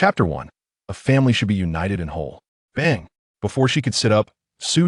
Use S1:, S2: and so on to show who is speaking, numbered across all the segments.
S1: Chapter 1. A family should be united and whole. Bang! Before she could sit up,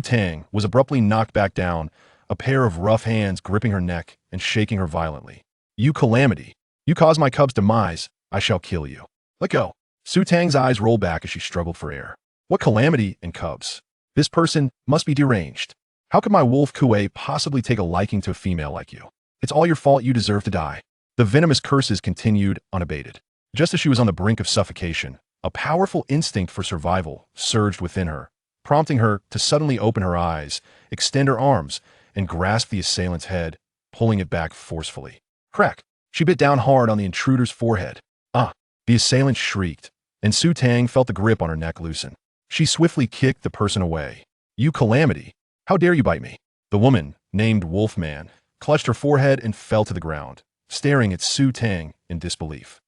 S1: Tang was abruptly knocked back down, a pair of rough hands gripping her neck and shaking her violently. You calamity! You caused my cub's demise. I shall kill you. Let go. Tang's eyes rolled back as she struggled for air. What calamity and cubs? This person must be deranged. How could my Wolf Kuay possibly take a liking to a female like you? It's all your fault. You deserve to die. The venomous curses continued unabated. Just as she was on the brink of suffocation, a powerful instinct for survival surged within her, prompting her to suddenly open her eyes, extend her arms, and grasp the assailant's head, pulling it back forcefully. Crack! She bit down hard on the intruder's forehead. Ah! The assailant shrieked, and Tang felt the grip on her neck loosen. She swiftly kicked the person away. You calamity! How dare you bite me? The woman, named Wolfman, clutched her forehead and fell to the ground, staring at Tang in disbelief.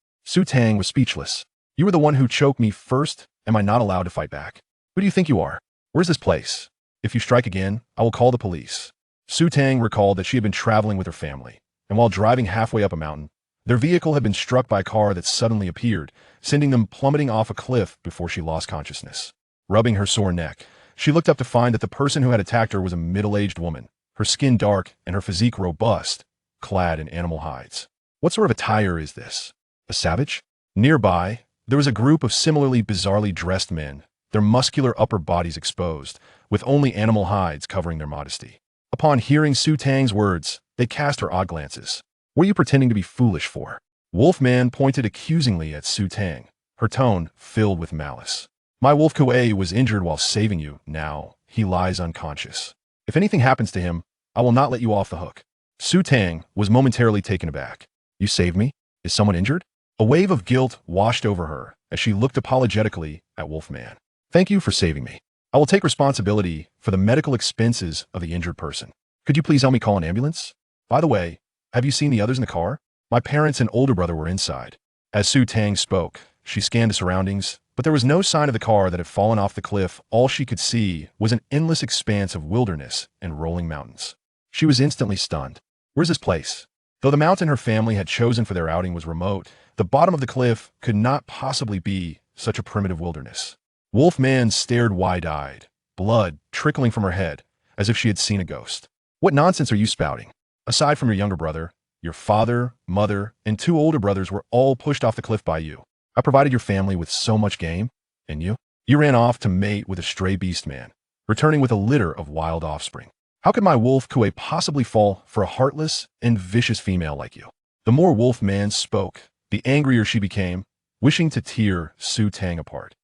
S1: Tang was speechless. You were the one who choked me first. Am I not allowed to fight back? Who do you think you are? Where's this place? If you strike again, I will call the police. Tang recalled that she had been traveling with her family, and while driving halfway up a mountain, their vehicle had been struck by a car that suddenly appeared, sending them plummeting off a cliff before she lost consciousness. Rubbing her sore neck, she looked up to find that the person who had attacked her was a middle-aged woman, her skin dark and her physique robust, clad in animal hides. What sort of attire is this? A savage? Nearby, there was a group of similarly bizarrely dressed men, their muscular upper bodies exposed, with only animal hides covering their modesty. Upon hearing Tang's words, they cast her odd glances. What are you pretending to be foolish for? Wolfman pointed accusingly at Tang, her tone filled with malice. My Wolf Kuay was injured while saving you. Now, he lies unconscious. If anything happens to him, I will not let you off the hook. Tang was momentarily taken aback. You saved me? Is someone injured? A wave of guilt washed over her as she looked apologetically at Wolfman. Thank you for saving me. I will take responsibility for the medical expenses of the injured person. Could you please help me call an ambulance? By the way, have you seen the others in the car? My parents and older brother were inside. As Tang spoke, she scanned the surroundings, but there was no sign of the car that had fallen off the cliff. All she could see was an endless expanse of wilderness and rolling mountains. She was instantly stunned. Where's this place? Though the mountain her family had chosen for their outing was remote, the bottom of the cliff could not possibly be such a primitive wilderness. Wolfman stared wide-eyed, blood trickling from her head, as if she had seen a ghost. What nonsense are you spouting? Aside from your younger brother, your father, mother, and two older brothers were all pushed off the cliff by you. I provided your family with so much game, and you? You ran off to mate with a stray beast man, returning with a litter of wild offspring. How could my Wolf Kuay possibly fall for a heartless and vicious female like you? The more Wolfman spoke, the angrier she became, wishing to tear Tang apart.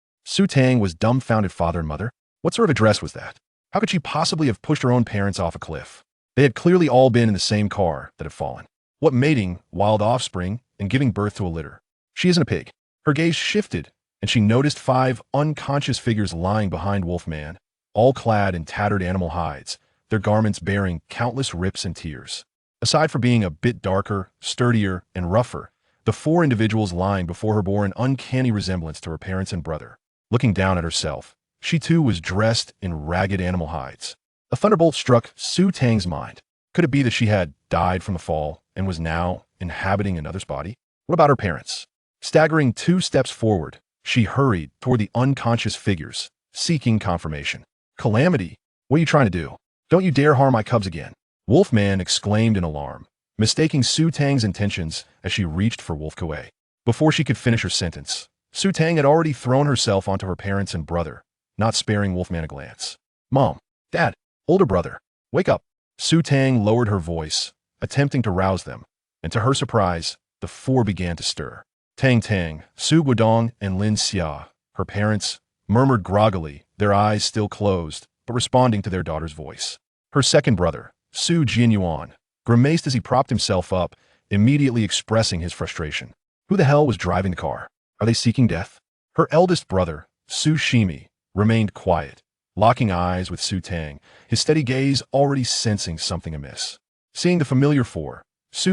S1: Tang was dumbfounded. Father and mother? What sort of address was that? How could she possibly have pushed her own parents off a cliff? They had clearly all been in the same car that had fallen. What mating, wild offspring, and giving birth to a litter? She isn't a pig. Her gaze shifted, and she noticed 5 unconscious figures lying behind Wolfman, all clad in tattered animal hides, their garments bearing countless rips and tears. Aside from being a bit darker, sturdier, and rougher, the 4 individuals lying before her bore an uncanny resemblance to her parents and brother. Looking down at herself, she too was dressed in ragged animal hides. A thunderbolt struck Tang's mind. Could it be that she had died from the fall and was now inhabiting another's body? What about her parents? Staggering 2 steps forward, she hurried toward the unconscious figures, seeking confirmation. Calamity, what are you trying to do? Don't you dare harm my cubs again. Wolfman exclaimed in alarm, mistaking Tang's intentions as she reached for Wolf Kuay. Before she could finish her sentence, Tang had already thrown herself onto her parents and brother, not sparing Wolfman a glance. Mom, Dad, older brother, wake up. Tang lowered her voice, attempting to rouse them, and to her surprise, the 4 began to stir. Tang, Su Guodong, and Lin Xia, her parents, murmured groggily, their eyes still closed, but responding to their daughter's voice. Her second brother, Jianyuan, grimaced as he propped himself up, immediately expressing his frustration. Who the hell was driving the car? Are they seeking death? Her eldest brother, Su Shimi, remained quiet, locking eyes with Tang, his steady gaze already sensing something amiss. Seeing the familiar 4,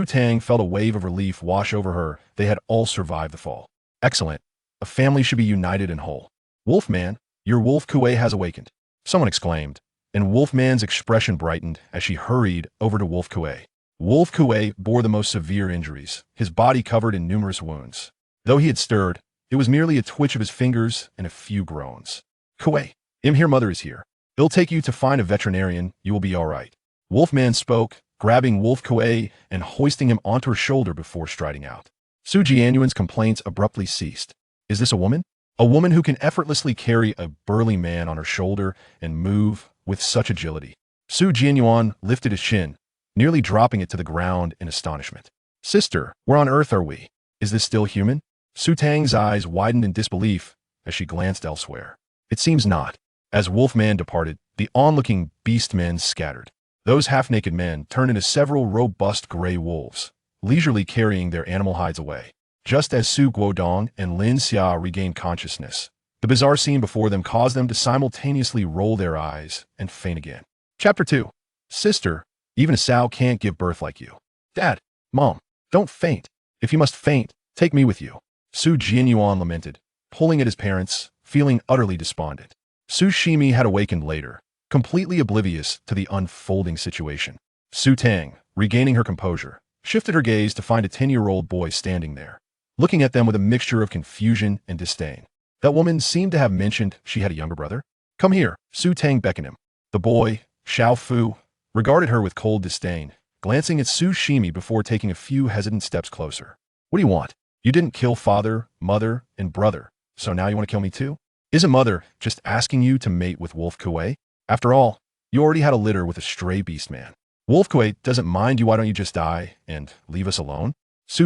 S1: Tang felt a wave of relief wash over her. They had all survived the fall. Excellent. A family should be united and whole. Wolfman, your Wolf Kuay has awakened. Someone exclaimed, and Wolfman's expression brightened as she hurried over to Wolf Kuay. Wolf Kuay bore the most severe injuries, his body covered in numerous wounds. Though he had stirred, It was merely a twitch of his fingers and a few groans. Kuay, here, mother is here. It'll take you to find a veterinarian. You will be all right. Wolfman spoke, grabbing Wolf Kuay and hoisting him onto her shoulder before striding out. Jianyuan's complaints abruptly ceased. Is this a woman? A woman who can effortlessly carry a burly man on her shoulder and move with such agility. Jianyuan lifted his chin, nearly dropping it to the ground in astonishment. Sister, where on earth are we? Is this still human? Tang's eyes widened in disbelief as she glanced elsewhere. It seems not. As Wolfman departed, the onlooking beastmen scattered. Those half-naked men turned into several robust gray wolves, leisurely carrying their animal hides away. Just as Su Guodong and Lin Xia regained consciousness, the bizarre scene before them caused them to simultaneously roll their eyes and faint again. Chapter 2. Sister, even a sow can't give birth like you. Dad, Mom, don't faint. If you must faint, take me with you. Jianyuan lamented, pulling at his parents, feeling utterly despondent. Su Shimi had awakened later, completely oblivious to the unfolding situation. Tang, regaining her composure, shifted her gaze to find a 10-year-old boy standing there, looking at them with a mixture of confusion and disdain. That woman seemed to have mentioned she had a younger brother. Come here, Tang beckoned him. The boy, Xiao Fu, regarded her with cold disdain, glancing at Su Shimi before taking a few hesitant steps closer. What do you want? You didn't kill father, mother, and brother, so now you want to kill me too? Isn't mother just asking you to mate with Wolf Kuay? After all, you already had a litter with a stray beast man. Wolf Kuay doesn't mind you, why don't you just die and leave us alone?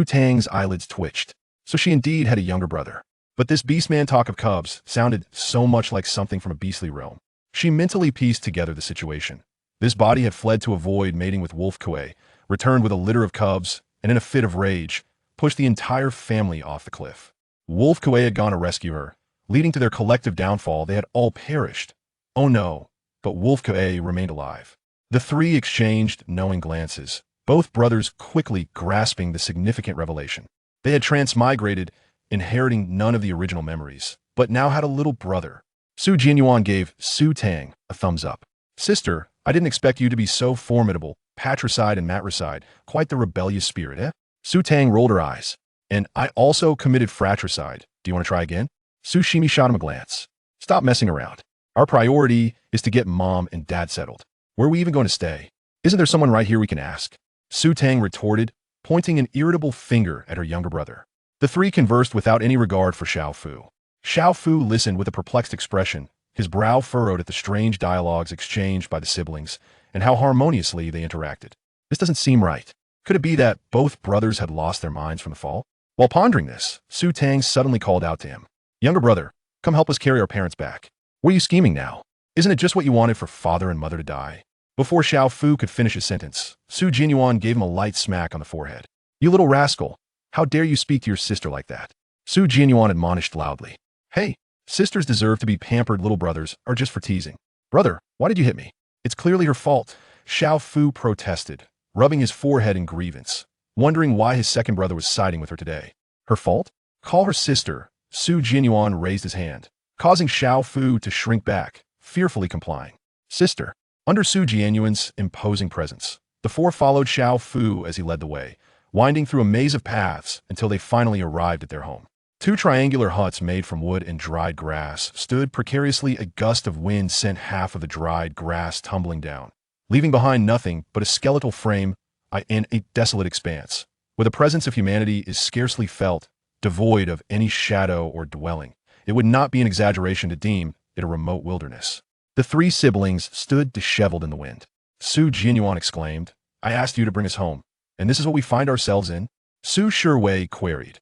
S1: Tang's eyelids twitched. So she indeed had a younger brother. But this beastman talk of cubs sounded so much like something from a beastly realm. She mentally pieced together the situation. This body had fled to avoid mating with Wolf Kuay, returned with a litter of cubs, and in a fit of rage, pushed the entire family off the cliff. Wolf Kuay had gone to rescue her, leading to their collective downfall. They had all perished. Oh no, but Wolf Kuay remained alive. The three exchanged knowing glances, both brothers quickly grasping the significant revelation. They had transmigrated, inheriting none of the original memories, but now had a little brother. Jianyuan gave Tang a thumbs up. Sister, I didn't expect you to be so formidable, patricide and matricide, quite the rebellious spirit, eh? Tang rolled her eyes. And I also committed fratricide. Do you want to try again? Shimi shot him a glance. Stop messing around. Our priority is to get Mom and Dad settled. Where are we even going to stay? Isn't there someone right here we can ask? Tang retorted, pointing an irritable finger at her younger brother. The three conversed without any regard for Xiao Fu. Xiao Fu listened with a perplexed expression, his brow furrowed at the strange dialogues exchanged by the siblings and how harmoniously they interacted. This doesn't seem right. Could it be that both brothers had lost their minds from the fall? While pondering this, Tang suddenly called out to him. Younger brother, come help us carry our parents back. What are you scheming now? Isn't it just what you wanted for father and mother to die? Before Xiao Fu could finish his sentence, Jianyuan gave him a light smack on the forehead. You little rascal, how dare you speak to your sister like that? Jianyuan admonished loudly. Hey, sisters deserve to be pampered, little brothers are just for teasing. Brother, why did you hit me? It's clearly her fault, Xiao Fu protested, rubbing his forehead in grievance, wondering why his second brother was siding with her today. Her fault? Call her sister. Jianyuan raised his hand, causing Xiao Fu to shrink back, fearfully complying. Sister. Under Jianyuan's imposing presence, the four followed Xiao Fu as he led the way, winding through a maze of paths until they finally arrived at their home. Two triangular huts made from wood and dried grass stood precariously. A gust of wind sent half of the dried grass tumbling down, leaving behind nothing but a skeletal frame in a desolate expanse, where the presence of humanity is scarcely felt, devoid of any shadow or dwelling. It would not be an exaggeration to deem it a remote wilderness. The three siblings stood disheveled in the wind. Jianyuan exclaimed, I asked you to bring us home, and this is what we find ourselves in? Su Shirwei queried.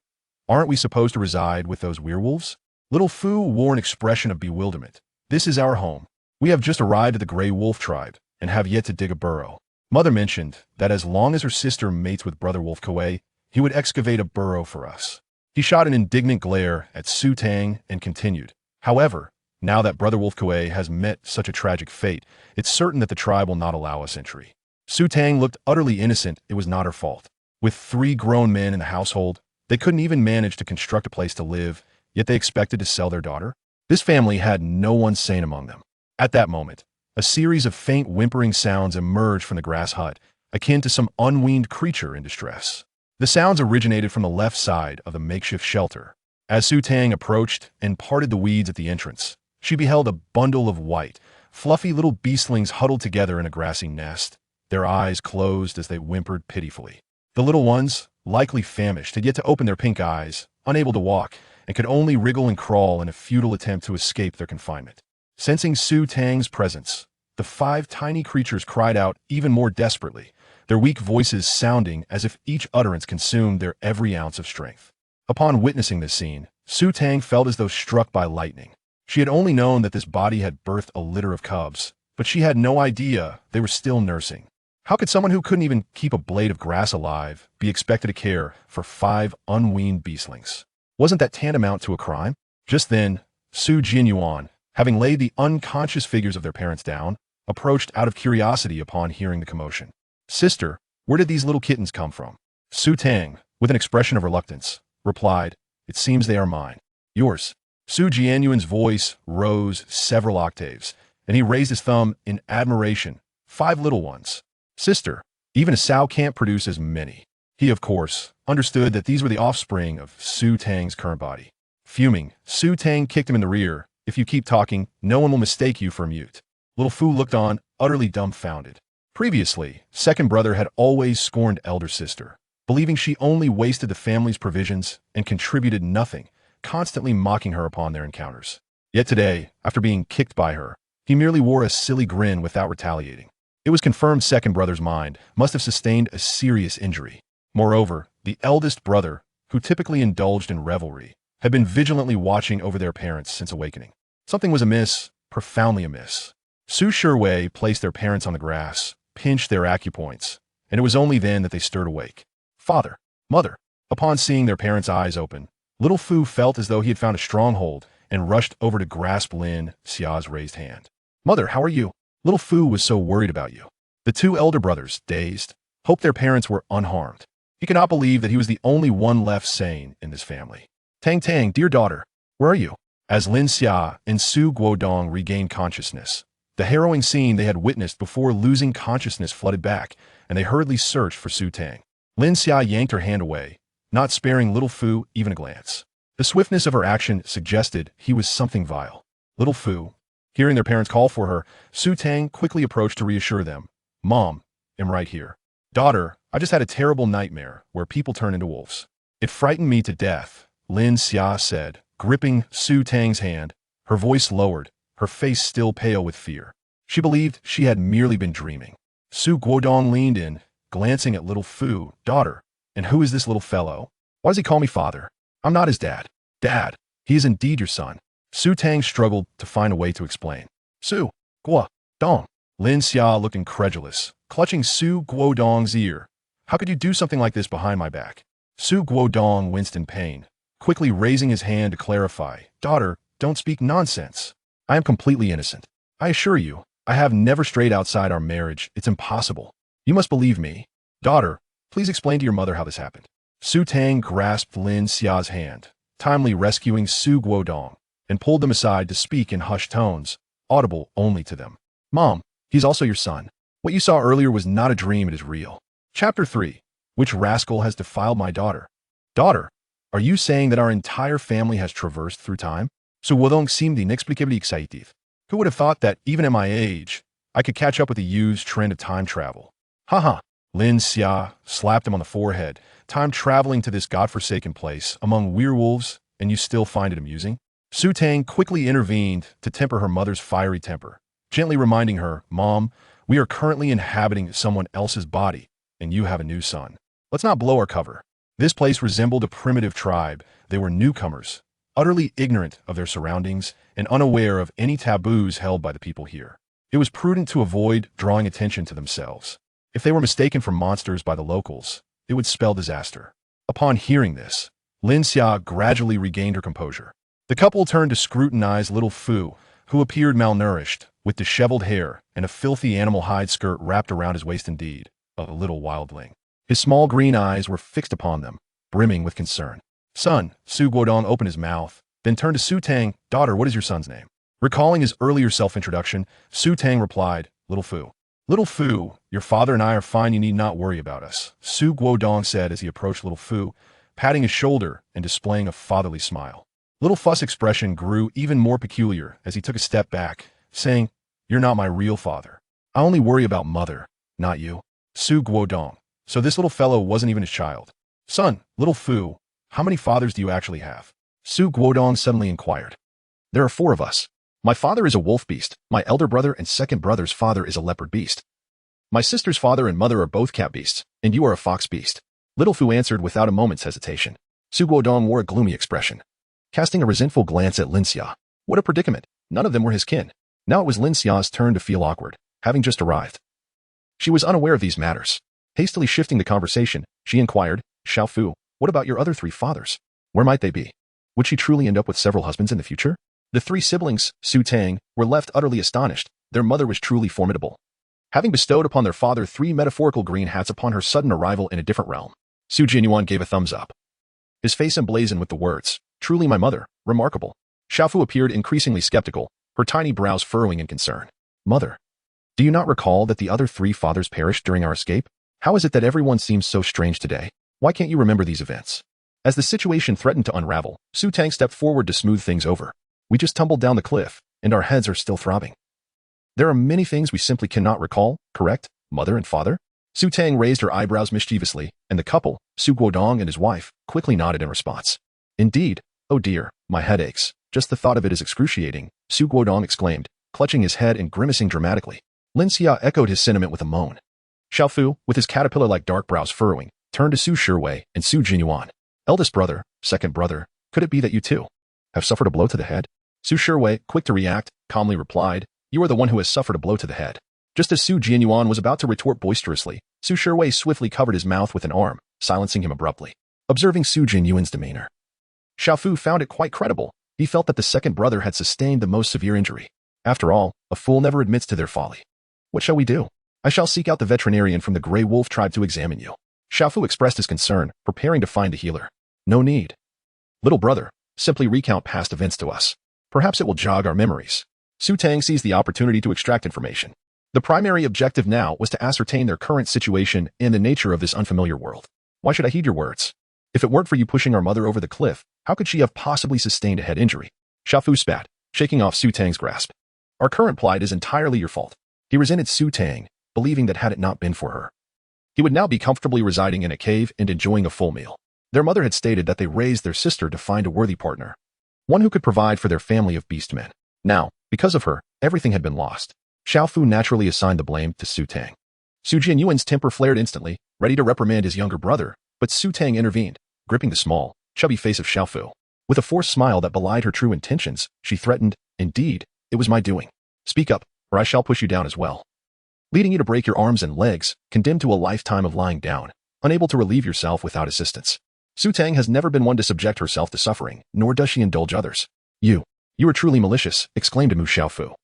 S1: Aren't we supposed to reside with those werewolves? Little Fu wore an expression of bewilderment. This is our home. We have just arrived at the Greywolf Tribe and have yet to dig a burrow. Mother mentioned that as long as her sister mates with brother Wolf Kuay, he would excavate a burrow for us. He shot an indignant glare at Tang and continued. However, now that brother Wolf Kuay has met such a tragic fate, it's certain that the tribe will not allow us entry. Tang looked utterly innocent. It was not her fault. With three grown men in the household, they couldn't even manage to construct a place to live, yet they expected to sell their daughter. This family had no one sane among them. At that moment, a series of faint whimpering sounds emerged from the grass hut, akin to some unweaned creature in distress. The sounds originated from the left side of the makeshift shelter. As Su Tang approached and parted the weeds at the entrance, she beheld a bundle of white, fluffy little beastlings huddled together in a grassy nest, their eyes closed as they whimpered pitifully. The little ones, likely famished, had yet to open their pink eyes, unable to walk, and could only wriggle and crawl in a futile attempt to escape their confinement. Sensing Su Tang's presence, the 5 tiny creatures cried out even more desperately, their weak voices sounding as if each utterance consumed their every ounce of strength. Upon witnessing this scene, Su Tang felt as though struck by lightning. She had only known that this body had birthed a litter of cubs, but she had no idea they were still nursing. How could someone who couldn't even keep a blade of grass alive be expected to care for 5 unweaned beastlings? Wasn't that tantamount to a crime? Just then, Su Jianyuan, having laid the unconscious figures of their parents down, approached out of curiosity upon hearing the commotion. "Sister, where did these little kittens come from?" Su Tang, with an expression of reluctance, replied, "It seems they are mine." "Yours." Su Jianyuan's voice rose several octaves, and he raised his thumb in admiration. 5 little ones. "Sister, even a sow can't produce as many." He, of course, understood that these were the offspring of Su Tang's current body. Fuming, Su Tang kicked him in the rear. "If you keep talking, no one will mistake you for a mute." Little Fu looked on, utterly dumbfounded. Previously, second brother had always scorned elder sister, believing she only wasted the family's provisions and contributed nothing, constantly mocking her upon their encounters. Yet today, after being kicked by her, he merely wore a silly grin without retaliating. It was confirmed second brother's mind must have sustained a serious injury. Moreover, the eldest brother, who typically indulged in revelry, had been vigilantly watching over their parents since awakening. Something was amiss, profoundly amiss. Su Shiwei placed their parents on the grass, pinched their acupoints, and it was only then that they stirred awake. "Father, mother." Upon seeing their parents' eyes open, little Fu felt as though he had found a stronghold and rushed over to grasp Lin Xia's raised hand. "Mother, how are you?" Little Fu was so worried about you. The 2 elder brothers, dazed, hoped their parents were unharmed. He could not believe that he was the only one left sane in this family. "Tang Tang, dear daughter, where are you?" As Lin Xia and Su Guodong regained consciousness, the harrowing scene they had witnessed before losing consciousness flooded back, and they hurriedly searched for Su Tang. Lin Xia yanked her hand away, not sparing little Fu even a glance. The swiftness of her action suggested he was something vile. Little Fu, hearing their parents call for her, Su Tang quickly approached to reassure them. "Mom, I'm right here." "Daughter, I just had a terrible nightmare where people turn into wolves. It frightened me to death," Lin Xia said, gripping Su Tang's hand, her voice lowered, her face still pale with fear. She believed she had merely been dreaming. Su Guodong leaned in, glancing at little Fu. "Daughter, and who is this little fellow? Why does he call me father? I'm not his dad." "Dad, he is indeed your son." Su Tang struggled to find a way to explain. "Su Guodong." Lin Xia looked incredulous, clutching Su Guodong's ear. "How could you do something like this behind my back?" Su Guodong winced in pain, quickly raising his hand to clarify. "Daughter, don't speak nonsense. I am completely innocent. I assure you, I have never strayed outside our marriage. It's impossible. You must believe me. Daughter, please explain to your mother how this happened." Su Tang grasped Lin Xia's hand, timely rescuing Su Guodong, and pulled them aside to speak in hushed tones, audible only to them. "Mom, he's also your son. What you saw earlier was not a dream, it is real." Chapter 3. Which rascal has defiled my daughter? "Daughter, are you saying that our entire family has traversed through time?" Su Guodong seemed inexplicably excited. Who would have thought that, even at my age, I could catch up with the used trend of time travel? "Haha." Lin Xia slapped him on the forehead. "Time traveling to this godforsaken place among werewolves, and you still find it amusing?" Su Tang quickly intervened to temper her mother's fiery temper, gently reminding her, "Mom, we are currently inhabiting someone else's body, and you have a new son. Let's not blow our cover." This place resembled a primitive tribe. They were newcomers, utterly ignorant of their surroundings and unaware of any taboos held by the people here. It was prudent to avoid drawing attention to themselves. If they were mistaken for monsters by the locals, it would spell disaster. Upon hearing this, Lin Xia gradually regained her composure. The couple turned to scrutinize little Fu, who appeared malnourished, with disheveled hair and a filthy animal hide skirt wrapped around his waist. Indeed, a little wildling. His small green eyes were fixed upon them, brimming with concern. "Son," Su Guodong opened his mouth, then turned to Su Tang. "Daughter, what is your son's name?" Recalling his earlier self-introduction, Su Tang replied, "Little Fu." "Little Fu, your father and I are fine, you need not worry about us," Su Guodong said as he approached little Fu, patting his shoulder and displaying a fatherly smile. Little Fuss's expression grew even more peculiar as he took a step back, saying, "You're not my real father. I only worry about mother, not you." Su Guodong. So this little fellow wasn't even his child. "Son, little Fu, how many fathers do you actually have?" Su Guodong suddenly inquired. "There are 4 of us. My father is a wolf beast, my elder brother and second brother's father is a leopard beast. My sister's father and mother are both cat beasts, and you are a fox beast." Little Fu answered without a moment's hesitation. Su Guodong wore a gloomy expression, casting a resentful glance at Lin Xia. What a predicament. None of them were his kin. Now it was Lin Xia's turn to feel awkward, having just arrived. She was unaware of these matters. Hastily shifting the conversation, she inquired, "Xiao Fu, what about your other 3 fathers? Where might they be? Would she truly end up with several husbands in the future?" The 3 siblings, Su Tang, were left utterly astonished. Their mother was truly formidable, having bestowed upon their father 3 metaphorical green hats upon her sudden arrival in a different realm. Su Jianyuan gave a thumbs up, his face emblazoned with the words, "Truly my mother, remarkable." Xiao Fu appeared increasingly skeptical, her tiny brows furrowing in concern. "Mother, do you not recall that the other 3 fathers perished during our escape? How is it that everyone seems so strange today? Why can't you remember these events?" As the situation threatened to unravel, Su Tang stepped forward to smooth things over. "We just tumbled down the cliff, and our heads are still throbbing. There are many things we simply cannot recall, correct, mother and father?" Su Tang raised her eyebrows mischievously, and the couple, Su Guodong and his wife, quickly nodded in response. "Indeed, oh dear, my head aches. Just the thought of it is excruciating," Su Guodong exclaimed, clutching his head and grimacing dramatically. Lin Xia echoed his sentiment with a moan. Xiao Fu, with his caterpillar-like dark brows furrowing, turned to Su Shiwei and Su Jianyuan. "Eldest brother, second brother, could it be that you too have suffered a blow to the head?" Su Shiwei, quick to react, calmly replied, "You are the one who has suffered a blow to the head." Just as Su Jianyuan was about to retort boisterously, Su Shiwei swiftly covered his mouth with an arm, silencing him abruptly. Observing Su Jianyuan's demeanor, Xiao Fu found it quite credible. He felt that the second brother had sustained the most severe injury. After all, a fool never admits to their folly. "What shall we do?" "I shall seek out the veterinarian from the Greywolf Tribe to examine you." Xiao Fu expressed his concern, preparing to find a healer. "No need. Little brother, simply recount past events to us. Perhaps it will jog our memories." Su Tang seized the opportunity to extract information. The primary objective now was to ascertain their current situation and the nature of this unfamiliar world. "Why should I heed your words? If it weren't for you pushing our mother over the cliff, how could she have possibly sustained a head injury?" Xiao Fu spat, shaking off Su Tang's grasp. "Our current plight is entirely your fault." He resented Su Tang, believing that had it not been for her, he would now be comfortably residing in a cave and enjoying a full meal. Their mother had stated that they raised their sister to find a worthy partner, one who could provide for their family of beastmen. Now, because of her, everything had been lost. Xiao Fu naturally assigned the blame to Su Tang. Su Jianyuan's temper flared instantly, ready to reprimand his younger brother, but Su Tang intervened, gripping the small, chubby face of Xiao Fu. With a forced smile that belied her true intentions, she threatened, "Indeed, it was my doing. Speak up, or I shall push you down as well, leading you to break your arms and legs, condemned to a lifetime of lying down, unable to relieve yourself without assistance." Su Tang has never been one to subject herself to suffering, nor does she indulge others. You are truly malicious," exclaimed Mu Xiao Fu,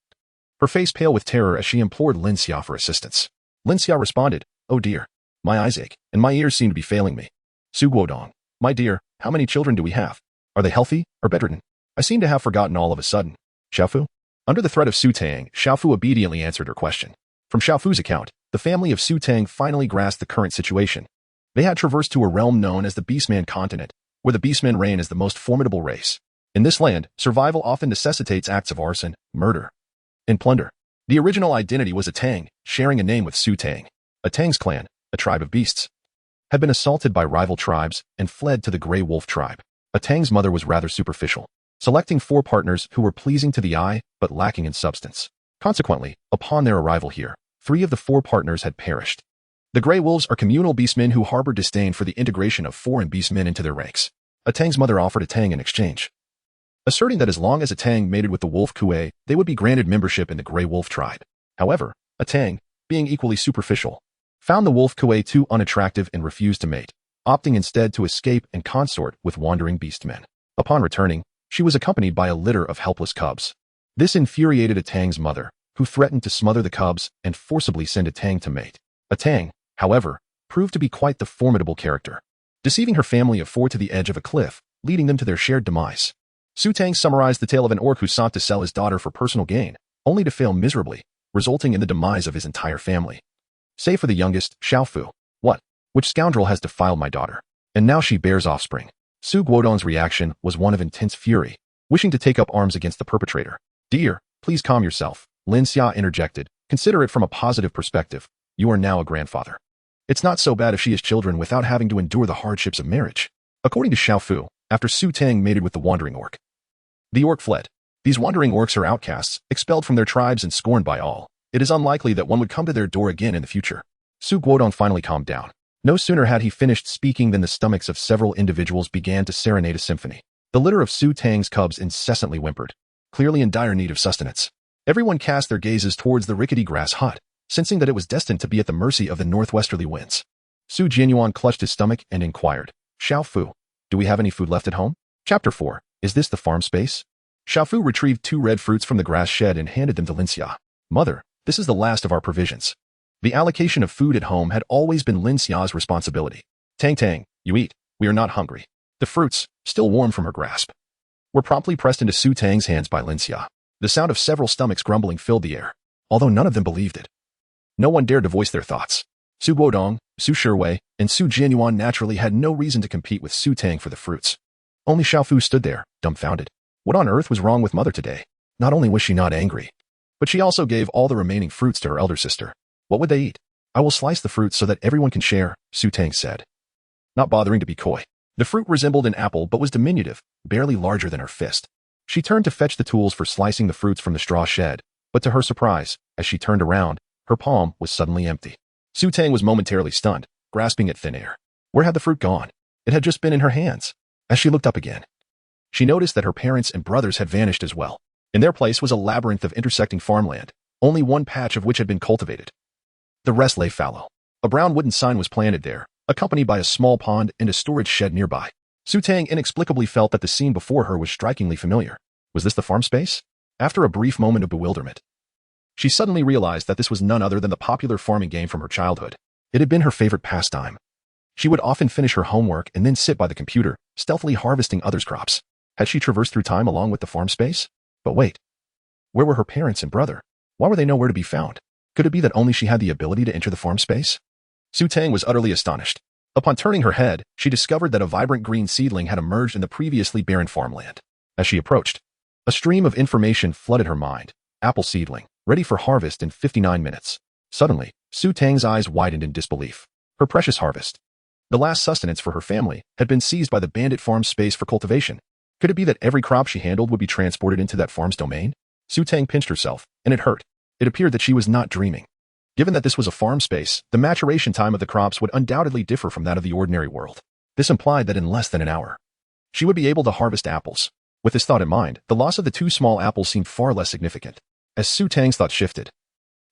S1: her face pale with terror as she implored Lin Xia for assistance. Lin Xia responded, "Oh dear, my eyes ache, and my ears seem to be failing me. Su Guodong, my dear, how many children do we have? Are they healthy or bedridden? I seem to have forgotten all of a sudden." Xiao Fu? Under the threat of Su Tang, Xiao Fu obediently answered her question. From Xiao Fu's account, the family of Su Tang finally grasped the current situation. They had traversed to a realm known as the Beastman continent, where the Beastmen reign as the most formidable race. In this land, survival often necessitates acts of arson, murder, and plunder. The original identity was a Tang, sharing a name with Su Tang. A Tang's clan, a tribe of beasts, had been assaulted by rival tribes and fled to the Greywolf Tribe. A Tang's mother was rather superficial, selecting 4 partners who were pleasing to the eye but lacking in substance. Consequently, upon their arrival here, 3 of the 4 partners had perished. The Grey Wolves are communal beastmen who harbor disdain for the integration of foreign beastmen into their ranks. A Tang's mother offered a Tang in exchange, asserting that as long as a Tang mated with the Wolf Kuay, they would be granted membership in the Greywolf Tribe. However, a Tang, being equally superficial, found the Wolf Kuay too unattractive and refused to mate, opting instead to escape and consort with wandering beastmen. Upon returning, she was accompanied by a litter of helpless cubs. This infuriated a Tang's mother, who threatened to smother the cubs and forcibly send a Tang to mate. A Tang, however, proved to be quite the formidable character, deceiving her family of 4 to the edge of a cliff, leading them to their shared demise. Su Tang summarized the tale of an orc who sought to sell his daughter for personal gain, only to fail miserably, resulting in the demise of his entire family. Save for the youngest, Xiao Fu. "What? Which scoundrel has defiled my daughter? and now she bears offspring. Su Guodong's reaction was one of intense fury, wishing to take up arms against the perpetrator. Dear, please calm yourself, Lin Xia interjected. Consider it from a positive perspective. You are now a grandfather. It's not so bad if she has children without having to endure the hardships of marriage. According to Xiaofu, after Su Tang mated with the wandering orc, the orc fled. These wandering orcs are outcasts, expelled from their tribes and scorned by all. It is unlikely that one would come to their door again in the future. Su Guodong finally calmed down. No sooner had he finished speaking than the stomachs of several individuals began to serenade a symphony. The litter of Su Tang's cubs incessantly whimpered, clearly in dire need of sustenance. Everyone cast their gazes towards the rickety grass hut, sensing that it was destined to be at the mercy of the northwesterly winds. Su Jianyuan clutched his stomach and inquired, Xiaofu, do we have any food left at home? Chapter 4. Is this the farm space? Xiaofu retrieved 2 red fruits from the grass shed and handed them to Lin Xia. Mother, this is the last of our provisions. The allocation of food at home had always been Lin Xia's responsibility. Tang, you eat. We are not hungry. The fruits, still warm from her grasp, were promptly pressed into Su Tang's hands by Lin Xia. The sound of several stomachs grumbling filled the air, although none of them believed it. No one dared to voice their thoughts. Su Guodong, Su Shiwei, and Su Jianyuan naturally had no reason to compete with Su Tang for the fruits. Only Xiaofu stood there, dumbfounded. What on earth was wrong with Mother today? Not only was she not angry, but she also gave all the remaining fruits to her elder sister. What would they eat? I will slice the fruits so that everyone can share, Su Tang said, not bothering to be coy. The fruit resembled an apple but was diminutive, barely larger than her fist. She turned to fetch the tools for slicing the fruits from the straw shed, but to her surprise, as she turned around, her palm was suddenly empty. Su Tang was momentarily stunned, grasping at thin air. Where had the fruit gone? It had just been in her hands. As she looked up again, she noticed that her parents and brothers had vanished as well. In their place was a labyrinth of intersecting farmland, only one patch of which had been cultivated. The rest lay fallow. A brown wooden sign was planted there, accompanied by a small pond and a storage shed nearby. Su Tang inexplicably felt that the scene before her was strikingly familiar. Was this the farm space? After a brief moment of bewilderment, she suddenly realized that this was none other than the popular farming game from her childhood. It had been her favorite pastime. She would often finish her homework and then sit by the computer, stealthily harvesting others' crops. Had she traversed through time along with the farm space? But wait. Where were her parents and brother? Why were they nowhere to be found? Could it be that only she had the ability to enter the farm space? Su Tang was utterly astonished. Upon turning her head, she discovered that a vibrant green seedling had emerged in the previously barren farmland. As she approached, a stream of information flooded her mind. Apple seedling, ready for harvest in 59 minutes. Suddenly, Su Tang's eyes widened in disbelief. Her precious harvest, the last sustenance for her family, had been seized by the bandit farm space for cultivation. Could it be that every crop she handled would be transported into that farm's domain? Su Tang pinched herself, and it hurt. It appeared that she was not dreaming. Given that this was a farm space, the maturation time of the crops would undoubtedly differ from that of the ordinary world. This implied that in less than an hour, she would be able to harvest apples. With this thought in mind, the loss of the 2 small apples seemed far less significant. As Su Tang's thought shifted,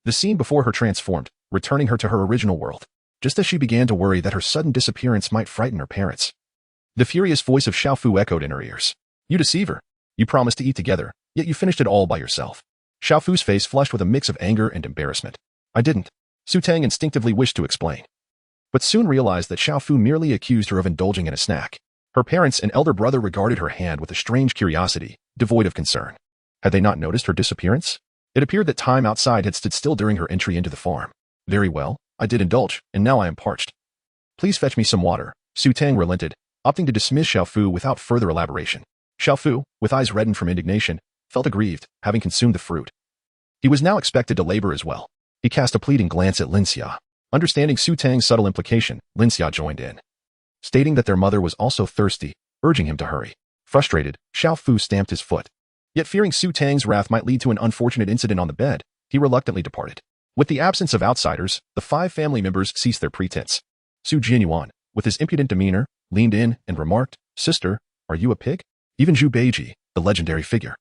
S1: the scene before her transformed, returning her to her original world, just as she began to worry that her sudden disappearance might frighten her parents. The furious voice of Xiaofu echoed in her ears. You deceiver. You promised to eat together, yet you finished it all by yourself. Xiaofu's face flushed with a mix of anger and embarrassment. I didn't. Su Tang instinctively wished to explain, but soon realized that Xiaofu merely accused her of indulging in a snack. Her parents and elder brother regarded her hand with a strange curiosity, devoid of concern. Had they not noticed her disappearance? It appeared that time outside had stood still during her entry into the farm. Very well, I did indulge, and now I am parched. Please fetch me some water. Su Tang relented, opting to dismiss Xiaofu without further elaboration. Xiaofu, with eyes reddened from indignation, felt aggrieved, having consumed the fruit. He was now expected to labor as well. He cast a pleading glance at Lin Xia. Understanding Su Tang's subtle implication, Lin Xia joined in, stating that their mother was also thirsty, urging him to hurry. Frustrated, Xiaofu stamped his foot. Yet fearing Su Tang's wrath might lead to an unfortunate incident on the bed, he reluctantly departed. With the absence of outsiders, the 5 family members ceased their pretense. Su Jianyuan, with his impudent demeanor, leaned in and remarked, Sister, are you a pig? Even Zhu Beiji, the legendary figure,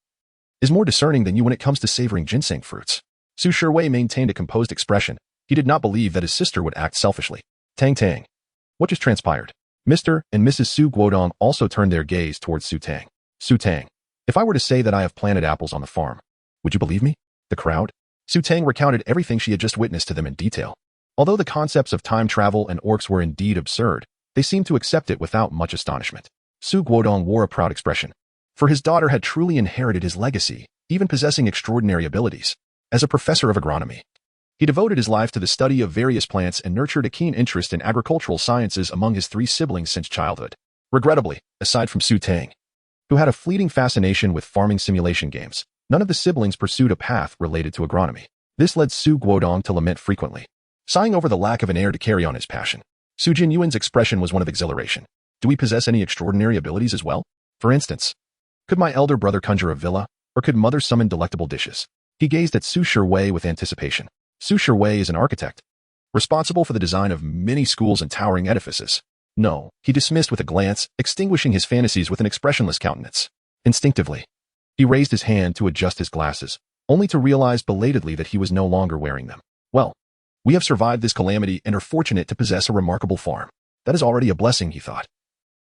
S1: is more discerning than you when it comes to savoring ginseng fruits. Su Shiwei maintained a composed expression. He did not believe that his sister would act selfishly. Tang. What just transpired? Mr. and Mrs. Su Guodong also turned their gaze towards Su Tang. Su Tang, if I were to say that I have planted apples on the farm, would you believe me? The crowd? Su Tang recounted everything she had just witnessed to them in detail. Although the concepts of time travel and orcs were indeed absurd, they seemed to accept it without much astonishment. Su Guodong wore a proud expression, for his daughter had truly inherited his legacy, even possessing extraordinary abilities. As a professor of agronomy, He devoted his life to the study of various plants and nurtured a keen interest in agricultural sciences among his 3 siblings since childhood. Regrettably, aside from Su Tang, who had a fleeting fascination with farming simulation games, none of the siblings pursued a path related to agronomy. This led Su Guodong to lament frequently, sighing over the lack of an heir to carry on his passion. Su Jianyuan's expression was one of exhilaration. Do we possess any extraordinary abilities as well? For instance, could my elder brother conjure a villa, or could mother summon delectable dishes? He gazed at Su Shiwei with anticipation. Su Shiwei is an architect, responsible for the design of many schools and towering edifices. No, he dismissed with a glance, extinguishing his fantasies with an expressionless countenance. Instinctively, he raised his hand to adjust his glasses, only to realize belatedly that he was no longer wearing them. Well, we have survived this calamity and are fortunate to possess a remarkable farm. That is already a blessing, he thought,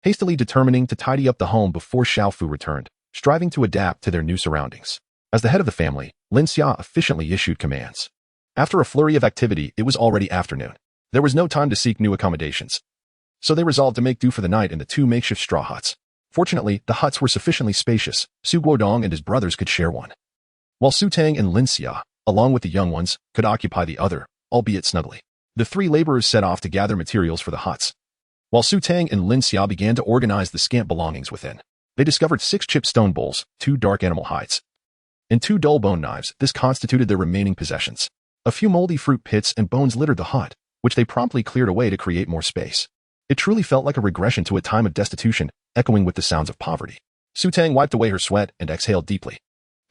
S1: hastily determining to tidy up the home before Xiaofu returned, striving to adapt to their new surroundings. As the head of the family, Lin Xia efficiently issued commands. After a flurry of activity, it was already afternoon. There was no time to seek new accommodations, so they resolved to make do for the night in the 2 makeshift straw huts. Fortunately, the huts were sufficiently spacious. Su Guodong and his brothers could share one, while Su Tang and Lin Xia, along with the young ones, could occupy the other, albeit snugly. The 3 laborers set off to gather materials for the huts, while Su Tang and Lin Xia began to organize the scant belongings within. They discovered 6 chipped stone bowls, 2 dark animal hides, and 2 dull bone knives. This constituted their remaining possessions. A few moldy fruit pits and bones littered the hut, which they promptly cleared away to create more space. It truly felt like a regression to a time of destitution, echoing with the sounds of poverty. Su Tang wiped away her sweat and exhaled deeply.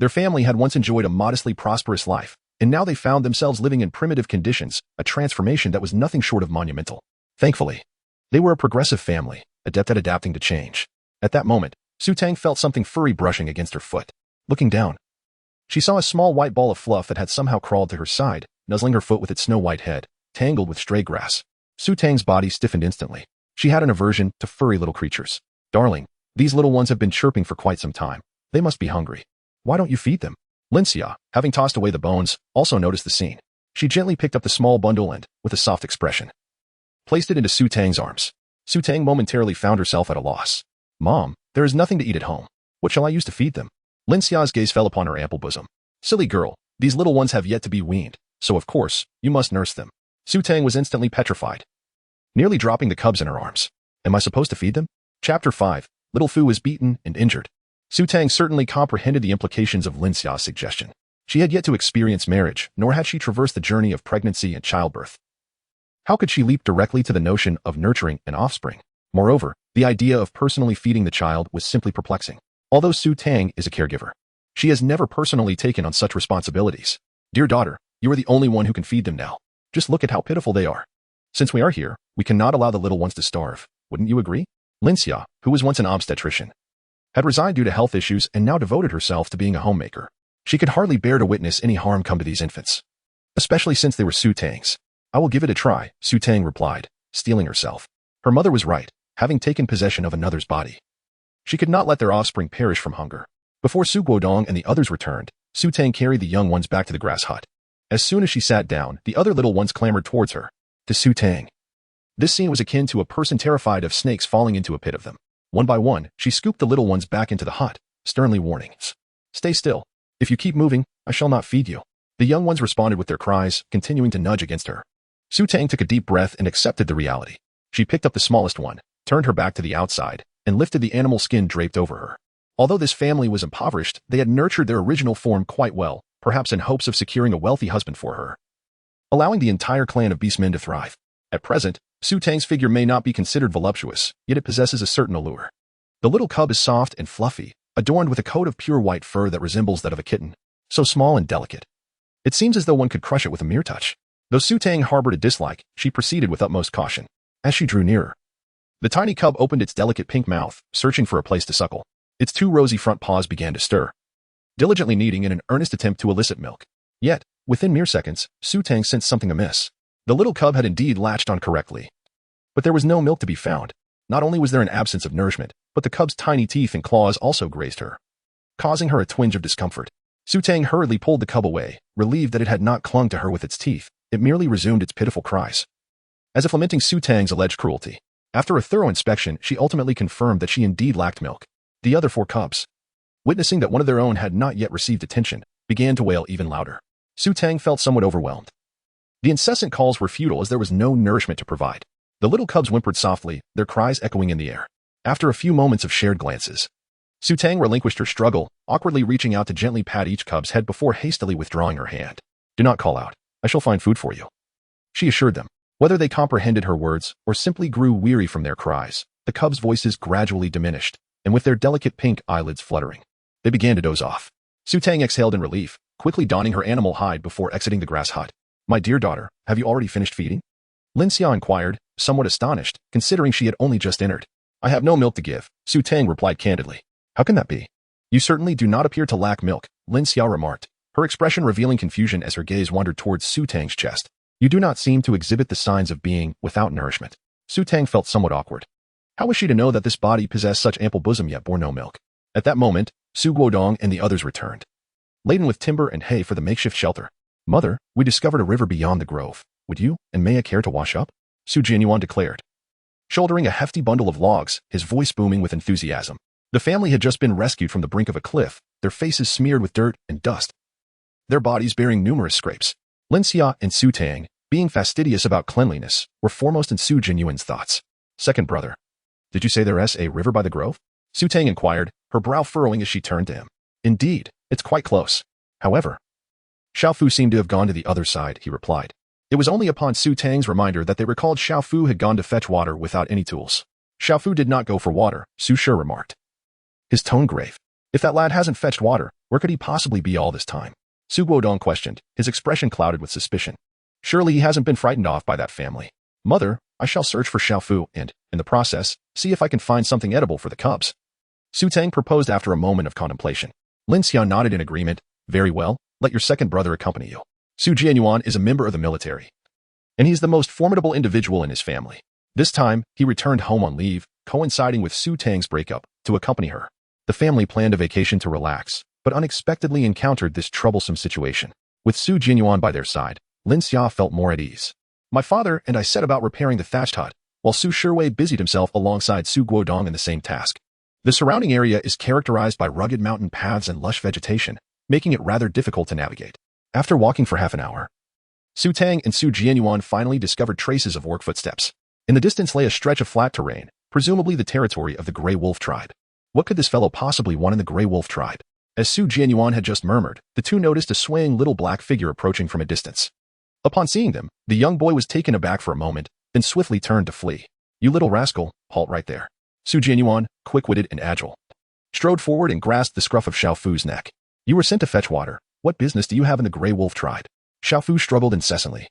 S1: Their family had once enjoyed a modestly prosperous life, and now they found themselves living in primitive conditions, a transformation that was nothing short of monumental. Thankfully, they were a progressive family, adept at adapting to change. At that moment, Su Tang felt something furry brushing against her foot. Looking down, she saw a small white ball of fluff that had somehow crawled to her side, nuzzling her foot with its snow-white head, tangled with stray grass. Su Tang's body stiffened instantly. She had an aversion to furry little creatures. Darling, these little ones have been chirping for quite some time. They must be hungry. Why don't you feed them? Lin Xia, having tossed away the bones, also noticed the scene. She gently picked up the small bundle and, with a soft expression, placed it into Su Tang's arms. Su Tang momentarily found herself at a loss. Mom, there is nothing to eat at home. What shall I use to feed them? Lin Xia's gaze fell upon her ample bosom. Silly girl, these little ones have yet to be weaned, so of course, you must nurse them. Su Tang was instantly petrified, nearly dropping the cubs in her arms. Am I supposed to feed them? Chapter 5. Little Fu was beaten and injured. Su Tang certainly comprehended the implications of Lin Xia's suggestion. She had yet to experience marriage, nor had she traversed the journey of pregnancy and childbirth. How could she leap directly to the notion of nurturing an offspring? Moreover, the idea of personally feeding the child was simply perplexing. Although Su Tang is a caregiver, she has never personally taken on such responsibilities. Dear daughter, you are the only one who can feed them now. Just look at how pitiful they are. Since we are here, we cannot allow the little ones to starve. Wouldn't you agree? Lin Xia, who was once an obstetrician, had resigned due to health issues and now devoted herself to being a homemaker. She could hardly bear to witness any harm come to these infants, especially since they were Su Tang's. I will give it a try, Su Tang replied, steeling herself. Her mother was right, having taken possession of another's body. She could not let their offspring perish from hunger. Before Su Guodong and the others returned, Su Tang carried the young ones back to the grass hut. As soon as she sat down, the other little ones clamored towards her. To Su Tang, this scene was akin to a person terrified of snakes falling into a pit of them. One by one, she scooped the little ones back into the hut, sternly warning, Stay still. If you keep moving, I shall not feed you. The young ones responded with their cries, continuing to nudge against her. Su Tang took a deep breath and accepted the reality. She picked up the smallest one, turned her back to the outside, and lifted the animal skin draped over her. Although this family was impoverished, they had nurtured their original form quite well, perhaps in hopes of securing a wealthy husband for her, allowing the entire clan of beastmen to thrive. At present, Su Tang's figure may not be considered voluptuous, yet it possesses a certain allure. The little cub is soft and fluffy, adorned with a coat of pure white fur that resembles that of a kitten, so small and delicate. It seems as though one could crush it with a mere touch. Though Su Tang harbored a dislike, she proceeded with utmost caution. As she drew nearer, the tiny cub opened its delicate pink mouth, searching for a place to suckle. Its 2 rosy front paws began to stir, diligently kneading in an earnest attempt to elicit milk. Yet, within mere seconds, Su Tang sensed something amiss. The little cub had indeed latched on correctly, but there was no milk to be found. Not only was there an absence of nourishment, but the cub's tiny teeth and claws also grazed her, causing her a twinge of discomfort. Su Tang hurriedly pulled the cub away, relieved that it had not clung to her with its teeth. It merely resumed its pitiful cries, as if lamenting Su Tang's alleged cruelty. After a thorough inspection, she ultimately confirmed that she indeed lacked milk. The other 4 cubs, witnessing that one of their own had not yet received attention, began to wail even louder. Su Tang felt somewhat overwhelmed. The incessant calls were futile as there was no nourishment to provide. The little cubs whimpered softly, their cries echoing in the air. After a few moments of shared glances, Su Tang relinquished her struggle, awkwardly reaching out to gently pat each cub's head before hastily withdrawing her hand. "Do not call out. I shall find food for you," she assured them. Whether they comprehended her words or simply grew weary from their cries, the cubs' voices gradually diminished, and with their delicate pink eyelids fluttering, they began to doze off. Su Tang exhaled in relief, quickly donning her animal hide before exiting the grass hut. "My dear daughter, have you already finished feeding?" Lin Xia inquired, somewhat astonished, considering she had only just entered. "I have no milk to give," Su Tang replied candidly. "How can that be?" "You certainly do not appear to lack milk," Lin Xia remarked, her expression revealing confusion as her gaze wandered towards Su Tang's chest. "You do not seem to exhibit the signs of being without nourishment." Su Tang felt somewhat awkward. How was she to know that this body possessed such ample bosom yet bore no milk? At that moment, Su Guodong and the others returned, laden with timber and hay for the makeshift shelter. "Mother, we discovered a river beyond the grove. Would you and Maya care to wash up?" Su Jianyuan declared, shouldering a hefty bundle of logs, his voice booming with enthusiasm. The family had just been rescued from the brink of a cliff, their faces smeared with dirt and dust, their bodies bearing numerous scrapes. Lin Xia and Su Tang, being fastidious about cleanliness, were foremost in Su Jianyuan's thoughts. "Second brother, did you say there's a river by the grove?" Su Tang inquired, her brow furrowing as she turned to him. "Indeed, it's quite close. However, Xiaofu seemed to have gone to the other side," he replied. It was only upon Su Tang's reminder that they recalled Xiaofu had gone to fetch water without any tools. "Xiaofu did not go for water," Su Shi remarked, his tone grave. "If that lad hasn't fetched water, where could he possibly be all this time?" Su Guodong questioned, his expression clouded with suspicion. "Surely he hasn't been frightened off by that family." "Mother, I shall search for Xiaofu and, in the process, see if I can find something edible for the cubs," Su Tang proposed after a moment of contemplation. Lin Xia nodded in agreement. "Very well, let your second brother accompany you. Su Jianyuan is a member of the military, and he is the most formidable individual in his family." This time, he returned home on leave, coinciding with Su Tang's breakup, to accompany her. The family planned a vacation to relax, but unexpectedly encountered this troublesome situation. With Su Jianyuan by their side, Lin Xia felt more at ease. "My father and I set about repairing the thatched hut, while Su Shiwei busied himself alongside Su Guodong in the same task. The surrounding area is characterized by rugged mountain paths and lush vegetation, making it rather difficult to navigate." After walking for half an hour, Su Tang and Su Jianyuan finally discovered traces of orc footsteps. In the distance lay a stretch of flat terrain, presumably the territory of the Greywolf Tribe. What could this fellow possibly want in the Greywolf Tribe? As Su Jianyuan had just murmured, the two noticed a swaying little black figure approaching from a distance. Upon seeing them, the young boy was taken aback for a moment, then swiftly turned to flee. "You little rascal, halt right there." Su Jianyuan, quick-witted and agile, strode forward and grasped the scruff of Xiaofu's neck. "You were sent to fetch water. What business do you have in the Greywolf Tribe?" Xiaofu struggled incessantly,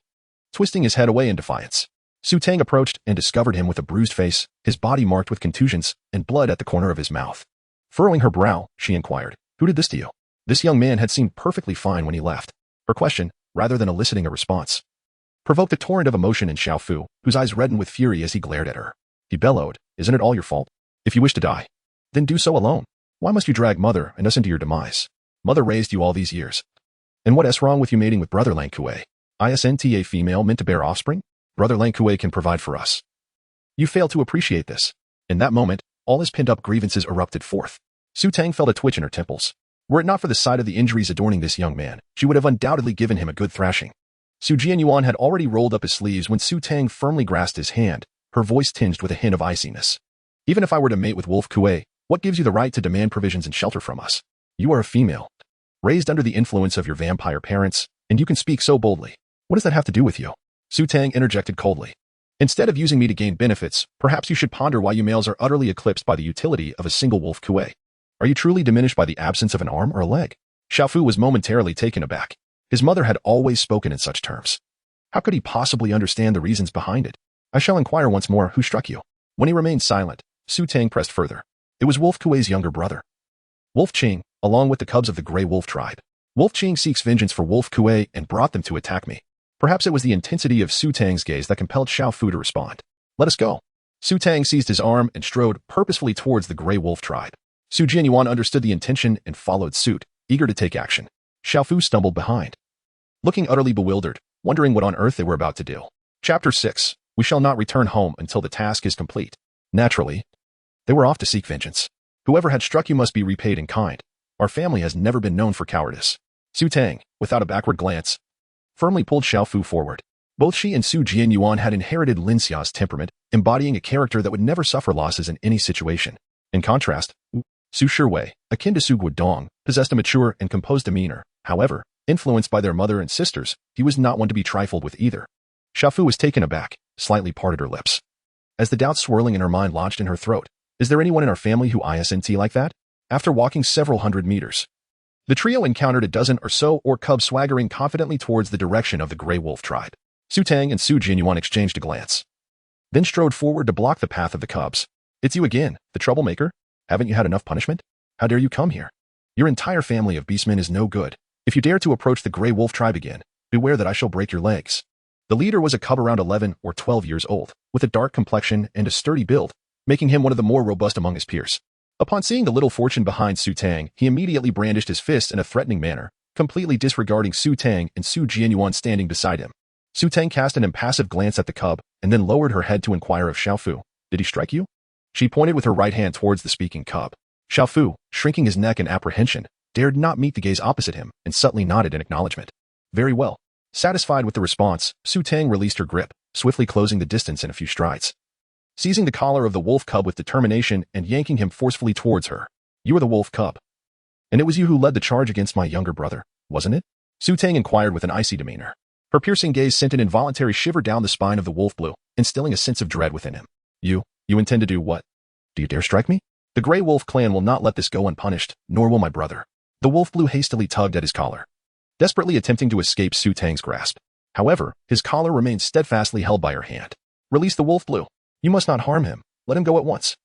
S1: twisting his head away in defiance. Su Tang approached and discovered him with a bruised face, his body marked with contusions, and blood at the corner of his mouth. Furrowing her brow, she inquired, "Who did this to you?" This young man had seemed perfectly fine when he left. Her question, rather than eliciting a response, provoked a torrent of emotion in Xiaofu, whose eyes reddened with fury as he glared at her. He bellowed, "Isn't it all your fault? If you wish to die, then do so alone. Why must you drag Mother and us into your demise? Mother raised you all these years. And what's wrong with you mating with Brother Lang Kuay? Isn't a female meant to bear offspring? Brother Lang Kuay can provide for us. You fail to appreciate this." In that moment, all his pent-up grievances erupted forth. Su Tang felt a twitch in her temples. Were it not for the sight of the injuries adorning this young man, she would have undoubtedly given him a good thrashing. Su Jianyuan had already rolled up his sleeves when Su Tang firmly grasped his hand, her voice tinged with a hint of iciness. "Even if I were to mate with Wolf Kuay, what gives you the right to demand provisions and shelter from us? You are a female, raised under the influence of your vampire parents, and you can speak so boldly. What does that have to do with you?" Su Tang interjected coldly. "Instead of using me to gain benefits, perhaps you should ponder why you males are utterly eclipsed by the utility of a single Wolf Kuay. Are you truly diminished by the absence of an arm or a leg?" Xiaofu was momentarily taken aback. His mother had always spoken in such terms. How could he possibly understand the reasons behind it? "I shall inquire once more who struck you." When he remained silent, Su Tang pressed further. "It was Wolf Kuay's younger brother, Wolf Qing, along with the cubs of the Greywolf Tribe. Wolf Qing seeks vengeance for Wolf Kuay and brought them to attack me." Perhaps it was the intensity of Su Tang's gaze that compelled Xiaofu to respond. "Let us go." Su Tang seized his arm and strode purposefully towards the Greywolf Tribe. Su Jianyuan understood the intention and followed suit, eager to take action. Xiaofu stumbled behind, looking utterly bewildered, wondering what on earth they were about to do. Chapter 6. We shall not return home until the task is complete. Naturally, they were off to seek vengeance. "Whoever had struck you must be repaid in kind. Our family has never been known for cowardice." Su Tang, without a backward glance, firmly pulled Xiaofu forward. Both she and Su Jianyuan had inherited Lin Xia's temperament, embodying a character that would never suffer losses in any situation. In contrast, Su Shiwei, akin to Su Guodong, possessed a mature and composed demeanor. However, influenced by their mother and sisters, he was not one to be trifled with either. Xiaofu was taken aback, slightly parted her lips. As the doubts swirling in her mind lodged in her throat, is there anyone in our family who ISNT like that? After walking several hundred meters, the trio encountered a dozen or so orc cubs swaggering confidently towards the direction of the Greywolf Tribe. Su Tang and Su Jianyuan exchanged a glance, then strode forward to block the path of the cubs. It's you again, the troublemaker? Haven't you had enough punishment? How dare you come here? Your entire family of beastmen is no good. If you dare to approach the Greywolf Tribe again, beware that I shall break your legs. The leader was a cub around 11 or 12 years old, with a dark complexion and a sturdy build, making him one of the more robust among his peers. Upon seeing the little fortune behind Su Tang, he immediately brandished his fist in a threatening manner, completely disregarding Su Tang and Su Jianyuan standing beside him. Su Tang cast an impassive glance at the cub, and then lowered her head to inquire of Xiaofu. Did he strike you? She pointed with her right hand towards the speaking cub. Xiaofu, shrinking his neck in apprehension, dared not meet the gaze opposite him, and subtly nodded in acknowledgement. Very well. Satisfied with the response, Su Tang released her grip, swiftly closing the distance in a few strides. Seizing the collar of the wolf cub with determination and yanking him forcefully towards her. You are the wolf cub. And it was you who led the charge against my younger brother, wasn't it? Su Tang inquired with an icy demeanor. Her piercing gaze sent an involuntary shiver down the spine of the wolf blue, instilling a sense of dread within him. You intend to do what? Do you dare strike me? The Grey Wolf clan will not let this go unpunished, nor will my brother. The wolf blue hastily tugged at his collar, desperately attempting to escape Su Tang's grasp. However, his collar remained steadfastly held by her hand. Release the wolf blue. You must not harm him. Let him go at once.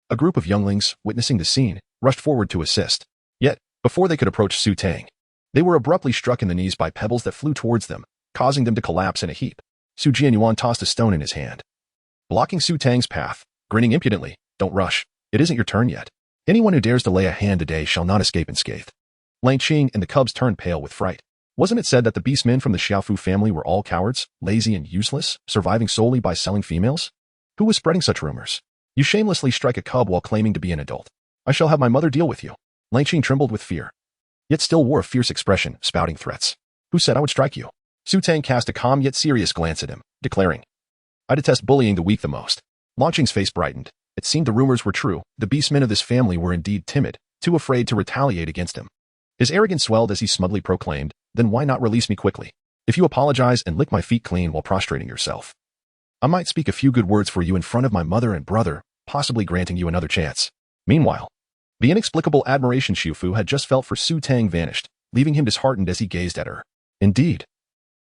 S1: A group of younglings, witnessing the scene, rushed forward to assist. Yet, before they could approach Su Tang, they were abruptly struck in the knees by pebbles that flew towards them, causing them to collapse in a heap. Su Jianyuan tossed a stone in his hand, blocking Su Tang's path, grinning impudently. Don't rush. It isn't your turn yet. Anyone who dares to lay a hand today shall not escape unscathed. Lang Qing and the cubs turned pale with fright. Wasn't it said that the beastmen from the Xiaofu family were all cowards, lazy and useless, surviving solely by selling females? Who was spreading such rumors? You shamelessly strike a cub while claiming to be an adult. I shall have my mother deal with you. Lang Qing trembled with fear, yet still wore a fierce expression, spouting threats. Who said I would strike you? Su Tang cast a calm yet serious glance at him, declaring, I detest bullying the weak the most. Lang Qing's face brightened. It seemed the rumors were true. The beastmen of this family were indeed timid, too afraid to retaliate against him. His arrogance swelled as he smugly proclaimed, then why not release me quickly? If you apologize and lick my feet clean while prostrating yourself, I might speak a few good words for you in front of my mother and brother, possibly granting you another chance. Meanwhile, the inexplicable admiration Xiufu had just felt for Su Tang vanished, leaving him disheartened as he gazed at her. Indeed,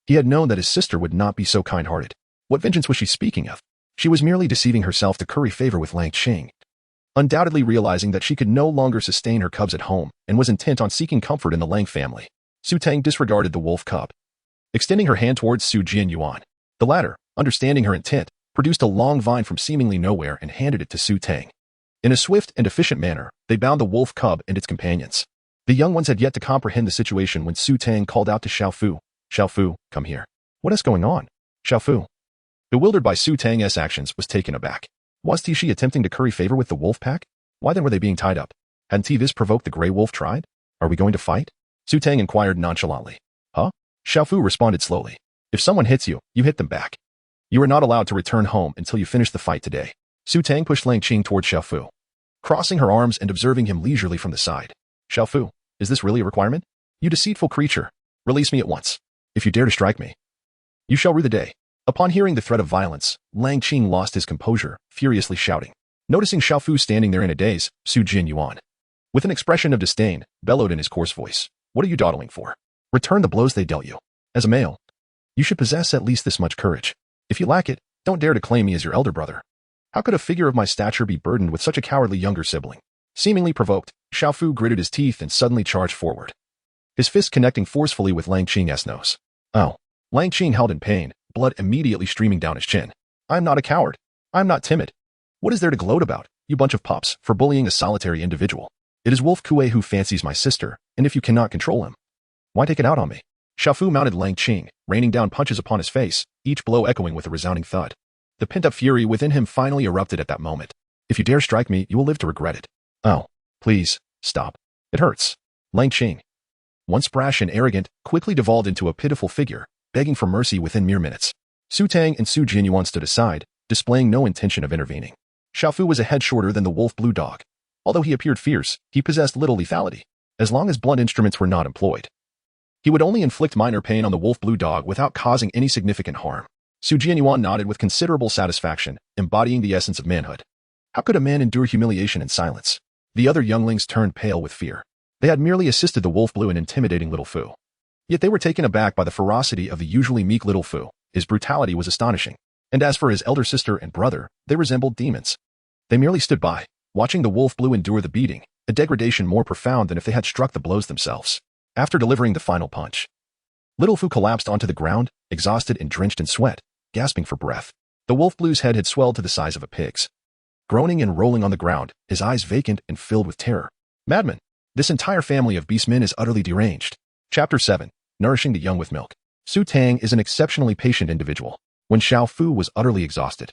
S1: he had known that his sister would not be so kind-hearted. What vengeance was she speaking of? She was merely deceiving herself to curry favor with Lang Qing, undoubtedly realizing that she could no longer sustain her cubs at home and was intent on seeking comfort in the Lang family. Su Tang disregarded the wolf cub, extending her hand towards Su Jianyuan. The latter, understanding her intent, produced a long vine from seemingly nowhere and handed it to Su Tang. In a swift and efficient manner, they bound the wolf cub and its companions. The young ones had yet to comprehend the situation when Su Tang called out to Xiaofu. Xiaofu, come here. What is going on? Xiaofu, bewildered by Su Tang's actions, was taken aback. Was she attempting to curry favor with the wolf pack? Why then were they being tied up? Hadn't this provoked the Greywolf Tribe? Are we going to fight? Su Tang inquired nonchalantly. Huh? Xiaofu responded slowly. If someone hits you, you hit them back. You are not allowed to return home until you finish the fight today. Su Tang pushed Lang Qing toward Xiaofu, crossing her arms and observing him leisurely from the side. Xiaofu, is this really a requirement? You deceitful creature. Release me at once. If you dare to strike me, you shall rue the day. Upon hearing the threat of violence, Lang Qing lost his composure, furiously shouting. Noticing Xiaofu standing there in a daze, Su Jianyuan, with an expression of disdain, bellowed in his coarse voice. What are you dawdling for? Return the blows they dealt you. As a male, you should possess at least this much courage. If you lack it, don't dare to claim me as your elder brother. How could a figure of my stature be burdened with such a cowardly younger sibling? Seemingly provoked, Xiaofu gritted his teeth and suddenly charged forward, his fist connecting forcefully with Lang Qing's nose. Oh. Lang Qing held in pain, blood immediately streaming down his chin. I'm not a coward. I'm not timid. What is there to gloat about, you bunch of pups, for bullying a solitary individual? It is Wolf Kuay who fancies my sister, and if you cannot control him, why take it out on me? Xiaofu mounted Lang Qing, raining down punches upon his face, each blow echoing with a resounding thud. The pent-up fury within him finally erupted at that moment. If you dare strike me, you will live to regret it. Oh, please, stop. It hurts. Lang Qing, once brash and arrogant, quickly devolved into a pitiful figure, begging for mercy within mere minutes. Su Tang and Su Jianyuan stood aside, displaying no intention of intervening. Xiaofu was a head shorter than the wolf blue dog. Although he appeared fierce, he possessed little lethality, as long as blunt instruments were not employed. He would only inflict minor pain on the wolf blue dog without causing any significant harm. Su Jianyuan nodded with considerable satisfaction, embodying the essence of manhood. How could a man endure humiliation in silence? The other younglings turned pale with fear. They had merely assisted the wolf blue in intimidating little Fu. Yet they were taken aback by the ferocity of the usually meek little Fu. His brutality was astonishing. And as for his elder sister and brother, they resembled demons. They merely stood by, watching the wolf blue endure the beating, a degradation more profound than if they had struck the blows themselves. After delivering the final punch, little Fu collapsed onto the ground, exhausted and drenched in sweat, gasping for breath. The wolf blue's head had swelled to the size of a pig's. Groaning and rolling on the ground, his eyes vacant and filled with terror. Madman! This entire family of beastmen is utterly deranged. Chapter 7. Nourishing the young with milk. Su Tang is an exceptionally patient individual. When Xiaofu was utterly exhausted,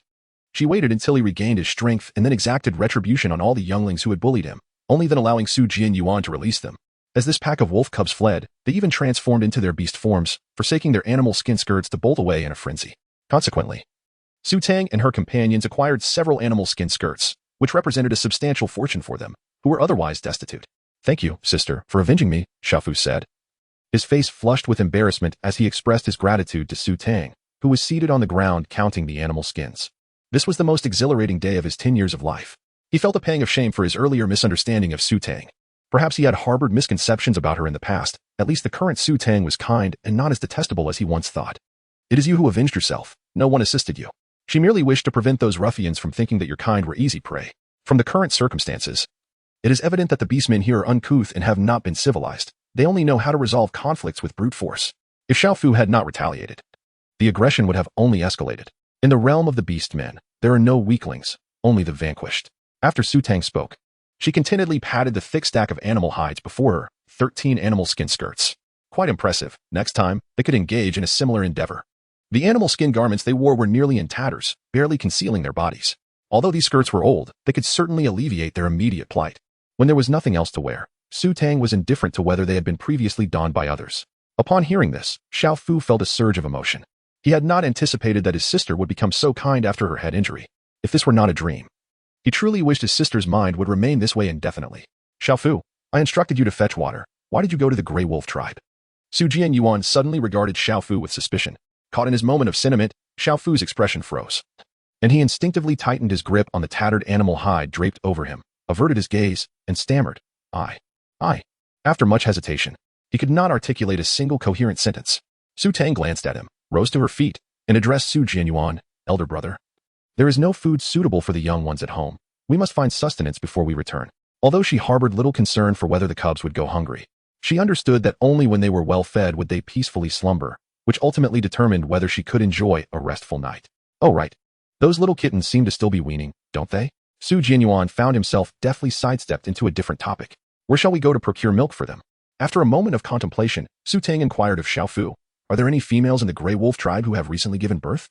S1: she waited until he regained his strength and then exacted retribution on all the younglings who had bullied him, only then allowing Su Jianyuan to release them. As this pack of wolf cubs fled, they even transformed into their beast forms, forsaking their animal skin skirts to bolt away in a frenzy. Consequently, Su Tang and her companions acquired several animal skin skirts, which represented a substantial fortune for them, who were otherwise destitute. Thank you, sister, for avenging me, Xiaofu said. His face flushed with embarrassment as he expressed his gratitude to Su Tang, who was seated on the ground counting the animal skins. This was the most exhilarating day of his 10 years of life. He felt a pang of shame for his earlier misunderstanding of Su Tang. Perhaps he had harbored misconceptions about her in the past. At least the current Su Tang was kind and not as detestable as he once thought. It is you who avenged yourself. No one assisted you. She merely wished to prevent those ruffians from thinking that your kind were easy prey. From the current circumstances, it is evident that the beastmen here are uncouth and have not been civilized. They only know how to resolve conflicts with brute force. If Xiaofu had not retaliated, the aggression would have only escalated. In the realm of the beastmen, there are no weaklings, only the vanquished. After Su Tang spoke, she contentedly patted the thick stack of animal hides before her, 13 animal skin skirts. Quite impressive. Next time, they could engage in a similar endeavor. The animal skin garments they wore were nearly in tatters, barely concealing their bodies. Although these skirts were old, they could certainly alleviate their immediate plight. When there was nothing else to wear, Su Tang was indifferent to whether they had been previously donned by others. Upon hearing this, Xiaofu felt a surge of emotion. He had not anticipated that his sister would become so kind after her head injury. If this were not a dream, he truly wished his sister's mind would remain this way indefinitely. Xiaofu, I instructed you to fetch water. Why did you go to the Greywolf Tribe? Su Jianyuan suddenly regarded Xiaofu with suspicion. Caught in his moment of sentiment, Xiaofu's expression froze, and he instinctively tightened his grip on the tattered animal hide draped over him, averted his gaze, and stammered, I. After much hesitation, he could not articulate a single coherent sentence. Su Tang glanced at him, rose to her feet, and addressed Su Jianyuan, elder brother. There is no food suitable for the young ones at home. We must find sustenance before we return. Although she harbored little concern for whether the cubs would go hungry, she understood that only when they were well fed would they peacefully slumber, which ultimately determined whether she could enjoy a restful night. Oh right. Those little kittens seem to still be weaning, don't they? Su Jianyuan found himself deftly sidestepped into a different topic. Where shall we go to procure milk for them? After a moment of contemplation, Su Tang inquired of Xiaofu, are there any females in the Greywolf Tribe who have recently given birth?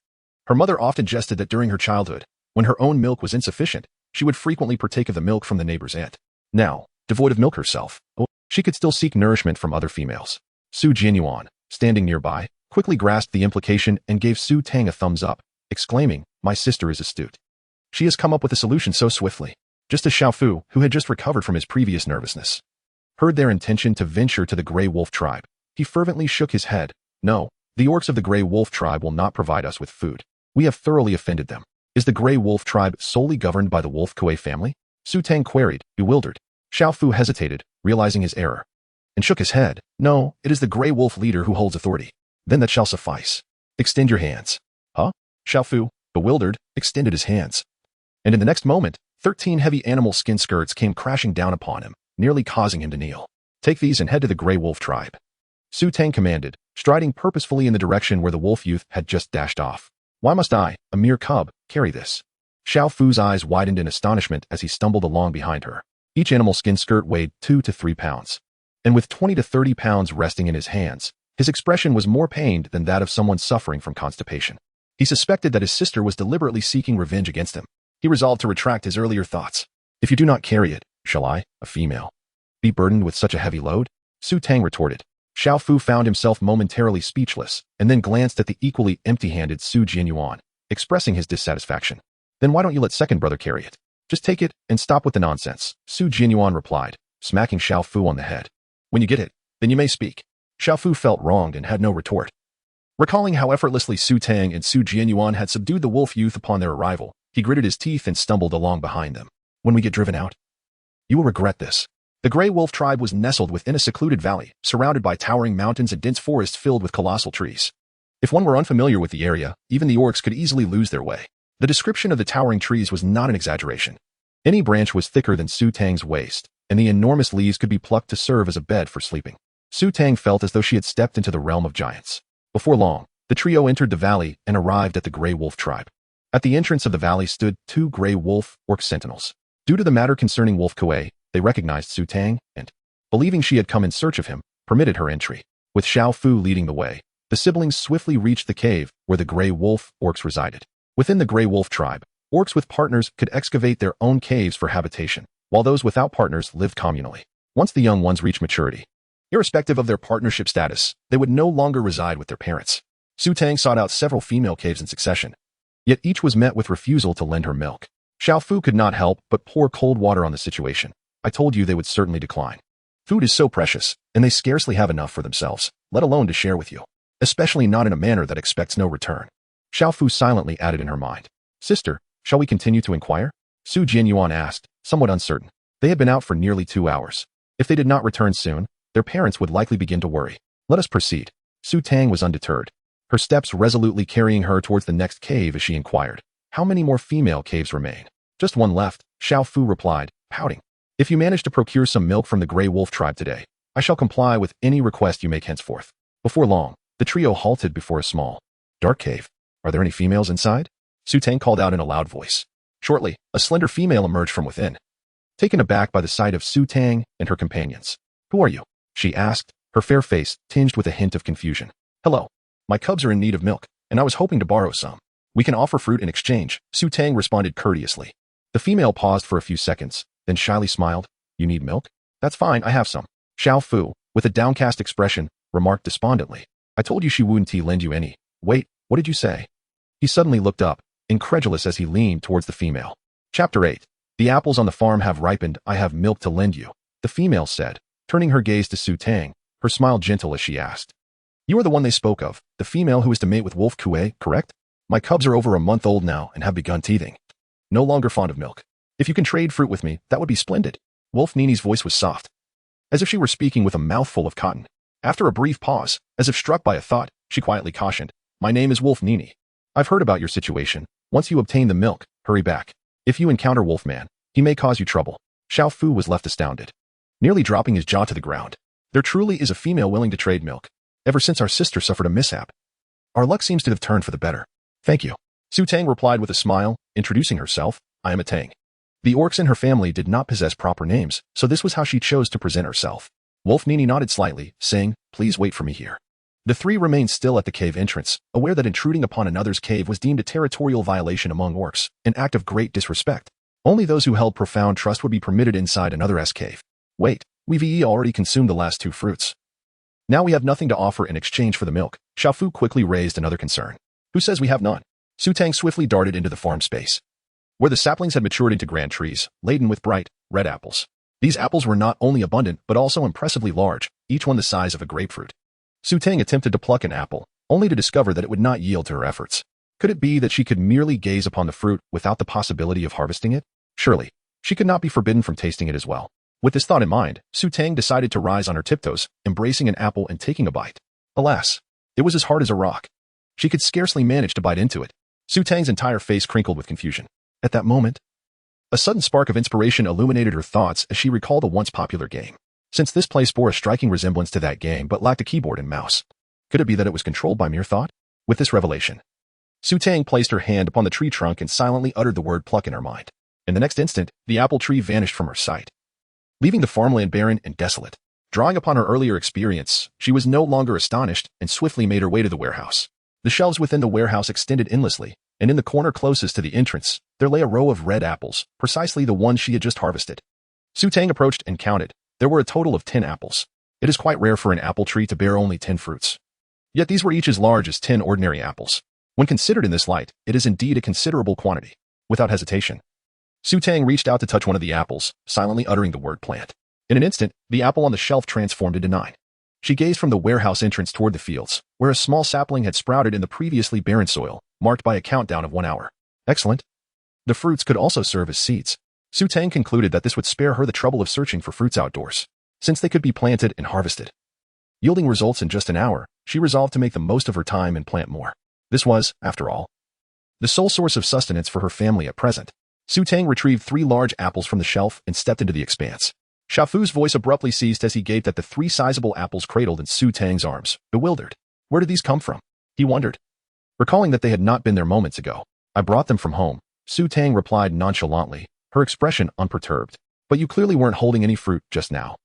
S1: Her mother often jested that during her childhood, when her own milk was insufficient, she would frequently partake of the milk from the neighbor's aunt. Now, devoid of milk herself, she could still seek nourishment from other females. Su Jianyuan, standing nearby, quickly grasped the implication and gave Su Tang a thumbs up, exclaiming, my sister is astute. She has come up with a solution so swiftly. Just as Xiaofu, who had just recovered from his previous nervousness, heard their intention to venture to the Greywolf Tribe, he fervently shook his head. No, the orcs of the Greywolf Tribe will not provide us with food. We have thoroughly offended them. Is the Greywolf Tribe solely governed by the Wolf Kuay family? Su Tang queried, bewildered. Xiaofu hesitated, realizing his error, and shook his head. No, it is the Greywolf leader who holds authority. Then that shall suffice. Extend your hands. Huh? Xiaofu, bewildered, extended his hands. And in the next moment, 13 heavy animal skin skirts came crashing down upon him, nearly causing him to kneel. Take these and head to the Greywolf Tribe. Su Tang commanded, striding purposefully in the direction where the wolf youth had just dashed off. Why must I, a mere cub, carry this? Xiaofu's eyes widened in astonishment as he stumbled along behind her. Each animal skin skirt weighed 2 to 3 pounds. And with 20 to 30 pounds resting in his hands, his expression was more pained than that of someone suffering from constipation. He suspected that his sister was deliberately seeking revenge against him. He resolved to retract his earlier thoughts. If you do not carry it, shall I, a female, be burdened with such a heavy load? Su Tang retorted. Xiao Fu found himself momentarily speechless, and then glanced at the equally empty-handed Su Jianyuan, expressing his dissatisfaction. Then why don't you let second brother carry it? Just take it and stop with the nonsense, Su Jianyuan replied, smacking Xiao Fu on the head. When you get it, then you may speak. Xiao Fu felt wronged and had no retort. Recalling how effortlessly Su Tang and Su Jianyuan had subdued the wolf youth upon their arrival, he gritted his teeth and stumbled along behind them. When we get driven out, you will regret this. The Greywolf Tribe was nestled within a secluded valley, surrounded by towering mountains and dense forests filled with colossal trees. If one were unfamiliar with the area, even the orcs could easily lose their way. The description of the towering trees was not an exaggeration. Any branch was thicker than Su Tang's waist, and the enormous leaves could be plucked to serve as a bed for sleeping. Su Tang felt as though she had stepped into the realm of giants. Before long, the trio entered the valley and arrived at the Greywolf Tribe. At the entrance of the valley stood 2 gray wolf orc sentinels. Due to the matter concerning Wolf Kuay, they recognized Su Tang and, believing she had come in search of him, permitted her entry. With Xiao Fu leading the way, the siblings swiftly reached the cave where the gray wolf orcs resided. Within the Greywolf Tribe, orcs with partners could excavate their own caves for habitation, while those without partners lived communally. Once the young ones reached maturity, irrespective of their partnership status, they would no longer reside with their parents. Su Tang sought out several female caves in succession, yet each was met with refusal to lend her milk. Xiao Fu could not help but pour cold water on the situation. I told you they would certainly decline. Food is so precious, and they scarcely have enough for themselves, let alone to share with you, especially not in a manner that expects no return. Xiao Fu silently added in her mind. Sister, shall we continue to inquire? Su Jianyuan asked, somewhat uncertain. They had been out for nearly 2 hours. If they did not return soon, their parents would likely begin to worry. Let us proceed. Su Tang was undeterred, her steps resolutely carrying her towards the next cave as she inquired. How many more female caves remain? Just one left, Xiao Fu replied, pouting. If you manage to procure some milk from the Grey Wolf Tribe today, I shall comply with any request you make henceforth. Before long, the trio halted before a small, dark cave. Are there any females inside? Su Tang called out in a loud voice. Shortly, a slender female emerged from within. Taken aback by the sight of Su Tang and her companions. Who are you? She asked, her fair face tinged with a hint of confusion. Hello. My cubs are in need of milk, and I was hoping to borrow some. We can offer fruit in exchange, Su Tang responded courteously. The female paused for a few seconds, then shyly smiled. You need milk? That's fine, I have some. Xiao Fu, with a downcast expression, remarked despondently. I told you she wouldn't lend you any. Wait, what did you say? He suddenly looked up, incredulous as he leaned towards the female. Chapter 8. The apples on the farm have ripened, I have milk to lend you, the female said, turning her gaze to Su Tang, her smile gentle as she asked. You are the one they spoke of, the female who is to mate with Wolf Kuay, correct? My cubs are over a month old now and have begun teething. No longer fond of milk. If you can trade fruit with me, that would be splendid. Wolf Nini's voice was soft, as if she were speaking with a mouthful of cotton. After a brief pause, as if struck by a thought, she quietly cautioned, My name is Wolf Nini. I've heard about your situation. Once you obtain the milk, hurry back. If you encounter Wolfman, he may cause you trouble. Xiao Fu was left astounded, nearly dropping his jaw to the ground. There truly is a female willing to trade milk. Ever since our sister suffered a mishap, our luck seems to have turned for the better. Thank you. Su Tang replied with a smile, introducing herself. I am a Tang. The orcs in her family did not possess proper names, so this was how she chose to present herself. Wolf Nini nodded slightly, saying, Please wait for me here. The three remained still at the cave entrance, aware that intruding upon another's cave was deemed a territorial violation among orcs, an act of great disrespect. Only those who held profound trust would be permitted inside another's cave. Wait, we've already consumed the last 2 fruits. Now we have nothing to offer in exchange for the milk. Xiao Fu quickly raised another concern. Who says we have none? Su Tang swiftly darted into the farm space, where the saplings had matured into grand trees, laden with bright, red apples. These apples were not only abundant but also impressively large, each one the size of a grapefruit. Su Tang attempted to pluck an apple, only to discover that it would not yield to her efforts. Could it be that she could merely gaze upon the fruit without the possibility of harvesting it? Surely, she could not be forbidden from tasting it as well. With this thought in mind, Su Tang decided to rise on her tiptoes, embracing an apple and taking a bite. Alas, it was as hard as a rock. She could scarcely manage to bite into it. Su Tang's entire face crinkled with confusion. At that moment, a sudden spark of inspiration illuminated her thoughts as she recalled a once popular game. Since this place bore a striking resemblance to that game but lacked a keyboard and mouse, could it be that it was controlled by mere thought? With this revelation, Su Tang placed her hand upon the tree trunk and silently uttered the word pluck in her mind. In the next instant, the apple tree vanished from her sight, leaving the farmland barren and desolate. Drawing upon her earlier experience, she was no longer astonished and swiftly made her way to the warehouse. The shelves within the warehouse extended endlessly, and in the corner closest to the entrance, there lay a row of red apples, precisely the ones she had just harvested. Su Tang approached and counted. There were a total of 10 apples. It is quite rare for an apple tree to bear only 10 fruits. Yet these were each as large as 10 ordinary apples. When considered in this light, it is indeed a considerable quantity. Without hesitation, Su Tang reached out to touch one of the apples, silently uttering the word plant. In an instant, the apple on the shelf transformed into 9. She gazed from the warehouse entrance toward the fields, where a small sapling had sprouted in the previously barren soil, marked by a countdown of 1 hour. Excellent. The fruits could also serve as seeds. Su Tang concluded that this would spare her the trouble of searching for fruits outdoors, since they could be planted and harvested. Yielding results in just an hour, she resolved to make the most of her time and plant more. This was, after all, the sole source of sustenance for her family at present. Su Tang retrieved 3 large apples from the shelf and stepped into the expanse. Xiaofu's voice abruptly ceased as he gaped at the 3 sizable apples cradled in Su Tang's arms, bewildered. Where did these come from? He wondered, recalling that they had not been there moments ago. I brought them from home, Su Tang replied nonchalantly, her expression unperturbed. But you clearly weren't holding any fruit just now.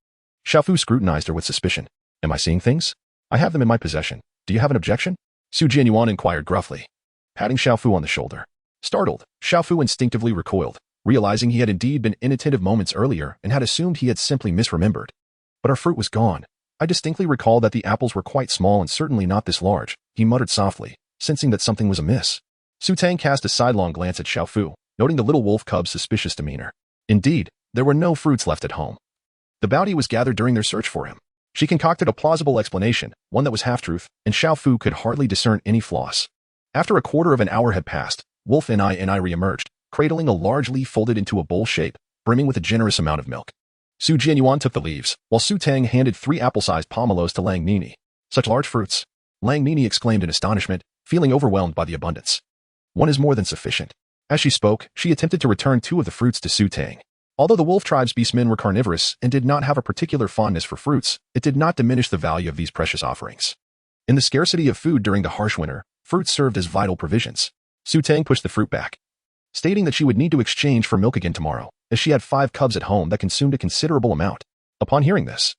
S1: Xiaofu scrutinized her with suspicion. Am I seeing things? I have them in my possession. Do you have an objection? Su Jianyuan inquired gruffly, patting Xiaofu on the shoulder. Startled, Xiaofu instinctively recoiled, realizing he had indeed been inattentive moments earlier and had assumed he had simply misremembered. But our fruit was gone. I distinctly recall that the apples were quite small and certainly not this large, he muttered softly, sensing that something was amiss. Su Tang cast a sidelong glance at Xiaofu, noting the little wolf cub's suspicious demeanor. Indeed, there were no fruits left at home. The bounty was gathered during their search for him. She concocted a plausible explanation, one that was half-truth, and Xiaofu could hardly discern any flaws. After a quarter of an hour had passed, Wolf and I re-emerged, cradling a large leaf folded into a bowl shape, brimming with a generous amount of milk. Su Jianyuan took the leaves, while Su Tang handed 3 apple-sized pomelos to Lang Nini. Such large fruits! Lang Nini exclaimed in astonishment, feeling overwhelmed by the abundance. One is more than sufficient. As she spoke, she attempted to return 2 of the fruits to Su Tang. Although the Wolf Tribe's beastmen were carnivorous and did not have a particular fondness for fruits, it did not diminish the value of these precious offerings. In the scarcity of food during the harsh winter, fruits served as vital provisions. Su Tang pushed the fruit back, stating that she would need to exchange for milk again tomorrow, as she had 5 cubs at home that consumed a considerable amount. Upon hearing this,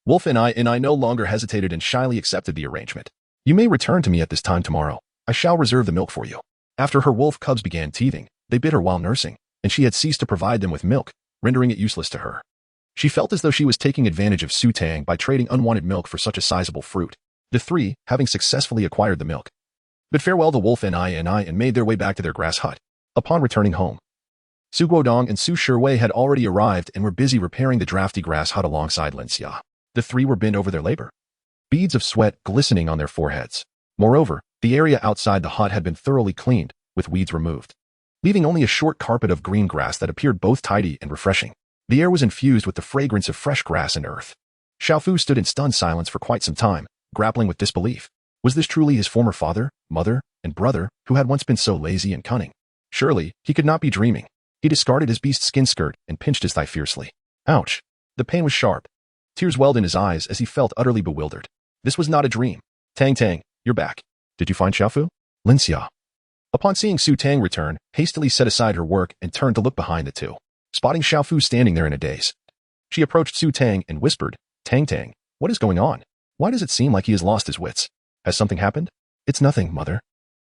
S1: Wolf and I no longer hesitated and shyly accepted the arrangement. You may return to me at this time tomorrow. I shall reserve the milk for you. After her wolf cubs began teething, they bit her while nursing, and she had ceased to provide them with milk, rendering it useless to her. She felt as though she was taking advantage of Su Tang by trading unwanted milk for such a sizable fruit, the 3 having successfully acquired the milk. Bid farewell to Wolf and I and made their way back to their grass hut. Upon returning home, Su Guodong and Su Shiwei had already arrived and were busy repairing the drafty grass hut alongside Lin Xia. The 3 were bent over their labor, beads of sweat glistening on their foreheads. Moreover, the area outside the hut had been thoroughly cleaned, with weeds removed, leaving only a short carpet of green grass that appeared both tidy and refreshing. The air was infused with the fragrance of fresh grass and earth. Xiaofu stood in stunned silence for quite some time, grappling with disbelief. Was this truly his former father, mother, and brother, who had once been so lazy and cunning? Surely, he could not be dreaming. He discarded his beast skin skirt and pinched his thigh fiercely. Ouch! The pain was sharp. Tears welled in his eyes as he felt utterly bewildered. This was not a dream. Tang, you're back. Did you find Xiaofu? Lin Xia, upon seeing Su Tang return, hastily set aside her work and turned to look behind the 2. Spotting Xiaofu standing there in a daze, she approached Su Tang and whispered, Tang, what is going on? Why does it seem like he has lost his wits? Has something happened? It's nothing, mother.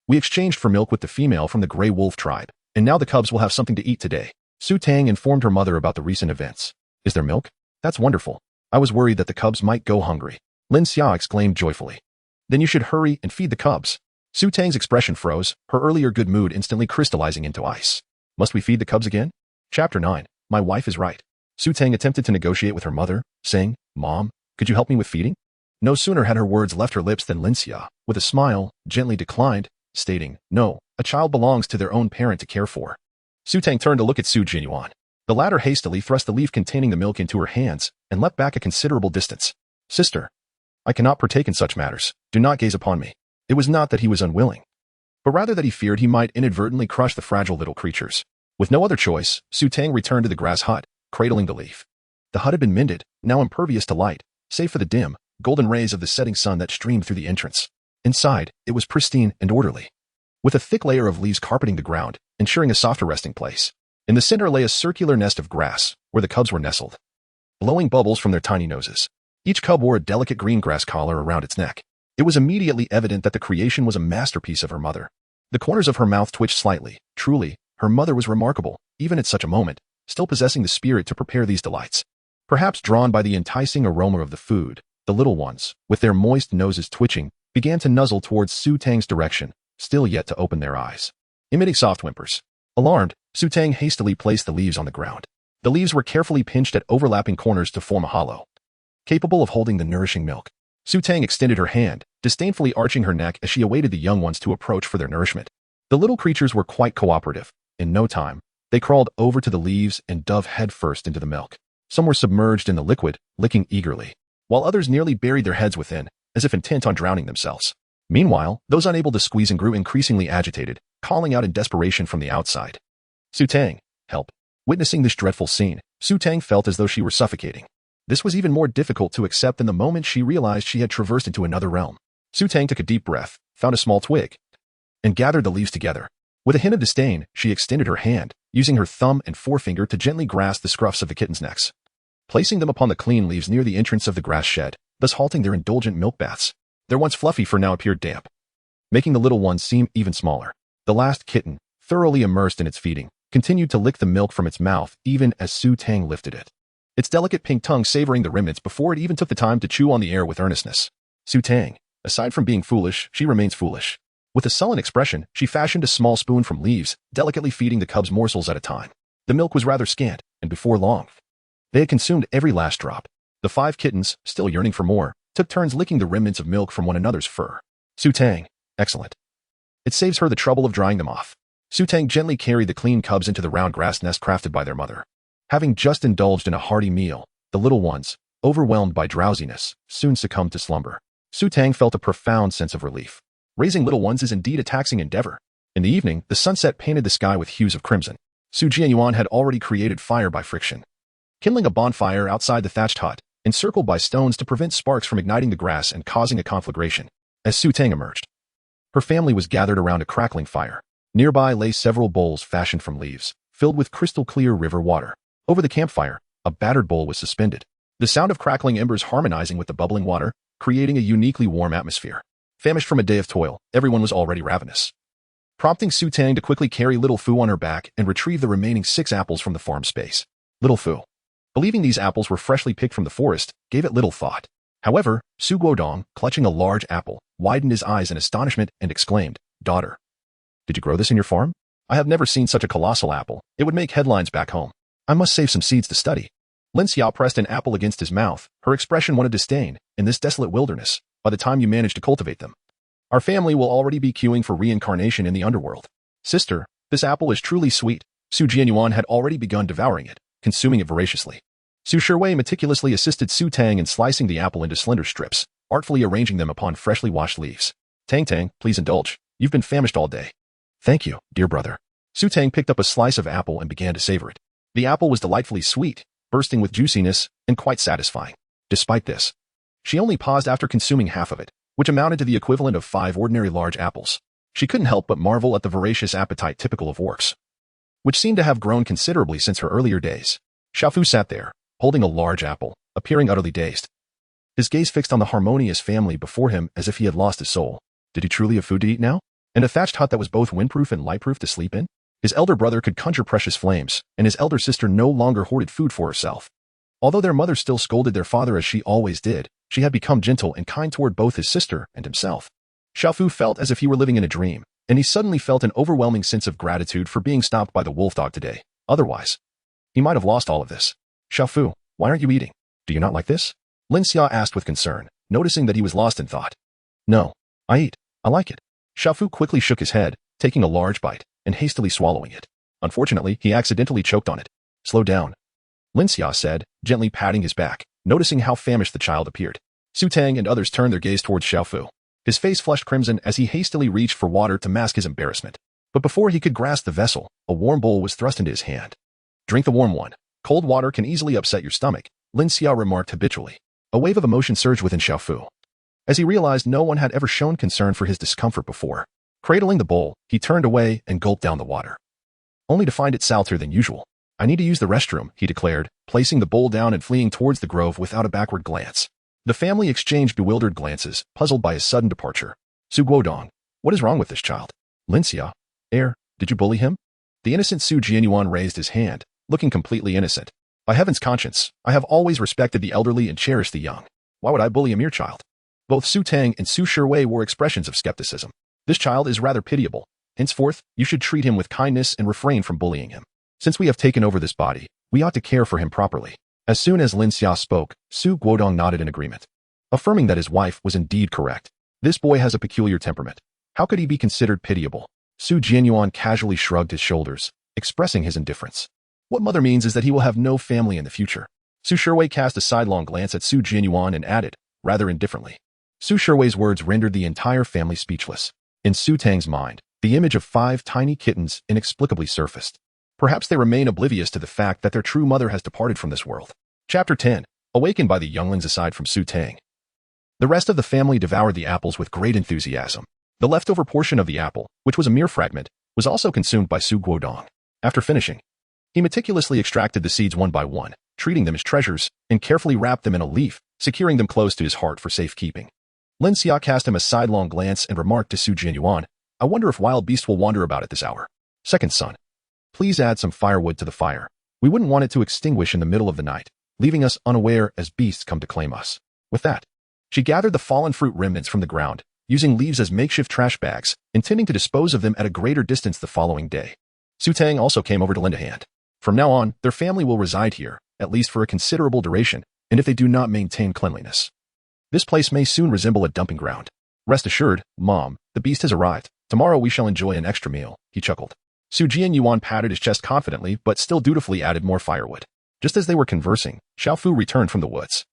S1: We exchanged for milk with the female from the Greywolf Tribe, and now the cubs will have something to eat today. Su Tang informed her mother about the recent events. Is there milk? That's wonderful. I was worried that the cubs might go hungry. Lin Xia exclaimed joyfully. Then you should hurry and feed the cubs. Su Tang's expression froze, her earlier good mood instantly crystallizing into ice. Must we feed the cubs again? Chapter 9. My wife is right. Su Tang attempted to negotiate with her mother, saying, Mom, could you help me with feeding? No sooner had her words left her lips than Lin Xia, with a smile, gently declined, stating, No, a child belongs to their own parent to care for. Su Tang turned to look at Su Jianyuan. The latter hastily thrust the leaf containing the milk into her hands and leapt back a considerable distance. Sister, I cannot partake in such matters. Do not gaze upon me. It was not that he was unwilling, but rather that he feared he might inadvertently crush the fragile little creatures. With no other choice, Su Tang returned to the grass hut, cradling the leaf. The hut had been mended, now impervious to light, save for the dim, golden rays of the setting sun that streamed through the entrance. Inside, it was pristine and orderly, with a thick layer of leaves carpeting the ground, ensuring a softer resting place. In the center lay a circular nest of grass, where the cubs were nestled, blowing bubbles from their tiny noses. Each cub wore a delicate green grass collar around its neck. It was immediately evident that the creation was a masterpiece of her mother. The corners of her mouth twitched slightly. Truly, her mother was remarkable, even at such a moment, still possessing the spirit to prepare these delights. Perhaps drawn by the enticing aroma of the food, the little ones, with their moist noses twitching, began to nuzzle towards Su Tang's direction, still yet to open their eyes. Emitting soft whimpers. Alarmed, Su Tang hastily placed the leaves on the ground. The leaves were carefully pinched at overlapping corners to form a hollow, capable of holding the nourishing milk. Su Tang extended her hand, disdainfully arching her neck as she awaited the young ones to approach for their nourishment. The little creatures were quite cooperative. In no time, they crawled over to the leaves and dove headfirst into the milk. Some were submerged in the liquid, licking eagerly, while others nearly buried their heads within, as if intent on drowning themselves. Meanwhile, those unable to squeeze in grew increasingly agitated, calling out in desperation from the outside. Su Tang, help. Witnessing this dreadful scene, Su Tang felt as though she were suffocating. This was even more difficult to accept than the moment she realized she had traversed into another realm. Su Tang took a deep breath, found a small twig, and gathered the leaves together. With a hint of disdain, she extended her hand, using her thumb and forefinger to gently grasp the scruffs of the kittens' necks, placing them upon the clean leaves near the entrance of the grass shed, thus halting their indulgent milk baths. Their once fluffy fur now appeared damp, making the little ones seem even smaller. The last kitten, thoroughly immersed in its feeding, continued to lick the milk from its mouth even as Su Tang lifted it, its delicate pink tongue savoring the remnants before it even took the time to chew on the air with earnestness. Su Tang, aside from being foolish, she remains foolish. With a sullen expression, she fashioned a small spoon from leaves, delicately feeding the cubs morsels at a time. The milk was rather scant, and before long, they had consumed every last drop. The 5 kittens, still yearning for more, took turns licking the remnants of milk from one another's fur. Su Tang, excellent. It saves her the trouble of drying them off. Su Tang gently carried the clean cubs into the round grass nest crafted by their mother. Having just indulged in a hearty meal, the little ones, overwhelmed by drowsiness, soon succumbed to slumber. Su Tang felt a profound sense of relief. Raising little ones is indeed a taxing endeavor. In the evening, the sunset painted the sky with hues of crimson. Jianyuan had already created fire by friction, kindling a bonfire outside the thatched hut, encircled by stones to prevent sparks from igniting the grass and causing a conflagration. As Su Tang emerged, her family was gathered around a crackling fire. Nearby lay several bowls fashioned from leaves, filled with crystal-clear river water. Over the campfire, a battered bowl was suspended, the sound of crackling embers harmonizing with the bubbling water, creating a uniquely warm atmosphere. Famished from a day of toil, everyone was already ravenous, prompting Su Tang to quickly carry Little Fu on her back and retrieve the remaining 6 apples from the farm space. Little Fu, believing these apples were freshly picked from the forest, gave it little thought. However, Su Guodong, clutching a large apple, widened his eyes in astonishment and exclaimed, "Daughter, did you grow this in your farm? I have never seen such a colossal apple. It would make headlines back home. I must save some seeds to study." Lin Xiao pressed an apple against his mouth, her expression one of disdain. "In this desolate wilderness, by the time you manage to cultivate them, our family will already be queuing for reincarnation in the underworld. Sister, this apple is truly sweet." Su Jianyuan had already begun devouring it, consuming it voraciously. Su Shiwei meticulously assisted Su Tang in slicing the apple into slender strips, artfully arranging them upon freshly washed leaves. "Tang, please indulge. You've been famished all day." "Thank you, dear brother." Su Tang picked up a slice of apple and began to savor it. The apple was delightfully sweet, bursting with juiciness, and quite satisfying. Despite this, she only paused after consuming half of it, which amounted to the equivalent of 5 ordinary large apples. She couldn't help but marvel at the voracious appetite typical of orcs, which seemed to have grown considerably since her earlier days. Xiaofu sat there, holding a large apple, appearing utterly dazed, his gaze fixed on the harmonious family before him as if he had lost his soul. Did he truly have food to eat now? And a thatched hut that was both windproof and lightproof to sleep in? His elder brother could conjure precious flames, and his elder sister no longer hoarded food for herself. Although their mother still scolded their father as she always did, she had become gentle and kind toward both his sister and himself. Xiaofu felt as if he were living in a dream, and he suddenly felt an overwhelming sense of gratitude for being stopped by the wolf dog today. Otherwise, he might have lost all of this. "Xiaofu, why aren't you eating? Do you not like this?" Lin Xia asked with concern, noticing that he was lost in thought. "No, I eat. I like it." Xiaofu quickly shook his head, taking a large bite and hastily swallowing it. Unfortunately, he accidentally choked on it. "Slow down," Lin Xia said, gently patting his back, noticing how famished the child appeared. Su Tang and others turned their gaze towards Xiaofu. His face flushed crimson as he hastily reached for water to mask his embarrassment. But before he could grasp the vessel, a warm bowl was thrust into his hand. "Drink the warm one. Cold water can easily upset your stomach," Lin Xia remarked habitually. A wave of emotion surged within Xiaofu, as he realized no one had ever shown concern for his discomfort before. Cradling the bowl, he turned away and gulped down the water, only to find it saltier than usual. "I need to use the restroom," he declared, placing the bowl down and fleeing towards the grove without a backward glance. The family exchanged bewildered glances, puzzled by his sudden departure. "Su Guodong, what is wrong with this child?" "Lin Xia, did you bully him?" The innocent Su Jianyuan raised his hand, looking completely innocent. By heaven's conscience, I have always respected the elderly and cherished the young. Why would I bully a mere child? Both Su Tang and Su Shiwei were expressions of skepticism. This child is rather pitiable. Henceforth, you should treat him with kindness and refrain from bullying him. Since we have taken over this body, we ought to care for him properly. As soon as Lin Xia spoke, Su Guodong nodded in agreement, affirming that his wife was indeed correct. This boy has a peculiar temperament. How could he be considered pitiable? Su Jianyuan casually shrugged his shoulders, expressing his indifference. What mother means is that he will have no family in the future. Su Shiwei cast a sidelong glance at Su Jianyuan and added, rather indifferently. Su Shiwei's words rendered the entire family speechless. In Su Tang's mind, the image of 5 tiny kittens inexplicably surfaced. Perhaps they remain oblivious to the fact that their true mother has departed from this world. Chapter 10. Awakened by the younglings aside from Su Tang. The rest of the family devoured the apples with great enthusiasm. The leftover portion of the apple, which was a mere fragment, was also consumed by Su Guodong. After finishing, he meticulously extracted the seeds one by one, treating them as treasures, and carefully wrapped them in a leaf, securing them close to his heart for safekeeping. Lin Xia cast him a sidelong glance and remarked to Su Jianyuan, I wonder if wild beasts will wander about at this hour. Second son, please add some firewood to the fire. We wouldn't want it to extinguish in the middle of the night, leaving us unaware as beasts come to claim us. With that, she gathered the fallen fruit remnants from the ground, using leaves as makeshift trash bags, intending to dispose of them at a greater distance the following day. Su Tang also came over to lend a hand. From now on, their family will reside here, at least for a considerable duration, and if they do not maintain cleanliness, this place may soon resemble a dumping ground. Rest assured, Mom, the beast has arrived. Tomorrow we shall enjoy an extra meal, he chuckled. Su Jianyuan patted his chest confidently, but still dutifully added more firewood. Just as they were conversing, Xiaofu returned from the woods.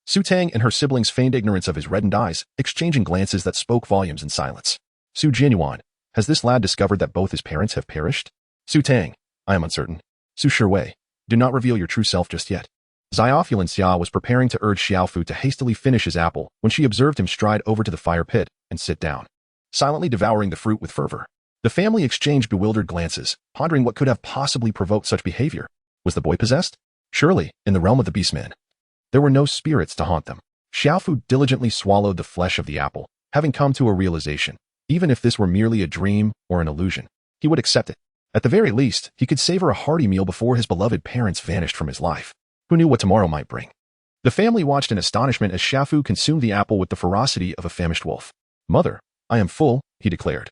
S1: Su Tang and her siblings feigned ignorance of his reddened eyes, exchanging glances that spoke volumes in silence. Su Jianyuan, has this lad discovered that both his parents have perished? Su Tang, I am uncertain. Su Shiwei, do not reveal your true self just yet. Xiaofu Lin Xia was preparing to urge Xiaofu to hastily finish his apple when she observed him stride over to the fire pit and sit down, silently devouring the fruit with fervor. The family exchanged bewildered glances, pondering what could have possibly provoked such behavior. Was the boy possessed? Surely, in the realm of the beastmen, there were no spirits to haunt them. Xiaofu diligently swallowed the flesh of the apple, having come to a realization. Even if this were merely a dream or an illusion, he would accept it. At the very least, he could savor a hearty meal before his beloved parents vanished from his life. Who knew what tomorrow might bring? The family watched in astonishment as Xiaofu consumed the apple with the ferocity of a famished wolf. Mother, I am full, he declared,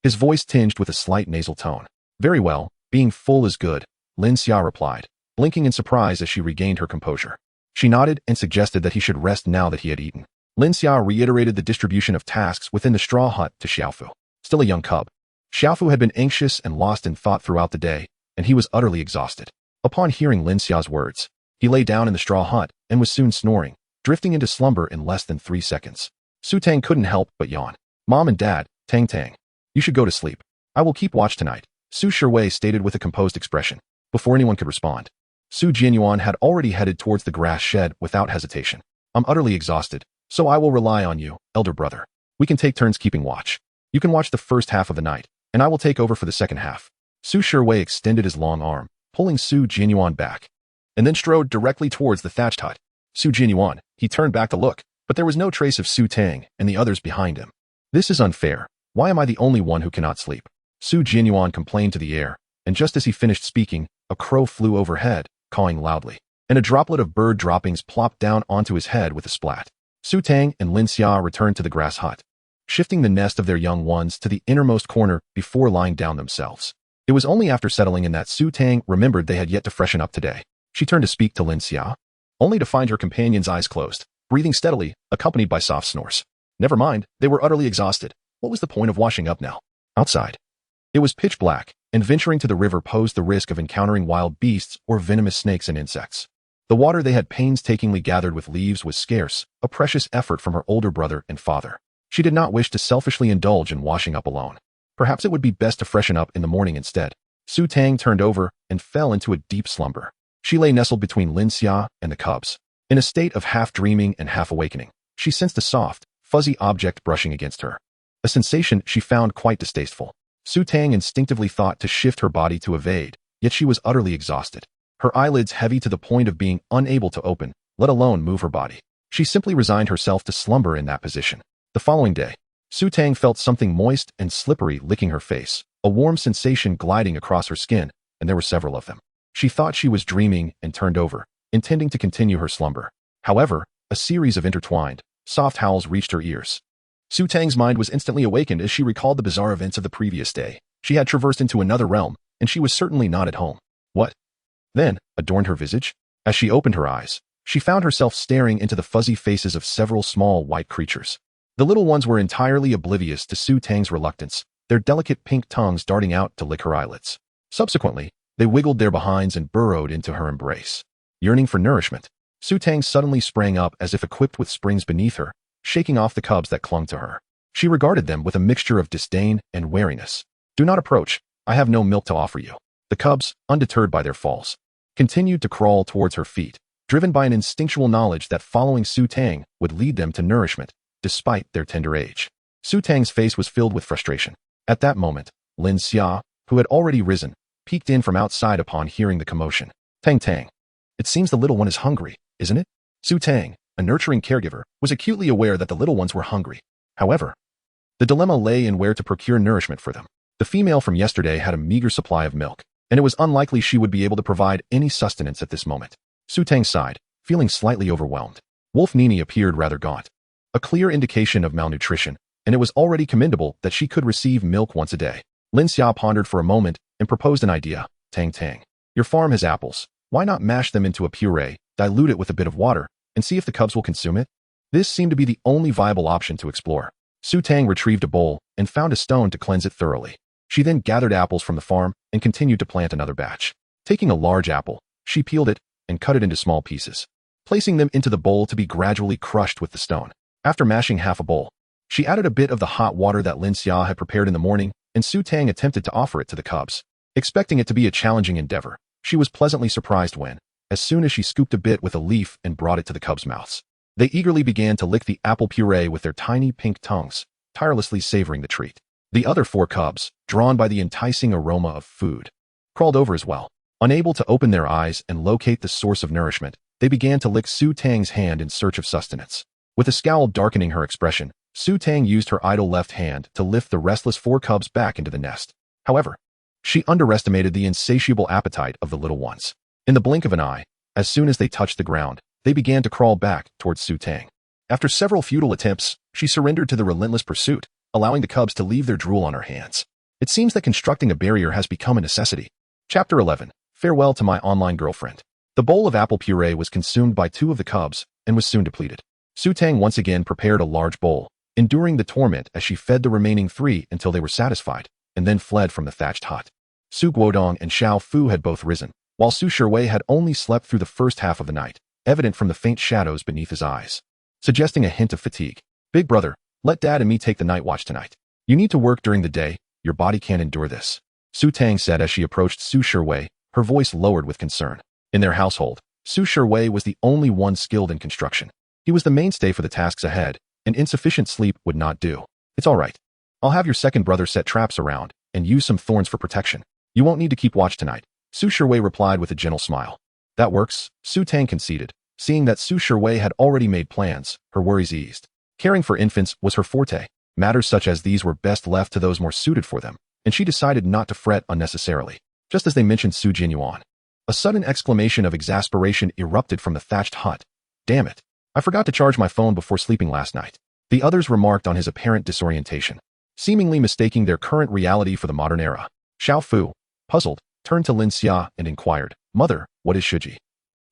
S1: his voice tinged with a slight nasal tone. Very well, being full is good, Lin Xia replied, blinking in surprise as she regained her composure. She nodded and suggested that he should rest now that he had eaten. Lin Xia reiterated the distribution of tasks within the straw hut to Xiaofu. Still a young cub, Xiaofu had been anxious and lost in thought throughout the day, and he was utterly exhausted. Upon hearing Lin Xia's words, he lay down in the straw hut and was soon snoring, drifting into slumber in less than 3 seconds. Su Tang couldn't help but yawn. Mom and Dad, Tang, you should go to sleep. I will keep watch tonight, Su Shiwei stated with a composed expression. Before anyone could respond, Su Jianyuan had already headed towards the grass shed without hesitation. I'm utterly exhausted, so I will rely on you, elder brother. We can take turns keeping watch. You can watch the first half of the night, and I will take over for the second half. Su Shiwei extended his long arm, pulling Su Jianyuan back, and then strode directly towards the thatched hut. Su Jianyuan, he turned back to look, but there was no trace of Su Tang and the others behind him. This is unfair. Why am I the only one who cannot sleep? Su Jianyuan complained to the air, and just as he finished speaking, a crow flew overhead, cawing loudly, and a droplet of bird droppings plopped down onto his head with a splat. Su Tang and Lin Xia returned to the grass hut, shifting the nest of their young ones to the innermost corner before lying down themselves. It was only after settling in that Su Tang remembered they had yet to freshen up today. She turned to speak to Lin Xia, only to find her companion's eyes closed, breathing steadily, accompanied by soft snores. Never mind, they were utterly exhausted. What was the point of washing up now? Outside, it was pitch black, and venturing to the river posed the risk of encountering wild beasts or venomous snakes and insects. The water they had painstakingly gathered with leaves was scarce, a precious effort from her older brother and father. She did not wish to selfishly indulge in washing up alone. Perhaps it would be best to freshen up in the morning instead. Su Tang turned over and fell into a deep slumber. She lay nestled between Lin Xia and the cubs. In a state of half-dreaming and half-awakening, she sensed a soft, fuzzy object brushing against her, a sensation she found quite distasteful. Su Tang instinctively thought to shift her body to evade, yet she was utterly exhausted, her eyelids heavy to the point of being unable to open, let alone move her body. She simply resigned herself to slumber in that position. The following day, Su Tang felt something moist and slippery licking her face, a warm sensation gliding across her skin, and there were several of them. She thought she was dreaming and turned over, intending to continue her slumber. However, a series of intertwined, soft howls reached her ears. Su Tang's mind was instantly awakened as she recalled the bizarre events of the previous day. She had traversed into another realm, and she was certainly not at home. What then adorned her visage? As she opened her eyes, she found herself staring into the fuzzy faces of several small white creatures. The little ones were entirely oblivious to Su Tang's reluctance, their delicate pink tongues darting out to lick her eyelids. Subsequently, they wiggled their behinds and burrowed into her embrace. Yearning for nourishment, Su Tang suddenly sprang up as if equipped with springs beneath her, shaking off the cubs that clung to her. She regarded them with a mixture of disdain and wariness. Do not approach, I have no milk to offer you. The cubs, undeterred by their falls, continued to crawl towards her feet, driven by an instinctual knowledge that following Su Tang would lead them to nourishment, despite their tender age. Su Tang's face was filled with frustration. At that moment, Lin Xia, who had already risen, peeked in from outside upon hearing the commotion. Tang. It seems the little one is hungry, isn't it? Su Tang, a nurturing caregiver, was acutely aware that the little ones were hungry. However, the dilemma lay in where to procure nourishment for them. The female from yesterday had a meager supply of milk, and it was unlikely she would be able to provide any sustenance at this moment. Su Tang sighed, feeling slightly overwhelmed. Wolf Nini appeared rather gaunt, a clear indication of malnutrition, and it was already commendable that she could receive milk once a day. Lin Xia pondered for a moment and proposed an idea. Tang, your farm has apples. Why not mash them into a puree, dilute it with a bit of water, and see if the cubs will consume it? This seemed to be the only viable option to explore. Su Tang retrieved a bowl and found a stone to cleanse it thoroughly. She then gathered apples from the farm and continued to plant another batch. Taking a large apple, she peeled it and cut it into small pieces, placing them into the bowl to be gradually crushed with the stone. After mashing half a bowl, she added a bit of the hot water that Lin Xia had prepared in the morning, and Su Tang attempted to offer it to the cubs. Expecting it to be a challenging endeavor, she was pleasantly surprised when, as soon as she scooped a bit with a leaf and brought it to the cubs' mouths, they eagerly began to lick the apple puree with their tiny pink tongues, tirelessly savoring the treat. The other 4 cubs, drawn by the enticing aroma of food, crawled over as well. Unable to open their eyes and locate the source of nourishment, they began to lick Su Tang's hand in search of sustenance. With a scowl darkening her expression, Su Tang used her idle left hand to lift the restless 4 cubs back into the nest. However, she underestimated the insatiable appetite of the little ones. In the blink of an eye, as soon as they touched the ground, they began to crawl back towards Su Tang. After several futile attempts, she surrendered to the relentless pursuit, allowing the cubs to leave their drool on her hands. It seems that constructing a barrier has become a necessity. Chapter 11. Farewell to my online girlfriend. The bowl of apple puree was consumed by 2 of the cubs and was soon depleted. Su Tang once again prepared a large bowl, enduring the torment as she fed the remaining 3 until they were satisfied, and then fled from the thatched hut. Su Guodong and Xiao Fu had both risen, while Su Shiwei had only slept through the first half of the night, evident from the faint shadows beneath his eyes, suggesting a hint of fatigue. Big brother, let Dad and me take the night watch tonight. You need to work during the day, your body can't endure this, Su Tang said as she approached Su Shiwei, her voice lowered with concern. In their household, Su Shiwei was the only one skilled in construction. He was the mainstay for the tasks ahead, and insufficient sleep would not do. It's all right. I'll have your second brother set traps around and use some thorns for protection. You won't need to keep watch tonight, Su Shiwei replied with a gentle smile. That works, Su Tang conceded. Seeing that Su Shiwei had already made plans, her worries eased. Caring for infants was her forte. Matters such as these were best left to those more suited for them, and she decided not to fret unnecessarily. Just as they mentioned Su Jianyuan, a sudden exclamation of exasperation erupted from the thatched hut. Damn it. I forgot to charge my phone before sleeping last night. The others remarked on his apparent disorientation, seemingly mistaking their current reality for the modern era. Xiao Fu, puzzled, turned to Lin Xia and inquired, Mother, what is Shiji?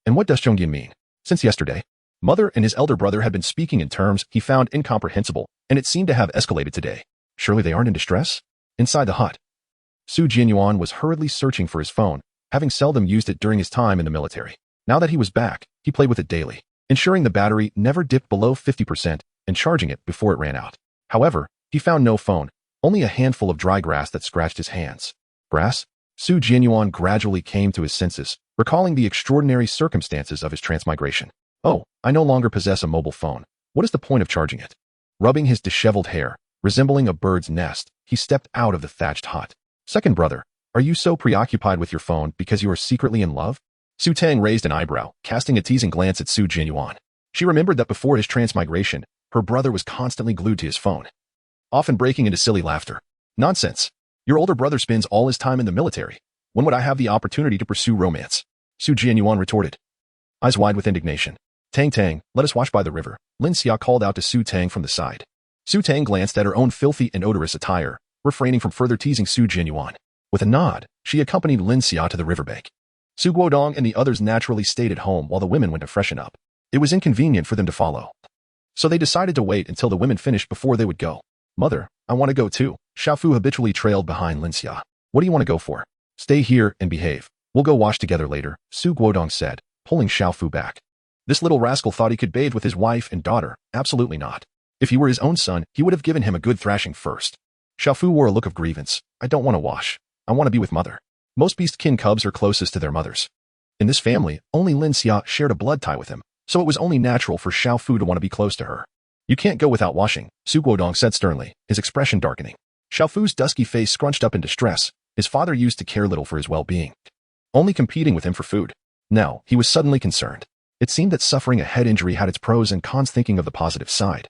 S1: And what does Zhongyan mean? Since yesterday, Mother and his elder brother had been speaking in terms he found incomprehensible, and it seemed to have escalated today. Surely they aren't in distress? Inside the hut, Su Jianyuan was hurriedly searching for his phone, having seldom used it during his time in the military. Now that he was back, he played with it daily, ensuring the battery never dipped below 50% and charging it before it ran out. However, he found no phone, only a handful of dry grass that scratched his hands. Grass? Su Jianyuan gradually came to his senses, recalling the extraordinary circumstances of his transmigration. Oh, I no longer possess a mobile phone. What is the point of charging it? Rubbing his disheveled hair, resembling a bird's nest, he stepped out of the thatched hut. Second brother, are you so preoccupied with your phone because you are secretly in love? Su Tang raised an eyebrow, casting a teasing glance at Su Jianyuan. She remembered that before his transmigration, her brother was constantly glued to his phone, often breaking into silly laughter. Nonsense. Your older brother spends all his time in the military. When would I have the opportunity to pursue romance? Su Jianyuan retorted, eyes wide with indignation. Tang, let us wash by the river, Lin Xia called out to Su Tang from the side. Su Tang glanced at her own filthy and odorous attire, refraining from further teasing Su Jianyuan. With a nod, she accompanied Lin Xia to the riverbank. Su Guodong and the others naturally stayed at home while the women went to freshen up. It was inconvenient for them to follow, so they decided to wait until the women finished before they would go. Mother, I want to go too. Xiaofu habitually trailed behind Lin Xia. What do you want to go for? Stay here and behave. We'll go wash together later, Su Guodong said, pulling Xiaofu back. This little rascal thought he could bathe with his wife and daughter. Absolutely not. If he were his own son, he would have given him a good thrashing first. Xiaofu wore a look of grievance. I don't want to wash. I want to be with mother. Most beast-kin cubs are closest to their mothers. In this family, only Lin Xia shared a blood tie with him, so it was only natural for Xiaofu to want to be close to her. You can't go without washing, Su Guodong said sternly, his expression darkening. Xiaofu's dusky face scrunched up in distress. His father used to care little for his well-being, only competing with him for food. Now, he was suddenly concerned. It seemed that suffering a head injury had its pros and cons, thinking of the positive side.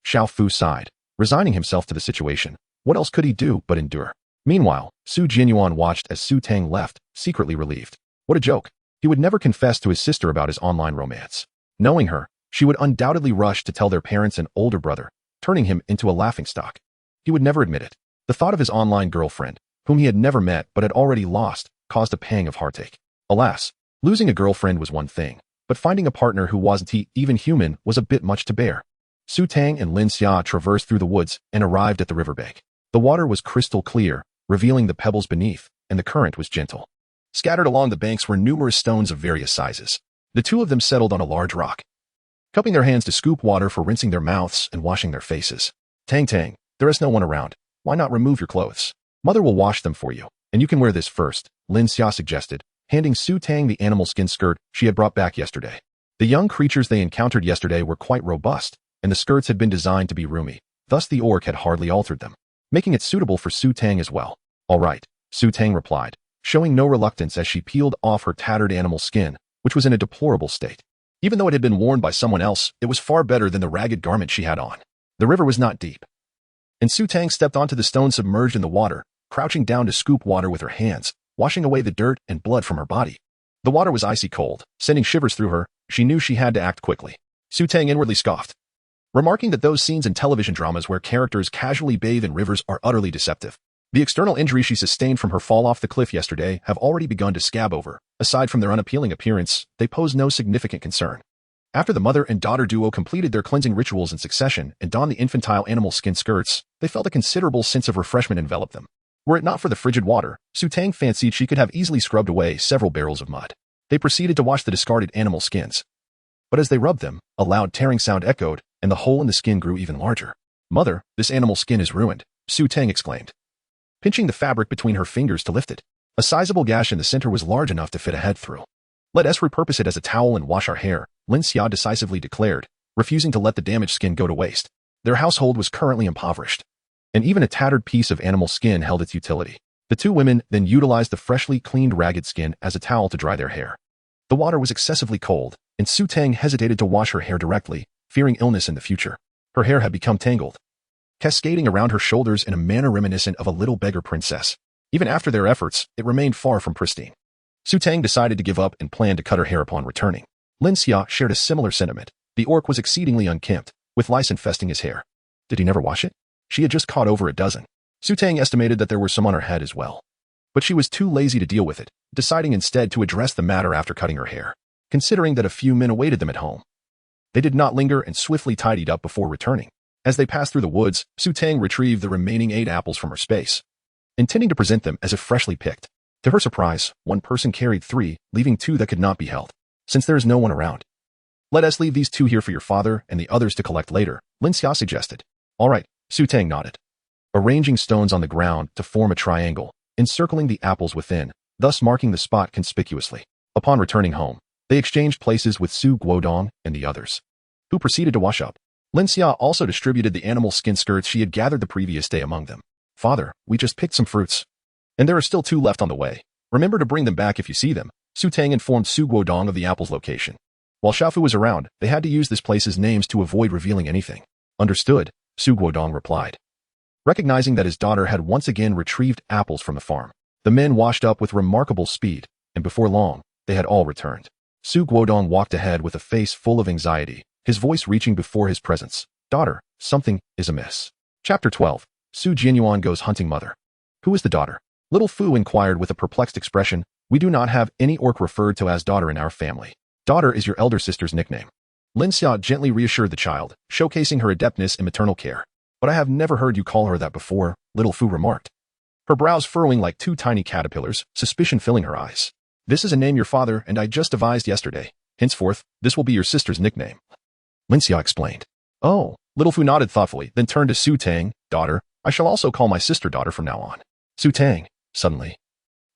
S1: Xiaofu sighed, resigning himself to the situation. What else could he do but endure? Meanwhile, Su Jianyuan watched as Su Tang left, secretly relieved. What a joke. He would never confess to his sister about his online romance. Knowing her, she would undoubtedly rush to tell their parents and older brother, turning him into a laughingstock. He would never admit it. The thought of his online girlfriend, whom he had never met but had already lost, caused a pang of heartache. Alas, losing a girlfriend was one thing, but finding a partner who wasn't even human was a bit much to bear. Su Tang and Lin Xia traversed through the woods and arrived at the riverbank. The water was crystal clear, revealing the pebbles beneath, and the current was gentle. Scattered along the banks were numerous stones of various sizes. The two of them settled on a large rock, cupping their hands to scoop water for rinsing their mouths and washing their faces. Tang, there is no one around. Why not remove your clothes? Mother will wash them for you, and you can wear this first, Lin Xia suggested, handing Su Tang the animal skin skirt she had brought back yesterday. The young creatures they encountered yesterday were quite robust, and the skirts had been designed to be roomy, thus the orc had hardly altered them, making it suitable for Su Tang as well. All right, Su Tang replied, showing no reluctance as she peeled off her tattered animal skin, which was in a deplorable state. Even though it had been worn by someone else, it was far better than the ragged garment she had on. The river was not deep, and Su Tang stepped onto the stone submerged in the water, crouching down to scoop water with her hands, washing away the dirt and blood from her body. The water was icy cold, sending shivers through her. She knew she had to act quickly. Su Tang inwardly scoffed, remarking that those scenes in television dramas where characters casually bathe in rivers are utterly deceptive. The external injuries she sustained from her fall off the cliff yesterday have already begun to scab over. Aside from their unappealing appearance, they pose no significant concern. After the mother and daughter duo completed their cleansing rituals in succession and donned the infantile animal skin skirts, they felt a considerable sense of refreshment envelop them. Were it not for the frigid water, Su Tang fancied she could have easily scrubbed away several barrels of mud. They proceeded to wash the discarded animal skins. But as they rubbed them, a loud tearing sound echoed, and the hole in the skin grew even larger. Mother, this animal skin is ruined, Su Tang exclaimed, pinching the fabric between her fingers to lift it. A sizable gash in the center was large enough to fit a head through. Let us repurpose it as a towel and wash our hair, Lin Xia decisively declared, refusing to let the damaged skin go to waste. Their household was currently impoverished, and even a tattered piece of animal skin held its utility. The two women then utilized the freshly cleaned ragged skin as a towel to dry their hair. The water was excessively cold, and Su Tang hesitated to wash her hair directly, fearing illness in the future. Her hair had become tangled, cascading around her shoulders in a manner reminiscent of a little beggar princess. Even after their efforts, it remained far from pristine. Su Tang decided to give up and planned to cut her hair upon returning. Lin Xia shared a similar sentiment. The orc was exceedingly unkempt, with lice infesting his hair. Did he never wash it? She had just caught over a dozen. Su Tang estimated that there were some on her head as well. But she was too lazy to deal with it, deciding instead to address the matter after cutting her hair, considering that a few men awaited them at home. They did not linger and swiftly tidied up before returning. As they passed through the woods, Su Tang retrieved the remaining 8 apples from her space, intending to present them as if freshly picked. To her surprise, one person carried 3, leaving 2 that could not be held, since there is no one around. Let us leave these 2 here for your father and the others to collect later, Lin Xia suggested. All right, Su Tang nodded, arranging stones on the ground to form a triangle, encircling the apples within, thus marking the spot conspicuously. Upon returning home, they exchanged places with Su Guodong and the others, who proceeded to wash up. Lin Xia also distributed the animal skin skirts she had gathered the previous day among them. Father, we just picked some fruits, and there are still 2 left on the way. Remember to bring them back if you see them, Su Tang informed Su Guodong of the apple's location. While Xiaofu was around, they had to use this place's names to avoid revealing anything. Understood, Su Guodong replied, recognizing that his daughter had once again retrieved apples from the farm. The men washed up with remarkable speed, and before long, they had all returned. Su Guodong walked ahead with a face full of anxiety, his voice reaching before his presence. Daughter, something is amiss. Chapter 12. Su Jianyuan goes hunting mother. Who is the daughter? Little Fu inquired with a perplexed expression. We do not have any orc referred to as daughter in our family. Daughter is your elder sister's nickname. Lin Xia gently reassured the child, showcasing her adeptness in maternal care. But I have never heard you call her that before, Little Fu remarked. Her brows furrowing like two tiny caterpillars, suspicion filling her eyes. This is a name your father and I just devised yesterday. Henceforth, this will be your sister's nickname. Lin Xia explained. Oh, Little Fu nodded thoughtfully, then turned to Su Tang. Daughter, I shall also call my sister daughter from now on. Su Tang, suddenly.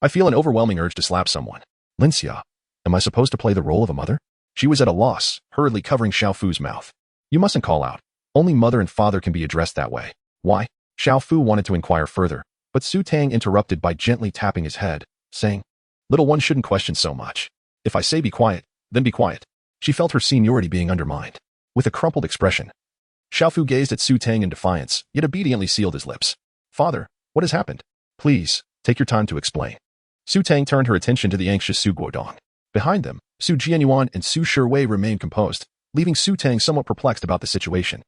S1: I feel an overwhelming urge to slap someone. Lin Xia, am I supposed to play the role of a mother? She was at a loss, hurriedly covering Xiao Fu's mouth. You mustn't call out. Only mother and father can be addressed that way. Why? Xiao Fu wanted to inquire further, but Su Tang interrupted by gently tapping his head, saying, Little one shouldn't question so much. If I say be quiet, then be quiet. She felt her seniority being undermined. With a crumpled expression, Xiao Fu gazed at Su Tang in defiance, yet obediently sealed his lips. Father, what has happened? Please, take your time to explain. Su Tang turned her attention to the anxious Su Guodong. Behind them, Su Jianyuan and Su Shiwei remained composed, leaving Su Tang somewhat perplexed about the situation.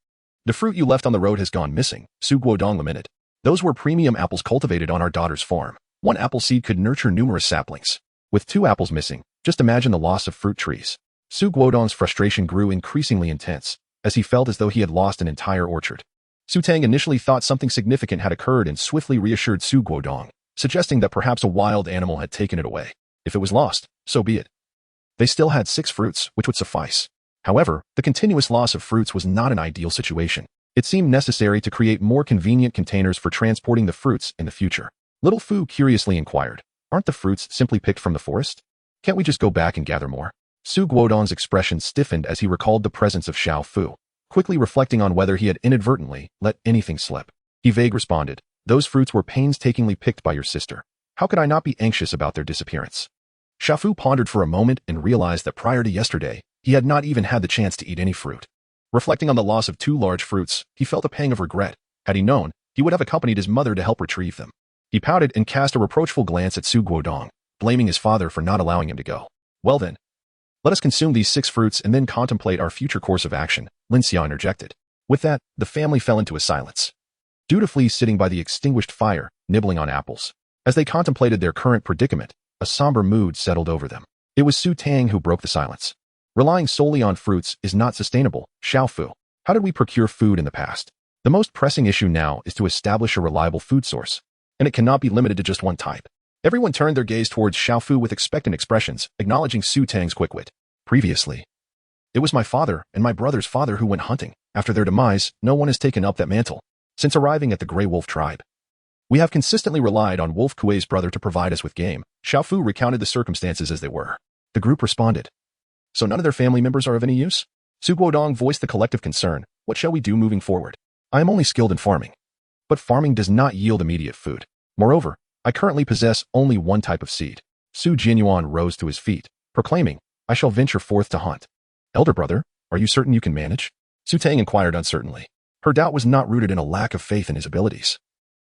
S1: The fruit you left on the road has gone missing, Su Guodong lamented. Those were premium apples cultivated on our daughter's farm. One apple seed could nurture numerous saplings. With 2 apples missing, just imagine the loss of fruit trees. Su Guodong's frustration grew increasingly intense, as he felt as though he had lost an entire orchard. Su Tang initially thought something significant had occurred and swiftly reassured Su Guodong, suggesting that perhaps a wild animal had taken it away. If it was lost, so be it. They still had 6 fruits, which would suffice. However, the continuous loss of fruits was not an ideal situation. It seemed necessary to create more convenient containers for transporting the fruits in the future. Little Fu curiously inquired, aren't the fruits simply picked from the forest? Can't we just go back and gather more? Su Guodong's expression stiffened as he recalled the presence of Xiao Fu, quickly reflecting on whether he had inadvertently let anything slip. He vaguely responded, those fruits were painstakingly picked by your sister. How could I not be anxious about their disappearance? Xiao Fu pondered for a moment and realized that prior to yesterday, he had not even had the chance to eat any fruit. Reflecting on the loss of 2 large fruits, he felt a pang of regret. Had he known, he would have accompanied his mother to help retrieve them. He pouted and cast a reproachful glance at Su Guodong, blaming his father for not allowing him to go. Well then, let us consume these 6 fruits and then contemplate our future course of action, Lin Xia interjected. With that, the family fell into a silence, dutifully sitting by the extinguished fire, nibbling on apples. As they contemplated their current predicament, a somber mood settled over them. It was Su Tang who broke the silence. Relying solely on fruits is not sustainable, Xiao Fu. How did we procure food in the past? The most pressing issue now is to establish a reliable food source, and it cannot be limited to just one type. Everyone turned their gaze towards Xiao Fu with expectant expressions, acknowledging Su Tang's quick wit. Previously, it was my father and my brother's father who went hunting. After their demise, no one has taken up that mantle. Since arriving at the Greywolf Tribe, we have consistently relied on Wolf Kuay's brother to provide us with game. Xiao Fu recounted the circumstances as they were. The group responded. So none of their family members are of any use? Su Guodong voiced the collective concern. What shall we do moving forward? I am only skilled in farming. But farming does not yield immediate food. Moreover, I currently possess only one type of seed. Su Jianyuan rose to his feet, proclaiming, I shall venture forth to hunt. Elder brother, are you certain you can manage? Su Tang inquired uncertainly. Her doubt was not rooted in a lack of faith in his abilities,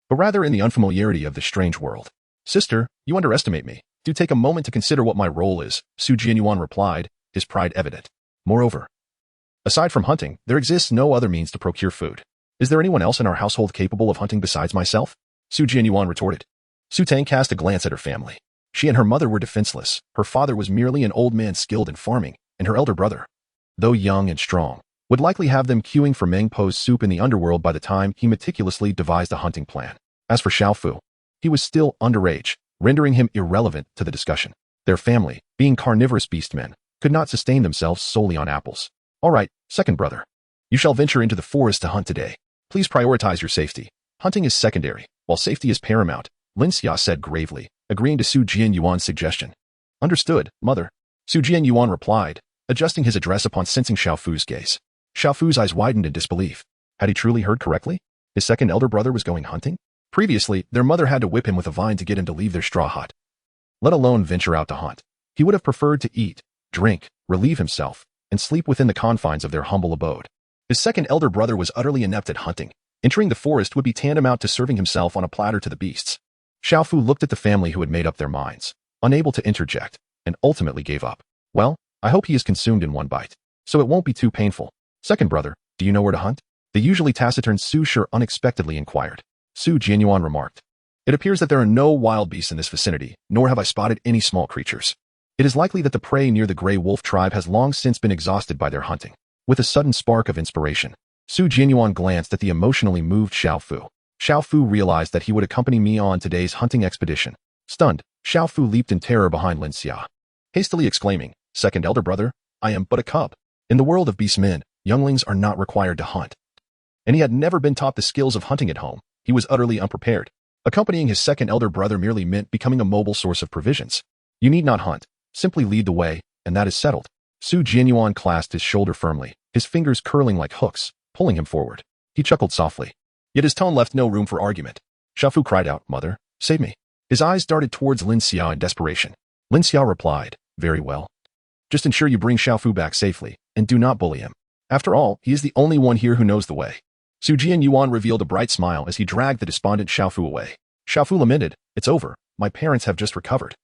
S1: but rather in the unfamiliarity of this strange world. Sister, you underestimate me. Do take a moment to consider what my role is, Su Jianyuan replied, his pride evident. Moreover, aside from hunting, there exists no other means to procure food. Is there anyone else in our household capable of hunting besides myself? Su Jianyuan retorted. Su Tang cast a glance at her family. She and her mother were defenseless. Her father was merely an old man skilled in farming, and her elder brother, though young and strong, would likely have them queuing for Meng Po's soup in the underworld by the time he meticulously devised a hunting plan. As for Xiao Fu, he was still underage, rendering him irrelevant to the discussion. Their family, being carnivorous beastmen, could not sustain themselves solely on apples. All right, second brother. You shall venture into the forest to hunt today. Please prioritize your safety. Hunting is secondary, while safety is paramount, Lin Xia said gravely, agreeing to Su Jianyuan's suggestion. Understood, mother. Su Jianyuan replied, adjusting his address upon sensing Xiao Fu's gaze. Xiao Fu's eyes widened in disbelief. Had he truly heard correctly? His second elder brother was going hunting? Previously, their mother had to whip him with a vine to get him to leave their straw hut, let alone venture out to hunt. He would have preferred to eat, drink, relieve himself, and sleep within the confines of their humble abode. His second elder brother was utterly inept at hunting. Entering the forest would be tantamount to serving himself on a platter to the beasts. Xiao Fu looked at the family who had made up their minds, unable to interject, and ultimately gave up. Well, I hope he is consumed in one bite, so it won't be too painful. Second brother, do you know where to hunt? The usually taciturn Su Shi unexpectedly inquired. Su Jianyuan remarked. It appears that there are no wild beasts in this vicinity, nor have I spotted any small creatures. It is likely that the prey near the Greywolf Tribe has long since been exhausted by their hunting. With a sudden spark of inspiration, Su Jianyuan glanced at the emotionally moved Xiao Fu. Xiao Fu realized that he would accompany me on today's hunting expedition. Stunned, Xiao Fu leaped in terror behind Lin Xia, hastily exclaiming, Second elder brother, I am but a cub. In the world of beast men, younglings are not required to hunt. And he had never been taught the skills of hunting at home. He was utterly unprepared. Accompanying his second elder brother merely meant becoming a mobile source of provisions. You need not hunt. Simply lead the way, and that is settled. Su Jianyuan clasped his shoulder firmly, his fingers curling like hooks, pulling him forward. He chuckled softly. Yet his tone left no room for argument. Xiao Fu cried out, Mother, save me. His eyes darted towards Lin Xia in desperation. Lin Xia replied, Very well. Just ensure you bring Xiao Fu back safely, and do not bully him. After all, he is the only one here who knows the way. Su Jianyuan revealed a bright smile as he dragged the despondent Xiao Fu away. Xiao Fu lamented, It's over. My parents have just recovered.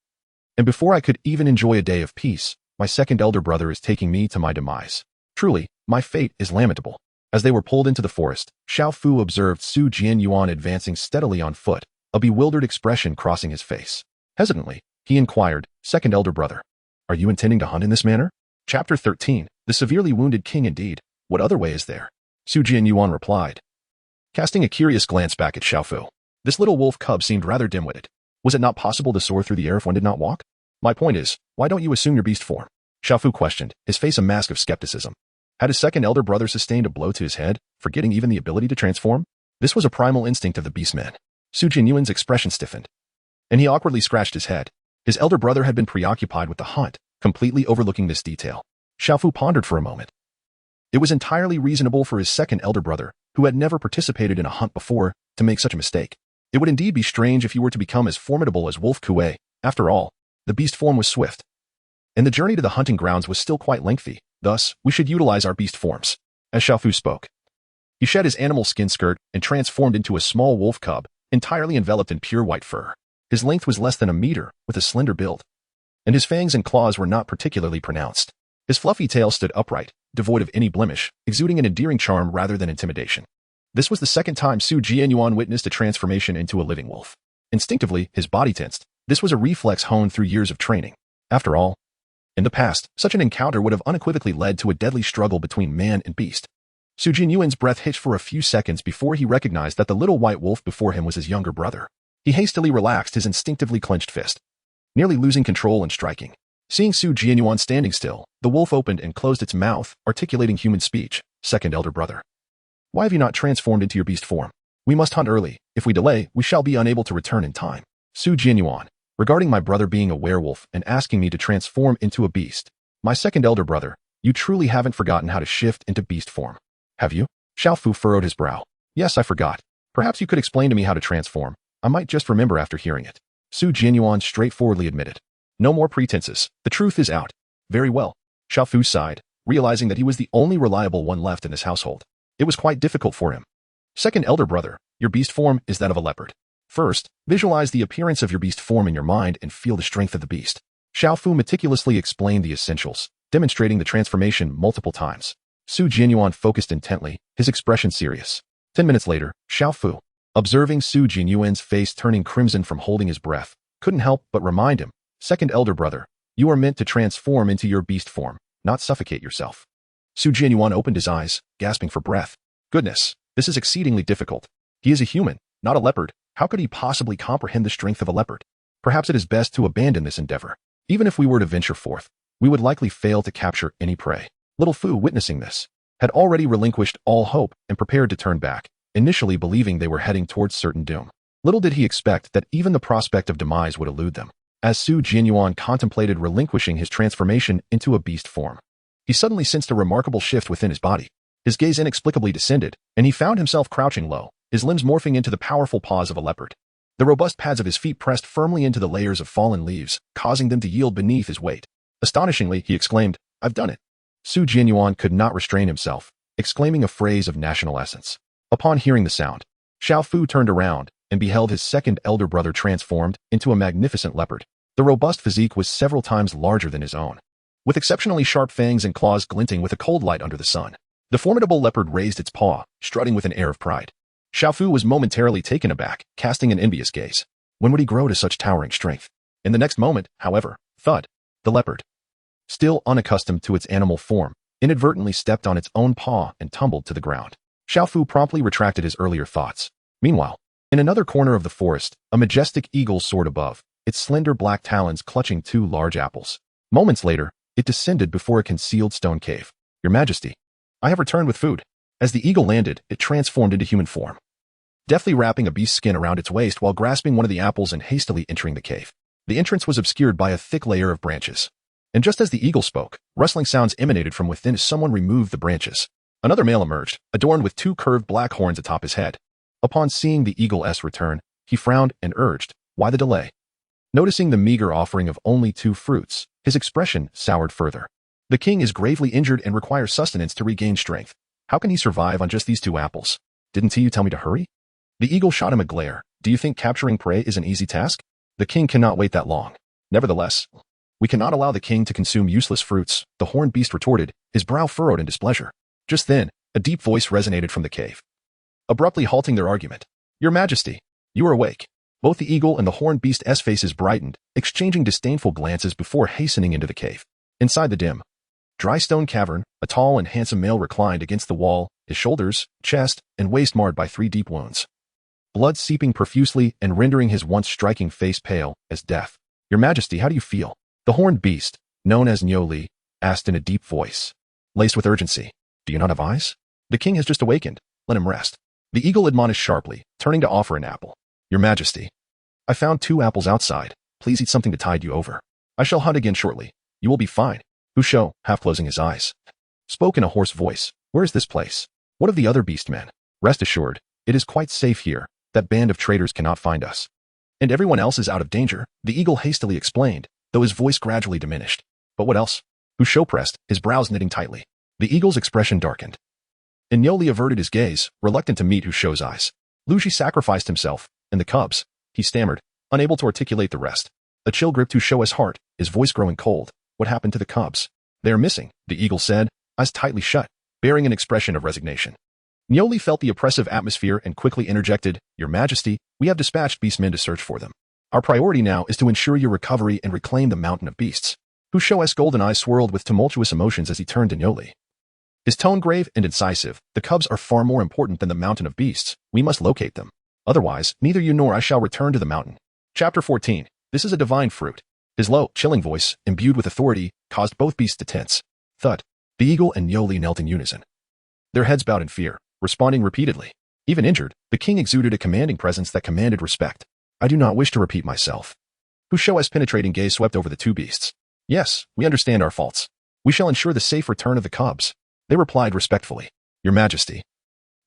S1: And before I could even enjoy a day of peace, my second elder brother is taking me to my demise. Truly, my fate is lamentable. As they were pulled into the forest, Xiao Fu observed Su Jianyuan advancing steadily on foot, a bewildered expression crossing his face. Hesitantly, he inquired, Second elder brother, are you intending to hunt in this manner? Chapter 13, The Severely Wounded King Indeed. What other way is there? Su Jianyuan replied, casting a curious glance back at Xiao Fu. This little wolf cub seemed rather dim-witted. Was it not possible to soar through the air if one did not walk? My point is, why don't you assume your beast form? Xiao Fu questioned, his face a mask of skepticism. Had his second elder brother sustained a blow to his head, forgetting even the ability to transform? This was a primal instinct of the beastmen. Su Jianyuan's expression stiffened, and he awkwardly scratched his head. His elder brother had been preoccupied with the hunt, completely overlooking this detail. Xiao Fu pondered for a moment. It was entirely reasonable for his second elder brother, who had never participated in a hunt before, to make such a mistake. It would indeed be strange if he were to become as formidable as Wolf Kuay. After all, the beast form was swift, and the journey to the hunting grounds was still quite lengthy. Thus, we should utilize our beast forms. As Xiao Fu spoke, he shed his animal skin skirt and transformed into a small wolf cub, entirely enveloped in pure white fur. His length was less than a meter, with a slender build, and his fangs and claws were not particularly pronounced. His fluffy tail stood upright, devoid of any blemish, exuding an endearing charm rather than intimidation. This was the second time Su Jianyuan witnessed a transformation into a living wolf. Instinctively, his body tensed. This was a reflex honed through years of training. After all, in the past, such an encounter would have unequivocally led to a deadly struggle between man and beast. Su Jianyuan's breath hitched for a few seconds before he recognized that the little white wolf before him was his younger brother. He hastily relaxed his instinctively clenched fist, nearly losing control and striking. Seeing Su Jianyuan standing still, the wolf opened and closed its mouth, articulating human speech. Second elder brother, why have you not transformed into your beast form? We must hunt early. If we delay, we shall be unable to return in time. Su Jianyuan, regarding my brother being a werewolf and asking me to transform into a beast. My second elder brother, you truly haven't forgotten how to shift into beast form, have you? Xiao Fu furrowed his brow. Yes, I forgot. Perhaps you could explain to me how to transform. I might just remember after hearing it. Su Jianyuan straightforwardly admitted. No more pretenses. The truth is out. Very well. Xiao Fu sighed, realizing that he was the only reliable one left in his household. It was quite difficult for him. Second elder brother, your beast form is that of a leopard. First, visualize the appearance of your beast form in your mind and feel the strength of the beast. Xiao Fu meticulously explained the essentials, demonstrating the transformation multiple times. Su Jianyuan focused intently, his expression serious. 10 minutes later, Xiao Fu, observing Su Jianyuan's face turning crimson from holding his breath, couldn't help but remind him, Second elder brother, you are meant to transform into your beast form, not suffocate yourself. Su Jianyuan opened his eyes, gasping for breath. Goodness, this is exceedingly difficult. He is a human, not a leopard. How could he possibly comprehend the strength of a leopard? Perhaps it is best to abandon this endeavor. Even if we were to venture forth, we would likely fail to capture any prey. Little Fu, witnessing this, had already relinquished all hope and prepared to turn back, initially believing they were heading towards certain doom. Little did he expect that even the prospect of demise would elude them. As Su Jianyuan contemplated relinquishing his transformation into a beast form, he suddenly sensed a remarkable shift within his body. His gaze inexplicably descended, and he found himself crouching low, his limbs morphing into the powerful paws of a leopard. The robust pads of his feet pressed firmly into the layers of fallen leaves, causing them to yield beneath his weight. Astonishingly, he exclaimed, I've done it. Su Jianyuan could not restrain himself, exclaiming a phrase of national essence. Upon hearing the sound, Xiao Fu turned around, and beheld his second elder brother transformed into a magnificent leopard. The robust physique was several times larger than his own, with exceptionally sharp fangs and claws glinting with a cold light under the sun. The formidable leopard raised its paw, strutting with an air of pride. Xiaofu was momentarily taken aback, casting an envious gaze. When would he grow to such towering strength? In the next moment, however, thud, the leopard, still unaccustomed to its animal form, inadvertently stepped on its own paw and tumbled to the ground. Xiaofu promptly retracted his earlier thoughts. Meanwhile, in another corner of the forest, a majestic eagle soared above, its slender black talons clutching 2 large apples. Moments later, it descended before a concealed stone cave. Your Majesty, I have returned with food. As the eagle landed, it transformed into human form, deftly wrapping a beast's skin around its waist while grasping one of the apples and hastily entering the cave. The entrance was obscured by a thick layer of branches. And just as the eagle spoke, rustling sounds emanated from within as someone removed the branches. Another male emerged, adorned with 2 curved black horns atop his head. Upon seeing the eagle's return, he frowned and urged, "Why the delay?" Noticing the meager offering of only 2 fruits, his expression soured further. The king is gravely injured and requires sustenance to regain strength. How can he survive on just these 2 apples? Didn't you tell me to hurry? The eagle shot him a glare. Do you think capturing prey is an easy task? The king cannot wait that long. Nevertheless, we cannot allow the king to consume useless fruits, the horned beast retorted, his brow furrowed in displeasure. Just then, a deep voice resonated from the cave, abruptly halting their argument. Your Majesty, you are awake. Both the eagle and the horned beast's faces brightened, exchanging disdainful glances before hastening into the cave. Inside the dim, dry stone cavern, a tall and handsome male reclined against the wall, his shoulders, chest, and waist marred by 3 deep wounds, blood seeping profusely and rendering his once striking face pale as death. Your Majesty, how do you feel? The horned beast, known as Niuli, asked in a deep voice, laced with urgency. Do you not have eyes? The king has just awakened. Let him rest. The eagle admonished sharply, turning to offer an apple. Your Majesty, I found 2 apples outside. Please eat something to tide you over. I shall hunt again shortly. You will be fine. Husho, half closing his eyes, spoke in a hoarse voice. Where is this place? What of the other beast men? Rest assured, it is quite safe here. That band of traitors cannot find us. And everyone else is out of danger, the eagle hastily explained, though his voice gradually diminished. But what else? Husho pressed, his brows knitting tightly. The eagle's expression darkened. And Niuli averted his gaze, reluctant to meet Husho's eyes. Luji sacrificed himself, and the cubs, he stammered, unable to articulate the rest. A chill gripped Husho's heart, his voice growing cold. What happened to the cubs? They are missing, the eagle said, eyes tightly shut, bearing an expression of resignation. Niuli felt the oppressive atmosphere and quickly interjected, Your Majesty, we have dispatched beastmen to search for them. Our priority now is to ensure your recovery and reclaim the mountain of beasts. Husho's golden eyes swirled with tumultuous emotions as he turned to Niuli. His tone grave and incisive, the cubs are far more important than the mountain of beasts. We must locate them. Otherwise, neither you nor I shall return to the mountain. Chapter 14. This is a divine fruit. His low, chilling voice, imbued with authority, caused both beasts to tense. Thud. The eagle and Niuli knelt in unison, their heads bowed in fear, responding repeatedly. Even injured, the king exuded a commanding presence that commanded respect. I do not wish to repeat myself. Husho's penetrating gaze swept over the 2 beasts. Yes, we understand our faults. We shall ensure the safe return of the cubs. They replied respectfully. Your Majesty,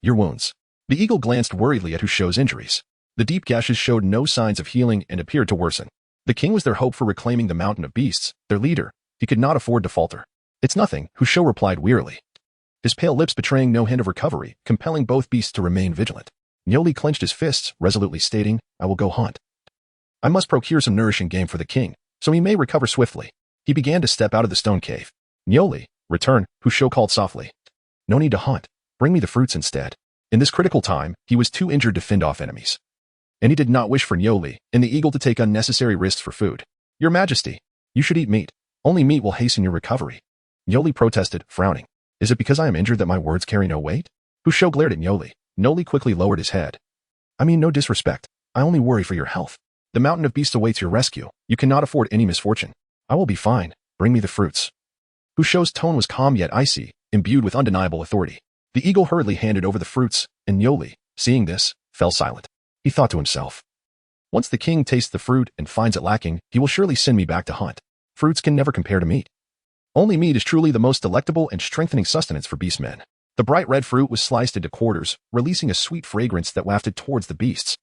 S1: your wounds. The eagle glanced worriedly at Husho's injuries. The deep gashes showed no signs of healing and appeared to worsen. The king was their hope for reclaiming the mountain of beasts, their leader. He could not afford to falter. It's nothing, Husho replied wearily, his pale lips betraying no hint of recovery, compelling both beasts to remain vigilant. Niuli clenched his fists, resolutely stating, I will go hunt. I must procure some nourishing game for the king, so he may recover swiftly. He began to step out of the stone cave. Niuli, return, Husho called softly. No need to hunt. Bring me the fruits instead. In this critical time, he was too injured to fend off enemies. And he did not wish for Niuli and the eagle to take unnecessary risks for food. Your Majesty, you should eat meat. Only meat will hasten your recovery. Niuli protested, frowning. Is it because I am injured that my words carry no weight? Husho glared at Niuli. Niuli quickly lowered his head. I mean no disrespect. I only worry for your health. The mountain of beasts awaits your rescue. You cannot afford any misfortune. I will be fine. Bring me the fruits. Husho's tone was calm yet icy, imbued with undeniable authority. The eagle hurriedly handed over the fruits, and Niuli, seeing this, fell silent. He thought to himself, once the king tastes the fruit and finds it lacking, he will surely send me back to hunt. Fruits can never compare to meat. Only meat is truly the most delectable and strengthening sustenance for beastmen. The bright red fruit was sliced into quarters, releasing a sweet fragrance that wafted towards the beasts.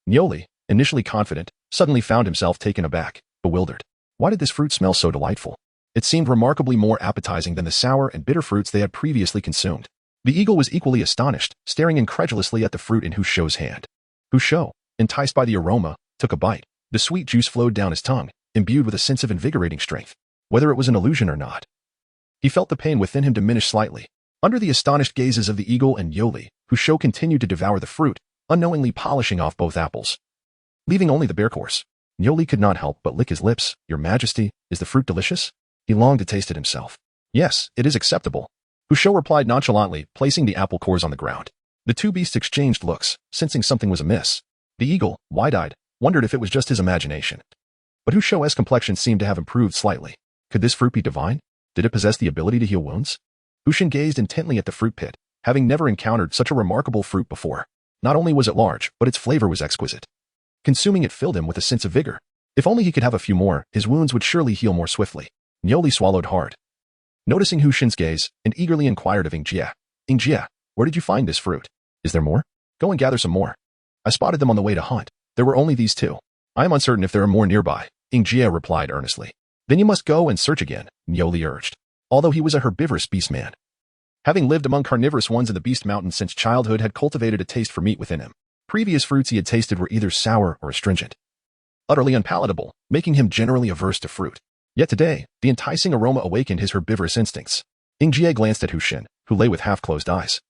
S1: Niuli, initially confident, suddenly found himself taken aback, bewildered. Why did this fruit smell so delightful? It seemed remarkably more appetizing than the sour and bitter fruits they had previously consumed. The eagle was equally astonished, staring incredulously at the fruit in Husho's hand. Husho, enticed by the aroma, took a bite. The sweet juice flowed down his tongue, imbued with a sense of invigorating strength. Whether it was an illusion or not, he felt the pain within him diminish slightly. Under the astonished gazes of the eagle and Yoli, Husho continued to devour the fruit, unknowingly polishing off both apples, leaving only the bare course. Yoli could not help but lick his lips. Your Majesty, is the fruit delicious? He longed to taste it himself. Yes, it is acceptable. Husho replied nonchalantly, placing the apple cores on the ground. The two beasts exchanged looks, sensing something was amiss. The eagle, wide-eyed, wondered if it was just his imagination. But Husho's complexion seemed to have improved slightly. Could this fruit be divine? Did it possess the ability to heal wounds? Hushin gazed intently at the fruit pit, having never encountered such a remarkable fruit before. Not only was it large, but its flavor was exquisite. Consuming it filled him with a sense of vigor. If only he could have a few more, his wounds would surely heal more swiftly. Nyoli swallowed hard, noticing Hushin's gaze, and eagerly inquired of Ingjie. Ingjie, where did you find this fruit? Is there more? Go and gather some more. I spotted them on the way to hunt. There were only these two. I am uncertain if there are more nearby, Ingjie replied earnestly. Then you must go and search again, Nyoli urged. Although he was a herbivorous beast man, having lived among carnivorous ones in the Beast Mountain since childhood, had cultivated a taste for meat within him. Previous fruits he had tasted were either sour or astringent, utterly unpalatable, making him generally averse to fruit. Yet today, the enticing aroma awakened his herbivorous instincts. Ingjie glanced at Hushin, who lay with half-closed eyes,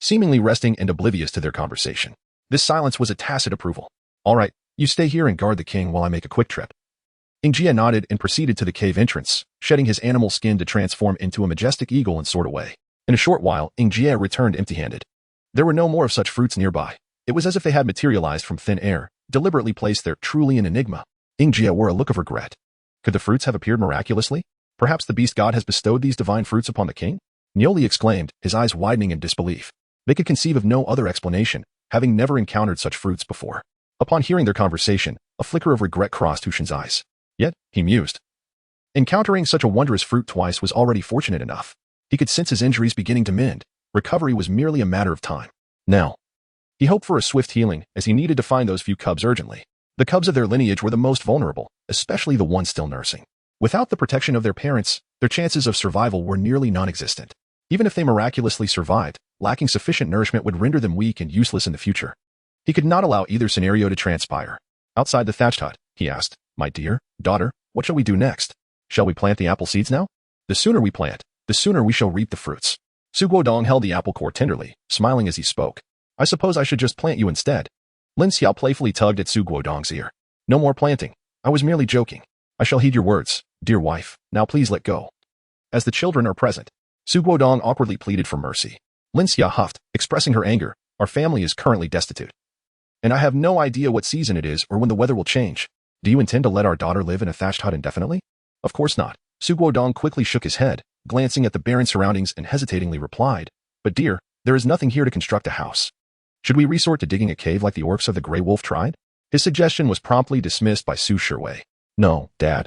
S1: seemingly resting and oblivious to their conversation. This silence was a tacit approval. All right, you stay here and guard the king while I make a quick trip. Ingjie nodded and proceeded to the cave entrance, shedding his animal skin to transform into a majestic eagle and soared away. In a short while, Ingjie returned empty-handed. There were no more of such fruits nearby. It was as if they had materialized from thin air, deliberately placed there, truly an enigma. Ingjie wore a look of regret. Could the fruits have appeared miraculously? Perhaps the beast god has bestowed these divine fruits upon the king? Nyoli exclaimed, his eyes widening in disbelief. They could conceive of no other explanation, having never encountered such fruits before. Upon hearing their conversation, a flicker of regret crossed Hushin's eyes. Yet, he mused, encountering such a wondrous fruit twice was already fortunate enough. He could sense his injuries beginning to mend. Recovery was merely a matter of time. Now, he hoped for a swift healing, as he needed to find those few cubs urgently. The cubs of their lineage were the most vulnerable, especially the ones still nursing. Without the protection of their parents, their chances of survival were nearly non-existent. Even if they miraculously survived, lacking sufficient nourishment would render them weak and useless in the future. He could not allow either scenario to transpire. Outside the thatched hut, he asked, My dear daughter, what shall we do next? Shall we plant the apple seeds now? The sooner we plant, the sooner we shall reap the fruits. Su Guodong held the apple core tenderly, smiling as he spoke. I suppose I should just plant you instead. Lin Xiao playfully tugged at Su Guodong's ear. No more planting. I was merely joking. I shall heed your words, dear wife. Now please let go. As the children are present, Su Guodong awkwardly pleaded for mercy. Lin Xia huffed, expressing her anger. Our family is currently destitute, and I have no idea what season it is or when the weather will change. Do you intend to let our daughter live in a thatched hut indefinitely? Of course not. Su Guodong quickly shook his head, glancing at the barren surroundings and hesitatingly replied, But dear, there is nothing here to construct a house. Should we resort to digging a cave like the orcs of the Greywolf Tribe? His suggestion was promptly dismissed by Su Shiwei. No, Dad.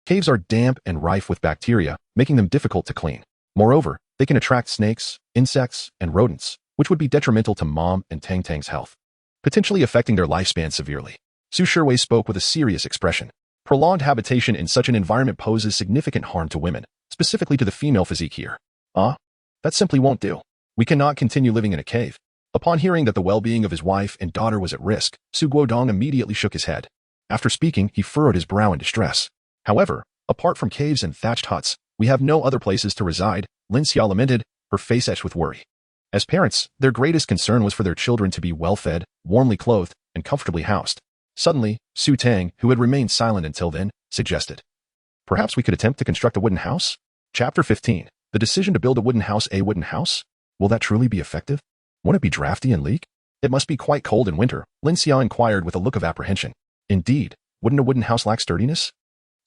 S1: Caves are damp and rife with bacteria, making them difficult to clean. Moreover, they can attract snakes, insects, and rodents, which would be detrimental to Mom and Tang's health, potentially affecting their lifespan severely. Su Shiwei spoke with a serious expression. Prolonged habitation in such an environment poses significant harm to women, specifically to the female physique here. That simply won't do. We cannot continue living in a cave. Upon hearing that the well-being of his wife and daughter was at risk, Su Guodong immediately shook his head. After speaking, he furrowed his brow in distress. However, apart from caves and thatched huts, we have no other places to reside, Lin Xiao lamented, her face etched with worry. As parents, their greatest concern was for their children to be well-fed, warmly clothed, and comfortably housed. Suddenly, Su Tang, who had remained silent until then, suggested, Perhaps we could attempt to construct a wooden house? Chapter 15. The decision to build a wooden house. A wooden house? Will that truly be effective? Won't it be drafty and leak? It must be quite cold in winter, Lin Xiao inquired with a look of apprehension. Indeed, wouldn't a wooden house lack sturdiness?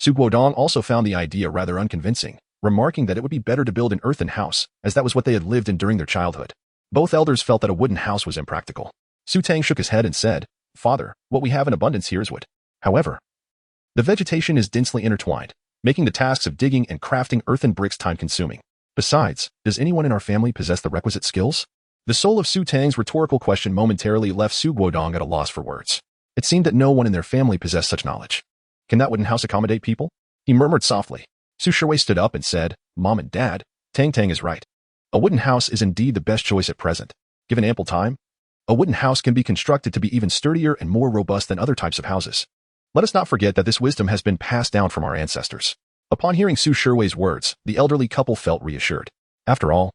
S1: Su Guodong also found the idea rather unconvincing, remarking that it would be better to build an earthen house, as that was what they had lived in during their childhood. Both elders felt that a wooden house was impractical. Su Tang shook his head and said, Father, what we have in abundance here is wood. However, the vegetation is densely intertwined, making the tasks of digging and crafting earthen bricks time-consuming. Besides, does anyone in our family possess the requisite skills? The soul of Su Tang's rhetorical question momentarily left Su Guodong at a loss for words. It seemed that no one in their family possessed such knowledge. Can that wooden house accommodate people? He murmured softly. Su Shiwei stood up and said, Mom and Dad, Tang is right. A wooden house is indeed the best choice at present. Given ample time, A wooden house can be constructed to be even sturdier and more robust than other types of houses. Let us not forget that this wisdom has been passed down from our ancestors. Upon hearing Su Shiwei's words, the elderly couple felt reassured. After all,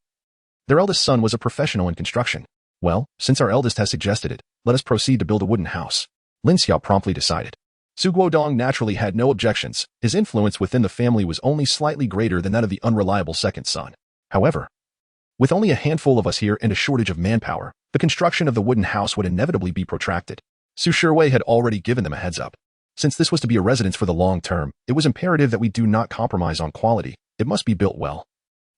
S1: their eldest son was a professional in construction. Well, since our eldest has suggested it, let us proceed to build a wooden house. Lin Xiao promptly decided. Su Guodong naturally had no objections. His influence within the family was only slightly greater than that of the unreliable second son. However, with only a handful of us here and a shortage of manpower, the construction of the wooden house would inevitably be protracted. Su Shiwei had already given them a heads up. Since this was to be a residence for the long term, it was imperative that we do not compromise on quality. It must be built well,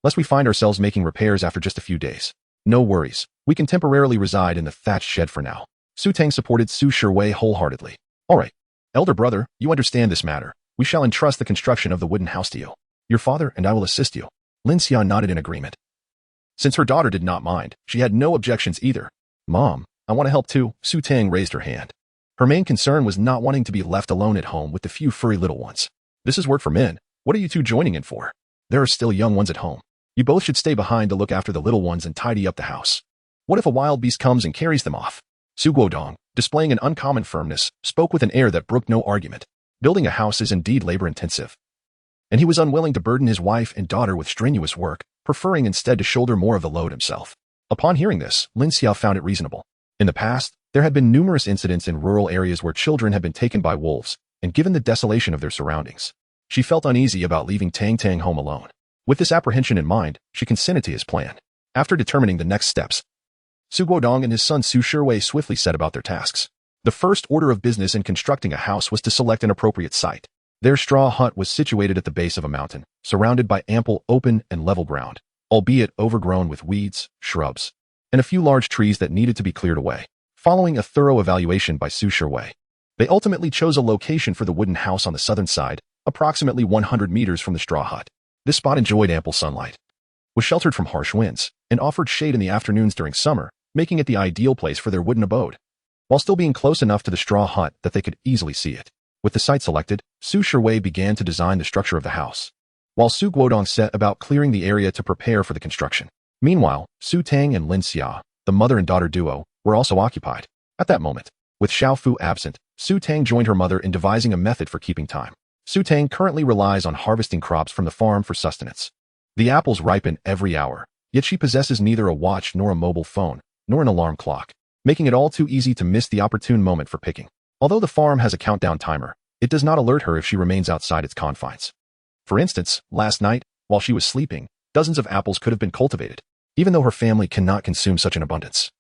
S1: lest we find ourselves making repairs after just a few days. No worries. We can temporarily reside in the thatched shed for now. Su Tang supported Su Shiwei wholeheartedly. All right. Elder brother, you understand this matter. We shall entrust the construction of the wooden house to you. Your father and I will assist you. Lin Xiao nodded in agreement. Since her daughter did not mind, she had no objections either. Mom, I want to help too. Su Tang raised her hand. Her main concern was not wanting to be left alone at home with the few furry little ones. This is work for men. What are you two joining in for? There are still young ones at home. You both should stay behind to look after the little ones and tidy up the house. What if a wild beast comes and carries them off? Su Guodong, displaying an uncommon firmness, spoke with an air that brooked no argument. Building a house is indeed labor-intensive, and he was unwilling to burden his wife and daughter with strenuous work, preferring instead to shoulder more of the load himself. Upon hearing this, Lin Xiao found it reasonable. In the past, there had been numerous incidents in rural areas where children had been taken by wolves, and given the desolation of their surroundings, she felt uneasy about leaving Tang home alone. With this apprehension in mind, she consented to his plan. After determining the next steps, Su Guodong and his son Su Shiwei swiftly set about their tasks. The first order of business in constructing a house was to select an appropriate site. Their straw hut was situated at the base of a mountain, surrounded by ample, open, and level ground, albeit overgrown with weeds, shrubs, and a few large trees that needed to be cleared away. Following a thorough evaluation by Su Shiwei, they ultimately chose a location for the wooden house on the southern side, approximately 100 meters from the straw hut. This spot enjoyed ample sunlight, was sheltered from harsh winds, and offered shade in the afternoons during summer, making it the ideal place for their wooden abode, while still being close enough to the straw hut that they could easily see it. With the site selected, Su Shiwei began to design the structure of the house, while Su Guodong set about clearing the area to prepare for the construction. Meanwhile, Su Tang and Lin Xia, the mother and daughter duo, were also occupied. At that moment, with Xiao Fu absent, Su Tang joined her mother in devising a method for keeping time. Su Tang currently relies on harvesting crops from the farm for sustenance. The apples ripen every hour, yet she possesses neither a watch nor a mobile phone, nor an alarm clock, making it all too easy to miss the opportune moment for picking. Although the farm has a countdown timer, it does not alert her if she remains outside its confines. For instance, last night, while she was sleeping, dozens of apples could have been cultivated, even though her family cannot consume such an abundance.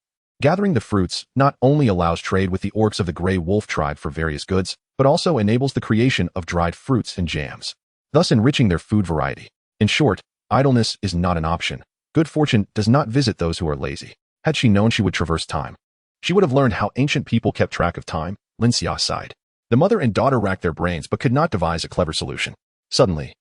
S1: Gathering the fruits not only allows trade with the orcs of the Greywolf Tribe for various goods, but also enables the creation of dried fruits and jams, thus enriching their food variety. In short, idleness is not an option. Good fortune does not visit those who are lazy. Had she known she would traverse time, she would have learned how ancient people kept track of time. Lin Xia sighed. The mother and daughter racked their brains but could not devise a clever solution. Suddenly,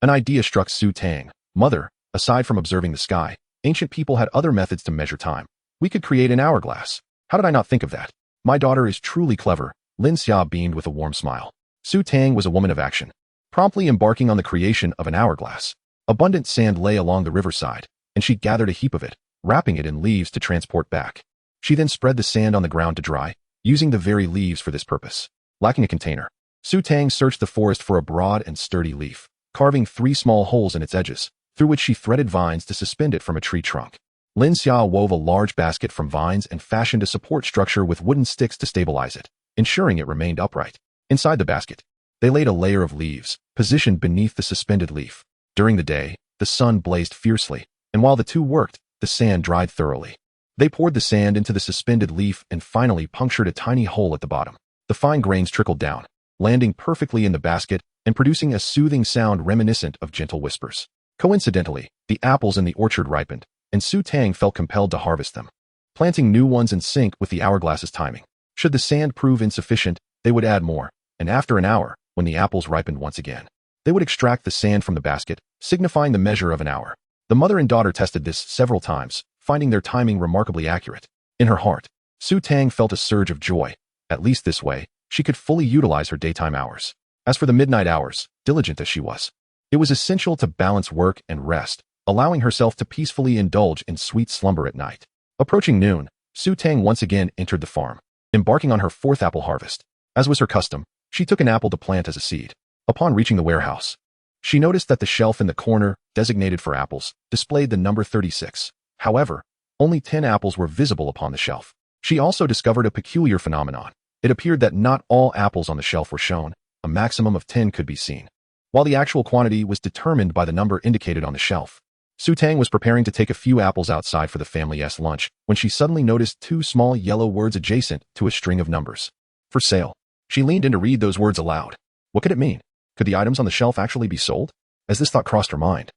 S1: an idea struck Su Tang. Mother, aside from observing the sky, ancient people had other methods to measure time. We could create an hourglass. How did I not think of that? My daughter is truly clever. Lin Xia beamed with a warm smile. Su Tang was a woman of action, promptly embarking on the creation of an hourglass. Abundant sand lay along the riverside, and she gathered a heap of it, wrapping it in leaves to transport back. She then spread the sand on the ground to dry, using the very leaves for this purpose. Lacking a container, Su Tang searched the forest for a broad and sturdy leaf, carving 3 small holes in its edges, through which she threaded vines to suspend it from a tree trunk. Lin Xia wove a large basket from vines and fashioned a support structure with wooden sticks to stabilize it, ensuring it remained upright. Inside the basket, they laid a layer of leaves, positioned beneath the suspended leaf. During the day, the sun blazed fiercely, and while the two worked, the sand dried thoroughly. They poured the sand into the suspended leaf and finally punctured a tiny hole at the bottom. The fine grains trickled down, landing perfectly in the basket and producing a soothing sound reminiscent of gentle whispers. Coincidentally, the apples in the orchard ripened, and Su Tang felt compelled to harvest them, planting new ones in sync with the hourglass's timing. Should the sand prove insufficient, they would add more, and after an hour, when the apples ripened once again, they would extract the sand from the basket, signifying the measure of an hour. The mother and daughter tested this several times, finding their timing remarkably accurate. In her heart, Su Tang felt a surge of joy. At least this way, she could fully utilize her daytime hours. As for the midnight hours, diligent as she was, it was essential to balance work and rest, allowing herself to peacefully indulge in sweet slumber at night. Approaching noon, Su Tang once again entered the farm, embarking on her fourth apple harvest. As was her custom, she took an apple to plant as a seed. Upon reaching the warehouse, she noticed that the shelf in the corner, designated for apples, displayed the number 36. However, only 10 apples were visible upon the shelf. She also discovered a peculiar phenomenon. It appeared that not all apples on the shelf were shown. A maximum of 10 could be seen, while the actual quantity was determined by the number indicated on the shelf. Su Tang was preparing to take a few apples outside for the family's lunch when she suddenly noticed two small yellow words adjacent to a string of numbers. For sale. She leaned in to read those words aloud. What could it mean? Could the items on the shelf actually be sold? As this thought crossed her mind,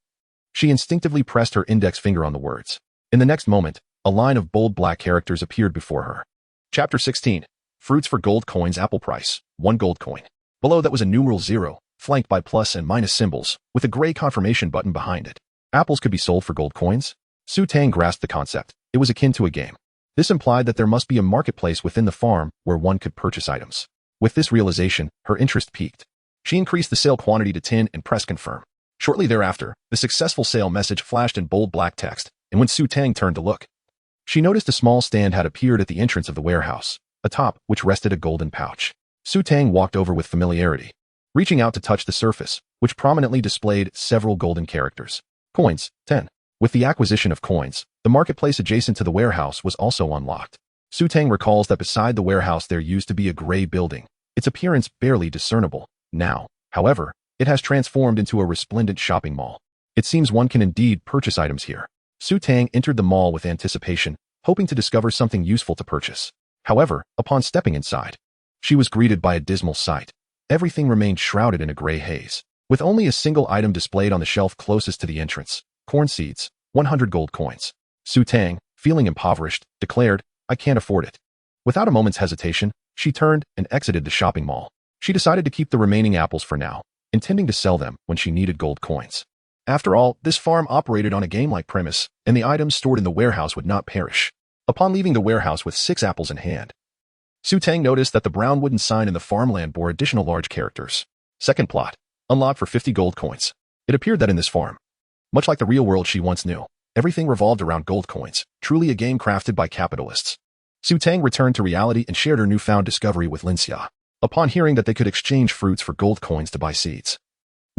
S1: she instinctively pressed her index finger on the words. In the next moment, a line of bold black characters appeared before her. Chapter 16. Fruits for gold coins. Apple price, 1 gold coin. Below that was a numeral 0, flanked by plus and minus symbols, with a gray confirmation button behind it. Apples could be sold for gold coins? Su Tang grasped the concept. It was akin to a game. This implied that there must be a marketplace within the farm where one could purchase items. With this realization, her interest peaked. She increased the sale quantity to 10 and pressed confirm. Shortly thereafter, the successful sale message flashed in bold black text, and when Su Tang turned to look, she noticed a small stand had appeared at the entrance of the warehouse, atop which rested a golden pouch. Su Tang walked over with familiarity, reaching out to touch the surface, which prominently displayed several golden characters. Coins, 10. With the acquisition of coins, the marketplace adjacent to the warehouse was also unlocked. Su Tang recalls that beside the warehouse there used to be a gray building, its appearance barely discernible. Now, however, it has transformed into a resplendent shopping mall. It seems one can indeed purchase items here. Su Tang entered the mall with anticipation, hoping to discover something useful to purchase. However, upon stepping inside, she was greeted by a dismal sight. Everything remained shrouded in a gray haze, with only a single item displayed on the shelf closest to the entrance. Corn seeds, 100 gold coins. Su Tang, feeling impoverished, declared, I can't afford it. Without a moment's hesitation, she turned and exited the shopping mall. She decided to keep the remaining apples for now, intending to sell them when she needed gold coins. After all, this farm operated on a game-like premise, and the items stored in the warehouse would not perish. Upon leaving the warehouse with 6 apples in hand, Su Tang noticed that the brown wooden sign in the farmland bore additional large characters. Second plot. Unlocked for 50 gold coins. It appeared that in this farm, much like the real world she once knew, everything revolved around gold coins, truly a game crafted by capitalists. Su Tang returned to reality and shared her newfound discovery with Linxia. Upon hearing that they could exchange fruits for gold coins to buy seeds,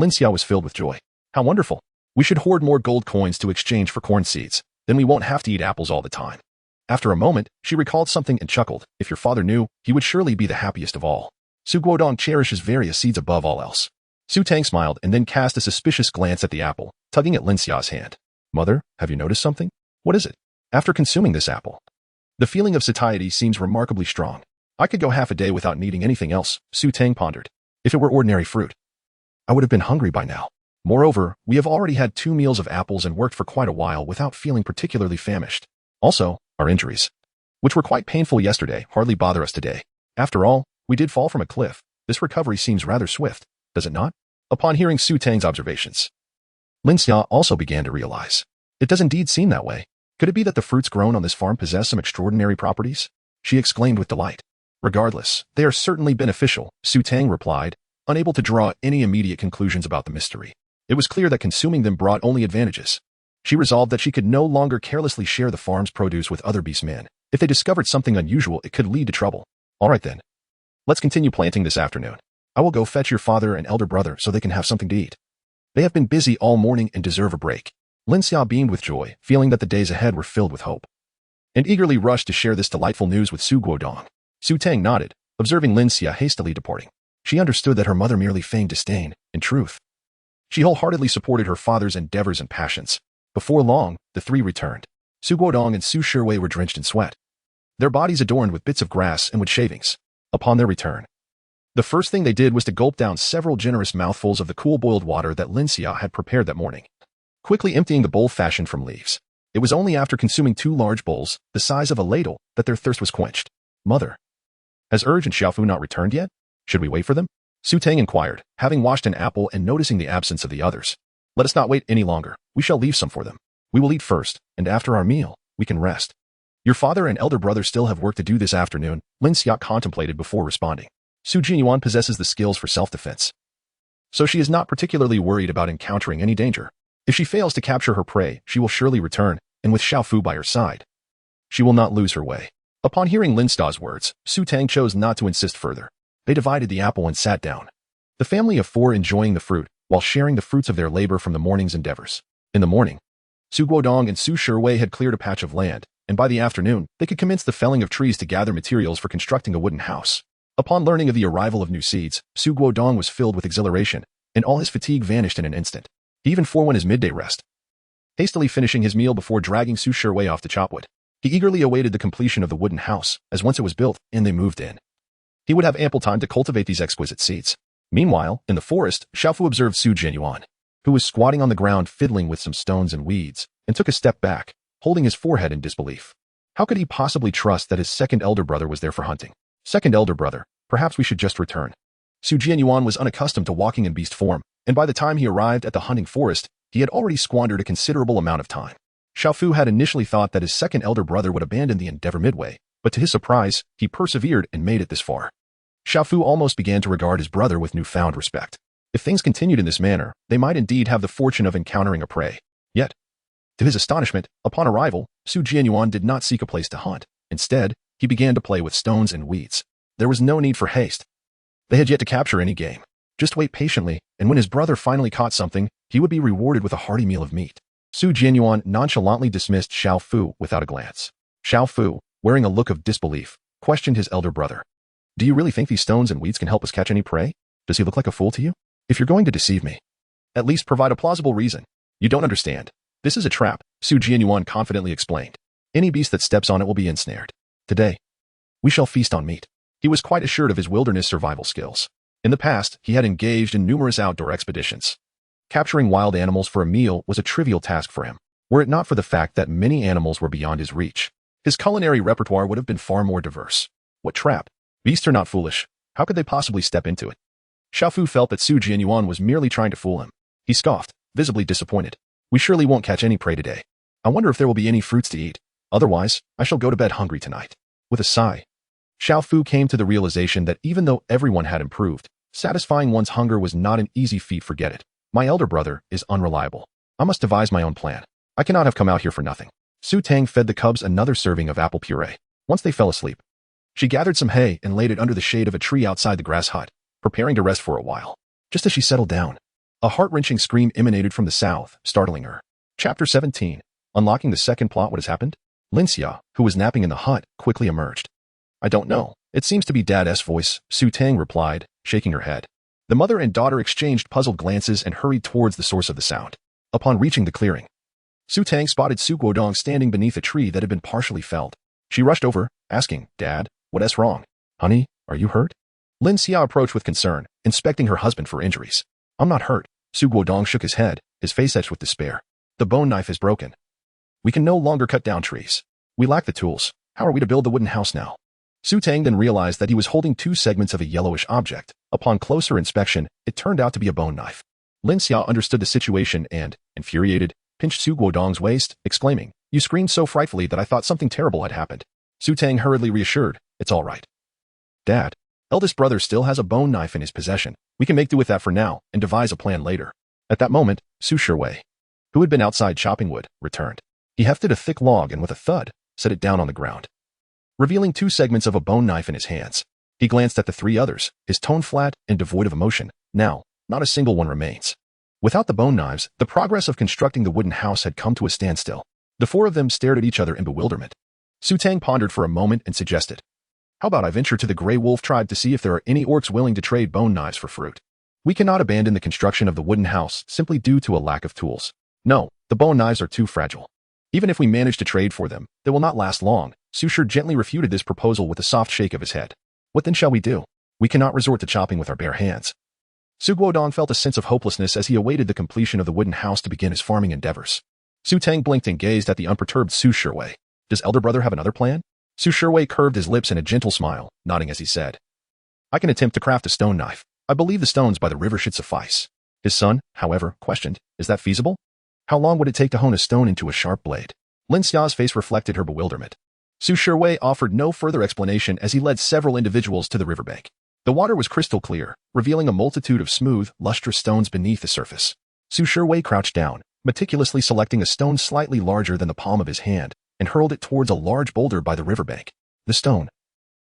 S1: Linxia was filled with joy. How wonderful! We should hoard more gold coins to exchange for corn seeds, then we won't have to eat apples all the time. After a moment, she recalled something and chuckled. If your father knew, he would surely be the happiest of all. Su Guodong cherishes various seeds above all else. Su Tang smiled and then cast a suspicious glance at the apple, tugging at Linxia's hand. Mother, have you noticed something? What is it? After consuming this apple, the feeling of satiety seems remarkably strong. I could go half a day without needing anything else, Su Tang pondered. If it were ordinary fruit, I would have been hungry by now. Moreover, we have already had 2 meals of apples and worked for quite a while without feeling particularly famished. Also, our injuries, which were quite painful yesterday, hardly bother us today. After all, we did fall from a cliff. This recovery seems rather swift, does it not? Upon hearing Su Tang's observations, Linxia also began to realize. It does indeed seem that way. Could it be that the fruits grown on this farm possess some extraordinary properties? She exclaimed with delight. Regardless, they are certainly beneficial, Su Tang replied, unable to draw any immediate conclusions about the mystery. It was clear that consuming them brought only advantages. She resolved that she could no longer carelessly share the farm's produce with other beastmen. If they discovered something unusual, it could lead to trouble. All right then. Let's continue planting this afternoon. I will go fetch your father and elder brother so they can have something to eat. They have been busy all morning and deserve a break. Linxia beamed with joy, feeling that the days ahead were filled with hope, and eagerly rushed to share this delightful news with Su Guodong. Su Tang nodded, observing Linxia hastily departing. She understood that her mother merely feigned disdain. In truth, she wholeheartedly supported her father's endeavors and passions. Before long, the 3 returned. Su Guodong and Su Shiwei were drenched in sweat, their bodies adorned with bits of grass and wood shavings. Upon their return, the first thing they did was to gulp down several generous mouthfuls of the cool boiled water that Linxia had prepared that morning, quickly emptying the bowl fashioned from leaves. It was only after consuming 2 large bowls, the size of a ladle, that their thirst was quenched. Mother, has Urge and Xiaofu not returned yet? Should we wait for them? Su Tang inquired, having washed an apple and noticing the absence of the others. Let us not wait any longer. We shall leave some for them. We will eat first, and after our meal, we can rest. Your father and elder brother still have work to do this afternoon, Linxia contemplated before responding. Su Jianyuan possesses the skills for self-defense, so she is not particularly worried about encountering any danger. If she fails to capture her prey, she will surely return, and with Xiaofu by her side, She will not lose her way. Upon hearing Lin Sta's words, Su Tang chose not to insist further. They divided the apple and sat down. The family of four enjoying the fruit, while sharing the fruits of their labor from the morning's endeavors. In the morning, Su Guodong and Su Shiwei had cleared a patch of land, and by the afternoon, they could commence the felling of trees to gather materials for constructing a wooden house. Upon learning of the arrival of new seeds, Su Guodong was filled with exhilaration, and all his fatigue vanished in an instant. He even forewent his midday rest, hastily finishing his meal before dragging Su Shiwei off to chop wood. He eagerly awaited the completion of the wooden house, as once it was built, and they moved in, he would have ample time to cultivate these exquisite seeds. Meanwhile, in the forest, Xiaofu observed Su Jianyuan, who was squatting on the ground fiddling with some stones and weeds, and took a step back, holding his forehead in disbelief. How could he possibly trust that his second elder brother was there for hunting? Second elder brother, perhaps we should just return. Su Jianyuan was unaccustomed to walking in beast form, and by the time he arrived at the hunting forest, he had already squandered a considerable amount of time. Xiaofu had initially thought that his second elder brother would abandon the endeavor midway, but to his surprise, he persevered and made it this far. Xiaofu almost began to regard his brother with newfound respect. If things continued in this manner, they might indeed have the fortune of encountering a prey. Yet, to his astonishment, upon arrival, Su Jianyuan did not seek a place to hunt. Instead, he began to play with stones and weeds. There was no need for haste. They had yet to capture any game. Just wait patiently, and when his brother finally caught something, he would be rewarded with a hearty meal of meat. Su Jianyuan nonchalantly dismissed Xiaofu without a glance. Xiaofu, wearing a look of disbelief, questioned his elder brother. Do you really think these stones and weeds can help us catch any prey? Does he look like a fool to you? If you're going to deceive me, at least provide a plausible reason. You don't understand. This is a trap, Su Jianyuan confidently explained. Any beast that steps on it will be ensnared. Today, we shall feast on meat. He was quite assured of his wilderness survival skills. In the past, he had engaged in numerous outdoor expeditions. Capturing wild animals for a meal was a trivial task for him, were it not for the fact that many animals were beyond his reach. His culinary repertoire would have been far more diverse. What trap? Beasts are not foolish. How could they possibly step into it? Xiaofu felt that Su Jianyuan was merely trying to fool him. He scoffed, visibly disappointed. We surely won't catch any prey today. I wonder if there will be any fruits to eat. Otherwise, I shall go to bed hungry tonight. With a sigh, Xiaofu came to the realization that even though everyone had improved, satisfying one's hunger was not an easy feat. Forget it. My elder brother is unreliable. I must devise my own plan. I cannot have come out here for nothing. Su Tang fed the cubs another serving of apple puree. Once they fell asleep, she gathered some hay and laid it under the shade of a tree outside the grass hut, preparing to rest for a while. Just as she settled down, a heart-wrenching scream emanated from the south, startling her. Chapter 17. Unlocking the second plot. What has happened? Lin Xia, who was napping in the hut, quickly emerged. I don't know. It seems to be Dad's voice, Su Tang replied, shaking her head. The mother and daughter exchanged puzzled glances and hurried towards the source of the sound. Upon reaching the clearing, Su Tang spotted Su Guodong standing beneath a tree that had been partially felled. She rushed over, asking, Dad, what's wrong? Honey, are you hurt? Lin Xia approached with concern, inspecting her husband for injuries. I'm not hurt. Su Guodong shook his head, his face etched with despair. The bone knife is broken. We can no longer cut down trees. We lack the tools. How are we to build the wooden house now? Su Tang then realized that he was holding two segments of a yellowish object. Upon closer inspection, it turned out to be a bone knife. Lin Xia understood the situation and, infuriated, pinched Su Guodong's waist, exclaiming, You screamed so frightfully that I thought something terrible had happened. Su Tang hurriedly reassured, It's all right. Dad, eldest brother still has a bone knife in his possession. We can make do with that for now and devise a plan later. At that moment, Su Shiwei, who had been outside chopping wood, returned. He hefted a thick log and with a thud, set it down on the ground, revealing two segments of a bone knife in his hands. He glanced at the three others, his tone flat and devoid of emotion. Now, not a single one remains. Without the bone knives, the progress of constructing the wooden house had come to a standstill. The four of them stared at each other in bewilderment. Su Tang pondered for a moment and suggested, How about I venture to the Greywolf Tribe to see if there are any orcs willing to trade bone knives for fruit? We cannot abandon the construction of the wooden house simply due to a lack of tools. No, the bone knives are too fragile. Even if we manage to trade for them, they will not last long. Su Shi gently refuted this proposal with a soft shake of his head. What then shall we do? We cannot resort to chopping with our bare hands. Su Guodong felt a sense of hopelessness as he awaited the completion of the wooden house to begin his farming endeavors. Su Tang blinked and gazed at the unperturbed Su Shiwei. Does elder brother have another plan? Su Shiwei curved his lips in a gentle smile, nodding as he said, I can attempt to craft a stone knife. I believe the stones by the river should suffice. His son, however, questioned, Is that feasible? How long would it take to hone a stone into a sharp blade? Lin Xia's face reflected her bewilderment. Su Shiwei offered no further explanation as he led several individuals to the riverbank. The water was crystal clear, revealing a multitude of smooth, lustrous stones beneath the surface. Su Shiwei crouched down, meticulously selecting a stone slightly larger than the palm of his hand, and hurled it towards a large boulder by the riverbank. The stone,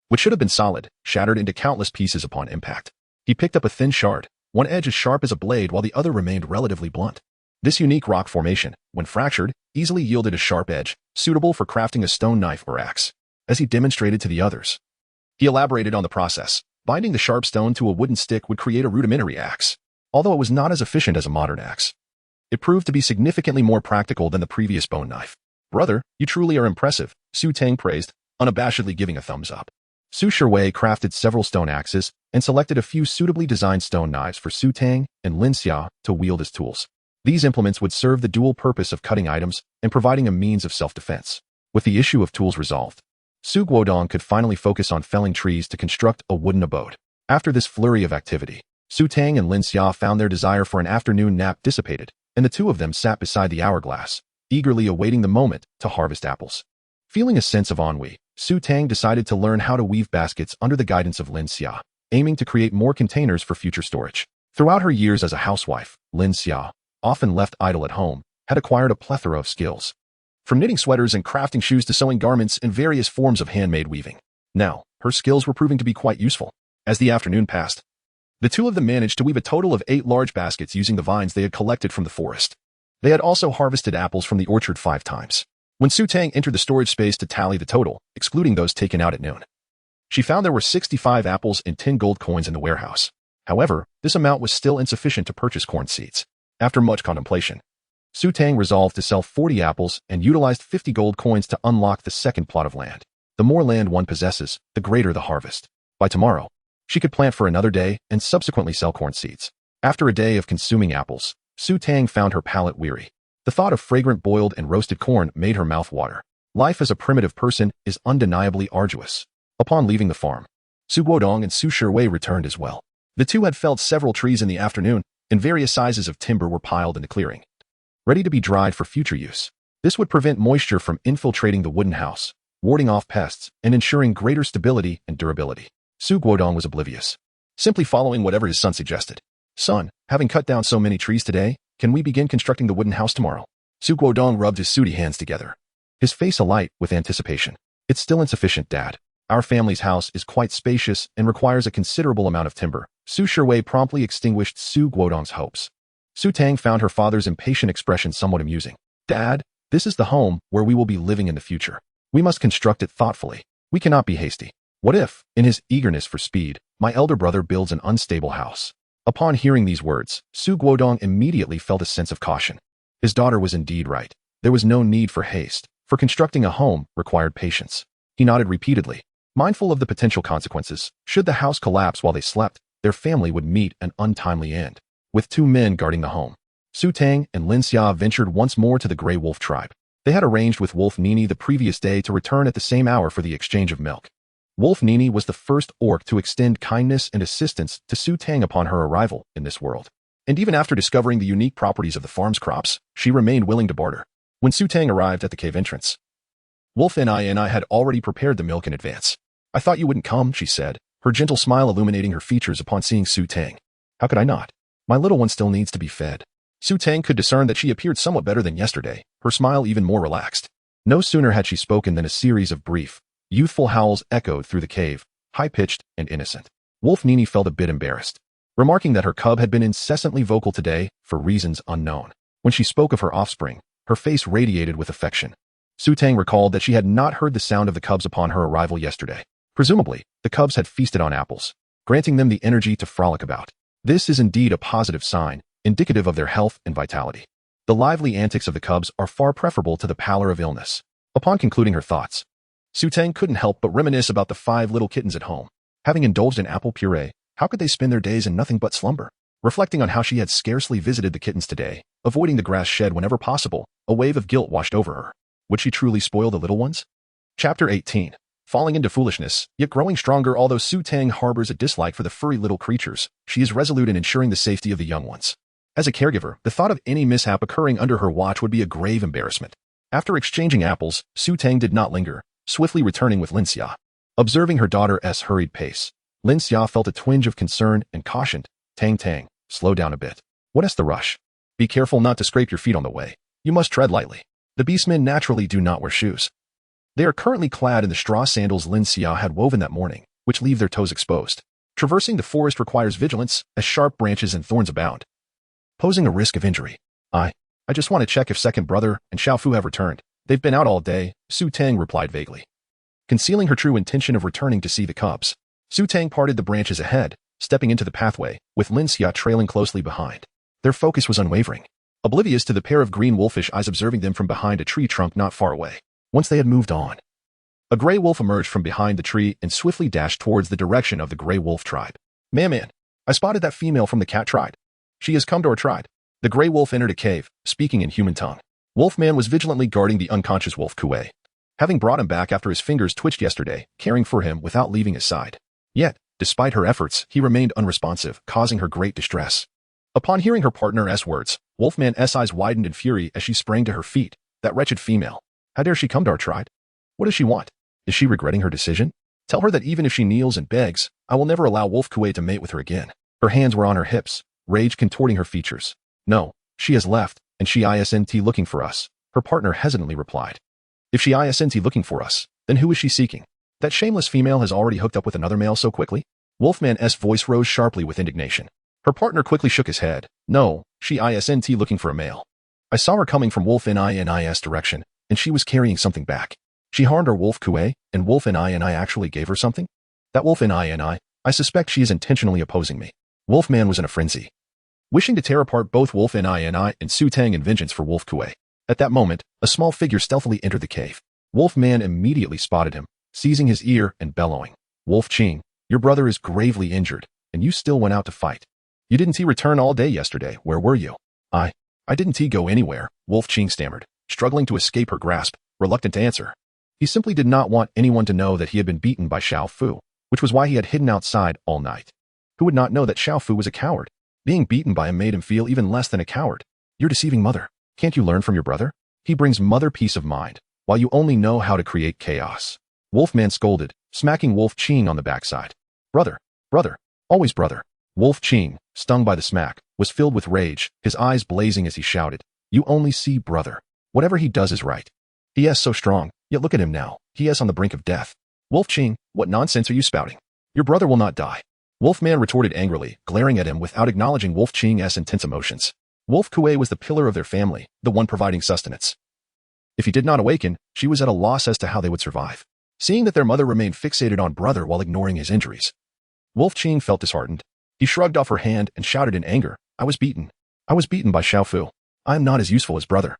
S1: which should have been solid, shattered into countless pieces upon impact. He picked up a thin shard, one edge as sharp as a blade while the other remained relatively blunt. This unique rock formation, when fractured, easily yielded a sharp edge, suitable for crafting a stone knife or axe. As he demonstrated to the others, he elaborated on the process. Binding the sharp stone to a wooden stick would create a rudimentary axe. Although it was not as efficient as a modern axe, it proved to be significantly more practical than the previous bone knife. "Brother, you truly are impressive," Su Tang praised, unabashedly giving a thumbs up. Su Shiwei crafted several stone axes and selected a few suitably designed stone knives for Su Tang and Lin Xia to wield as tools. These implements would serve the dual purpose of cutting items and providing a means of self-defense. With the issue of tools resolved, Su Guodong could finally focus on felling trees to construct a wooden abode. After this flurry of activity, Su Tang and Lin Xia found their desire for an afternoon nap dissipated, and the two of them sat beside the hourglass, eagerly awaiting the moment to harvest apples. Feeling a sense of ennui, Su Tang decided to learn how to weave baskets under the guidance of Lin Xia, aiming to create more containers for future storage. Throughout her years as a housewife, Lin Xia, often left idle at home, had acquired a plethora of skills. From knitting sweaters and crafting shoes to sewing garments and various forms of handmade weaving. Now, her skills were proving to be quite useful. As the afternoon passed, the two of them managed to weave a total of 8 large baskets using the vines they had collected from the forest. They had also harvested apples from the orchard 5 times. When Su Tang entered the storage space to tally the total, excluding those taken out at noon, she found there were 65 apples and 10 gold coins in the warehouse. However, this amount was still insufficient to purchase corn seeds. After much contemplation, Su Tang resolved to sell 40 apples and utilized 50 gold coins to unlock the second plot of land. The more land one possesses, the greater the harvest. By tomorrow, she could plant for another day and subsequently sell corn seeds. After a day of consuming apples, Su Tang found her palate weary. The thought of fragrant boiled and roasted corn made her mouth water. Life as a primitive person is undeniably arduous. Upon leaving the farm, Su Guodong and Su Shiwei returned as well. The two had felled several trees in the afternoon, and various sizes of timber were piled in the clearing, ready to be dried for future use. This would prevent moisture from infiltrating the wooden house, warding off pests, and ensuring greater stability and durability. Su Guodong was oblivious, simply following whatever his son suggested. "Son, having cut down so many trees today, can we begin constructing the wooden house tomorrow?" Su Guodong rubbed his sooty hands together, his face alight with anticipation. "It's still insufficient, Dad. Our family's house is quite spacious and requires a considerable amount of timber." Su Shiwei promptly extinguished Su Guodong's hopes. Su Tang found her father's impatient expression somewhat amusing. "Dad, this is the home where we will be living in the future. We must construct it thoughtfully. We cannot be hasty. What if, in his eagerness for speed, my elder brother builds an unstable house?" Upon hearing these words, Su Guodong immediately felt a sense of caution. His daughter was indeed right. There was no need for haste, for constructing a home required patience. He nodded repeatedly, mindful of the potential consequences. Should the house collapse while they slept, their family would meet an untimely end. With 2 men guarding the home, Su Tang and Lin Xia ventured once more to the Greywolf Tribe. They had arranged with Wolf Nini the previous day to return at the same hour for the exchange of milk. Wolf Nini was the first orc to extend kindness and assistance to Su Tang upon her arrival in this world. And even after discovering the unique properties of the farm's crops, she remained willing to barter. When Su Tang arrived at the cave entrance, Wolf and I had already prepared the milk in advance. "I thought you wouldn't come," she said, her gentle smile illuminating her features upon seeing Su Tang. "How could I not? My little one still needs to be fed." Su Tang could discern that she appeared somewhat better than yesterday, her smile even more relaxed. No sooner had she spoken than a series of brief, youthful howls echoed through the cave, high-pitched and innocent. Wolf Nini felt a bit embarrassed, remarking that her cub had been incessantly vocal today for reasons unknown. When she spoke of her offspring, her face radiated with affection. Su Tang recalled that she had not heard the sound of the cubs upon her arrival yesterday. Presumably, the cubs had feasted on apples, granting them the energy to frolic about. This is indeed a positive sign, indicative of their health and vitality. The lively antics of the cubs are far preferable to the pallor of illness. Upon concluding her thoughts, Su Tang couldn't help but reminisce about the 5 little kittens at home. Having indulged in apple puree, how could they spend their days in nothing but slumber? Reflecting on how she had scarcely visited the kittens today, avoiding the grass shed whenever possible, a wave of guilt washed over her. Would she truly spoil the little ones? Chapter 18. Falling into foolishness, yet growing stronger. Although Su Tang harbors a dislike for the furry little creatures, she is resolute in ensuring the safety of the young ones. As a caregiver, the thought of any mishap occurring under her watch would be a grave embarrassment. After exchanging apples, Su Tang did not linger, swiftly returning with Lin Xia. Observing her daughter's hurried pace, Lin Xia felt a twinge of concern and cautioned, Tang, slow down a bit. What is the rush? Be careful not to scrape your feet on the way. You must tread lightly. The beastmen naturally do not wear shoes. They are currently clad in the straw sandals Lin Xia had woven that morning, which leave their toes exposed. Traversing the forest requires vigilance, as sharp branches and thorns abound, posing a risk of injury. I just want to check if second brother and Xiaofu have returned. They've been out all day, Su Tang replied vaguely. Concealing her true intention of returning to see the cubs, Su Tang parted the branches ahead, stepping into the pathway, with Lin Xia trailing closely behind. Their focus was unwavering, oblivious to the pair of green wolfish eyes observing them from behind a tree trunk not far away. Once they had moved on, a gray wolf emerged from behind the tree and swiftly dashed towards the direction of the Greywolf Tribe. Man, I spotted that female from the cat tribe. She has come to our tribe. The gray wolf entered a cave, speaking in human tongue. Wolfman was vigilantly guarding the unconscious Wolf Kuay, having brought him back after his fingers twitched yesterday, caring for him without leaving his side. Yet, despite her efforts, he remained unresponsive, causing her great distress. Upon hearing her partner's words, Wolfman's eyes widened in fury as she sprang to her feet. That wretched female. How dare she come to our tribe? What does she want? Is she regretting her decision? Tell her that even if she kneels and begs, I will never allow Wolf Kuay to mate with her again. Her hands were on her hips, rage contorting her features. No, she has left, and she isn't looking for us, her partner hesitantly replied. If she isn't looking for us, then who is she seeking? That shameless female has already hooked up with another male so quickly? Wolfman's voice rose sharply with indignation. Her partner quickly shook his head. No, she isn't looking for a male. I saw her coming from Wolf N's direction, and she was carrying something back. She harmed our Wolf Kuay, and Wolf Ni actually gave her something? That Wolf Ni, I suspect she is intentionally opposing me. Wolfman was in a frenzy, wishing to tear apart both Wolf Ni and Su Tang in vengeance for Wolf Kuay. At that moment, a small figure stealthily entered the cave. Wolfman immediately spotted him, seizing his ear and bellowing. Wolf Qing, your brother is gravely injured, and you still went out to fight. You didn't return all day yesterday. Where were you? I didn't go anywhere, Wolf Qing stammered, struggling to escape her grasp, reluctant to answer. He simply did not want anyone to know that he had been beaten by Xiaofu, which was why he had hidden outside all night. Who would not know that Xiaofu was a coward? Being beaten by him made him feel even less than a coward. You're deceiving mother. Can't you learn from your brother? He brings mother peace of mind, while you only know how to create chaos. Wolfman scolded, smacking Wolf Qing on the backside. Brother, always brother. Wolf Qing, stung by the smack, was filled with rage, his eyes blazing as he shouted. You only see brother. Whatever he does is right. He is so strong, yet look at him now. He is on the brink of death. Wolf Qing, what nonsense are you spouting? Your brother will not die. Wolfman retorted angrily, glaring at him without acknowledging Wolf Qing's intense emotions. Wolf Kuay was the pillar of their family, the one providing sustenance. If he did not awaken, she was at a loss as to how they would survive. Seeing that their mother remained fixated on brother while ignoring his injuries, Wolf Qing felt disheartened. He shrugged off her hand and shouted in anger, I was beaten by Xiaofu. I am not as useful as brother.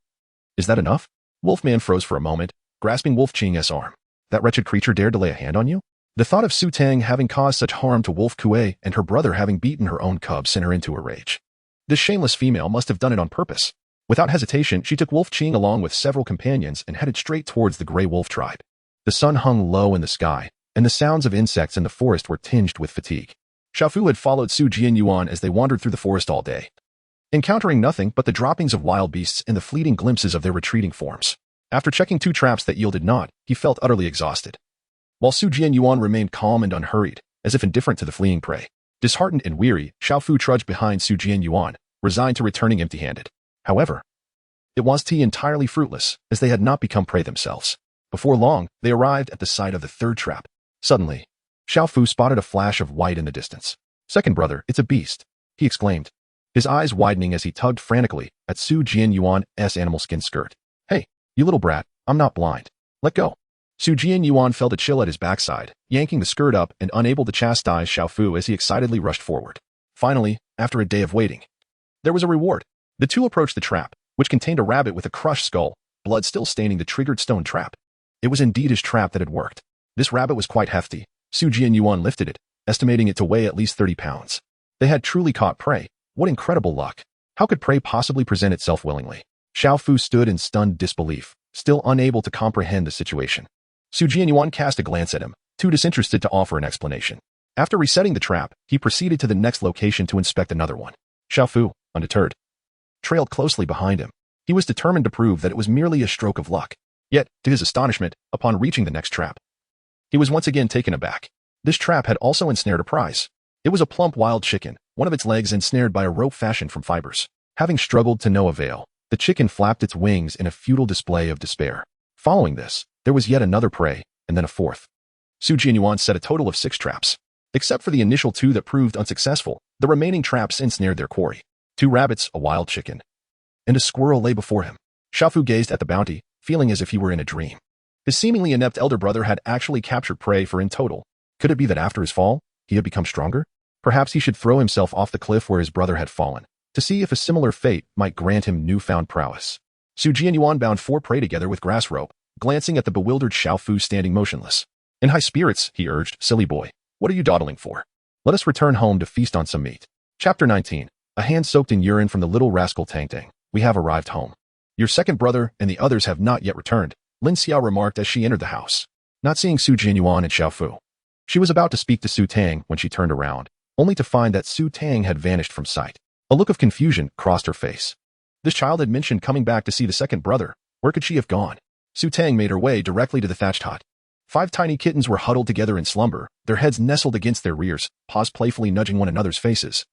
S1: Is that enough? Wolfman froze for a moment, grasping Wolf Qing's arm. That wretched creature dared to lay a hand on you? The thought of Su Tang having caused such harm to Wolf Kuay and her brother having beaten her own cub sent her into a rage. This shameless female must have done it on purpose. Without hesitation, she took Wolf Qing along with several companions and headed straight towards the Greywolf Tribe. The sun hung low in the sky, and the sounds of insects in the forest were tinged with fatigue. Xiaofu had followed Su Jianyuan as they wandered through the forest all day, encountering nothing but the droppings of wild beasts and the fleeting glimpses of their retreating forms. After checking 2 traps that yielded naught, he felt utterly exhausted. While Su Jianyuan remained calm and unhurried, as if indifferent to the fleeing prey. Disheartened and weary, Xiaofu trudged behind Su Jianyuan, resigned to returning empty-handed. However, it was entirely fruitless, as they had not become prey themselves. Before long, they arrived at the site of the 3rd trap. Suddenly, Xiaofu spotted a flash of white in the distance. Second brother, it's a beast, he exclaimed, his eyes widening as he tugged frantically at Su Jianyuan's animal skin skirt. Hey, you little brat, I'm not blind. Let go. Su Jianyuan felt a chill at his backside, yanking the skirt up and unable to chastise Xiaofu as he excitedly rushed forward. Finally, after a day of waiting, there was a reward. The two approached the trap, which contained a rabbit with a crushed skull, blood still staining the triggered stone trap. It was indeed his trap that had worked. This rabbit was quite hefty. Su Jianyuan lifted it, estimating it to weigh at least 30 pounds. They had truly caught prey. What incredible luck. How could prey possibly present itself willingly? Xiaofu stood in stunned disbelief, still unable to comprehend the situation. Su Jianyuan cast a glance at him, too disinterested to offer an explanation. After resetting the trap, he proceeded to the next location to inspect another one. Xiaofu, undeterred, trailed closely behind him. He was determined to prove that it was merely a stroke of luck. Yet, to his astonishment, upon reaching the next trap, he was once again taken aback. This trap had also ensnared a prize. It was a plump wild chicken, one of its legs ensnared by a rope fashioned from fibers. Having struggled to no avail, the chicken flapped its wings in a futile display of despair. Following this, There was yet another prey, and then a fourth. Jianyuan set a total of 6 traps. Except for the initial 2 that proved unsuccessful, the remaining traps ensnared their quarry. 2 rabbits, a wild chicken, and a squirrel lay before him. Xiaofu gazed at the bounty, feeling as if he were in a dream. His seemingly inept elder brother had actually captured prey for in total. Could it be that after his fall, he had become stronger? Perhaps he should throw himself off the cliff where his brother had fallen, to see if a similar fate might grant him newfound prowess. Jianyuan bound 4 prey together with grass rope, glancing at the bewildered Xiaofu standing motionless. In high spirits, he urged, "Silly boy, what are you dawdling for? Let us return home to feast on some meat." Chapter 19. A hand soaked in urine from the little rascal Tang. "We have arrived home. Your second brother and the others have not yet returned," Lin Xiao remarked as she entered the house. Not seeing Jianyuan and Xiaofu, she was about to speak to Tang when she turned around, only to find that Tang had vanished from sight. A look of confusion crossed her face. This child had mentioned coming back to see the second brother. Where could she have gone? Tang made her way directly to the thatched hut. 5 tiny kittens were huddled together in slumber, their heads nestled against their rears, paws playfully nudging one another's faces.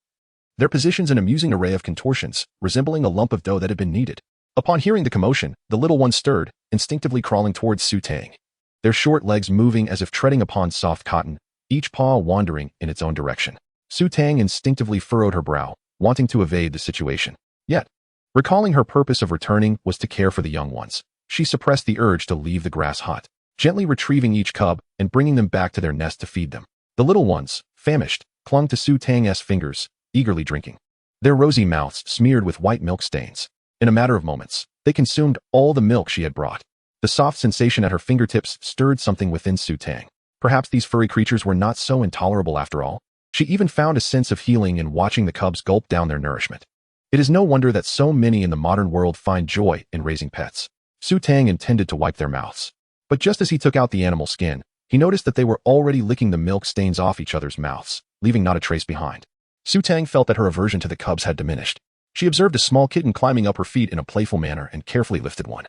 S1: Their positions an amusing array of contortions, resembling a lump of dough that had been kneaded. Upon hearing the commotion, the little ones stirred, instinctively crawling towards Tang. Their short legs moving as if treading upon soft cotton, each paw wandering in its own direction. Tang instinctively furrowed her brow, wanting to evade the situation. Yet, recalling her purpose of returning was to care for the young ones, she suppressed the urge to leave the grass hut, gently retrieving each cub and bringing them back to their nest to feed them. The little ones, famished, clung to Tang's fingers, eagerly drinking, their rosy mouths smeared with white milk stains. In a matter of moments, they consumed all the milk she had brought. The soft sensation at her fingertips stirred something within Tang. Perhaps these furry creatures were not so intolerable after all. She even found a sense of healing in watching the cubs gulp down their nourishment. It is no wonder that so many in the modern world find joy in raising pets. Tang intended to wipe their mouths, but just as he took out the animal skin, he noticed that they were already licking the milk stains off each other's mouths, leaving not a trace behind. Tang felt that her aversion to the cubs had diminished. She observed a small kitten climbing up her feet in a playful manner and carefully lifted one.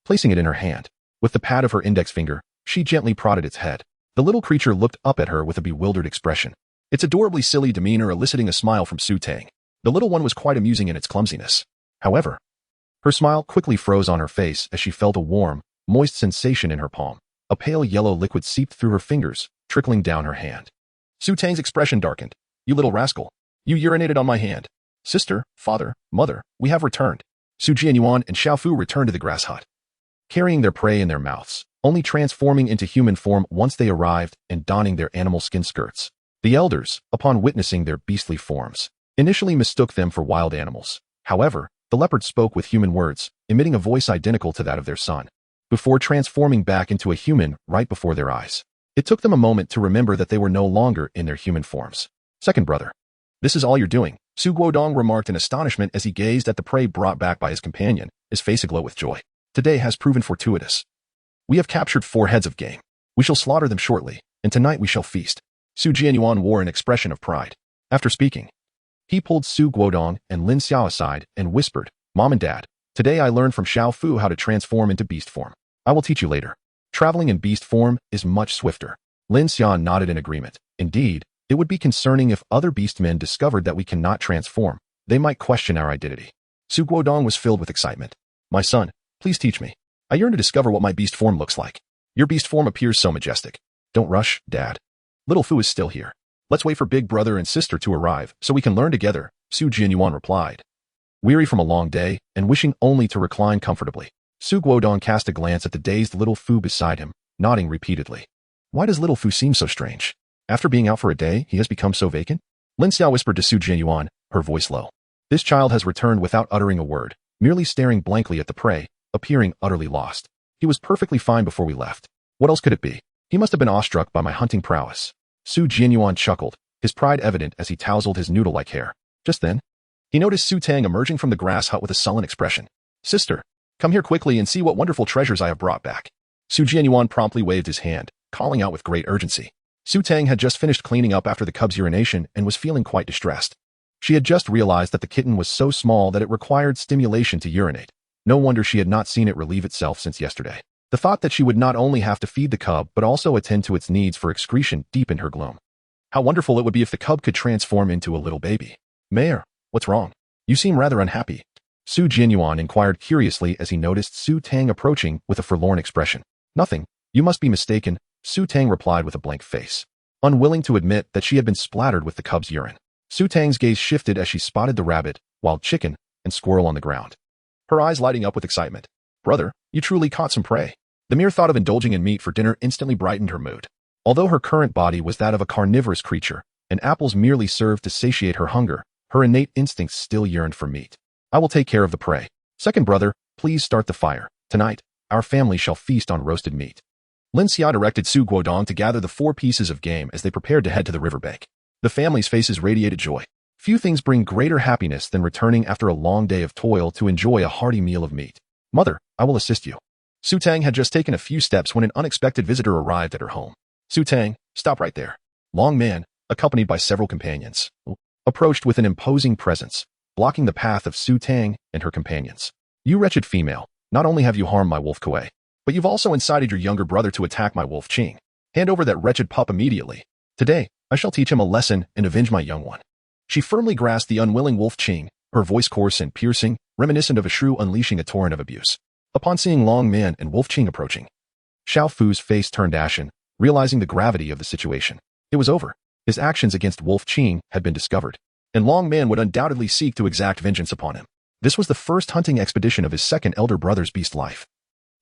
S1: Placing it in her hand, with the pad of her index finger, she gently prodded its head. The little creature looked up at her with a bewildered expression, its adorably silly demeanor eliciting a smile from Tang. The little one was quite amusing in its clumsiness. However, her smile quickly froze on her face as she felt a warm, moist sensation in her palm. A pale yellow liquid seeped through her fingers, trickling down her hand. Tang's expression darkened. "You little rascal. You urinated on my hand. Sister, father, mother, we have returned." Jianyuan and Xiaofu returned to the grass hut, carrying their prey in their mouths, only transforming into human form once they arrived and donning their animal skin skirts. The elders, upon witnessing their beastly forms, initially mistook them for wild animals. However, the leopard spoke with human words, emitting a voice identical to that of their son, before transforming back into a human right before their eyes. It took them a moment to remember that they were no longer in their human forms. "Second brother, this is all you're doing," Su Guodong remarked in astonishment as he gazed at the prey brought back by his companion, his face aglow with joy. "Today has proven fortuitous. We have captured 4 heads of game. We shall slaughter them shortly, and tonight we shall feast." Jianyuan wore an expression of pride. After speaking, he pulled Su Guodong and Lin Xiao aside and whispered, "Mom and Dad, today I learned from Xiaofu how to transform into beast form. I will teach you later. Traveling in beast form is much swifter." Lin Xiao nodded in agreement. Indeed, it would be concerning if other beastmen discovered that we cannot transform. They might question our identity. Su Guodong was filled with excitement. "My son, please teach me. I yearn to discover what my beast form looks like. Your beast form appears so majestic." "Don't rush, Dad. Little Fu is still here. Let's wait for big brother and sister to arrive so we can learn together," Jianyuan replied. Weary from a long day and wishing only to recline comfortably, Su Guodong cast a glance at the dazed little Fu beside him, nodding repeatedly. "Why does little Fu seem so strange? After being out for a day, he has become so vacant?" Lin Xiao whispered to Jianyuan, her voice low. This child has returned without uttering a word, merely staring blankly at the prey, appearing utterly lost. He was perfectly fine before we left. What else could it be? He must have been awestruck by my hunting prowess. Jianyuan chuckled, his pride evident as he tousled his noodle-like hair. Just then, he noticed Tang emerging from the grass hut with a sullen expression. "Sister, come here quickly and see what wonderful treasures I have brought back." Jianyuan promptly waved his hand, calling out with great urgency. Tang had just finished cleaning up after the cub's urination and was feeling quite distressed. She had just realized that the kitten was so small that it required stimulation to urinate. No wonder she had not seen it relieve itself since yesterday. The thought that she would not only have to feed the cub but also attend to its needs for excretion deepened her gloom. How wonderful it would be if the cub could transform into a little baby. "Mayor, what's wrong? You seem rather unhappy." Jianyuan inquired curiously as he noticed Tang approaching with a forlorn expression. Nothing. You must be mistaken, Su Tang replied with a blank face, unwilling to admit that she had been splattered with the cub's urine. Su Tang's gaze shifted as she spotted the rabbit, wild chicken, and squirrel on the ground, her eyes lighting up with excitement. Brother, you truly caught some prey. The mere thought of indulging in meat for dinner instantly brightened her mood. Although her current body was that of a carnivorous creature, and apples merely served to satiate her hunger, her innate instincts still yearned for meat. I will take care of the prey. Second brother, please start the fire. Tonight, our family shall feast on roasted meat. Lin Xia directed Su Guodong to gather the 4 pieces of game as they prepared to head to the riverbank. The family's faces radiated joy. Few things bring greater happiness than returning after a long day of toil to enjoy a hearty meal of meat. Mother, I will assist you. Su Tang had just taken a few steps when an unexpected visitor arrived at her home. Su Tang, stop right there. Long Man, accompanied by several companions, approached with an imposing presence, blocking the path of Su Tang and her companions. You wretched female, not only have you harmed my Wolf Kuay, but you've also incited your younger brother to attack my Wolf Qing. Hand over that wretched pup immediately. Today, I shall teach him a lesson and avenge my young one. She firmly grasped the unwilling Wolf Qing, her voice coarse and piercing, reminiscent of a shrew unleashing a torrent of abuse. Upon seeing Long Man and Wolf Qing approaching, Xiao Fu's face turned ashen, realizing the gravity of the situation. It was over. His actions against Wolf Qing had been discovered, and Long Man would undoubtedly seek to exact vengeance upon him. This was the first hunting expedition of his second elder brother's beast life.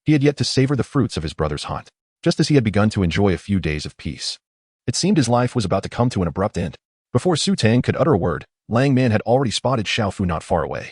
S1: He had yet to savor the fruits of his brother's hunt, just as he had begun to enjoy a few days of peace. It seemed his life was about to come to an abrupt end. Before Su Tang could utter a word, Lang Man had already spotted Xiao Fu not far away.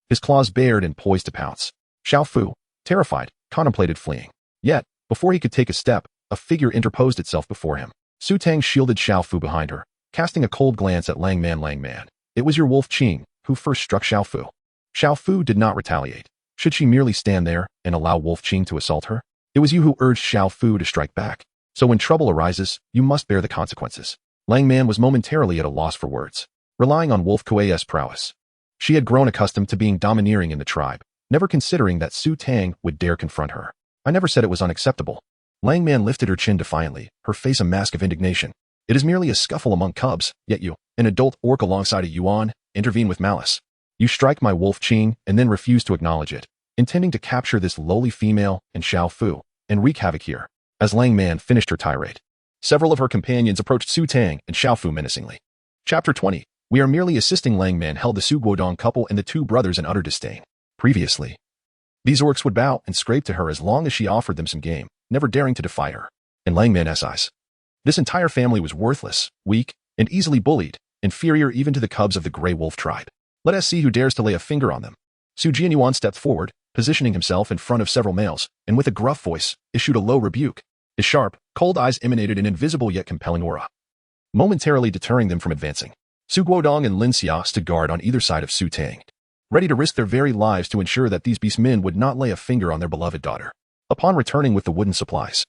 S1: His claws bared and poised to pounce. Xiao Fu, terrified, contemplated fleeing. Yet, before he could take a step, a figure interposed itself before him. Su Tang shielded Xiao Fu behind her, casting a cold glance at Lang Man. Lang Man, it was your Wolf Qing who first struck Xiao Fu. Xiao Fu did not retaliate. Should she merely stand there and allow Wolf Qing to assault her? It was you who urged Xiao Fu to strike back. So when trouble arises, you must bear the consequences. Lang Man was momentarily at a loss for words, relying on Wolf Kuay's prowess. She had grown accustomed to being domineering in the tribe, never considering that Su Tang would dare confront her. I never said it was unacceptable. Lang Man lifted her chin defiantly, her face a mask of indignation. It is merely a scuffle among cubs, yet you, an adult orc alongside a Yuan, intervene with malice. You strike my Wolf Qing and then refuse to acknowledge it, intending to capture this lowly female and Xiao Fu, and wreak havoc here. As Lang Man finished her tirade, several of her companions approached Su Tang and Xiao Fu menacingly. Chapter 20. We are merely assisting. Lang Man held the Su Guodong couple and the 2 brothers in utter disdain. Previously, these orcs would bow and scrape to her as long as she offered them some game, never daring to defy her. In Lang Man's eyes, this entire family was worthless, weak, and easily bullied, inferior even to the cubs of the Greywolf Tribe. Let us see who dares to lay a finger on them. Su Jianyuan stepped forward, positioning himself in front of several males, and with a gruff voice, issued a low rebuke. His sharp, cold eyes emanated an invisible yet compelling aura, momentarily deterring them from advancing. Su Guodong and Lin Xia stood guard on either side of Su Tang, ready to risk their very lives to ensure that these beast men would not lay a finger on their beloved daughter. Upon returning with the wooden supplies,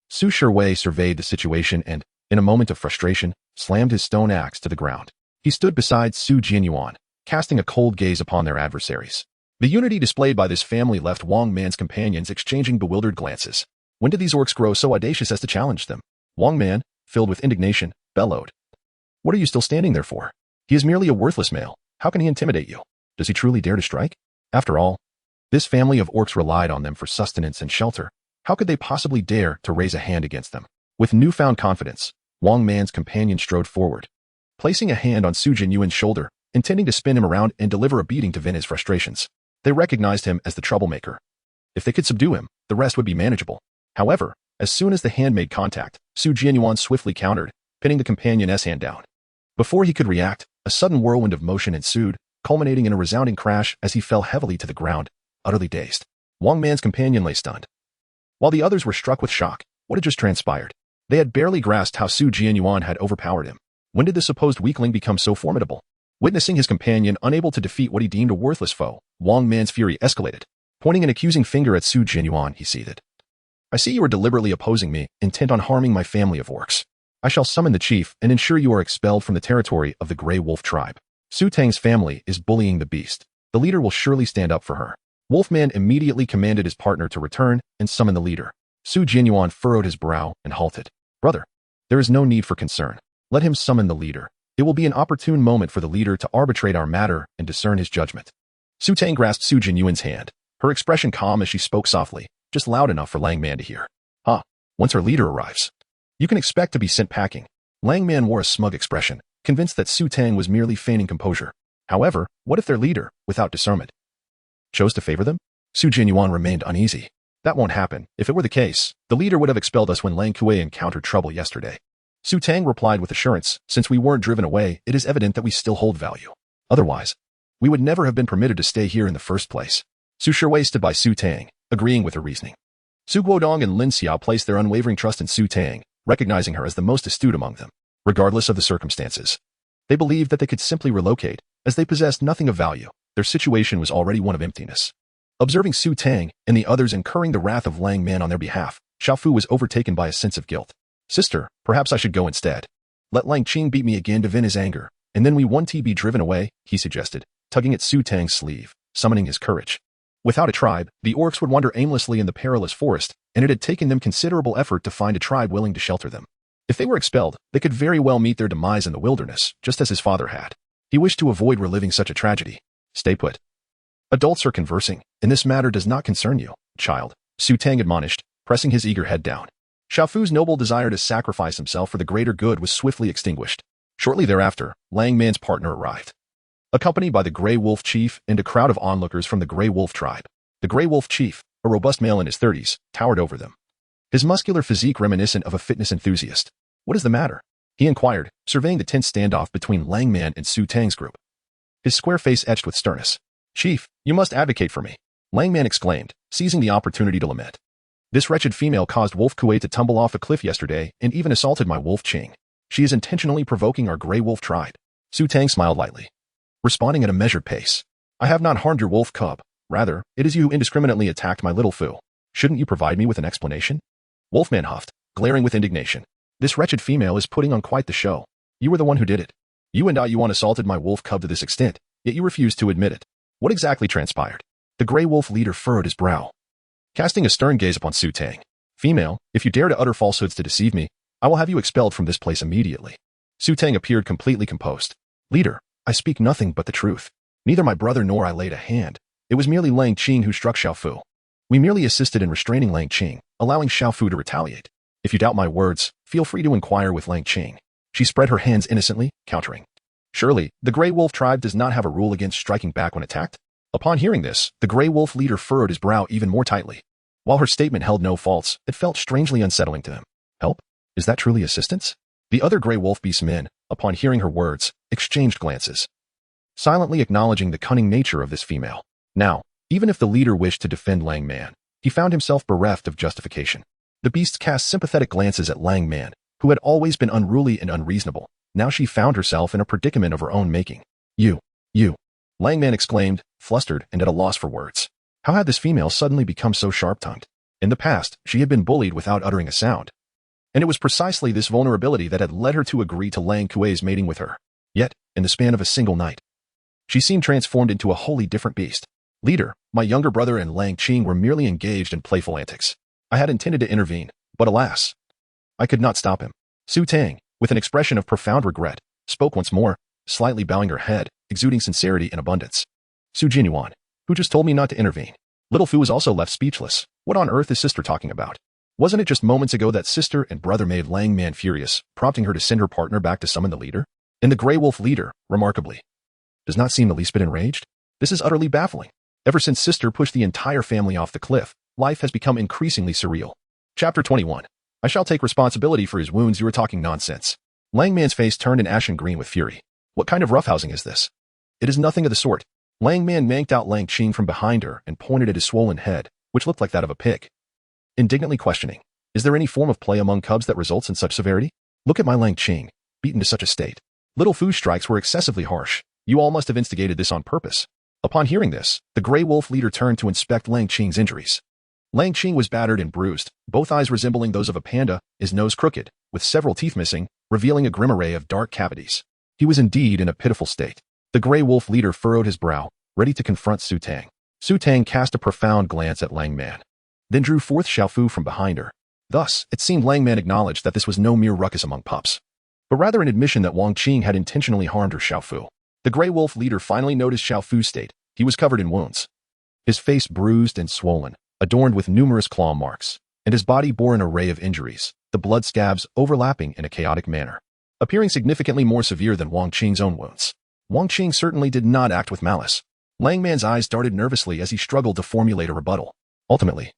S1: Su Shiwei surveyed the situation and, in a moment of frustration, slammed his stone axe to the ground. He stood beside Su Jianyuan, casting a cold gaze upon their adversaries. The unity displayed by this family left Wang Man's companions exchanging bewildered glances. When did these orcs grow so audacious as to challenge them? Wang Man, filled with indignation, bellowed. What are you still standing there for? He is merely a worthless male. How can he intimidate you? Does he truly dare to strike? After all, this family of orcs relied on them for sustenance and shelter. How could they possibly dare to raise a hand against them? With newfound confidence, Wang Man's companion strode forward, placing a hand on Su Jianyuan's shoulder, intending to spin him around and deliver a beating to vent his frustrations. They recognized him as the troublemaker. If they could subdue him, the rest would be manageable. However, as soon as the hand made contact, Su Jianyuan swiftly countered, pinning the companion's hand down. Before he could react, a sudden whirlwind of motion ensued, culminating in a resounding crash as he fell heavily to the ground, utterly dazed. Wang Man's companion lay stunned, while the others were struck with shock. What had just transpired? They had barely grasped how Su Jianyuan had overpowered him. When did the supposed weakling become so formidable? Witnessing his companion unable to defeat what he deemed a worthless foe, Wang Man's fury escalated. Pointing an accusing finger at Su Jianyuan, he seethed. I see you are deliberately opposing me, intent on harming my family of orcs. I shall summon the chief and ensure you are expelled from the territory of the Greywolf Tribe. Su Tang's family is bullying the beast. The leader will surely stand up for her. Wolfman immediately commanded his partner to return and summon the leader. Su Jianyuan furrowed his brow and halted. Brother, there is no need for concern. Let him summon the leader. It will be an opportune moment for the leader to arbitrate our matter and discern his judgment. Su Tang grasped Su Jianyuan's hand, her expression calm as she spoke softly, just loud enough for Lang Man to hear. once her leader arrives. You can expect to be sent packing. Lang Man wore a smug expression, convinced that Su Tang was merely feigning composure. However, what if their leader, without discernment, chose to favor them? Su Jianyuan remained uneasy. That won't happen. If it were the case, the leader would have expelled us when Wolf Kuay encountered trouble yesterday. Su Tang replied with assurance, since we weren't driven away, it is evident that we still hold value. Otherwise, we would never have been permitted to stay here in the first place. Su Shiwei stood by Su Tang, agreeing with her reasoning. Su Guodong and Lin Xiao placed their unwavering trust in Su Tang, recognizing her as the most astute among them. Regardless of the circumstances, they believed that they could simply relocate, as they possessed nothing of value. Their situation was already one of emptiness. Observing Su Tang and the others incurring the wrath of Lang Man on their behalf, Xiaofu was overtaken by a sense of guilt. Sister, perhaps I should go instead. Let Lang Qing beat me again to vent his anger, and then we won't be driven away, he suggested, tugging at Su Tang's sleeve, summoning his courage. Without a tribe, the orcs would wander aimlessly in the perilous forest, and it had taken them considerable effort to find a tribe willing to shelter them. If they were expelled, they could very well meet their demise in the wilderness, just as his father had. He wished to avoid reliving such a tragedy. Stay put. Adults are conversing, and this matter does not concern you, child, Su Tang admonished, pressing his eager head down. Xiaofu's noble desire to sacrifice himself for the greater good was swiftly extinguished. Shortly thereafter, Lang Man's partner arrived, accompanied by the Greywolf chief and a crowd of onlookers from the Greywolf Tribe. The Greywolf chief, a robust male in his 30s, towered over them, his muscular physique reminiscent of a fitness enthusiast. What is the matter? He inquired, surveying the tense standoff between Lang Man and Su Tang's group, his square face etched with sternness. Chief, you must advocate for me, Lang Man exclaimed, seizing the opportunity to lament. This wretched female caused Wolf Kuay to tumble off a cliff yesterday and even assaulted my Wolf Qing. She is intentionally provoking our Greywolf Tribe. Su Tang smiled lightly, responding at a measured pace. I have not harmed your wolf cub. Rather, it is you who indiscriminately attacked my little Fu. Shouldn't you provide me with an explanation? Wolfman huffed, glaring with indignation. This wretched female is putting on quite the show. You were the one who did it. You and Jianyuan assaulted my wolf cub to this extent, yet you refused to admit it. What exactly transpired? The Greywolf leader furrowed his brow, casting a stern gaze upon Su Tang. Female, if you dare to utter falsehoods to deceive me, I will have you expelled from this place immediately. Su Tang appeared completely composed. Leader, I speak nothing but the truth. Neither my brother nor I laid a hand. It was merely Lang Qing who struck Xiaofu. We merely assisted in restraining Lang Qing, allowing Xiaofu to retaliate. If you doubt my words, feel free to inquire with Lang Qing. She spread her hands innocently, countering. Surely, the Greywolf tribe does not have a rule against striking back when attacked? Upon hearing this, the Greywolf leader furrowed his brow even more tightly. While her statement held no faults, it felt strangely unsettling to him. Help? Is that truly assistance? The other Greywolf beast men, upon hearing her words, exchanged glances, silently acknowledging the cunning nature of this female. Now, even if the leader wished to defend Lang Man, he found himself bereft of justification. The beasts cast sympathetic glances at Lang Man, who had always been unruly and unreasonable. Now she found herself in a predicament of her own making. You. Lang Man exclaimed, flustered and at a loss for words. How had this female suddenly become so sharp-tongued? In the past, she had been bullied without uttering a sound. And it was precisely this vulnerability that had led her to agree to Lang Kuay's mating with her. Yet, in the span of a single night, she seemed transformed into a wholly different beast. Leader, my younger brother and Lang Qing were merely engaged in playful antics. I had intended to intervene, but alas, I could not stop him. Su Tang, with an expression of profound regret, spoke once more, slightly bowing her head, exuding sincerity and abundance. Su Jianyuan, who just told me not to intervene. Little Fu was also left speechless. What on earth is sister talking about? Wasn't it just moments ago that sister and brother made Lang Man furious, prompting her to send her partner back to summon the leader? And the Greywolf leader, remarkably, does not seem the least bit enraged? This is utterly baffling. Ever since sister pushed the entire family off the cliff, life has become increasingly surreal. Chapter 21. I shall take responsibility for his wounds. You are talking nonsense. Lang Man's face turned an ashen green with fury. What kind of roughhousing is this? It is nothing of the sort. Lang Man yanked out Lang Qing from behind her and pointed at his swollen head, which looked like that of a pig, indignantly questioning, is there any form of play among cubs that results in such severity? Look at my Lang Qing, beaten to such a state. Little Fu's strikes were excessively harsh. You all must have instigated this on purpose. Upon hearing this, the Greywolf leader turned to inspect Lang Qing's injuries. Lang Qing was battered and bruised, both eyes resembling those of a panda, his nose crooked, with several teeth missing, revealing a grim array of dark cavities. He was indeed in a pitiful state. The Greywolf leader furrowed his brow, ready to confront Su Tang. Su Tang cast a profound glance at Lang Man, then drew forth Xiaofu from behind her. Thus, it seemed Lang Man acknowledged that this was no mere ruckus among pups, but rather an admission that Wang Qing had intentionally harmed her Xiaofu. The Greywolf leader finally noticed Xiaofu's state. He was covered in wounds, his face bruised and swollen, adorned with numerous claw marks. and his body bore an array of injuries, the blood scabs overlapping in a chaotic manner, appearing significantly more severe than Wang Qing's own wounds. Wang Qing certainly did not act with malice. Lang Man's eyes darted nervously as he struggled to formulate a rebuttal. Ultimately,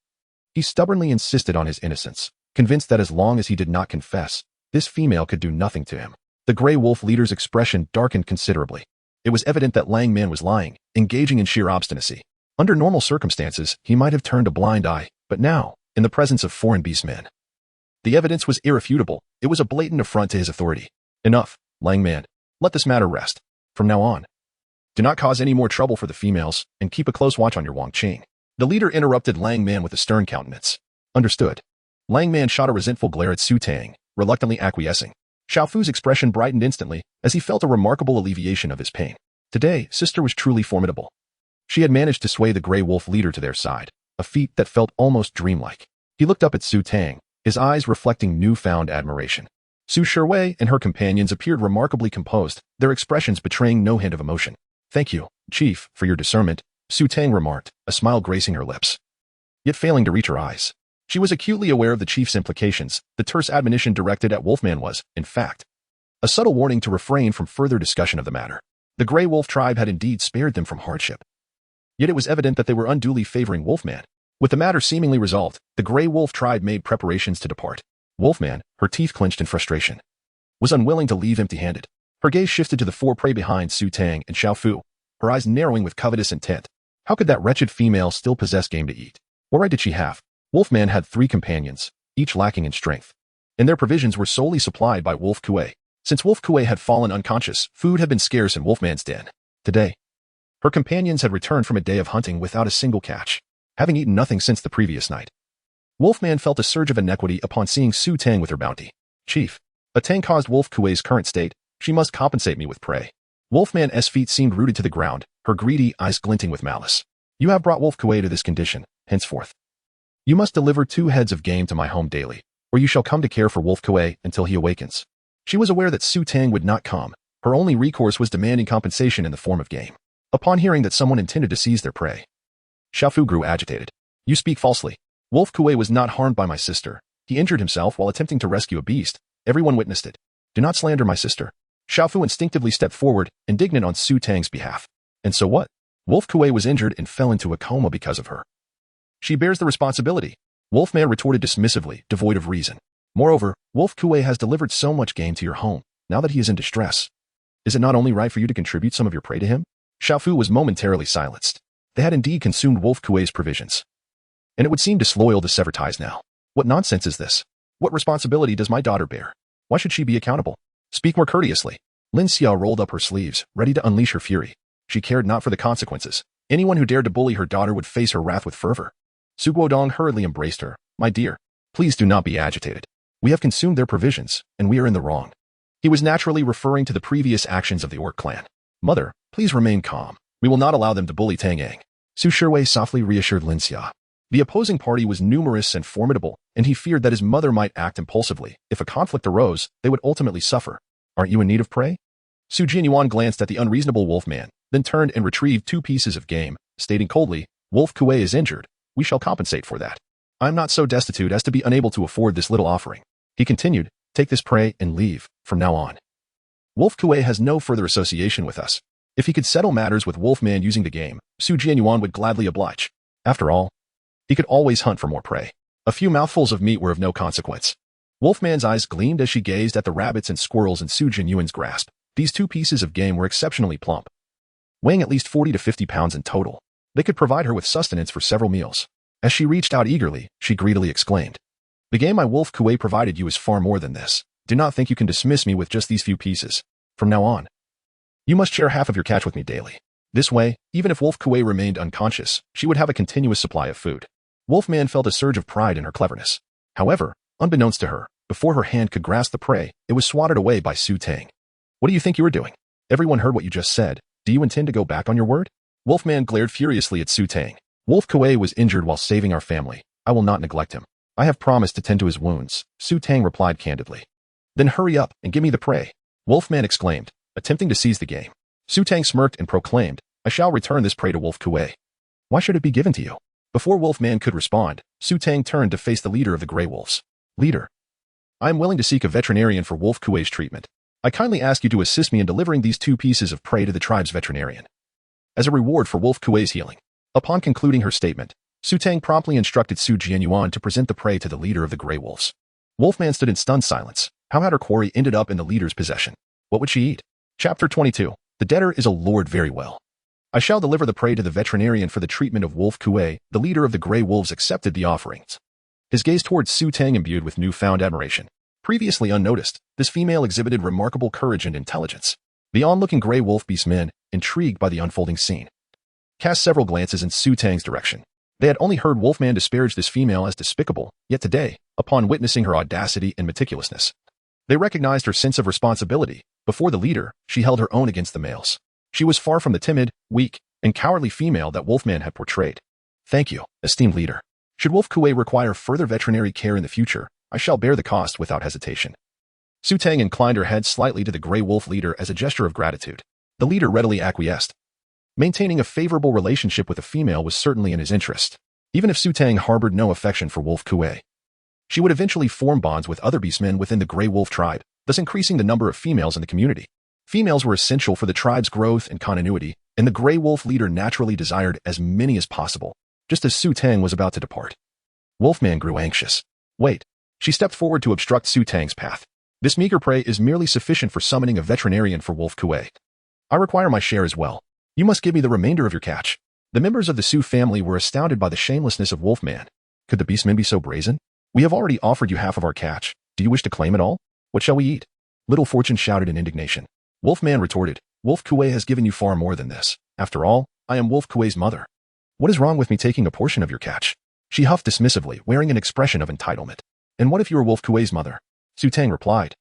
S1: he stubbornly insisted on his innocence, convinced that as long as he did not confess, this female could do nothing to him. The Grey Wolf leader's expression darkened considerably. It was evident that Lang Man was lying, engaging in sheer obstinacy. Under normal circumstances, he might have turned a blind eye, but now, in the presence of foreign beastmen, the evidence was irrefutable. It was a blatant affront to his authority. Enough, Lang Man. Let this matter rest. From now on, do not cause any more trouble for the females, and keep a close watch on your Wang Qing. The leader interrupted Lang Man with a stern countenance. Understood. Lang Man shot a resentful glare at Su Tang, reluctantly acquiescing. Xiao Fu's expression brightened instantly as he felt a remarkable alleviation of his pain. Today, Sister was truly formidable. She had managed to sway the Grey Wolf leader to their side, a feat that felt almost dreamlike. He looked up at Su Tang, his eyes reflecting newfound admiration. Su Shiwei and her companions appeared remarkably composed, their expressions betraying no hint of emotion. Thank you, Chief, for your discernment, Su Tang remarked, a smile gracing her lips, yet failing to reach her eyes. She was acutely aware of the chief's implications. The terse admonition directed at Wolfman was, in fact, a subtle warning to refrain from further discussion of the matter. The Grey Wolf Tribe had indeed spared them from hardship. Yet it was evident that they were unduly favoring Wolfman. With the matter seemingly resolved, the Grey Wolf Tribe made preparations to depart. Wolfman, her teeth clenched in frustration, was unwilling to leave empty-handed. Her gaze shifted to the four prey behind Su Tang and Xiao Fu, her eyes narrowing with covetous intent. How could that wretched female still possess game to eat? What right did she have? Wolfman had 3 companions, each lacking in strength, and their provisions were solely supplied by Wolf Kuay. Since Wolf Kuay had fallen unconscious, food had been scarce in Wolfman's den. Today, her companions had returned from a day of hunting without a single catch, having eaten nothing since the previous night. Wolfman felt a surge of inequity upon seeing Su Tang with her bounty. Chief, a Tang caused Wolf Kuay's current state. She must compensate me with prey. Wolfman's feet seemed rooted to the ground, her greedy eyes glinting with malice. You have brought Wolf Kuay to this condition. Henceforth, you must deliver 2 heads of game to my home daily, or you shall come to care for Wolf Kuay until he awakens. She was aware that Su Tang would not come. Her only recourse was demanding compensation in the form of game. Upon hearing that someone intended to seize their prey, Xiao Fu grew agitated. You speak falsely. Wolf Kuay was not harmed by my sister. He injured himself while attempting to rescue a beast. Everyone witnessed it. Do not slander my sister. Xiao Fu instinctively stepped forward, indignant on Su Tang's behalf. And so what? Wolf Kuay was injured and fell into a coma because of her. She bears the responsibility. Wolfman retorted dismissively, devoid of reason. Moreover, Wolf Kuay has delivered so much game to your home, now that he is in distress. Is it not only right for you to contribute some of your prey to him? Xiao Fu was momentarily silenced. They had indeed consumed Wolf Kuay's provisions, and it would seem disloyal to sever ties now. What nonsense is this? What responsibility does my daughter bear? Why should she be accountable? Speak more courteously. Lin Xiao rolled up her sleeves, ready to unleash her fury. She cared not for the consequences. Anyone who dared to bully her daughter would face her wrath with fervor. Su Guodong hurriedly embraced her. My dear, please do not be agitated. We have consumed their provisions, and we are in the wrong. He was naturally referring to the previous actions of the Orc clan. Mother, please remain calm. We will not allow them to bully Tang Yang. Su Shiwei softly reassured Lin Xia. The opposing party was numerous and formidable, and he feared that his mother might act impulsively. If a conflict arose, they would ultimately suffer. Aren't you in need of prey? Su Jianyuan glanced at the unreasonable Wolfman, then turned and retrieved 2 pieces of game, stating coldly, Wolf Kuay is injured. We shall compensate for that. I am not so destitute as to be unable to afford this little offering. He continued, take this prey and leave, from now on. Wolf Kuay has no further association with us. If he could settle matters with Wolfman using the game, Su Jianyuan would gladly oblige. After all, he could always hunt for more prey. A few mouthfuls of meat were of no consequence. Wolfman's eyes gleamed as she gazed at the rabbits and squirrels in Su Jianyuan's grasp. These 2 pieces of game were exceptionally plump, weighing at least 40 to 50 pounds in total. They could provide her with sustenance for several meals. As she reached out eagerly, she greedily exclaimed, the game my Wolf Kuay provided you is far more than this. Do not think you can dismiss me with just these few pieces. From now on, you must share half of your catch with me daily. This way, even if Wolf Kuay remained unconscious, she would have a continuous supply of food. Wolfman felt a surge of pride in her cleverness. However, unbeknownst to her, before her hand could grasp the prey, it was swatted away by Su Tang. What do you think you are doing? Everyone heard what you just said. Do you intend to go back on your word? Wolfman glared furiously at Su Tang. Wolf Kuay was injured while saving our family. I will not neglect him. I have promised to tend to his wounds, Su Tang replied candidly. Then hurry up and give me the prey, Wolfman exclaimed, attempting to seize the game. Su Tang smirked and proclaimed, I shall return this prey to Wolf Kuay. Why should it be given to you? Before Wolfman could respond, Su Tang turned to face the leader of the Grey Wolves. Leader, I am willing to seek a veterinarian for Wolf Kuay's treatment. I kindly ask you to assist me in delivering these 2 pieces of prey to the tribe's veterinarian, as a reward for Wolf Kuay's healing. Upon concluding her statement, Su Tang promptly instructed Su Jianyuan to present the prey to the leader of the Grey Wolves. Wolfman stood in stunned silence. How had her quarry ended up in the leader's possession? What would she eat? Chapter 22. The debtor is a lord. Very well. I shall deliver the prey to the veterinarian for the treatment of Wolf Kuay. The leader of the Grey Wolves accepted the offerings. His gaze towards Su Tang imbued with newfound admiration. Previously unnoticed, this female exhibited remarkable courage and intelligence. The onlooking Grey Wolf beastmen, intrigued by the unfolding scene, cast several glances in Su Tang's direction. They had only heard Wolfman disparage this female as despicable, yet today, upon witnessing her audacity and meticulousness, they recognized her sense of responsibility. Before the leader, she held her own against the males. She was far from the timid, weak, and cowardly female that Wolfman had portrayed. Thank you, esteemed leader. Should Wolf Kuay require further veterinary care in the future, I shall bear the cost without hesitation. Su Tang inclined her head slightly to the Grey Wolf leader as a gesture of gratitude. The leader readily acquiesced. Maintaining a favorable relationship with a female was certainly in his interest. Even if Su Tang harbored no affection for Wolf Kuay, she would eventually form bonds with other beastmen within the Greywolf Tribe, thus increasing the number of females in the community. Females were essential for the tribe's growth and continuity, and the Grey Wolf leader naturally desired as many as possible. Just as Su Tang was about to depart, Wolfman grew anxious. Wait. She stepped forward to obstruct Su Tang's path. This meager prey is merely sufficient for summoning a veterinarian for Wolf Kuay. I require my share as well. You must give me the remainder of your catch. The members of the Su family were astounded by the shamelessness of Wolfman. Could the beastmen be so brazen? We have already offered you half of our catch. Do you wish to claim it all? What shall we eat? Little Fortune shouted in indignation. Wolfman retorted, Wolf Kuay has given you far more than this. After all, I am Wolf Kuay's mother. What is wrong with me taking a portion of your catch? She huffed dismissively, wearing an expression of entitlement. And what if you were Wolf Kuay's mother? Su Tang replied,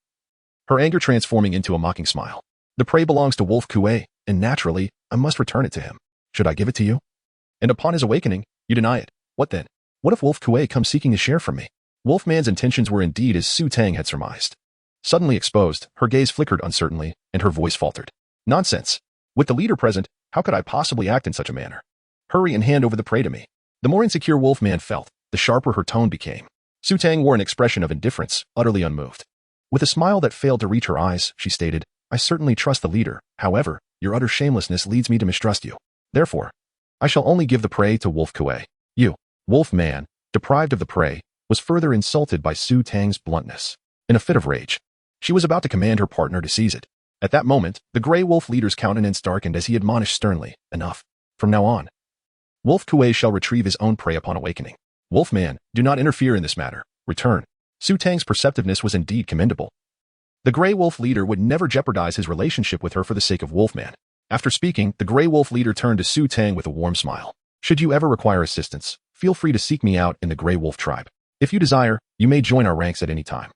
S1: her anger transforming into a mocking smile. The prey belongs to Wolf Kuay, and naturally, I must return it to him. Should I give it to you? And upon his awakening, you deny it. What then? What if Wolf Kuay comes seeking a share from me? Wolfman's intentions were indeed as Su Tang had surmised. Suddenly exposed, her gaze flickered uncertainly, and her voice faltered. Nonsense. With the leader present, how could I possibly act in such a manner? Hurry and hand over the prey to me. The more insecure Wolfman felt, the sharper her tone became. Su Tang wore an expression of indifference, utterly unmoved. With a smile that failed to reach her eyes, she stated, I certainly trust the leader. However, your utter shamelessness leads me to mistrust you. Therefore, I shall only give the prey to Wolf Kuay. You, Wolfman, deprived of the prey, was further insulted by Su Tang's bluntness. In a fit of rage, she was about to command her partner to seize it. At that moment, the Grey Wolf leader's countenance darkened as he admonished sternly, enough. From now on, Wolf Kuay shall retrieve his own prey upon awakening. Wolfman, do not interfere in this matter. Return. Su Tang's perceptiveness was indeed commendable. The Grey Wolf leader would never jeopardize his relationship with her for the sake of Wolfman. After speaking, the Grey Wolf leader turned to Su Tang with a warm smile. Should you ever require assistance, feel free to seek me out in the Grey Wolf Tribe. If you desire, you may join our ranks at any time.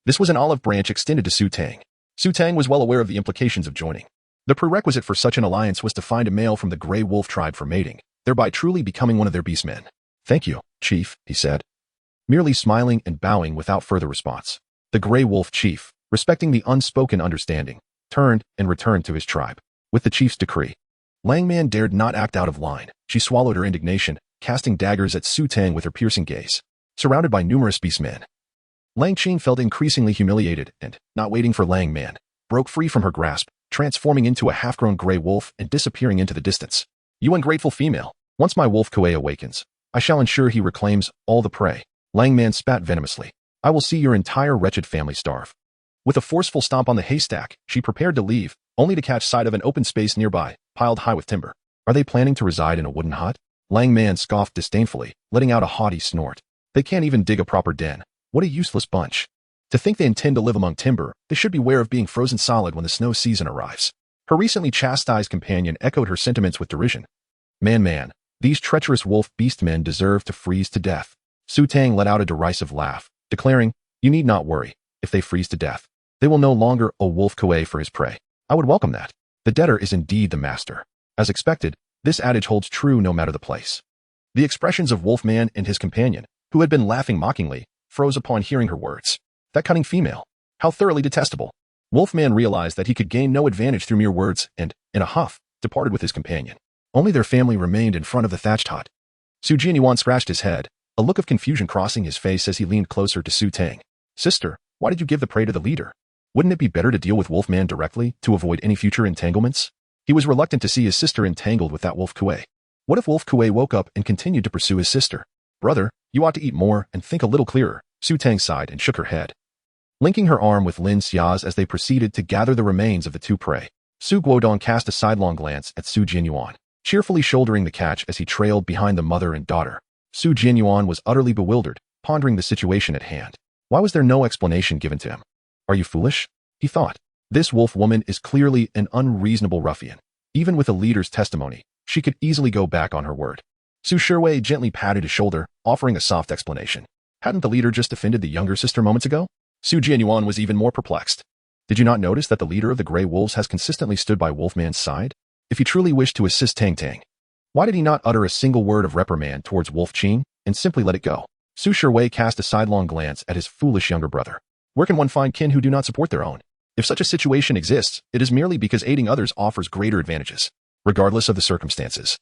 S1: This was an olive branch extended to Su Tang. Su Tang was well aware of the implications of joining. The prerequisite for such an alliance was to find a male from the Grey Wolf Tribe for mating, thereby truly becoming one of their beastmen. Thank you, Chief, he said, merely smiling and bowing without further response. The Grey Wolf Chief, respecting the unspoken understanding, turned and returned to his tribe. With the chief's decree, Langman dared not act out of line. She swallowed her indignation, casting daggers at Su Tang with her piercing gaze. Surrounded by numerous beastmen, Lang Qing felt increasingly humiliated and, not waiting for Langman, broke free from her grasp, transforming into a half-grown grey wolf and disappearing into the distance. You ungrateful female, once my Wolf Kuay awakens, I shall ensure he reclaims all the prey. Langman spat venomously. I will see your entire wretched family starve. With a forceful stomp on the haystack, she prepared to leave, only to catch sight of an open space nearby, piled high with timber. Are they planning to reside in a wooden hut? Langman scoffed disdainfully, letting out a haughty snort. They can't even dig a proper den. What a useless bunch. To think they intend to live among timber, they should beware of being frozen solid when the snow season arrives. Her recently chastised companion echoed her sentiments with derision. Man, these treacherous wolf beastmen deserve to freeze to death. Su Tang let out a derisive laugh, declaring, you need not worry. If they freeze to death, they will no longer owe Wolf Kuay for his prey. I would welcome that. The debtor is indeed the master. As expected, this adage holds true no matter the place. The expressions of Wolfman and his companion, who had been laughing mockingly, froze upon hearing her words. That cunning female. How thoroughly detestable. Wolfman realized that he could gain no advantage through mere words and, in a huff, departed with his companion. Only their family remained in front of the thatched hut. Jianyuan scratched his head, a look of confusion crossing his face as he leaned closer to Su Tang. Sister, why did you give the prey to the leader? Wouldn't it be better to deal with Wolfman directly to avoid any future entanglements? He was reluctant to see his sister entangled with that Wolf Kuay. What if Wolf Kuay woke up and continued to pursue his sister? Brother, you ought to eat more and think a little clearer. Su Tang sighed and shook her head. Linking her arm with Lin Xia's as they proceeded to gather the remains of the two prey, Su Guodong cast a sidelong glance at Su Jianyuan, cheerfully shouldering the catch as he trailed behind the mother and daughter. Su Jianyuan was utterly bewildered, pondering the situation at hand. Why was there no explanation given to him? Are you foolish? He thought. This wolf woman is clearly an unreasonable ruffian. Even with a leader's testimony, she could easily go back on her word. Su Shiwei gently patted his shoulder, offering a soft explanation. Hadn't the leader just defended the younger sister moments ago? Su Jianyuan was even more perplexed. Did you not notice that the leader of the Grey Wolves has consistently stood by Wolfman's side? If he truly wished to assist Tang, why did he not utter a single word of reprimand towards Wolf Qing and simply let it go? Su Shiwei cast a sidelong glance at his foolish younger brother. Where can one find kin who do not support their own? If such a situation exists, it is merely because aiding others offers greater advantages, regardless of the circumstances.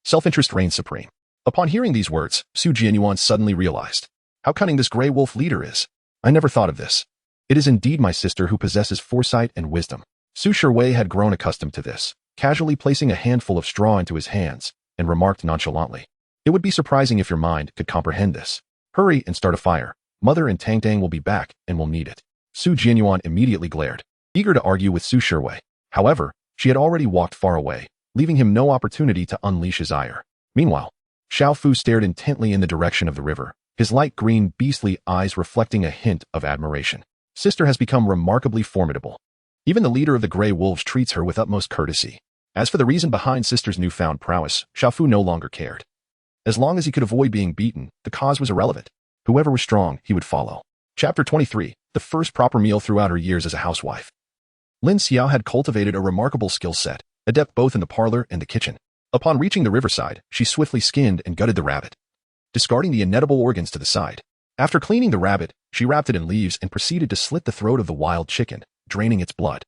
S1: Self-interest reigns supreme. Upon hearing these words, Su Jianyuan suddenly realized how cunning this Grey Wolf leader is. I never thought of this. It is indeed my sister who possesses foresight and wisdom. Su Shiwei had grown accustomed to this, casually placing a handful of straw into his hands, and remarked nonchalantly. It would be surprising if your mind could comprehend this. Hurry and start a fire. Mother and Tang will be back and will need it. Su Jianyuan immediately glared, eager to argue with Su Shiwei. However, she had already walked far away, leaving him no opportunity to unleash his ire. Meanwhile, Xiao Fu stared intently in the direction of the river, his light green beastly eyes reflecting a hint of admiration. Sister has become remarkably formidable. Even the leader of the Grey Wolves treats her with utmost courtesy. As for the reason behind Sister's newfound prowess, Xiao Fu no longer cared. As long as he could avoid being beaten, the cause was irrelevant. Whoever was strong, he would follow. Chapter 23, the first proper meal throughout her years as a housewife. Lin Xiao had cultivated a remarkable skill set, adept both in the parlor and the kitchen. Upon reaching the riverside, she swiftly skinned and gutted the rabbit, discarding the inedible organs to the side. After cleaning the rabbit, she wrapped it in leaves and proceeded to slit the throat of the wild chicken, draining its blood.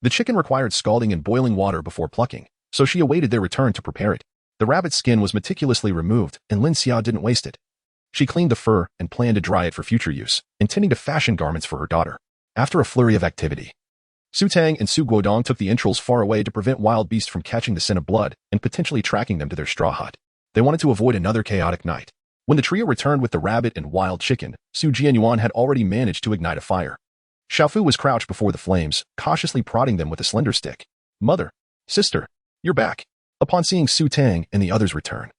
S1: The chicken required scalding in boiling water before plucking, so she awaited their return to prepare it. The rabbit's skin was meticulously removed, and Lin Xiao didn't waste it. She cleaned the fur and planned to dry it for future use, intending to fashion garments for her daughter. After a flurry of activity, Su Tang and Su Guodong took the entrails far away to prevent wild beasts from catching the scent of blood and potentially tracking them to their straw hut. They wanted to avoid another chaotic night. When the trio returned with the rabbit and wild chicken, Su Jianyuan had already managed to ignite a fire. Xiao Fu was crouched before the flames, cautiously prodding them with a slender stick. Mother, sister, you're back. Upon seeing Su Tang and the others return,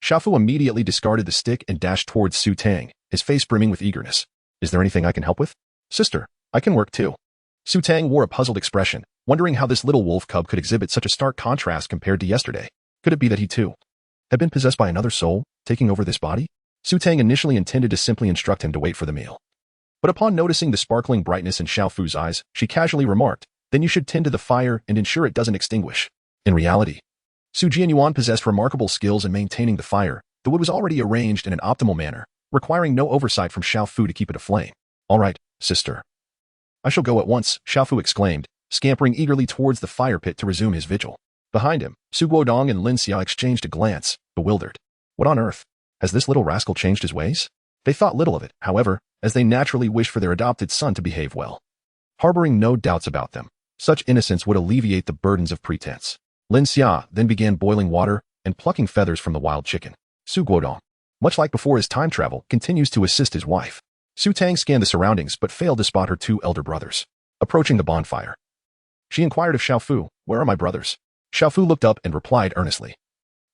S1: Xiao Fu immediately discarded the stick and dashed towards Su Tang, his face brimming with eagerness. Is there anything I can help with? Sister, I can work too. Su Tang wore a puzzled expression, wondering how this little wolf cub could exhibit such a stark contrast compared to yesterday. Could it be that he too had been possessed by another soul, taking over this body? Su Tang initially intended to simply instruct him to wait for the meal. But upon noticing the sparkling brightness in Xiao Fu's eyes, she casually remarked, then you should tend to the fire and ensure it doesn't extinguish. In reality, Su Jianyuan possessed remarkable skills in maintaining the fire. The wood was already arranged in an optimal manner, requiring no oversight from Xiao Fu to keep it aflame. All right, sister. I shall go at once, Xiao Fu exclaimed, scampering eagerly towards the fire pit to resume his vigil. Behind him, Su Guodong and Lin Xiao exchanged a glance, bewildered. What on earth? Has this little rascal changed his ways? They thought little of it, however, as they naturally wished for their adopted son to behave well. Harboring no doubts about them, such innocence would alleviate the burdens of pretense. Lin Xia then began boiling water and plucking feathers from the wild chicken. Su Guodong, much like before his time travel, continues to assist his wife. Su Tang scanned the surroundings but failed to spot her two elder brothers. Approaching the bonfire, she inquired of Xiao Fu, where are my brothers? Xiao Fu looked up and replied earnestly.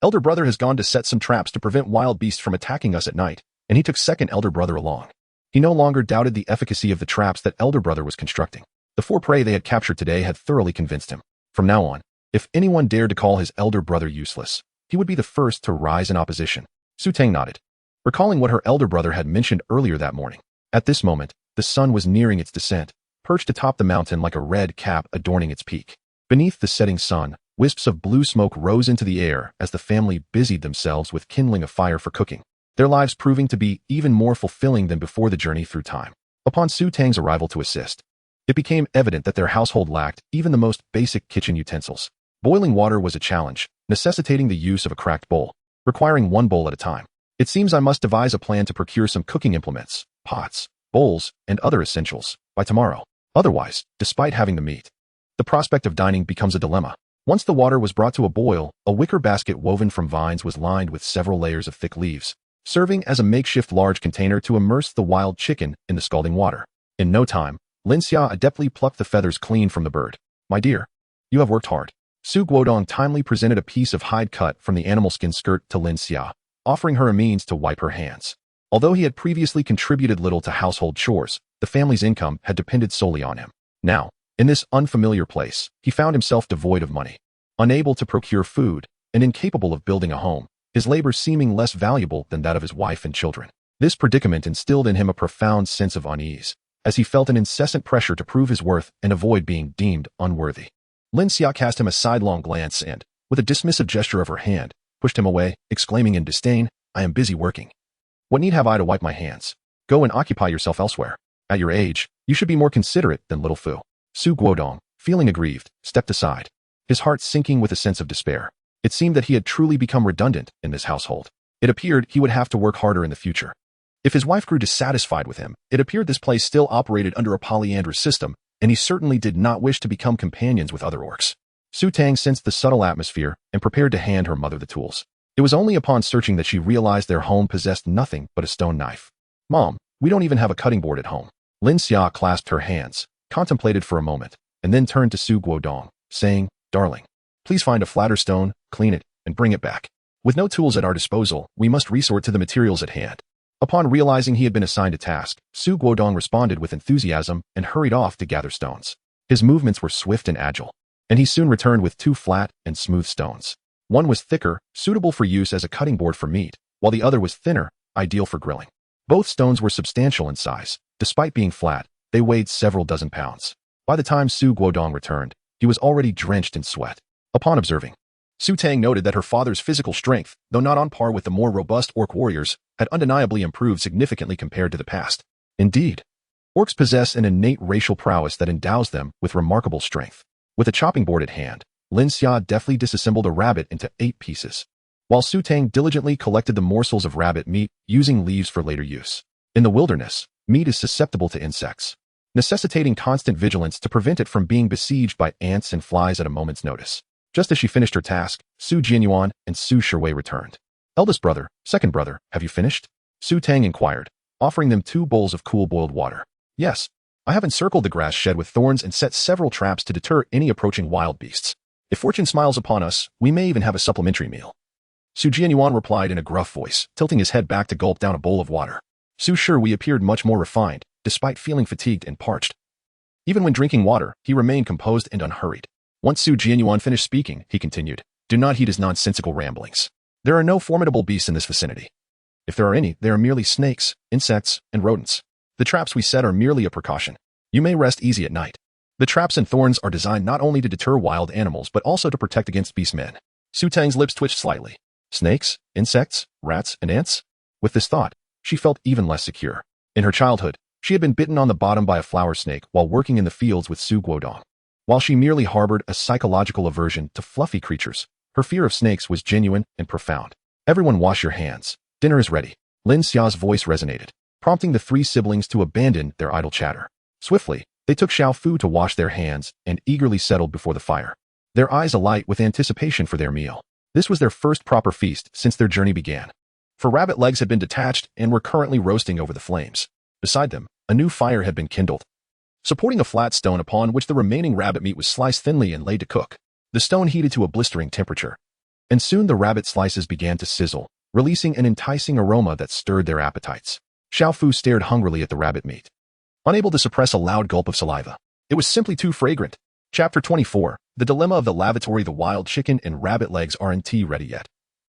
S1: Elder brother has gone to set some traps to prevent wild beasts from attacking us at night, and he took second elder brother along. He no longer doubted the efficacy of the traps that elder brother was constructing. The four prey they had captured today had thoroughly convinced him. From now on, if anyone dared to call his elder brother useless, he would be the first to rise in opposition. Su Tang nodded, recalling what her elder brother had mentioned earlier that morning. At this moment, the sun was nearing its descent, perched atop the mountain like a red cap adorning its peak. Beneath the setting sun, wisps of blue smoke rose into the air as the family busied themselves with kindling a fire for cooking, their lives proving to be even more fulfilling than before the journey through time. Upon Su Tang's arrival to assist, it became evident that their household lacked even the most basic kitchen utensils. Boiling water was a challenge, necessitating the use of a cracked bowl. requiring one bowl at a time. It seems I must devise a plan to procure some cooking implements, pots, bowls, and other essentials by tomorrow. Otherwise, despite having the meat, the prospect of dining becomes a dilemma. Once the water was brought to a boil, a wicker basket woven from vines was lined with several layers of thick leaves, serving as a makeshift large container to immerse the wild chicken in the scalding water. In no time, Lin Xia adeptly plucked the feathers clean from the bird. My dear, you have worked hard. Su Guodong timely presented a piece of hide cut from the animal skin skirt to Lin Xia, offering her a means to wipe her hands. Although he had previously contributed little to household chores, the family's income had depended solely on him. Now, in this unfamiliar place, he found himself devoid of money, unable to procure food, and incapable of building a home, his labor seeming less valuable than that of his wife and children. This predicament instilled in him a profound sense of unease, as he felt an incessant pressure to prove his worth and avoid being deemed unworthy. Lin Xia cast him a sidelong glance and, with a dismissive gesture of her hand, pushed him away, exclaiming in disdain, I am busy working. What need have I to wipe my hands? Go and occupy yourself elsewhere. At your age, you should be more considerate than little Fu. Su Guodong, feeling aggrieved, stepped aside, his heart sinking with a sense of despair. It seemed that he had truly become redundant in this household. It appeared he would have to work harder in the future. If his wife grew dissatisfied with him, it appeared this place still operated under a polyandrous system, and he certainly did not wish to become companions with other orcs. Su Tang sensed the subtle atmosphere and prepared to hand her mother the tools. It was only upon searching that she realized their home possessed nothing but a stone knife. Mom, we don't even have a cutting board at home. Lin Xia clasped her hands, contemplated for a moment, and then turned to Su Guodong, saying, Darling, please find a flatter stone, clean it, and bring it back. With no tools at our disposal, we must resort to the materials at hand. Upon realizing he had been assigned a task, Su Guodong responded with enthusiasm and hurried off to gather stones. His movements were swift and agile, and he soon returned with 2 flat and smooth stones. One was thicker, suitable for use as a cutting board for meat, while the other was thinner, ideal for grilling. Both stones were substantial in size. Despite being flat, they weighed several dozen pounds. By the time Su Guodong returned, he was already drenched in sweat. Upon observing, Su Tang noted that her father's physical strength, though not on par with the more robust orc warriors, had undeniably improved significantly compared to the past. Indeed, orcs possess an innate racial prowess that endows them with remarkable strength. With a chopping board at hand, Lin Xia deftly disassembled a rabbit into 8 pieces, while Su Tang diligently collected the morsels of rabbit meat, using leaves for later use. In the wilderness, meat is susceptible to insects, necessitating constant vigilance to prevent it from being besieged by ants and flies at a moment's notice. Just as she finished her task, Su Jianyuan and Su Shiwei returned. Eldest brother, second brother, have you finished? Su Tang inquired, offering them 2 bowls of cool boiled water. Yes, I have encircled the grass shed with thorns and set several traps to deter any approaching wild beasts. If fortune smiles upon us, we may even have a supplementary meal. Su Jianyuan replied in a gruff voice, tilting his head back to gulp down a bowl of water. Su Shiwei appeared much more refined, despite feeling fatigued and parched. Even when drinking water, he remained composed and unhurried. Once Su Jianyuan finished speaking, he continued, Do not heed his nonsensical ramblings. There are no formidable beasts in this vicinity. If there are any, they are merely snakes, insects, and rodents. The traps we set are merely a precaution. You may rest easy at night. The traps and thorns are designed not only to deter wild animals but also to protect against beastmen. Su Tang's lips twitched slightly. Snakes, insects, rats, and ants? With this thought, she felt even less secure. In her childhood, she had been bitten on the bottom by a flower snake while working in the fields with Su Guodong. While she merely harbored a psychological aversion to fluffy creatures, her fear of snakes was genuine and profound. Everyone wash your hands. Dinner is ready. Lin Xia's voice resonated, prompting the 3 siblings to abandon their idle chatter. Swiftly, they took Xiao Fu to wash their hands and eagerly settled before the fire, their eyes alight with anticipation for their meal. This was their first proper feast since their journey began. For rabbit legs had been detached and were currently roasting over the flames. Beside them, a new fire had been kindled, supporting a flat stone upon which the remaining rabbit meat was sliced thinly and laid to cook. The stone heated to a blistering temperature, and soon the rabbit slices began to sizzle, releasing an enticing aroma that stirred their appetites. Xiao Fu stared hungrily at the rabbit meat, unable to suppress a loud gulp of saliva. It was simply too fragrant. Chapter 24, The Dilemma of the Lavatory. The wild chicken and rabbit legs aren't ready yet.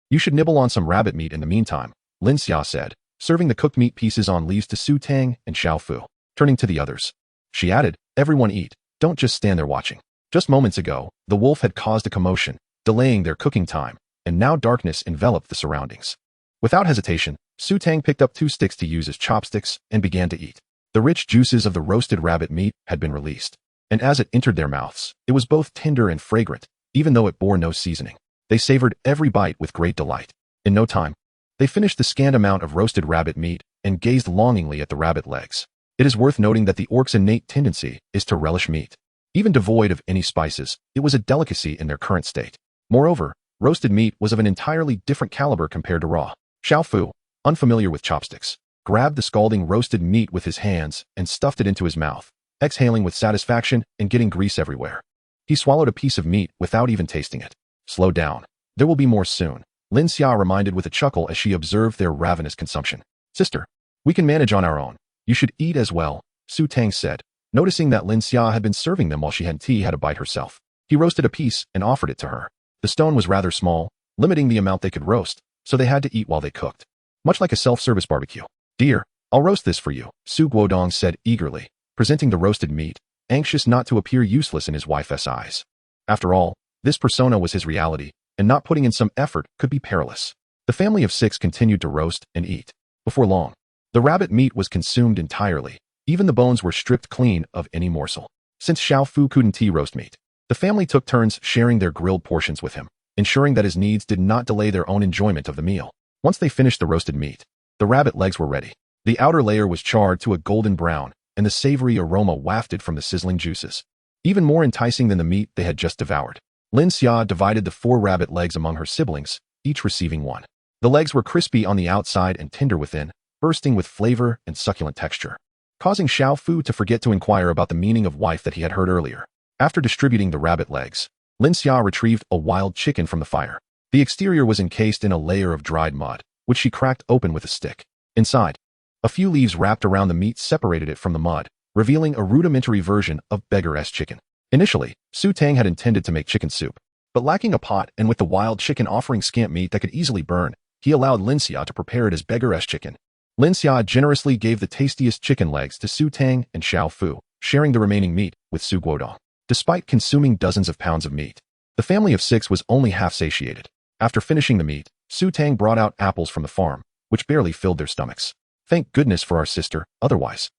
S1: You should nibble on some rabbit meat in the meantime, Lin Xia said, serving the cooked meat pieces on leaves to Su Tang and Xiao Fu. Turning to the others, she added, Everyone eat, don't just stand there watching. Just moments ago, the wolf had caused a commotion, delaying their cooking time, and now darkness enveloped the surroundings. Without hesitation, Su Tang picked up 2 sticks to use as chopsticks and began to eat. The rich juices of the roasted rabbit meat had been released, and as it entered their mouths, it was both tender and fragrant, even though it bore no seasoning. They savored every bite with great delight. In no time, they finished the scant amount of roasted rabbit meat and gazed longingly at the rabbit legs. It is worth noting that the orc's innate tendency is to relish meat. Even devoid of any spices, it was a delicacy in their current state. Moreover, roasted meat was of an entirely different caliber compared to raw. Xiao Fu, unfamiliar with chopsticks, grabbed the scalding roasted meat with his hands and stuffed it into his mouth, exhaling with satisfaction and getting grease everywhere. He swallowed a piece of meat without even tasting it. Slow down. There will be more soon, Lin Xia reminded with a chuckle as she observed their ravenous consumption. Sister, we can manage on our own. You should eat as well, Su Tang said, noticing that Lin Xia had been serving them while she had a bite herself. He roasted a piece and offered it to her. The stone was rather small, limiting the amount they could roast, so they had to eat while they cooked. Much like a self-service barbecue. Dear, I'll roast this for you, Su Guodong said eagerly, presenting the roasted meat, anxious not to appear useless in his wife's eyes. After all, this persona was his reality, and not putting in some effort could be perilous. The family of 6 continued to roast and eat. Before long, the rabbit meat was consumed entirely. Even the bones were stripped clean of any morsel. Since Xiao Fu couldn't eat roast meat, the family took turns sharing their grilled portions with him, ensuring that his needs did not delay their own enjoyment of the meal. Once they finished the roasted meat, the rabbit legs were ready. The outer layer was charred to a golden brown, and the savory aroma wafted from the sizzling juices. Even more enticing than the meat they had just devoured. Lin Xia divided the 4 rabbit legs among her siblings, each receiving one. The legs were crispy on the outside and tender within, bursting with flavor and succulent texture, causing Xiao Fu to forget to inquire about the meaning of wife that he had heard earlier. After distributing the rabbit legs, Lin Xia retrieved a wild chicken from the fire. The exterior was encased in a layer of dried mud, which she cracked open with a stick. Inside, a few leaves wrapped around the meat separated it from the mud, revealing a rudimentary version of beggar-esque chicken. Initially, Su Tang had intended to make chicken soup, but lacking a pot and with the wild chicken offering scant meat that could easily burn, he allowed Lin Xia to prepare it as beggar-esque chicken. Lin Xia generously gave the tastiest chicken legs to Su Tang and Xiao Fu, sharing the remaining meat with Su Guodong. Despite consuming dozens of pounds of meat, the family of 6 was only half satiated. After finishing the meat, Su Tang brought out apples from the farm, which barely filled their stomachs. Thank goodness for our sister, otherwise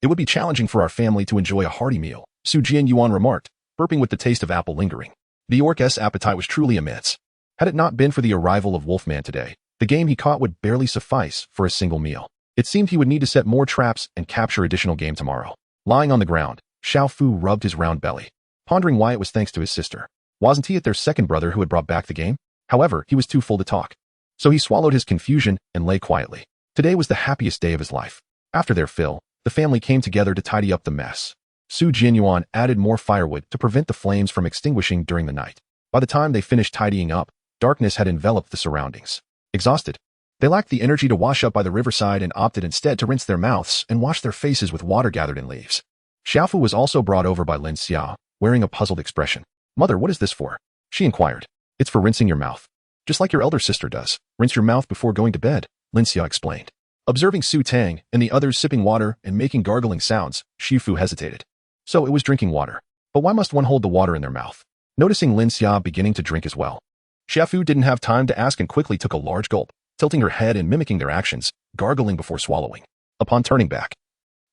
S1: it would be challenging for our family to enjoy a hearty meal, Su Jianyuan remarked, burping with the taste of apple lingering. The orc's appetite was truly immense. Had it not been for the arrival of Wolfman today, the game he caught would barely suffice for a single meal. It seemed he would need to set more traps and capture additional game tomorrow. Lying on the ground, Xiao Fu rubbed his round belly, pondering why it was thanks to his sister. Wasn't he at their second brother who had brought back the game? However, he was too full to talk. So he swallowed his confusion and lay quietly. Today was the happiest day of his life. After their fill, the family came together to tidy up the mess. Su Jianyuan added more firewood to prevent the flames from extinguishing during the night. By the time they finished tidying up, darkness had enveloped the surroundings. Exhausted, they lacked the energy to wash up by the riverside and opted instead to rinse their mouths and wash their faces with water gathered in leaves. Xiaofu was also brought over by Lin Xia, wearing a puzzled expression. Mother, what is this for? She inquired. It's for rinsing your mouth. Just like your elder sister does. Rinse your mouth before going to bed, Lin Xia explained. Observing Su Tang and the others sipping water and making gargling sounds, Shifu hesitated. So it was drinking water. But why must one hold the water in their mouth? Noticing Lin Xia beginning to drink as well, Xiaofu didn't have time to ask and quickly took a large gulp, tilting her head and mimicking their actions, gargling before swallowing. Upon turning back,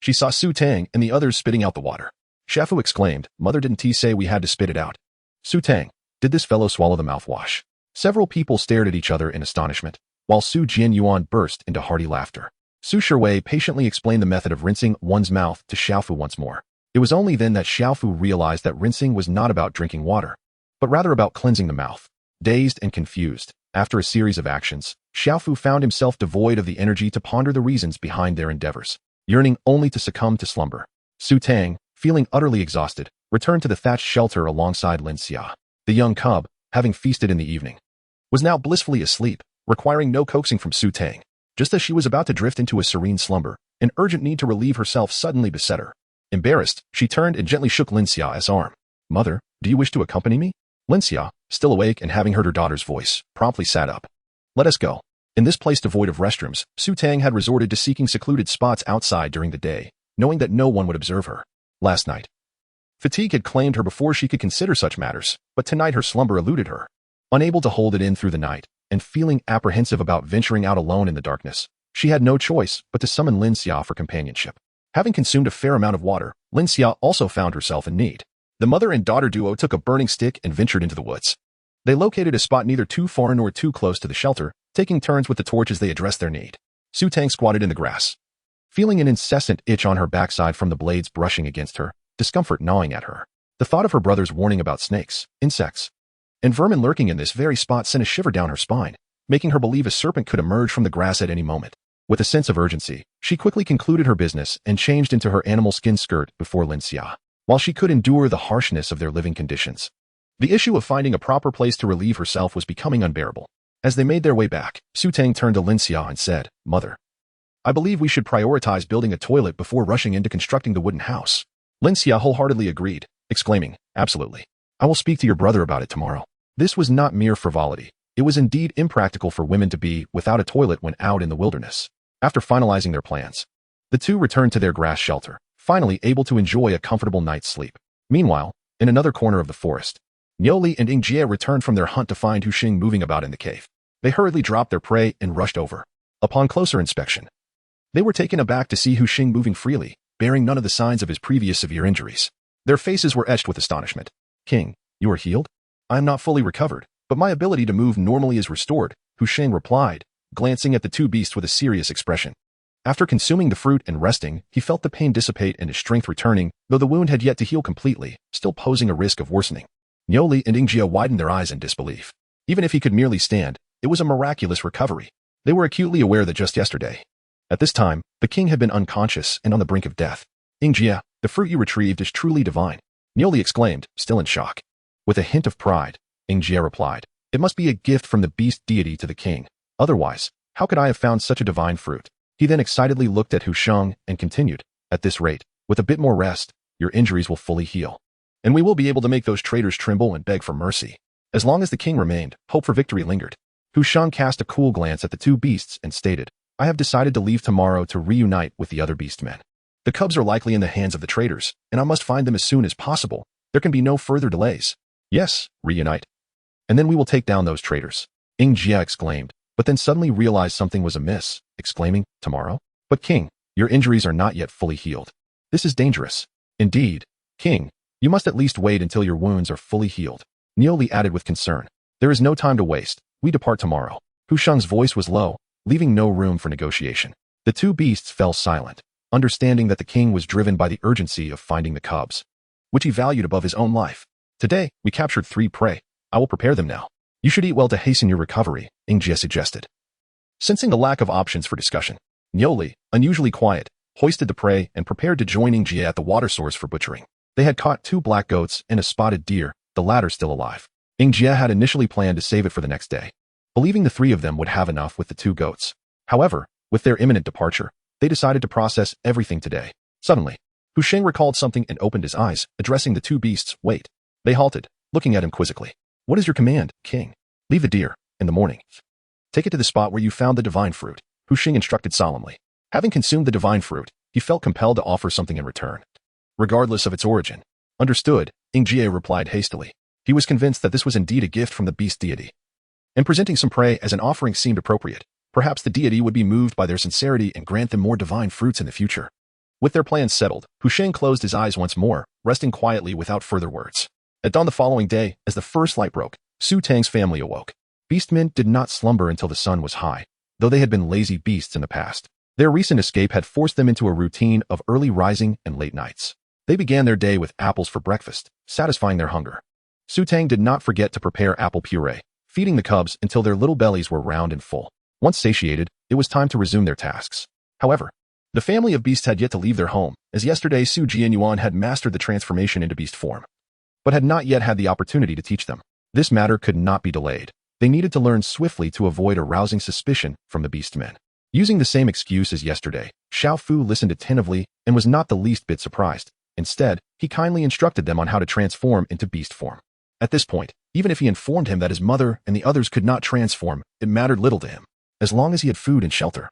S1: she saw Su Tang and the others spitting out the water. Xiaofu exclaimed, Mother, didn't he say we had to spit it out? Su Tang, did this fellow swallow the mouthwash? Several people stared at each other in astonishment, while Su Jianyuan burst into hearty laughter. Su Shiwei patiently explained the method of rinsing one's mouth to Xiaofu once more. It was only then that Xiaofu realized that rinsing was not about drinking water, but rather about cleansing the mouth. Dazed and confused, after a series of actions, Xiaofu found himself devoid of the energy to ponder the reasons behind their endeavors, yearning only to succumb to slumber. Su Tang, feeling utterly exhausted, returned to the thatched shelter alongside Lin Xia. The young cub, having feasted in the evening, was now blissfully asleep, requiring no coaxing from Su Tang. Just as she was about to drift into a serene slumber, an urgent need to relieve herself suddenly beset her. Embarrassed, she turned and gently shook Lin Xia's arm. Mother, do you wish to accompany me? Lin Xia, still awake and having heard her daughter's voice, promptly sat up. Let us go. In this place devoid of restrooms, Su Tang had resorted to seeking secluded spots outside during the day, knowing that no one would observe her. Last night, fatigue had claimed her before she could consider such matters, but tonight her slumber eluded her. Unable to hold it in through the night, and feeling apprehensive about venturing out alone in the darkness, she had no choice but to summon Lin Xia for companionship. Having consumed a fair amount of water, Lin Xia also found herself in need. The mother and daughter duo took a burning stick and ventured into the woods. They located a spot neither too far nor too close to the shelter, taking turns with the torch as they addressed their need. Su Tang squatted in the grass, feeling an incessant itch on her backside from the blades brushing against her, discomfort gnawing at her. The thought of her brother's warning about snakes, insects, and vermin lurking in this very spot sent a shiver down her spine, making her believe a serpent could emerge from the grass at any moment. With a sense of urgency, she quickly concluded her business and changed into her animal skin skirt before Lin Xia. While she could endure the harshness of their living conditions, the issue of finding a proper place to relieve herself was becoming unbearable. As they made their way back, Su Tang turned to Lin Xia and said, "Mother, I believe we should prioritize building a toilet before rushing into constructing the wooden house." Lin Xia wholeheartedly agreed, exclaiming, "Absolutely. I will speak to your brother about it tomorrow." This was not mere frivolity. It was indeed impractical for women to be without a toilet when out in the wilderness. After finalizing their plans, the two returned to their grass shelter, finally able to enjoy a comfortable night's sleep. Meanwhile, in another corner of the forest, Niuli and Yingjie returned from their hunt to find Hu Xing moving about in the cave. They hurriedly dropped their prey and rushed over. Upon closer inspection, they were taken aback to see Hu Xing moving freely, bearing none of the signs of his previous severe injuries. Their faces were etched with astonishment. "King, you are healed?" "I am not fully recovered, but my ability to move normally is restored," Hu Xing replied, glancing at the two beasts with a serious expression. After consuming the fruit and resting, he felt the pain dissipate and his strength returning, though the wound had yet to heal completely, still posing a risk of worsening. Niuli and Yingjie widened their eyes in disbelief. Even if he could merely stand, it was a miraculous recovery. They were acutely aware that just yesterday, at this time, the king had been unconscious and on the brink of death. "Yingjie, the fruit you retrieved is truly divine," Niuli exclaimed, still in shock. With a hint of pride, Yingjie replied, "It must be a gift from the beast deity to the king. Otherwise, how could I have found such a divine fruit?" He then excitedly looked at Hu Sheng and continued, "At this rate, with a bit more rest, your injuries will fully heal. And we will be able to make those traitors tremble and beg for mercy." As long as the king remained, hope for victory lingered. Hu Sheng cast a cool glance at the two beasts and stated, "I have decided to leave tomorrow to reunite with the other beastmen. The cubs are likely in the hands of the traitors, and I must find them as soon as possible. There can be no further delays." "Yes, reunite. And then we will take down those traitors," Yingjie exclaimed, but then suddenly realized something was amiss, exclaiming, "Tomorrow? But king, your injuries are not yet fully healed. This is dangerous." "Indeed, king, you must at least wait until your wounds are fully healed," Niuli added with concern. "There is no time to waste. We depart tomorrow." Hu Sheng's voice was low, leaving no room for negotiation. The two beasts fell silent, understanding that the king was driven by the urgency of finding the cubs, which he valued above his own life. "Today, we captured 3 prey. I will prepare them now. You should eat well to hasten your recovery," Yingjie suggested. Sensing a lack of options for discussion, Niuli, unusually quiet, hoisted the prey and prepared to join Yingjie at the water source for butchering. They had caught 2 black goats and a spotted deer, the latter still alive. Yingjie had initially planned to save it for the next day, believing the 3 of them would have enough with the 2 goats. However, with their imminent departure, they decided to process everything today. Suddenly, Hu Sheng recalled something and opened his eyes, addressing the 2 beasts. "Wait." They halted, looking at him quizzically. "What is your command, king?" "Leave the deer, in the morning. Take it to the spot where you found the divine fruit," Hu Sheng instructed solemnly. Having consumed the divine fruit, he felt compelled to offer something in return, regardless of its origin. "Understood," Yingjie replied hastily. He was convinced that this was indeed a gift from the beast deity, and presenting some prey as an offering seemed appropriate. Perhaps the deity would be moved by their sincerity and grant them more divine fruits in the future. With their plans settled, Hu Sheng closed his eyes once more, resting quietly without further words. At dawn the following day, as the first light broke, Su Tang's family awoke. Beastmen did not slumber until the sun was high, though they had been lazy beasts in the past. Their recent escape had forced them into a routine of early rising and late nights. They began their day with apples for breakfast, satisfying their hunger. Su Tang did not forget to prepare apple puree, feeding the cubs until their little bellies were round and full. Once satiated, it was time to resume their tasks. However, the family of beasts had yet to leave their home, as yesterday Su Jianyuan had mastered the transformation into beast form, but had not yet had the opportunity to teach them. This matter could not be delayed. They needed to learn swiftly to avoid arousing suspicion from the beastmen. Using the same excuse as yesterday, Xiao Fu listened attentively and was not the least bit surprised. Instead, he kindly instructed them on how to transform into beast form. At this point, even if he informed him that his mother and the others could not transform, it mattered little to him, as long as he had food and shelter.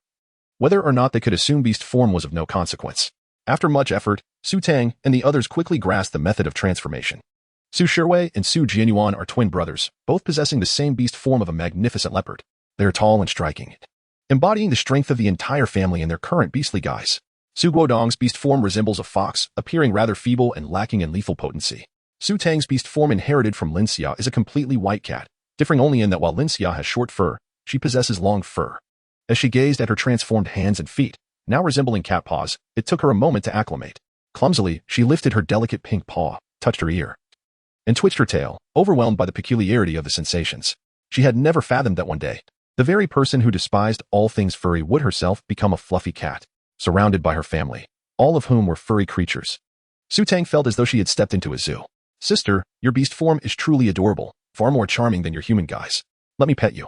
S1: Whether or not they could assume beast form was of no consequence. After much effort, Su Tang and the others quickly grasped the method of transformation. Su Shiwei and Su Jianyuan are twin brothers, both possessing the same beast form of a magnificent leopard. They are tall and striking, embodying the strength of the entire family in their current beastly guise. Su Guodong's beast form resembles a fox, appearing rather feeble and lacking in lethal potency. Su Tang's beast form inherited from Lin Xia is a completely white cat, differing only in that while Lin Xia has short fur, she possesses long fur. As she gazed at her transformed hands and feet, now resembling cat paws, it took her a moment to acclimate. Clumsily, she lifted her delicate pink paw, touched her ear, and twitched her tail, overwhelmed by the peculiarity of the sensations. She had never fathomed that one day, the very person who despised all things furry would herself become a fluffy cat, surrounded by her family, all of whom were furry creatures. Su Tang felt as though she had stepped into a zoo. Sister, your beast form is truly adorable, far more charming than your human guise. Let me pet you.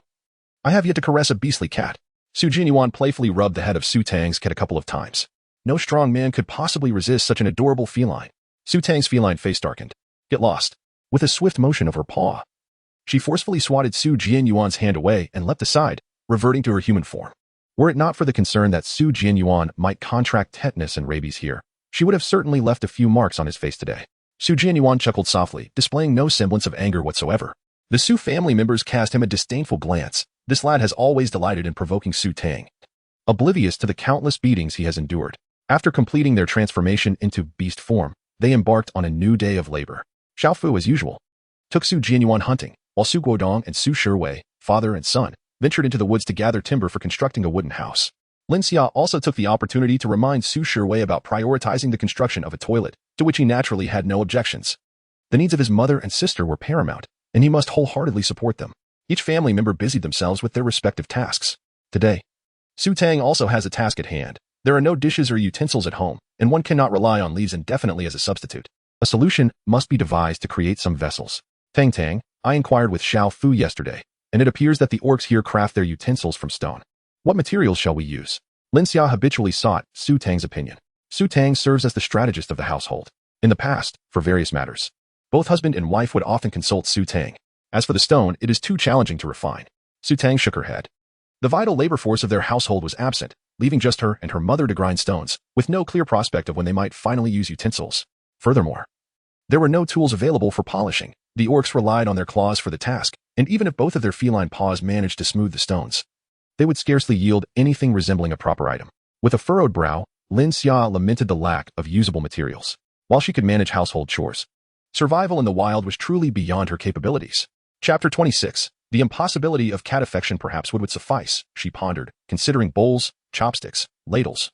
S1: I have yet to caress a beastly cat. Jianyuan playfully rubbed the head of Su Tang's cat a couple of times. No strong man could possibly resist such an adorable feline. Su Tang's feline face darkened. Get lost. With a swift motion of her paw, she forcefully swatted Su Jianyuan's hand away and leapt aside, reverting to her human form. Were it not for the concern that Su Jianyuan might contract tetanus and rabies here, she would have certainly left a few marks on his face today. Su Jianyuan chuckled softly, displaying no semblance of anger whatsoever. The Su family members cast him a disdainful glance. This lad has always delighted in provoking Su Tang, oblivious to the countless beatings he has endured. After completing their transformation into beast form, they embarked on a new day of labor. Xiaofu, as usual, took Su Jianyuan hunting, while Su Guodong and Su Shiwei, father and son, ventured into the woods to gather timber for constructing a wooden house. Lin Xia also took the opportunity to remind Su Shiwei about prioritizing the construction of a toilet, to which he naturally had no objections. The needs of his mother and sister were paramount, and he must wholeheartedly support them. Each family member busied themselves with their respective tasks. Today, Su Tang also has a task at hand. There are no dishes or utensils at home, and one cannot rely on leaves indefinitely as a substitute. A solution must be devised to create some vessels. Tang, I inquired with Xiao Fu yesterday, and it appears that the orcs here craft their utensils from stone. What materials shall we use? Lin Xia habitually sought Su Tang's opinion. Su Tang serves as the strategist of the household. In the past, for various matters, both husband and wife would often consult Su Tang. As for the stone, it is too challenging to refine. Su Tang shook her head. The vital labor force of their household was absent, leaving just her and her mother to grind stones, with no clear prospect of when they might finally use utensils. Furthermore, there were no tools available for polishing. The orcs relied on their claws for the task, and even if both of their feline paws managed to smooth the stones, they would scarcely yield anything resembling a proper item. With a furrowed brow, Lin Xia lamented the lack of usable materials. While she could manage household chores, survival in the wild was truly beyond her capabilities. Chapter 26. The impossibility of cat affection perhaps would suffice, she pondered, considering bowls, chopsticks, ladles,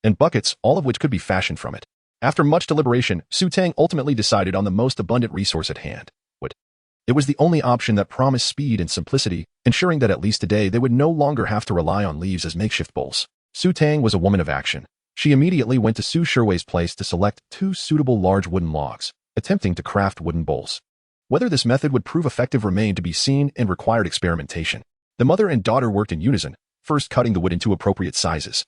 S1: and buckets, all of which could be fashioned from it. After much deliberation, Su Tang ultimately decided on the most abundant resource at hand, wood. It was the only option that promised speed and simplicity, ensuring that at least today they would no longer have to rely on leaves as makeshift bowls. Su Tang was a woman of action. She immediately went to Su Shiwei's place to select 2 suitable large wooden logs, attempting to craft wooden bowls. Whether this method would prove effective remained to be seen and required experimentation. The mother and daughter worked in unison, first cutting the wood into appropriate sizes,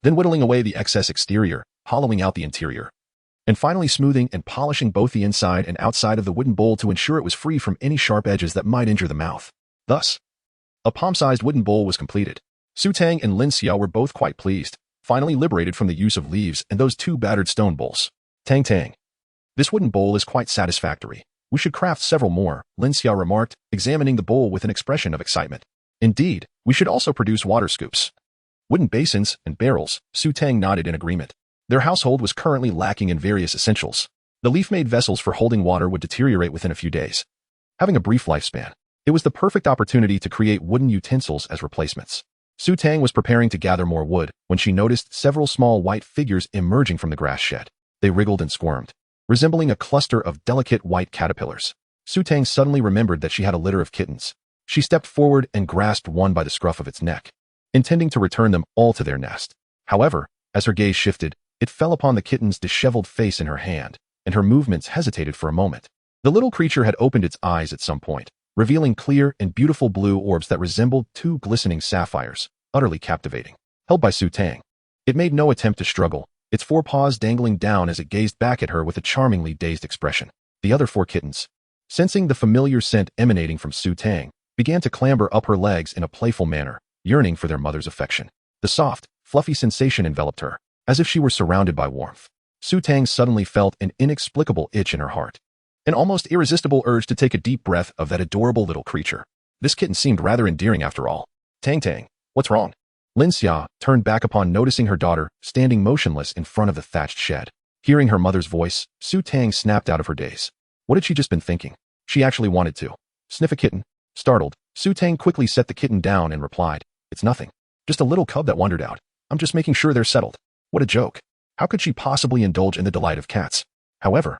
S1: then whittling away the excess exterior, hollowing out the interior, and finally smoothing and polishing both the inside and outside of the wooden bowl to ensure it was free from any sharp edges that might injure the mouth. Thus, a palm-sized wooden bowl was completed. Su Tang and Lin Xia were both quite pleased, finally liberated from the use of leaves and those 2 battered stone bowls. Tang. This wooden bowl is quite satisfactory. We should craft several more, Lin Xia remarked, examining the bowl with an expression of excitement. Indeed, we should also produce water scoops, wooden basins, and barrels. Su Tang nodded in agreement. Their household was currently lacking in various essentials. The leaf-made vessels for holding water would deteriorate within a few days, having a brief lifespan. It was the perfect opportunity to create wooden utensils as replacements. Su Tang was preparing to gather more wood when she noticed several small white figures emerging from the grass shed. They wriggled and squirmed, resembling a cluster of delicate white caterpillars. Su Tang suddenly remembered that she had a litter of kittens. She stepped forward and grasped one by the scruff of its neck, intending to return them all to their nest. However, as her gaze shifted, it fell upon the kitten's disheveled face in her hand, and her movements hesitated for a moment. The little creature had opened its eyes at some point, revealing clear and beautiful blue orbs that resembled 2 glistening sapphires, utterly captivating. Held by Su Tang, it made no attempt to struggle, its 4 paws dangling down as it gazed back at her with a charmingly dazed expression. The other 4 kittens, sensing the familiar scent emanating from Su Tang, began to clamber up her legs in a playful manner, yearning for their mother's affection. The soft, fluffy sensation enveloped her, as if she were surrounded by warmth. Su Tang suddenly felt an inexplicable itch in her heart, an almost irresistible urge to take a deep breath of that adorable little creature. This kitten seemed rather endearing after all. Tang, what's wrong? Lin Xia turned back upon noticing her daughter standing motionless in front of the thatched shed. Hearing her mother's voice, Su Tang snapped out of her daze. What had she just been thinking? She actually wanted to sniff a kitten. Startled, Su Tang quickly set the kitten down and replied, "It's nothing. Just a little cub that wandered out. I'm just making sure they're settled." What a joke. How could she possibly indulge in the delight of cats? However,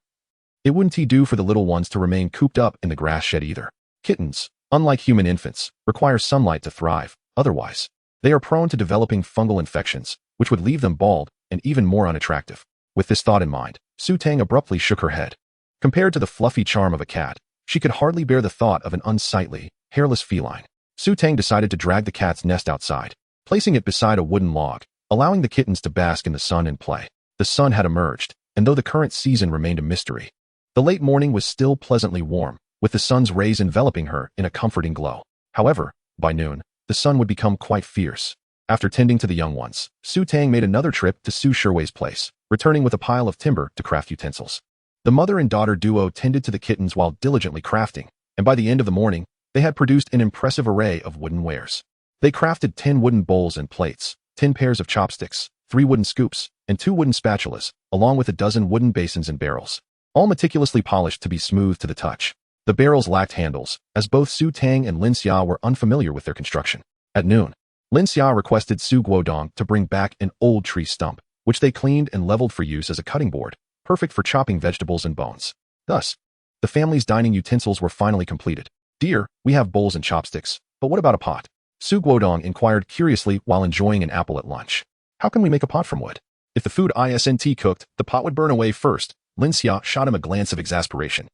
S1: it wouldn't do for the little ones to remain cooped up in the grass shed either. Kittens, unlike human infants, require sunlight to thrive. Otherwise, they are prone to developing fungal infections, which would leave them bald and even more unattractive. With this thought in mind, Su Tang abruptly shook her head. Compared to the fluffy charm of a cat, she could hardly bear the thought of an unsightly, hairless feline. Su Tang decided to drag the cat's nest outside, placing it beside a wooden log, allowing the kittens to bask in the sun and play. The sun had emerged, and though the current season remained a mystery, the late morning was still pleasantly warm, with the sun's rays enveloping her in a comforting glow. However, by noon, the sun would become quite fierce. After tending to the young ones, Su Tang made another trip to Su Sherwei's place, returning with a pile of timber to craft utensils. The mother and daughter duo tended to the kittens while diligently crafting, and by the end of the morning, they had produced an impressive array of wooden wares. They crafted 10 wooden bowls and plates, 10 pairs of chopsticks, 3 wooden scoops, and 2 wooden spatulas, along with a dozen wooden basins and barrels, all meticulously polished to be smooth to the touch. The barrels lacked handles, as both Su Tang and Lin Xia were unfamiliar with their construction. At noon, Lin Xia requested Su Guodong to bring back an old tree stump, which they cleaned and leveled for use as a cutting board, perfect for chopping vegetables and bones. Thus, the family's dining utensils were finally completed. "Dear, we have bowls and chopsticks, but what about a pot?" Su Guodong inquired curiously while enjoying an apple at lunch. "How can we make a pot from wood? If the food isn't cooked, the pot would burn away first." Lin Xia shot him a glance of exasperation.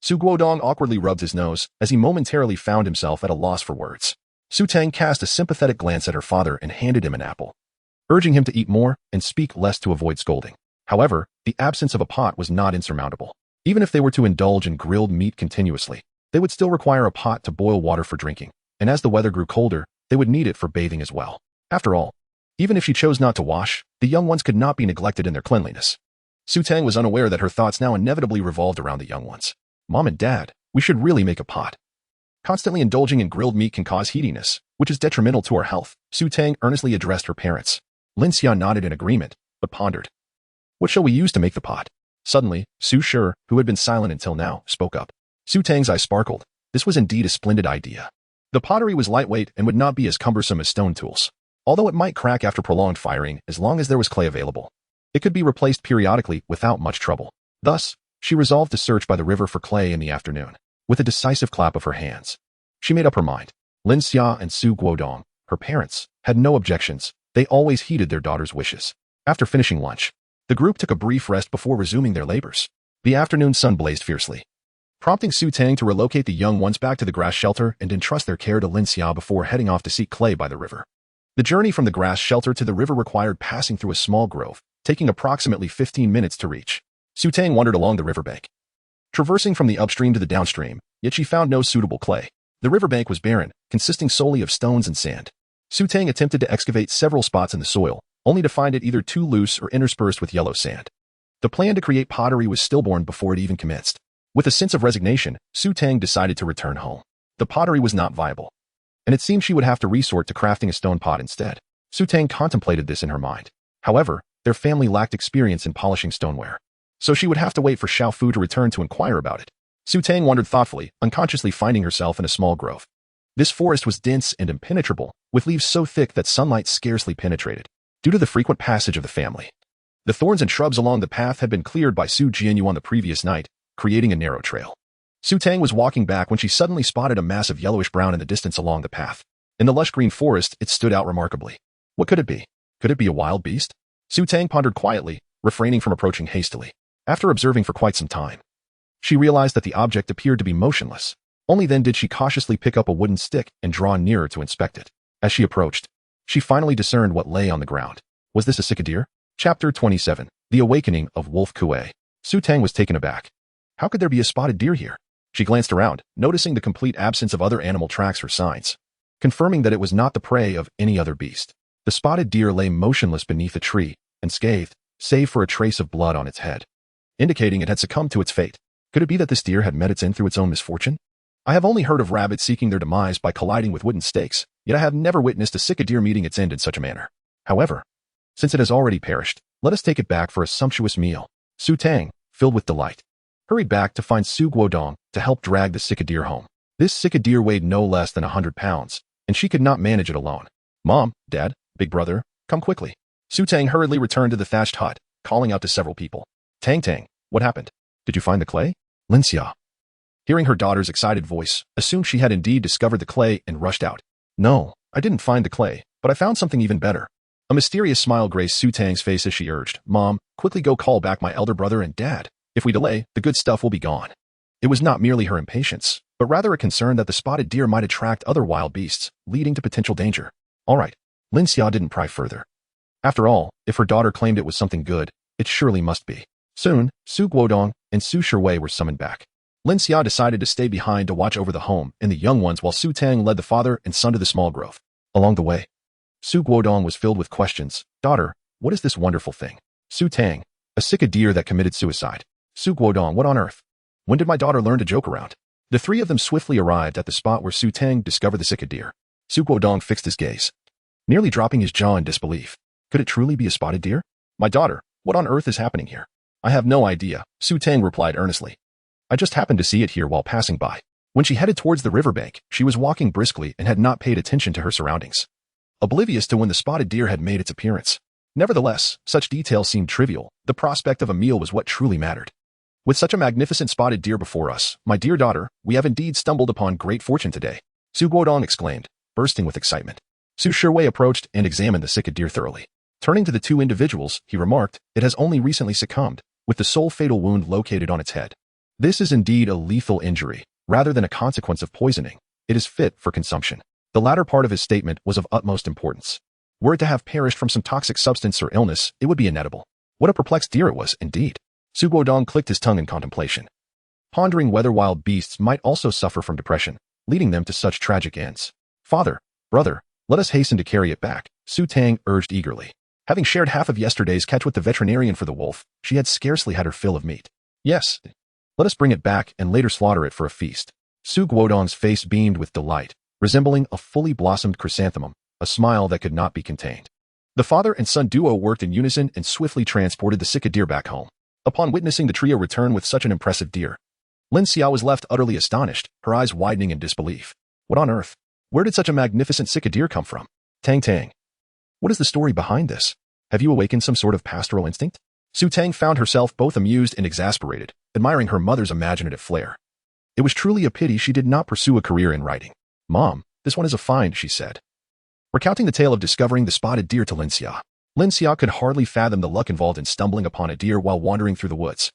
S1: Su Guodong awkwardly rubbed his nose as he momentarily found himself at a loss for words. Su Tang cast a sympathetic glance at her father and handed him an apple, urging him to eat more and speak less to avoid scolding. However, the absence of a pot was not insurmountable. Even if they were to indulge in grilled meat continuously, they would still require a pot to boil water for drinking, and as the weather grew colder, they would need it for bathing as well. After all, even if she chose not to wash, the young ones could not be neglected in their cleanliness. Su Tang was unaware that her thoughts now inevitably revolved around the young ones. "Mom and Dad, we should really make a pot. Constantly indulging in grilled meat can cause heatiness, which is detrimental to our health." Su Tang earnestly addressed her parents. Lin Xia nodded in agreement, but pondered. "What shall we use to make the pot?" Suddenly, Su Shi, who had been silent until now, spoke up. Su Tang's eyes sparkled. This was indeed a splendid idea. The pottery was lightweight and would not be as cumbersome as stone tools, although it might crack after prolonged firing as long as there was clay available. It could be replaced periodically without much trouble. Thus, she resolved to search by the river for clay in the afternoon. With a decisive clap of her hands, she made up her mind. Lin Xia and Su Guodong, her parents, had no objections. They always heeded their daughter's wishes. After finishing lunch, the group took a brief rest before resuming their labors. The afternoon sun blazed fiercely, prompting Su Tang to relocate the young ones back to the grass shelter and entrust their care to Lin Xia before heading off to seek clay by the river. The journey from the grass shelter to the river required passing through a small grove, taking approximately 15 minutes to reach. Su Tang wandered along the riverbank, traversing from the upstream to the downstream, yet she found no suitable clay. The riverbank was barren, consisting solely of stones and sand. Su Tang attempted to excavate several spots in the soil, only to find it either too loose or interspersed with yellow sand. The plan to create pottery was stillborn before it even commenced. With a sense of resignation, Su Tang decided to return home. The pottery was not viable, and it seemed she would have to resort to crafting a stone pot instead. Su Tang contemplated this in her mind. However, their family lacked experience in polishing stoneware, so she would have to wait for Xiao Fu to return to inquire about it. Su Tang wandered thoughtfully, unconsciously finding herself in a small grove. This forest was dense and impenetrable, with leaves so thick that sunlight scarcely penetrated, due to the frequent passage of the family. The thorns and shrubs along the path had been cleared by Su Jianyuan the previous night, creating a narrow trail. Su Tang was walking back when she suddenly spotted a mass of yellowish-brown in the distance along the path. In the lush green forest, it stood out remarkably. What could it be? Could it be a wild beast? Su Tang pondered quietly, refraining from approaching hastily. After observing for quite some time, she realized that the object appeared to be motionless. Only then did she cautiously pick up a wooden stick and draw nearer to inspect it. As she approached, she finally discerned what lay on the ground. Was this a cicadeer? Chapter 27. The Awakening of Wolf Kuay. Su Tang was taken aback. How could there be a spotted deer here? She glanced around, noticing the complete absence of other animal tracks or signs, confirming that it was not the prey of any other beast. The spotted deer lay motionless beneath a tree, unscathed, save for a trace of blood on its head, indicating it had succumbed to its fate. Could it be that this deer had met its end through its own misfortune? I have only heard of rabbits seeking their demise by colliding with wooden stakes, yet I have never witnessed a cicadeer meeting its end in such a manner. However, since it has already perished, let us take it back for a sumptuous meal. Su Tang, filled with delight, hurried back to find Su Guodong to help drag the cicadeer home. This sick deer weighed no less than 100 pounds, and she could not manage it alone. Mom, Dad, big brother, come quickly. Su Tang hurriedly returned to the thatched hut, calling out to several people. Tang, what happened? Did you find the clay? Lin Xia, hearing her daughter's excited voice, assumed she had indeed discovered the clay and rushed out. No, I didn't find the clay, but I found something even better. A mysterious smile graced Su Tang's face as she urged, Mom, quickly go call back my elder brother and Dad. If we delay, the good stuff will be gone. It was not merely her impatience, but rather a concern that the spotted deer might attract other wild beasts, leading to potential danger. All right, Lin Xia didn't pry further. After all, if her daughter claimed it was something good, it surely must be. Soon, Su Guodong and Su Shiwei were summoned back. Lin Xia decided to stay behind to watch over the home and the young ones while Su Tang led the father and son to the small grove. Along the way, Su Guodong was filled with questions. Daughter, what is this wonderful thing? Su Tang, a sick deer that committed suicide. Su Guodong, what on earth? When did my daughter learn to joke around? The three of them swiftly arrived at the spot where Su Tang discovered the sick deer. Su Guodong fixed his gaze, nearly dropping his jaw in disbelief. Could it truly be a spotted deer? My daughter, what on earth is happening here? I have no idea, Su Tang replied earnestly. I just happened to see it here while passing by. When she headed towards the riverbank, she was walking briskly and had not paid attention to her surroundings, oblivious to when the spotted deer had made its appearance. Nevertheless, such details seemed trivial. The prospect of a meal was what truly mattered. With such a magnificent spotted deer before us, my dear daughter, we have indeed stumbled upon great fortune today, Su Guodong exclaimed, bursting with excitement. Su Shiwei approached and examined the sick deer thoroughly. Turning to the two individuals, he remarked, it has only recently succumbed, with the sole fatal wound located on its head. This is indeed a lethal injury, rather than a consequence of poisoning. It is fit for consumption. The latter part of his statement was of utmost importance. Were it to have perished from some toxic substance or illness, it would be inedible. What a perplexed deer it was, indeed. Su Guodong clicked his tongue in contemplation, pondering whether wild beasts might also suffer from depression, leading them to such tragic ends. Father, brother, let us hasten to carry it back, Su Tang urged eagerly. Having shared half of yesterday's catch with the veterinarian for the wolf, she had scarcely had her fill of meat. Yes, let us bring it back and later slaughter it for a feast. Su Guodong's face beamed with delight, resembling a fully blossomed chrysanthemum, a smile that could not be contained. The father and son duo worked in unison and swiftly transported the sick deer back home. Upon witnessing the trio return with such an impressive deer, Lin Xia was left utterly astonished, her eyes widening in disbelief. What on earth? Where did such a magnificent sick deer come from? Tang, what is the story behind this? Have you awakened some sort of pastoral instinct? Su Tang found herself both amused and exasperated, admiring her mother's imaginative flair. It was truly a pity she did not pursue a career in writing. Mom, this one is a find, she said, recounting the tale of discovering the spotted deer to Lin Xia. Lin Xia could hardly fathom the luck involved in stumbling upon a deer while wandering through the woods.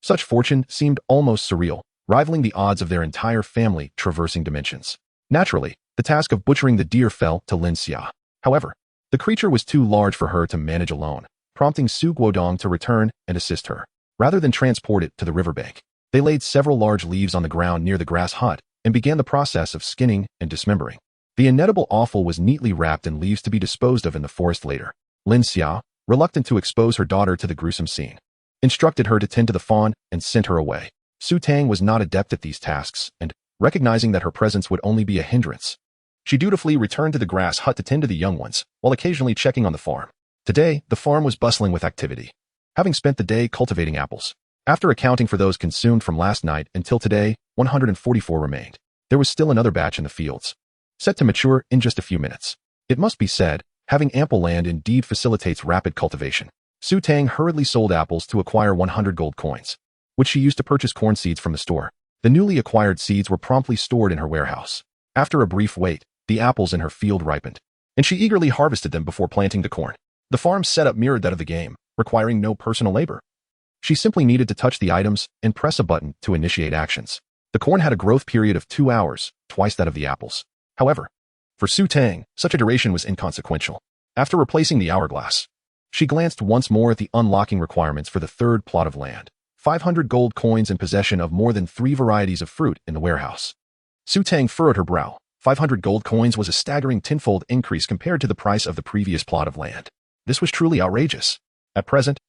S1: Such fortune seemed almost surreal, rivaling the odds of their entire family traversing dimensions. Naturally, the task of butchering the deer fell to Lin Xia. However, the creature was too large for her to manage alone, prompting Su Guodong to return and assist her. Rather than transport it to the riverbank, they laid several large leaves on the ground near the grass hut and began the process of skinning and dismembering. The inedible offal was neatly wrapped in leaves to be disposed of in the forest later. Lin Xia, reluctant to expose her daughter to the gruesome scene, instructed her to tend to the fawn and sent her away. Su Tang was not adept at these tasks and, recognizing that her presence would only be a hindrance, she dutifully returned to the grass hut to tend to the young ones, while occasionally checking on the farm. Today, the farm was bustling with activity, having spent the day cultivating apples. After accounting for those consumed from last night until today, 144 remained. There was still another batch in the fields, set to mature in just a few minutes. It must be said, having ample land indeed facilitates rapid cultivation. Su Tang hurriedly sold apples to acquire 100 gold coins, which she used to purchase corn seeds from the store. The newly acquired seeds were promptly stored in her warehouse. After a brief wait, the apples in her field ripened, and she eagerly harvested them before planting the corn. The farm's setup mirrored that of the game, requiring no personal labor. She simply needed to touch the items and press a button to initiate actions. The corn had a growth period of 2 hours, twice that of the apples. However, for Su Tang, such a duration was inconsequential. After replacing the hourglass, she glanced once more at the unlocking requirements for the third plot of land. 500 gold coins in possession of more than 3 varieties of fruit in the warehouse. Su Tang furrowed her brow. 500 gold coins was a staggering tenfold increase compared to the price of the previous plot of land. This was truly outrageous. At present,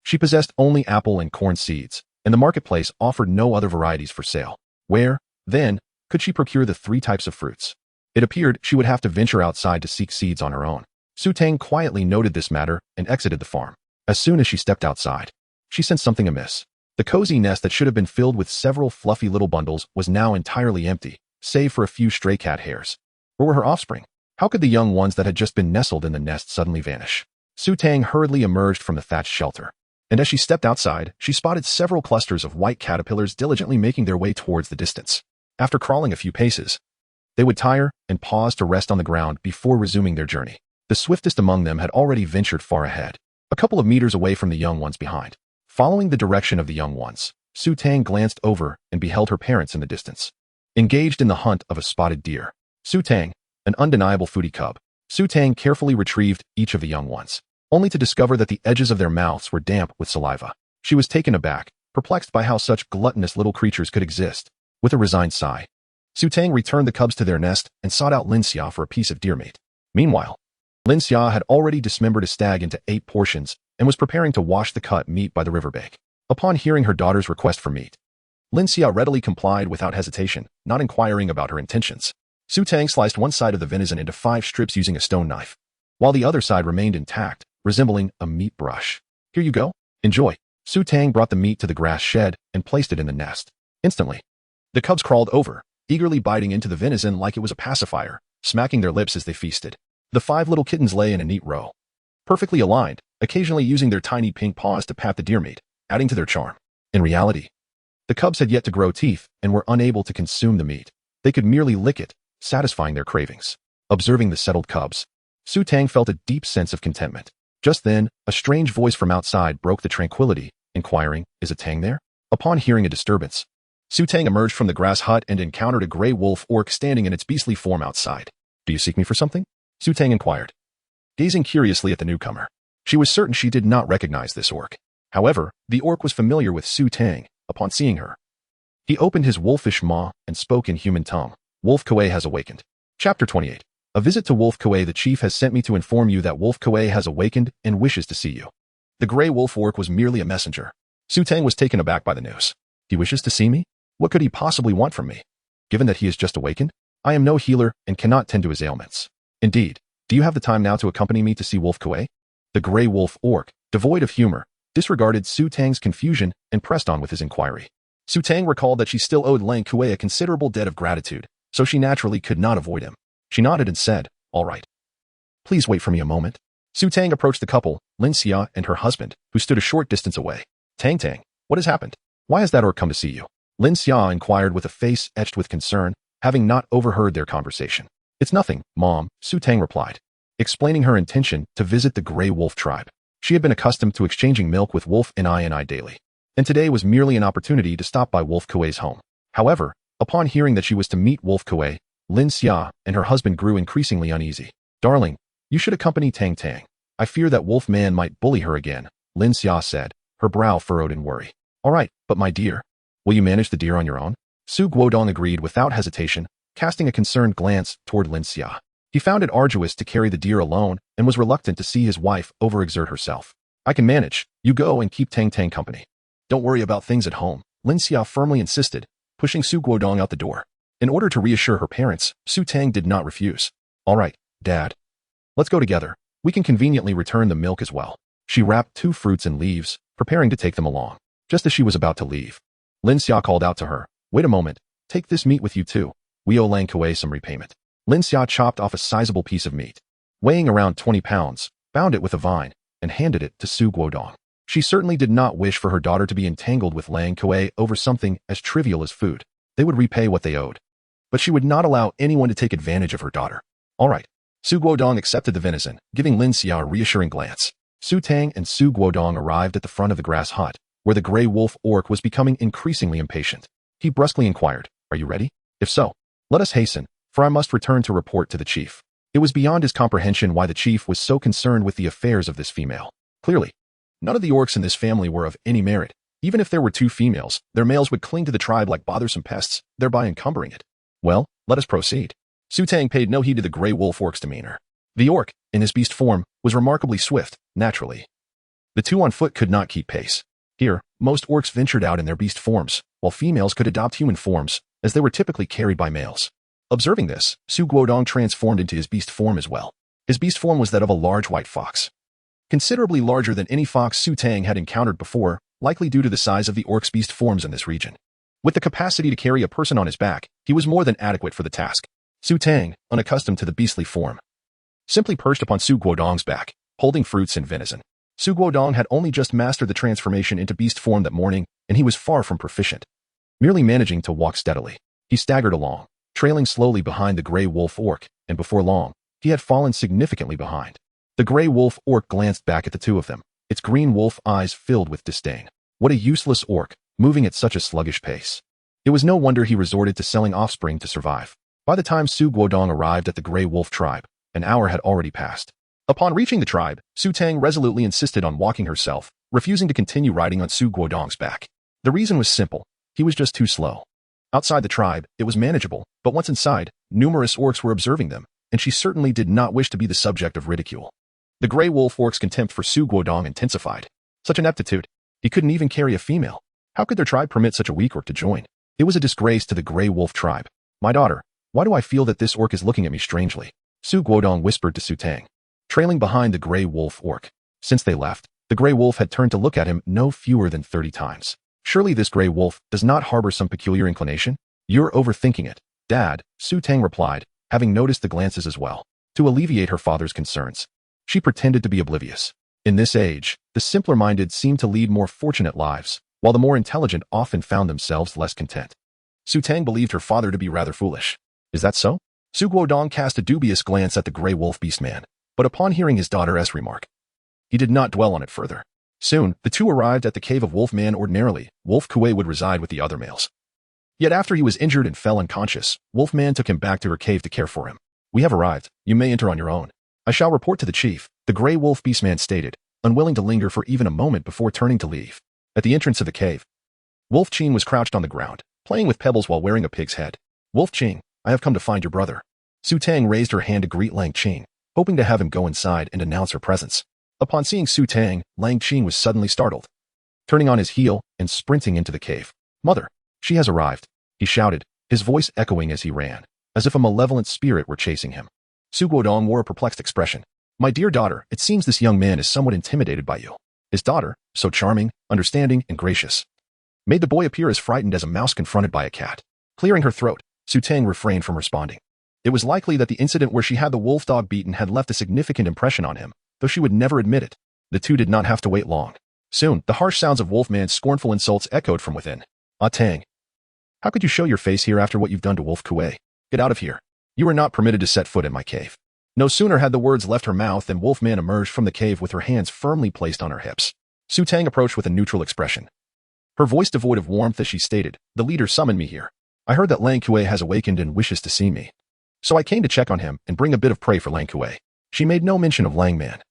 S1: she possessed only apple and corn seeds, and the marketplace offered no other varieties for sale. Where, then, could she procure the 3 types of fruits? It appeared she would have to venture outside to seek seeds on her own. Su Tang quietly noted this matter and exited the farm. As soon as she stepped outside, she sensed something amiss. The cozy nest that should have been filled with several fluffy little bundles was now entirely empty, save for a few stray cat hairs. Where were her offspring? How could the young ones that had just been nestled in the nest suddenly vanish? Su Tang hurriedly emerged from the thatched shelter, and as she stepped outside, she spotted several clusters of white caterpillars diligently making their way towards the distance. After crawling a few paces, they would tire and pause to rest on the ground before resuming their journey. The swiftest among them had already ventured far ahead, a couple of meters away from the young ones behind. Following the direction of the young ones, Su Tang glanced over and beheld her parents in the distance, engaged in the hunt of a spotted deer. Su Tang, an undeniable foodie cub, Su Tang carefully retrieved each of the young ones, only to discover that the edges of their mouths were damp with saliva. She was taken aback, perplexed by how such gluttonous little creatures could exist. With a resigned sigh, Su Tang returned the cubs to their nest and sought out Lin Xia for a piece of deer meat. Meanwhile, Lin Xia had already dismembered a stag into 8 portions and was preparing to wash the cut meat by the riverbank. Upon hearing her daughter's request for meat, Lin Xia readily complied without hesitation, not inquiring about her intentions. Su Tang sliced one side of the venison into 5 strips using a stone knife, while the other side remained intact, resembling a meat brush. Here you go. Enjoy. Su Tang brought the meat to the grass shed and placed it in the nest. Instantly, the cubs crawled over, eagerly biting into the venison like it was a pacifier, smacking their lips as they feasted. The 5 little kittens lay in a neat row, perfectly aligned, occasionally using their tiny pink paws to pat the deer meat, adding to their charm. In reality, the cubs had yet to grow teeth and were unable to consume the meat. They could merely lick it, satisfying their cravings. Observing the settled cubs, Su Tang felt a deep sense of contentment. Just then, a strange voice from outside broke the tranquility, inquiring, "Is a Tang there?" Upon hearing a disturbance, Su Tang emerged from the grass hut and encountered a gray wolf orc standing in its beastly form outside. "Do you seek me for something?" Su Tang inquired, gazing curiously at the newcomer. She was certain she did not recognize this orc. However, the orc was familiar with Su Tang. Upon seeing her, he opened his wolfish maw and spoke in human tongue. Wolf Kuay has awakened. Chapter 28. A visit to Wolf Kuay. The chief has sent me to inform you that Wolf Kuay has awakened and wishes to see you. The gray wolf orc was merely a messenger. Su Tang was taken aback by the news. He wishes to see me? What could he possibly want from me? Given that he has just awakened, I am no healer and cannot tend to his ailments. Indeed, do you have the time now to accompany me to see Wolf Kuay? The gray wolf orc, devoid of humor, disregarded Su Tang's confusion and pressed on with his inquiry. Su Tang recalled that she still owed Lang Kuay a considerable debt of gratitude, so she naturally could not avoid him. She nodded and said, "All right. Please wait for me a moment." Su Tang approached the couple, Lin Xia and her husband, who stood a short distance away. "Tang, what has happened? Why has that orc come to see you?" Lin Xia inquired with a face etched with concern, having not overheard their conversation. "It's nothing, Mom," Su Tang replied, explaining her intention to visit the Greywolf Tribe. She had been accustomed to exchanging milk with Wolf and I daily, and today was merely an opportunity to stop by Wolf Kuay's home. However, upon hearing that she was to meet Wolf Kuay, Lin Xia and her husband grew increasingly uneasy. "Darling, you should accompany Tang. I fear that Wolf Man might bully her again," Lin Xia said, her brow furrowed in worry. "All right, but my dear, will you manage the deer on your own?" Su Guodong agreed without hesitation, casting a concerned glance toward Lin Xia. He found it arduous to carry the deer alone and was reluctant to see his wife overexert herself. "I can manage. You go and keep Tang company. Don't worry about things at home," Lin Xia firmly insisted, pushing Su Guodong out the door. In order to reassure her parents, Su Tang did not refuse. "All right, Dad. Let's go together. We can conveniently return the milk as well." She wrapped 2 fruits and leaves, preparing to take them along. Just as she was about to leave, Lin Xia called out to her, "Wait a moment. Take this meat with you too. We owe Lang Kuay some repayment." Lin Xia chopped off a sizable piece of meat, weighing around 20 pounds, bound it with a vine, and handed it to Su Guodong. She certainly did not wish for her daughter to be entangled with Lang Kuay over something as trivial as food. They would repay what they owed, but she would not allow anyone to take advantage of her daughter. "All right." Su Guodong accepted the venison, giving Lin Xia a reassuring glance. Su Tang and Su Guodong arrived at the front of the grass hut, where the gray wolf orc was becoming increasingly impatient. He brusquely inquired, "Are you ready? If so, let us hasten, for I must return to report to the chief." It was beyond his comprehension why the chief was so concerned with the affairs of this female. Clearly, none of the orcs in this family were of any merit. Even if there were 2 females, their males would cling to the tribe like bothersome pests, thereby encumbering it. "Well, let us proceed." Su Tang paid no heed to the gray wolf orc's demeanor. The orc, in his beast form, was remarkably swift, naturally. The 2 on foot could not keep pace. Here, most orcs ventured out in their beast forms, while females could adopt human forms, as they were typically carried by males. Observing this, Su Guodong transformed into his beast form as well. His beast form was that of a large white fox, considerably larger than any fox Su Tang had encountered before, likely due to the size of the orc's beast forms in this region. With the capacity to carry a person on his back, he was more than adequate for the task. Su Tang, unaccustomed to the beastly form, simply perched upon Su Guodong's back, holding fruits and venison. Su Guodong had only just mastered the transformation into beast form that morning, and he was far from proficient. Merely managing to walk steadily, he staggered along, trailing slowly behind the gray wolf orc, and before long, he had fallen significantly behind. The gray wolf orc glanced back at the two of them, its green wolf eyes filled with disdain. What a useless orc, moving at such a sluggish pace. It was no wonder he resorted to selling offspring to survive. By the time Su Guodong arrived at the Greywolf Tribe, an hour had already passed. Upon reaching the tribe, Su Tang resolutely insisted on walking herself, refusing to continue riding on Su Guodong's back. The reason was simple. He was just too slow. Outside the tribe, it was manageable, but once inside, numerous orcs were observing them, and she certainly did not wish to be the subject of ridicule. The Grey Wolf orc's contempt for Su Guodong intensified. Such ineptitude. He couldn't even carry a female. How could their tribe permit such a weak orc to join? It was a disgrace to the Grey Wolf Tribe. My daughter, why do I feel that this orc is looking at me strangely? Su Guodong whispered to Su Tang, trailing behind the Grey Wolf orc. Since they left, the Grey Wolf had turned to look at him no fewer than 30 times. Surely this Grey Wolf does not harbor some peculiar inclination? You're overthinking it, Dad, Su Tang replied, having noticed the glances as well. To alleviate her father's concerns, she pretended to be oblivious. In this age, the simpler-minded seemed to lead more fortunate lives, while the more intelligent often found themselves less content. Su Tang believed her father to be rather foolish. Is that so? Su Guodong cast a dubious glance at the Grey Wolf Beastman, but upon hearing his daughter's remark, he did not dwell on it further. Soon, the two arrived at the cave of Wolfman. Ordinarily, Wolf Kuay would reside with the other males. Yet after he was injured and fell unconscious, Wolfman took him back to her cave to care for him. We have arrived. You may enter on your own. I shall report to the chief, the Grey Wolf Beastman stated, unwilling to linger for even a moment before turning to leave. At the entrance of the cave, Wolf Qing was crouched on the ground, playing with pebbles while wearing a pig's head. Wolf Qing, I have come to find your brother. Su Tang raised her hand to greet Lang Qing, hoping to have him go inside and announce her presence. Upon seeing Su Tang, Lang Qing was suddenly startled, turning on his heel and sprinting into the cave. Mother, she has arrived, he shouted, his voice echoing as he ran, as if a malevolent spirit were chasing him. Su Guodong wore a perplexed expression. My dear daughter, it seems this young man is somewhat intimidated by you. His daughter, so charming, understanding, and gracious, made the boy appear as frightened as a mouse confronted by a cat. Clearing her throat, Su Tang refrained from responding. It was likely that the incident where she had the wolf dog beaten had left a significant impression on him, though she would never admit it. The two did not have to wait long. Soon, the harsh sounds of Wolfman's scornful insults echoed from within. Ah Tang, how could you show your face here after what you've done to Wolf Kuay? Get out of here. You are not permitted to set foot in my cave. No sooner had the words left her mouth than Wolfman emerged from the cave with her hands firmly placed on her hips. Su Tang approached with a neutral expression, her voice devoid of warmth as she stated, the leader summoned me here. I heard that Lang Kuay has awakened and wishes to see me. So I came to check on him and bring a bit of prey for Lang Kuay. She made no mention of Lang Man,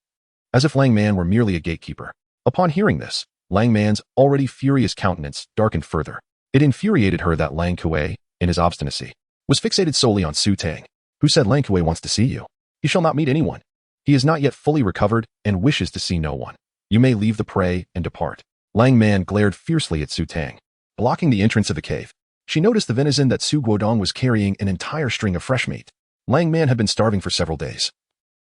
S1: as if Lang Man were merely a gatekeeper. Upon hearing this, Lang Man's already furious countenance darkened further. It infuriated her that Lang Kuay, in his obstinacy, was fixated solely on Su Tang. Who said Lang Kuay wants to see you? He shall not meet anyone. He is not yet fully recovered and wishes to see no one. You may leave the prey and depart. Lang Man glared fiercely at Su Tang, blocking the entrance of the cave. She noticed the venison that Su Guodong was carrying an entire string of fresh meat. Lang Man had been starving for several days,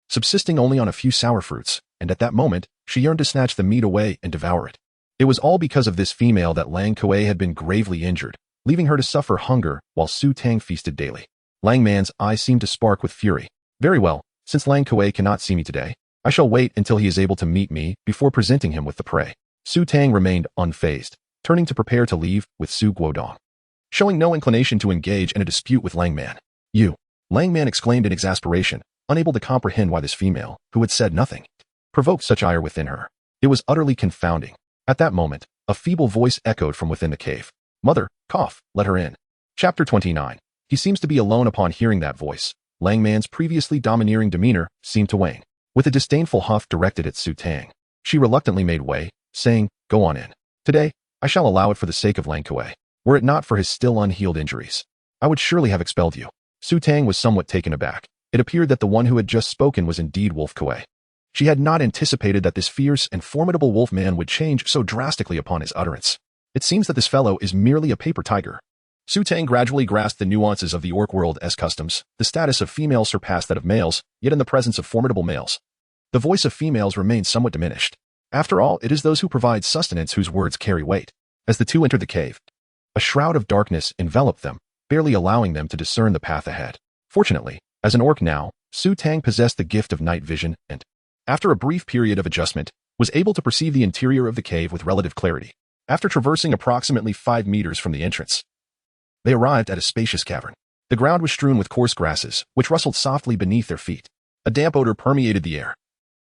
S1: subsisting only on a few sour fruits, and at that moment, she yearned to snatch the meat away and devour it. It was all because of this female that Lang Kuay had been gravely injured, leaving her to suffer hunger while Su Tang feasted daily. Lang Man's eyes seemed to spark with fury. Very well, since Lang Kuay cannot see me today, I shall wait until he is able to meet me before presenting him with the prey. Su Tang remained unfazed, turning to prepare to leave with Su Guodong, showing no inclination to engage in a dispute with Lang Man. You! Lang Man exclaimed in exasperation, unable to comprehend why this female, who had said nothing, provoked such ire within her. It was utterly confounding. At that moment, a feeble voice echoed from within the cave. Mother, cough, let her in. Chapter 29. He seems to be alone. Upon hearing that voice, Lang Man's previously domineering demeanor seemed to wane. With a disdainful huff directed at Su Tang, she reluctantly made way, saying, Go on in. Today, I shall allow it for the sake of Lang Kuay. Were it not for his still unhealed injuries, I would surely have expelled you. Su Tang was somewhat taken aback. It appeared that the one who had just spoken was indeed Wolf Kuay. She had not anticipated that this fierce and formidable wolf man would change so drastically upon his utterance. It seems that this fellow is merely a paper tiger. Su Tang gradually grasped the nuances of the orc world's customs. The status of females surpassed that of males, yet in the presence of formidable males, the voice of females remained somewhat diminished. After all, it is those who provide sustenance whose words carry weight. As the two entered the cave, A shroud of darkness enveloped them, barely allowing them to discern the path ahead. Fortunately, as an orc now, Su Tang possessed the gift of night vision and, after a brief period of adjustment, was able to perceive the interior of the cave with relative clarity. After traversing approximately 5 meters from the entrance, they arrived at a spacious cavern. The ground was strewn with coarse grasses, which rustled softly beneath their feet. A damp odor permeated the air,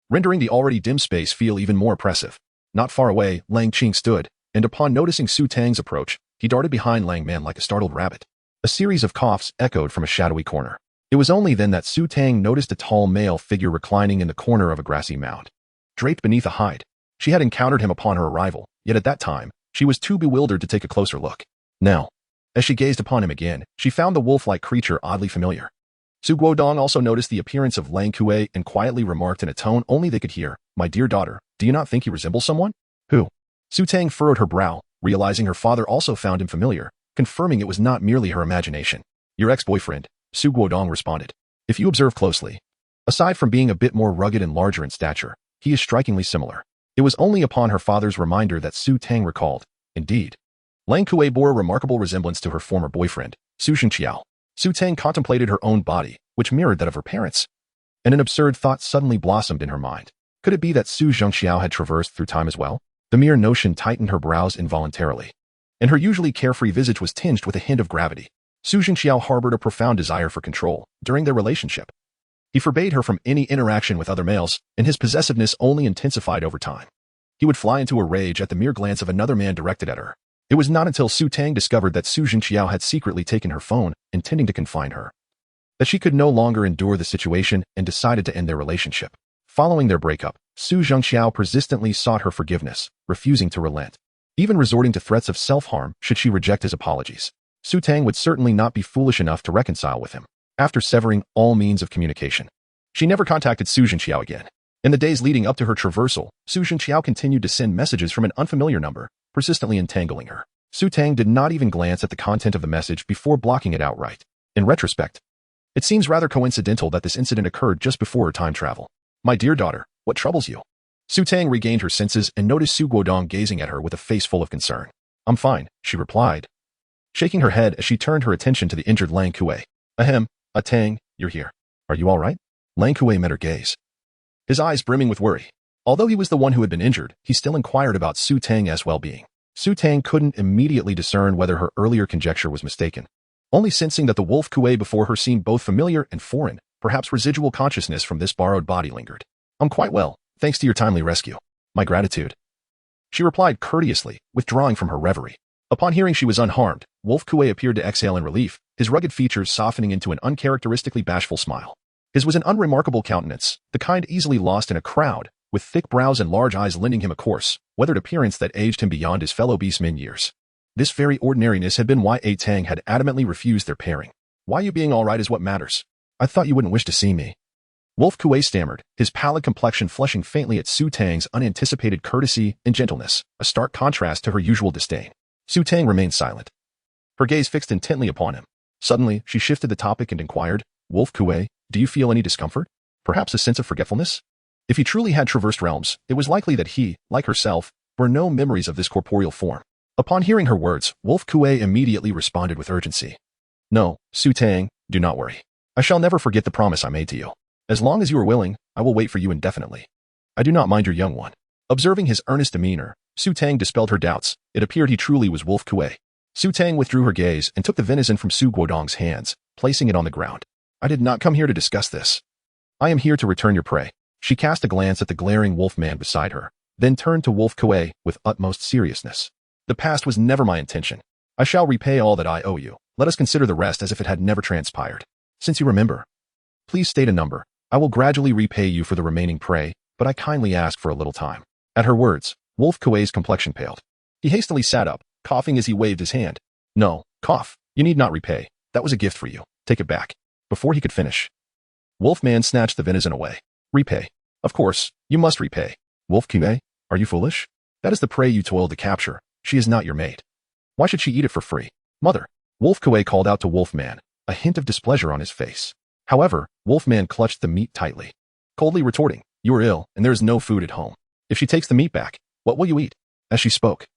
S1: rendering the already dim space feel even more oppressive. Not far away, Lang Qing stood, and upon noticing Su Tang's approach, he darted behind Lang Man like a startled rabbit. A series of coughs echoed from a shadowy corner. It was only then that Su Tang noticed a tall male figure reclining in the corner of a grassy mound, draped beneath a hide. She had encountered him upon her arrival, yet at that time, she was too bewildered to take a closer look. Now, as she gazed upon him again, she found the wolf-like creature oddly familiar. Su Guodong also noticed the appearance of Lang Kuay and quietly remarked in a tone only they could hear, "My dear daughter, do you not think he resembles someone?" "Who?" Su Tang furrowed her brow, realizing her father also found him familiar, confirming it was not merely her imagination. "Your ex-boyfriend," Su Guodong responded. "If you observe closely, aside from being a bit more rugged and larger in stature, he is strikingly similar." It was only upon her father's reminder that Su Tang recalled. Indeed, Lang Kuay bore a remarkable resemblance to her former boyfriend, Su Zhengqiao. Su Tang contemplated her own body, which mirrored that of her parents, and an absurd thought suddenly blossomed in her mind. Could it be that Su Zhengqiao had traversed through time as well? The mere notion tightened her brows involuntarily, and her usually carefree visage was tinged with a hint of gravity. Su Zhengqiao harbored a profound desire for control during their relationship. He forbade her from any interaction with other males, and his possessiveness only intensified over time. He would fly into a rage at the mere glance of another man directed at her. It was not until Su Tang discovered that Su Zhengqiao had secretly taken her phone, intending to confine her, that she could no longer endure the situation and decided to end their relationship. Following their breakup, Su Zhengqiao persistently sought her forgiveness, refusing to relent, even resorting to threats of self-harm should she reject his apologies. Su Tang would certainly not be foolish enough to reconcile with him. After severing all means of communication, she never contacted Su Zhengqiao again. In the days leading up to her traversal, Su Zhengqiao continued to send messages from an unfamiliar number, persistently entangling her. Su Tang did not even glance at the content of the message before blocking it outright. In retrospect, it seems rather coincidental that this incident occurred just before her time travel. "My dear daughter, what troubles you?" Su Tang regained her senses and noticed Su Guodong gazing at her with a face full of concern. "I'm fine," she replied, shaking her head as she turned her attention to the injured Lang Kuay. "Ahem, Tang, you're here. Are you all right?" Lang Kuay met her gaze, his eyes brimming with worry. Although he was the one who had been injured, he still inquired about Su Tang's well-being. Su Tang couldn't immediately discern whether her earlier conjecture was mistaken, only sensing that the Wolf Kuay before her seemed both familiar and foreign. Perhaps residual consciousness from this borrowed body lingered. "I'm quite well, thanks to your timely rescue. My gratitude," she replied courteously, withdrawing from her reverie. Upon hearing she was unharmed, Wolf Kuay appeared to exhale in relief, his rugged features softening into an uncharacteristically bashful smile. His was an unremarkable countenance, the kind easily lost in a crowd, with thick brows and large eyes lending him a coarse, weathered appearance that aged him beyond his fellow beastmen years. This very ordinariness had been why Tang had adamantly refused their pairing. "Why you being all right is what matters. I thought you wouldn't wish to see me." Wolf Kuay stammered, his pallid complexion flushing faintly at Su Tang's unanticipated courtesy and gentleness, a stark contrast to her usual disdain. Su Tang remained silent, her gaze fixed intently upon him. Suddenly, she shifted the topic and inquired, "Wolf Kuay, do you feel any discomfort? Perhaps a sense of forgetfulness?" If he truly had traversed realms, it was likely that he, like herself, bore no memories of this corporeal form. Upon hearing her words, Wolf Kuay immediately responded with urgency. "No, Su Tang, do not worry. I shall never forget the promise I made to you. As long as you are willing, I will wait for you indefinitely. I do not mind your young one." Observing his earnest demeanor, Su Tang dispelled her doubts. It appeared he truly was Wolf Kuay. Su Tang withdrew her gaze and took the venison from Su Guodong's hands, placing it on the ground. "I did not come here to discuss this. I am here to return your prey." She cast a glance at the glaring wolf man beside her, then turned to Wolf Kuay with utmost seriousness. "The past was never my intention. I shall repay all that I owe you. Let us consider the rest as if it had never transpired. Since you remember, please state a number. I will gradually repay you for the remaining prey, but I kindly ask for a little time." At her words, Wolf Kuay's complexion paled. He hastily sat up, coughing as he waved his hand. "No, cough. You need not repay. That was a gift for you. Take it back." Before he could finish, Wolfman snatched the venison away. "Repay. Of course, you must repay. Wolf Kuay, are you foolish? That is the prey you toiled to capture. She is not your mate. Why should she eat it for free?" "Mother," Wolf Kuay called out to Wolfman, a hint of displeasure on his face. However, Wolfman clutched the meat tightly, coldly retorting, "You are ill, and there is no food at home. If she takes the meat back, what will you eat?" As she spoke,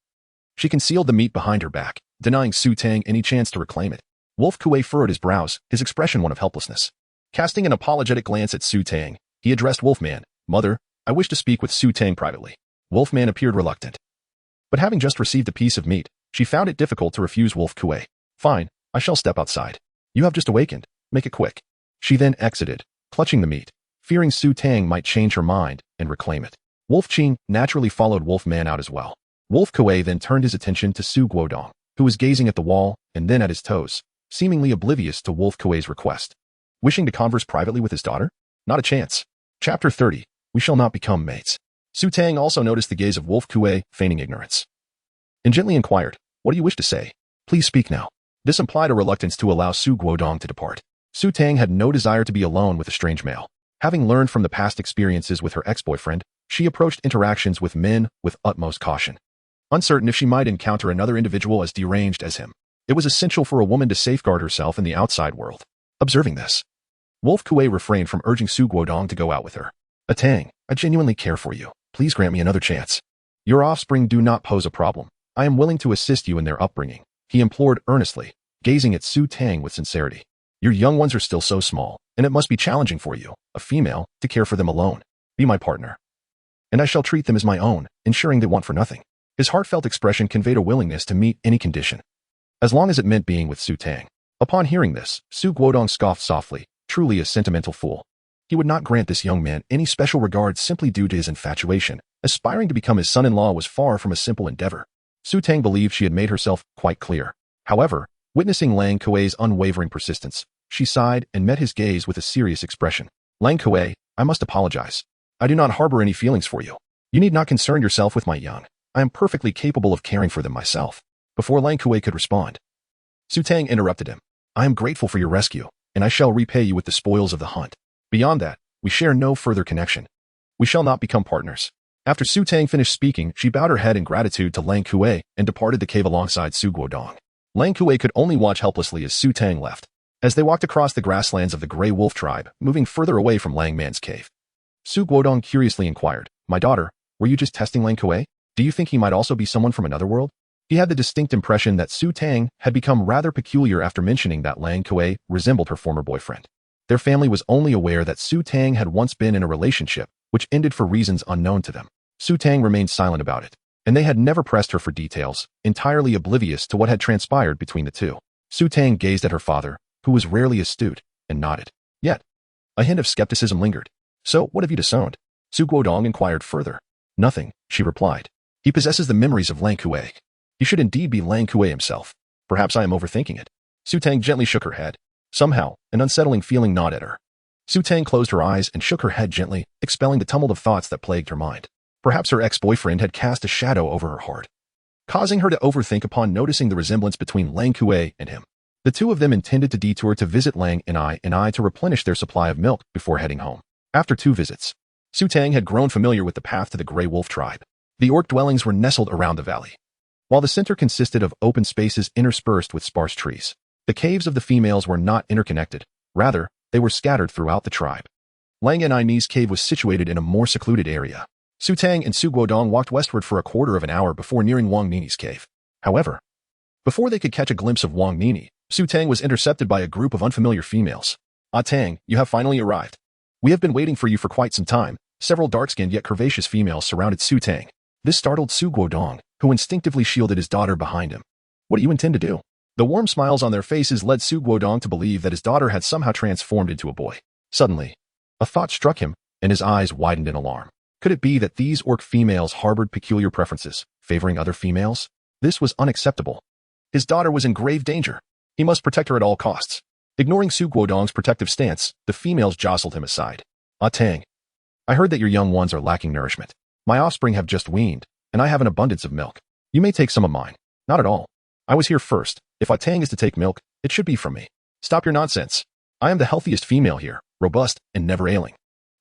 S1: she concealed the meat behind her back, denying Su Tang any chance to reclaim it. Wolf Kuay furrowed his brows, his expression one of helplessness. Casting an apologetic glance at Su Tang, he addressed Wolfman, "Mother, I wish to speak with Su Tang privately." Wolfman appeared reluctant. But having just received a piece of meat, she found it difficult to refuse Wolf Kuay. "Fine, I shall step outside. You have just awakened. Make it quick." She then exited, clutching the meat, fearing Su Tang might change her mind and reclaim it. Wolf Qing naturally followed Wolfman out as well. Wolf Kuay then turned his attention to Su Guodong, who was gazing at the wall and then at his toes, seemingly oblivious to Wolf Kuay's request. Wishing to converse privately with his daughter? Not a chance. Chapter 30. We shall not become mates. Su Tang also noticed the gaze of Wolf Kuay, feigning ignorance, and gently inquired, "What do you wish to say? Please speak now." This implied a reluctance to allow Su Guodong to depart. Su Tang had no desire to be alone with a strange male. Having learned from the past experiences with her ex-boyfriend, she approached interactions with men with utmost caution. Uncertain if she might encounter another individual as deranged as him, it was essential for a woman to safeguard herself in the outside world. Observing this, Wolf Kuay refrained from urging Su Guodong to go out with her. "Tang, I genuinely care for you. Please grant me another chance. Your offspring do not pose a problem. I am willing to assist you in their upbringing," he implored earnestly, gazing at Su Tang with sincerity. "Your young ones are still so small, and it must be challenging for you, a female, to care for them alone. Be my partner, and I shall treat them as my own, ensuring they want for nothing." His heartfelt expression conveyed a willingness to meet any condition, as long as it meant being with Su Tang. Upon hearing this, Su Guodong scoffed softly, truly a sentimental fool. He would not grant this young man any special regard simply due to his infatuation. Aspiring to become his son-in-law was far from a simple endeavor. Su Tang believed she had made herself quite clear. However, witnessing Lang Kuay's unwavering persistence, she sighed and met his gaze with a serious expression. "Lang Kuay, I must apologize. I do not harbor any feelings for you. You need not concern yourself with my young. I am perfectly capable of caring for them myself." Before Lang Kuay could respond, Su Tang interrupted him. "I am grateful for your rescue, and I shall repay you with the spoils of the hunt. Beyond that, we share no further connection. We shall not become partners." After Su Tang finished speaking, she bowed her head in gratitude to Lang Kuay and departed the cave alongside Su Guodong. Lang Kuay could only watch helplessly as Su Tang left. As they walked across the grasslands of the Greywolf Tribe, moving further away from Lang Man's cave, Su Guodong curiously inquired, "My daughter, were you just testing Lang Kuay? Do you think he might also be someone from another world?" He had the distinct impression that Su Tang had become rather peculiar after mentioning that Lang Kuay resembled her former boyfriend. Their family was only aware that Su Tang had once been in a relationship, which ended for reasons unknown to them. Su Tang remained silent about it, and they had never pressed her for details, entirely oblivious to what had transpired between the two. Su Tang gazed at her father, who was rarely astute, and nodded. Yet, a hint of skepticism lingered. "So, what have you disowned?" Su Guodong inquired further. "Nothing," she replied. "He possesses the memories of Lang Kuay. He should indeed be Lang Kuay himself. Perhaps I am overthinking it." Su Tang gently shook her head. Somehow, an unsettling feeling gnawed at her. Su Tang closed her eyes and shook her head gently, expelling the tumult of thoughts that plagued her mind. Perhaps her ex-boyfriend had cast a shadow over her heart, causing her to overthink upon noticing the resemblance between Lang Kuay and him. The two of them intended to detour to visit Lang and I to replenish their supply of milk before heading home. After 2 visits, Su Tang had grown familiar with the path to the Greywolf Tribe. The orc dwellings were nestled around the valley, while the center consisted of open spaces interspersed with sparse trees. The caves of the females were not interconnected. Rather, they were scattered throughout the tribe. Lang and I's cave was situated in a more secluded area. Su Tang and Su Guodong walked westward for a quarter of an hour before nearing Wang Nini's cave. However, before they could catch a glimpse of Wang Nini, Su Tang was intercepted by a group of unfamiliar females. "Ah Tang, you have finally arrived. We have been waiting for you for quite some time." Several dark-skinned yet curvaceous females surrounded Su Tang. This startled Su Guodong, who instinctively shielded his daughter behind him. "What do you intend to do?" The warm smiles on their faces led Su Guodong to believe that his daughter had somehow transformed into a boy. Suddenly, a thought struck him, and his eyes widened in alarm. Could it be that these orc females harbored peculiar preferences, favoring other females? This was unacceptable. His daughter was in grave danger. He must protect her at all costs. Ignoring Su Guodong's protective stance, the females jostled him aside. "Ah Tang, I heard that your young ones are lacking nourishment. My offspring have just weaned, and I have an abundance of milk. You may take some of mine." "Not at all. I was here first. If Ah Tang is to take milk, it should be from me." "Stop your nonsense. I am the healthiest female here, robust and never ailing.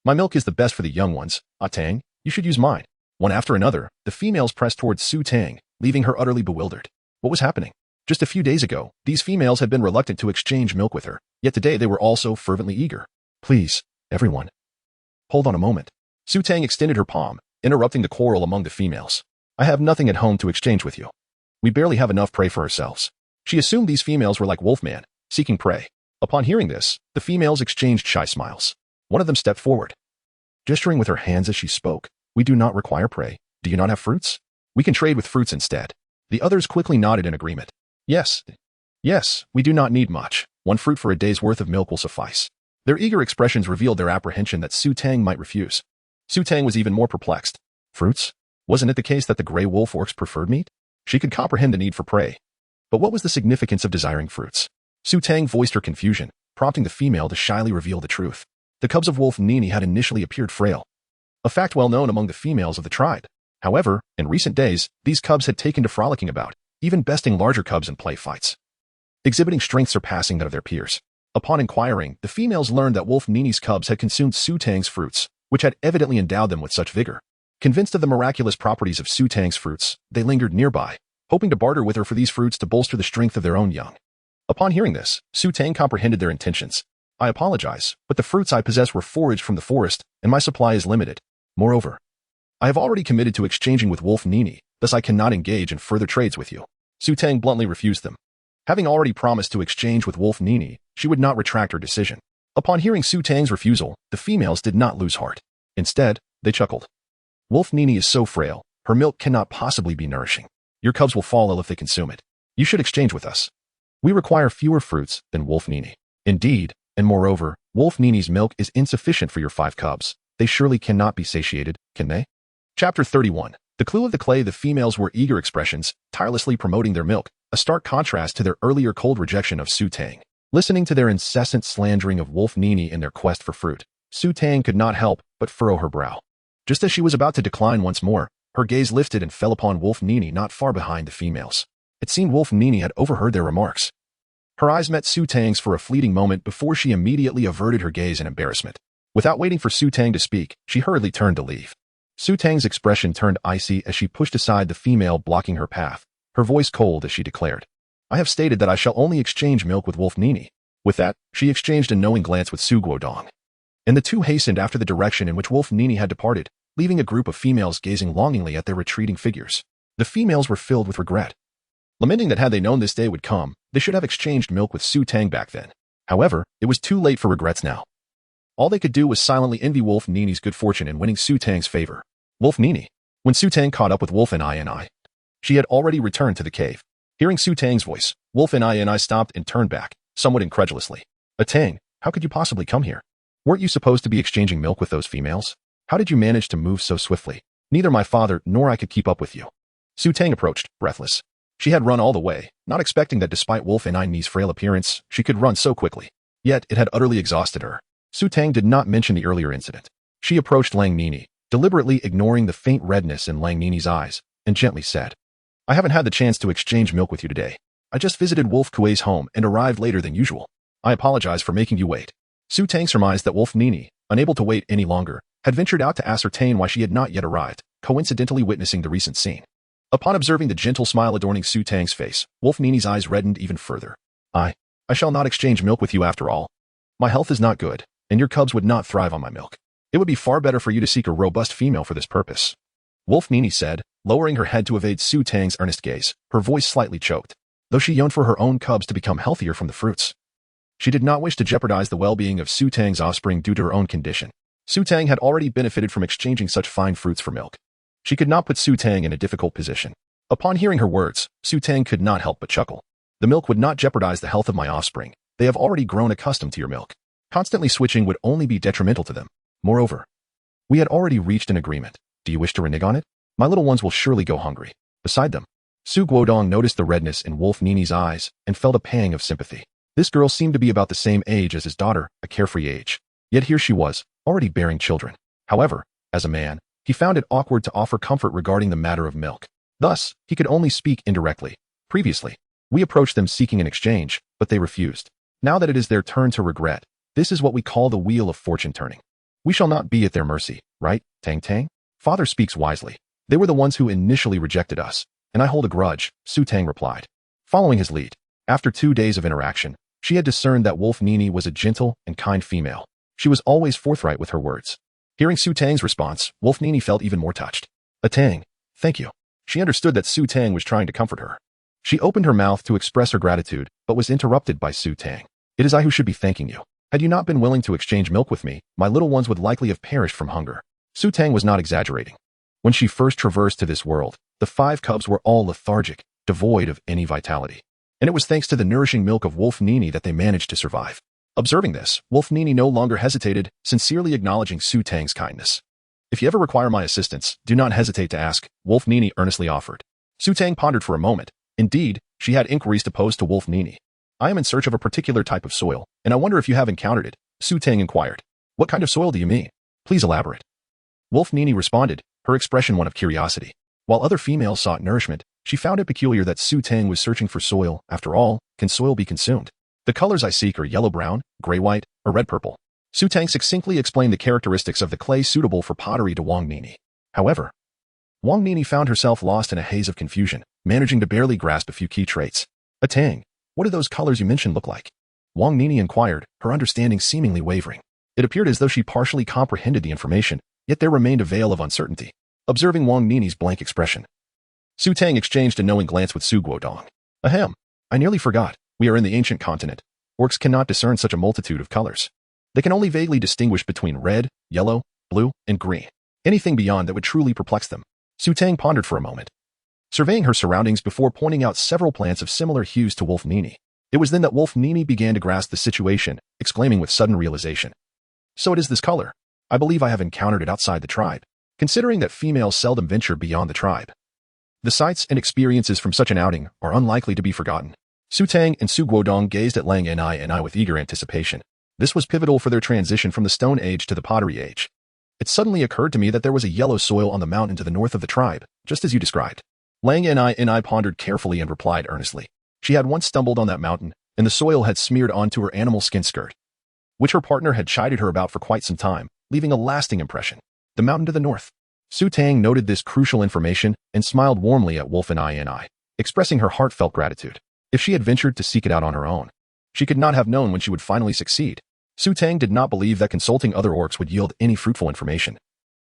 S1: My milk is the best for the young ones. Ah Tang, you should use mine." One after another, the females pressed towards Su Tang, leaving her utterly bewildered. What was happening? Just a few days ago, these females had been reluctant to exchange milk with her, yet today they were also fervently eager. "Please, everyone. Hold on a moment." Su Tang extended her palm, interrupting the quarrel among the females. "I have nothing at home to exchange with you. We barely have enough prey for ourselves. She assumed these females were like Wolfman, seeking prey. Upon hearing this, the females exchanged shy smiles. One of them stepped forward, gesturing with her hands as she spoke. We do not require prey. Do you not have fruits? We can trade with fruits instead. The others quickly nodded in agreement. Yes, we do not need much. 1 fruit for a day's worth of milk will suffice. Their eager expressions revealed their apprehension that Su Tang might refuse. Su Tang was even more perplexed. Fruits? Wasn't it the case that the gray wolf orcs preferred meat? She could comprehend the need for prey. But what was the significance of desiring fruits? Su Tang voiced her confusion, prompting the female to shyly reveal the truth. The cubs of Wolf Nini had initially appeared frail, a fact well known among the females of the tribe. However, in recent days, these cubs had taken to frolicking about, even besting larger cubs in play fights, exhibiting strength surpassing that of their peers. Upon inquiring, the females learned that Wolf Nini's cubs had consumed Su Tang's fruits, which had evidently endowed them with such vigor. Convinced of the miraculous properties of Su Tang's fruits, they lingered nearby, hoping to barter with her for these fruits to bolster the strength of their own young. Upon hearing this, Su Tang comprehended their intentions. I apologize, but the fruits I possess were foraged from the forest, and my supply is limited. Moreover, I have already committed to exchanging with Wolf Nini, thus I cannot engage in further trades with you. Su Tang bluntly refused them. Having already promised to exchange with Wolf Nini, she would not retract her decision. Upon hearing Su Tang's refusal, the females did not lose heart. Instead, they chuckled. Wolf Nini is so frail, her milk cannot possibly be nourishing. Your cubs will fall ill if they consume it. You should exchange with us. We require fewer fruits than Wolf Nini. Indeed, and moreover, Wolf Nini's milk is insufficient for your 5 cubs. They surely cannot be satiated, can they? Chapter 31. The clue of the clay. The females were eager expressions, tirelessly promoting their milk, a stark contrast to their earlier cold rejection of Su Tang. Listening to their incessant slandering of Wolf Nini in their quest for fruit, Su Tang could not help but furrow her brow. Just as she was about to decline once more, her gaze lifted and fell upon Wolf Nini not far behind the females. It seemed Wolf Nini had overheard their remarks. Her eyes met Su Tang's for a fleeting moment before she immediately averted her gaze in embarrassment. Without waiting for Su Tang to speak, she hurriedly turned to leave. Su Tang's expression turned icy as she pushed aside the female blocking her path, her voice cold as she declared, I have stated that I shall only exchange milk with Wolf Nini. With that, she exchanged a knowing glance with Su Guodong, and the two hastened after the direction in which Wolf Nini had departed, leaving a group of females gazing longingly at their retreating figures. The females were filled with regret, lamenting that had they known this day would come, they should have exchanged milk with Su Tang back then. However, it was too late for regrets now. All they could do was silently envy Wolf Nini's good fortune in winning Su Tang's favor. Wolf Nini. When Su Tang caught up with Wolf and I, she had already returned to the cave. Hearing Su Tang's voice, Wolf and I stopped and turned back, somewhat incredulously. Tang, how could you possibly come here? Weren't you supposed to be exchanging milk with those females? How did you manage to move so swiftly? Neither my father nor I could keep up with you. Su Tang approached, breathless. She had run all the way, not expecting that despite Wolf and I's frail appearance, she could run so quickly. Yet it had utterly exhausted her. Su Tang did not mention the earlier incident. She approached Lang Nini, deliberately ignoring the faint redness in Lang Nini's eyes, and gently said, I haven't had the chance to exchange milk with you today. I just visited Wolf Kuay's home and arrived later than usual. I apologize for making you wait. Su Tang surmised that Wolf Nini, unable to wait any longer, had ventured out to ascertain why she had not yet arrived, coincidentally witnessing the recent scene. Upon observing the gentle smile adorning Su Tang's face, Wolf Nini's eyes reddened even further. I shall not exchange milk with you after all. My health is not good, and your cubs would not thrive on my milk. It would be far better for you to seek a robust female for this purpose. Wolf Nini said, lowering her head to evade Su Tang's earnest gaze, her voice slightly choked. Though she yearned for her own cubs to become healthier from the fruits, she did not wish to jeopardize the well-being of Su Tang's offspring due to her own condition. Su Tang had already benefited from exchanging such fine fruits for milk. She could not put Su Tang in a difficult position. Upon hearing her words, Su Tang could not help but chuckle. The milk would not jeopardize the health of my offspring. They have already grown accustomed to your milk. Constantly switching would only be detrimental to them. Moreover, we had already reached an agreement. Do you wish to renege on it? My little ones will surely go hungry. Beside them, Su Guodong noticed the redness in Wolf Nini's eyes and felt a pang of sympathy. This girl seemed to be about the same age as his daughter, a carefree age. Yet here she was, already bearing children. However, as a man, he found it awkward to offer comfort regarding the matter of milk. Thus, he could only speak indirectly. Previously, we approached them seeking an exchange, but they refused. Now that it is their turn to regret, this is what we call the wheel of fortune turning. We shall not be at their mercy, right, Tang Tang? Father speaks wisely. They were the ones who initially rejected us, and I hold a grudge, Su Tang replied. Following his lead, after 2 days of interaction, she had discerned that Wolf Nini was a gentle and kind female. She was always forthright with her words. Hearing Su Tang's response, Wolf Nini felt even more touched. Tang, thank you. She understood that Su Tang was trying to comfort her. She opened her mouth to express her gratitude, but was interrupted by Su Tang. It is I who should be thanking you. Had you not been willing to exchange milk with me, my little ones would likely have perished from hunger. Su Tang was not exaggerating. When she first traversed to this world, the 5 cubs were all lethargic, devoid of any vitality. And it was thanks to the nourishing milk of Wolf Nini that they managed to survive. Observing this, Wolf Nini no longer hesitated, sincerely acknowledging Su Tang's kindness. If you ever require my assistance, do not hesitate to ask, Wolf Nini earnestly offered. Su Tang pondered for a moment. Indeed, she had inquiries to pose to Wolf Nini. I am in search of a particular type of soil, and I wonder if you have encountered it, Su Tang inquired. What kind of soil do you mean? Please elaborate. Wolf Nini responded, her expression one of curiosity. While other females sought nourishment, she found it peculiar that Su Tang was searching for soil. After all, can soil be consumed? The colors I seek are yellow-brown, gray-white, or red-purple. Su Tang succinctly explained the characteristics of the clay suitable for pottery to Wang Nini. However, Wang Nini found herself lost in a haze of confusion, managing to barely grasp a few key traits. Tang, what do those colors you mentioned look like? Wang Nini inquired, her understanding seemingly wavering. It appeared as though she partially comprehended the information, yet there remained a veil of uncertainty. Observing Wang Nini's blank expression, Su Tang exchanged a knowing glance with Su Guodong. Ahem, I nearly forgot. We are in the ancient continent. Orcs cannot discern such a multitude of colors. They can only vaguely distinguish between red, yellow, blue, and green. Anything beyond that would truly perplex them. Su Tang pondered for a moment, surveying her surroundings before pointing out several plants of similar hues to Wolf Nini. It was then that Wolf Nini began to grasp the situation, exclaiming with sudden realization. So it is this color. I believe I have encountered it outside the tribe, considering that females seldom venture beyond the tribe. The sights and experiences from such an outing are unlikely to be forgotten. Su Tang and Su Guodong gazed at Lang Ni with eager anticipation. This was pivotal for their transition from the Stone Age to the Pottery Age. It suddenly occurred to me that there was a yellow soil on the mountain to the north of the tribe, just as you described. Lang Ni pondered carefully and replied earnestly. She had once stumbled on that mountain, and the soil had smeared onto her animal skin skirt, which her partner had chided her about for quite some time, leaving a lasting impression. The mountain to the north. Su Tang noted this crucial information and smiled warmly at Wolf Ni, expressing her heartfelt gratitude. If she had ventured to seek it out on her own, she could not have known when she would finally succeed. Su Tang did not believe that consulting other orcs would yield any fruitful information,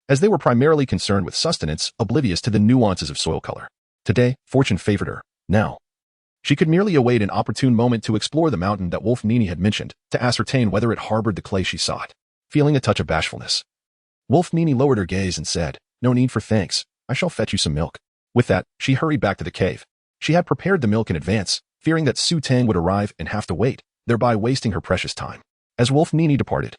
S1: as they were primarily concerned with sustenance, oblivious to the nuances of soil color. Today, fortune favored her. Now, she could merely await an opportune moment to explore the mountain that Wolf Nini had mentioned, to ascertain whether it harbored the clay she sought. Feeling a touch of bashfulness, Wolf Nini lowered her gaze and said, No need for thanks. I shall fetch you some milk. With that, she hurried back to the cave. She had prepared the milk in advance, fearing that Su Tang would arrive and have to wait, thereby wasting her precious time. As Wolf Nini departed,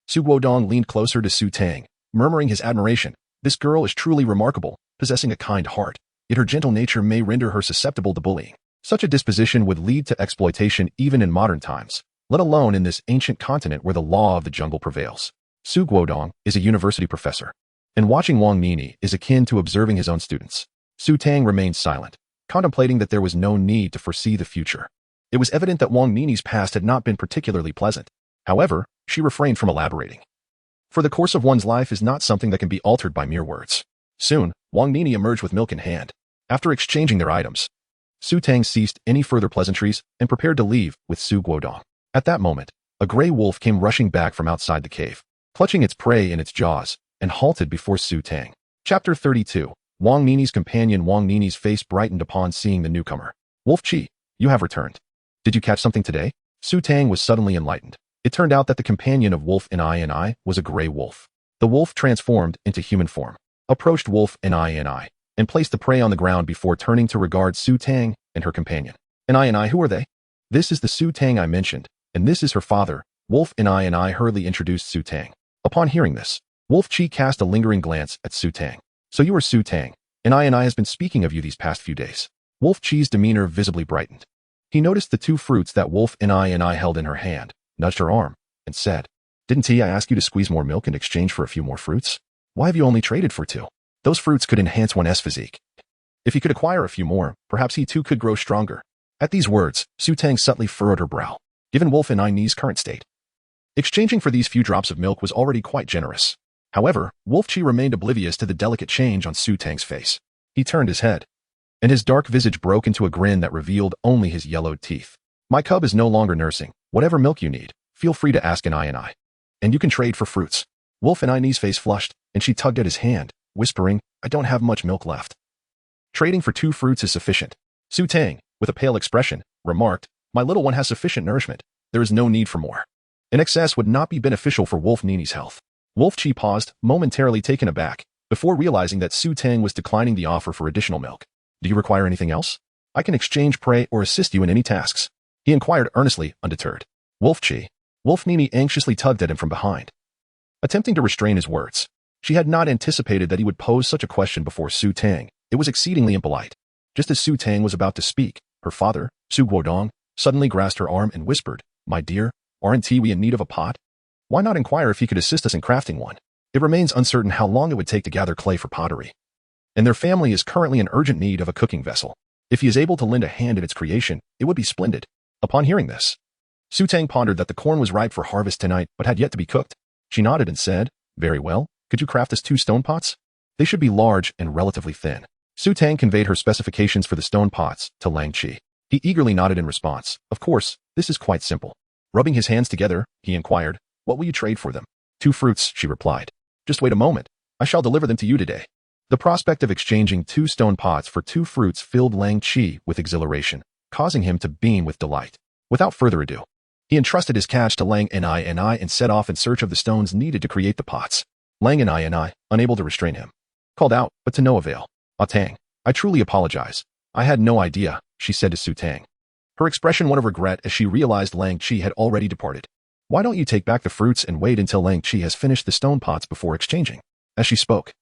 S1: Su Guodong leaned closer to Su Tang, murmuring his admiration. This girl is truly remarkable, possessing a kind heart, yet her gentle nature may render her susceptible to bullying. Such a disposition would lead to exploitation even in modern times, let alone in this ancient continent where the law of the jungle prevails. Su Guodong is a university professor, and watching Wang Nini is akin to observing his own students. Su Tang remained silent, contemplating that there was no need to foresee the future. It was evident that Wang Nini's past had not been particularly pleasant. However, she refrained from elaborating. For the course of one's life is not something that can be altered by mere words. Soon, Wang Nini emerged with milk in hand. After exchanging their items, Su Tang ceased any further pleasantries and prepared to leave with Su Guodong. At that moment, a gray wolf came rushing back from outside the cave, clutching its prey in its jaws, and halted before Su Tang. Chapter 32. Wang Nini's companion. Wang Nini's face brightened upon seeing the newcomer. Wolf Chi, you have returned. Did you catch something today? Su Tang was suddenly enlightened. It turned out that the companion of Wolf Ni was a gray wolf. The wolf transformed into human form, approached Wolf Ni, and placed the prey on the ground before turning to regard Su Tang and her companion. Ni, who are they? This is the Su Tang I mentioned, and this is her father. Wolf Ni hurriedly introduced Su Tang. Upon hearing this, Wolf Chi cast a lingering glance at Su Tang. So you are Su Tang. Ni has been speaking of you these past few days. Wolf Chi's demeanor visibly brightened. He noticed the 2 fruits that Wolf Ni held in her hand, nudged her arm, and said, Didn't I ask you to squeeze more milk in exchange for a few more fruits? Why have you only traded for 2? Those fruits could enhance one's physique. If he could acquire a few more, perhaps he too could grow stronger. At these words, Su Tang subtly furrowed her brow. Given Wolf Ni's current state, exchanging for these few drops of milk was already quite generous. However, Wolf Chi remained oblivious to the delicate change on Su Tang's face. He turned his head, and his dark visage broke into a grin that revealed only his yellowed teeth. My cub is no longer nursing. Whatever milk you need, feel free to ask Ni, and you can trade for fruits. Wolf Ni's face flushed, and she tugged at his hand, whispering, I don't have much milk left. Trading for 2 fruits is sufficient. Su Tang, with a pale expression, remarked, "My little one has sufficient nourishment. There is no need for more. In excess would not be beneficial for Wolf Nini's health." Wolf Kuay paused, momentarily taken aback, before realizing that Su Tang was declining the offer for additional milk. "Do you require anything else? I can exchange prey or assist you in any tasks," he inquired earnestly, undeterred. Wolf Kuay. Wolf Nini anxiously tugged at him from behind, attempting to restrain his words. She had not anticipated that he would pose such a question before Su Tang. It was exceedingly impolite. Just as Su Tang was about to speak, her father, Su Guodong, suddenly grasped her arm and whispered, "My dear, aren't we in need of a pot? Why not inquire if he could assist us in crafting one? It remains uncertain how long it would take to gather clay for pottery, and their family is currently in urgent need of a cooking vessel. If he is able to lend a hand in its creation, it would be splendid." Upon hearing this, Su Tang pondered that the corn was ripe for harvest tonight but had yet to be cooked. She nodded and said, "Very well. Could you craft us 2 stone pots? They should be large and relatively thin." Su Tang conveyed her specifications for the stone pots to Lang Chi. He eagerly nodded in response. "Of course, this is quite simple." Rubbing his hands together, he inquired, "What will you trade for them?" "2 fruits," she replied. "Just wait a moment. I shall deliver them to you today." The prospect of exchanging 2 stone pots for 2 fruits filled Lang Chi with exhilaration, causing him to beam with delight. Without further ado, he entrusted his catch to Lang Ni and set off in search of the stones needed to create the pots. Lang Ni, unable to restrain him, called out, but to no avail. "Ah Tang, I truly apologize. I had no idea," she said to Su Tang, her expression one of regret as she realized Lang Chi had already departed. "Why don't you take back the fruits and wait until Lang Chi has finished the stone pots before exchanging?" As she spoke,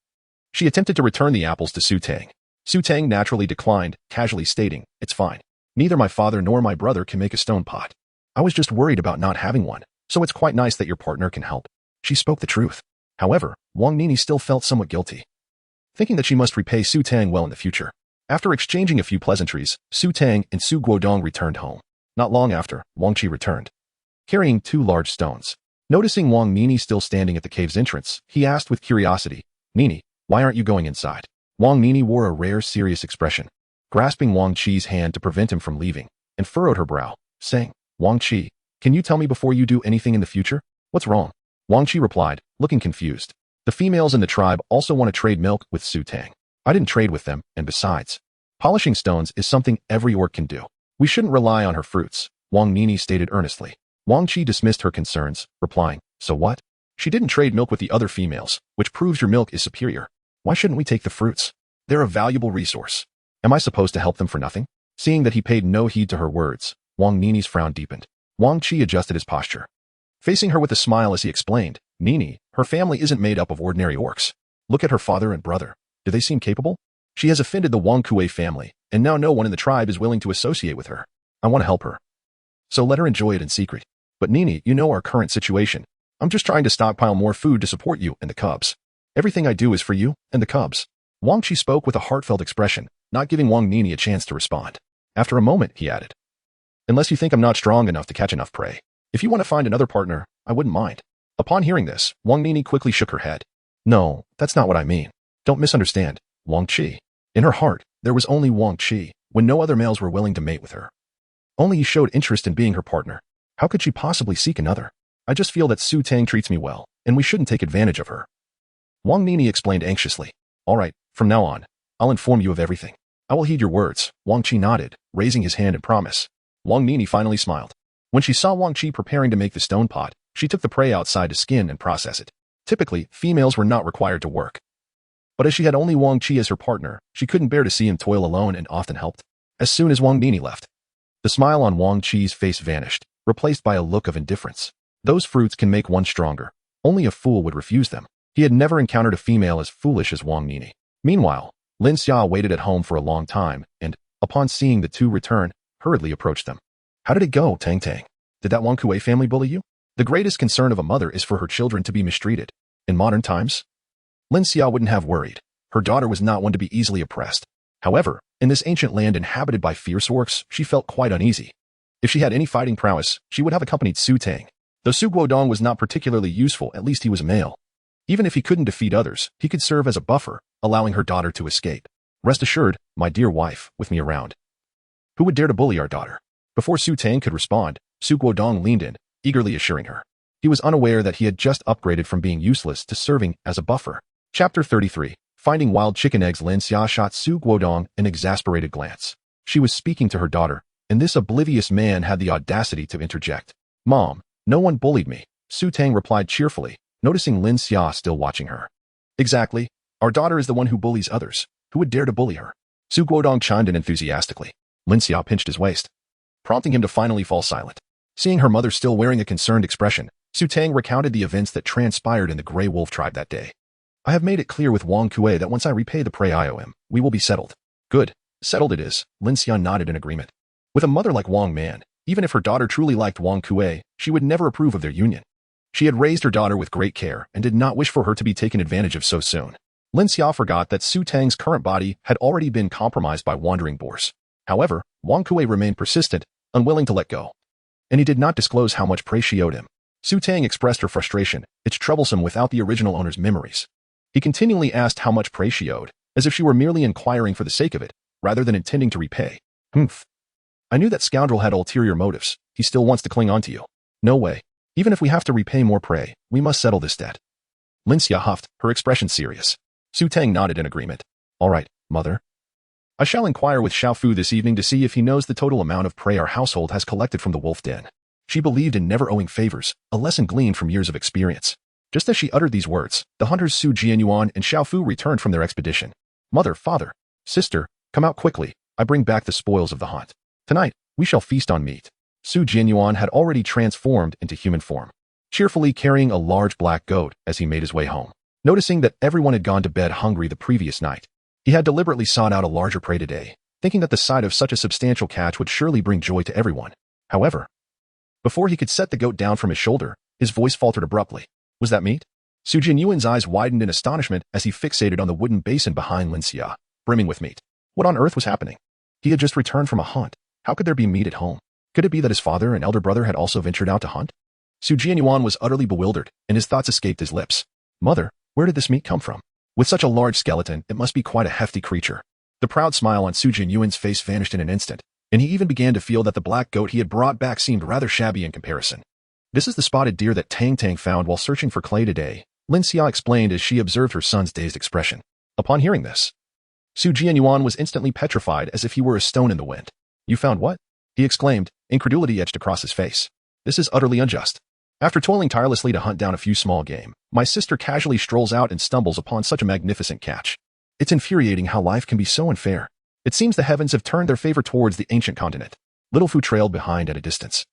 S1: she attempted to return the apples to Su Tang. Su Tang naturally declined, casually stating, "It's fine. Neither my father nor my brother can make a stone pot. I was just worried about not having one, so it's quite nice that your partner can help." She spoke the truth. However, Wang Nini still felt somewhat guilty, thinking that she must repay Su Tang well in the future. After exchanging a few pleasantries, Su Tang and Su Guodong returned home. Not long after, Wang Chi returned, carrying 2 large stones. Noticing Wang Nini still standing at the cave's entrance, he asked with curiosity, "Nini, why aren't you going inside?" Wang Nini wore a rare serious expression, grasping Wang Chi's hand to prevent him from leaving, and furrowed her brow, saying, "Wang Chi, can you tell me before you do anything in the future? What's wrong?" Wang Chi replied, looking confused. "The females in the tribe also want to trade milk with Su Tang. I didn't trade with them, and besides, polishing stones is something every orc can do. We shouldn't rely on her fruits," Wang Nini stated earnestly. Wang Chi dismissed her concerns, replying, "So what? She didn't trade milk with the other females, which proves your milk is superior. Why shouldn't we take the fruits? They're a valuable resource. Am I supposed to help them for nothing?" Seeing that he paid no heed to her words, Wang Nini's frown deepened. Wang Chi adjusted his posture, facing her with a smile as he explained, "Nini, her family isn't made up of ordinary orcs. Look at her father and brother. Do they seem capable? She has offended the Wolf Kuay family, and now no one in the tribe is willing to associate with her. I want to help her, so let her enjoy it in secret. But Nini, you know our current situation. I'm just trying to stockpile more food to support you and the cubs. Everything I do is for you and the cubs." Wang Chi spoke with a heartfelt expression, not giving Wang Nini a chance to respond. After a moment, he added, "Unless you think I'm not strong enough to catch enough prey. If you want to find another partner, I wouldn't mind." Upon hearing this, Wang Nini quickly shook her head. "No, that's not what I mean. Don't misunderstand, Wang Chi." In her heart, there was only Wang Chi, when no other males were willing to mate with her. Only he showed interest in being her partner. How could she possibly seek another? "I just feel that Su Tang treats me well, and we shouldn't take advantage of her," Wang Nini explained anxiously. "All right, from now on, I'll inform you of everything." "I will heed your words," Wang Chi nodded, raising his hand in promise. Wang Nini finally smiled. When she saw Wang Chi preparing to make the stone pot, she took the prey outside to skin and process it. Typically, females were not required to work, but as she had only Wang Chi as her partner, she couldn't bear to see him toil alone and often helped. As soon as Wang Nini left, the smile on Wang Chi's face vanished, replaced by a look of indifference. Those fruits can make one stronger. Only a fool would refuse them. He had never encountered a female as foolish as Wang Nini. Meanwhile, Lin Xia waited at home for a long time and, upon seeing the 2 return, hurriedly approached them. "How did it go, Tang Tang? Did that Wolf Kuay family bully you?" The greatest concern of a mother is for her children to be mistreated. In modern times, Lin Xia wouldn't have worried. Her daughter was not one to be easily oppressed. However, in this ancient land inhabited by fierce orcs, she felt quite uneasy. If she had any fighting prowess, she would have accompanied Su Tang. Though Su Guodong was not particularly useful, at least he was a male. Even if he couldn't defeat others, he could serve as a buffer, allowing her daughter to escape. "Rest assured, my dear wife, with me around. Who would dare to bully our daughter?" Before Su Tang could respond, Su Guodong leaned in, eagerly assuring her. He was unaware that he had just upgraded from being useless to serving as a buffer. Chapter 33. Finding wild chicken eggs. Lin Xia shot Su Guodong an exasperated glance. She was speaking to her daughter, and this oblivious man had the audacity to interject. Mom, no one bullied me, Su Tang replied cheerfully, noticing Lin Xia still watching her. Exactly. Our daughter is the one who bullies others. Who would dare to bully her? Su Guodong chimed in enthusiastically. Lin Xia pinched his waist, prompting him to finally fall silent. Seeing her mother still wearing a concerned expression, Su Tang recounted the events that transpired in the Greywolf Tribe that day. I have made it clear with Wolf Kuay that once I repay the prey I owe him, we will be settled. Good. Settled it is, Lin Xia nodded in agreement. With a mother like Wang Man, even if her daughter truly liked Wolf Kuay, she would never approve of their union. She had raised her daughter with great care and did not wish for her to be taken advantage of so soon. Lin Xia forgot that Su Tang's current body had already been compromised by wandering boars. However, Wolf Kuay remained persistent, unwilling to let go. And he did not disclose how much prey she owed him. Su Tang expressed her frustration. It's troublesome without the original owner's memories. He continually asked how much prey she owed, as if she were merely inquiring for the sake of it, rather than intending to repay. Humph. I knew that scoundrel had ulterior motives. He still wants to cling on to you. No way. Even if we have to repay more prey, we must settle this debt. Lin Xia huffed, her expression serious. Su Tang nodded in agreement. All right, mother. I shall inquire with Xiaofu this evening to see if he knows the total amount of prey our household has collected from the wolf den. She believed in never owing favors, a lesson gleaned from years of experience. Just as she uttered these words, the hunters Su Jianyuan and Xiaofu returned from their expedition. Mother, father, sister, come out quickly. I bring back the spoils of the hunt. Tonight, we shall feast on meat. Su Jianyuan had already transformed into human form, cheerfully carrying a large black goat as he made his way home. Noticing that everyone had gone to bed hungry the previous night, he had deliberately sought out a larger prey today, thinking that the sight of such a substantial catch would surely bring joy to everyone. However, before he could set the goat down from his shoulder, his voice faltered abruptly. Was that meat? Su Jianyuan's eyes widened in astonishment as he fixated on the wooden basin behind Lin Xia, brimming with meat. What on earth was happening? He had just returned from a hunt. How could there be meat at home? Could it be that his father and elder brother had also ventured out to hunt? Su Jianyuan was utterly bewildered, and his thoughts escaped his lips. Mother, where did this meat come from? With such a large skeleton, it must be quite a hefty creature. The proud smile on Su Jianyuan's face vanished in an instant, and he even began to feel that the black goat he had brought back seemed rather shabby in comparison. This is the spotted deer that Tang found while searching for clay today, Lin Xia explained as she observed her son's dazed expression. Upon hearing this, Su Jianyuan was instantly petrified as if he were a stone in the wind. You found what? He exclaimed, incredulity etched across his face. This is utterly unjust. After toiling tirelessly to hunt down a few small game, my sister casually strolls out and stumbles upon such a magnificent catch. It's infuriating how life can be so unfair. It seems the heavens have turned their favor towards the ancient continent. Little Fu trailed behind at a distance,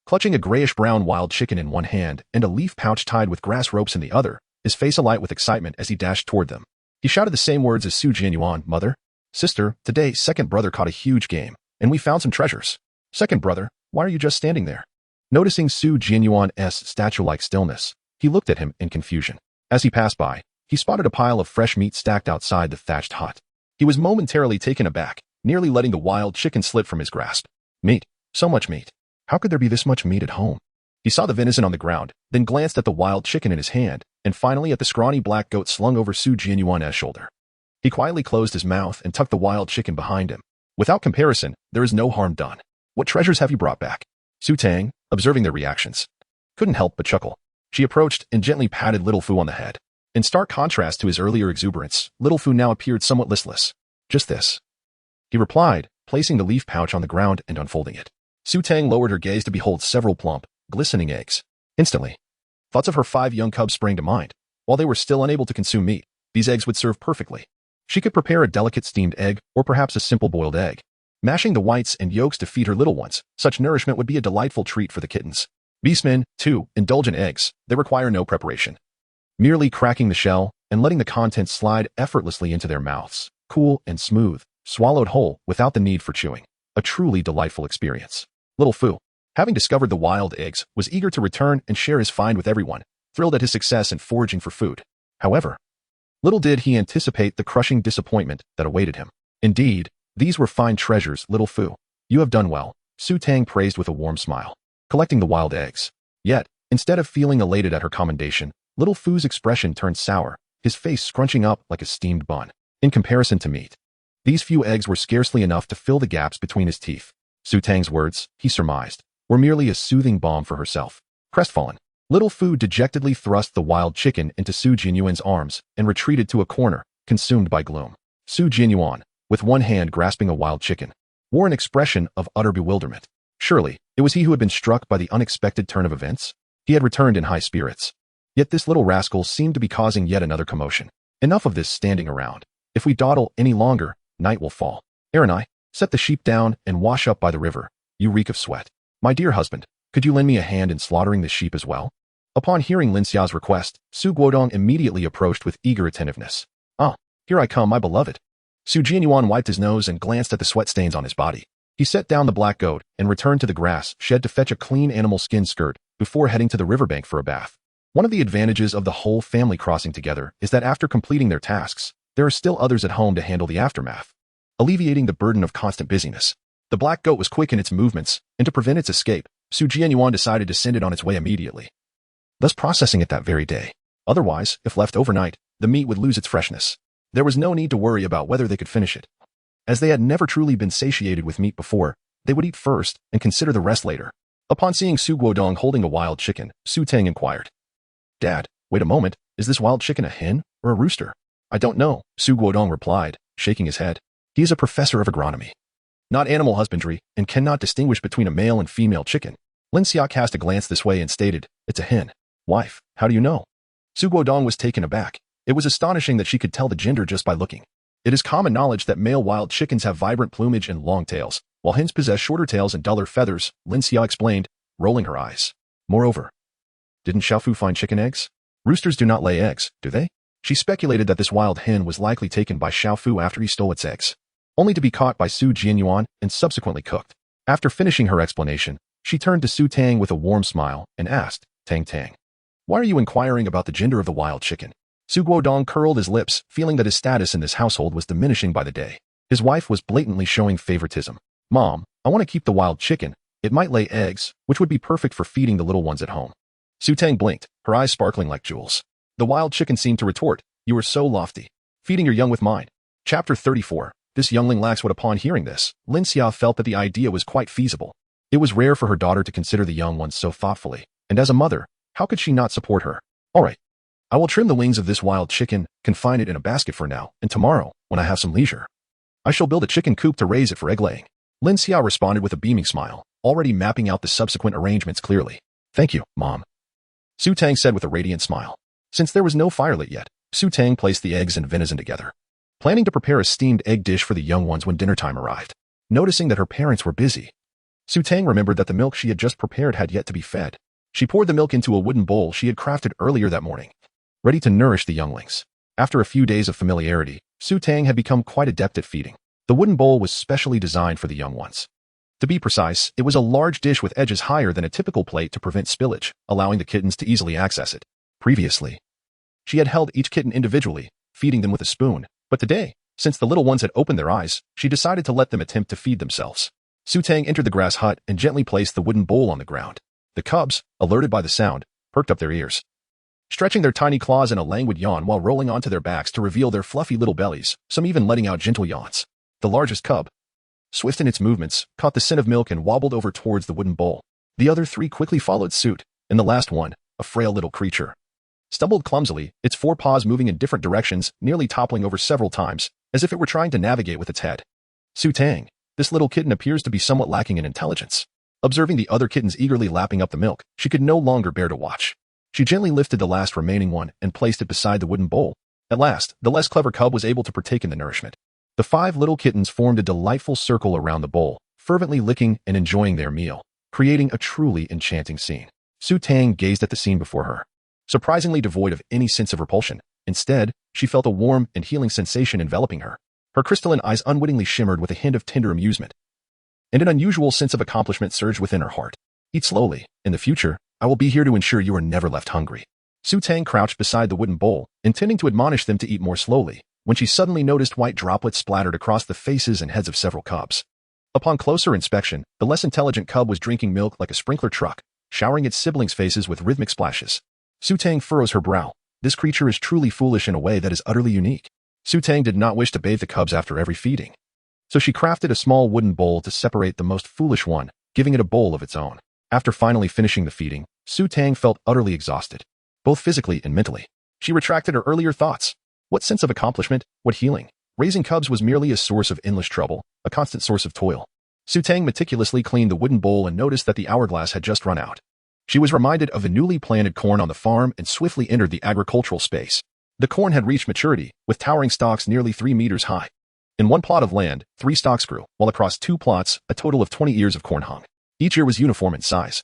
S1: clutching a grayish-brown wild chicken in one hand and a leaf pouch tied with grass ropes in the other, his face alight with excitement as he dashed toward them. He shouted the same words as Su Jianyuan, Mother, sister, today second brother caught a huge game, and we found some treasures. Second brother, why are you just standing there? Noticing Su Jianyuan's statue-like stillness, he looked at him in confusion. As he passed by, he spotted a pile of fresh meat stacked outside the thatched hut. He was momentarily taken aback, nearly letting the wild chicken slip from his grasp. Meat. So much meat. How could there be this much meat at home? He saw the venison on the ground, then glanced at the wild chicken in his hand, and finally at the scrawny black goat slung over Su Jianyuan's shoulder. He quietly closed his mouth and tucked the wild chicken behind him. Without comparison, there is no harm done. What treasures have you brought back? Su Tang, observing their reactions, couldn't help but chuckle. She approached and gently patted Little Fu on the head. In stark contrast to his earlier exuberance, Little Fu now appeared somewhat listless. Just this, he replied, placing the leaf pouch on the ground and unfolding it. Su Tang lowered her gaze to behold several plump, glistening eggs. Instantly, thoughts of her 5 young cubs sprang to mind. While they were still unable to consume meat, these eggs would serve perfectly. She could prepare a delicate steamed egg or perhaps a simple boiled egg, mashing the whites and yolks to feed her little ones. Such nourishment would be a delightful treat for the kittens. Beastmen, too, indulge in eggs. They require no preparation. Merely cracking the shell and letting the contents slide effortlessly into their mouths, cool and smooth, swallowed whole without the need for chewing. A truly delightful experience. Little Fu, having discovered the wild eggs, was eager to return and share his find with everyone, thrilled at his success in foraging for food. However, little did he anticipate the crushing disappointment that awaited him. Indeed, these were fine treasures, Little Fu. You have done well, Su Tang praised with a warm smile, collecting the wild eggs. Yet, instead of feeling elated at her commendation, Little Fu's expression turned sour, his face scrunching up like a steamed bun. In comparison to meat, these few eggs were scarcely enough to fill the gaps between his teeth. Su Tang's words, he surmised, were merely a soothing balm for herself. Crestfallen, Little Fu dejectedly thrust the wild chicken into Su Jianyuan's arms and retreated to a corner, consumed by gloom. Su Jianyuan, with one hand grasping a wild chicken, wore an expression of utter bewilderment. Surely, it was he who had been struck by the unexpected turn of events? He had returned in high spirits. Yet this little rascal seemed to be causing yet another commotion. Enough of this standing around. If we dawdle any longer, night will fall. Aaron, set the sheep down and wash up by the river. You reek of sweat. My dear husband, could you lend me a hand in slaughtering the sheep as well? Upon hearing Lin Xia's request, Su Guodong immediately approached with eager attentiveness. Ah, here I come, my beloved. Su Jianyuan wiped his nose and glanced at the sweat stains on his body. He set down the black goat and returned to the grass shed to fetch a clean animal skin skirt before heading to the riverbank for a bath. One of the advantages of the whole family crossing together is that after completing their tasks, there are still others at home to handle the aftermath, alleviating the burden of constant busyness. The black goat was quick in its movements, and to prevent its escape, Su Jianyuan decided to send it on its way immediately, thus processing it that very day. Otherwise, if left overnight, the meat would lose its freshness. There was no need to worry about whether they could finish it. As they had never truly been satiated with meat before, they would eat first and consider the rest later. Upon seeing Su Guodong holding a wild chicken, Su Tang inquired, Dad, wait a moment, is this wild chicken a hen or a rooster? I don't know, Su Guodong replied, shaking his head. He is a professor of agronomy, not animal husbandry, and cannot distinguish between a male and female chicken. Lin Xia cast a glance this way and stated, It's a hen. Wife, how do you know? Su Guodong was taken aback. It was astonishing that she could tell the gender just by looking. It is common knowledge that male wild chickens have vibrant plumage and long tails, while hens possess shorter tails and duller feathers, Lin Xia explained, rolling her eyes. Moreover, didn't Xiaofu find chicken eggs? Roosters do not lay eggs, do they? She speculated that this wild hen was likely taken by Xiaofu after he stole its eggs, only to be caught by Su Jianyuan and subsequently cooked. After finishing her explanation, she turned to Su Tang with a warm smile and asked, Tang, why are you inquiring about the gender of the wild chicken? Su Guodong curled his lips, feeling that his status in this household was diminishing by the day. His wife was blatantly showing favoritism. Mom, I want to keep the wild chicken. It might lay eggs, which would be perfect for feeding the little ones at home. Su Tang blinked, her eyes sparkling like jewels. The wild chicken seemed to retort, You are so lofty. Feeding your young with mine. Chapter 34. This youngling lacks what. Upon hearing this, Lin Xia felt that the idea was quite feasible. It was rare for her daughter to consider the young ones so thoughtfully, and as a mother, how could she not support her? All right. I will trim the wings of this wild chicken, confine it in a basket for now, and tomorrow, when I have some leisure, I shall build a chicken coop to raise it for egg laying. Lin Xia responded with a beaming smile, already mapping out the subsequent arrangements clearly. Thank you, Mom. Su Tang said with a radiant smile. Since there was no fire lit yet, Su Tang placed the eggs and venison together, planning to prepare a steamed egg dish for the young ones when dinner time arrived. Noticing that her parents were busy, Su Tang remembered that the milk she had just prepared had yet to be fed. She poured the milk into a wooden bowl she had crafted earlier that morning, ready to nourish the younglings. After a few days of familiarity, Su Tang had become quite adept at feeding. The wooden bowl was specially designed for the young ones. To be precise, it was a large dish with edges higher than a typical plate to prevent spillage, allowing the kittens to easily access it. Previously, she had held each kitten individually, feeding them with a spoon, but today, since the little ones had opened their eyes, she decided to let them attempt to feed themselves. Su Tang entered the grass hut and gently placed the wooden bowl on the ground. The cubs, alerted by the sound, perked up their ears, stretching their tiny claws in a languid yawn while rolling onto their backs to reveal their fluffy little bellies, some even letting out gentle yawns. The largest cub, swift in its movements, caught the scent of milk and wobbled over towards the wooden bowl. The other three quickly followed suit, and the last one, a frail little creature, stumbled clumsily, its forepaws moving in different directions, nearly toppling over several times, as if it were trying to navigate with its head. Su Tang, this little kitten appears to be somewhat lacking in intelligence. Observing the other kittens eagerly lapping up the milk, she could no longer bear to watch. She gently lifted the last remaining one and placed it beside the wooden bowl. At last, the less clever cub was able to partake in the nourishment. The 5 little kittens formed a delightful circle around the bowl, fervently licking and enjoying their meal, creating a truly enchanting scene. Su Tang gazed at the scene before her, surprisingly devoid of any sense of repulsion. Instead, she felt a warm and healing sensation enveloping her. Her crystalline eyes unwittingly shimmered with a hint of tender amusement, and an unusual sense of accomplishment surged within her heart. Eat slowly. In the future, I will be here to ensure you are never left hungry. Su Tang crouched beside the wooden bowl, intending to admonish them to eat more slowly, when she suddenly noticed white droplets splattered across the faces and heads of several cubs. Upon closer inspection, the less intelligent cub was drinking milk like a sprinkler truck, showering its siblings' faces with rhythmic splashes. Su Tang furrows her brow. This creature is truly foolish in a way that is utterly unique. Su Tang did not wish to bathe the cubs after every feeding, so she crafted a small wooden bowl to separate the most foolish one, giving it a bowl of its own. After finally finishing the feeding, Su Tang felt utterly exhausted, both physically and mentally. She retracted her earlier thoughts. What sense of accomplishment? What healing? Raising cubs was merely a source of endless trouble, a constant source of toil. Su Tang meticulously cleaned the wooden bowl and noticed that the hourglass had just run out. She was reminded of the newly planted corn on the farm and swiftly entered the agricultural space. The corn had reached maturity, with towering stalks nearly 3 meters high. In one plot of land, 3 stalks grew, while across 2 plots, a total of 20 ears of corn hung. Each ear was uniform in size,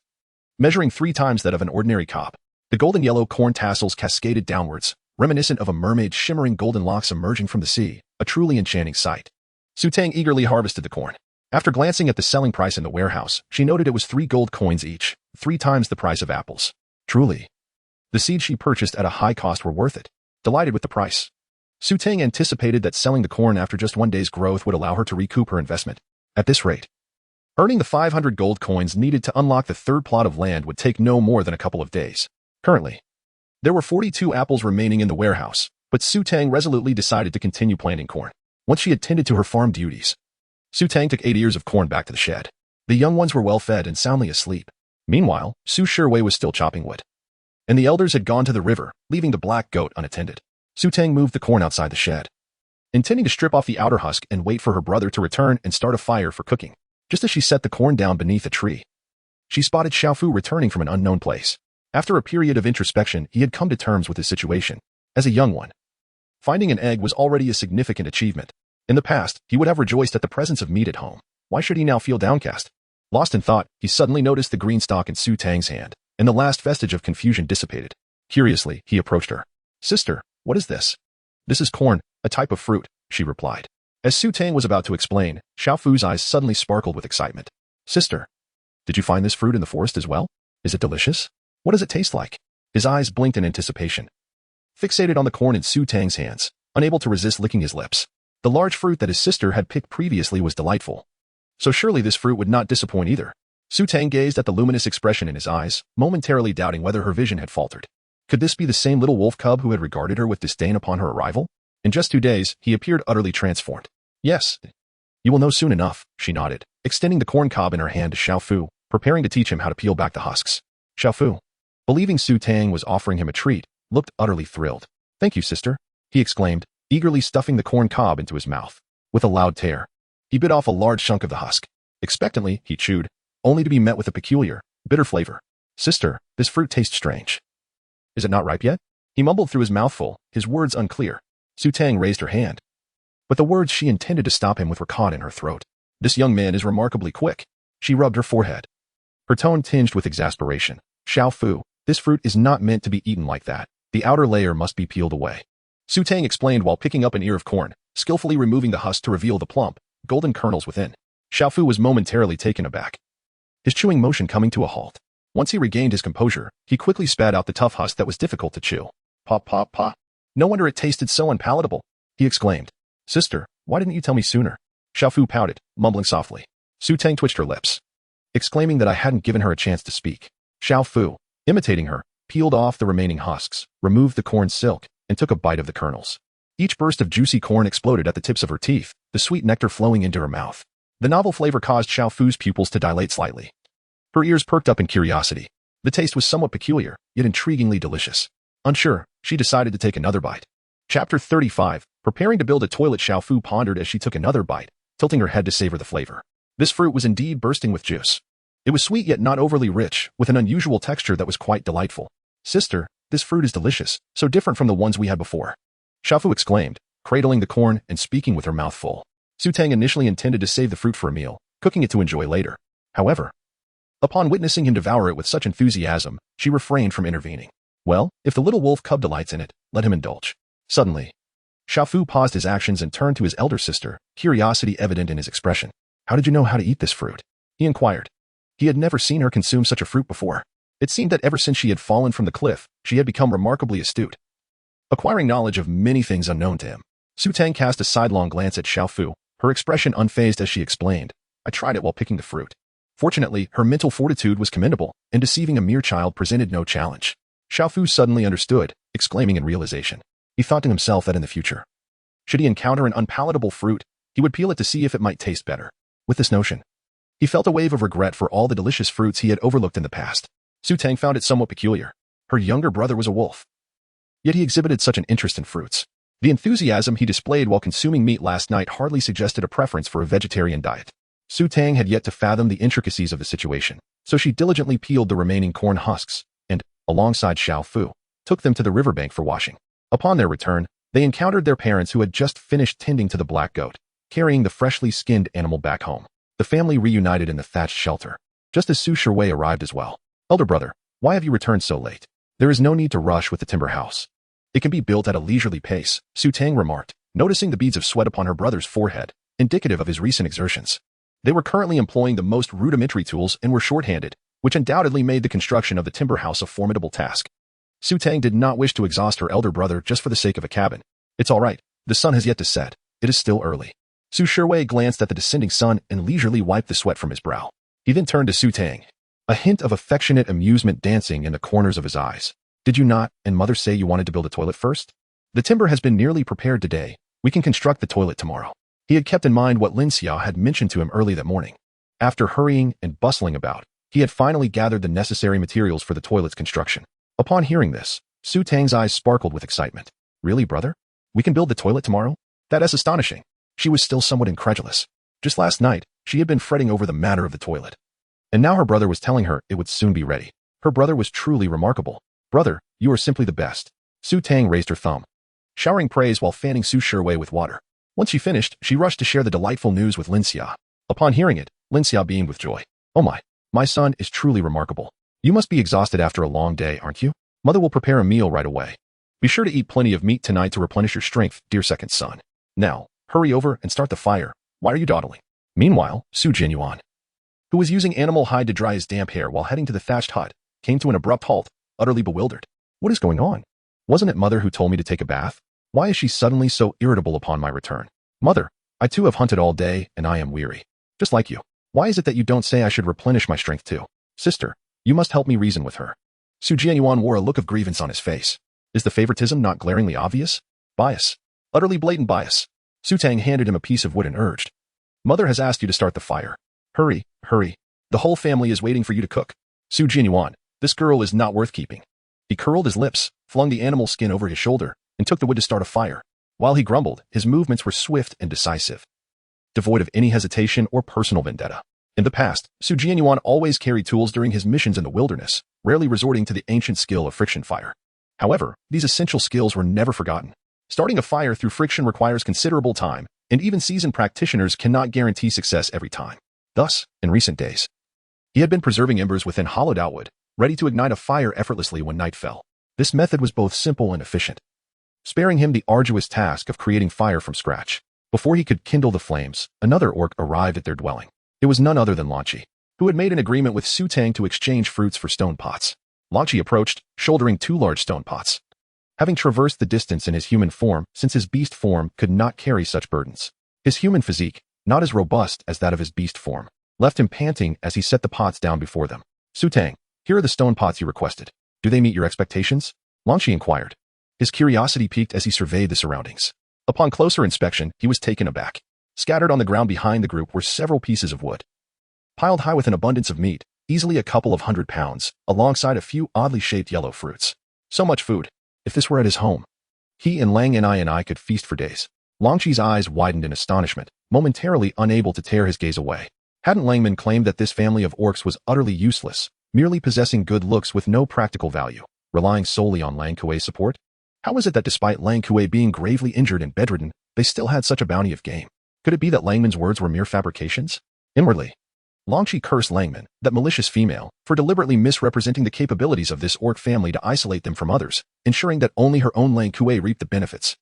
S1: measuring 3 times that of an ordinary cob. The golden yellow corn tassels cascaded downwards, reminiscent of a mermaid's shimmering golden locks emerging from the sea, a truly enchanting sight. Su Tang eagerly harvested the corn. After glancing at the selling price in the warehouse, she noted it was 3 gold coins each, 3 times the price of apples. Truly, the seeds she purchased at a high cost were worth it. Delighted with the price, Su Tang anticipated that selling the corn after just 1 day's growth would allow her to recoup her investment. At this rate, earning the 500 gold coins needed to unlock the 3rd plot of land would take no more than a couple of days. Currently, there were 42 apples remaining in the warehouse, but Su Tang resolutely decided to continue planting corn. Once she had tended to her farm duties, Su Tang took 8 ears of corn back to the shed. The young ones were well fed and soundly asleep. Meanwhile, Su Shiwei was still chopping wood, and the elders had gone to the river, leaving the black goat unattended. Su Tang moved the corn outside the shed, intending to strip off the outer husk and wait for her brother to return and start a fire for cooking. Just as she set the corn down beneath a tree, she spotted Xiaofu returning from an unknown place. After a period of introspection, he had come to terms with his situation. As a young one, finding an egg was already a significant achievement. In the past, he would have rejoiced at the presence of meat at home. Why should he now feel downcast? Lost in thought, he suddenly noticed the green stalk in Su Tang's hand, and the last vestige of confusion dissipated. Curiously, he approached her. "Sister, what is this?" "This is corn, a type of fruit," she replied. As Su Tang was about to explain, Xiaofu's eyes suddenly sparkled with excitement. "Sister, did you find this fruit in the forest as well? Is it delicious? What does it taste like?" His eyes blinked in anticipation, fixated on the corn in Su Tang's hands, unable to resist licking his lips. The large fruit that his sister had picked previously was delightful, so surely this fruit would not disappoint either. Su Tang gazed at the luminous expression in his eyes, momentarily doubting whether her vision had faltered. Could this be the same little wolf cub who had regarded her with disdain upon her arrival? In just 2 days, he appeared utterly transformed. "Yes, you will know soon enough," she nodded, extending the corn cob in her hand to Xiaofu, preparing to teach him how to peel back the husks. Xiaofu, believing Su Tang was offering him a treat, looked utterly thrilled. "Thank you, sister," he exclaimed, eagerly stuffing the corn cob into his mouth. With a loud tear, he bit off a large chunk of the husk. Expectantly, he chewed, only to be met with a peculiar, bitter flavor. "Sister, this fruit tastes strange. Is it not ripe yet?" He mumbled through his mouthful, his words unclear. Su Tang raised her hand, but the words she intended to stop him with were caught in her throat. "This young man is remarkably quick." She rubbed her forehead, her tone tinged with exasperation. "Xiaofu, this fruit is not meant to be eaten like that. The outer layer must be peeled away." Su Tang explained while picking up an ear of corn, skillfully removing the husk to reveal the plump, golden kernels within. Xiaofu was momentarily taken aback, his chewing motion coming to a halt. Once he regained his composure, he quickly spat out the tough husk that was difficult to chew. "Pop, pop, pop. No wonder it tasted so unpalatable," he exclaimed. "Sister, why didn't you tell me sooner?" Xiaofu pouted, mumbling softly. Su Tang twitched her lips, exclaiming that I hadn't given her a chance to speak. Xiaofu, imitating her, peeled off the remaining husks, removed the corn silk, and took a bite of the kernels. Each burst of juicy corn exploded at the tips of her teeth, the sweet nectar flowing into her mouth. The novel flavor caused Xiaofu's pupils to dilate slightly. Her ears perked up in curiosity. The taste was somewhat peculiar, yet intriguingly delicious. Unsure, she decided to take another bite. Chapter 35, preparing to build a toilet. Xiaofu pondered as she took another bite, tilting her head to savor the flavor. This fruit was indeed bursting with juice. It was sweet yet not overly rich, with an unusual texture that was quite delightful. "Sister, this fruit is delicious, so different from the ones we had before," Xiaofu exclaimed, cradling the corn and speaking with her mouth full. Su Tang initially intended to save the fruit for a meal, cooking it to enjoy later. However, upon witnessing him devour it with such enthusiasm, she refrained from intervening. Well, if the little wolf cub delights in it, let him indulge. Suddenly, Xiaofu paused his actions and turned to his elder sister, curiosity evident in his expression. "How did you know how to eat this fruit?" he inquired. He had never seen her consume such a fruit before. It seemed that ever since she had fallen from the cliff, she had become remarkably astute, acquiring knowledge of many things unknown to him. Su Tang cast a sidelong glance at Xiaofu, her expression unfazed as she explained, "I tried it while picking the fruit." Fortunately, her mental fortitude was commendable, and deceiving a mere child presented no challenge. Xiaofu suddenly understood, exclaiming in realization. He thought to himself that in the future, should he encounter an unpalatable fruit, he would peel it to see if it might taste better. With this notion, he felt a wave of regret for all the delicious fruits he had overlooked in the past. Su Tang found it somewhat peculiar. Her younger brother was a wolf, yet he exhibited such an interest in fruits. The enthusiasm he displayed while consuming meat last night hardly suggested a preference for a vegetarian diet. Su Tang had yet to fathom the intricacies of the situation, so she diligently peeled the remaining corn husks and, alongside Xiao Fu, took them to the riverbank for washing. Upon their return, they encountered their parents who had just finished tending to the black goat, carrying the freshly skinned animal back home. The family reunited in the thatched shelter, just as Su Shiwei arrived as well. Elder brother, why have you returned so late? There is no need to rush with the timber house. It can be built at a leisurely pace, Su Tang remarked, noticing the beads of sweat upon her brother's forehead, indicative of his recent exertions. They were currently employing the most rudimentary tools and were short-handed, which undoubtedly made the construction of the timber house a formidable task. Su Tang did not wish to exhaust her elder brother just for the sake of a cabin. It's all right. The sun has yet to set. It is still early. Su Shiwei glanced at the descending sun and leisurely wiped the sweat from his brow. He then turned to Su Tang, a hint of affectionate amusement dancing in the corners of his eyes. Did you not and mother say you wanted to build a toilet first? The timber has been nearly prepared today. We can construct the toilet tomorrow. He had kept in mind what Lin Xiao had mentioned to him early that morning. After hurrying and bustling about, he had finally gathered the necessary materials for the toilet's construction. Upon hearing this, Su Tang's eyes sparkled with excitement. Really, brother? We can build the toilet tomorrow? That is astonishing. She was still somewhat incredulous. Just last night, she had been fretting over the matter of the toilet. And now her brother was telling her it would soon be ready. Her brother was truly remarkable. Brother, you are simply the best. Su Tang raised her thumb, showering praise while fanning Su Shiwei with water. Once she finished, she rushed to share the delightful news with Lin Xia. Upon hearing it, Lin Xia beamed with joy. Oh my son is truly remarkable. You must be exhausted after a long day, aren't you? Mother will prepare a meal right away. Be sure to eat plenty of meat tonight to replenish your strength, dear second son. Now, hurry over and start the fire. Why are you dawdling? Meanwhile, Su Jianyuan, who was using animal hide to dry his damp hair while heading to the thatched hut, came to an abrupt halt, utterly bewildered. What is going on? Wasn't it mother who told me to take a bath? Why is she suddenly so irritable upon my return? Mother, I too have hunted all day and I am weary. Just like you. Why is it that you don't say I should replenish my strength too? Sister, you must help me reason with her. Su Jianyuan wore a look of grievance on his face. Is the favoritism not glaringly obvious? Bias. Utterly blatant bias. Su Tang handed him a piece of wood and urged. Mother has asked you to start the fire. Hurry, hurry. The whole family is waiting for you to cook. Su Jianyuan, this girl is not worth keeping. He curled his lips, flung the animal skin over his shoulder, and took the wood to start a fire. While he grumbled, his movements were swift and decisive, devoid of any hesitation or personal vendetta. In the past, Su Jianyuan always carried tools during his missions in the wilderness, rarely resorting to the ancient skill of friction fire. However, these essential skills were never forgotten. Starting a fire through friction requires considerable time, and even seasoned practitioners cannot guarantee success every time. Thus, in recent days, he had been preserving embers within hollowed-out wood, ready to ignite a fire effortlessly when night fell. This method was both simple and efficient, sparing him the arduous task of creating fire from scratch. Before he could kindle the flames, another orc arrived at their dwelling. It was none other than Lanchi, who had made an agreement with Su Tang to exchange fruits for stone pots. Lanchi approached, shouldering 2 large stone pots, having traversed the distance in his human form since his beast form could not carry such burdens. His human physique, not as robust as that of his beast form, left him panting as he set the pots down before them. Su Tang, here are the stone pots you requested. Do they meet your expectations? Lanchi inquired. His curiosity piqued as he surveyed the surroundings. Upon closer inspection, he was taken aback. Scattered on the ground behind the group were several pieces of wood, piled high with an abundance of meat, easily a couple of 100 pounds, alongside a few oddly shaped yellow fruits. So much food. If this were at his home, he and Lang and I could feast for days. Langchi's eyes widened in astonishment, momentarily unable to tear his gaze away. Hadn't Langman claimed that this family of orcs was utterly useless, merely possessing good looks with no practical value, relying solely on Lang Kuay's support? How was it that despite Lang Kuay being gravely injured and bedridden, they still had such a bounty of game? Could it be that Langman's words were mere fabrications? Inwardly, Langchi cursed Langman, that malicious female, for deliberately misrepresenting the capabilities of this orc family to isolate them from others, ensuring that only her own Lang Kuay reaped the benefits.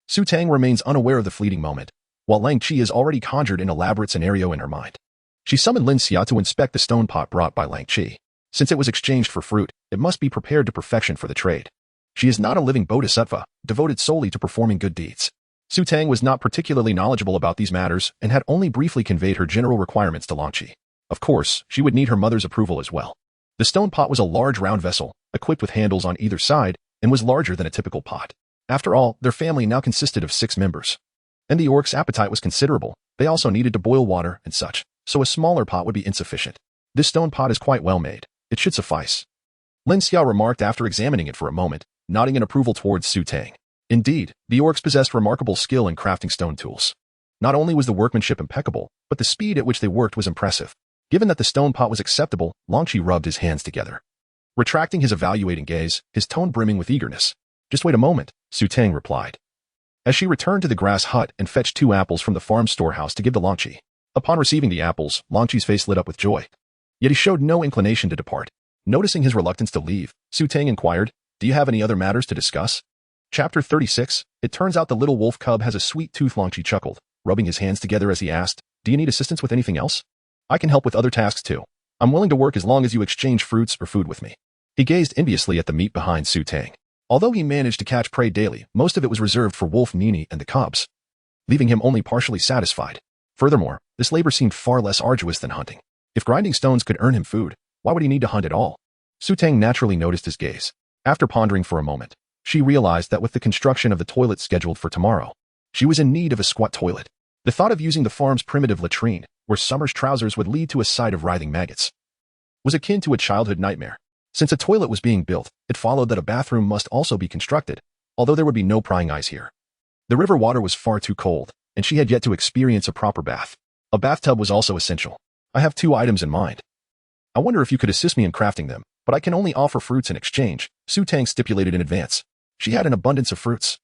S1: Su Tang remains unaware of the fleeting moment, while Lang Chi has already conjured an elaborate scenario in her mind. She summoned Lin Xia to inspect the stone pot brought by Lang Chi. Since it was exchanged for fruit, it must be prepared to perfection for the trade. She is not a living bodhisattva, devoted solely to performing good deeds. Su Tang was not particularly knowledgeable about these matters and had only briefly conveyed her general requirements to Langchi. Of course, she would need her mother's approval as well. The stone pot was a large round vessel, equipped with handles on either side, and was larger than a typical pot. After all, their family now consisted of 6 members. And the orc's appetite was considerable. They also needed to boil water and such, so a smaller pot would be insufficient. This stone pot is quite well made. It should suffice. Lin Xiao remarked after examining it for a moment, nodding in approval towards Su Tang. Indeed, the orcs possessed remarkable skill in crafting stone tools. Not only was the workmanship impeccable, but the speed at which they worked was impressive. Given that the stone pot was acceptable, Longqi rubbed his hands together, retracting his evaluating gaze, his tone brimming with eagerness. "Just wait a moment," Su Tang replied, as she returned to the grass hut and fetched 2 apples from the farm storehouse to give to Longqi. Upon receiving the apples, Longqi's face lit up with joy. Yet he showed no inclination to depart. Noticing his reluctance to leave, Su Tang inquired, "Do you have any other matters to discuss?" Chapter 36. It turns out the little wolf cub has a sweet tooth. Longqi chuckled, rubbing his hands together as he asked, "Do you need assistance with anything else? I can help with other tasks too. I'm willing to work as long as you exchange fruits or food with me." He gazed enviously at the meat behind Su Tang. Although he managed to catch prey daily, most of it was reserved for Wolf Nini and the cubs, leaving him only partially satisfied. Furthermore, this labor seemed far less arduous than hunting. If grinding stones could earn him food, why would he need to hunt at all? Su Tang naturally noticed his gaze. After pondering for a moment, she realized that with the construction of the toilet scheduled for tomorrow, she was in need of a squat toilet. The thought of using the farm's primitive latrine, where summer's trousers would lead to a sight of writhing maggots, was akin to a childhood nightmare. Since a toilet was being built, it followed that a bathroom must also be constructed, although there would be no prying eyes here. The river water was far too cold, and she had yet to experience a proper bath. A bathtub was also essential. "I have 2 items in mind. I wonder if you could assist me in crafting them, but I can only offer fruits in exchange," Su Tang stipulated in advance. She had an abundance of fruits,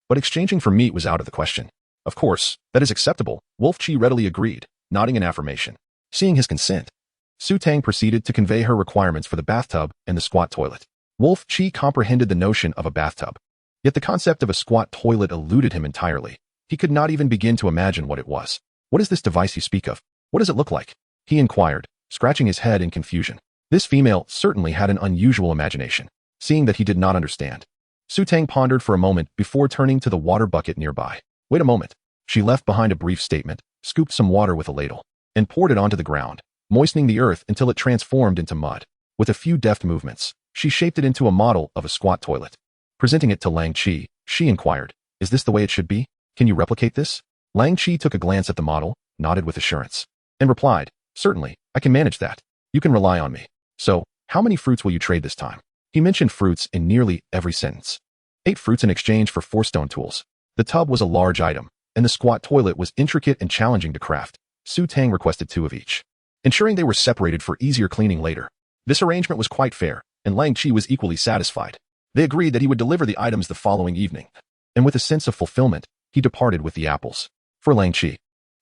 S1: but exchanging for meat was out of the question. "Of course, that is acceptable," Wolf Kuay readily agreed, nodding in affirmation. Seeing his consent, Su Tang proceeded to convey her requirements for the bathtub and the squat toilet. Wolf Kuay comprehended the notion of a bathtub, yet the concept of a squat toilet eluded him entirely. He could not even begin to imagine what it was. "What is this device you speak of? What does it look like?" he inquired, scratching his head in confusion. This female certainly had an unusual imagination. Seeing that he did not understand, Su Tang pondered for a moment before turning to the water bucket nearby. "Wait a moment." She left behind a brief statement, scooped some water with a ladle, and poured it onto the ground, moistening the earth until it transformed into mud. With a few deft movements, she shaped it into a model of a squat toilet. Presenting it to Longqi, she inquired, "Is this the way it should be? Can you replicate this?" Longqi took a glance at the model, nodded with assurance, and replied, "Certainly, I can manage that. You can rely on me. So, how many fruits will you trade this time?" He mentioned fruits in nearly every sentence. 8 fruits in exchange for 4 stone tools. The tub was a large item, and the squat toilet was intricate and challenging to craft. Su Tang requested 2 of each, ensuring they were separated for easier cleaning later. This arrangement was quite fair, and Longqi was equally satisfied. They agreed that he would deliver the items the following evening, and with a sense of fulfillment, he departed with the apples. For Longqi,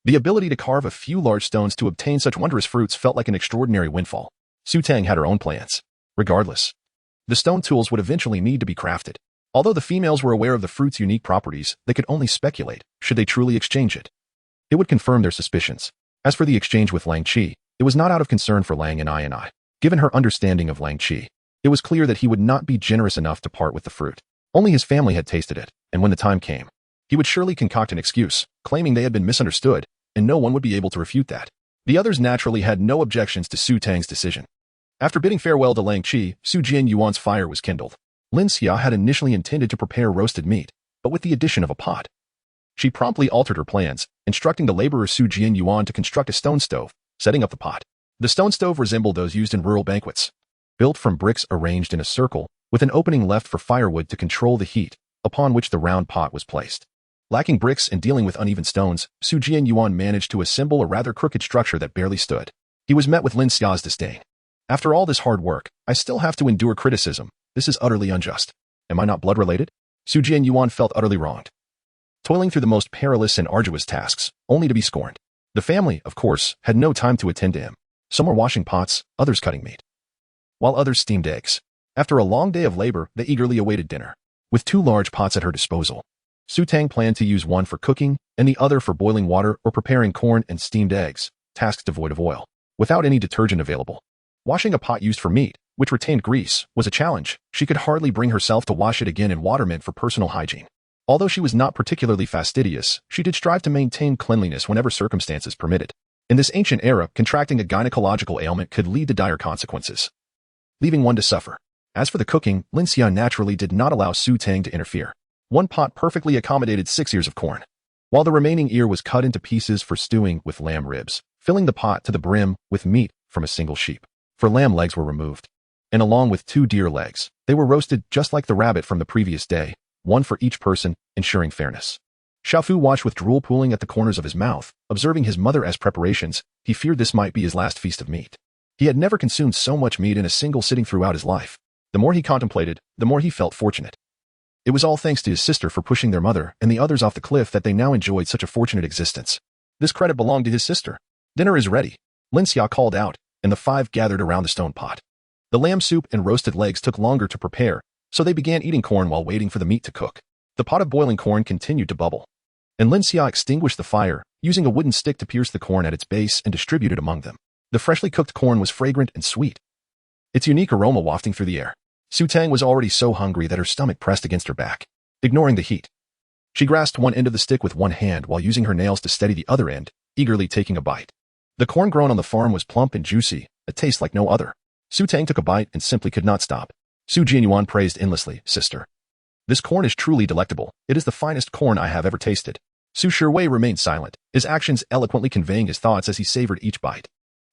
S1: the ability to carve a few large stones to obtain such wondrous fruits felt like an extraordinary windfall. Su Tang had her own plans. Regardless, the stone tools would eventually need to be crafted. Although the females were aware of the fruit's unique properties, they could only speculate, should they truly exchange it. It would confirm their suspicions. As for the exchange with Longqi, it was not out of concern for Lang and I. Given her understanding of Longqi, it was clear that he would not be generous enough to part with the fruit. Only his family had tasted it, and when the time came, he would surely concoct an excuse, claiming they had been misunderstood, and no one would be able to refute that. The others naturally had no objections to Su Tang's decision. After bidding farewell to Longqi, Su Jianyuan's fire was kindled. Lin Xia had initially intended to prepare roasted meat, but with the addition of a pot, she promptly altered her plans, instructing the laborer Su Jianyuan to construct a stone stove, setting up the pot. The stone stove resembled those used in rural banquets, built from bricks arranged in a circle, with an opening left for firewood to control the heat, upon which the round pot was placed. Lacking bricks and dealing with uneven stones, Su Jianyuan managed to assemble a rather crooked structure that barely stood. He was met with Lin Xia's disdain. "After all this hard work, I still have to endure criticism. This is utterly unjust. Am I not blood-related?" Su Jianyuan felt utterly wronged, toiling through the most perilous and arduous tasks, only to be scorned. The family, of course, had no time to attend to him. Some were washing pots, others cutting meat, while others steamed eggs. After a long day of labor, they eagerly awaited dinner. With 2 large pots at her disposal, Su Tang planned to use one for cooking and the other for boiling water or preparing corn and steamed eggs, tasks devoid of oil. Without any detergent available, washing a pot used for meat, which retained grease, was a challenge. She could hardly bring herself to wash it again in water meant for personal hygiene. Although she was not particularly fastidious, she did strive to maintain cleanliness whenever circumstances permitted. In this ancient era, contracting a gynecological ailment could lead to dire consequences, leaving one to suffer. As for the cooking, Lin Xia naturally did not allow Su Tang to interfere. 1 pot perfectly accommodated 6 ears of corn, while the remaining ear was cut into pieces for stewing with lamb ribs, filling the pot to the brim with meat from a single sheep. For lamb legs were removed, and along with 2 deer legs, they were roasted just like the rabbit from the previous day, 1 for each person, ensuring fairness. Xiaofu watched with drool pooling at the corners of his mouth, observing his mother's preparations. He feared this might be his last feast of meat. He had never consumed so much meat in a single sitting throughout his life. The more he contemplated, the more he felt fortunate. It was all thanks to his sister for pushing their mother and the others off the cliff that they now enjoyed such a fortunate existence. This credit belonged to his sister. Dinner is ready, Lin Xia called out, and the five gathered around the stone pot. The lamb soup and roasted legs took longer to prepare, so they began eating corn while waiting for the meat to cook. The pot of boiling corn continued to bubble, and Lin Xia extinguished the fire, using a wooden stick to pierce the corn at its base and distribute it among them. The freshly cooked corn was fragrant and sweet, its unique aroma wafting through the air. Su Tang was already so hungry that her stomach pressed against her back. Ignoring the heat, she grasped one end of the stick with one hand while using her nails to steady the other end, eagerly taking a bite. The corn grown on the farm was plump and juicy, a taste like no other. Su Tang took a bite and simply could not stop. Su Jianyuan praised endlessly, "Sister, this corn is truly delectable. It is the finest corn I have ever tasted." Su Shiwei remained silent, his actions eloquently conveying his thoughts as he savored each bite.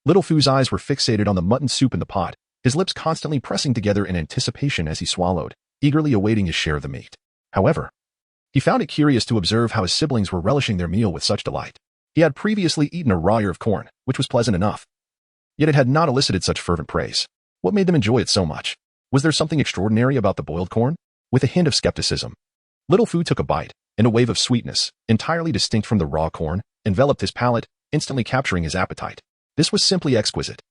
S1: Little Fu's eyes were fixated on the mutton soup in the pot, his lips constantly pressing together in anticipation as he swallowed, eagerly awaiting his share of the meat. However, he found it curious to observe how his siblings were relishing their meal with such delight. He had previously eaten a raw ear of corn, which was pleasant enough, yet it had not elicited such fervent praise. What made them enjoy it so much? Was there something extraordinary about the boiled corn? With a hint of skepticism, Little Fu took a bite, and a wave of sweetness, entirely distinct from the raw corn, enveloped his palate, instantly capturing his appetite. This was simply exquisite.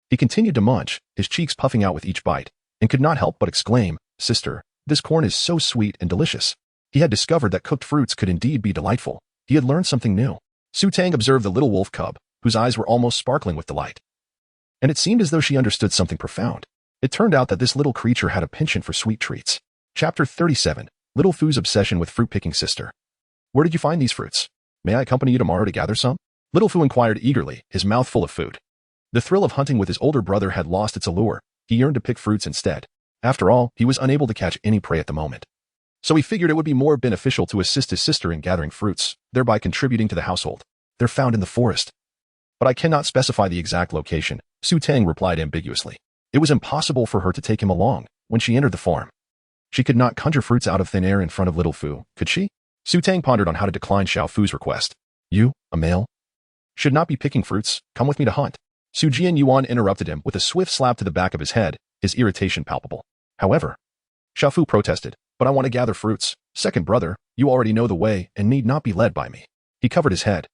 S1: He continued to munch, his cheeks puffing out with each bite, and could not help but exclaim, "Sister, this corn is so sweet and delicious." He had discovered that cooked fruits could indeed be delightful. He had learned something new. Su Tang observed the little wolf cub, whose eyes were almost sparkling with delight, and it seemed as though she understood something profound. It turned out that this little creature had a penchant for sweet treats. Chapter 37. Little Fu's Obsession with Fruit-Picking Sister. "Where did you find these fruits? May I accompany you tomorrow to gather some?" Little Fu inquired eagerly, his mouth full of food. The thrill of hunting with his older brother had lost its allure. He yearned to pick fruits instead. After all, he was unable to catch any prey at the moment. So he figured it would be more beneficial to assist his sister in gathering fruits, thereby contributing to the household. "They're found in the forest, but I cannot specify the exact location," Su Tang replied ambiguously. It was impossible for her to take him along. When she entered the farm, she could not conjure fruits out of thin air in front of Little Fu, could she? Su Tang pondered on how to decline Xiao Fu's request. "You, a male, should not be picking fruits. Come with me to hunt." Su Jianyuan interrupted him with a swift slap to the back of his head, his irritation palpable. However, Xiao Fu protested, "But I want to gather fruits. Second brother, you already know the way and need not be led by me." He covered his head,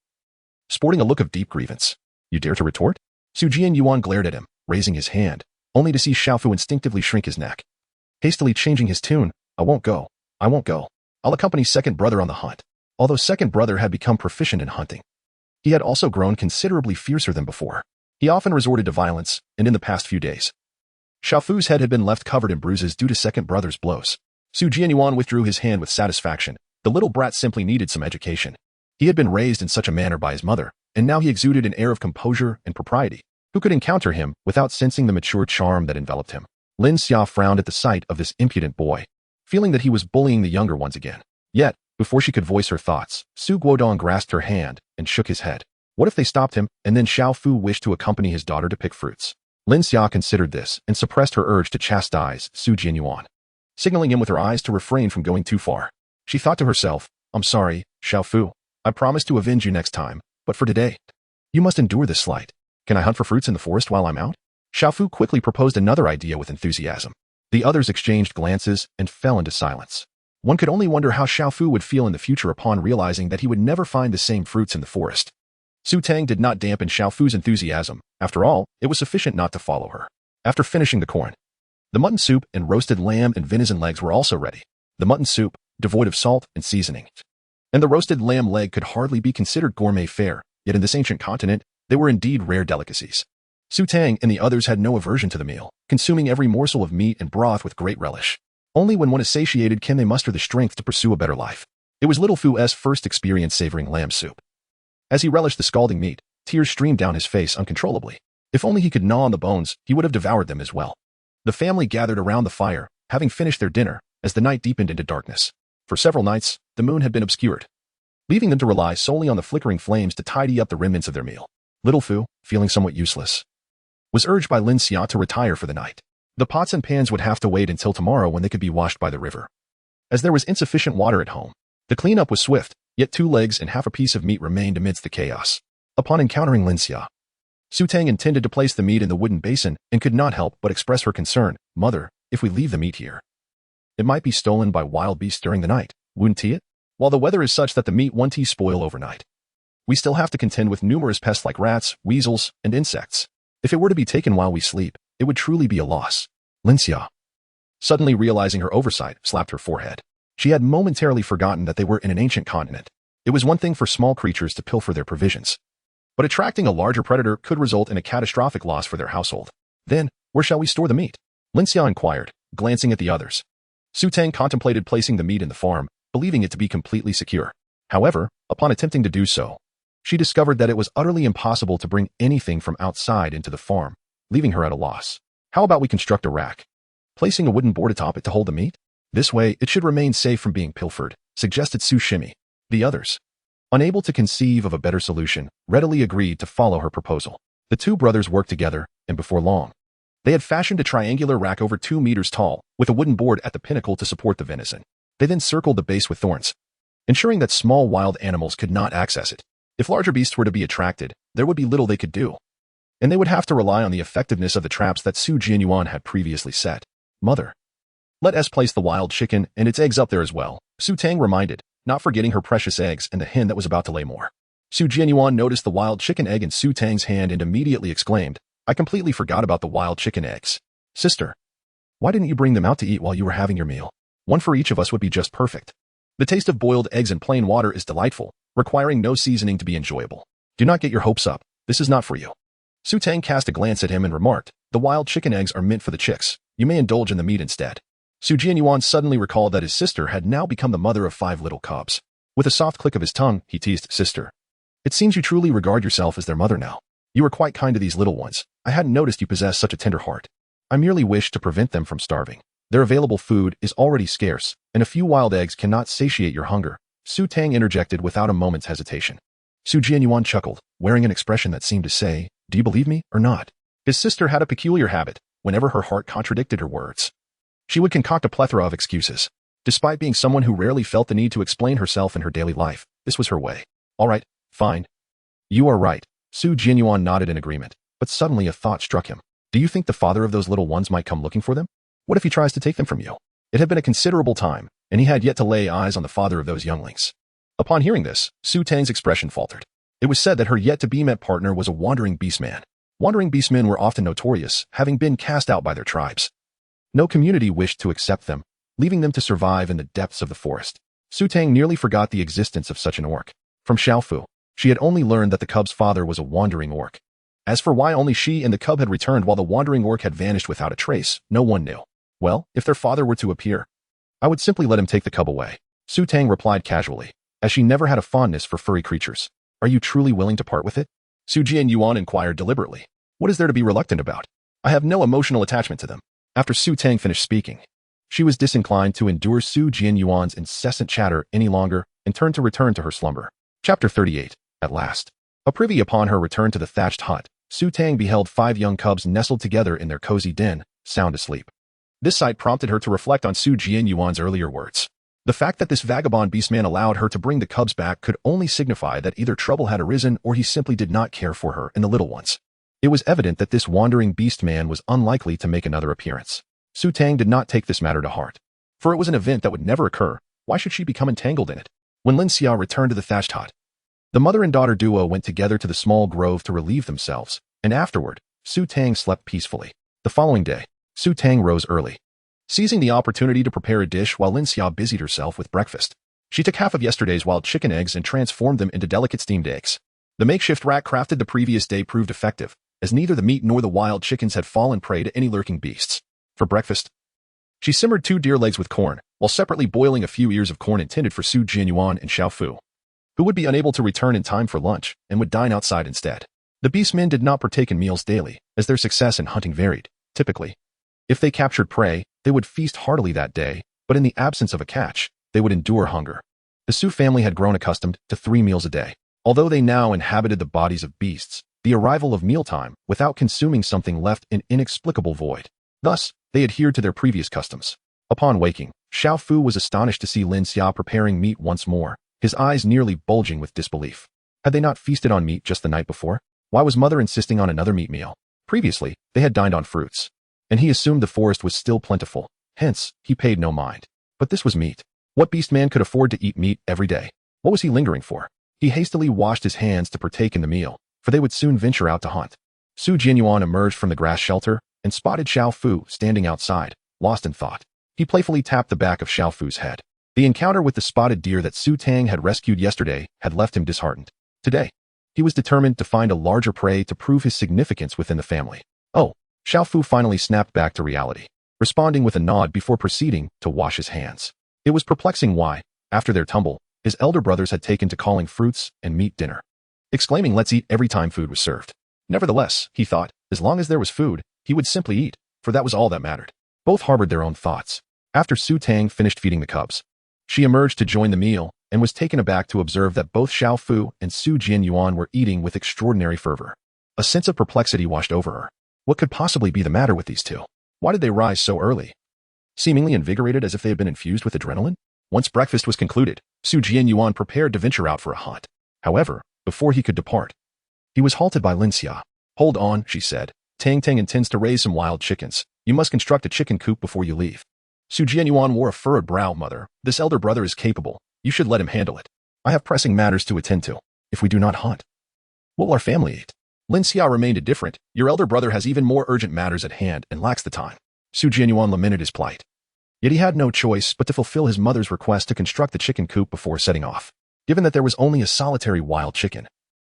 S1: sporting a look of deep grievance. "You dare to retort?" Su Jianyuan glared at him, raising his hand, only to see Xiao Fu instinctively shrink his neck. Hastily changing his tune, "I won't go. I won't go. I'll accompany second brother on the hunt." Although second brother had become proficient in hunting, he had also grown considerably fiercer than before. He often resorted to violence, and in the past few days, Xiao Fu's head had been left covered in bruises due to second brother's blows. Su Jianyuan withdrew his hand with satisfaction. The little brat simply needed some education. He had been raised in such a manner by his mother, and now he exuded an air of composure and propriety. Who could encounter him without sensing the mature charm that enveloped him? Lin Xia frowned at the sight of this impudent boy, feeling that he was bullying the younger ones again. Yet, before she could voice her thoughts, Su Guodong grasped her hand and shook his head. What if they stopped him, and then Xiao Fu wished to accompany his daughter to pick fruits? Lin Xia considered this and suppressed her urge to chastise Su Jianyuan, signaling him with her eyes to refrain from going too far. She thought to herself, "I'm sorry, Xiao Fu. I promise to avenge you next time, but for today, you must endure this slight. Can I hunt for fruits in the forest while I'm out?" Xiao Fu quickly proposed another idea with enthusiasm. The others exchanged glances and fell into silence. One could only wonder how Xiao Fu would feel in the future upon realizing that he would never find the same fruits in the forest. Su Tang did not dampen Xiao Fu's enthusiasm. After all, it was sufficient not to follow her. After finishing the corn, the mutton soup and roasted lamb and venison legs were also ready. The mutton soup, devoid of salt and seasoning, and the roasted lamb leg could hardly be considered gourmet fare, yet in this ancient continent, they were indeed rare delicacies. Su Tang and the others had no aversion to the meal, consuming every morsel of meat and broth with great relish. Only when one is satiated can they muster the strength to pursue a better life. It was Little Fu's first experience savoring lamb soup. As he relished the scalding meat, tears streamed down his face uncontrollably. If only he could gnaw on the bones, he would have devoured them as well. The family gathered around the fire, having finished their dinner, as the night deepened into darkness. For several nights, the moon had been obscured, leaving them to rely solely on the flickering flames to tidy up the remnants of their meal. Little Fu, feeling somewhat useless, was urged by Lin Xia to retire for the night. The pots and pans would have to wait until tomorrow when they could be washed by the river, as there was insufficient water at home. The cleanup was swift, Yet 2 legs and half a piece of meat remained amidst the chaos. Upon encountering Lin Xia, Su Tang intended to place the meat in the wooden basin and could not help but express her concern. Mother, if we leave the meat here, it might be stolen by wild beasts during the night, wouldn't it? While the weather is such that the meat won't spoil overnight, we still have to contend with numerous pests like rats, weasels, and insects. If it were to be taken while we sleep, it would truly be a loss. Lin Xia, suddenly realizing her oversight, slapped her forehead. She had momentarily forgotten that they were in an ancient continent. It was one thing for small creatures to pilfer their provisions, but attracting a larger predator could result in a catastrophic loss for their household. Then, where shall we store the meat? Lin Xia inquired, glancing at the others. Su Tang contemplated placing the meat in the farm, believing it to be completely secure. However, upon attempting to do so, she discovered that it was utterly impossible to bring anything from outside into the farm, leaving her at a loss. How about we construct a rack, placing a wooden board atop it to hold the meat? This way, it should remain safe from being pilfered, suggested Su Shimi. The others, unable to conceive of a better solution, readily agreed to follow her proposal. The 2 brothers worked together, and before long, they had fashioned a triangular rack over 2 meters tall, with a wooden board at the pinnacle to support the venison. They then circled the base with thorns, ensuring that small wild animals could not access it. If larger beasts were to be attracted, there would be little they could do, and they would have to rely on the effectiveness of the traps that Su Jianyuan had previously set. Mother, let us place the wild chicken and its eggs up there as well, Su Tang reminded, not forgetting her precious eggs and the hen that was about to lay more. Su Jianyuan noticed the wild chicken egg in Su Tang's hand and immediately exclaimed, I completely forgot about the wild chicken eggs. Sister, why didn't you bring them out to eat while you were having your meal? One for each of us would be just perfect. The taste of boiled eggs in plain water is delightful, requiring no seasoning to be enjoyable. Do not get your hopes up. This is not for you. Su Tang cast a glance at him and remarked, the wild chicken eggs are meant for the chicks. You may indulge in the meat instead. Su Jianyuan suddenly recalled that his sister had now become the mother of 5 little cubs. With a soft click of his tongue, he teased, Sister, it seems you truly regard yourself as their mother now. You are quite kind to these little ones. I hadn't noticed you possessed such a tender heart. I merely wish to prevent them from starving. Their available food is already scarce, and a few wild eggs cannot satiate your hunger. Su Tang interjected without a moment's hesitation. Su Jianyuan chuckled, wearing an expression that seemed to say, do you believe me or not? His sister had a peculiar habit. Whenever her heart contradicted her words, she would concoct a plethora of excuses. Despite being someone who rarely felt the need to explain herself in her daily life, this was her way. All right, fine. You are right. Su Jianyuan nodded in agreement, but suddenly a thought struck him. Do you think the father of those little ones might come looking for them? What if he tries to take them from you? It had been a considerable time, and he had yet to lay eyes on the father of those younglings. Upon hearing this, Su Tang's expression faltered. It was said that her yet-to-be-met partner was a wandering beastman. Wandering beastmen were often notorious, having been cast out by their tribes. No community wished to accept them, leaving them to survive in the depths of the forest. Su Tang nearly forgot the existence of such an orc. From Xiaofu, she had only learned that the cub's father was a wandering orc. As for why only she and the cub had returned while the wandering orc had vanished without a trace, no one knew. Well, if their father were to appear, I would simply let him take the cub away. Su Tang replied casually, as she never had a fondness for furry creatures. Are you truly willing to part with it? Su Jianyuan inquired deliberately. What is there to be reluctant about? I have no emotional attachment to them. After Su Tang finished speaking, she was disinclined to endure Su Jianyuan's incessant chatter any longer and turned to return to her slumber. Chapter 38. At last. A privy upon her return to the thatched hut, Su Tang beheld 5 young cubs nestled together in their cozy den, sound asleep. This sight prompted her to reflect on Su Jianyuan's earlier words. The fact that this vagabond beastman allowed her to bring the cubs back could only signify that either trouble had arisen or he simply did not care for her and the little ones. It was evident that this wandering beastman was unlikely to make another appearance. Su Tang did not take this matter to heart, for it was an event that would never occur. Why should she become entangled in it? When Lin Xia returned to the thatched hut, the mother and daughter duo went together to the small grove to relieve themselves, and afterward, Su Tang slept peacefully. The following day, Su Tang rose early, seizing the opportunity to prepare a dish while Lin Xia busied herself with breakfast. She took half of yesterday's wild chicken eggs and transformed them into delicate steamed eggs. The makeshift rack crafted the previous day proved effective, as neither the meat nor the wild chickens had fallen prey to any lurking beasts. For breakfast, she simmered 2 deer legs with corn, while separately boiling a few ears of corn intended for Su Jianyuan and Xiaofu, who would be unable to return in time for lunch and would dine outside instead. The beastmen did not partake in meals daily, as their success in hunting varied. Typically, if they captured prey, they would feast heartily that day, but in the absence of a catch, they would endure hunger. The Su family had grown accustomed to 3 meals a day. Although they now inhabited the bodies of beasts, the arrival of mealtime without consuming something left an inexplicable void. Thus, they adhered to their previous customs. Upon waking, Xiaofu was astonished to see Lin Xia preparing meat once more, his eyes nearly bulging with disbelief. Had they not feasted on meat just the night before? Why was Mother insisting on another meat meal? Previously, they had dined on fruits, and he assumed the forest was still plentiful. Hence, he paid no mind. But this was meat. What beast man could afford to eat meat every day? What was he lingering for? He hastily washed his hands to partake in the meal, for they would soon venture out to hunt. Jianyuan emerged from the grass shelter and spotted Xiao Fu standing outside, lost in thought. He playfully tapped the back of Xiao Fu's head. The encounter with the spotted deer that Tang had rescued yesterday had left him disheartened. Today, he was determined to find a larger prey to prove his significance within the family. Oh, Xiao Fu finally snapped back to reality, responding with a nod before proceeding to wash his hands. It was perplexing why, after their tumble, his elder brothers had taken to calling fruits and meat dinner, exclaiming let's eat every time food was served. Nevertheless, he thought, as long as there was food, he would simply eat, for that was all that mattered. Both harbored their own thoughts. After Tang finished feeding the cubs, she emerged to join the meal and was taken aback to observe that both Xiao Fu and Jianyuan were eating with extraordinary fervor. A sense of perplexity washed over her. What could possibly be the matter with these two? Why did they rise so early? Seemingly invigorated as if they had been infused with adrenaline? Once breakfast was concluded, Jianyuan prepared to venture out for a hunt. However, before he could depart, he was halted by Xia. Hold on, she said. Tang intends to raise some wild chickens. You must construct a chicken coop before you leave. Jianyuan wore a furrowed brow. Mother, this elder brother is capable. You should let him handle it. I have pressing matters to attend to. If we do not hunt, what will our family eat? Xia remained indifferent. Your elder brother has even more urgent matters at hand and lacks the time. Jianyuan lamented his plight. Yet he had no choice but to fulfill his mother's request to construct the chicken coop before setting off. Given that there was only a solitary wild chicken,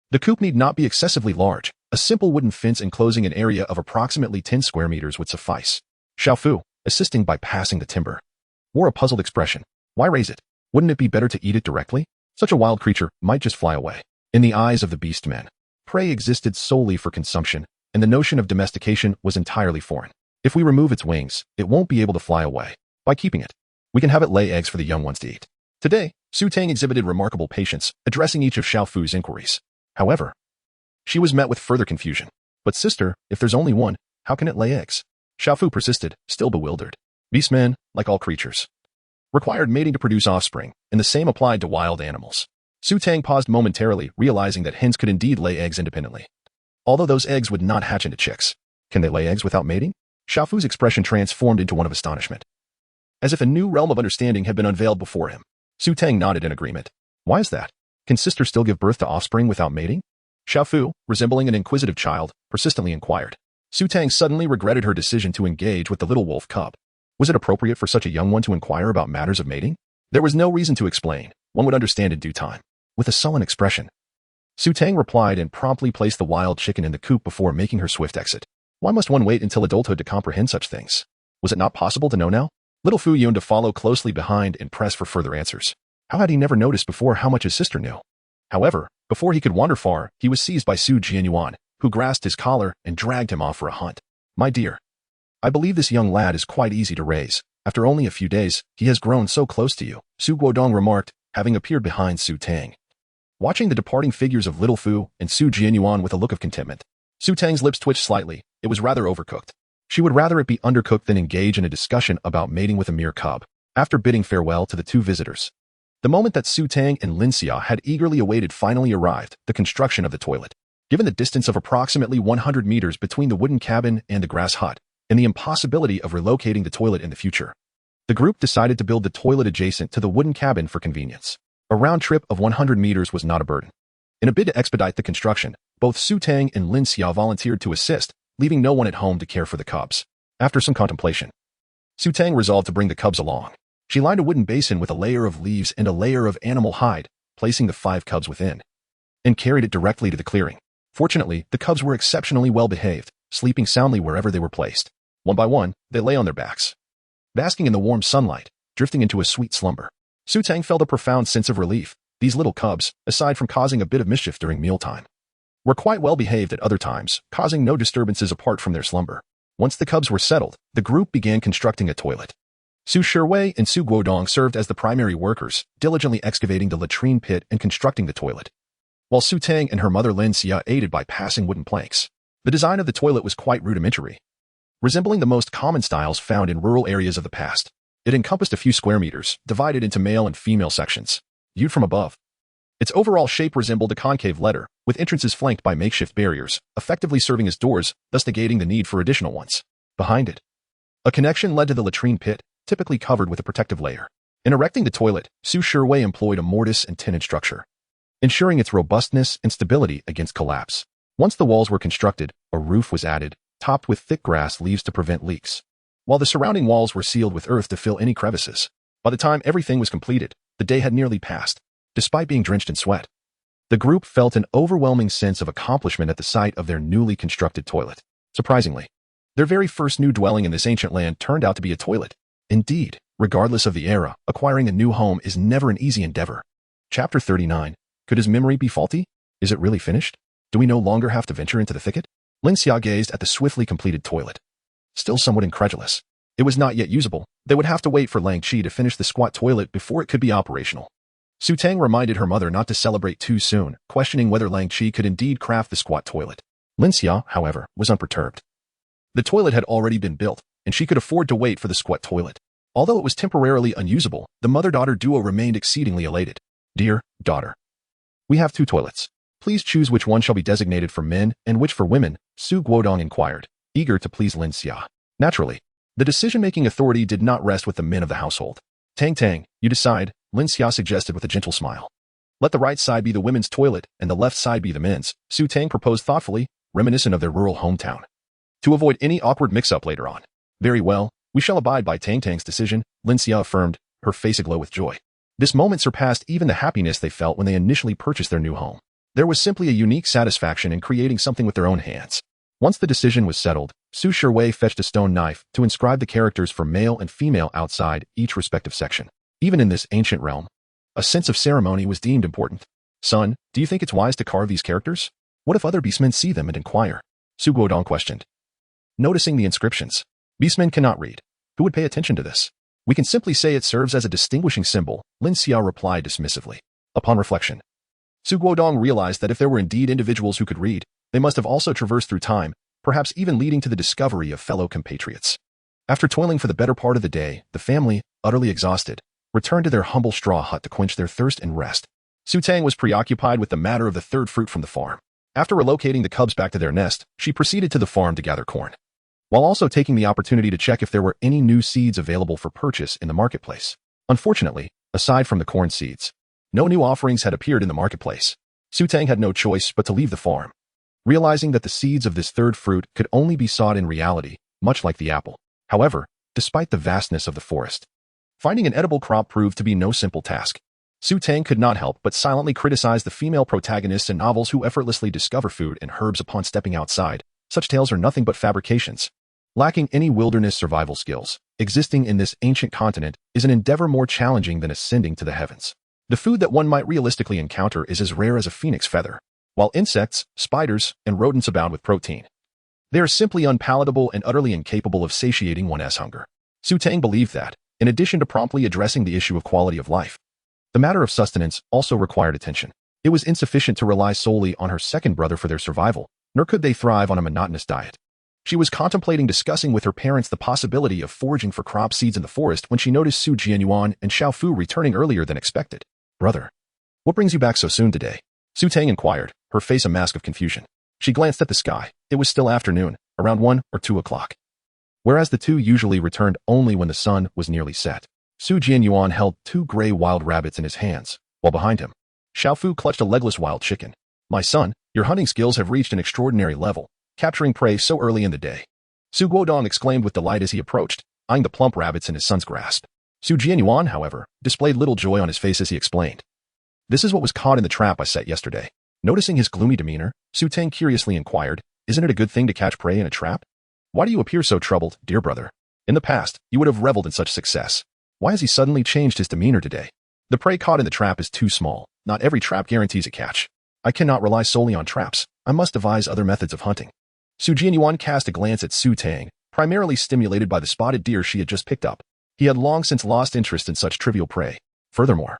S1: the coop need not be excessively large. A simple wooden fence enclosing an area of approximately 10 square meters would suffice. Xiao Fu, assisting by passing the timber, wore a puzzled expression. Why raise it? Wouldn't it be better to eat it directly? Such a wild creature might just fly away. In the eyes of the beast men, prey existed solely for consumption, and the notion of domestication was entirely foreign. If we remove its wings, it won't be able to fly away. By keeping it, we can have it lay eggs for the young ones to eat. Today, Tang exhibited remarkable patience, addressing each of Xiao Fu's inquiries. However, she was met with further confusion. But sister, if there's only one, how can it lay eggs? Xiao Fu persisted, still bewildered. Beastmen, like all creatures, required mating to produce offspring, and the same applied to wild animals. Tang paused momentarily, realizing that hens could indeed lay eggs independently. Although those eggs would not hatch into chicks. Can they lay eggs without mating? Xiao Fu's expression transformed into one of astonishment, as if a new realm of understanding had been unveiled before him. Tang nodded in agreement. Why is that? Can sister still give birth to offspring without mating? Xiao Fu, resembling an inquisitive child, persistently inquired. Tang suddenly regretted her decision to engage with the little wolf cub. Was it appropriate for such a young one to inquire about matters of mating? There was no reason to explain. One would understand in due time. With a sullen expression, Tang replied and promptly placed the wild chicken in the coop before making her swift exit. Why must one wait until adulthood to comprehend such things? Was it not possible to know now? Little Fu yearned to follow closely behind and press for further answers. How had he never noticed before how much his sister knew? However, before he could wander far, he was seized by Jianyuan, who grasped his collar and dragged him off for a hunt. My dear, I believe this young lad is quite easy to raise. After only a few days, he has grown so close to you, Su Guodong remarked, having appeared behind Tang. Watching the departing figures of Little Fu and Jianyuan with a look of contentment, Tang's lips twitched slightly. It was rather overcooked. She would rather it be undercooked than engage in a discussion about mating with a mere cub. After bidding farewell to the two visitors, the moment that Tang and Xia had eagerly awaited finally arrived, the construction of the toilet. Given the distance of approximately 100 meters between the wooden cabin and the grass hut, and the impossibility of relocating the toilet in the future, the group decided to build the toilet adjacent to the wooden cabin for convenience. A round trip of 100 meters was not a burden. In a bid to expedite the construction, both Tang and Xia volunteered to assist, leaving no one at home to care for the cubs. After some contemplation, Tang resolved to bring the cubs along. She lined a wooden basin with a layer of leaves and a layer of animal hide, placing the 5 cubs within, and carried it directly to the clearing. Fortunately, the cubs were exceptionally well behaved, sleeping soundly wherever they were placed. One by one, they lay on their backs, basking in the warm sunlight, drifting into a sweet slumber. Tang felt a profound sense of relief. These little cubs, aside from causing a bit of mischief during mealtime, were quite well behaved at other times, causing no disturbances apart from their slumber. Once the cubs were settled, the group began constructing a toilet. Su Shiwei and Su Guodong served as the primary workers, diligently excavating the latrine pit and constructing the toilet, while Tang and her mother Xia aided by passing wooden planks. The design of the toilet was quite rudimentary, resembling the most common styles found in rural areas of the past. It encompassed a few square meters, divided into male and female sections. viewed from above. Its overall shape resembled a concave letter, with entrances flanked by makeshift barriers, effectively serving as doors, thus negating the need for additional ones. Behind it, a connection led to the latrine pit, typically covered with a protective layer. In erecting the toilet, Su Shiwei employed a mortise and tenon structure, ensuring its robustness and stability against collapse. Once the walls were constructed, a roof was added, topped with thick grass leaves to prevent leaks, while the surrounding walls were sealed with earth to fill any crevices. By the time everything was completed, the day had nearly passed. Despite being drenched in sweat, the group felt an overwhelming sense of accomplishment at the sight of their newly constructed toilet. Surprisingly, their very first new dwelling in this ancient land turned out to be a toilet. Indeed, regardless of the era, acquiring a new home is never an easy endeavor. Chapter 39. Could his memory be faulty? Is it really finished? Do we no longer have to venture into the thicket? Lin Xia gazed at the swiftly completed toilet, still somewhat incredulous. It was not yet usable. They would have to wait for Lang Qi to finish the squat toilet before it could be operational. Su Tang reminded her mother not to celebrate too soon, questioning whether Lang Qi could indeed craft the squat toilet. Lin Xia, however, was unperturbed. The toilet had already been built, and she could afford to wait for the squat toilet. Although it was temporarily unusable, the mother-daughter duo remained exceedingly elated. Dear daughter, we have 2 toilets. Please choose which one shall be designated for men and which for women, Su Guodong inquired, eager to please Lin Xia. Naturally, the decision-making authority did not rest with the men of the household. Tang, you decide, Lin Xia suggested with a gentle smile. Let the right side be the women's toilet and the left side be the men's, Su Tang proposed thoughtfully, reminiscent of their rural hometown. To avoid any awkward mix-up later on. Very well, we shall abide by Tang's decision, Lin Xia affirmed, her face aglow with joy. This moment surpassed even the happiness they felt when they initially purchased their new home. There was simply a unique satisfaction in creating something with their own hands. Once the decision was settled, Su Shiwei fetched a stone knife to inscribe the characters for male and female outside each respective section. Even in this ancient realm, a sense of ceremony was deemed important. Son, do you think it's wise to carve these characters? What if other beastmen see them and inquire? Su Guodong questioned. Noticing the inscriptions, beastmen cannot read. Who would pay attention to this? We can simply say it serves as a distinguishing symbol, Lin Xia replied dismissively. Upon reflection, Su Guodong realized that if there were indeed individuals who could read, they must have also traversed through time, perhaps even leading to the discovery of fellow compatriots. After toiling for the better part of the day, the family, utterly exhausted, returned to their humble straw hut to quench their thirst and rest. Su Tang was preoccupied with the matter of the third fruit from the farm. After relocating the cubs back to their nest, she proceeded to the farm to gather corn, while also taking the opportunity to check if there were any new seeds available for purchase in the marketplace. Unfortunately, aside from the corn seeds, no new offerings had appeared in the marketplace. Su Tang had no choice but to leave the farm, realizing that the seeds of this third fruit could only be sought in reality, much like the apple. However, despite the vastness of the forest, finding an edible crop proved to be no simple task. Su Tang could not help but silently criticize the female protagonists in novels who effortlessly discover food and herbs upon stepping outside. Such tales are nothing but fabrications. Lacking any wilderness survival skills, existing in this ancient continent is an endeavor more challenging than ascending to the heavens. The food that one might realistically encounter is as rare as a phoenix feather, while insects, spiders, and rodents abound with protein. They are simply unpalatable and utterly incapable of satiating one's hunger. Su Tang believed that, in addition to promptly addressing the issue of quality of life, the matter of sustenance also required attention. It was insufficient to rely solely on her second brother for their survival, nor could they thrive on a monotonous diet. She was contemplating discussing with her parents the possibility of foraging for crop seeds in the forest when she noticed Su Jianyuan and Xiao Fu returning earlier than expected. Brother, what brings you back so soon today? Su Tang inquired, her face a mask of confusion. She glanced at the sky. It was still afternoon, around 1 or 2 o'clock. Whereas the two usually returned only when the sun was nearly set. Su Jianyuan held 2 gray wild rabbits in his hands, while behind him, Xiao Fu clutched a legless wild chicken. My son, your hunting skills have reached an extraordinary level, capturing prey so early in the day. Su Guodong exclaimed with delight as he approached, eyeing the plump rabbits in his son's grasp. Su Jianyuan, however, displayed little joy on his face as he explained. This is what was caught in the trap I set yesterday. Noticing his gloomy demeanor, Su Tang curiously inquired, isn't it a good thing to catch prey in a trap? Why do you appear so troubled, dear brother? In the past, you would have reveled in such success. Why has he suddenly changed his demeanor today? The prey caught in the trap is too small. Not every trap guarantees a catch. I cannot rely solely on traps. I must devise other methods of hunting. Su Jianyuan cast a glance at Su Tang, primarily stimulated by the spotted deer she had just picked up. He had long since lost interest in such trivial prey. Furthermore,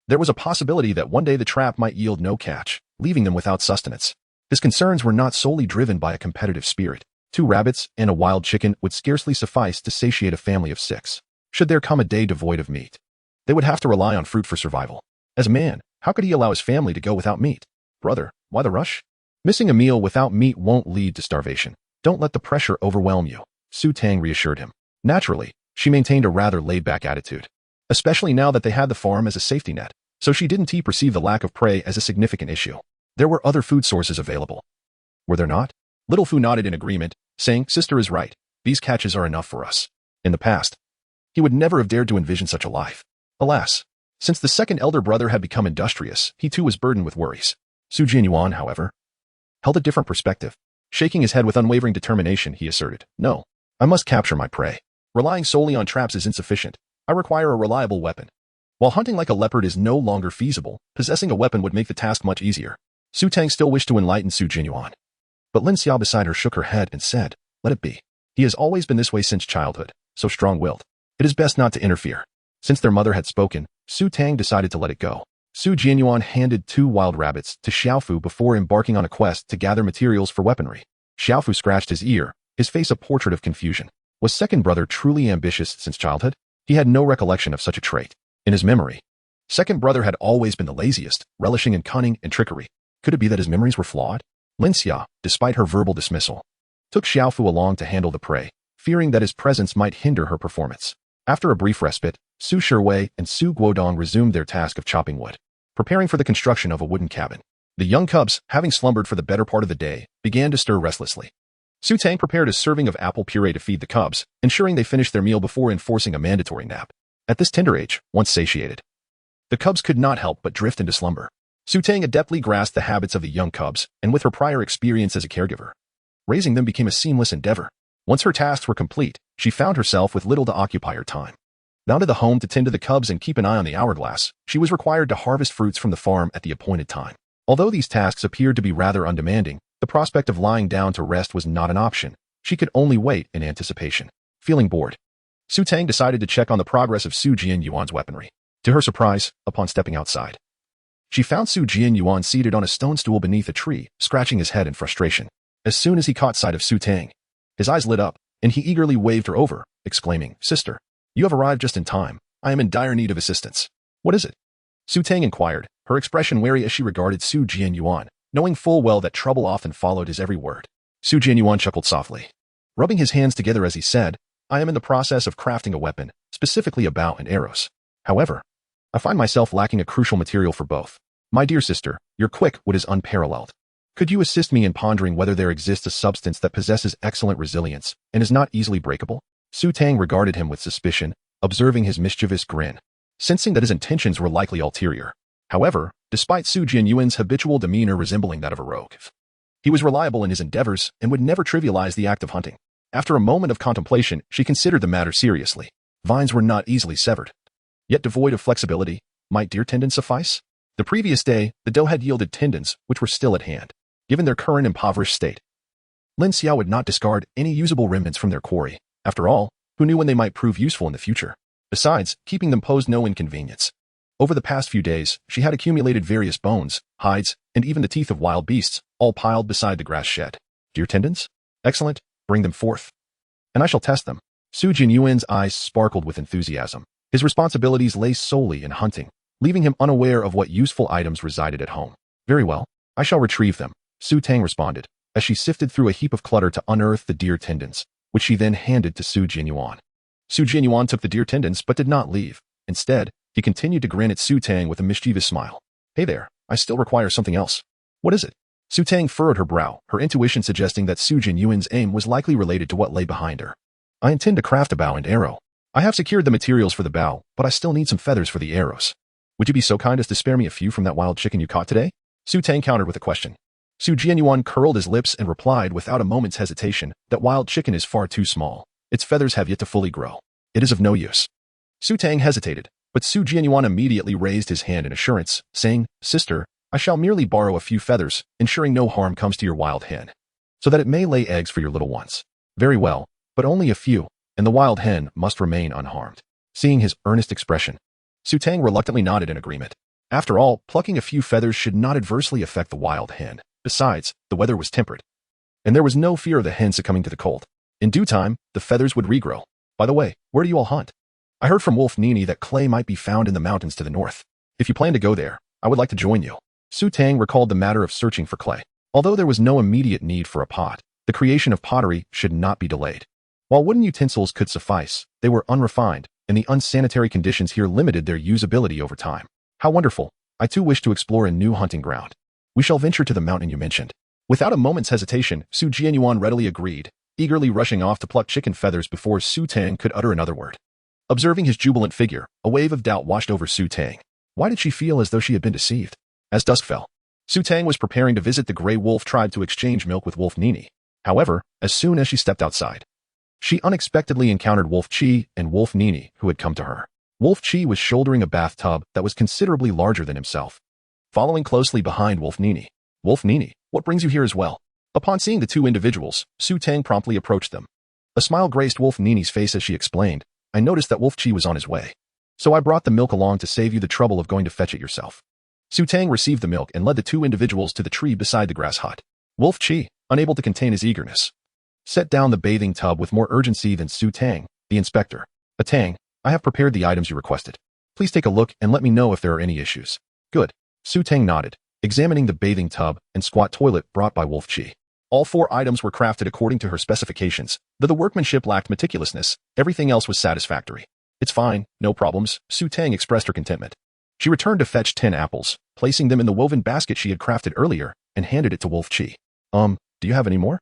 S1: there was a possibility that one day the trap might yield no catch, leaving them without sustenance. His concerns were not solely driven by a competitive spirit. 2 rabbits and a wild chicken would scarcely suffice to satiate a family of 6. Should there come a day devoid of meat, they would have to rely on fruit for survival. As a man, how could he allow his family to go without meat? Brother, why the rush? Missing a meal without meat won't lead to starvation. Don't let the pressure overwhelm you, Su Tang reassured him. Naturally, she maintained a rather laid-back attitude, especially now that they had the farm as a safety net, so she didn't perceive the lack of prey as a significant issue. There were other food sources available. Were there not? Little Fu nodded in agreement, saying, Sister is right. These catches are enough for us. In the past, he would never have dared to envision such a life. Alas, since the second elder brother had become industrious, he too was burdened with worries. Su Jianyuan, however, held a different perspective. Shaking his head with unwavering determination, he asserted, No, I must capture my prey. Relying solely on traps is insufficient. I require a reliable weapon. While hunting like a leopard is no longer feasible, possessing a weapon would make the task much easier. Su Tang still wished to enlighten Su Jianyuan, but Lin Xiao beside her shook her head and said, Let it be. He has always been this way since childhood, so strong-willed. It is best not to interfere. Since their mother had spoken, Su Tang decided to let it go. Su Jianyuan handed 2 wild rabbits to Xiaofu before embarking on a quest to gather materials for weaponry. Xiaofu scratched his ear, his face a portrait of confusion. Was second brother truly ambitious since childhood? He had no recollection of such a trait. In his memory, second brother had always been the laziest, relishing in cunning and trickery. Could it be that his memories were flawed? Lin Xia, despite her verbal dismissal, took Xiaofu along to handle the prey, fearing that his presence might hinder her performance. After a brief respite, Su Shiwei and Su Guodong resumed their task of chopping wood, preparing for the construction of a wooden cabin. The young cubs, having slumbered for the better part of the day, began to stir restlessly. Su Tang prepared a serving of apple puree to feed the cubs, ensuring they finished their meal before enforcing a mandatory nap. At this tender age, once satiated, the cubs could not help but drift into slumber. Su Tang adeptly grasped the habits of the young cubs, and with her prior experience as a caregiver, raising them became a seamless endeavor. Once her tasks were complete, she found herself with little to occupy her time. Bound to the home to tend to the cubs and keep an eye on the hourglass, she was required to harvest fruits from the farm at the appointed time. Although these tasks appeared to be rather undemanding, the prospect of lying down to rest was not an option. She could only wait in anticipation. Feeling bored, Su Tang decided to check on the progress of Su Jianyuan's weaponry. To her surprise, upon stepping outside, she found Su Jianyuan seated on a stone stool beneath a tree, scratching his head in frustration. As soon as he caught sight of Su Tang, his eyes lit up, and he eagerly waved her over, exclaiming, Sister, you have arrived just in time. I am in dire need of assistance. What is it? Su Tang inquired, her expression wary as she regarded Su Jianyuan, knowing full well that trouble often followed his every word. Su Jianyuan chuckled softly, rubbing his hands together as he said, I am in the process of crafting a weapon, specifically a bow and arrows. However, I find myself lacking a crucial material for both. My dear sister, your quick wit is unparalleled. Could you assist me in pondering whether there exists a substance that possesses excellent resilience and is not easily breakable? Su Tang regarded him with suspicion, observing his mischievous grin, sensing that his intentions were likely ulterior. However, despite Su Jianyuan's habitual demeanor resembling that of a rogue, he was reliable in his endeavors and would never trivialize the act of hunting. After a moment of contemplation, she considered the matter seriously. Vines were not easily severed. Yet devoid of flexibility, might deer tendons suffice? The previous day, the doe had yielded tendons, which were still at hand. Given their current impoverished state, Lin Xiao would not discard any usable remnants from their quarry. After all, who knew when they might prove useful in the future? Besides, keeping them posed no inconvenience. Over the past few days, she had accumulated various bones, hides, and even the teeth of wild beasts, all piled beside the grass shed. Deer tendons? Excellent, bring them forth, and I shall test them. Su Jianyuan's eyes sparkled with enthusiasm. His responsibilities lay solely in hunting, leaving him unaware of what useful items resided at home. Very well, I shall retrieve them, Su Tang responded, as she sifted through a heap of clutter to unearth the deer tendons, which she then handed to Su Jianyuan. Su Jianyuan took the deer tendons but did not leave. Instead, he continued to grin at Su Tang with a mischievous smile. Hey there, I still require something else. What is it? Su Tang furrowed her brow, her intuition suggesting that Su Jianyuan's aim was likely related to what lay behind her. I intend to craft a bow and arrow. I have secured the materials for the bow, but I still need some feathers for the arrows. Would you be so kind as to spare me a few from that wild chicken you caught today? Su Tang countered with a question. Su Jianyuan curled his lips and replied without a moment's hesitation that wild chicken is far too small. Its feathers have yet to fully grow. It is of no use. Su Tang hesitated, but Su Jianyuan immediately raised his hand in assurance, saying, Sister, I shall merely borrow a few feathers, ensuring no harm comes to your wild hen, so that it may lay eggs for your little ones. Very well, but only a few, and the wild hen must remain unharmed. Seeing his earnest expression, Su Tang reluctantly nodded in agreement. After all, plucking a few feathers should not adversely affect the wild hen. Besides, the weather was temperate, and there was no fear of the hen succumbing to the cold. In due time, the feathers would regrow. By the way, where do you all hunt? I heard from Wolf Nini that clay might be found in the mountains to the north. If you plan to go there, I would like to join you. Su Tang recalled the matter of searching for clay. Although there was no immediate need for a pot, the creation of pottery should not be delayed. While wooden utensils could suffice, they were unrefined, and the unsanitary conditions here limited their usability over time. How wonderful! I too wish to explore a new hunting ground. We shall venture to the mountain you mentioned. Without a moment's hesitation, Su Jianyuan readily agreed, eagerly rushing off to pluck chicken feathers before Su Tang could utter another word. Observing his jubilant figure, a wave of doubt washed over Su Tang. Why did she feel as though she had been deceived? As dusk fell, Su Tang was preparing to visit the Greywolf Tribe to exchange milk with Wolf Nini. However, as soon as she stepped outside, she unexpectedly encountered Wolf Kuay and Wolf Nini, who had come to her. Wolf Kuay was shouldering a bathtub that was considerably larger than himself. Following closely behind Wolf Nini, what brings you here as well? Upon seeing the two individuals, Su Tang promptly approached them. A smile graced Wolf Nini's face as she explained, I noticed that Wolf Kuay was on his way. So I brought the milk along to save you the trouble of going to fetch it yourself. Su Tang received the milk and led the two individuals to the tree beside the grass hut. Wolf Kuay, unable to contain his eagerness, set down the bathing tub with more urgency than Su Tang, the inspector. Tang, I have prepared the items you requested. Please take a look and let me know if there are any issues. Good. Su Tang nodded, examining the bathing tub and squat toilet brought by Wolf Kuay. All 4 items were crafted according to her specifications. Though the workmanship lacked meticulousness, everything else was satisfactory. It's fine, no problems, Su Tang expressed her contentment. She returned to fetch 10 apples, placing them in the woven basket she had crafted earlier, and handed it to Wolf Kuay. Do you have any more?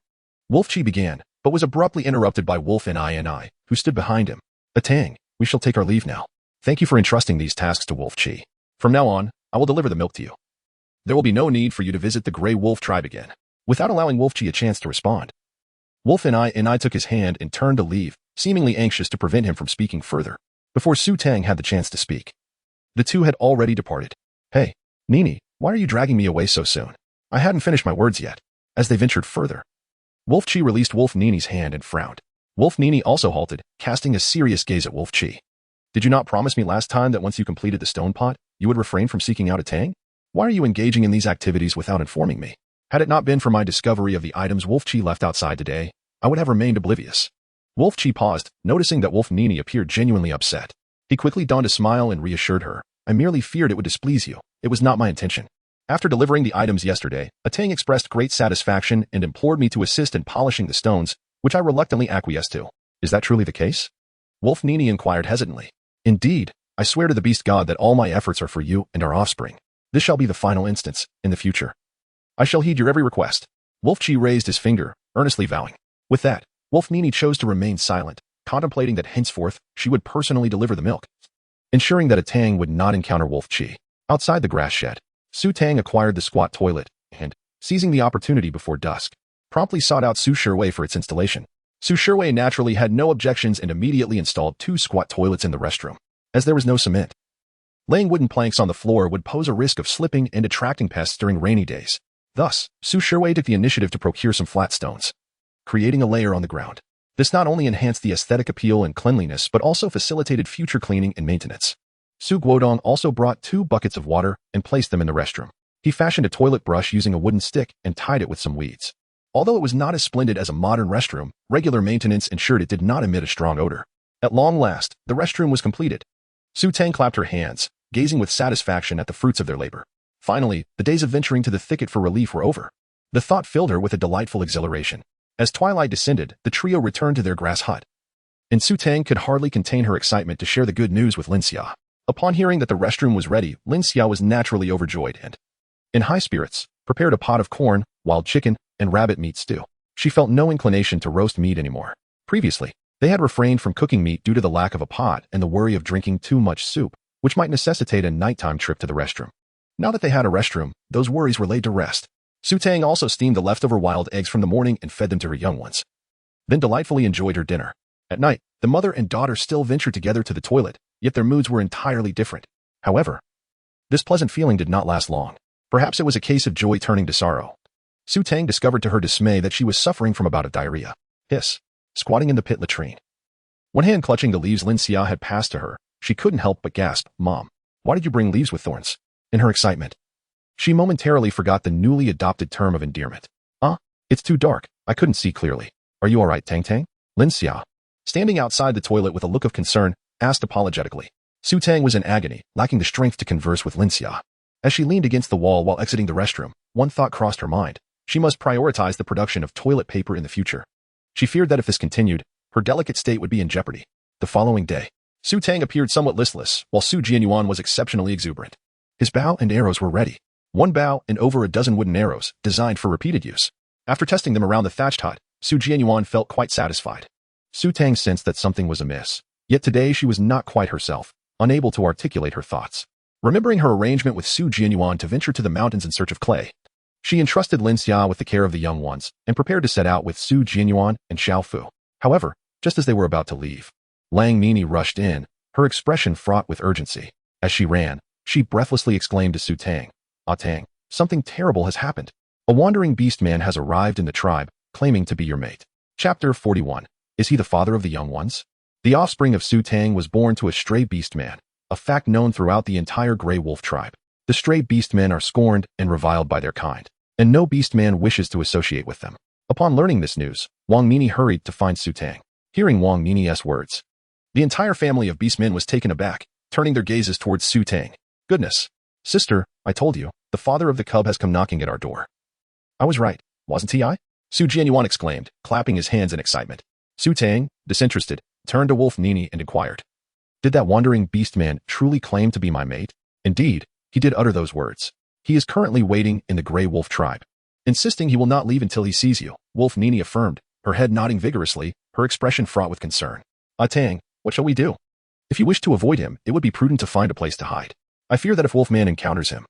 S1: Wolf Kuay began, but was abruptly interrupted by Wolf Ni, who stood behind him. Tang, we shall take our leave now. Thank you for entrusting these tasks to Wolf Kuay. From now on, I will deliver the milk to you. There will be no need for you to visit the Greywolf Tribe again. Without allowing Wolf Kuay a chance to respond, Wolf Ni took his hand and turned to leave, seemingly anxious to prevent him from speaking further. Before Su Tang had the chance to speak, the two had already departed. Hey, Nini, why are you dragging me away so soon? I hadn't finished my words yet. As they ventured further, Wolf Kuay released Wolf Nini's hand and frowned. Wolf Nini also halted, casting a serious gaze at Wolf Kuay. Did you not promise me last time that once you completed the stone pot, you would refrain from seeking out a Tang? Why are you engaging in these activities without informing me? Had it not been for my discovery of the items Wolf Kuay left outside today, I would have remained oblivious. Wolf Kuay paused, noticing that Wolf Nini appeared genuinely upset. He quickly donned a smile and reassured her, I merely feared it would displease you. It was not my intention. After delivering the items yesterday, Tang expressed great satisfaction and implored me to assist in polishing the stones, which I reluctantly acquiesced to. Is that truly the case? Wolf Nini inquired hesitantly. Indeed, I swear to the beast god that all my efforts are for you and our offspring. This shall be the final instance, in the future. I shall heed your every request. Wolf Kuay raised his finger, earnestly vowing. With that, Wolf Nini chose to remain silent, contemplating that henceforth she would personally deliver the milk, ensuring that Tang would not encounter Wolf Kuay. Outside the grass shed, Su Tang acquired the squat toilet and, seizing the opportunity before dusk, promptly sought out Su Shiwei for its installation. Su Shiwei naturally had no objections and immediately installed 2 squat toilets in the restroom. As there was no cement, laying wooden planks on the floor would pose a risk of slipping and attracting pests during rainy days. Thus, Su Shiwei took the initiative to procure some flat stones, creating a layer on the ground. This not only enhanced the aesthetic appeal and cleanliness but also facilitated future cleaning and maintenance. Su Guodong also brought 2 buckets of water and placed them in the restroom. He fashioned a toilet brush using a wooden stick and tied it with some weeds. Although it was not as splendid as a modern restroom, regular maintenance ensured it did not emit a strong odor. At long last, the restroom was completed. Su Tang clapped her hands, gazing with satisfaction at the fruits of their labor. Finally, the days of venturing to the thicket for relief were over. The thought filled her with a delightful exhilaration. As twilight descended, the trio returned to their grass hut, and Su Tang could hardly contain her excitement to share the good news with Lin Xia. Upon hearing that the restroom was ready, Lin Xia was naturally overjoyed and, in high spirits, prepared a pot of corn, wild chicken, and rabbit meat stew. She felt no inclination to roast meat anymore. Previously, they had refrained from cooking meat due to the lack of a pot and the worry of drinking too much soup, which might necessitate a nighttime trip to the restroom. Now that they had a restroom, those worries were laid to rest. Su Tang also steamed the leftover wild eggs from the morning and fed them to her young ones, then delightfully enjoyed her dinner. At night, the mother and daughter still ventured together to the toilet, yet their moods were entirely different. However, this pleasant feeling did not last long. Perhaps it was a case of joy turning to sorrow. Su Tang discovered to her dismay that she was suffering from a bout of diarrhea. Hiss. Squatting in the pit latrine, one hand clutching the leaves Lin Xia had passed to her, she couldn't help but gasp, Mom, why did you bring leaves with thorns? In her excitement, she momentarily forgot the newly adopted term of endearment. It's too dark, I couldn't see clearly. Are you alright, Tang Tang? Lin Xia, standing outside the toilet with a look of concern, asked apologetically. Su Tang was in agony, lacking the strength to converse with Linxia. As she leaned against the wall while exiting the restroom, one thought crossed her mind. She must prioritize the production of toilet paper in the future. She feared that if this continued, her delicate state would be in jeopardy. The following day, Su Tang appeared somewhat listless, while Su Jianyuan was exceptionally exuberant. His bow and arrows were ready. One bow and over a dozen wooden arrows, designed for repeated use. After testing them around the thatched hut, Su Jianyuan felt quite satisfied. Su Tang sensed that something was amiss. Yet today she was not quite herself, unable to articulate her thoughts. Remembering her arrangement with Su Jianyuan to venture to the mountains in search of clay, she entrusted Linxia with the care of the young ones and prepared to set out with Su Jianyuan and Xiao Fu. However, just as they were about to leave, Lang Nini rushed in, her expression fraught with urgency. As she ran, she breathlessly exclaimed to Su Tang, "Ah Tang, something terrible has happened. A wandering beast man has arrived in the tribe, claiming to be your mate." Chapter 41. Is he the father of the young ones? The offspring of Su Tang was born to a stray beast man, a fact known throughout the entire Greywolf Tribe. The stray beast men are scorned and reviled by their kind, and no beast man wishes to associate with them. Upon learning this news, Wang Nini hurried to find Su Tang. Hearing Wang Nini's words, the entire family of beastmen was taken aback, turning their gazes towards Su Tang. "Goodness. Sister, I told you, the father of the cub has come knocking at our door." "I was right, wasn't he?" Su Jianyuan exclaimed, clapping his hands in excitement. Su Tang, disinterested, turned to Wolf Nini and inquired, "Did that wandering beast man truly claim to be my mate?" "Indeed, he did utter those words. He is currently waiting in the Greywolf Tribe, insisting he will not leave until he sees you," Wolf Nini affirmed, her head nodding vigorously, her expression fraught with concern. "Ah Tang, what shall we do? If you wish to avoid him, it would be prudent to find a place to hide. I fear that if Wolfman encounters him,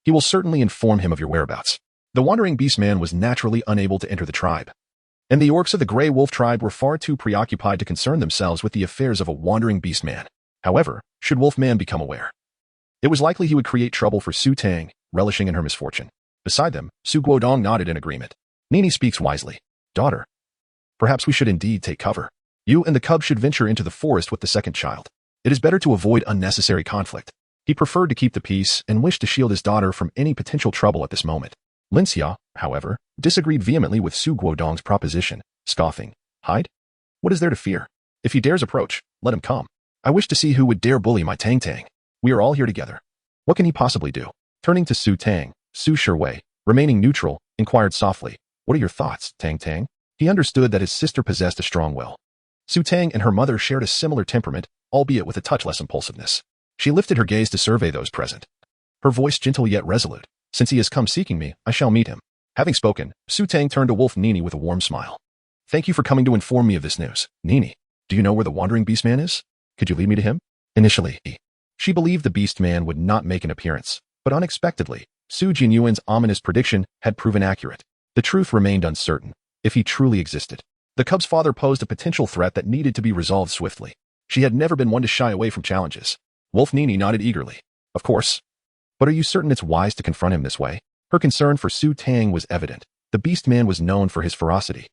S1: he will certainly inform him of your whereabouts." The wandering beastman was naturally unable to enter the tribe, and the orcs of the Greywolf Tribe were far too preoccupied to concern themselves with the affairs of a wandering beastman. However, should Wolfman become aware, it was likely he would create trouble for Su Tang, relishing in her misfortune. Beside them, Su Guodong nodded in agreement. "Nini speaks wisely. Daughter, perhaps we should indeed take cover. You and the cub should venture into the forest with the second child. It is better to avoid unnecessary conflict." He preferred to keep the peace and wished to shield his daughter from any potential trouble at this moment. Linxia, however, disagreed vehemently with Su Guodong's proposition, scoffing, "Hide? What is there to fear? If he dares approach, let him come. I wish to see who would dare bully my Tang Tang. We are all here together. What can he possibly do?" Turning to Su Tang, Su Shiwei, remaining neutral, inquired softly, "What are your thoughts, Tang Tang?" He understood that his sister possessed a strong will. Su Tang and her mother shared a similar temperament, albeit with a touch less impulsiveness. She lifted her gaze to survey those present, her voice gentle yet resolute. "Since he has come seeking me, I shall meet him." Having spoken, Su Tang turned to Wolf Nini with a warm smile. "Thank you for coming to inform me of this news. Nini, do you know where the wandering beastman is? Could you lead me to him?" Initially, she believed the beastman would not make an appearance, but unexpectedly, Su Jianyuan's ominous prediction had proven accurate. The truth remained uncertain, if he truly existed. The cub's father posed a potential threat that needed to be resolved swiftly. She had never been one to shy away from challenges. Wolf Nini nodded eagerly. "Of course. But are you certain it's wise to confront him this way?" Her concern for Su Tang was evident. The beastman was known for his ferocity,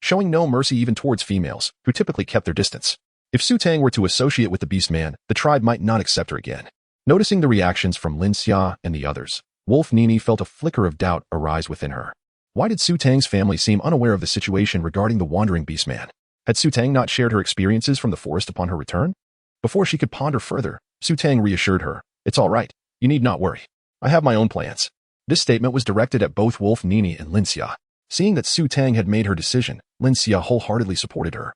S1: showing no mercy even towards females, who typically kept their distance. If Su Tang were to associate with the beastman, the tribe might not accept her again. Noticing the reactions from Linxia and the others, Wolf Nini felt a flicker of doubt arise within her. Why did Su Tang's family seem unaware of the situation regarding the wandering beastman? Had Su Tang not shared her experiences from the forest upon her return? Before she could ponder further, Su Tang reassured her, "It's all right. You need not worry. I have my own plans." This statement was directed at both Wolf Nini and Linxia. Seeing that Su Tang had made her decision, Linxia wholeheartedly supported her,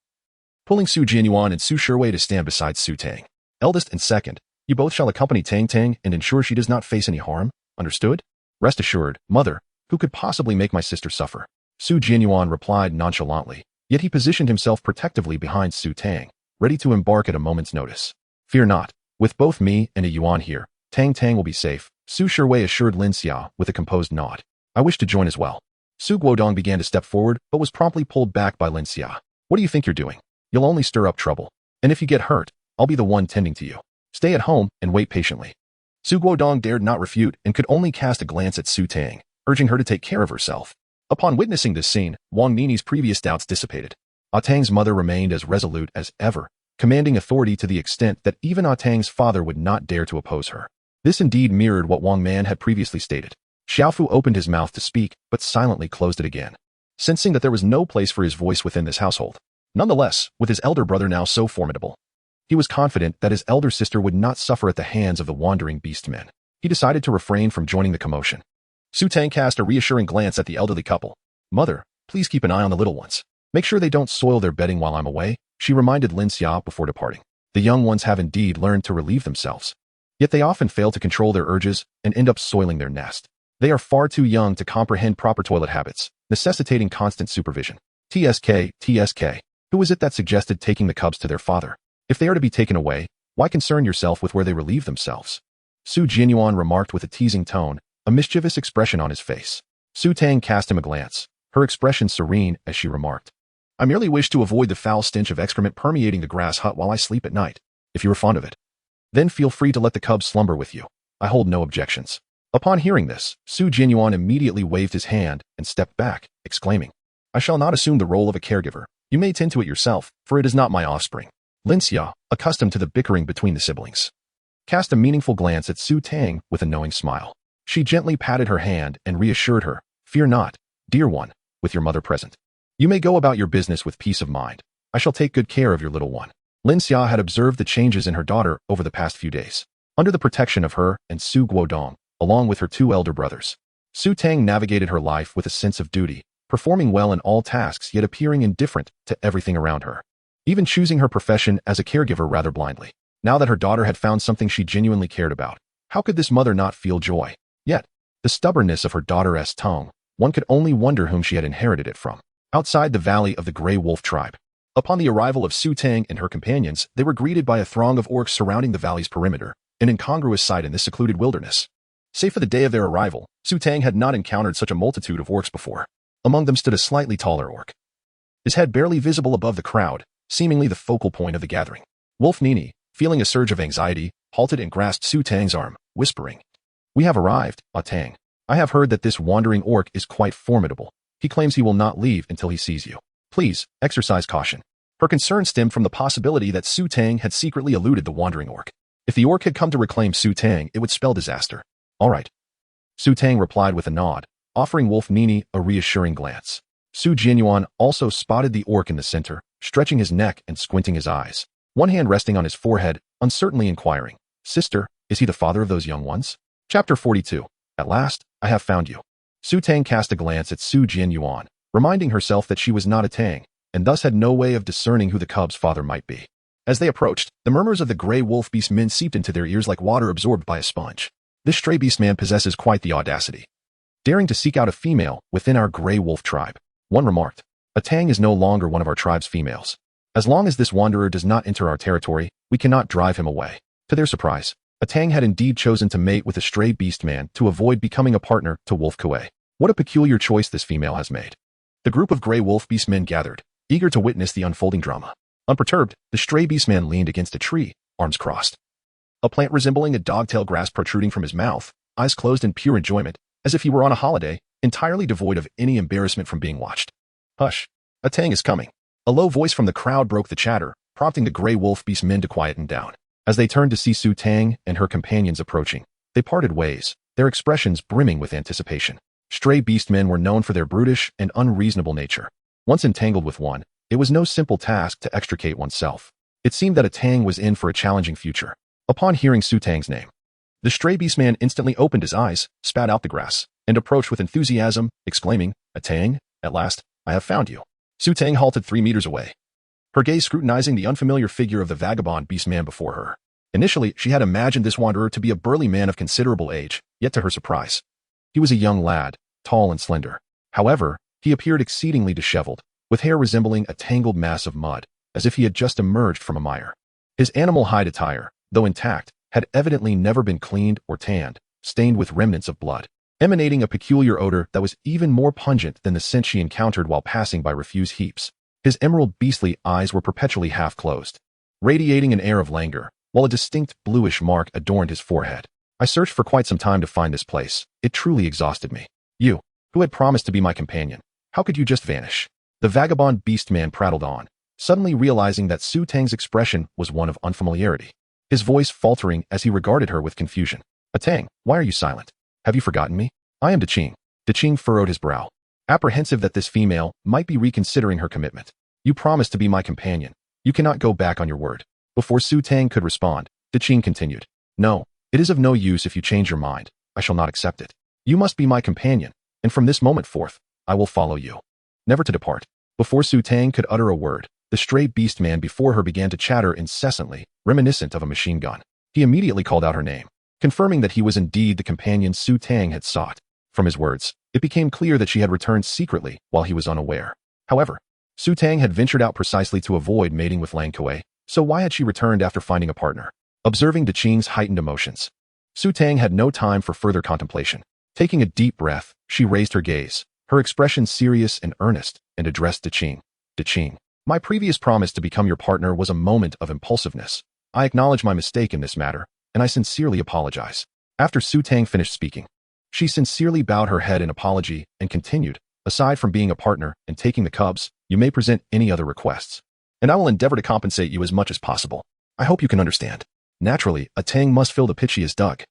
S1: pulling Su Jianyuan and Su Shiwei to stand beside Su Tang. "Eldest and second, you both shall accompany Tang Tang and ensure she does not face any harm. Understood?" "Rest assured, mother. Who could possibly make my sister suffer?" Su Jianyuan replied nonchalantly, yet he positioned himself protectively behind Su Tang, ready to embark at a moment's notice. "Fear not. With both me and a Yuan here, Tang Tang will be safe," Su Shiwei assured Linxia with a composed nod. "I wish to join as well." Su Guodong began to step forward, but was promptly pulled back by Linxia. "What do you think you're doing? You'll only stir up trouble. And if you get hurt, I'll be the one tending to you. Stay at home and wait patiently." Su Guodong dared not refute and could only cast a glance at Su Tang, urging her to take care of herself. Upon witnessing this scene, Wang Nini's previous doubts dissipated. Ah Tang's mother remained as resolute as ever, commanding authority to the extent that even Ah Tang's father would not dare to oppose her. This indeed mirrored what Wang Man had previously stated. Xiaofu opened his mouth to speak, but silently closed it again, sensing that there was no place for his voice within this household. Nonetheless, with his elder brother now so formidable, He was confident that his elder sister would not suffer at the hands of the wandering beastmen. He decided to refrain from joining the commotion. Su Tang cast a reassuring glance at the elderly couple. "Mother, please keep an eye on the little ones. Make sure they don't soil their bedding while I'm away," she reminded Lin Xia before departing. The young ones have indeed learned to relieve themselves. Yet they often fail to control their urges and end up soiling their nest. They are far too young to comprehend proper toilet habits, necessitating constant supervision. TSK. Who is it that suggested taking the cubs to their father? If they are to be taken away, why concern yourself with where they relieve themselves? Su Jianyuan remarked with a teasing tone, a mischievous expression on his face. Su Tang cast him a glance, her expression serene as she remarked, "I merely wish to avoid the foul stench of excrement permeating the grass hut while I sleep at night. If you are fond of it, then feel free to let the cubs slumber with you. I hold no objections." Upon hearing this, Su Jianyuan immediately waved his hand and stepped back, exclaiming, "I shall not assume the role of a caregiver. You may tend to it yourself, for it is not my offspring." Lin Xia, accustomed to the bickering between the siblings, cast a meaningful glance at Su Tang with a knowing smile. She gently patted her hand and reassured her, "Fear not, dear one, with your mother present. You may go about your business with peace of mind. I shall take good care of your little one." Lin Xia had observed the changes in her daughter over the past few days. Under the protection of her and Su Guodong, along with her two elder brothers, Su Tang navigated her life with a sense of duty, performing well in all tasks yet appearing indifferent to everything around her, even choosing her profession as a caregiver rather blindly. Now that her daughter had found something she genuinely cared about, how could this mother not feel joy? Yet, the stubbornness of her daughter's tongue, one could only wonder whom she had inherited it from. Outside the valley of the Greywolf Tribe, upon the arrival of Su Tang and her companions, they were greeted by a throng of orcs surrounding the valley's perimeter, an incongruous sight in this secluded wilderness. Save for the day of their arrival, Su Tang had not encountered such a multitude of orcs before. Among them stood a slightly taller orc, his head barely visible above the crowd, seemingly the focal point of the gathering. Wolf Nini, feeling a surge of anxiety, halted and grasped Su Tang's arm, whispering, "We have arrived, Tang. I have heard that this wandering orc is quite formidable. He claims he will not leave until he sees you. Please, exercise caution." Her concern stemmed from the possibility that Su Tang had secretly eluded the wandering orc. If the orc had come to reclaim Su Tang, it would spell disaster. "All right." Su Tang replied with a nod, offering Wolf Nini a reassuring glance. Su Jianyuan also spotted the orc in the center, stretching his neck and squinting his eyes, one hand resting on his forehead, uncertainly inquiring, "Sister, is he the father of those young ones?" Chapter 42. At last, I have found you. Su Tang cast a glance at Su Jianyuan, reminding herself that she was not a Tang, and thus had no way of discerning who the cub's father might be. As they approached, the murmurs of the gray wolf beastmen seeped into their ears like water absorbed by a sponge. This stray beastman possesses quite the audacity, daring to seek out a female within our gray wolf tribe. One remarked, "A Tang is no longer one of our tribe's females. As long as this wanderer does not enter our territory, we cannot drive him away." To their surprise, a Tang had indeed chosen to mate with a stray beastman to avoid becoming a partner to Wolf Kuay. What a peculiar choice this female has made. The group of gray wolf beastmen gathered, eager to witness the unfolding drama. Unperturbed, the stray beastman leaned against a tree, arms crossed, a plant resembling a dogtail grass protruding from his mouth, eyes closed in pure enjoyment, as if he were on a holiday, entirely devoid of any embarrassment from being watched. "Hush! A Tang is coming." A low voice from the crowd broke the chatter, prompting the gray wolf beastmen to quieten down. As they turned to see Su Tang and her companions approaching, they parted ways, their expressions brimming with anticipation. Stray beastmen were known for their brutish and unreasonable nature. Once entangled with one, it was no simple task to extricate oneself. It seemed that a Tang was in for a challenging future. Upon hearing Su Tang's name, the stray beastman instantly opened his eyes, spat out the grass, and approached with enthusiasm, exclaiming, "A Tang? At last, I have found you." Su Tang halted 3 meters away, her gaze scrutinizing the unfamiliar figure of the vagabond beastman before her. Initially, she had imagined this wanderer to be a burly man of considerable age, yet to her surprise, he was a young lad, tall and slender. However, he appeared exceedingly disheveled, with hair resembling a tangled mass of mud, as if he had just emerged from a mire. His animal hide attire, though intact, had evidently never been cleaned or tanned, stained with remnants of blood, emanating a peculiar odor that was even more pungent than the scent she encountered while passing by refuse heaps. His emerald beastly eyes were perpetually half-closed, radiating an air of languor, while a distinct bluish mark adorned his forehead. "I searched for quite some time to find this place. It truly exhausted me. You, who had promised to be my companion, how could you just vanish?" The vagabond beastman prattled on, suddenly realizing that Su Tang's expression was one of unfamiliarity, his voice faltering as he regarded her with confusion. "A Tang, why are you silent? Have you forgotten me? I am Daqing." Daqing furrowed his brow, apprehensive that this female might be reconsidering her commitment. "You promised to be my companion. You cannot go back on your word." Before Su Tang could respond, Qing continued. No, it is of no use if you change your mind. I shall not accept it. You must be my companion, and from this moment forth, I will follow you, never to depart. Before Su Tang could utter a word, the stray beast man before her began to chatter incessantly, reminiscent of a machine gun. He immediately called out her name, confirming that he was indeed the companion Su Tang had sought. From his words, it became clear that she had returned secretly while he was unaware. However, Su Tang had ventured out precisely to avoid mating with Wolf Kuay, so why had she returned after finding a partner? Observing Qing's heightened emotions, Su Tang had no time for further contemplation. Taking a deep breath, she raised her gaze, her expression serious and earnest, and addressed Qing. Qing, my previous promise to become your partner was a moment of impulsiveness. I acknowledge my mistake in this matter, and I sincerely apologize. After Su Tang finished speaking, she sincerely bowed her head in apology and continued, aside from being a partner and taking the cubs, you may present any other requests, and I will endeavor to compensate you as much as possible. I hope you can understand. Naturally, a Tang must fill the pit she has dug,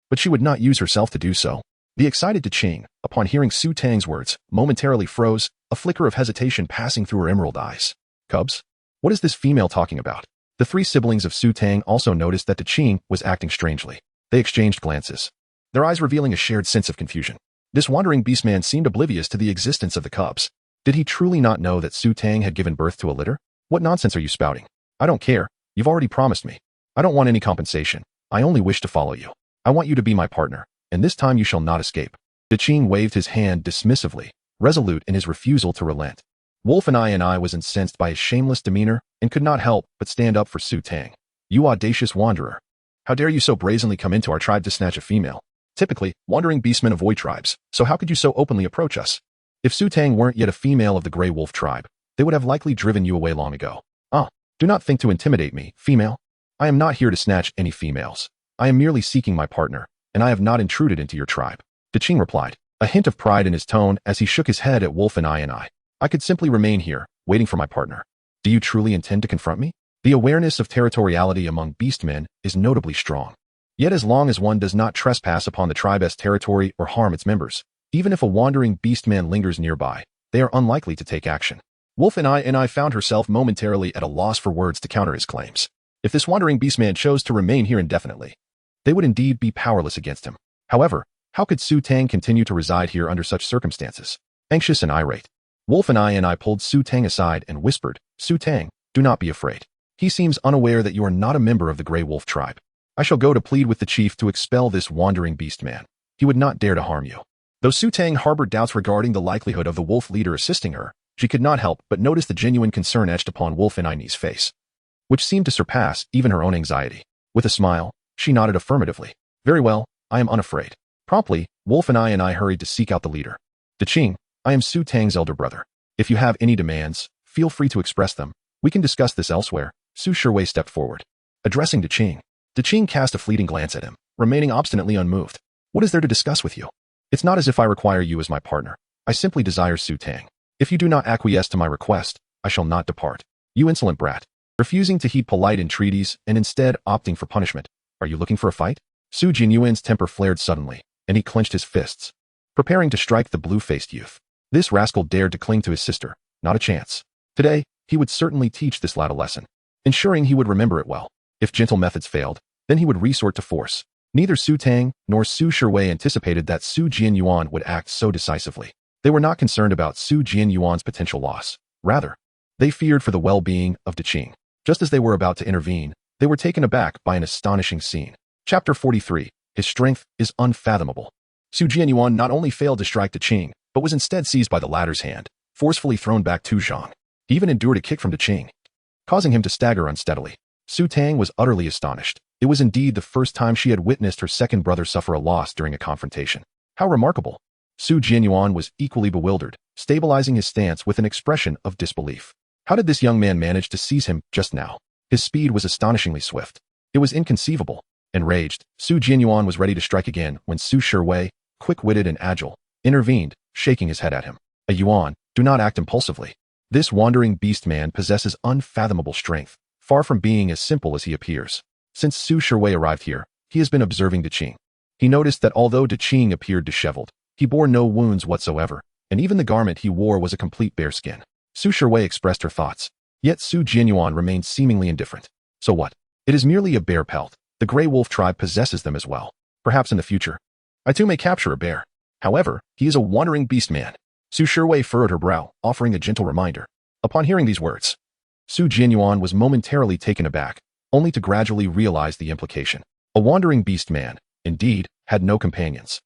S1: but she would not use herself to do so. The excited Qing, upon hearing Su Tang's words, momentarily froze, a flicker of hesitation passing through her emerald eyes. Cubs? What is this female talking about? The three siblings of Su Tang also noticed that Qing was acting strangely. They exchanged glances, their eyes revealing a shared sense of confusion. This wandering beastman seemed oblivious to the existence of the cubs. Did he truly not know that Su Tang had given birth to a litter? What nonsense are you spouting? I don't care. You've already promised me. I don't want any compensation. I only wish to follow you. I want you to be my partner, and this time you shall not escape. Qing waved his hand dismissively, resolute in his refusal to relent. Wolf and I was incensed by his shameless demeanor and could not help but stand up for Su Tang. You audacious wanderer. How dare you so brazenly come into our tribe to snatch a female? Typically, wandering beastmen avoid tribes, so how could you so openly approach us? If Su Tang weren't yet a female of the Greywolf Tribe, they would have likely driven you away long ago. Do not think to intimidate me, female. I am not here to snatch any females. I am merely seeking my partner, and I have not intruded into your tribe. Qing replied, a hint of pride in his tone as he shook his head at Wolf and I. I could simply remain here, waiting for my partner. Do you truly intend to confront me? The awareness of territoriality among beastmen is notably strong. Yet as long as one does not trespass upon the tribe's territory or harm its members, even if a wandering beastman lingers nearby, they are unlikely to take action. Wolf and I found herself momentarily at a loss for words to counter his claims. If this wandering beastman chose to remain here indefinitely, they would indeed be powerless against him. However, how could Su Tang continue to reside here under such circumstances? Anxious and irate, Wolf and I pulled Su Tang aside and whispered, Su Tang, do not be afraid. He seems unaware that you are not a member of the Greywolf Tribe. I shall go to plead with the chief to expel this wandering beastman. He would not dare to harm you. Though Su Tang harbored doubts regarding the likelihood of the wolf leader assisting her, she could not help but notice the genuine concern etched upon Wolf and I's face, which seemed to surpass even her own anxiety. With a smile, she nodded affirmatively. Very well, I am unafraid. Promptly, Wolf and I hurried to seek out the leader. Qing, I am Su Tang's elder brother. If you have any demands, feel free to express them. We can discuss this elsewhere. Su Shiwei stepped forward. Addressing Qing cast a fleeting glance at him, remaining obstinately unmoved. What is there to discuss with you? It's not as if I require you as my partner. I simply desire Su Tang. If you do not acquiesce to my request, I shall not depart. You insolent brat. Refusing to heed polite entreaties and instead opting for punishment. Are you looking for a fight? Su Jianyuan's temper flared suddenly, and he clenched his fists, preparing to strike the blue-faced youth. This rascal dared to cling to his sister. Not a chance. Today, he would certainly teach this lad a lesson, ensuring he would remember it well. If gentle methods failed, then he would resort to force. Neither Su Tang nor Su Shiwei anticipated that Su Jianyuan would act so decisively. They were not concerned about Su Jianyuan's potential loss. Rather, they feared for the well-being of Qing. Just as they were about to intervene, they were taken aback by an astonishing scene. Chapter 43. His strength is unfathomable. Su Jianyuan not only failed to strike Qing, but was instead seized by the latter's hand, forcefully thrown back to Zhang. He even endured a kick from Qing, causing him to stagger unsteadily. Su Tang was utterly astonished. It was indeed the first time she had witnessed her second brother suffer a loss during a confrontation. How remarkable! Su Jianyuan was equally bewildered, stabilizing his stance with an expression of disbelief. How did this young man manage to seize him just now? His speed was astonishingly swift. It was inconceivable. Enraged, Su Jianyuan was ready to strike again when Su Shiwei, quick-witted and agile, intervened, shaking his head at him. A Yuan, do not act impulsively. This wandering beast man possesses unfathomable strength, far from being as simple as he appears. Since Su Shiwei arrived here, he has been observing Qing. He noticed that although Qing appeared disheveled, he bore no wounds whatsoever, and even the garment he wore was a complete bearskin. Su Shiwei expressed her thoughts, yet Su Jianyuan remained seemingly indifferent. So what? It is merely a bear pelt. The Greywolf Tribe possesses them as well. Perhaps in the future, I too may capture a bear. However, he is a wandering beast man. Su Shiwei furrowed her brow, offering a gentle reminder. Upon hearing these words, Su Jianyuan was momentarily taken aback, only to gradually realize the implication. A wandering beast man, indeed, had no companions.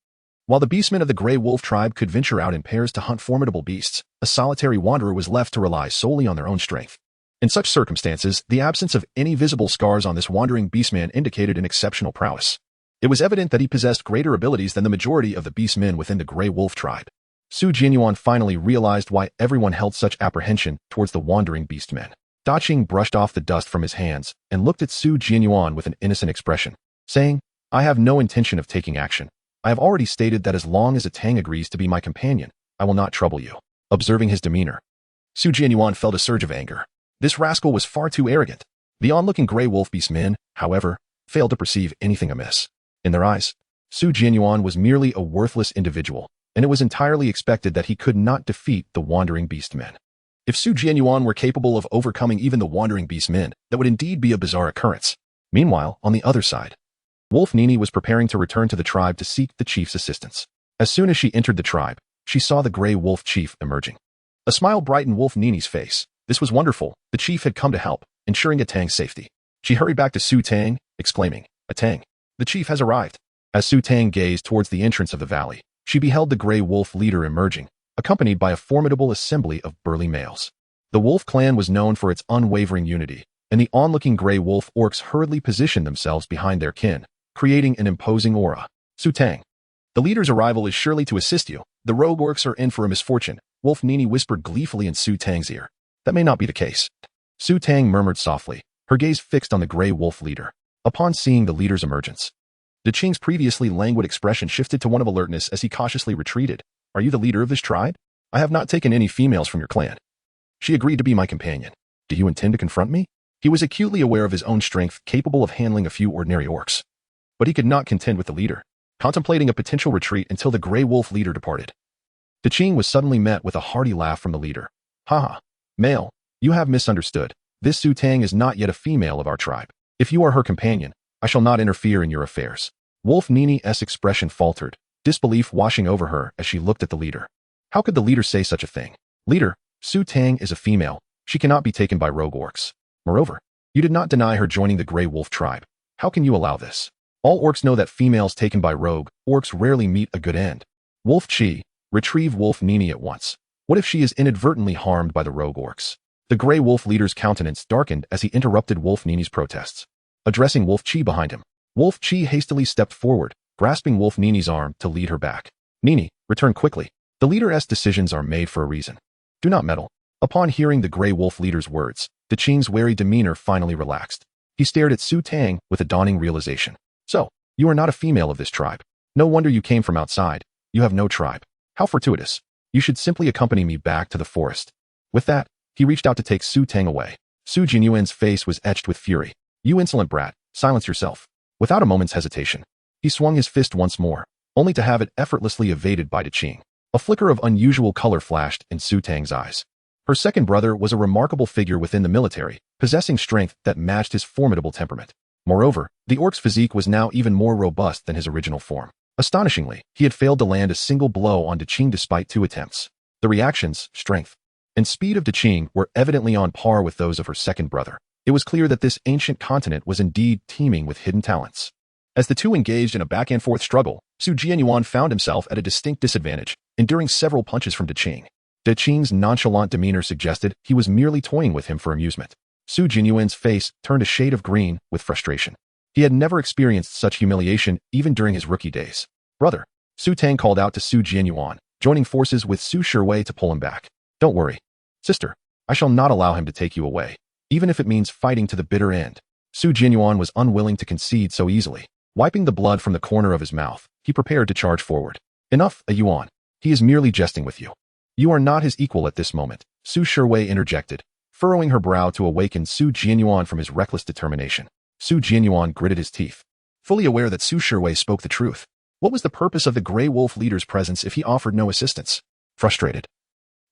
S1: While the beastmen of the Greywolf Tribe could venture out in pairs to hunt formidable beasts, a solitary wanderer was left to rely solely on their own strength. In such circumstances, the absence of any visible scars on this wandering beastman indicated an exceptional prowess. It was evident that he possessed greater abilities than the majority of the beastmen within the Greywolf Tribe. Su Jianyuan finally realized why everyone held such apprehension towards the wandering beastmen. Da Qing brushed off the dust from his hands and looked at Su Jianyuan with an innocent expression, saying, I have no intention of taking action. I have already stated that as long as a Tang agrees to be my companion, I will not trouble you. Observing his demeanor, Su Jianyuan felt a surge of anger. This rascal was far too arrogant. The onlooking Greywolf beastmen, however, failed to perceive anything amiss. In their eyes, Su Jianyuan was merely a worthless individual, and it was entirely expected that he could not defeat the wandering beastmen. If Su Jianyuan were capable of overcoming even the wandering beastmen, that would indeed be a bizarre occurrence. Meanwhile, on the other side, Wolf Nini was preparing to return to the tribe to seek the chief's assistance. As soon as she entered the tribe, she saw the Grey Wolf chief emerging. A smile brightened Wolf Nini's face. This was wonderful. The chief had come to help, ensuring a Tang's safety. She hurried back to Su Tang, exclaiming, A Tang. The chief has arrived. As Su Tang gazed towards the entrance of the valley, she beheld the Grey Wolf leader emerging, accompanied by a formidable assembly of burly males. The Wolf clan was known for its unwavering unity, and the onlooking Grey Wolf orcs hurriedly positioned themselves behind their kin, creating an imposing aura. Su Tang. The leader's arrival is surely to assist you. The rogue orcs are in for a misfortune, Wolf Nini whispered gleefully in Su Tang's ear. That may not be the case. Su Tang murmured softly, her gaze fixed on the Grey Wolf leader. Upon seeing the leader's emergence, Da Qing's previously languid expression shifted to one of alertness as he cautiously retreated. Are you the leader of this tribe? I have not taken any females from your clan. She agreed to be my companion. Do you intend to confront me? He was acutely aware of his own strength, capable of handling a few ordinary orcs. But he could not contend with the leader, contemplating a potential retreat until the Grey Wolf leader departed. Da Qing was suddenly met with a hearty laugh from the leader. Haha, male, you have misunderstood. This Su Tang is not yet a female of our tribe. If you are her companion, I shall not interfere in your affairs. Wolf Nini's expression faltered, disbelief washing over her as she looked at the leader. How could the leader say such a thing? Leader, Su Tang is a female. She cannot be taken by rogue orcs. Moreover, you did not deny her joining the Grey Wolf Tribe. How can you allow this? All orcs know that females taken by rogue orcs rarely meet a good end. Wolf Chi, retrieve Wolf Nini at once. What if she is inadvertently harmed by the rogue orcs? The Grey Wolf leader's countenance darkened as he interrupted Wolf Nini's protests. Addressing Wolf Chi behind him, Wolf Chi hastily stepped forward, grasping Wolf Nini's arm to lead her back. Nini, return quickly. The leader's decisions are made for a reason. Do not meddle. Upon hearing the Grey Wolf leader's words, Da Qing's wary demeanor finally relaxed. He stared at Su Tang with a dawning realization. So, you are not a female of this tribe. No wonder you came from outside. You have no tribe. How fortuitous. You should simply accompany me back to the forest. With that, he reached out to take Su Tang away. Su Jianyuan's face was etched with fury. You insolent brat, silence yourself. Without a moment's hesitation, he swung his fist once more, only to have it effortlessly evaded by Da Qing. A flicker of unusual color flashed in Su Tang's eyes. Her second brother was a remarkable figure within the military, possessing strength that matched his formidable temperament. Moreover, the orc's physique was now even more robust than his original form. Astonishingly, he had failed to land a single blow on Da Qing despite 2 attempts. The reactions, strength, and speed of Da Qing were evidently on par with those of her second brother. It was clear that this ancient continent was indeed teeming with hidden talents. As the two engaged in a back-and-forth struggle, Su Jianyuan found himself at a distinct disadvantage, enduring several punches from Da Qing. Da Qing's nonchalant demeanor suggested he was merely toying with him for amusement. Su Jianyuan's face turned a shade of green with frustration. He had never experienced such humiliation even during his rookie days. Brother, Su Tang called out to Su Jianyuan, joining forces with Su Shiwei to pull him back. Don't worry. Sister, I shall not allow him to take you away, even if it means fighting to the bitter end. Su Jianyuan was unwilling to concede so easily. Wiping the blood from the corner of his mouth, he prepared to charge forward. Enough, Yuan. He is merely jesting with you. You are not his equal at this moment, Su Shiwei interjected, furrowing her brow to awaken Su Jianyuan from his reckless determination. Su Jianyuan gritted his teeth, fully aware that Su Shiwei spoke the truth. What was the purpose of the Grey Wolf leader's presence if he offered no assistance? Frustrated,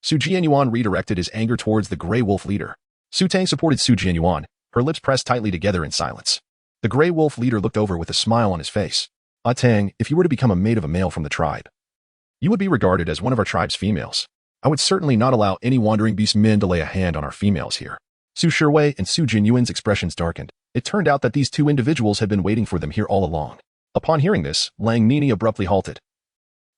S1: Su Jianyuan redirected his anger towards the Grey Wolf leader. Su Tang supported Su Jianyuan, her lips pressed tightly together in silence. The Grey Wolf leader looked over with a smile on his face. Tang, if you were to become a mate of a male from the tribe, you would be regarded as one of our tribe's females. I would certainly not allow any wandering beast men to lay a hand on our females here. Su Shiwei and Su Jianyuan's expressions darkened. It turned out that these two individuals had been waiting for them here all along. Upon hearing this, Lang Nini abruptly halted,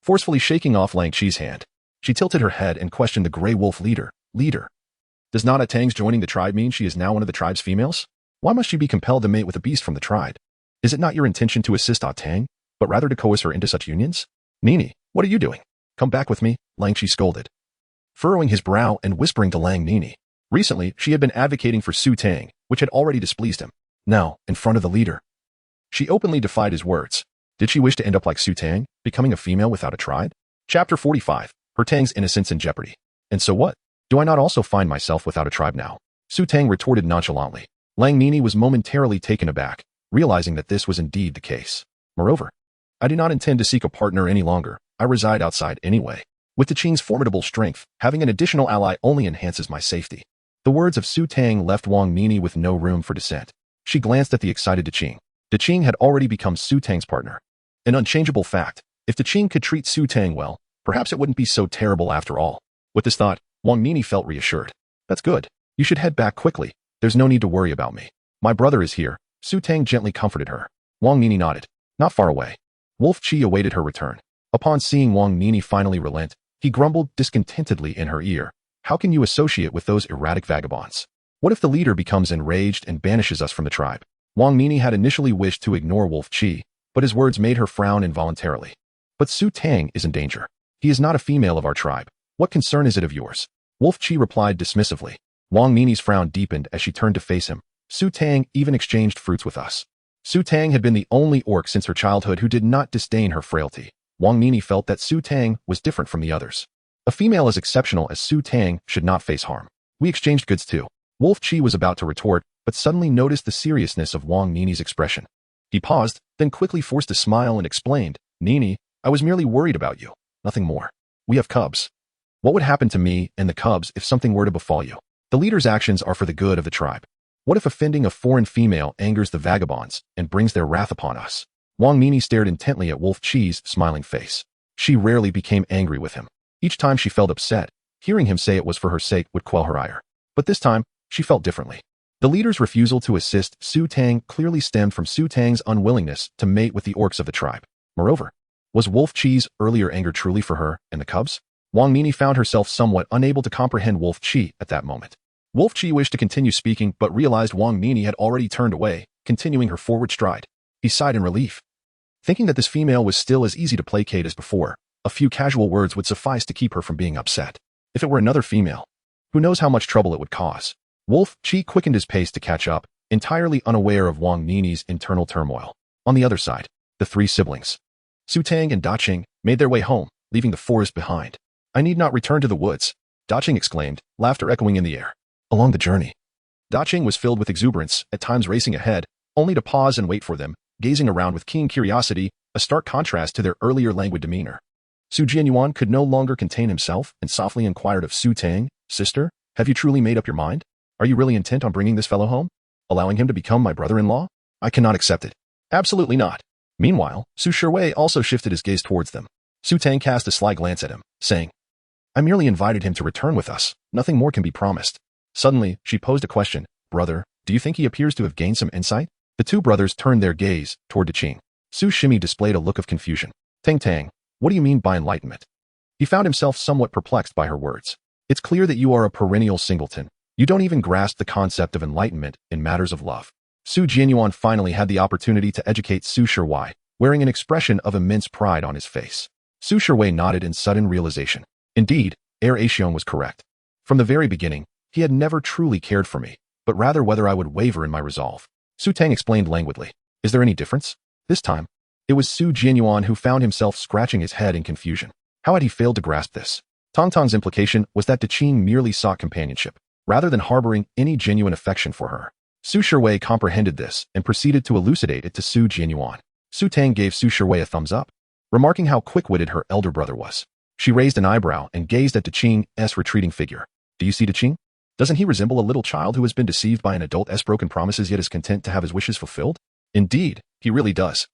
S1: forcefully shaking off Lang Qi's hand. She tilted her head and questioned the Grey Wolf leader. Leader, does not Tang's joining the tribe mean she is now one of the tribe's females? Why must she be compelled to mate with a beast from the tribe? Is it not your intention to assist Tang, but rather to coerce her into such unions? Nini, what are you doing? Come back with me, Lang Qi scolded, furrowing his brow and whispering to Lang Nini. Recently, she had been advocating for Su Tang, which had already displeased him. Now, in front of the leader, she openly defied his words. Did she wish to end up like Su Tang, becoming a female without a tribe? Chapter 45. Her Tang's innocence in jeopardy. And so what? Do I not also find myself without a tribe now? Su Tang retorted nonchalantly. Lang Nini was momentarily taken aback, realizing that this was indeed the case. Moreover, I do not intend to seek a partner any longer. I reside outside anyway. With the Qing's formidable strength, having an additional ally only enhances my safety. The words of Su Tang left Wang Nini with no room for dissent. She glanced at the excited Qing. Qing had already become Su Tang's partner. An unchangeable fact. If Qing could treat Su Tang well, perhaps it wouldn't be so terrible after all. With this thought, Wang Nini felt reassured. That's good. You should head back quickly. There's no need to worry about me. My brother is here. Su Tang gently comforted her. Wang Nini nodded. Not far away. Wolf Kuay awaited her return. Upon seeing Wang Nini finally relent, he grumbled discontentedly in her ear. How can you associate with those erratic vagabonds? What if the leader becomes enraged and banishes us from the tribe? Wang Nini had initially wished to ignore Wolf Kuay, but his words made her frown involuntarily. But Su Tang is in danger. He is not a female of our tribe. What concern is it of yours? Wolf Kuay replied dismissively. Wang Nini's frown deepened as she turned to face him. Su Tang even exchanged fruits with us. Su Tang had been the only orc since her childhood who did not disdain her frailty. Wang Nini felt that Su Tang was different from the others. A female as exceptional as Su Tang should not face harm. We exchanged goods too. Wolf Kuay was about to retort, but suddenly noticed the seriousness of Wang Nini's expression. He paused, then quickly forced a smile and explained, Nini, I was merely worried about you. Nothing more. We have cubs. What would happen to me and the cubs if something were to befall you? The leader's actions are for the good of the tribe. What if offending a foreign female angers the vagabonds and brings their wrath upon us? Wang Nini stared intently at Wolf Kuay's smiling face. She rarely became angry with him. Each time she felt upset, hearing him say it was for her sake would quell her ire. But this time, she felt differently. The leader's refusal to assist Su Tang clearly stemmed from Su Tang's unwillingness to mate with the orcs of the tribe. Moreover, was Wolf Kuay's earlier anger truly for her and the cubs? Wang Nini found herself somewhat unable to comprehend Wolf Kuay at that moment. Wolf Kuay wished to continue speaking but realized Wang Nini had already turned away, continuing her forward stride. He sighed in relief. Thinking that this female was still as easy to placate as before, a few casual words would suffice to keep her from being upset. If it were another female, who knows how much trouble it would cause? Wolf Kuay quickened his pace to catch up, entirely unaware of Wang Nini's internal turmoil. On the other side, the three siblings, Su Tang and Qing, made their way home, leaving the forest behind. I need not return to the woods, Qing exclaimed, laughter echoing in the air. Along the journey, Qing was filled with exuberance, at times racing ahead, only to pause and wait for them, gazing around with keen curiosity, a stark contrast to their earlier languid demeanor. Su Jianyuan could no longer contain himself and softly inquired of Su Tang, Sister, have you truly made up your mind? Are you really intent on bringing this fellow home? Allowing him to become my brother-in-law? I cannot accept it. Absolutely not. Meanwhile, Su Shiwei also shifted his gaze towards them. Su Tang cast a sly glance at him, saying, I merely invited him to return with us. Nothing more can be promised. Suddenly, she posed a question. Brother, do you think he appears to have gained some insight? The two brothers turned their gaze toward Qing. Su Shimi displayed a look of confusion. Tang, what do you mean by enlightenment? He found himself somewhat perplexed by her words. It's clear that you are a perennial singleton. You don't even grasp the concept of enlightenment in matters of love. Su Jianyuan finally had the opportunity to educate Su Shiwei, wearing an expression of immense pride on his face. Su Shiwei nodded in sudden realization. Indeed, Heir Axiong was correct. From the very beginning, he had never truly cared for me, but rather whether I would waver in my resolve. Su Tang explained languidly. Is there any difference? This time, it was Su Jianyuan who found himself scratching his head in confusion. How had he failed to grasp this? Tang's implication was that Qing merely sought companionship, rather than harboring any genuine affection for her. Su Shiwei comprehended this and proceeded to elucidate it to Su Jianyuan. Su Tang gave Su Shiwei a thumbs up, remarking how quick-witted her elder brother was. She raised an eyebrow and gazed at Qing's retreating figure. Do you see Qing? Doesn't he resemble a little child who has been deceived by an adult's broken promises yet is content to have his wishes fulfilled? Indeed, he really does.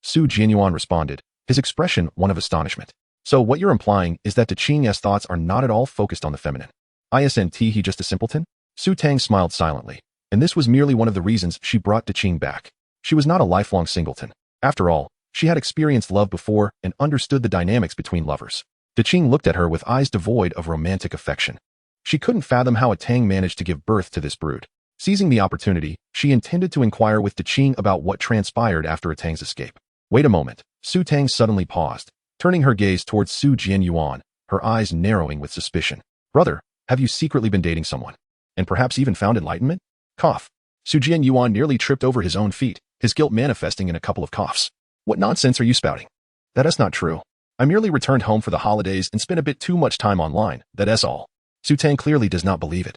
S1: Jianyuan responded, his expression one of astonishment. So what you're implying is that Qing's thoughts are not at all focused on the feminine. Isn't he just a simpleton? Tang smiled silently, and this was merely one of the reasons she brought Qing back. She was not a lifelong singleton. After all, she had experienced love before and understood the dynamics between lovers. Qing looked at her with eyes devoid of romantic affection. She couldn't fathom how a Tang managed to give birth to this brood. Seizing the opportunity, she intended to inquire with Qing about what transpired after a Tang's escape. Wait a moment. Tang suddenly paused, turning her gaze towards Jianyuan, her eyes narrowing with suspicion. Brother, have you secretly been dating someone? And perhaps even found enlightenment? Cough. Jianyuan nearly tripped over his own feet, his guilt manifesting in a couple of coughs. What nonsense are you spouting? That is not true. I merely returned home for the holidays and spent a bit too much time online, that is all. Tang clearly does not believe it.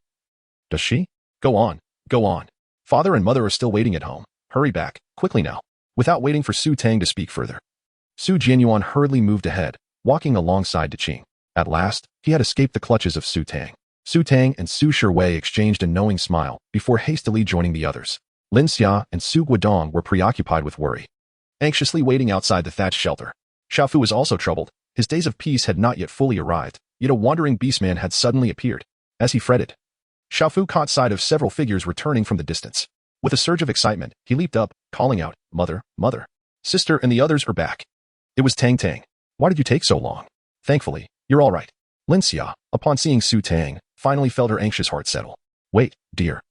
S1: Does she? Go on, go on. Father and mother are still waiting at home. Hurry back, quickly now. Without waiting for Tang to speak further, Jianyuan hurriedly moved ahead, walking alongside Qing. At last, he had escaped the clutches of Tang. Tang and Su Shiwei exchanged a knowing smile before hastily joining the others. Lin Xia and Su Guodong were preoccupied with worry, anxiously waiting outside the thatched shelter. Xiaofu was also troubled. His days of peace had not yet fully arrived, yet a wandering beastman had suddenly appeared. As he fretted, Xiaofu caught sight of several figures returning from the distance. With a surge of excitement, he leaped up, calling out, Mother, Mother, Sister and the others are back. It was Tang. Why did you take so long? Thankfully, you're all right. Lin Xia, upon seeing Tang, finally felt her anxious heart settle. Wait, dear.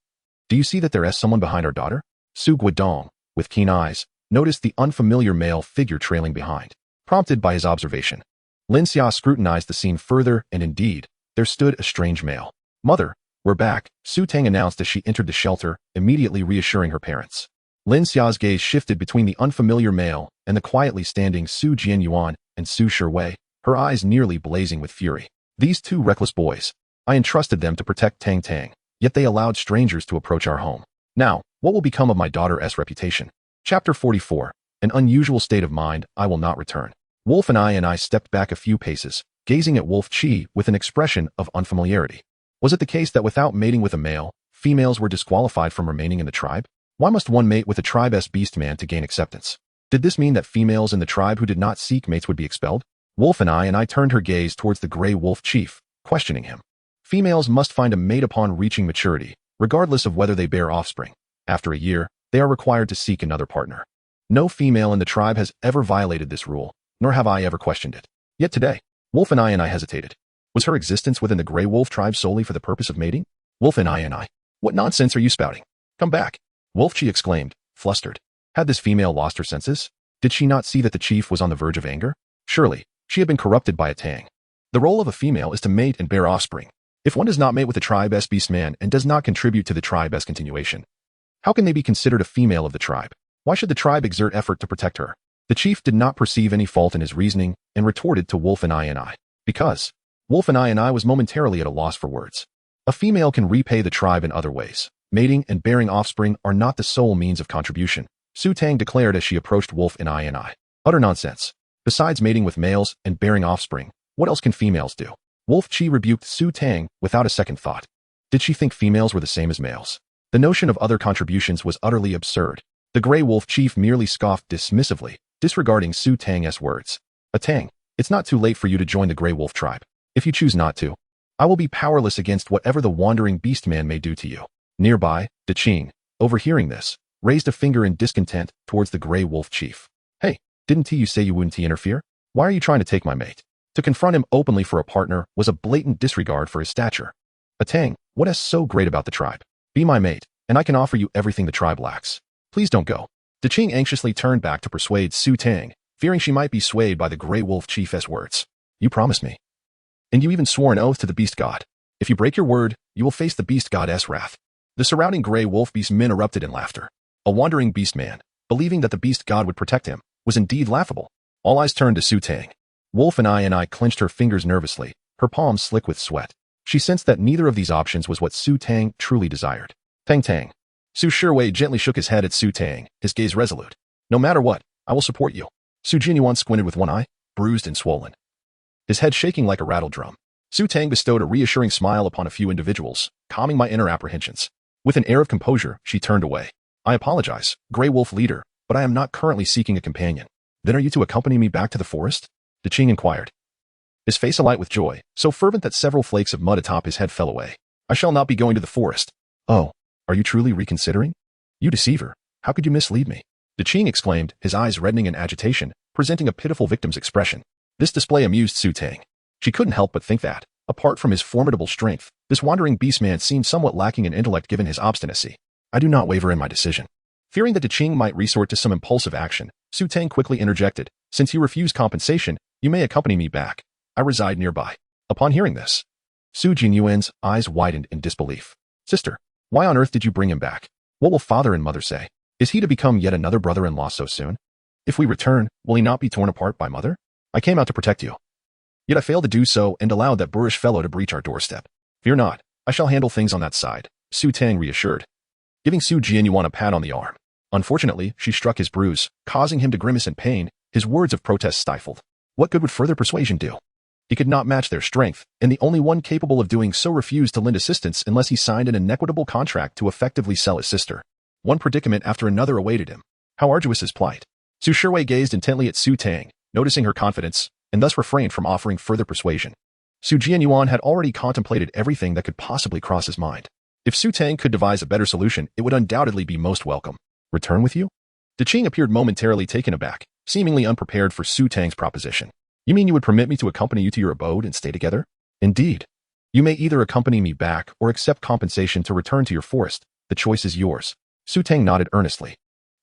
S1: Do you see that there is someone behind our daughter? Su Guodong, with keen eyes, noticed the unfamiliar male figure trailing behind. Prompted by his observation, Lin Xia scrutinized the scene further, and indeed, there stood a strange male. Mother, we're back, Tang announced as she entered the shelter, immediately reassuring her parents. Lin Xia's gaze shifted between the unfamiliar male and the quietly standing Su Jianyuan and Su Shiwei, her eyes nearly blazing with fury. These two reckless boys. I entrusted them to protect Tang, yet they allowed strangers to approach our home. Now, what will become of my daughter's reputation? Chapter 44. An unusual state of mind, I will not return. Wolf and I stepped back a few paces, gazing at Wolf Kuay with an expression of unfamiliarity. Was it the case that without mating with a male, females were disqualified from remaining in the tribe? Why must one mate with a tribe's beastman to gain acceptance? Did this mean that females in the tribe who did not seek mates would be expelled? Wolf and I turned her gaze towards the Grey Wolf chief, questioning him. Females must find a mate upon reaching maturity, regardless of whether they bear offspring. After a year, they are required to seek another partner. No female in the tribe has ever violated this rule, nor have I ever questioned it. Yet today, Wolf and I hesitated. Was her existence within the Greywolf Tribe solely for the purpose of mating? Wolf and I. What nonsense are you spouting? Come back. Wolf Kuay exclaimed, flustered. Had this female lost her senses? Did she not see that the chief was on the verge of anger? Surely, she had been corrupted by a Tang. The role of a female is to mate and bear offspring. If one does not mate with the tribe's beastman and does not contribute to the tribe's continuation, how can they be considered a female of the tribe? Why should the tribe exert effort to protect her? The chief did not perceive any fault in his reasoning and retorted to Wolf and I. Because Wolf and I was momentarily at a loss for words. A female can repay the tribe in other ways. Mating and bearing offspring are not the sole means of contribution, Tang declared as she approached Wolf and I. Utter nonsense. Besides mating with males and bearing offspring, what else can females do? Wolf Kuay rebuked Tang without a second thought. Did she think females were the same as males? The notion of other contributions was utterly absurd. The Grey Wolf chief merely scoffed dismissively, disregarding Tang's words. A Tang, it's not too late for you to join the Grey Wolf Tribe. If you choose not to, I will be powerless against whatever the wandering beastman may do to you. Nearby, Qing, overhearing this, raised a finger in discontent towards the Grey Wolf chief. Hey, didn't you say you wouldn't interfere? Why are you trying to take my mate? To confront him openly for a partner was a blatant disregard for his stature. A Tang, what is so great about the tribe? Be my mate, and I can offer you everything the tribe lacks. Please don't go. Qing anxiously turned back to persuade Tang, fearing she might be swayed by the Grey Wolf chief's words. You promised me. And you even swore an oath to the beast god. If you break your word, you will face the beast god's wrath. The surrounding Grey Wolf beast men erupted in laughter. A wandering beast man, believing that the beast god would protect him, was indeed laughable. All eyes turned to Tang. Wolf and I clenched her fingers nervously, her palms slick with sweat. She sensed that neither of these options was what Tang truly desired. Tang. Su Shiwei gently shook his head at Tang, his gaze resolute. No matter what, I will support you. Jianyuan squinted with one eye, bruised and swollen, his head shaking like a rattle drum. Su Tang bestowed a reassuring smile upon a few individuals, calming my inner apprehensions. With an air of composure, she turned away. I apologize, Greywolf leader, but I am not currently seeking a companion. Then are you to accompany me back to the forest? Qing inquired, his face alight with joy, so fervent that several flakes of mud atop his head fell away. I shall not be going to the forest. Oh, are you truly reconsidering? You deceiver, how could you mislead me? Qing exclaimed, his eyes reddening in agitation, presenting a pitiful victim's expression. This display amused Su Tang. She couldn't help but think that, apart from his formidable strength, this wandering beastman seemed somewhat lacking in intellect given his obstinacy. I do not waver in my decision. Fearing that Qing might resort to some impulsive action, Su Tang quickly interjected, since you refuse compensation, you may accompany me back. I reside nearby. Upon hearing this, Jianyuan's eyes widened in disbelief. Sister, why on earth did you bring him back? What will father and mother say? Is he to become yet another brother-in-law so soon? If we return, will he not be torn apart by mother? I came out to protect you. Yet I failed to do so and allowed that boorish fellow to breach our doorstep. Fear not, I shall handle things on that side, Su Tang reassured, giving Su Jianyuan a pat on the arm. Unfortunately, she struck his bruise, causing him to grimace in pain, his words of protest stifled. What good would further persuasion do? He could not match their strength, and the only one capable of doing so refused to lend assistance unless he signed an inequitable contract to effectively sell his sister. One predicament after another awaited him. How arduous his plight. Su Shiwei gazed intently at Su Tang, noticing her confidence, and thus refrained from offering further persuasion. Su Jianyuan had already contemplated everything that could possibly cross his mind. If Su Tang could devise a better solution, it would undoubtedly be most welcome. Return with you? Qing appeared momentarily taken aback, seemingly unprepared for Su Tang's proposition. You mean you would permit me to accompany you to your abode and stay together? Indeed. You may either accompany me back or accept compensation to return to your forest. The choice is yours. Su Tang nodded earnestly.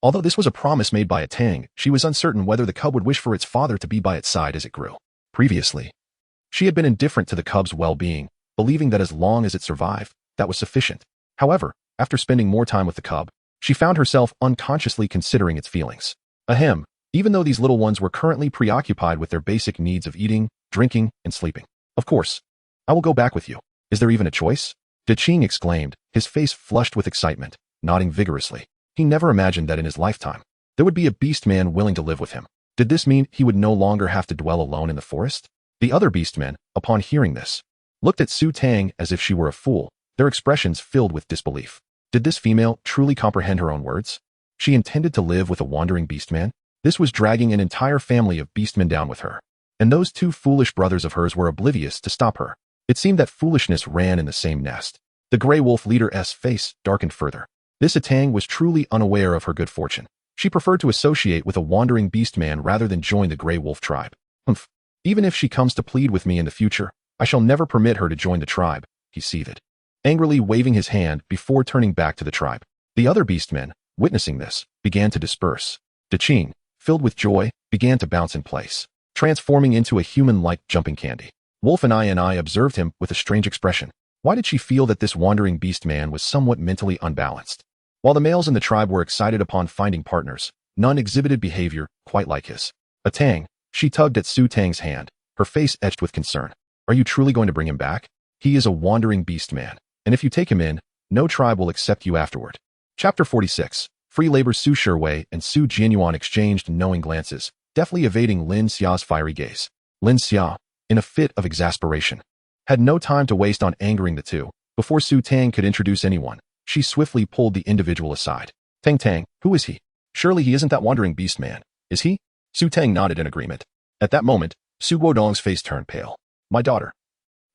S1: Although this was a promise made by a Tang, she was uncertain whether the cub would wish for its father to be by its side as it grew. Previously, she had been indifferent to the cub's well-being, believing that as long as it survived, that was sufficient. However, after spending more time with the cub, she found herself unconsciously considering its feelings. Ahem. Even though these little ones were currently preoccupied with their basic needs of eating, drinking, and sleeping. Of course, I will go back with you. Is there even a choice? Qing exclaimed, his face flushed with excitement, nodding vigorously. He never imagined that in his lifetime, there would be a beast man willing to live with him. Did this mean he would no longer have to dwell alone in the forest? The other beastmen, upon hearing this, looked at Su Tang as if she were a fool, their expressions filled with disbelief. Did this female truly comprehend her own words? She intended to live with a wandering beastman? This was dragging an entire family of beastmen down with her. And those two foolish brothers of hers were oblivious to stop her. It seemed that foolishness ran in the same nest. The Greywolf leader's face darkened further. This Tang was truly unaware of her good fortune. She preferred to associate with a wandering beastman rather than join the Greywolf Tribe. Humph. Even if she comes to plead with me in the future, I shall never permit her to join the tribe, he seethed, angrily waving his hand before turning back to the tribe. The other beastmen, witnessing this, began to disperse. Qing, filled with joy, began to bounce in place, transforming into a human-like jumping candy. Wolf and I observed him with a strange expression. Why did she feel that this wandering beast man was somewhat mentally unbalanced? While the males in the tribe were excited upon finding partners, none exhibited behavior quite like his. A Tang, she tugged at Su Tang's hand, her face etched with concern. Are you truly going to bring him back? He is a wandering beast man, and if you take him in, no tribe will accept you afterward. Chapter 46. Free labor. Su Shiwei and Su Jianyuan exchanged knowing glances, deftly evading Lin Xia's fiery gaze. Lin Xia, in a fit of exasperation, had no time to waste on angering the two. Before Su Tang could introduce anyone, she swiftly pulled the individual aside. Tang, who is he? Surely he isn't that wandering beast man, is he? Su Tang nodded in agreement. At that moment, Su Guodong's face turned pale. My daughter.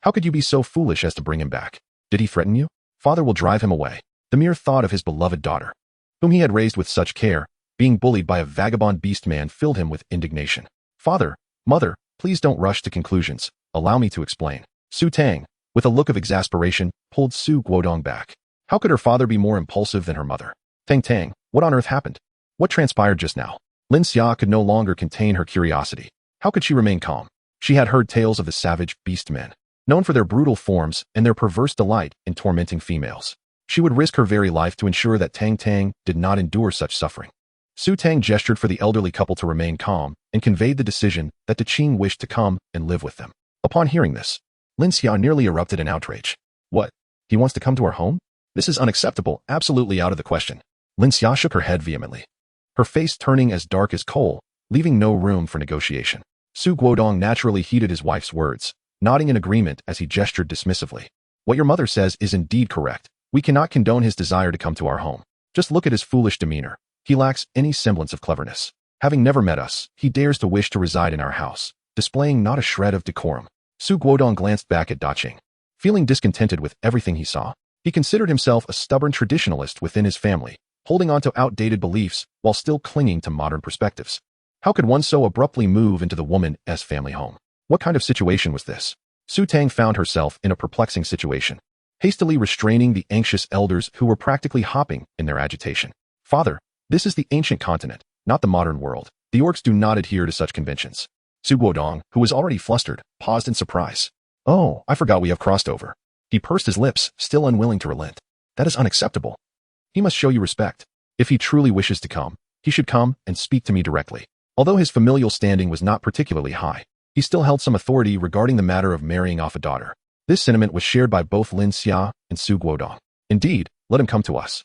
S1: How could you be so foolish as to bring him back? Did he threaten you? Father will drive him away. The mere thought of his beloved daughter, whom he had raised with such care, being bullied by a vagabond beast man filled him with indignation. Father, mother, please don't rush to conclusions. Allow me to explain. Su Tang, with a look of exasperation, pulled Su Guodong back. How could her father be more impulsive than her mother? Tang, what on earth happened? What transpired just now? Lin Xia could no longer contain her curiosity. How could she remain calm? She had heard tales of the savage beast men, known for their brutal forms and their perverse delight in tormenting females. She would risk her very life to ensure that Tang did not endure such suffering. Su Tang gestured for the elderly couple to remain calm and conveyed the decision that Qing wished to come and live with them. Upon hearing this, Lin Xia nearly erupted in outrage. What? He wants to come to our home? This is unacceptable, absolutely out of the question. Lin Xia shook her head vehemently, her face turning as dark as coal, leaving no room for negotiation. Su Guodong naturally heeded his wife's words, nodding in agreement as he gestured dismissively. What your mother says is indeed correct. We cannot condone his desire to come to our home. Just look at his foolish demeanor. He lacks any semblance of cleverness. Having never met us, he dares to wish to reside in our house, displaying not a shred of decorum. Su Guodong glanced back at Daqing. Feeling discontented with everything he saw, he considered himself a stubborn traditionalist within his family, holding on to outdated beliefs while still clinging to modern perspectives. How could one so abruptly move into the woman's family home? What kind of situation was this? Su Tang found herself in a perplexing situation, hastily restraining the anxious elders who were practically hopping in their agitation. Father, this is the ancient continent, not the modern world. The orcs do not adhere to such conventions. Su Guodong, who was already flustered, paused in surprise. Oh, I forgot we have crossed over. He pursed his lips, still unwilling to relent. That is unacceptable. He must show you respect. If he truly wishes to come, he should come and speak to me directly. Although his familial standing was not particularly high, he still held some authority regarding the matter of marrying off a daughter. This sentiment was shared by both Lin Xia and Su Guodong. Indeed, let him come to us.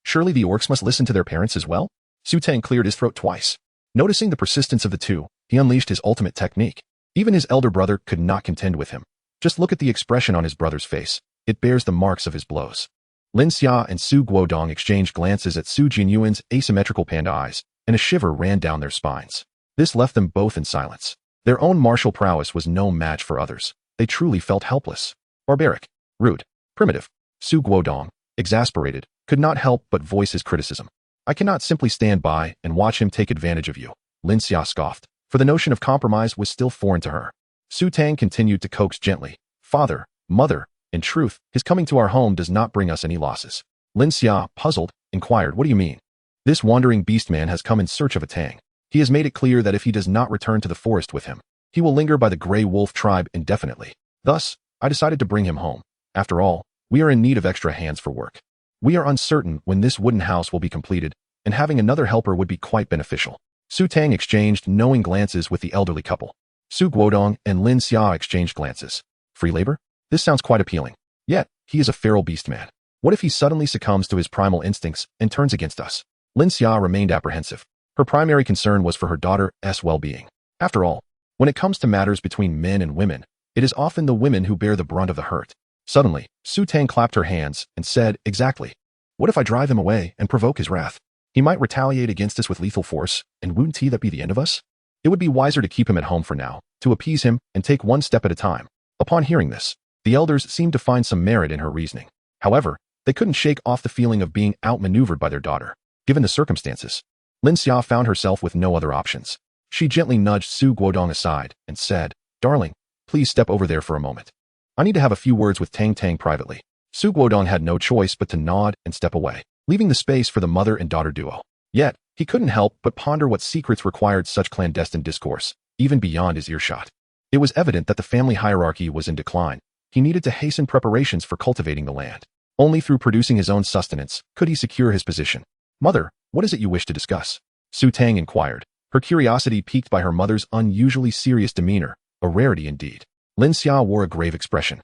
S1: Surely the orcs must listen to their parents as well? Su Tang cleared his throat twice. Noticing the persistence of the two, he unleashed his ultimate technique. Even his elder brother could not contend with him. Just look at the expression on his brother's face. It bears the marks of his blows. Lin Xia and Su Guodong exchanged glances at Su Jianyuan's asymmetrical panda eyes, and a shiver ran down their spines. This left them both in silence. Their own martial prowess was no match for others. They truly felt helpless. Barbaric, rude, primitive. Su Guodong, exasperated, could not help but voice his criticism. I cannot simply stand by and watch him take advantage of you, Lin Xia scoffed, for the notion of compromise was still foreign to her. Su Tang continued to coax gently. Father, mother, in truth, his coming to our home does not bring us any losses. Lin Xia, puzzled, inquired, what do you mean? This wandering beastman has come in search of a Tang. He has made it clear that if he does not return to the forest with him, he will linger by the Greywolf Tribe indefinitely. Thus, I decided to bring him home. After all, we are in need of extra hands for work. We are uncertain when this wooden house will be completed, and having another helper would be quite beneficial. Su Tang exchanged knowing glances with the elderly couple. Su Guodong and Lin Xia exchanged glances. Free labor? This sounds quite appealing. Yet, he is a feral beastman. What if he suddenly succumbs to his primal instincts and turns against us? Lin Xia remained apprehensive. Her primary concern was for her daughter's well-being. After all, when it comes to matters between men and women, it is often the women who bear the brunt of the hurt. Suddenly, Su Tang clapped her hands and said, exactly. What if I drive him away and provoke his wrath? He might retaliate against us with lethal force, and wouldn't that be the end of us? It would be wiser to keep him at home for now, to appease him and take one step at a time. Upon hearing this, the elders seemed to find some merit in her reasoning. However, they couldn't shake off the feeling of being outmaneuvered by their daughter. Given the circumstances, Lin Xia found herself with no other options. She gently nudged Su Guodong aside and said, Darling, please step over there for a moment. I need to have a few words with Tang privately. Su Guodong had no choice but to nod and step away, leaving the space for the mother and daughter duo. Yet, he couldn't help but ponder what secrets required such clandestine discourse, even beyond his earshot. It was evident that the family hierarchy was in decline. He needed to hasten preparations for cultivating the land. Only through producing his own sustenance could he secure his position. Mother, what is it you wish to discuss? Su Tang inquired, her curiosity piqued by her mother's unusually serious demeanor, a rarity indeed. Lin Xia wore a grave expression.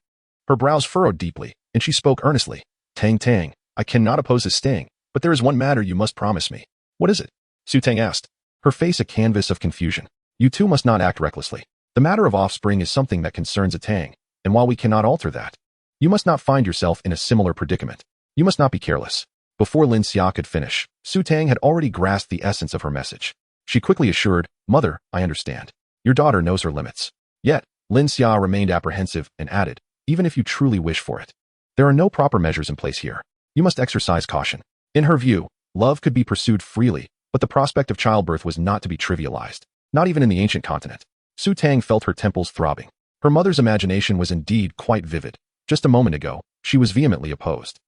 S1: Her brows furrowed deeply, and she spoke earnestly. Tang, I cannot oppose his staying, but there is one matter you must promise me. What is it? Su Tang asked, her face a canvas of confusion. You two must not act recklessly. The matter of offspring is something that concerns a Tang, and while we cannot alter that, you must not find yourself in a similar predicament. You must not be careless. Before Lin Xia could finish, Su Tang had already grasped the essence of her message. She quickly assured, Mother, I understand. Your daughter knows her limits. Yet, Lin Xia remained apprehensive and added, even if you truly wish for it, there are no proper measures in place here. You must exercise caution. In her view, love could be pursued freely, but the prospect of childbirth was not to be trivialized, not even in the ancient continent. Su Tang felt her temples throbbing. Her mother's imagination was indeed quite vivid. Just a moment ago, she was vehemently opposed.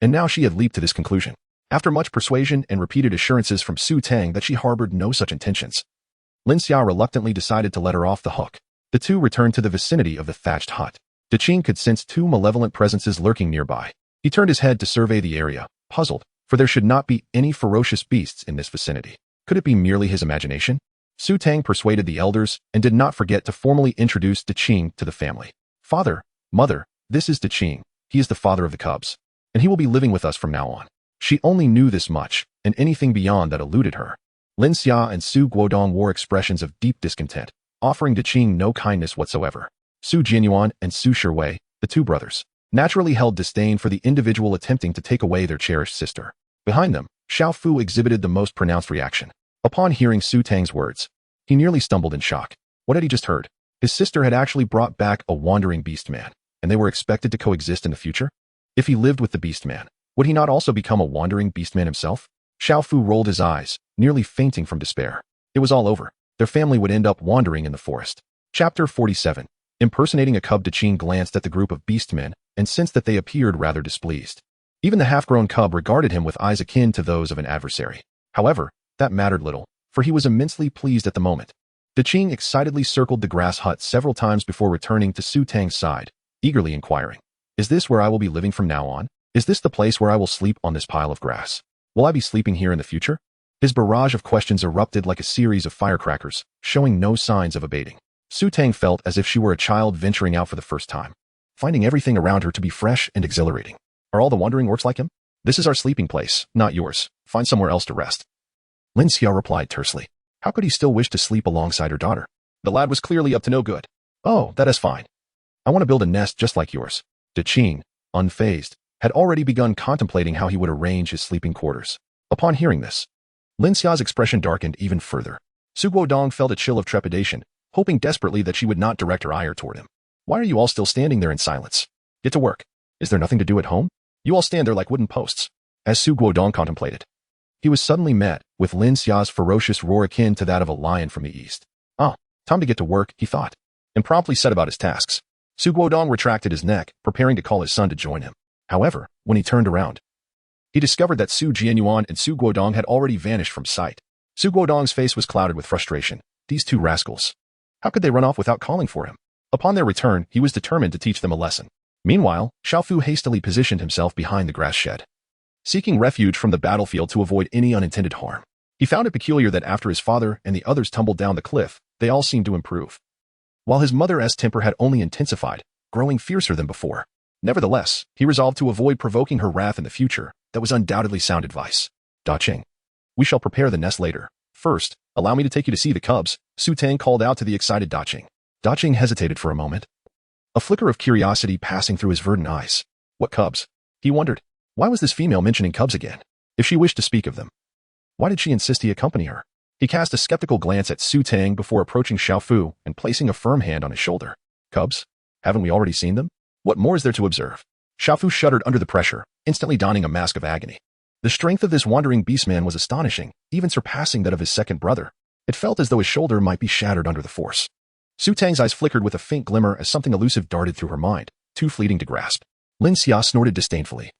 S1: And now she had leaped to this conclusion. After much persuasion and repeated assurances from Su Tang that she harbored no such intentions, Lin Xia reluctantly decided to let her off the hook. The two returned to the vicinity of the thatched hut. Daqing could sense two malevolent presences lurking nearby. He turned his head to survey the area, puzzled, for there should not be any ferocious beasts in this vicinity. Could it be merely his imagination? Su Tang persuaded the elders and did not forget to formally introduce Daqing to the family. Father, Mother, this is Daqing. He is the father of the cubs, and he will be living with us from now on. She only knew this much, and anything beyond that eluded her. Lin Xia and Su Guodong wore expressions of deep discontent, offering Daqing no kindness whatsoever. Su Jianyuan and Su Shiwei, the two brothers, naturally held disdain for the individual attempting to take away their cherished sister. Behind them, Xiao Fu exhibited the most pronounced reaction. Upon hearing Su Tang's words, he nearly stumbled in shock. What had he just heard? His sister had actually brought back a wandering beast man, and they were expected to coexist in the future? If he lived with the beast man, would he not also become a wandering beast man himself? Xiao Fu rolled his eyes, nearly fainting from despair. It was all over. Their family would end up wandering in the forest. Chapter 47. Impersonating a cub. Qing glanced at the group of beastmen and sensed that they appeared rather displeased. Even the half-grown cub regarded him with eyes akin to those of an adversary. However, that mattered little, for he was immensely pleased at the moment. Qing excitedly circled the grass hut several times before returning to Su Tang's side, eagerly inquiring, "Is this where I will be living from now on? Is this the place where I will sleep on this pile of grass? Will I be sleeping here in the future?" His barrage of questions erupted like a series of firecrackers, showing no signs of abating. Su Tang felt as if she were a child venturing out for the first time, finding everything around her to be fresh and exhilarating. "Are all the wandering orcs like him? This is our sleeping place, not yours. Find somewhere else to rest." Lin Xia replied tersely. How could he still wish to sleep alongside her daughter? The lad was clearly up to no good. "Oh, that is fine. I want to build a nest just like yours." Qing, unfazed, had already begun contemplating how he would arrange his sleeping quarters. Upon hearing this, Lin Xia's expression darkened even further. Su Guodong felt a chill of trepidation, hoping desperately that she would not direct her ire toward him. "Why are you all still standing there in silence? Get to work. Is there nothing to do at home? You all stand there like wooden posts." As Su Guodong contemplated, he was suddenly met with Lin Xia's ferocious roar akin to that of a lion from the east. "Ah, time to get to work," he thought, and promptly set about his tasks. Su Guodong retracted his neck, preparing to call his son to join him. However, when he turned around, he discovered that Su Jianyuan and Su Guodong had already vanished from sight. Su Guodong's face was clouded with frustration. These two rascals. How could they run off without calling for him? Upon their return, he was determined to teach them a lesson. Meanwhile, Xiao Fu hastily positioned himself behind the grass shed, seeking refuge from the battlefield to avoid any unintended harm. He found it peculiar that after his father and the others tumbled down the cliff, they all seemed to improve, while his mother's temper had only intensified, growing fiercer than before. Nevertheless, he resolved to avoid provoking her wrath in the future. That was undoubtedly sound advice. "Da Qing, we shall prepare the nest later. First, allow me to take you to see the cubs," Su Tang called out to the excited Da Qing. Da Qing hesitated for a moment, a flicker of curiosity passing through his verdant eyes. What cubs? He wondered. Why was this female mentioning cubs again? If she wished to speak of them, why did she insist he accompany her? He cast a skeptical glance at Su Tang before approaching Xiao Fu and placing a firm hand on his shoulder. "Cubs? Haven't we already seen them? What more is there to observe?" Xiao Fu shuddered under the pressure, instantly donning a mask of agony. The strength of this wandering beastman was astonishing, even surpassing that of his second brother. It felt as though his shoulder might be shattered under the force. Su Tang's eyes flickered with a faint glimmer as something elusive darted through her mind, too fleeting to grasp. Lin Xia snorted disdainfully.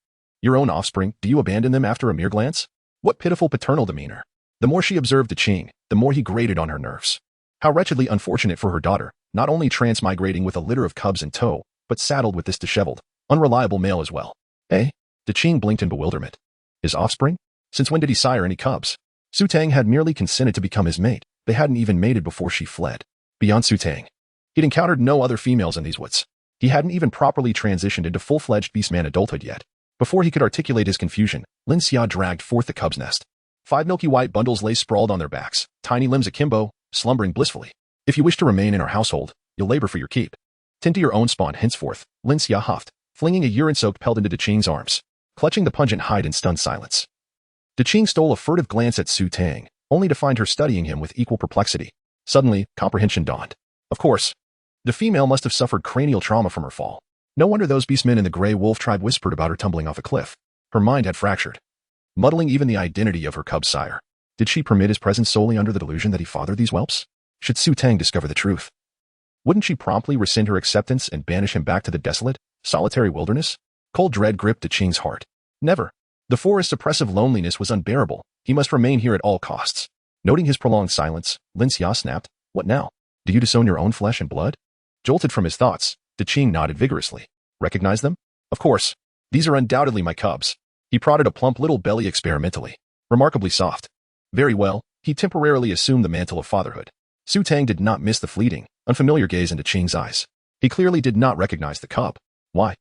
S1: "Your own offspring, do you abandon them after a mere glance? What pitiful paternal demeanor." The more she observed Qing, the more he grated on her nerves. How wretchedly unfortunate for her daughter, not only transmigrating with a litter of cubs in tow, but saddled with this disheveled, unreliable male as well. Eh? Qing blinked in bewilderment. His offspring? Since when did he sire any cubs? Su Tang had merely consented to become his mate. They hadn't even mated before she fled. Beyond Su Tang, he'd encountered no other females in these woods. He hadn't even properly transitioned into full-fledged beastman adulthood yet. Before he could articulate his confusion, Lin Xia dragged forth the cub's nest. 5 milky white bundles lay sprawled on their backs, tiny limbs akimbo, slumbering blissfully. "If you wish to remain in our household, you'll labor for your keep. Tend to your own spawn henceforth," Lin Xia huffed, flinging a urine-soaked pelt into Qing's arms, clutching the pungent hide in stunned silence. Qing stole a furtive glance at Su Tang, only to find her studying him with equal perplexity. Suddenly, comprehension dawned. Of course, the female must have suffered cranial trauma from her fall. No wonder those beastmen in the Greywolf Tribe whispered about her tumbling off a cliff. Her mind had fractured, muddling even the identity of her cub sire. Did she permit his presence solely under the delusion that he fathered these whelps? Should Su Tang discover the truth, wouldn't she promptly rescind her acceptance and banish him back to the desolate, solitary wilderness? Cold dread gripped Qing's heart. Never. The forest's oppressive loneliness was unbearable. He must remain here at all costs. Noting his prolonged silence, Lin Xia snapped. "What now? Do you disown your own flesh and blood?" Jolted from his thoughts, Qing nodded vigorously. "Recognize them? Of course. These are undoubtedly my cubs." He prodded a plump little belly experimentally. Remarkably soft. Very well, he temporarily assumed the mantle of fatherhood. Su Tang did not miss the fleeting, unfamiliar gaze into Qing's eyes. He clearly did not recognize the cub. Why?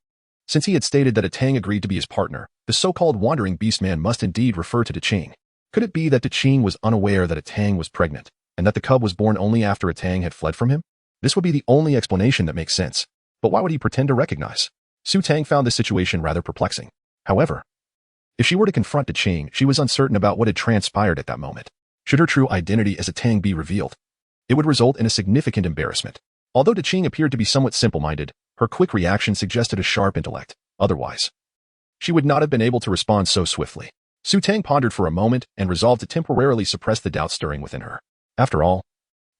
S1: Since he had stated that a Tang agreed to be his partner, the so-called wandering beastman must indeed refer to Qing. Could it be that Qing was unaware that a Tang was pregnant, and that the cub was born only after a Tang had fled from him? This would be the only explanation that makes sense. But why would he pretend to recognize? Su Tang found this situation rather perplexing. However, if she were to confront Diqing, she was uncertain about what had transpired at that moment. Should her true identity as a Tang be revealed, it would result in a significant embarrassment. Although Diqing appeared to be somewhat simple-minded, her quick reaction suggested a sharp intellect. Otherwise, she would not have been able to respond so swiftly. Su Tang pondered for a moment and resolved to temporarily suppress the doubt stirring within her. After all,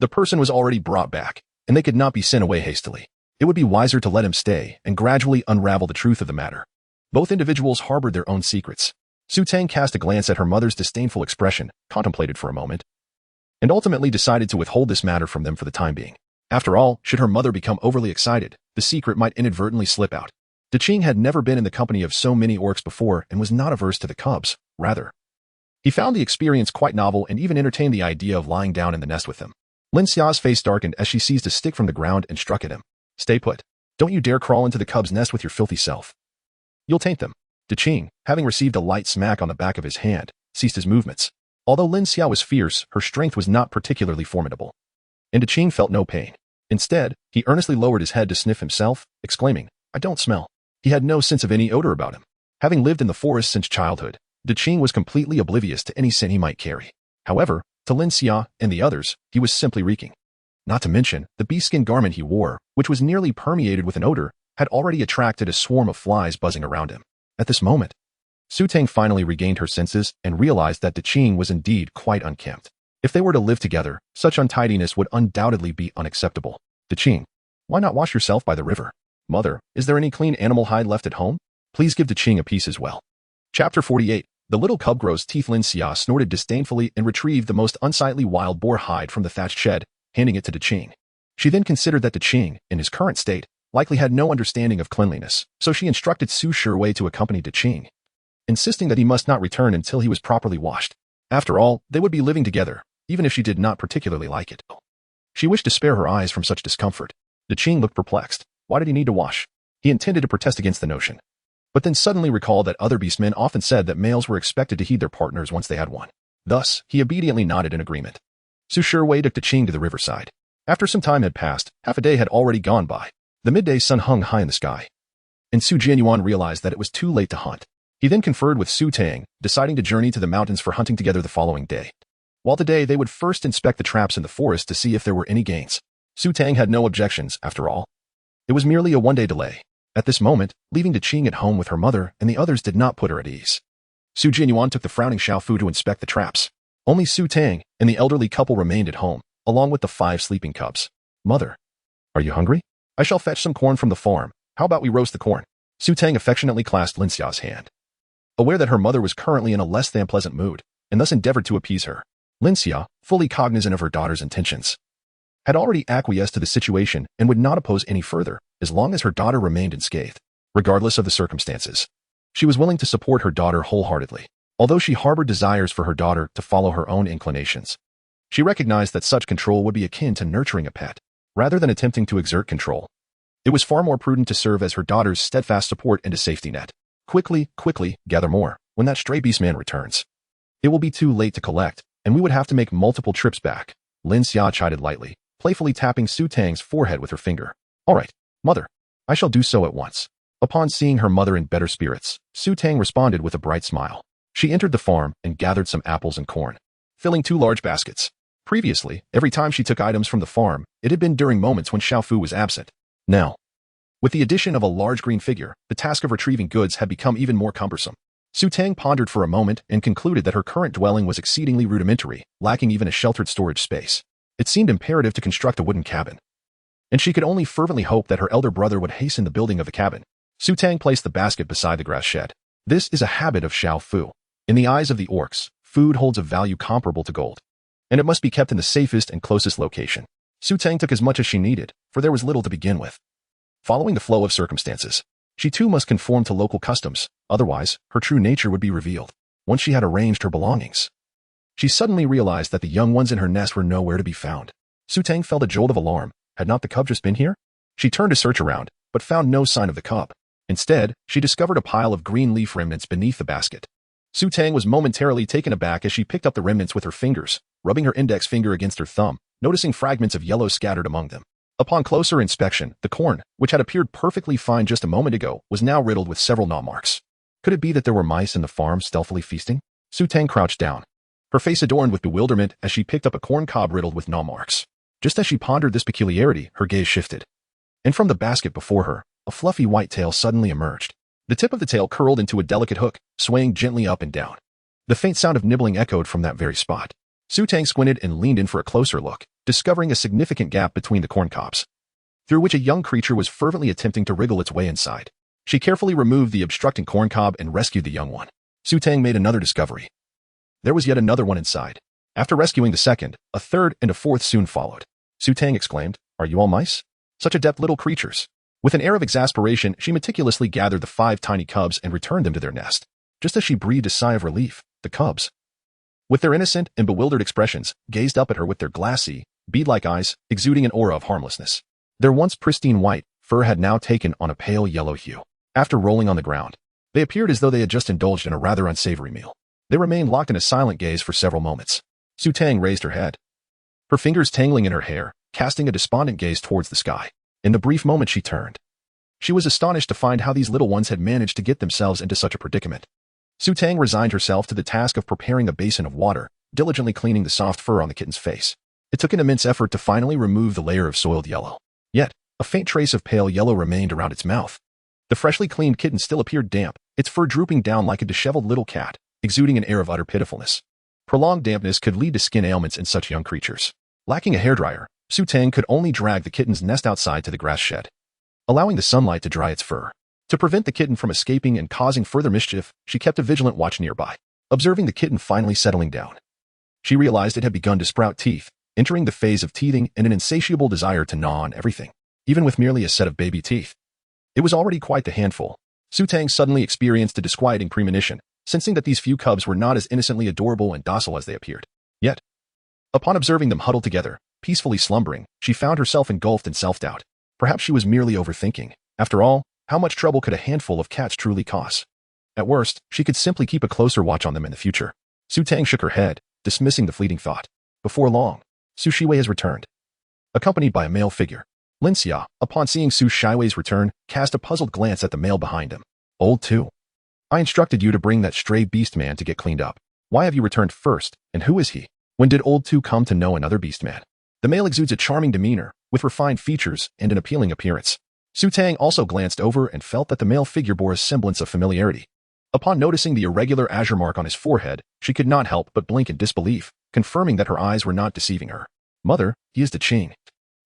S1: the person was already brought back, and they could not be sent away hastily. It would be wiser to let him stay and gradually unravel the truth of the matter. Both individuals harbored their own secrets. Su Tang cast a glance at her mother's disdainful expression, contemplated for a moment, and ultimately decided to withhold this matter from them for the time being. After all, should her mother become overly excited, the secret might inadvertently slip out. Diqing had never been in the company of so many orcs before and was not averse to the cubs. Rather, he found the experience quite novel and even entertained the idea of lying down in the nest with them. Lin Xia's face darkened as she seized a stick from the ground and struck at him. Stay put. Don't you dare crawl into the cub's nest with your filthy self. You'll taint them. Diqing, having received a light smack on the back of his hand, ceased his movements. Although Lin Xia was fierce, her strength was not particularly formidable. And Diqing felt no pain. Instead, he earnestly lowered his head to sniff himself, exclaiming, I don't smell. He had no sense of any odor about him. Having lived in the forest since childhood, Diqing was completely oblivious to any scent he might carry. However, to Lin Xia and the others, he was simply reeking. Not to mention, the beeskin garment he wore, which was nearly permeated with an odor, had already attracted a swarm of flies buzzing around him. At this moment, Su Tang finally regained her senses and realized that Diqing was indeed quite unkempt. If they were to live together, such untidiness would undoubtedly be unacceptable. Diqing, why not wash yourself by the river? Mother, is there any clean animal hide left at home? Please give Diqing a piece as well. Chapter 48. The little cub grows teeth. Lin Xia snorted disdainfully and retrieved the most unsightly wild boar hide from the thatched shed, handing it to Diqing. She then considered that Diqing, in his current state, likely had no understanding of cleanliness, so she instructed Su Shiwei to accompany Diqing, insisting that he must not return until he was properly washed. After all, they would be living together, even if she did not particularly like it. She wished to spare her eyes from such discomfort. Diqing looked perplexed. Why did he need to wash? He intended to protest against the notion, but then suddenly recalled that other beastmen often said that males were expected to heed their partners once they had one. Thus, he obediently nodded in agreement. Su Shiwei took Diqing to the riverside. After some time had passed, half a day had already gone by. The midday sun hung high in the sky, and Su Jianyuan realized that it was too late to hunt. He then conferred with Su Tang, deciding to journey to the mountains for hunting together the following day. While today they would first inspect the traps in the forest to see if there were any gains. Su Tang had no objections, after all. It was merely a one-day delay. At this moment, leaving Diqing at home with her mother and the others did not put her at ease. Su Jianyuan took the frowning Xiaofu to inspect the traps. Only Su Tang and the elderly couple remained at home, along with the 5 sleeping cubs. Mother, are you hungry? I shall fetch some corn from the farm. How about we roast the corn? Su Tang affectionately clasped Lin Xia's hand. Aware that her mother was currently in a less than pleasant mood, and thus endeavored to appease her, Lin Xia, fully cognizant of her daughter's intentions, had already acquiesced to the situation and would not oppose any further, as long as her daughter remained unscathed. Regardless of the circumstances, she was willing to support her daughter wholeheartedly. Although she harbored desires for her daughter to follow her own inclinations, she recognized that such control would be akin to nurturing a pet. Rather than attempting to exert control, it was far more prudent to serve as her daughter's steadfast support and a safety net. Quickly, gather more. When that stray beastman returns, it will be too late to collect, and we would have to make multiple trips back. Lin Xia chided lightly, playfully tapping Su Tang's forehead with her finger. All right, mother, I shall do so at once. Upon seeing her mother in better spirits, Su Tang responded with a bright smile. She entered the farm and gathered some apples and corn, filling 2 large baskets. Previously, every time she took items from the farm, it had been during moments when Xiaofu was absent. Now, with the addition of a large green figure, the task of retrieving goods had become even more cumbersome. Su Tang pondered for a moment and concluded that her current dwelling was exceedingly rudimentary, lacking even a sheltered storage space. It seemed imperative to construct a wooden cabin, and she could only fervently hope that her elder brother would hasten the building of the cabin. Su Tang placed the basket beside the grass shed. This is a habit of Xiaofu. In the eyes of the orcs, food holds a value comparable to gold, and it must be kept in the safest and closest location. Su Tang took as much as she needed, for there was little to begin with. Following the flow of circumstances, she too must conform to local customs, otherwise, her true nature would be revealed. Once she had arranged her belongings, she suddenly realized that the young ones in her nest were nowhere to be found. Su Tang felt a jolt of alarm. Had not the cub just been here? She turned to search around, but found no sign of the cub. Instead, she discovered a pile of green leaf remnants beneath the basket. Su Tang was momentarily taken aback as she picked up the remnants with her fingers, rubbing her index finger against her thumb, noticing fragments of yellow scattered among them. Upon closer inspection, the corn, which had appeared perfectly fine just a moment ago, was now riddled with several gnaw marks. Could it be that there were mice in the farm stealthily feasting? Su Tang crouched down, her face adorned with bewilderment as she picked up a corn cob riddled with gnaw marks. Just as she pondered this peculiarity, her gaze shifted. And from the basket before her, a fluffy white tail suddenly emerged. The tip of the tail curled into a delicate hook, swaying gently up and down. The faint sound of nibbling echoed from that very spot. Su Tang squinted and leaned in for a closer look, discovering a significant gap between the corn cobs, through which a young creature was fervently attempting to wriggle its way inside. She carefully removed the obstructing corn cob and rescued the young one. Su Tang made another discovery. There was yet another one inside. After rescuing the second, a third and a fourth soon followed. Su Tang exclaimed, "Are you all mice? Such adept little creatures." With an air of exasperation, she meticulously gathered the 5 tiny cubs and returned them to their nest. Just as she breathed a sigh of relief, the cubs, with their innocent and bewildered expressions, gazed up at her with their glassy, bead-like eyes, exuding an aura of harmlessness. Their once pristine white fur had now taken on a pale yellow hue. After rolling on the ground, they appeared as though they had just indulged in a rather unsavory meal. They remained locked in a silent gaze for several moments. Su Tang raised her head, her fingers tangling in her hair, casting a despondent gaze towards the sky. In the brief moment she turned, she was astonished to find how these little ones had managed to get themselves into such a predicament. Su Tang resigned herself to the task of preparing a basin of water, diligently cleaning the soft fur on the kitten's face. It took an immense effort to finally remove the layer of soiled yellow. Yet, a faint trace of pale yellow remained around its mouth. The freshly cleaned kitten still appeared damp, its fur drooping down like a disheveled little cat, exuding an air of utter pitifulness. Prolonged dampness could lead to skin ailments in such young creatures. Lacking a hairdryer, Su Tang could only drag the kitten's nest outside to the grass shed, allowing the sunlight to dry its fur. To prevent the kitten from escaping and causing further mischief, she kept a vigilant watch nearby. Observing the kitten finally settling down, she realized it had begun to sprout teeth, entering the phase of teething and an insatiable desire to gnaw on everything, even with merely a set of baby teeth. It was already quite the handful. Su Tang suddenly experienced a disquieting premonition, sensing that these few cubs were not as innocently adorable and docile as they appeared. Yet, upon observing them huddled together, peacefully slumbering, she found herself engulfed in self-doubt. Perhaps she was merely overthinking. After all, how much trouble could a handful of cats truly cause? At worst, she could simply keep a closer watch on them in the future. Su Tang shook her head, dismissing the fleeting thought. Before long, Su Shiwei has returned, accompanied by a male figure. Lin Xia, upon seeing Su Shiwei's return, cast a puzzled glance at the male behind him. Old two. I instructed you to bring that stray beast man to get cleaned up. Why have you returned first, and who is he? When did old two come to know another beast man? The male exudes a charming demeanor, with refined features and an appealing appearance. Su Tang also glanced over and felt that the male figure bore a semblance of familiarity. Upon noticing the irregular azure mark on his forehead, she could not help but blink in disbelief, confirming that her eyes were not deceiving her. Mother, he is Qing.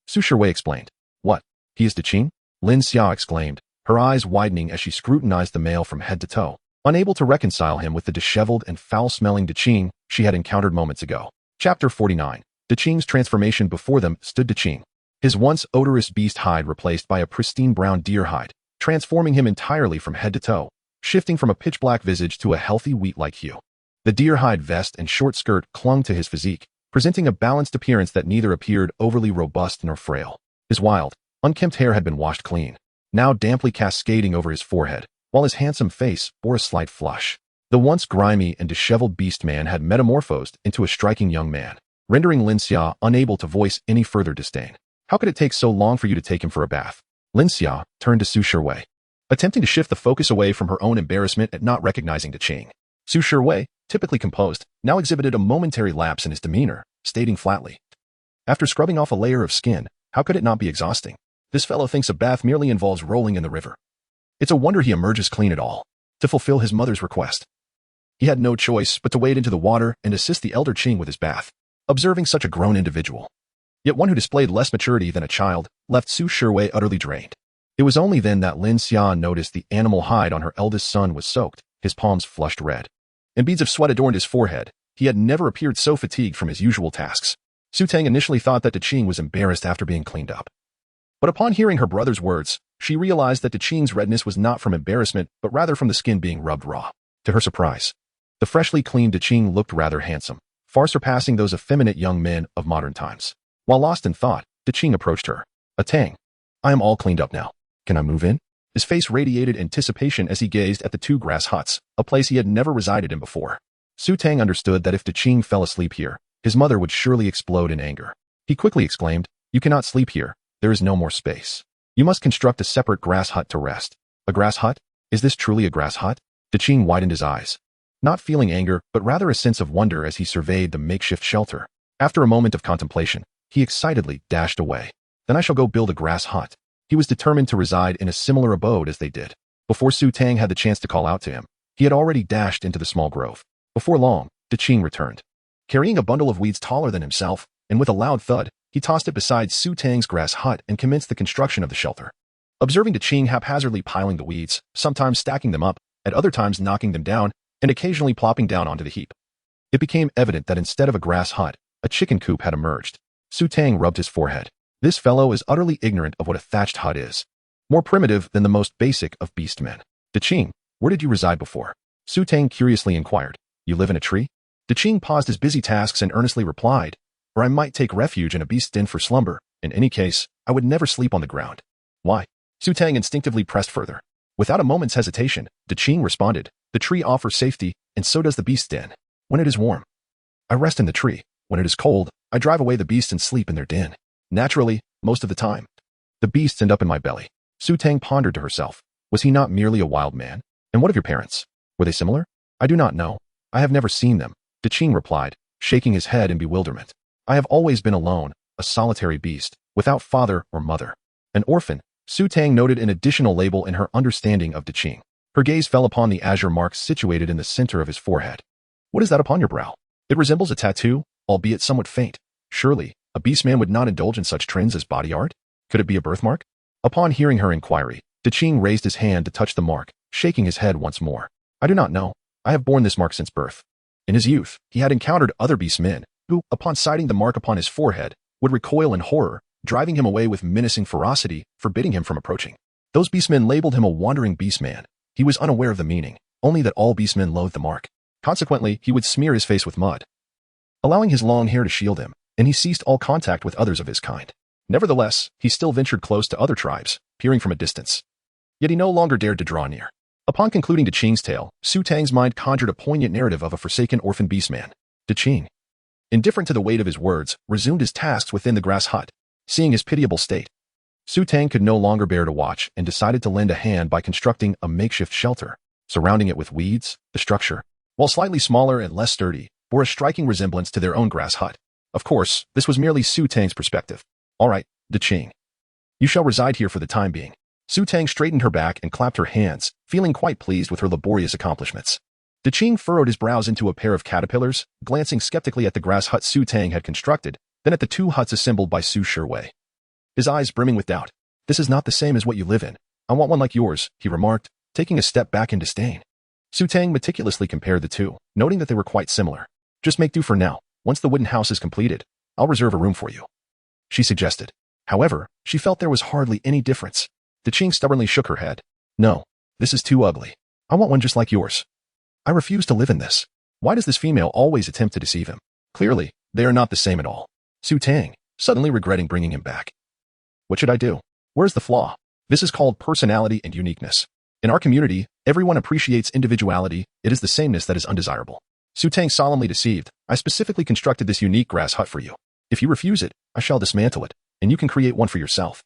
S1: Su Shiwei explained. What? He is Qing? Lin Xia exclaimed, her eyes widening as she scrutinized the male from head to toe, unable to reconcile him with the disheveled and foul-smelling Qing she had encountered moments ago. Chapter 49. Qing's transformation. Before them stood Qing, his once odorous beast hide replaced by a pristine brown deer hide, transforming him entirely from head to toe, shifting from a pitch-black visage to a healthy wheat-like hue. The deer hide vest and short skirt clung to his physique, presenting a balanced appearance that neither appeared overly robust nor frail. His wild, unkempt hair had been washed clean, now damply cascading over his forehead, while his handsome face bore a slight flush. The once grimy and disheveled beast man had metamorphosed into a striking young man, rendering Lin Xia unable to voice any further disdain. How could it take so long for you to take him for a bath? Lin Xia turned to Su Shiwei, attempting to shift the focus away from her own embarrassment at not recognizing Qing. Su Shiwei, typically composed, now exhibited a momentary lapse in his demeanor, stating flatly, after scrubbing off a layer of skin, how could it not be exhausting? This fellow thinks a bath merely involves rolling in the river. It's a wonder he emerges clean at all. To fulfill his mother's request, he had no choice but to wade into the water and assist the elder Qing with his bath. Observing such a grown individual, yet one who displayed less maturity than a child, left Su Shiwei utterly drained. It was only then that Lin Xia noticed the animal hide on her eldest son was soaked, his palms flushed red, and beads of sweat adorned his forehead. He had never appeared so fatigued from his usual tasks. Su Tang initially thought that Qing was embarrassed after being cleaned up. But upon hearing her brother's words, she realized that Qing's redness was not from embarrassment, but rather from the skin being rubbed raw. To her surprise, the freshly cleaned Qing looked rather handsome, far surpassing those effeminate young men of modern times. While lost in thought, Qing approached her. Tang, I am all cleaned up now. Can I move in? His face radiated anticipation as he gazed at the 2 grass huts, a place he had never resided in before. Su Tang understood that if Qing fell asleep here, his mother would surely explode in anger. He quickly exclaimed, You cannot sleep here. There is no more space. You must construct a separate grass hut to rest. A grass hut? Is this truly a grass hut? Diqing widened his eyes, not feeling anger, but rather a sense of wonder as he surveyed the makeshift shelter. After a moment of contemplation, he excitedly dashed away. Then I shall go build a grass hut. He was determined to reside in a similar abode as they did. Before Su Tang had the chance to call out to him, he had already dashed into the small grove. Before long, Diqing returned, carrying a bundle of weeds taller than himself, and with a loud thud, he tossed it beside Su Tang's grass hut and commenced the construction of the shelter. Observing Diqing haphazardly piling the weeds, sometimes stacking them up, at other times knocking them down, and occasionally plopping down onto the heap, it became evident that instead of a grass hut, a chicken coop had emerged. Su Tang rubbed his forehead. This fellow is utterly ignorant of what a thatched hut is. More primitive than the most basic of beast men. Diqing, where did you reside before? Su Tang curiously inquired. You live in a tree? Diqing paused his busy tasks and earnestly replied, or I might take refuge in a beast's den for slumber. In any case, I would never sleep on the ground. Why? Su Tang instinctively pressed further. Without a moment's hesitation, Diqing responded, the tree offers safety, and so does the beast's den. When it is warm, I rest in the tree. When it is cold, I drive away the beasts and sleep in their den. Naturally, most of the time, the beasts end up in my belly. Su Tang pondered to herself. Was he not merely a wild man? And what of your parents? Were they similar? I do not know. I have never seen them. Diqing replied, shaking his head in bewilderment. I have always been alone, a solitary beast, without father or mother. An orphan. Su Tang noted an additional label in her understanding of Diqing. Her gaze fell upon the azure mark situated in the center of his forehead. What is that upon your brow? It resembles a tattoo, albeit somewhat faint. Surely, a beastman would not indulge in such trends as body art? Could it be a birthmark? Upon hearing her inquiry, Diqing raised his hand to touch the mark, shaking his head once more. I do not know. I have borne this mark since birth. In his youth, he had encountered other beastmen, who, upon sighting the mark upon his forehead, would recoil in horror, driving him away with menacing ferocity, forbidding him from approaching. Those beastmen labeled him a wandering beastman. He was unaware of the meaning, only that all beastmen loathed the mark. Consequently, he would smear his face with mud, allowing his long hair to shield him, and he ceased all contact with others of his kind. Nevertheless, he still ventured close to other tribes, peering from a distance. Yet he no longer dared to draw near. Upon concluding Diqing's tale, Su Tang's mind conjured a poignant narrative of a forsaken orphan beastman. Diqing, indifferent to the weight of his words, resumed his tasks within the grass hut. Seeing his pitiable state, Su Tang could no longer bear to watch and decided to lend a hand by constructing a makeshift shelter, surrounding it with weeds. The structure, while slightly smaller and less sturdy, bore a striking resemblance to their own grass hut. Of course, this was merely Su Tang's perspective. All right, Diqing, you shall reside here for the time being. Su Tang straightened her back and clapped her hands, feeling quite pleased with her laborious accomplishments. Diqing furrowed his brows into a pair of caterpillars, glancing skeptically at the grass hut Su Tang had constructed, then at the two huts assembled by Su Shiwei. His eyes brimming with doubt. This is not the same as what you live in. I want one like yours, he remarked, taking a step back in disdain. Su Tang meticulously compared the two, noting that they were quite similar. Just make do for now. Once the wooden house is completed, I'll reserve a room for you, she suggested. However, she felt there was hardly any difference. Diqing stubbornly shook her head. No, this is too ugly. I want one just like yours. I refuse to live in this. Why does this female always attempt to deceive him? Clearly, they are not the same at all. Su Tang, suddenly regretting bringing him back. What should I do? Where's the flaw? This is called personality and uniqueness. In our community, everyone appreciates individuality. It is the sameness that is undesirable. Su Tang solemnly deceived. I specifically constructed this unique grass hut for you. If you refuse it, I shall dismantle it, and you can create one for yourself.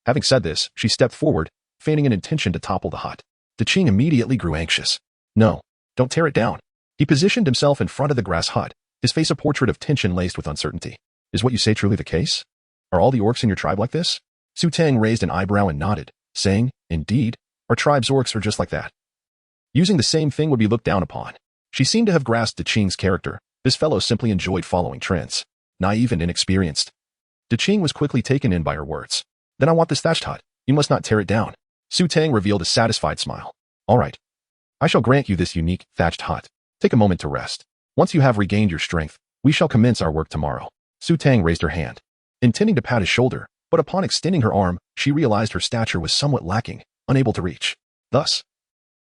S1: Having said this, she stepped forward, feigning an intention to topple the hut. Diqing immediately grew anxious. No, don't tear it down. He positioned himself in front of the grass hut, his face a portrait of tension laced with uncertainty. Is what you say truly the case? Are all the orcs in your tribe like this? Su Tang raised an eyebrow and nodded, saying, Indeed, our tribe's orcs are just like that. Using the same thing would be looked down upon. She seemed to have grasped Diqing's character. This fellow simply enjoyed following trends, naive and inexperienced. Diqing was quickly taken in by her words. Then I want this thatched hut. You must not tear it down. Su Tang revealed a satisfied smile. All right. I shall grant you this unique, thatched hut. Take a moment to rest. Once you have regained your strength, we shall commence our work tomorrow. Su Tang raised her hand, intending to pat his shoulder, but upon extending her arm, she realized her stature was somewhat lacking, unable to reach. Thus,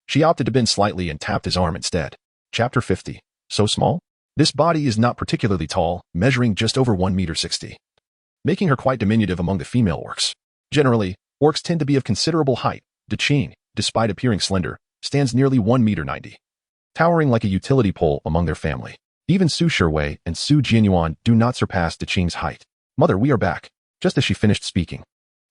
S1: she opted to bend slightly and tapped his arm instead. Chapter 50. So small? This body is not particularly tall, measuring just over 1.60 meters, making her quite diminutive among the female orcs. Generally, orcs tend to be of considerable height. Diqing, despite appearing slender, stands nearly 1.90 meters, towering like a utility pole among their family. Even Su Shiwei and Su Jianyuan do not surpass Diqing's height. Mother, we are back. Just as she finished speaking,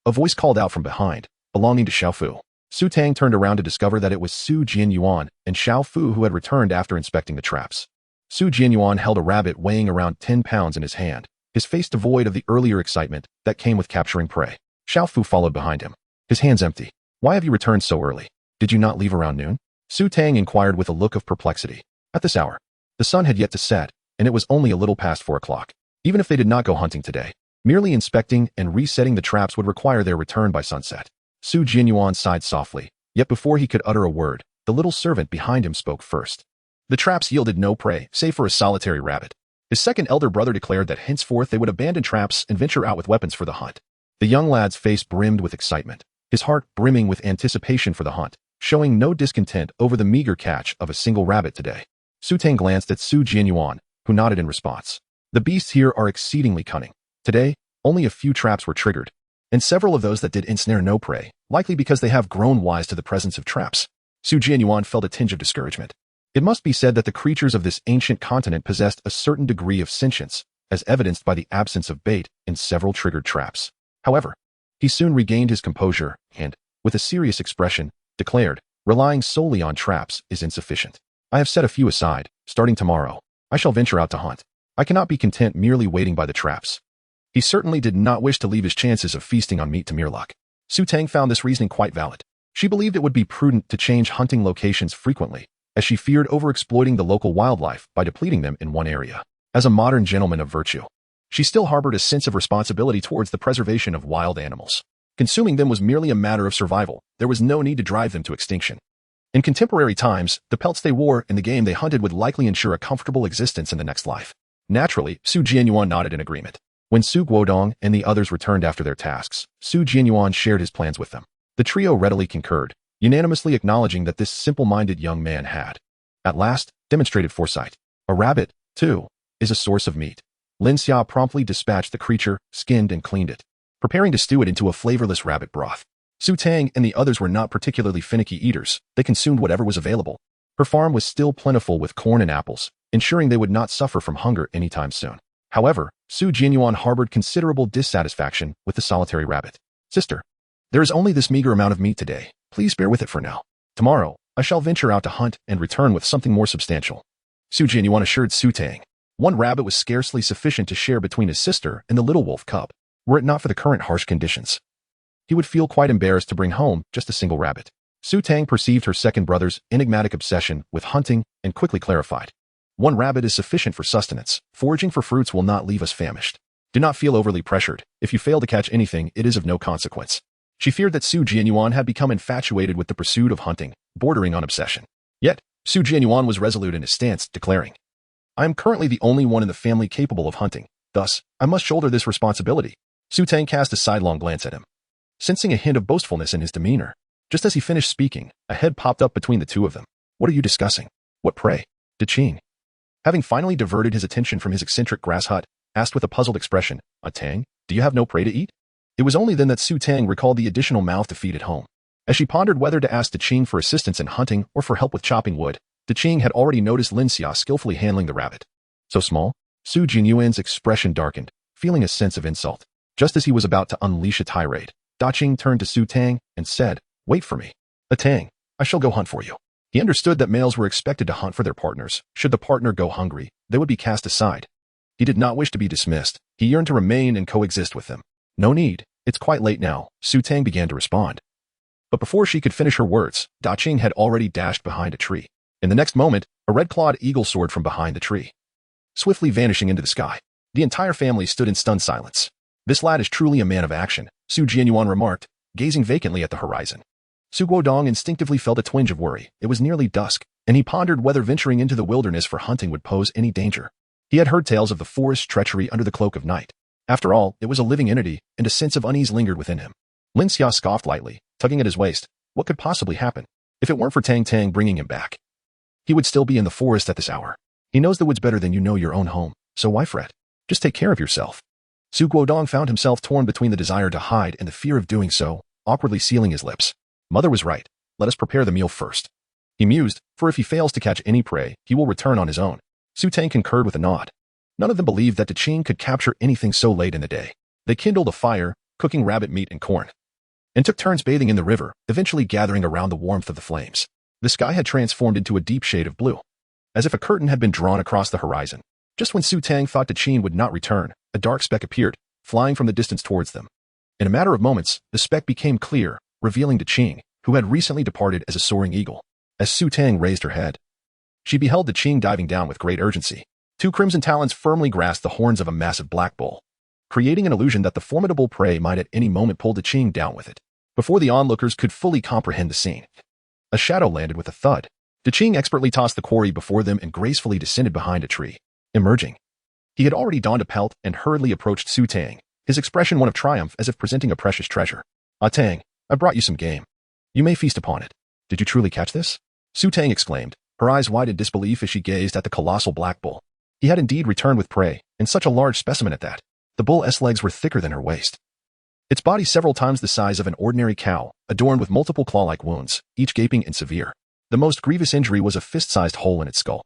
S1: A voice called out from behind, belonging to Xiaofu. Su Tang turned around to discover that it was Su Jianyuan and Xiaofu who had returned after inspecting the traps. Su Jianyuan held a rabbit weighing around 10 pounds in his hand, his face devoid of the earlier excitement that came with capturing prey. Xiaofu followed behind him, his hands empty. Why have you returned so early? Did you not leave around noon? Su Tang inquired with a look of perplexity. At this hour, the sun had yet to set, and it was only a little past 4 o'clock. Even if they did not go hunting today, merely inspecting and resetting the traps would require their return by sunset. Su Jianyuan sighed softly, yet before he could utter a word, the little servant behind him spoke first. The traps yielded no prey, save for a solitary rabbit. His second elder brother declared that henceforth they would abandon traps and venture out with weapons for the hunt. The young lad's face brimmed with excitement, his heart brimming with anticipation for the hunt, showing no discontent over the meager catch of a single rabbit today. Su Tang glanced at Su Jianyuan, who nodded in response. The beasts here are exceedingly cunning. Today, only a few traps were triggered, and several of those that did ensnare no prey, likely because they have grown wise to the presence of traps. Su Jianyuan felt a tinge of discouragement. It must be said that the creatures of this ancient continent possessed a certain degree of sentience, as evidenced by the absence of bait in several triggered traps. However, he soon regained his composure and, with a serious expression, declared, relying solely on traps is insufficient. I have set a few aside. Starting tomorrow, I shall venture out to hunt. I cannot be content merely waiting by the traps. He certainly did not wish to leave his chances of feasting on meat to mere luck. Su Tang found this reasoning quite valid. She believed it would be prudent to change hunting locations frequently, as she feared overexploiting the local wildlife by depleting them in one area. As a modern gentleman of virtue, she still harbored a sense of responsibility towards the preservation of wild animals. Consuming them was merely a matter of survival. There was no need to drive them to extinction. In contemporary times, the pelts they wore and the game they hunted would likely ensure a comfortable existence in the next life. Naturally, Su Jianyuan nodded in agreement. When Su Guodong and the others returned after their tasks, Su Jianyuan shared his plans with them. The trio readily concurred, unanimously acknowledging that this simple-minded young man had, at last, demonstrated foresight. A rabbit, too, is a source of meat. Lin Xia promptly dispatched the creature, skinned and cleaned it, preparing to stew it into a flavorless rabbit broth. Su Tang and the others were not particularly finicky eaters. They consumed whatever was available. Her farm was still plentiful with corn and apples, ensuring they would not suffer from hunger anytime soon. However, Su Jianyuan harbored considerable dissatisfaction with the solitary rabbit. Sister, there is only this meager amount of meat today. Please bear with it for now. Tomorrow, I shall venture out to hunt and return with something more substantial. Su Jianyuan assured Su Tang. One rabbit was scarcely sufficient to share between his sister and the little wolf cub, were it not for the current harsh conditions. He would feel quite embarrassed to bring home just a single rabbit. Su Tang perceived her second brother's enigmatic obsession with hunting and quickly clarified. One rabbit is sufficient for sustenance. Foraging for fruits will not leave us famished. Do not feel overly pressured. If you fail to catch anything, it is of no consequence. She feared that Su Jianyuan had become infatuated with the pursuit of hunting, bordering on obsession. Yet, Su Jianyuan was resolute in his stance, declaring, I am currently the only one in the family capable of hunting. Thus, I must shoulder this responsibility. Su Tang cast a sidelong glance at him, sensing a hint of boastfulness in his demeanor. Just as he finished speaking, a head popped up between the two of them. What are you discussing? What prey? Qing, having finally diverted his attention from his eccentric grass hut, asked with a puzzled expression, Tang, do you have no prey to eat? It was only then that Su Tang recalled the additional mouth to feed at home. As she pondered whether to ask Qing for assistance in hunting or for help with chopping wood, Qing had already noticed Lin Xia skillfully handling the rabbit. So small? Su Jianyuan's expression darkened, feeling a sense of insult. Just as he was about to unleash a tirade, Qing turned to Su Tang and said, Wait for me. Tang, I shall go hunt for you. He understood that males were expected to hunt for their partners. Should the partner go hungry, they would be cast aside. He did not wish to be dismissed. He yearned to remain and coexist with them. No need. It's quite late now, Su Tang began to respond. But before she could finish her words, Qing had already dashed behind a tree. In the next moment, a red-clawed eagle soared from behind the tree, swiftly vanishing into the sky. The entire family stood in stunned silence. This lad is truly a man of action, Su Jianyuan remarked, gazing vacantly at the horizon. Su Guodong instinctively felt a twinge of worry. It was nearly dusk, and he pondered whether venturing into the wilderness for hunting would pose any danger. He had heard tales of the forest's treachery under the cloak of night. After all, it was a living entity, and a sense of unease lingered within him. Lin Xia scoffed lightly, tugging at his waist. What could possibly happen? If it weren't for Tang bringing him back, he would still be in the forest at this hour. He knows the woods better than you know your own home, so why fret? Just take care of yourself. Su Guodong found himself torn between the desire to hide and the fear of doing so, awkwardly sealing his lips. Mother was right. Let us prepare the meal first. He mused, for if he fails to catch any prey, he will return on his own. Su Tang concurred with a nod. None of them believed that Qing could capture anything so late in the day. They kindled a fire, cooking rabbit meat and corn, and took turns bathing in the river, eventually gathering around the warmth of the flames. The sky had transformed into a deep shade of blue, as if a curtain had been drawn across the horizon. Just when Su Tang thought Jianyuan would not return, a dark speck appeared, flying from the distance towards them. In a matter of moments, the speck became clear, revealing Jianyuan, who had recently departed as a soaring eagle. As Su Tang raised her head, she beheld Jianyuan diving down with great urgency. Two crimson talons firmly grasped the horns of a massive black bull, creating an illusion that the formidable prey might at any moment pull Jianyuan down with it. Before the onlookers could fully comprehend the scene, a shadow landed with a thud. Jianyuan expertly tossed the quarry before them and gracefully descended behind a tree. Emerging, he had already donned a pelt and hurriedly approached Su Tang, his expression one of triumph as if presenting a precious treasure. "Ah, Tang, I brought you some game. You may feast upon it. Did you truly catch this?" Su Tang exclaimed, her eyes wide in disbelief as she gazed at the colossal black bull. He had indeed returned with prey, and such a large specimen at that. The bull's legs were thicker than her waist, its body several times the size of an ordinary cow, adorned with multiple claw-like wounds, each gaping and severe. The most grievous injury was a fist-sized hole in its skull,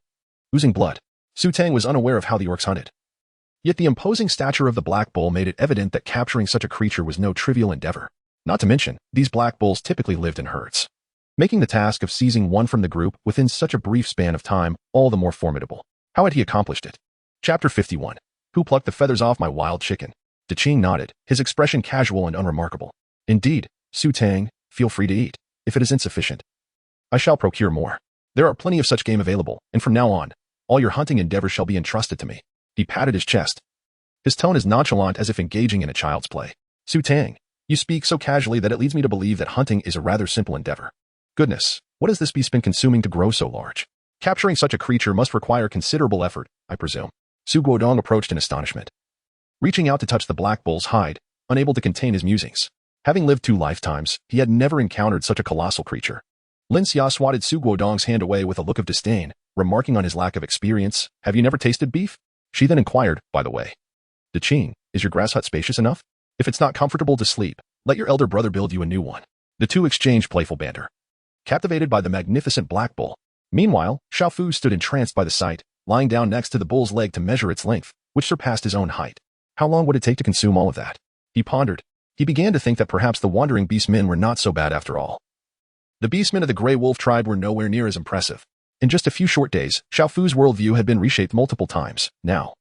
S1: oozing blood. Su Tang was unaware of how the orcs hunted. Yet the imposing stature of the black bull made it evident that capturing such a creature was no trivial endeavor. Not to mention, these black bulls typically lived in herds, making the task of seizing one from the group within such a brief span of time all the more formidable. How had he accomplished it? Chapter 51. Who plucked the feathers off my wild chicken? Jianyuan nodded, his expression casual and unremarkable. Indeed, Su Tang, feel free to eat. If it is insufficient, I shall procure more. There are plenty of such game available, and from now on, all your hunting endeavors shall be entrusted to me. He patted his chest, his tone as nonchalant as if engaging in a child's play. Su Tang, you speak so casually that it leads me to believe that hunting is a rather simple endeavor. Goodness, what has this beast been consuming to grow so large? Capturing such a creature must require considerable effort, I presume. Su Guodong approached in astonishment, reaching out to touch the black bull's hide, unable to contain his musings. Having lived 2 lifetimes, he had never encountered such a colossal creature. Lin Xia swatted Su Guodong's hand away with a look of disdain, remarking on his lack of experience. Have you never tasted beef? She then inquired, by the way. Jianyuan, is your grass hut spacious enough? If it's not comfortable to sleep, let your elder brother build you a new one. The two exchanged playful banter, captivated by the magnificent black bull. Meanwhile, Xiaofu stood entranced by the sight, lying down next to the bull's leg to measure its length, which surpassed his own height. How long would it take to consume all of that? He pondered. He began to think that perhaps the wandering beastmen were not so bad after all. The beastmen of the Greywolf Tribe were nowhere near as impressive. In just a few short days, Xiaofu's worldview had been reshaped multiple times. Now,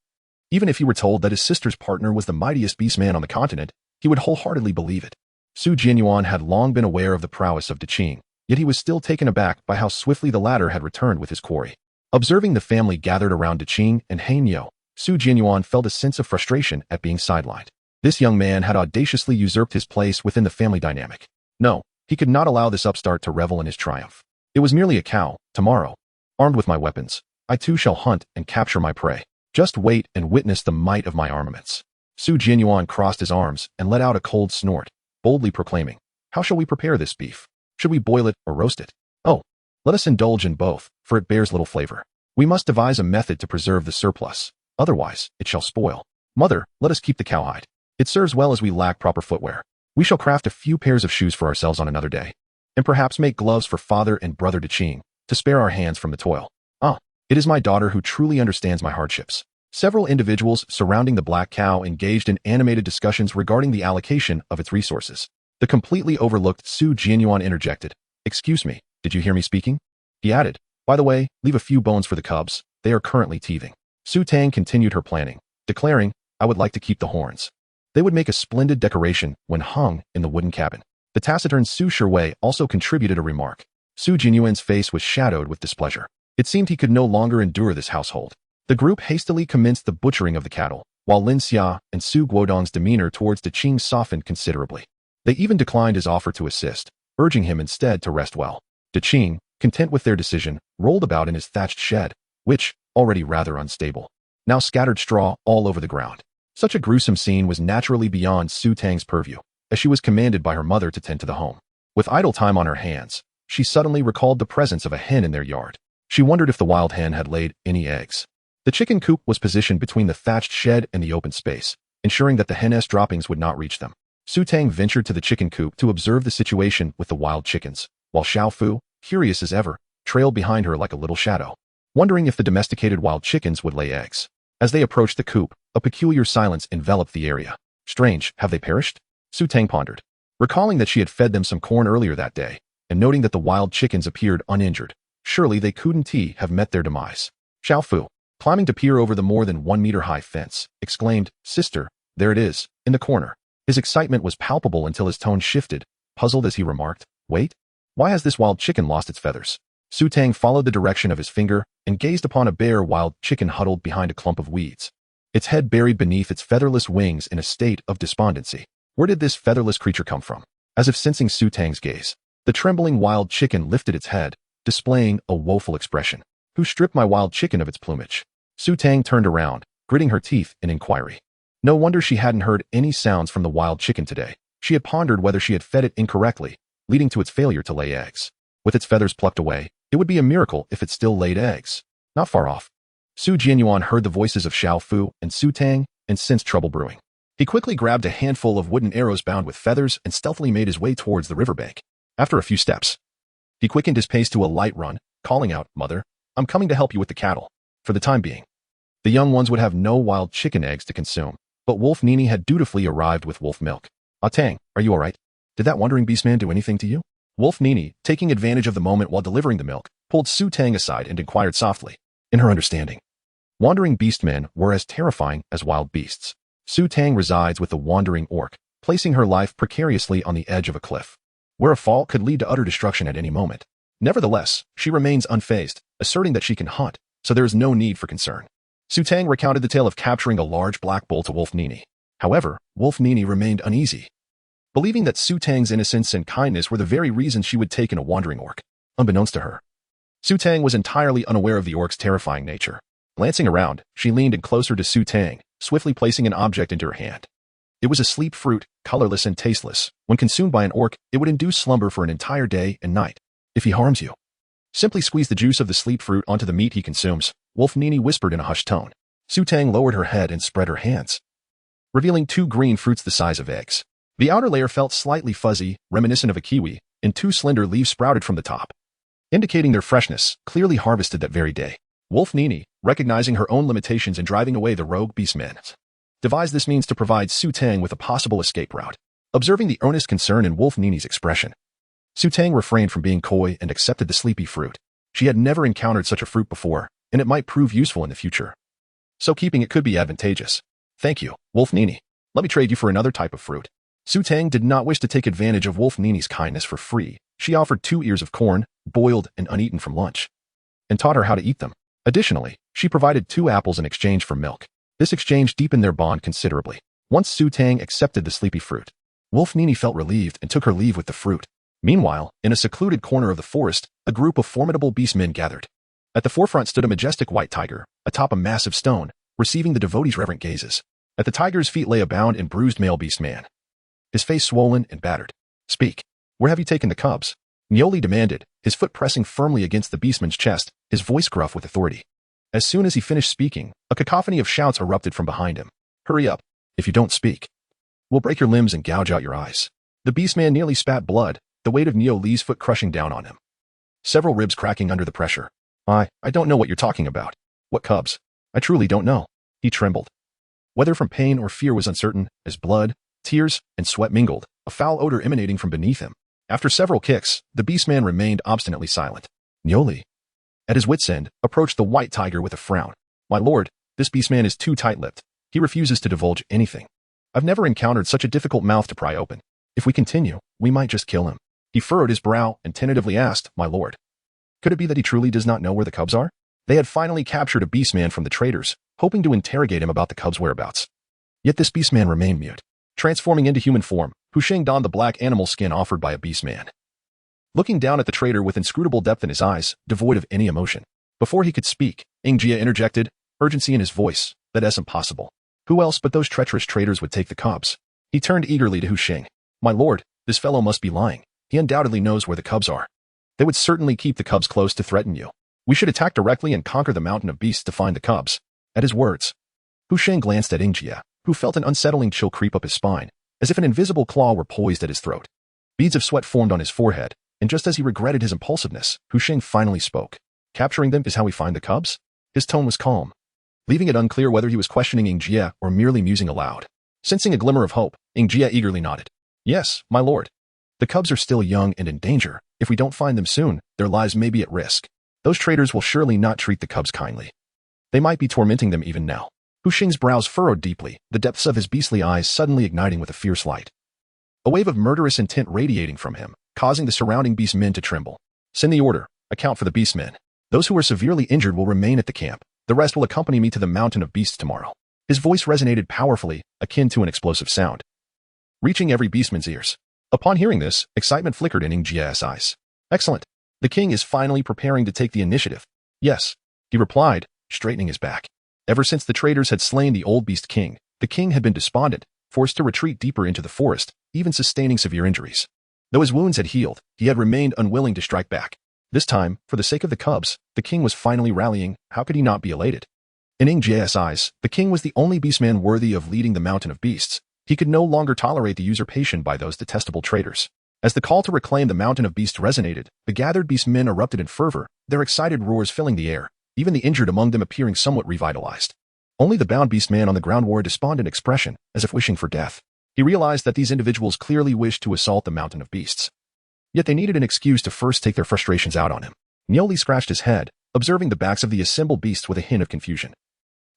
S1: even if he were told that his sister's partner was the mightiest beastman on the continent, he would wholeheartedly believe it. Su Jianyuan had long been aware of the prowess of Jianyuan, yet he was still taken aback by how swiftly the latter had returned with his quarry. Observing the family gathered around Jianyuan and Hanyo, Su Jianyuan felt a sense of frustration at being sidelined. This young man had audaciously usurped his place within the family dynamic. No, he could not allow this upstart to revel in his triumph. It was merely a cow. Tomorrow, armed with my weapons, I too shall hunt and capture my prey. Just wait and witness the might of my armaments. Su Jianyuan crossed his arms and let out a cold snort, boldly proclaiming, how shall we prepare this beef? Should we boil it or roast it? Oh, let us indulge in both, for it bears little flavor. We must devise a method to preserve the surplus, otherwise it shall spoil. Mother, let us keep the cowhide. It serves well as we lack proper footwear. We shall craft a few pairs of shoes for ourselves on another day, and perhaps make gloves for father and brother Jianyuan, to spare our hands from the toil. Ah, it is my daughter who truly understands my hardships. Several individuals surrounding the black cow engaged in animated discussions regarding the allocation of its resources. The completely overlooked Su Jianyuan interjected. Excuse me, did you hear me speaking? He added, by the way, leave a few bones for the cubs. They are currently teething. Su Tang continued her planning, declaring, I would like to keep the horns. They would make a splendid decoration when hung in the wooden cabin. The taciturn Su Shiwei also contributed a remark. Su Jianyuan's face was shadowed with displeasure. It seemed he could no longer endure this household. The group hastily commenced the butchering of the cattle, while Lin Xia and Su Guodong's demeanor towards Jianyuan softened considerably. They even declined his offer to assist, urging him instead to rest well. Jianyuan, content with their decision, rolled about in his thatched shed, which, already rather unstable, now scattered straw all over the ground. Such a gruesome scene was naturally beyond Su Tang's purview, as she was commanded by her mother to tend to the home. With idle time on her hands, she suddenly recalled the presence of a hen in their yard. She wondered if the wild hen had laid any eggs. The chicken coop was positioned between the thatched shed and the open space, ensuring that the hen's droppings would not reach them. Su Tang ventured to the chicken coop to observe the situation with the wild chickens, while Xiaofu, curious as ever, trailed behind her like a little shadow, wondering if the domesticated wild chickens would lay eggs. As they approached the coop, a peculiar silence enveloped the area. Strange, have they perished? Su Tang pondered, recalling that she had fed them some corn earlier that day, and noting that the wild chickens appeared uninjured. Surely they couldn't have met their demise. Xiao Fu, climbing to peer over the more than 1 meter high fence, exclaimed, "Sister, there it is, in the corner." His excitement was palpable until his tone shifted, puzzled as he remarked, "Wait, why has this wild chicken lost its feathers?" Su Tang followed the direction of his finger and gazed upon a bare wild chicken huddled behind a clump of weeds, its head buried beneath its featherless wings in a state of despondency. Where did this featherless creature come from? As if sensing Su Tang's gaze, the trembling wild chicken lifted its head, displaying a woeful expression. "Who stripped my wild chicken of its plumage?" Su Tang turned around, gritting her teeth in inquiry. No wonder she hadn't heard any sounds from the wild chicken today. She had pondered whether she had fed it incorrectly, leading to its failure to lay eggs. With its feathers plucked away, it would be a miracle if it still laid eggs. Not far off, Su Jianyuan heard the voices of Xiao Fu and Su Tang and sensed trouble brewing. He quickly grabbed a handful of wooden arrows bound with feathers and stealthily made his way towards the riverbank. After a few steps, he quickened his pace to a light run, calling out, "Mother, I'm coming to help you with the cattle." For the time being, the young ones would have no wild chicken eggs to consume, but Wolf Nini had dutifully arrived with wolf milk. "Ah Tang, are you all right? Did that wandering beastman do anything to you?" Wolf Nini, taking advantage of the moment while delivering the milk, pulled Su Tang aside and inquired softly. In her understanding, wandering beastmen were as terrifying as wild beasts. Su Tang resides with the wandering orc, placing her life precariously on the edge of a cliff, where a fall could lead to utter destruction at any moment. Nevertheless, she remains unfazed, asserting that she can hunt, so there is no need for concern. Su Tang recounted the tale of capturing a large black bull to Wolf Nini. However, Wolf Nini remained uneasy, believing that Su Tang's innocence and kindness were the very reason she would take in a wandering orc. Unbeknownst to her, Su Tang was entirely unaware of the orc's terrifying nature. Glancing around, she leaned in closer to Su Tang, swiftly placing an object into her hand. It was a sleep fruit, colorless and tasteless. When consumed by an orc, it would induce slumber for an entire day and night. "If he harms you, simply squeeze the juice of the sleep fruit onto the meat he consumes," Wolf Nini whispered in a hushed tone. Su Tang lowered her head and spread her hands, revealing 2 green fruits the size of eggs. The outer layer felt slightly fuzzy, reminiscent of a kiwi, and 2 slender leaves sprouted from the top, indicating their freshness, clearly harvested that very day. Wolf Nini, recognizing her own limitations in driving away the rogue beastmen, devised this means to provide Su Tang with a possible escape route. Observing the earnest concern in Wolf Nini's expression, Su Tang refrained from being coy and accepted the sleepy fruit. She had never encountered such a fruit before, and it might prove useful in the future, so keeping it could be advantageous. "Thank you, Wolf Nini. Let me trade you for another type of fruit." Su Tang did not wish to take advantage of Wolf Nini's kindness for free. She offered 2 ears of corn, boiled and uneaten from lunch, and taught her how to eat them. Additionally, she provided 2 apples in exchange for milk. This exchange deepened their bond considerably. Once Su Tang accepted the sleepy fruit, Wolf Nini felt relieved and took her leave with the fruit. Meanwhile, in a secluded corner of the forest, a group of formidable beastmen gathered. At the forefront stood a majestic white tiger, atop a massive stone, receiving the devotees' reverent gazes. At the tiger's feet lay a bound and bruised male beastman, his face swollen and battered. "Speak. Where have you taken the cubs?" Nyoli demanded, his foot pressing firmly against the beastman's chest, his voice gruff with authority. As soon as he finished speaking, a cacophony of shouts erupted from behind him. "Hurry up. If you don't speak, we'll break your limbs and gouge out your eyes." The beastman nearly spat blood, the weight of Nyoli's foot crushing down on him, several ribs cracking under the pressure. I don't know what you're talking about." "What cubs? I truly don't know." He trembled. Whether from pain or fear was uncertain, as blood, tears, and sweat mingled, a foul odor emanating from beneath him. After several kicks, the beastman remained obstinately silent. Nyoli, at his wit's end, approached the white tiger with a frown. "My lord, this beastman is too tight-lipped. He refuses to divulge anything. I've never encountered such a difficult mouth to pry open. If we continue, we might just kill him." He furrowed his brow and tentatively asked, "My lord, could it be that he truly does not know where the cubs are?" They had finally captured a beastman from the traders, hoping to interrogate him about the cubs' whereabouts. Yet this beastman remained mute. Transforming into human form, Husheng donned the black animal skin offered by a beastman, looking down at the trader with inscrutable depth in his eyes, devoid of any emotion. Before he could speak, Jia interjected, urgency in his voice. "That's impossible. Who else but those treacherous traders would take the cubs?" He turned eagerly to Husheng. "My lord, this fellow must be lying. He undoubtedly knows where the cubs are. They would certainly keep the cubs close to threaten you. We should attack directly and conquer the mountain of beasts to find the cubs." At his words, Husheng glanced at Jia, who felt an unsettling chill creep up his spine, as if an invisible claw were poised at his throat. Beads of sweat formed on his forehead, and just as he regretted his impulsiveness, Husheng finally spoke. "Capturing them is how we find the cubs?" His tone was calm, leaving it unclear whether he was questioning Jia or merely musing aloud. Sensing a glimmer of hope, Jia eagerly nodded. Yes, my lord. The cubs are still young and in danger. If we don't find them soon, their lives may be at risk. Those traitors will surely not treat the cubs kindly. They might be tormenting them even now. Hu Xing's brows furrowed deeply, the depths of his beastly eyes suddenly igniting with a fierce light. A wave of murderous intent radiating from him, causing the surrounding beastmen to tremble. Send the order. Account for the beastmen. Those who are severely injured will remain at the camp. The rest will accompany me to the mountain of beasts tomorrow. His voice resonated powerfully, akin to an explosive sound, reaching every beastman's ears. Upon hearing this, excitement flickered in Jianyuan's eyes. Excellent. The king is finally preparing to take the initiative. Yes, he replied, straightening his back. Ever since the traitors had slain the old beast king, the king had been despondent, forced to retreat deeper into the forest, even sustaining severe injuries. Though his wounds had healed, he had remained unwilling to strike back. This time, for the sake of the cubs, the king was finally rallying. How could he not be elated? In Jianyuan's eyes, the king was the only beastman worthy of leading the mountain of beasts. He could no longer tolerate the usurpation by those detestable traitors. As the call to reclaim the mountain of beasts resonated, the gathered beastmen erupted in fervor, their excited roars filling the air, even the injured among them appearing somewhat revitalized. Only the bound beastman on the ground wore a despondent expression, as if wishing for death. He realized that these individuals clearly wished to assault the mountain of beasts. Yet they needed an excuse to first take their frustrations out on him. Nioli scratched his head, observing the backs of the assembled beasts with a hint of confusion.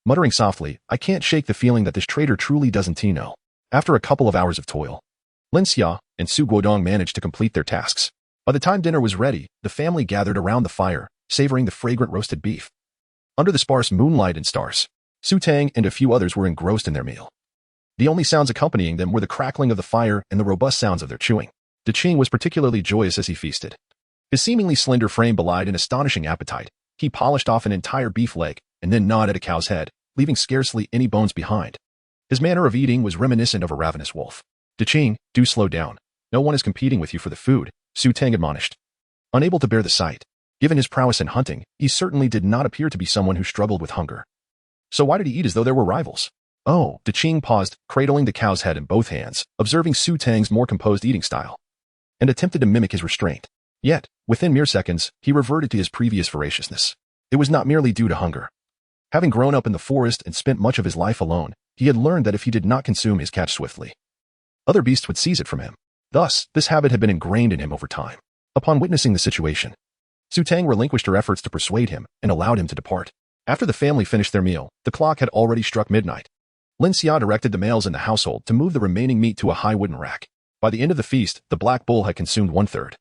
S1: Muttering softly, I can't shake the feeling that this traitor truly doesn't know. After a couple of hours of toil, Lin Xia and Su Guodong managed to complete their tasks. By the time dinner was ready, the family gathered around the fire, savoring the fragrant roasted beef. Under the sparse moonlight and stars, Su Tang and a few others were engrossed in their meal. The only sounds accompanying them were the crackling of the fire and the robust sounds of their chewing. De Qing was particularly joyous as he feasted. His seemingly slender frame belied an astonishing appetite. He polished off an entire beef leg and then gnawed at a cow's head, leaving scarcely any bones behind. His manner of eating was reminiscent of a ravenous wolf. De Qing, do slow down. No one is competing with you for the food, Su Tang admonished. Unable to bear the sight, given his prowess in hunting, he certainly did not appear to be someone who struggled with hunger. So why did he eat as though there were rivals? Oh, De Qing paused, cradling the cow's head in both hands, observing Su Tang's more composed eating style, and attempted to mimic his restraint. Yet, within mere seconds, he reverted to his previous voraciousness. It was not merely due to hunger. Having grown up in the forest and spent much of his life alone, he had learned that if he did not consume his catch swiftly, other beasts would seize it from him. Thus, this habit had been ingrained in him over time. Upon witnessing the situation, Su Tang relinquished her efforts to persuade him and allowed him to depart. After the family finished their meal, the clock had already struck midnight. Lin Xia directed the males in the household to move the remaining meat to a high wooden rack. By the end of the feast, the black bull had consumed 1/3.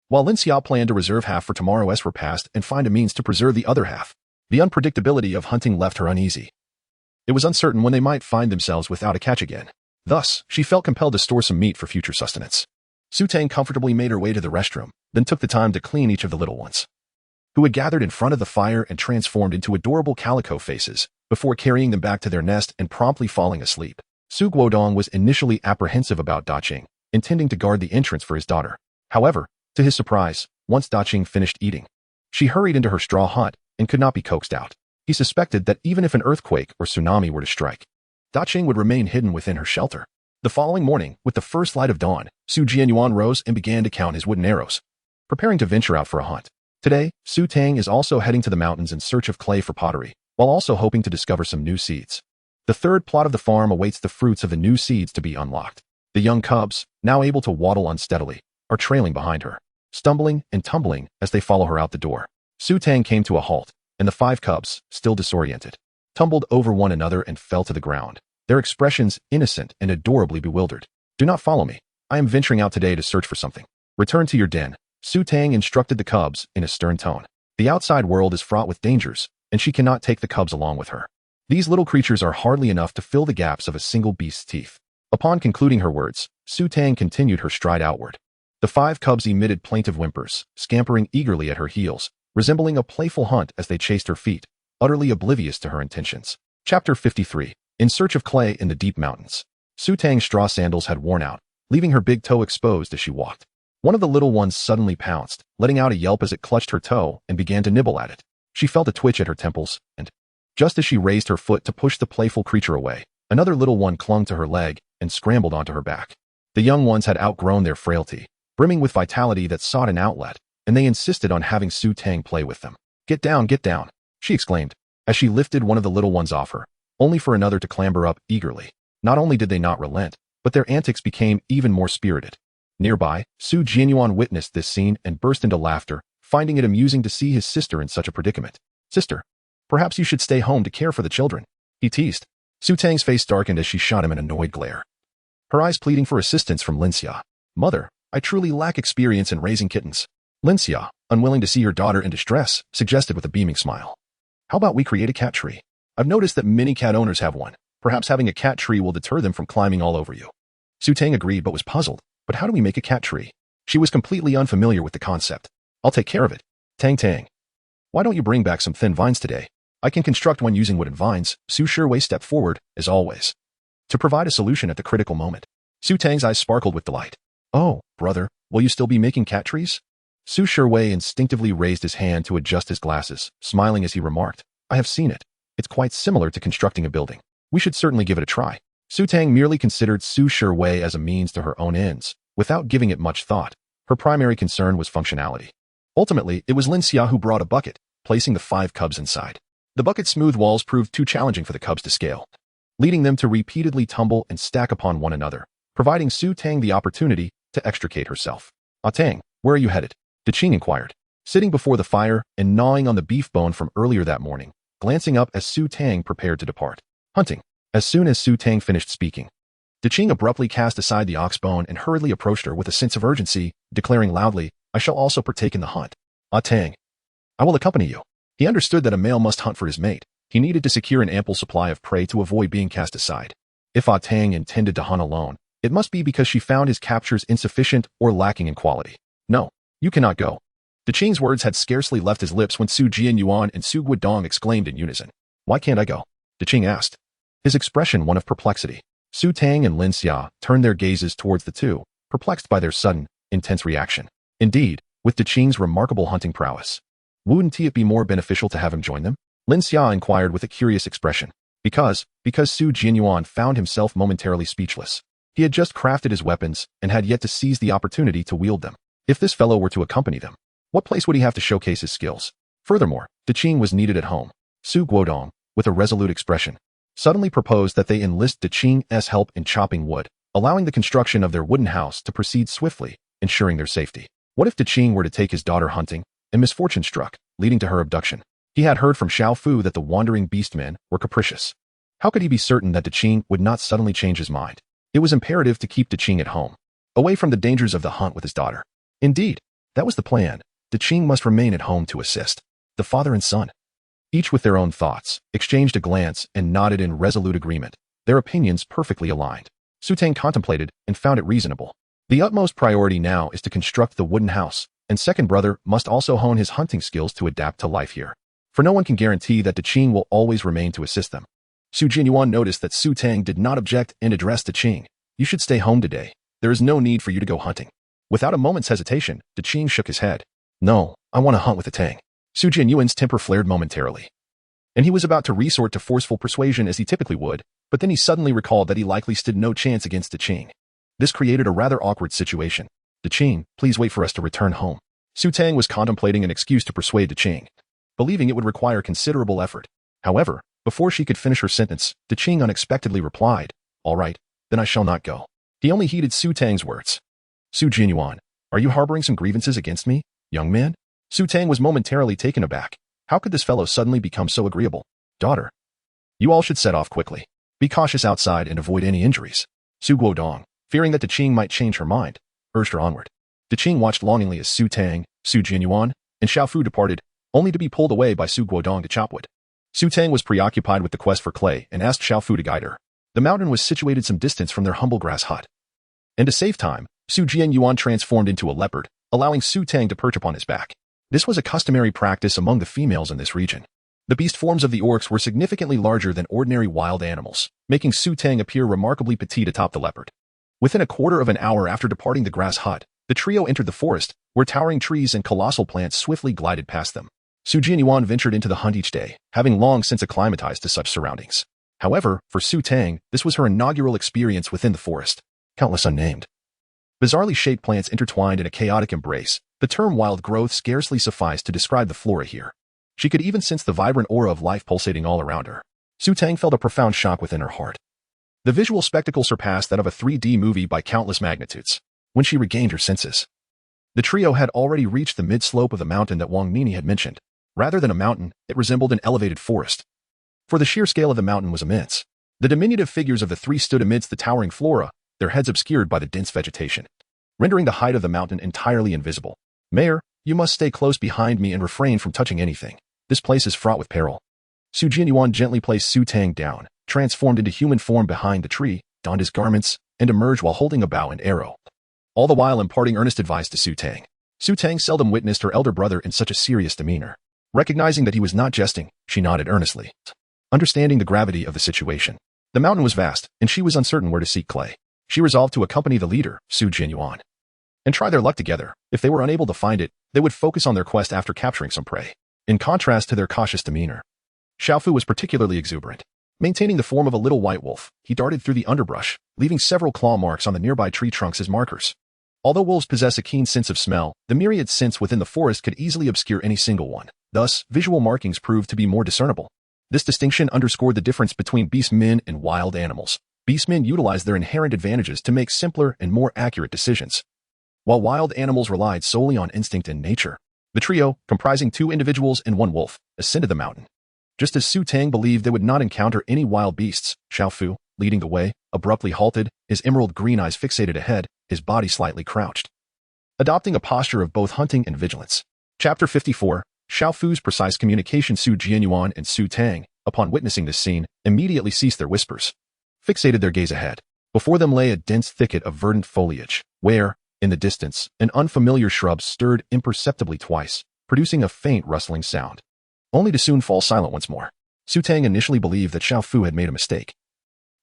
S1: While Lin Xia planned to reserve half for tomorrow's repast and find a means to preserve the other half, the unpredictability of hunting left her uneasy. It was uncertain when they might find themselves without a catch again. Thus, she felt compelled to store some meat for future sustenance. Su Tang comfortably made her way to the restroom, then took the time to clean each of the little ones, who had gathered in front of the fire and transformed into adorable calico faces, before carrying them back to their nest and promptly falling asleep. Su Guodong was initially apprehensive about Da Qing, intending to guard the entrance for his daughter. However, to his surprise, once Da Qing finished eating, she hurried into her straw hut and could not be coaxed out. He suspected that even if an earthquake or tsunami were to strike, Da Qing would remain hidden within her shelter. The following morning, with the first light of dawn, Su Jianyuan rose and began to count his wooden arrows, preparing to venture out for a hunt. Today, Su Tang is also heading to the mountains in search of clay for pottery, while also hoping to discover some new seeds. The third plot of the farm awaits the fruits of the new seeds to be unlocked. The young cubs, now able to waddle unsteadily, are trailing behind her, stumbling and tumbling as they follow her out the door. Su Tang came to a halt, and the 5 cubs, still disoriented, tumbled over one another and fell to the ground, their expressions innocent and adorably bewildered. Do not follow me. I am venturing out today to search for something. Return to your den, Su Tang instructed the cubs in a stern tone. The outside world is fraught with dangers, and she cannot take the cubs along with her. These little creatures are hardly enough to fill the gaps of a single beast's teeth. Upon concluding her words, Su Tang continued her stride outward. The 5 cubs emitted plaintive whimpers, scampering eagerly at her heels, resembling a playful hunt as they chased her feet, utterly oblivious to her intentions. Chapter 53. In search of clay in the deep mountains. Su Tang's straw sandals had worn out, leaving her big toe exposed as she walked. One of the little ones suddenly pounced, letting out a yelp as it clutched her toe and began to nibble at it. She felt a twitch at her temples, and just as she raised her foot to push the playful creature away, another little one clung to her leg and scrambled onto her back. The young ones had outgrown their frailty, brimming with vitality that sought an outlet, and they insisted on having Su Tang play with them. Get down, she exclaimed, as she lifted one of the little ones off her, only for another to clamber up eagerly. Not only did they not relent, but their antics became even more spirited. Nearby, Jianyuan witnessed this scene and burst into laughter, finding it amusing to see his sister in such a predicament. "Sister, perhaps you should stay home to care for the children," he teased. Tang's face darkened as she shot him an annoyed glare, her eyes pleading for assistance from Linxia. "Mother, I truly lack experience in raising kittens." Linxia, unwilling to see her daughter in distress, suggested with a beaming smile. "How about we create a cat tree? I've noticed that many cat owners have one. Perhaps having a cat tree will deter them from climbing all over you." Tang agreed but was puzzled. But how do we make a cat tree? She was completely unfamiliar with the concept. "I'll take care of it." Tang. "Why don't you bring back some thin vines today? I can construct one using wooden vines." Su Shiwei stepped forward, as always, to provide a solution at the critical moment. Tang's eyes sparkled with delight. "Oh, brother, will you still be making cat trees?" Su Shiwei instinctively raised his hand to adjust his glasses, smiling as he remarked, "I have seen it. It's quite similar to constructing a building. We should certainly give it a try." Tang merely considered Su Shiwei as a means to her own ends, without giving it much thought. Her primary concern was functionality. Ultimately, it was Linxia who brought a bucket, placing the 5 cubs inside. The bucket's smooth walls proved too challenging for the cubs to scale, leading them to repeatedly tumble and stack upon one another, providing Tang the opportunity to extricate herself. "Tang, where are you headed?" Diqing inquired, sitting before the fire and gnawing on the beef bone from earlier that morning, glancing up as Tang prepared to depart. "Hunting." As soon as Tang finished speaking, Diqing abruptly cast aside the ox bone and hurriedly approached her with a sense of urgency, declaring loudly, "I shall also partake in the hunt." Tang, I will accompany you." He understood that a male must hunt for his mate. He needed to secure an ample supply of prey to avoid being cast aside. If Tang intended to hunt alone, it must be because she found his captures insufficient or lacking in quality. "No, you cannot go." Diqing's words had scarcely left his lips when Su Jianyuan and Su Guodong exclaimed in unison. "Why can't I go?" Diqing asked, his expression one of perplexity. Tang and Linxia turned their gazes towards the two, perplexed by their sudden, intense reaction. Indeed, with Diqing's remarkable hunting prowess, wouldn't it be more beneficial to have him join them? Linxia inquired with a curious expression. Because Su Jianyuan found himself momentarily speechless. He had just crafted his weapons and had yet to seize the opportunity to wield them. If this fellow were to accompany them, what place would he have to showcase his skills? Furthermore, Diqing was needed at home. Su Guodong, with a resolute expression, suddenly proposed that they enlist Diqing's help in chopping wood, allowing the construction of their wooden house to proceed swiftly, ensuring their safety. What if Diqing were to take his daughter hunting, and misfortune struck, leading to her abduction? He had heard from Xiao Fu that the wandering beastmen were capricious. How could he be certain that Diqing would not suddenly change his mind? It was imperative to keep Diqing at home, away from the dangers of the hunt with his daughter. Indeed, that was the plan. Diqing must remain at home to assist. The father and son, each with their own thoughts, exchanged a glance and nodded in resolute agreement, their opinions perfectly aligned. Tang contemplated and found it reasonable. The utmost priority now is to construct the wooden house, and second brother must also hone his hunting skills to adapt to life here. For no one can guarantee that Diqing will always remain to assist them. Su Jianyuan noticed that Tang did not object and addressed Diqing. "You should stay home today. There is no need for you to go hunting." Without a moment's hesitation, Diqing shook his head. "No, I want to hunt with the Tang." Su Jianyuan's temper flared momentarily, and he was about to resort to forceful persuasion as he typically would, but then he suddenly recalled that he likely stood no chance against Diqing. This created a rather awkward situation. "Diqing, please wait for us to return home." Tang was contemplating an excuse to persuade Diqing, believing it would require considerable effort. However, before she could finish her sentence, Diqing unexpectedly replied, "All right, then I shall not go." He only heeded Tang's words. "Su Jianyuan, are you harboring some grievances against me, young man?" Tang was momentarily taken aback. How could this fellow suddenly become so agreeable? "Daughter, you all should set off quickly. Be cautious outside and avoid any injuries." Su Guodong, fearing that Diqing might change her mind, urged her onward. Diqing watched longingly as Tang, Su Jianyuan, and Xiao Fu departed, only to be pulled away by Su Guodong to chop wood. Tang was preoccupied with the quest for clay and asked Xiao Fu to guide her. The mountain was situated some distance from their humble grass hut. And to save time, Su Jianyuan transformed into a leopard, allowing Tang to perch upon his back. This was a customary practice among the females in this region. The beast forms of the orcs were significantly larger than ordinary wild animals, making Tang appear remarkably petite atop the leopard. Within a quarter of an hour after departing the grass hut, the trio entered the forest, where towering trees and colossal plants swiftly glided past them. Su Jianyuan ventured into the hunt each day, having long since acclimatized to such surroundings. However, for Tang, this was her inaugural experience within the forest. Countless unnamed, bizarrely shaped plants intertwined in a chaotic embrace. The term wild growth scarcely sufficed to describe the flora here. She could even sense the vibrant aura of life pulsating all around her. Tang felt a profound shock within her heart. The visual spectacle surpassed that of a 3D movie by countless magnitudes. When she regained her senses, the trio had already reached the mid-slope of the mountain that Wang Nini had mentioned. Rather than a mountain, it resembled an elevated forest. For the sheer scale of the mountain was immense. The diminutive figures of the three stood amidst the towering flora, their heads obscured by the dense vegetation, rendering the height of the mountain entirely invisible. Mayor, you must stay close behind me and refrain from touching anything. This place is fraught with peril. Jianyuan gently placed Su Tang down, transformed into human form behind the tree, donned his garments, and emerged while holding a bow and arrow, all the while imparting earnest advice to Su Tang. Su Tang seldom witnessed her elder brother in such a serious demeanor. Recognizing that he was not jesting, she nodded earnestly, understanding the gravity of the situation. The mountain was vast, and she was uncertain where to seek clay. She resolved to accompany the leader, Su Jianyuan, and try their luck together. If they were unable to find it, they would focus on their quest after capturing some prey. In contrast to their cautious demeanor, Xiaofu was particularly exuberant. Maintaining the form of a little white wolf, he darted through the underbrush, leaving several claw marks on the nearby tree trunks as markers. Although wolves possess a keen sense of smell, the myriad scents within the forest could easily obscure any single one. Thus, visual markings proved to be more discernible. This distinction underscored the difference between beastmen and wild animals. Beastmen utilize their inherent advantages to make simpler and more accurate decisions, while wild animals relied solely on instinct and nature. The trio, comprising 2 individuals and 1 wolf, ascended the mountain. Just as Su Tang believed they would not encounter any wild beasts, Xiaofu, leading the way, abruptly halted, his emerald green eyes fixated ahead, his body slightly crouched, adopting a posture of both hunting and vigilance. Chapter 54. Xiaofu's precise communication. Su Jianyuan and Su Tang, upon witnessing this scene, immediately ceased their whispers, fixated their gaze ahead. Before them lay a dense thicket of verdant foliage, where, in the distance, an unfamiliar shrub stirred imperceptibly twice, producing a faint rustling sound, only to soon fall silent once more. Su Tang initially believed that Xiaofu had made a mistake,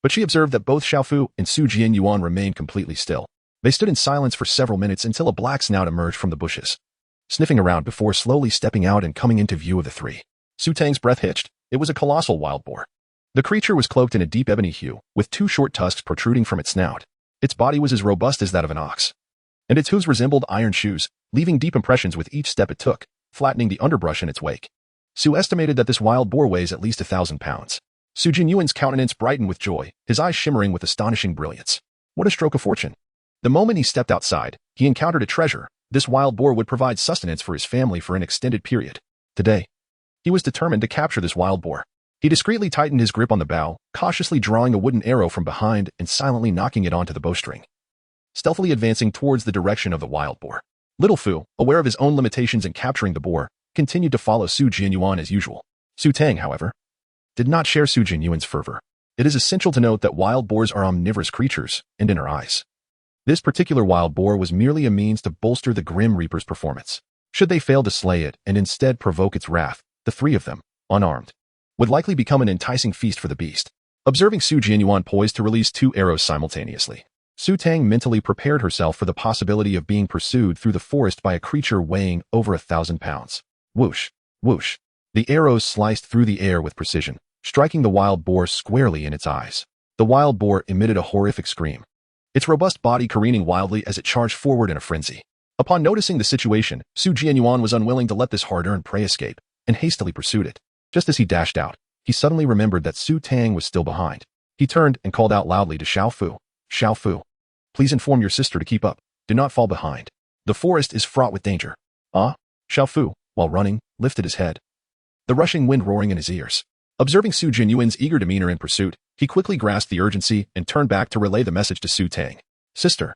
S1: but she observed that both Xiaofu and Su Jianyuan remained completely still. They stood in silence for several minutes until a black snout emerged from the bushes, sniffing around before slowly stepping out and coming into view of the three. Su Tang's breath hitched. It was a colossal wild boar. The creature was cloaked in a deep ebony hue, with 2 short tusks protruding from its snout. Its body was as robust as that of an ox, and its hooves resembled iron shoes, leaving deep impressions with each step it took, flattening the underbrush in its wake. Su estimated that this wild boar weighs at least 1,000 pounds. Su Jianyuan's countenance brightened with joy, his eyes shimmering with astonishing brilliance. What a stroke of fortune! The moment he stepped outside, he encountered a treasure. This wild boar would provide sustenance for his family for an extended period. Today, he was determined to capture this wild boar. He discreetly tightened his grip on the bow, cautiously drawing a wooden arrow from behind and silently knocking it onto the bowstring, stealthily advancing towards the direction of the wild boar. Little Fu, aware of his own limitations in capturing the boar, continued to follow Su Jianyuan as usual. Su Tang, however, did not share Su Jianyuan's fervor. It is essential to note that wild boars are omnivorous creatures, and in her eyes, this particular wild boar was merely a means to bolster the Grim Reaper's performance. Should they fail to slay it and instead provoke its wrath, the 3 of them, unarmed, would likely become an enticing feast for the beast. Observing Su Jianyuan poised to release 2 arrows simultaneously, Su Tang mentally prepared herself for the possibility of being pursued through the forest by a creature weighing over 1,000 pounds. Whoosh, whoosh. The arrows sliced through the air with precision, striking the wild boar squarely in its eyes. The wild boar emitted a horrific scream, its robust body careening wildly as it charged forward in a frenzy. Upon noticing the situation, Su Jianyuan was unwilling to let this hard-earned prey escape, and hastily pursued it. Just as he dashed out, he suddenly remembered that Su Tang was still behind. He turned and called out loudly to Xiaofu. Xiaofu, please inform your sister to keep up. Do not fall behind. The forest is fraught with danger. Ah? Xiaofu, while running, lifted his head, the rushing wind roaring in his ears. Observing Su Jianyuan's eager demeanor in pursuit, he quickly grasped the urgency and turned back to relay the message to Su Tang. Sister,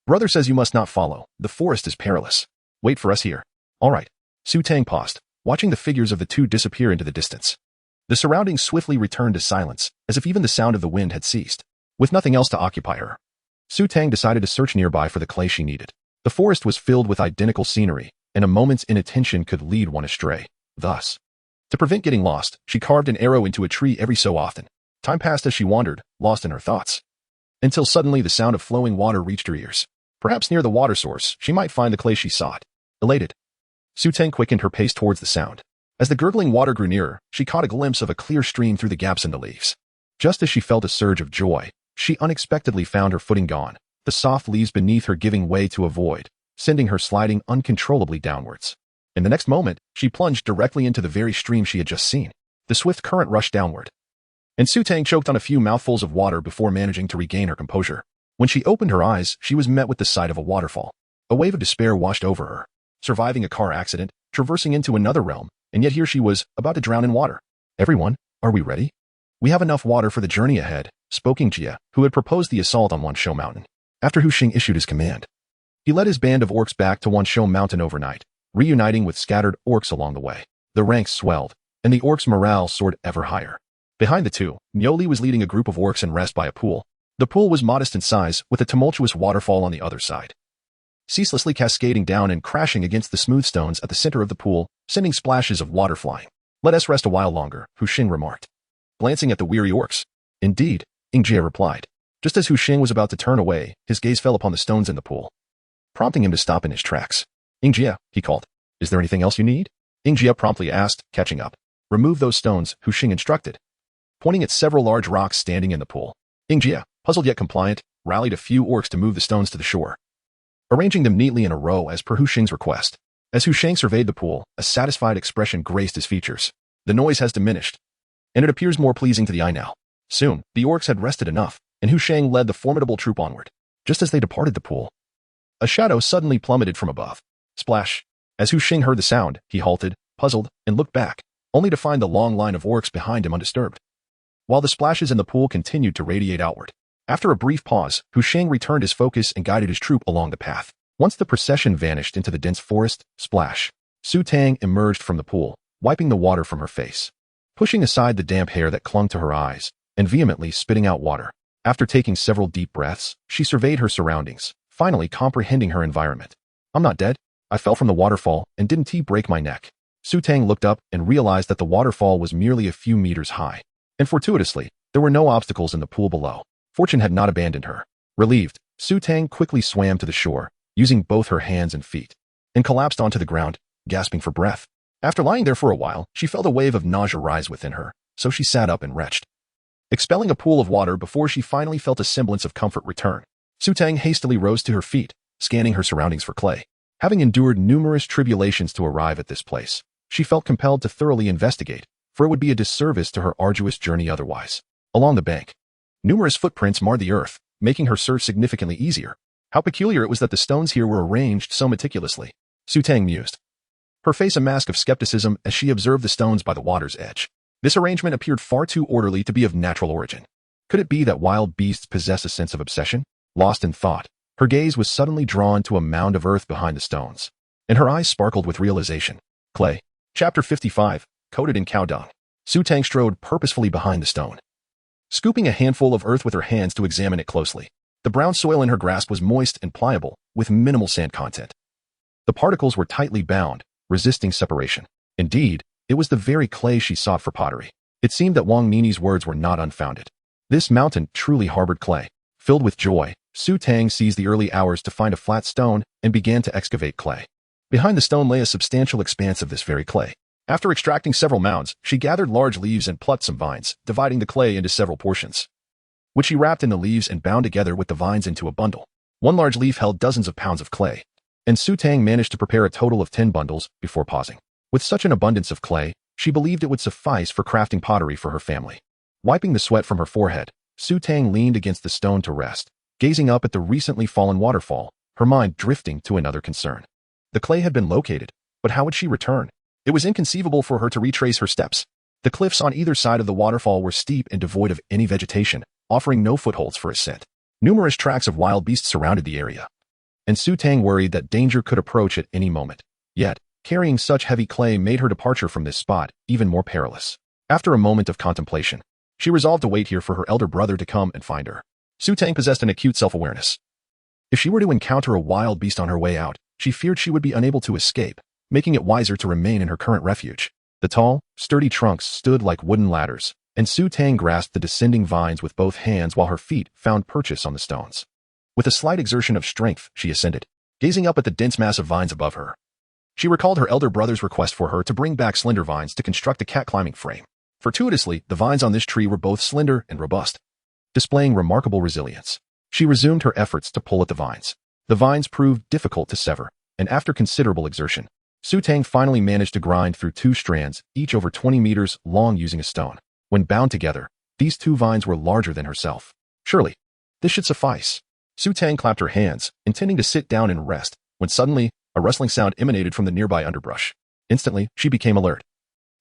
S1: brother says you must not follow. The forest is perilous. Wait for us here. All right. Su Tang paused, watching the figures of the 2 disappear into the distance. The surroundings swiftly returned to silence, as if even the sound of the wind had ceased. With nothing else to occupy her, Su Tang decided to search nearby for the clay she needed. The forest was filled with identical scenery, and a moment's inattention could lead one astray. Thus, to prevent getting lost, she carved an arrow into a tree every so often. Time passed as she wandered, lost in her thoughts, until suddenly the sound of flowing water reached her ears. Perhaps near the water source, she might find the clay she sought. Elated, Su Tang quickened her pace towards the sound. As the gurgling water grew nearer, she caught a glimpse of a clear stream through the gaps in the leaves. Just as she felt a surge of joy, she unexpectedly found her footing gone, the soft leaves beneath her giving way to a void, sending her sliding uncontrollably downwards. In the next moment, she plunged directly into the very stream she had just seen. The swift current rushed downward, and Su Tang choked on a few mouthfuls of water before managing to regain her composure. When she opened her eyes, she was met with the sight of a waterfall. A wave of despair washed over her. Surviving a car accident, traversing into another realm, and yet here she was, about to drown in water. Everyone, are we ready? We have enough water for the journey ahead, spoke Jia, who had proposed the assault on Wanshou Mountain. After Hu Xing issued his command, he led his band of orcs back to Wanshou Mountain overnight, reuniting with scattered orcs along the way. The ranks swelled, and the orcs' morale soared ever higher. Behind the two, Mioli was leading a group of orcs and rest by a pool. The pool was modest in size, with a tumultuous waterfall on the other side, ceaselessly cascading down and crashing against the smooth stones at the center of the pool, sending splashes of water flying. Let us rest a while longer, Hu Xing remarked, glancing at the weary orcs. Indeed, Jia replied. Just as Hu Xing was about to turn away, his gaze fell upon the stones in the pool, prompting him to stop in his tracks. Jia, he called. Is there anything else you need? Jia promptly asked, catching up. Remove those stones, Hu Xing instructed, pointing at several large rocks standing in the pool. Jia, puzzled yet compliant, rallied a few orcs to move the stones to the shore, arranging them neatly in a row as per Hu Xing's request. As Hu Xing surveyed the pool, a satisfied expression graced his features. The noise has diminished, and it appears more pleasing to the eye now. Soon, the orcs had rested enough, and Hu Xing led the formidable troop onward. Just as they departed the pool, a shadow suddenly plummeted from above. Splash! As Hu Xing heard the sound, he halted, puzzled, and looked back, only to find the long line of orcs behind him undisturbed, while the splashes in the pool continued to radiate outward. After a brief pause, Hu Xing returned his focus and guided his troop along the path. Once the procession vanished into the dense forest, splash! Su Tang emerged from the pool, wiping the water from her face, pushing aside the damp hair that clung to her eyes, and vehemently spitting out water. After taking several deep breaths, she surveyed her surroundings, finally comprehending her environment. I'm not dead. I fell from the waterfall, and didn't break my neck. Su Tang looked up and realized that the waterfall was merely a few meters high, and fortuitously, there were no obstacles in the pool below. Fortune had not abandoned her. Relieved, Su Tang quickly swam to the shore, using both her hands and feet, and collapsed onto the ground, gasping for breath. After lying there for a while, she felt a wave of nausea rise within her, so she sat up and retched, expelling a pool of water before she finally felt a semblance of comfort return. Su Tang hastily rose to her feet, scanning her surroundings for Clay. Having endured numerous tribulations to arrive at this place, she felt compelled to thoroughly investigate, for it would be a disservice to her arduous journey otherwise. Along the bank, numerous footprints marred the earth, making her search significantly easier. How peculiar it was that the stones here were arranged so meticulously, Su Tang mused, her face a mask of skepticism as she observed the stones by the water's edge. This arrangement appeared far too orderly to be of natural origin. Could it be that wild beasts possess a sense of obsession? Lost in thought, her gaze was suddenly drawn to a mound of earth behind the stones, and her eyes sparkled with realization. Clay. Chapter 55, coated in cow dung. Su Tang strode purposefully behind the stone, scooping a handful of earth with her hands to examine it closely. The brown soil in her grasp was moist and pliable, with minimal sand content. The particles were tightly bound, resisting separation. Indeed, it was the very clay she sought for pottery. It seemed that Wang Nini's words were not unfounded. This mountain truly harbored clay. Filled with joy, Su Tang seized the early hours to find a flat stone and began to excavate clay. Behind the stone lay a substantial expanse of this very clay. After extracting several mounds, she gathered large leaves and plucked some vines, dividing the clay into several portions, which she wrapped in the leaves and bound together with the vines into a bundle. One large leaf held dozens of pounds of clay, and Su Tang managed to prepare a total of 10 bundles before pausing. With such an abundance of clay, she believed it would suffice for crafting pottery for her family. Wiping the sweat from her forehead, Su Tang leaned against the stone to rest, gazing up at the recently fallen waterfall, her mind drifting to another concern. The clay had been located, but how would she return? It was inconceivable for her to retrace her steps. The cliffs on either side of the waterfall were steep and devoid of any vegetation, offering no footholds for ascent. Numerous tracks of wild beasts surrounded the area, and Su Tang worried that danger could approach at any moment. Yet, carrying such heavy clay made her departure from this spot even more perilous. After a moment of contemplation, she resolved to wait here for her elder brother to come and find her. Su Tang possessed an acute self-awareness. If she were to encounter a wild beast on her way out, she feared she would be unable to escape, making it wiser to remain in her current refuge. The tall, sturdy trunks stood like wooden ladders, and Su Tang grasped the descending vines with both hands while her feet found purchase on the stones. With a slight exertion of strength, she ascended, gazing up at the dense mass of vines above her. She recalled her elder brother's request for her to bring back slender vines to construct a cat-climbing frame. Fortuitously, the vines on this tree were both slender and robust, displaying remarkable resilience. She resumed her efforts to pull at the vines. The vines proved difficult to sever, and after considerable exertion, Su Tang finally managed to grind through 2 strands, each over 20 meters long using a stone. When bound together, These 2 vines were larger than herself. Surely, this should suffice. Su Tang clapped her hands, intending to sit down and rest, when suddenly, a rustling sound emanated from the nearby underbrush. Instantly, she became alert.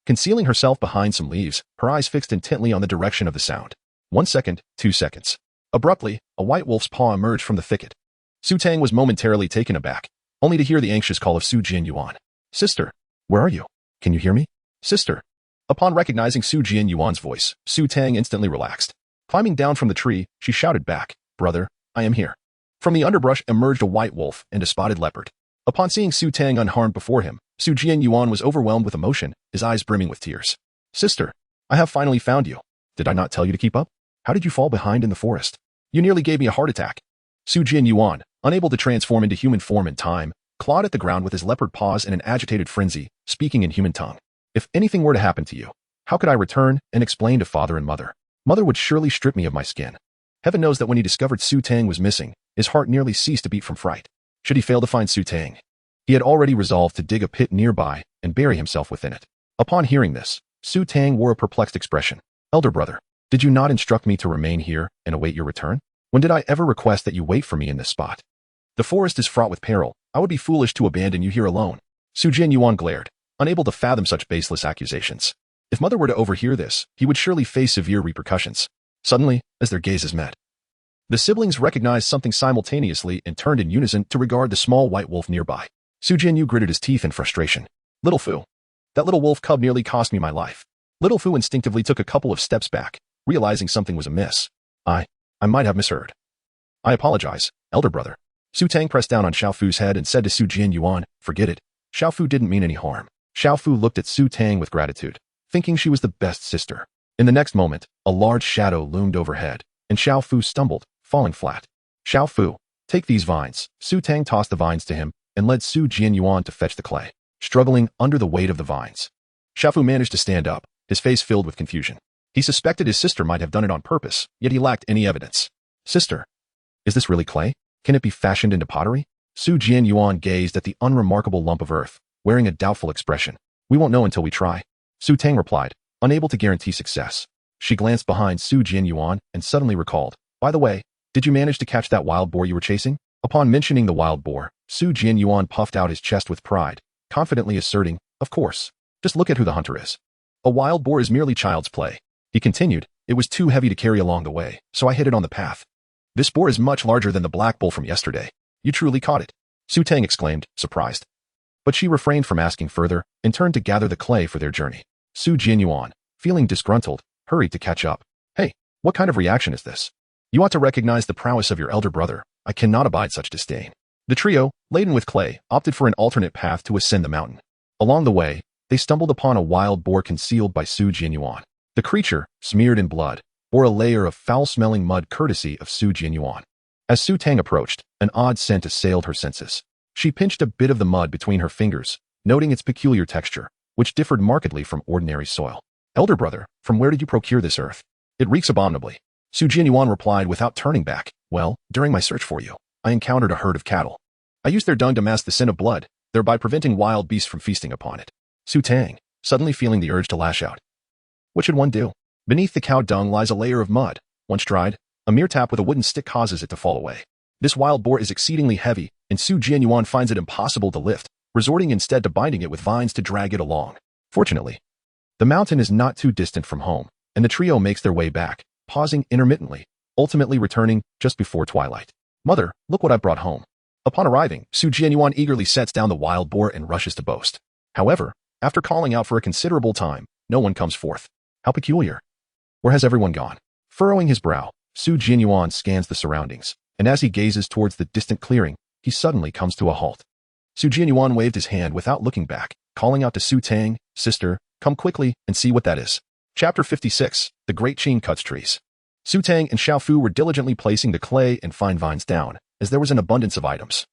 S1: Concealing herself behind some leaves, her eyes fixed intently on the direction of the sound. 1 second, 2 seconds. Abruptly, a white wolf's paw emerged from the thicket. Su Tang was momentarily taken aback, only to hear the anxious call of Su Jianyuan. Sister, where are you? Can you hear me? Sister. Upon recognizing Su Jianyuan's voice, Su Tang instantly relaxed. Climbing down from the tree, she shouted back, Brother, I am here. From the underbrush emerged a white wolf and a spotted leopard. Upon seeing Su Tang unharmed before him, Su Jianyuan was overwhelmed with emotion, his eyes brimming with tears. Sister, I have finally found you. Did I not tell you to keep up? How did you fall behind in the forest? You nearly gave me a heart attack. Su Jianyuan, unable to transform into human form in time, clawed at the ground with his leopard paws in an agitated frenzy, speaking in human tongue. If anything were to happen to you, how could I return and explain to father and mother? Mother would surely strip me of my skin. Heaven knows that when he discovered Su Tang was missing, his heart nearly ceased to beat from fright. Should he fail to find Su Tang, he had already resolved to dig a pit nearby and bury himself within it. Upon hearing this, Su Tang wore a perplexed expression. Elder brother, did you not instruct me to remain here and await your return? When did I ever request that you wait for me in this spot? The forest is fraught with peril. I would be foolish to abandon you here alone. Su Jianyuan glared, unable to fathom such baseless accusations. If mother were to overhear this, he would surely face severe repercussions. Suddenly, as their gazes met, the siblings recognized something simultaneously and turned in unison to regard the small white wolf nearby. Su Jianyu gritted his teeth in frustration. Little Fu. That little wolf cub nearly cost me my life. Little Fu instinctively took a couple of steps back, realizing something was amiss. I might have misheard. I apologize, elder brother. Su Tang pressed down on Xiao Fu's head and said to Su Jianyuan, forget it. Xiao Fu didn't mean any harm. Xiao Fu looked at Su Tang with gratitude, thinking she was the best sister. In the next moment, a large shadow loomed overhead, and Xiao Fu stumbled, falling flat. Xiao Fu, take these vines. Su Tang tossed the vines to him and led Su Jianyuan to fetch the clay, struggling under the weight of the vines. Xiao Fu managed to stand up, his face filled with confusion. He suspected his sister might have done it on purpose, yet he lacked any evidence. Sister, is this really clay? Can it be fashioned into pottery? Su Jianyuan gazed at the unremarkable lump of earth, wearing a doubtful expression. We won't know until we try. Su Tang replied, unable to guarantee success. She glanced behind Su Jianyuan and suddenly recalled, by the way, did you manage to catch that wild boar you were chasing? Upon mentioning the wild boar, Su Jianyuan puffed out his chest with pride, confidently asserting, of course. Just look at who the hunter is. A wild boar is merely child's play. He continued, it was too heavy to carry along the way, so I hid it on the path. This boar is much larger than the black bull from yesterday. You truly caught it. Su Tang exclaimed, surprised. But she refrained from asking further and turned to gather the clay for their journey. Su Jianyuan, feeling disgruntled, hurried to catch up. Hey, what kind of reaction is this? You ought to recognize the prowess of your elder brother. I cannot abide such disdain. The trio, laden with clay, opted for an alternate path to ascend the mountain. Along the way, they stumbled upon a wild boar concealed by Su Jianyuan. The creature, smeared in blood, bore a layer of foul-smelling mud courtesy of Su Jianyuan. As Su Tang approached, an odd scent assailed her senses. She pinched a bit of the mud between her fingers, noting its peculiar texture, which differed markedly from ordinary soil. Elder brother, from where did you procure this earth? It reeks abominably. Su Jianyuan replied without turning back. Well, during my search for you, I encountered a herd of cattle. I used their dung to mask the scent of blood, thereby preventing wild beasts from feasting upon it. Su Tang, suddenly feeling the urge to lash out. What should one do? Beneath the cow dung lies a layer of mud. Once dried, a mere tap with a wooden stick causes it to fall away. This wild boar is exceedingly heavy, and Su Jianyuan finds it impossible to lift, resorting instead to binding it with vines to drag it along. Fortunately, the mountain is not too distant from home, and the trio makes their way back, pausing intermittently, ultimately returning just before twilight. Mother, look what I brought home. Upon arriving, Su Jianyuan eagerly sets down the wild boar and rushes to boast. However, after calling out for a considerable time, no one comes forth. How peculiar. Where has everyone gone? Furrowing his brow, Su Jianyuan scans the surroundings, and as he gazes towards the distant clearing, he suddenly comes to a halt. Su Jianyuan waved his hand without looking back, calling out to Su Tang, sister, come quickly and see what that is. Chapter 56, The Great Qing Cuts Trees. Su Tang and Xiao Fu were diligently placing the clay and fine vines down, as there was an abundance of items,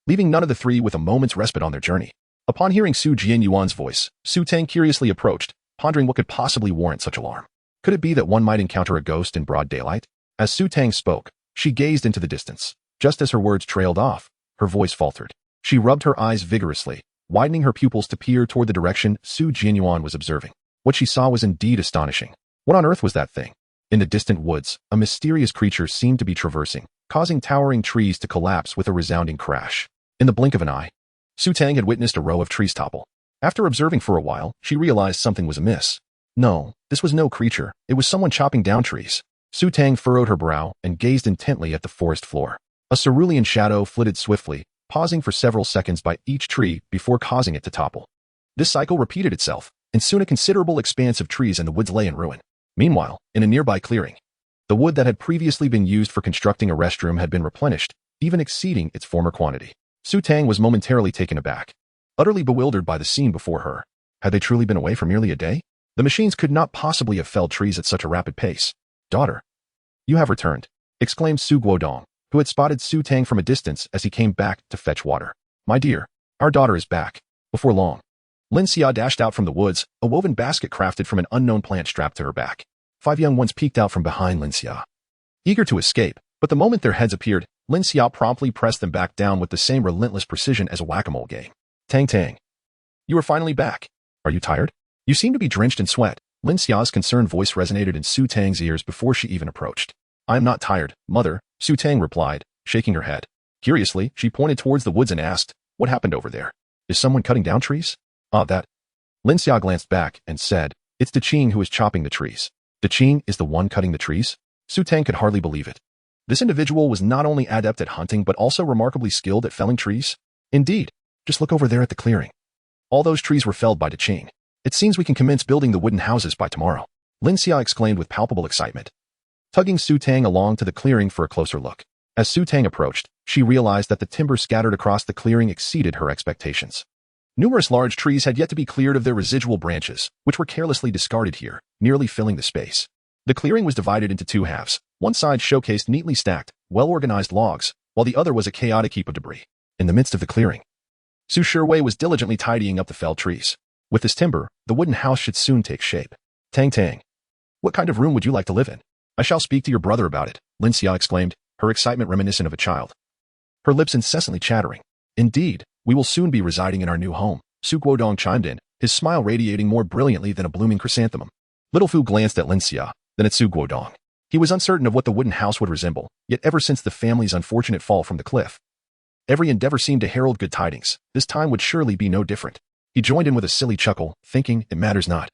S1: leaving none of the three with a moment's respite on their journey. Upon hearing Su Jianyuan's voice, Su Tang curiously approached, pondering what could possibly warrant such alarm. Could it be that one might encounter a ghost in broad daylight? As Su Tang spoke, she gazed into the distance. Just as her words trailed off, her voice faltered. She rubbed her eyes vigorously, widening her pupils to peer toward the direction Su Jianyuan was observing. What she saw was indeed astonishing. What on earth was that thing? In the distant woods, a mysterious creature seemed to be traversing, causing towering trees to collapse with a resounding crash. In the blink of an eye, Su Tang had witnessed a row of trees topple. After observing for a while, she realized something was amiss. No, this was no creature, it was someone chopping down trees. Su Tang furrowed her brow and gazed intently at the forest floor. A cerulean shadow flitted swiftly, pausing for several seconds by each tree before causing it to topple. This cycle repeated itself, and soon a considerable expanse of trees in the woods lay in ruin. Meanwhile, in a nearby clearing, the wood that had previously been used for constructing a restroom had been replenished, even exceeding its former quantity. Su Tang was momentarily taken aback, utterly bewildered by the scene before her. Had they truly been away for merely a day? The machines could not possibly have felled trees at such a rapid pace. "Daughter, you have returned," exclaimed Su Guodong, who had spotted Su Tang from a distance as he came back to fetch water. "My dear, our daughter is back." Before long, Lin Xia dashed out from the woods, a woven basket crafted from an unknown plant strapped to her back. 5 young ones peeked out from behind Lin Xia, eager to escape, but the moment their heads appeared, Lin Xia promptly pressed them back down with the same relentless precision as a whack-a-mole game. "Tang, you are finally back. Are you tired? You seem to be drenched in sweat." Lin Xia's concerned voice resonated in Su Tang's ears before she even approached. "I am not tired, mother," Su Tang replied, shaking her head. Curiously, she pointed towards the woods and asked, "What happened over there? Is someone cutting down trees?" "Ah, that." Lin Xia glanced back and said, "It's Daqing who is chopping the trees." "Daqing is the one cutting the trees?" Su Tang could hardly believe it. This individual was not only adept at hunting but also remarkably skilled at felling trees. Indeed, just look over there at the clearing. All those trees were felled by Daqing. It seems we can commence building the wooden houses by tomorrow, Lin Xia exclaimed with palpable excitement, tugging Su Tang along to the clearing for a closer look. As Su Tang approached, she realized that the timber scattered across the clearing exceeded her expectations. Numerous large trees had yet to be cleared of their residual branches, which were carelessly discarded here, nearly filling the space. The clearing was divided into 2 halves. One side showcased neatly stacked, well-organized logs, while the other was a chaotic heap of debris. In the midst of the clearing, Su Shiwei was diligently tidying up the felled trees. With this timber, the wooden house should soon take shape. "Tang, what kind of room would you like to live in?" "I shall speak to your brother about it," Lin Xia exclaimed, her excitement reminiscent of a child, her lips incessantly chattering. "Indeed, we will soon be residing in our new home," Su Guodong chimed in, his smile radiating more brilliantly than a blooming chrysanthemum. Little Fu glanced at Lin Xia, then at Su Guodong. He was uncertain of what the wooden house would resemble, yet ever since the family's unfortunate fall from the cliff, every endeavor seemed to herald good tidings. This time would surely be no different. He joined in with a silly chuckle, thinking, "It matters not.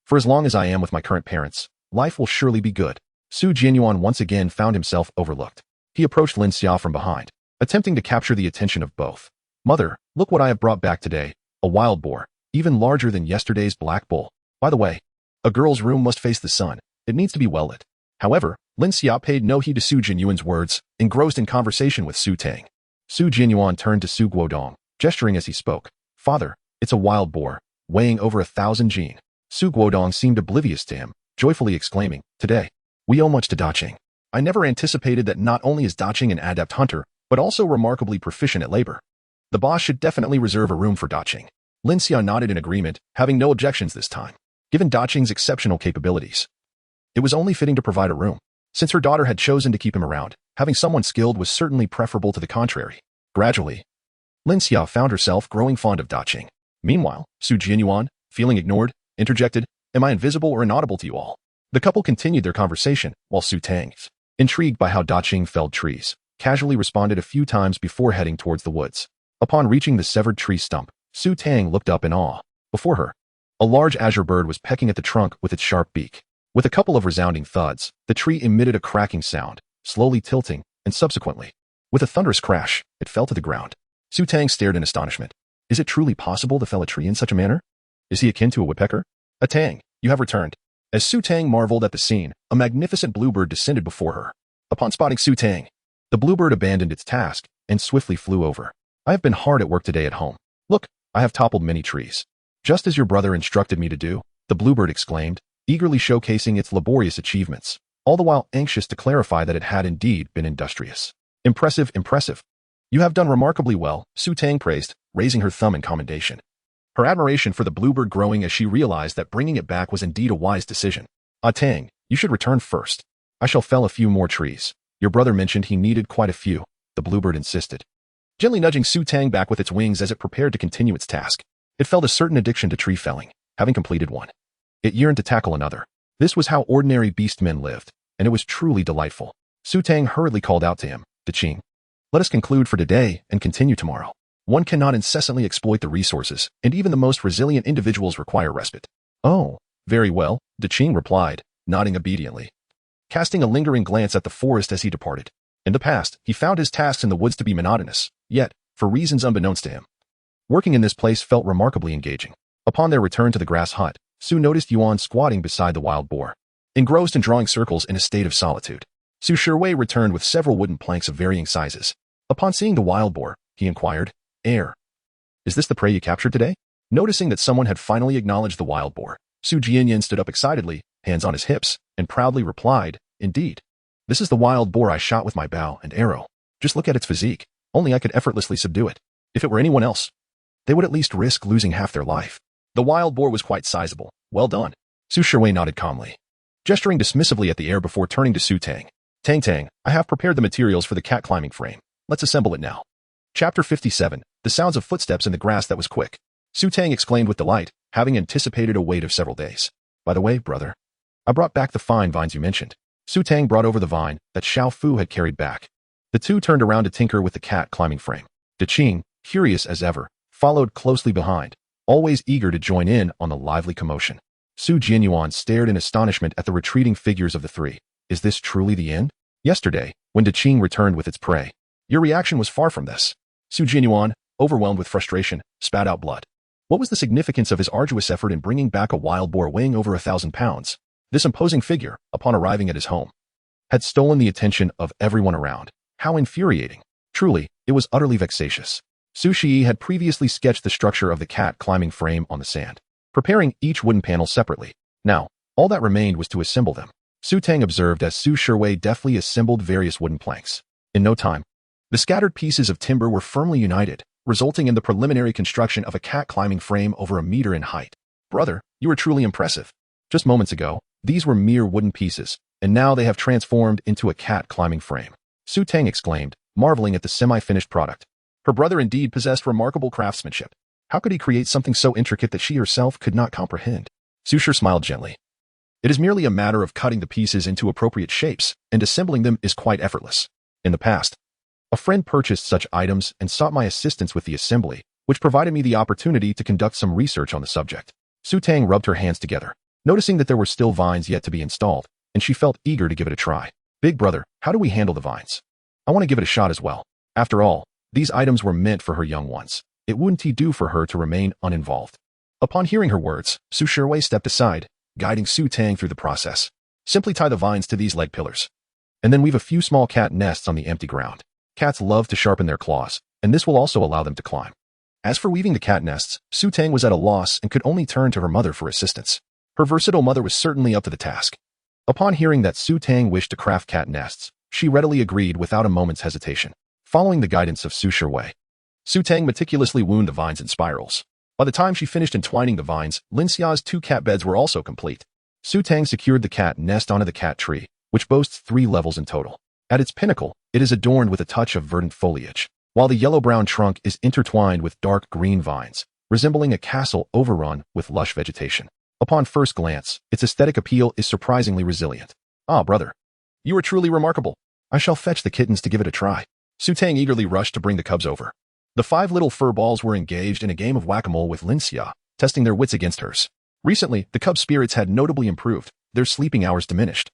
S1: For as long as I am with my current parents, life will surely be good." Su Jianyuan once again found himself overlooked. He approached Lin Xia from behind, attempting to capture the attention of both. "Mother, look what I have brought back today, a wild boar, even larger than yesterday's black bull. By the way, a girl's room must face the sun. It needs to be well lit." However, Lin Xia paid no heed to Su Jianyuan's words, engrossed in conversation with Su Tang. Su Jianyuan turned to Su Guodong, gesturing as he spoke. "Father, it's a wild boar, weighing over 1,000 jin." Su Guodong seemed oblivious to him, joyfully exclaiming, "Today, we owe much to Daqing. I never anticipated that not only is Daqing an adept hunter, but also remarkably proficient at labor. The boss should definitely reserve a room for Daqing." Lin Xia nodded in agreement, having no objections this time. Given Daqing's exceptional capabilities, it was only fitting to provide a room. Since her daughter had chosen to keep him around, having someone skilled was certainly preferable to the contrary. Gradually, Lin Xia found herself growing fond of Daqing. Meanwhile, Su Jianyuan, feeling ignored, interjected, "Am I invisible or inaudible to you all?" The couple continued their conversation, while Su Tang, intrigued by how Daqing felled trees, casually responded a few times before heading towards the woods. Upon reaching the severed tree stump, Su Tang looked up in awe. Before her, a large azure bird was pecking at the trunk with its sharp beak. With a couple of resounding thuds, the tree emitted a cracking sound, slowly tilting, and subsequently, with a thunderous crash, it fell to the ground. Su Tang stared in astonishment. Is it truly possible to fell a tree in such a manner? Is he akin to a woodpecker? "A Tang, you have returned." As Su Tang marveled at the scene, a magnificent bluebird descended before her. Upon spotting Su Tang, the bluebird abandoned its task and swiftly flew over. "I have been hard at work today at home. Look, I have toppled many trees. Just as your brother instructed me to do," the bluebird exclaimed, eagerly showcasing its laborious achievements, all the while anxious to clarify that it had indeed been industrious. "Impressive, impressive. You have done remarkably well," Su Tang praised, raising her thumb in commendation, her admiration for the bluebird growing as she realized that bringing it back was indeed a wise decision. "Ah, Tang, you should return first. I shall fell a few more trees. Your brother mentioned he needed quite a few," the bluebird insisted, gently nudging Su Tang back with its wings as it prepared to continue its task. It felt a certain addiction to tree felling, having completed one. It yearned to tackle another. This was how ordinary beastmen lived, and it was truly delightful. Su Tang hurriedly called out to him, "Diqing, let us conclude for today and continue tomorrow. One cannot incessantly exploit the resources, and even the most resilient individuals require respite." "Oh, very well," Diqing replied, nodding obediently, casting a lingering glance at the forest as he departed. In the past, he found his tasks in the woods to be monotonous, yet, for reasons unbeknownst to him, working in this place felt remarkably engaging. Upon their return to the grass hut, Su noticed Yuan squatting beside the wild boar, engrossed in drawing circles in a state of solitude. Su Shiwei returned with several wooden planks of varying sizes. Upon seeing the wild boar, he inquired, "Is this the prey you captured today?" Noticing that someone had finally acknowledged the wild boar, Su Jianyuan stood up excitedly, hands on his hips, and proudly replied, "Indeed. This is the wild boar I shot with my bow and arrow. Just look at its physique. Only I could effortlessly subdue it. If it were anyone else, they would at least risk losing half their life." The wild boar was quite sizable. "Well done." Su Shiwei nodded calmly, gesturing dismissively at the air before turning to Su Tang. "Tang, I have prepared the materials for the cat climbing frame. Let's assemble it now." Chapter 57, the sounds of footsteps in the grass that was quick. Su Tang exclaimed with delight, having anticipated a wait of several days. "By the way, brother, I brought back the fine vines you mentioned." Su Tang brought over the vine that Xiao Fu had carried back. The two turned around to tinker with the cat climbing frame. Diqing, curious as ever, followed closely behind, always eager to join in on the lively commotion. Su Jianyuan stared in astonishment at the retreating figures of the three. Is this truly the end? Yesterday, when Diqing returned with its prey, your reaction was far from this. Su Jianyuan, overwhelmed with frustration, spat out blood. What was the significance of his arduous effort in bringing back a wild boar weighing over 1,000 pounds? This imposing figure, upon arriving at his home, had stolen the attention of everyone around. How infuriating. Truly, it was utterly vexatious. Su Shi had previously sketched the structure of the cat climbing frame on the sand, preparing each wooden panel separately. Now, all that remained was to assemble them. Su Tang observed as Su Shiwei deftly assembled various wooden planks. In no time, the scattered pieces of timber were firmly united, resulting in the preliminary construction of a cat climbing frame over 1 meter in height. "Brother, you are truly impressive. Just moments ago, these were mere wooden pieces, and now they have transformed into a cat climbing frame." Su Tang exclaimed, marveling at the semi-finished product. Her brother indeed possessed remarkable craftsmanship. How could he create something so intricate that she herself could not comprehend? Su Shi smiled gently. It is merely a matter of cutting the pieces into appropriate shapes, and assembling them is quite effortless. In the past, a friend purchased such items and sought my assistance with the assembly, which provided me the opportunity to conduct some research on the subject. Su Tang rubbed her hands together, noticing that there were still vines yet to be installed, and she felt eager to give it a try. "Big brother, how do we handle the vines? I want to give it a shot as well." After all, these items were meant for her young ones. It wouldn't do for her to remain uninvolved. Upon hearing her words, Su Shiwei stepped aside, guiding Su Tang through the process. "Simply tie the vines to these leg pillars, and then weave a few small cat nests on the empty ground. Cats love to sharpen their claws, and this will also allow them to climb." As for weaving the cat nests, Su Tang was at a loss and could only turn to her mother for assistance. Her versatile mother was certainly up to the task. Upon hearing that Su Tang wished to craft cat nests, she readily agreed without a moment's hesitation. Following the guidance of Su Shiwei, Su Tang meticulously wound the vines in spirals. By the time she finished entwining the vines, Lin Xia's 2 cat beds were also complete. Su Tang secured the cat nest onto the cat tree, which boasts 3 levels in total. At its pinnacle, it is adorned with a touch of verdant foliage, while the yellow-brown trunk is intertwined with dark green vines, resembling a castle overrun with lush vegetation. Upon first glance, its aesthetic appeal is surprisingly resilient. "Ah, brother, you are truly remarkable. I shall fetch the kittens to give it a try." Su Tang eagerly rushed to bring the cubs over. The 5 little fur balls were engaged in a game of whack-a-mole with Lin Xia, testing their wits against hers. Recently, the cubs' spirits had notably improved, their sleeping hours diminished,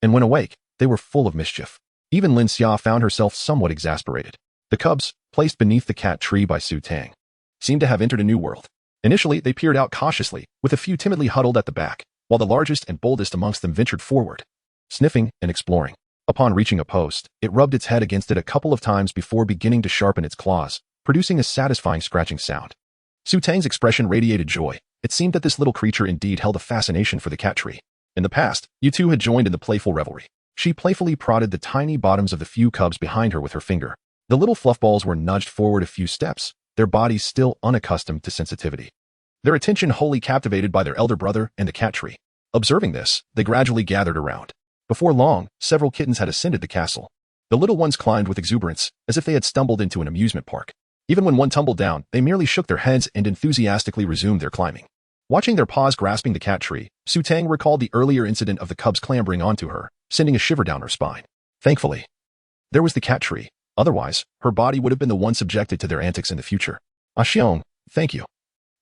S1: and when awake, they were full of mischief. Even Lin Xia found herself somewhat exasperated. The cubs, placed beneath the cat tree by Su Tang, seemed to have entered a new world. Initially, they peered out cautiously, with a few timidly huddled at the back, while the largest and boldest amongst them ventured forward, sniffing and exploring. Upon reaching a post, it rubbed its head against it a couple of times before beginning to sharpen its claws, producing a satisfying scratching sound. Su Tang's expression radiated joy. It seemed that this little creature indeed held a fascination for the cat tree. In the past, you two had joined in the playful revelry. She playfully prodded the tiny bottoms of the few cubs behind her with her finger. The little fluffballs were nudged forward a few steps, their bodies still unaccustomed to sensitivity, their attention wholly captivated by their elder brother and the cat tree. Observing this, they gradually gathered around. Before long, several kittens had ascended the castle. The little ones climbed with exuberance, as if they had stumbled into an amusement park. Even when one tumbled down, they merely shook their heads and enthusiastically resumed their climbing. Watching their paws grasping the cat tree, Su Tang recalled the earlier incident of the cubs clambering onto her, sending a shiver down her spine. Thankfully, there was the cat tree. Otherwise, her body would have been the one subjected to their antics in the future. Ah Xiong, thank you.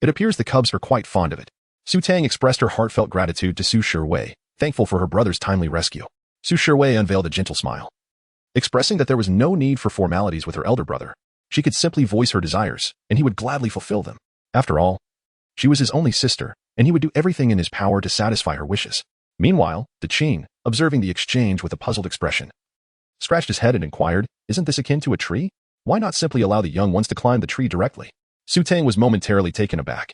S1: It appears the cubs are quite fond of it. Su Tang expressed her heartfelt gratitude to Su Shiwei, thankful for her brother's timely rescue. Su Shiwei unveiled a gentle smile, expressing that there was no need for formalities with her elder brother. She could simply voice her desires, and he would gladly fulfill them. After all, she was his only sister, and he would do everything in his power to satisfy her wishes. Meanwhile, De Qin, observing the exchange with a puzzled expression, scratched his head and inquired, "Isn't this akin to a tree? Why not simply allow the young ones to climb the tree directly?" Su Tang was momentarily taken aback.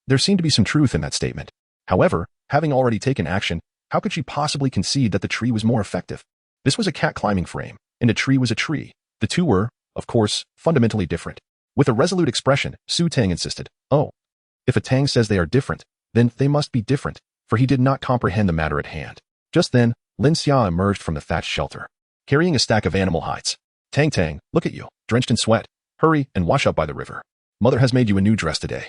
S1: There seemed to be some truth in that statement. However, having already taken action, how could she possibly concede that the tree was more effective? This was a cat climbing frame, and a tree was a tree. The two were, of course, fundamentally different. With a resolute expression, Su Tang insisted, "Oh, if a Tang says they are different, then they must be different," for he did not comprehend the matter at hand. Just then, Lin Xia emerged from the thatched shelter, carrying a stack of animal hides. Tang, look at you, drenched in sweat. Hurry and wash up by the river. Mother has made you a new dress today.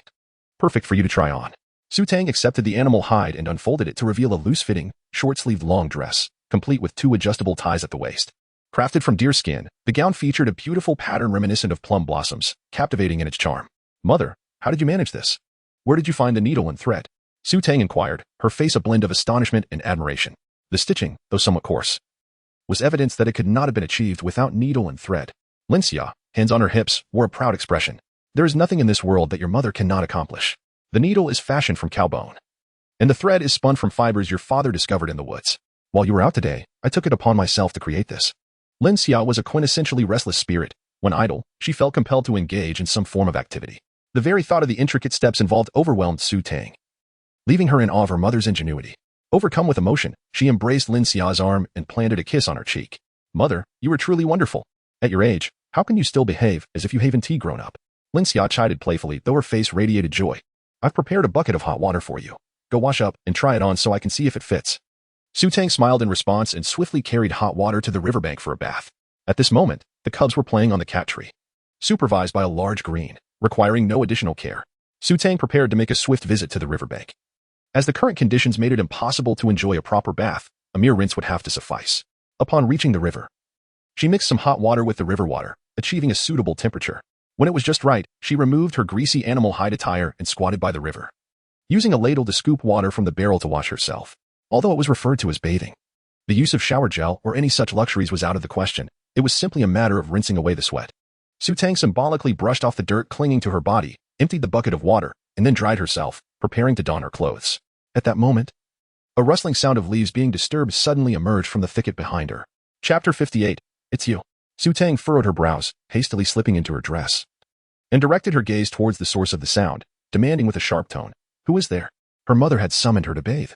S1: Perfect for you to try on." Su Tang accepted the animal hide and unfolded it to reveal a loose-fitting, short-sleeved long dress, complete with 2 adjustable ties at the waist. Crafted from deer skin, the gown featured a beautiful pattern reminiscent of plum blossoms, captivating in its charm. "Mother, how did you manage this? Where did you find the needle and thread?" Su Tang inquired, her face a blend of astonishment and admiration. The stitching, though somewhat coarse, was evidence that it could not have been achieved without needle and thread. Lin Xia, hands on her hips, wore a proud expression. "There is nothing in this world that your mother cannot accomplish. The needle is fashioned from cow bone, and the thread is spun from fibers your father discovered in the woods. While you were out today, I took it upon myself to create this." Lin Xia was a quintessentially restless spirit. When idle, she felt compelled to engage in some form of activity. The very thought of the intricate steps involved overwhelmed Su Tang, leaving her in awe of her mother's ingenuity. Overcome with emotion, she embraced Lin Xia's arm and planted a kiss on her cheek. "Mother, you are truly wonderful. At your age, how can you still behave as if you haven't grown up?" Lin Xia chided playfully, though her face radiated joy. "I've prepared a bucket of hot water for you. Go wash up and try it on so I can see if it fits." Su Tang smiled in response and swiftly carried hot water to the riverbank for a bath. At this moment, the cubs were playing on the cat tree, supervised by a large green, requiring no additional care. Su Tang prepared to make a swift visit to the riverbank. As the current conditions made it impossible to enjoy a proper bath, a mere rinse would have to suffice. Upon reaching the river, she mixed some hot water with the river water, achieving a suitable temperature. When it was just right, she removed her greasy animal hide attire and squatted by the river, using a ladle to scoop water from the barrel to wash herself. Although it was referred to as bathing, the use of shower gel or any such luxuries was out of the question. It was simply a matter of rinsing away the sweat. Su Tang symbolically brushed off the dirt clinging to her body, emptied the bucket of water, and then dried herself, preparing to don her clothes. At that moment, a rustling sound of leaves being disturbed suddenly emerged from the thicket behind her. Chapter 58. It's you. Su Tang furrowed her brows, hastily slipping into her dress, and directed her gaze towards the source of the sound, demanding with a sharp tone, "Who is there?" Her mother had summoned her to bathe,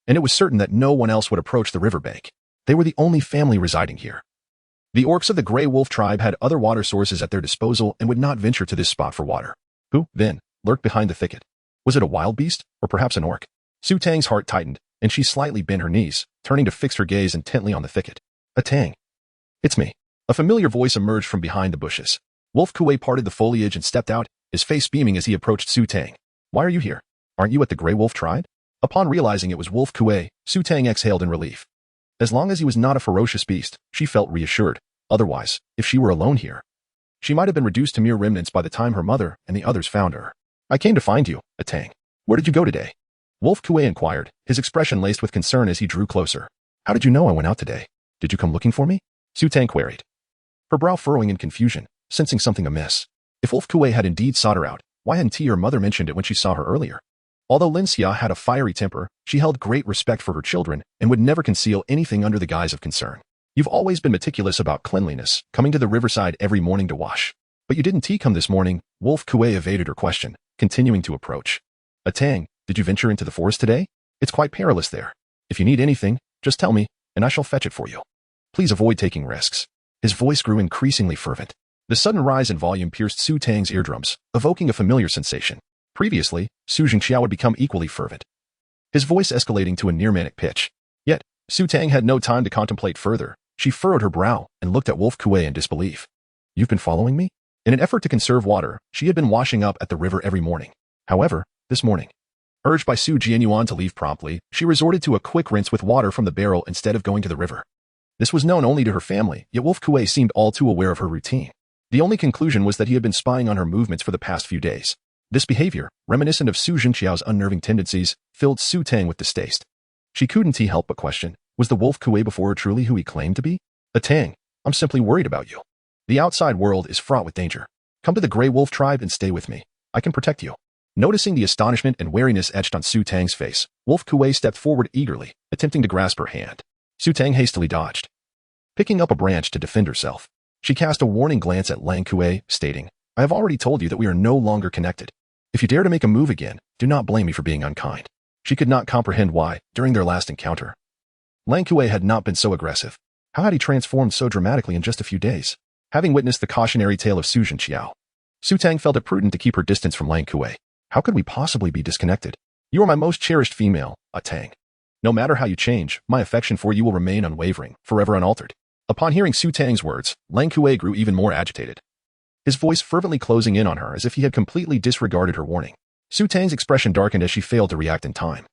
S1: and it was certain that no one else would approach the riverbank. They were the only family residing here. The orcs of the Greywolf Tribe had other water sources at their disposal and would not venture to this spot for water. Who, then, lurked behind the thicket? Was it a wild beast, or perhaps an orc? Su Tang's heart tightened, and she slightly bent her knees, turning to fix her gaze intently on the thicket. "A Tang. It's me." A familiar voice emerged from behind the bushes. Wolf Kuay parted the foliage and stepped out, his face beaming as he approached Su Tang. "Why are you here? Aren't you at the Greywolf Tribe?" Upon realizing it was Wolf Kuay, Su Tang exhaled in relief. As long as he was not a ferocious beast, she felt reassured. Otherwise, if she were alone here, she might have been reduced to mere remnants by the time her mother and the others found her. "I came to find you, a Tang. Where did you go today?" Wolf Kuay inquired, his expression laced with concern as he drew closer. "How did you know I went out today? Did you come looking for me?" Su Tang queried, her brow furrowing in confusion, sensing something amiss. If Wolf Kuay had indeed sought her out, why hadn't her mother mentioned it when she saw her earlier? Although Lin Xia had a fiery temper, she held great respect for her children and would never conceal anything under the guise of concern. "You've always been meticulous about cleanliness, coming to the riverside every morning to wash. But you didn't come this morning." Wolf Kuay evaded her question, continuing to approach. "A Tang, did you venture into the forest today? It's quite perilous there. If you need anything, just tell me, and I shall fetch it for you. Please avoid taking risks." His voice grew increasingly fervent. The sudden rise in volume pierced Su Tang's eardrums, evoking a familiar sensation. Previously, Su Jingxiao had become equally fervent, his voice escalating to a near-manic pitch. Yet, Su Tang had no time to contemplate further. She furrowed her brow and looked at Wolf Kuay in disbelief. "You've been following me?" In an effort to conserve water, she had been washing up at the river every morning. However, this morning, Urged by Su Jianyuan to leave promptly, she resorted to a quick rinse with water from the barrel instead of going to the river. This was known only to her family, yet Wolf Kuay seemed all too aware of her routine. The only conclusion was that he had been spying on her movements for the past few days. This behavior, reminiscent of Su Zhenqiao's unnerving tendencies, filled Su Tang with distaste. She couldn't help but question, was the Wolf Kuay before her truly who he claimed to be? Tang, I'm simply worried about you. The outside world is fraught with danger. Come to the Greywolf Tribe and stay with me. I can protect you. Noticing the astonishment and wariness etched on Su Tang's face, Wolf Kuay stepped forward eagerly, attempting to grasp her hand. Su Tang hastily dodged. Picking up a branch to defend herself, she cast a warning glance at Lang Kuay, stating, I have already told you that we are no longer connected. If you dare to make a move again, do not blame me for being unkind. She could not comprehend why, during their last encounter, Lang Kuay had not been so aggressive. How had he transformed so dramatically in just a few days? Having witnessed the cautionary tale of Su Zhenqiao, Su Tang felt it prudent to keep her distance from Lang Kuay. How could we possibly be disconnected? You are my most cherished female, Tang. No matter how you change, my affection for you will remain unwavering, forever unaltered. Upon hearing Su Tang's words, Lang Kuay grew even more agitated, his voice fervently closing in on her as if he had completely disregarded her warning. Su Tang's expression darkened as she failed to react in time.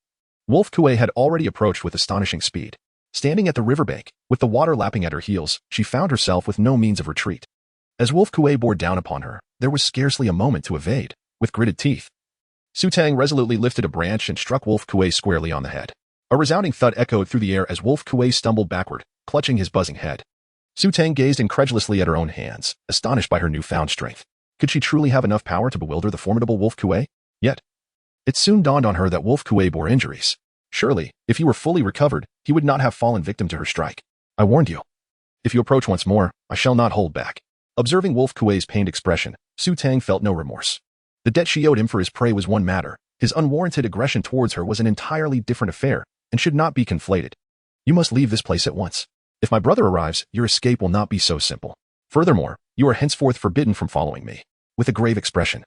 S1: Wolf Kuay had already approached with astonishing speed. Standing at the riverbank, with the water lapping at her heels, she found herself with no means of retreat. As Wolf Kuay bore down upon her, there was scarcely a moment to evade. With gritted teeth, Su Tang resolutely lifted a branch and struck Wolf Kuay squarely on the head. A resounding thud echoed through the air as Wolf Kuay stumbled backward, clutching his buzzing head. Su Tang gazed incredulously at her own hands, astonished by her newfound strength. Could she truly have enough power to bewilder the formidable Wolf Kuay? Yet, it soon dawned on her that Wolf Kuay bore injuries. Surely, if he were fully recovered, he would not have fallen victim to her strike. I warned you. If you approach once more, I shall not hold back. Observing Wolf Kuay's pained expression, Su Tang felt no remorse. The debt she owed him for his prey was one matter. His unwarranted aggression towards her was an entirely different affair, and should not be conflated. You must leave this place at once. If my brother arrives, your escape will not be so simple. Furthermore, you are henceforth forbidden from following me. With a grave expression,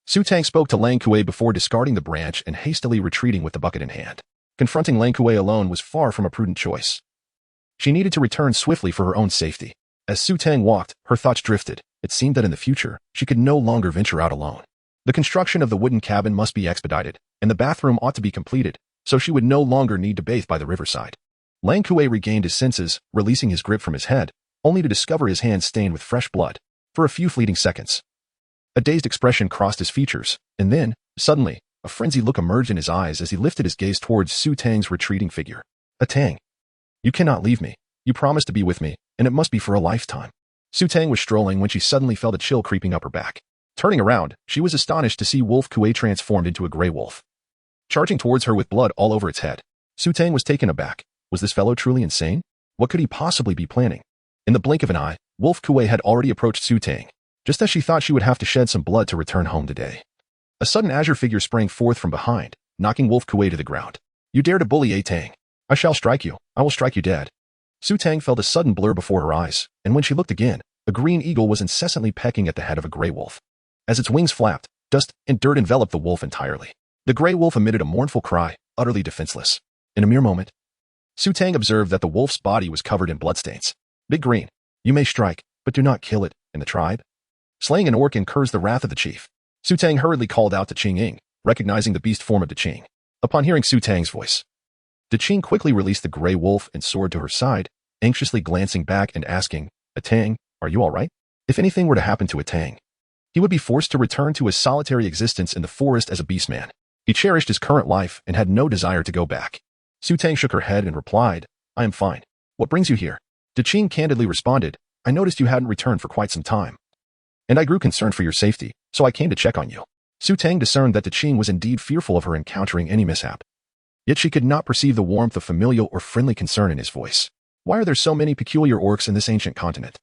S1: Su Tang spoke to Lang Kuay before discarding the branch and hastily retreating with the bucket in hand. Confronting Lang Kuay alone was far from a prudent choice. She needed to return swiftly for her own safety. As Su Tang walked, her thoughts drifted. It seemed that in the future, she could no longer venture out alone. The construction of the wooden cabin must be expedited, and the bathroom ought to be completed, so she would no longer need to bathe by the riverside. Lang Kuay regained his senses, releasing his grip from his head, only to discover his hands stained with fresh blood. For a few fleeting seconds, a dazed expression crossed his features, and then, suddenly, a frenzied look emerged in his eyes as he lifted his gaze towards Su Tang's retreating figure. Tang, you cannot leave me. You promised to be with me, and it must be for a lifetime. Su Tang was strolling when she suddenly felt a chill creeping up her back. Turning around, she was astonished to see Wolf Kuay transformed into a gray wolf. Charging towards her with blood all over its head, Su Tang was taken aback. Was this fellow truly insane? What could he possibly be planning? In the blink of an eye, Wolf Kuay had already approached Su Tang, just as she thought she would have to shed some blood to return home today. A sudden azure figure sprang forth from behind, knocking Wolf Kuay to the ground. You dare to bully Tang? I shall strike you. I will strike you dead. Su Tang felt a sudden blur before her eyes, and when she looked again, a green eagle was incessantly pecking at the head of a gray wolf. As its wings flapped, dust and dirt enveloped the wolf entirely. The gray wolf emitted a mournful cry, utterly defenseless. In a mere moment, Su Tang observed that the wolf's body was covered in bloodstains. Big Green, you may strike, but do not kill it, in the tribe. Slaying an orc incurs the wrath of the chief. Su Tang hurriedly called out to Qing Ying, recognizing the beast form of De Qing. Upon hearing Su Tang's voice, De Qing quickly released the gray wolf and soared to her side, anxiously glancing back and asking, Tang, are you all right? If anything were to happen to Tang, he would be forced to return to his solitary existence in the forest as a beastman. He cherished his current life and had no desire to go back. Su Tang shook her head and replied, I am fine. What brings you here? De Qing candidly responded, I noticed you hadn't returned for quite some time, and I grew concerned for your safety, so I came to check on you. Su Tang discerned that De Qing was indeed fearful of her encountering any mishap. Yet she could not perceive the warmth of familial or friendly concern in his voice. Why are there so many peculiar orcs in this ancient continent?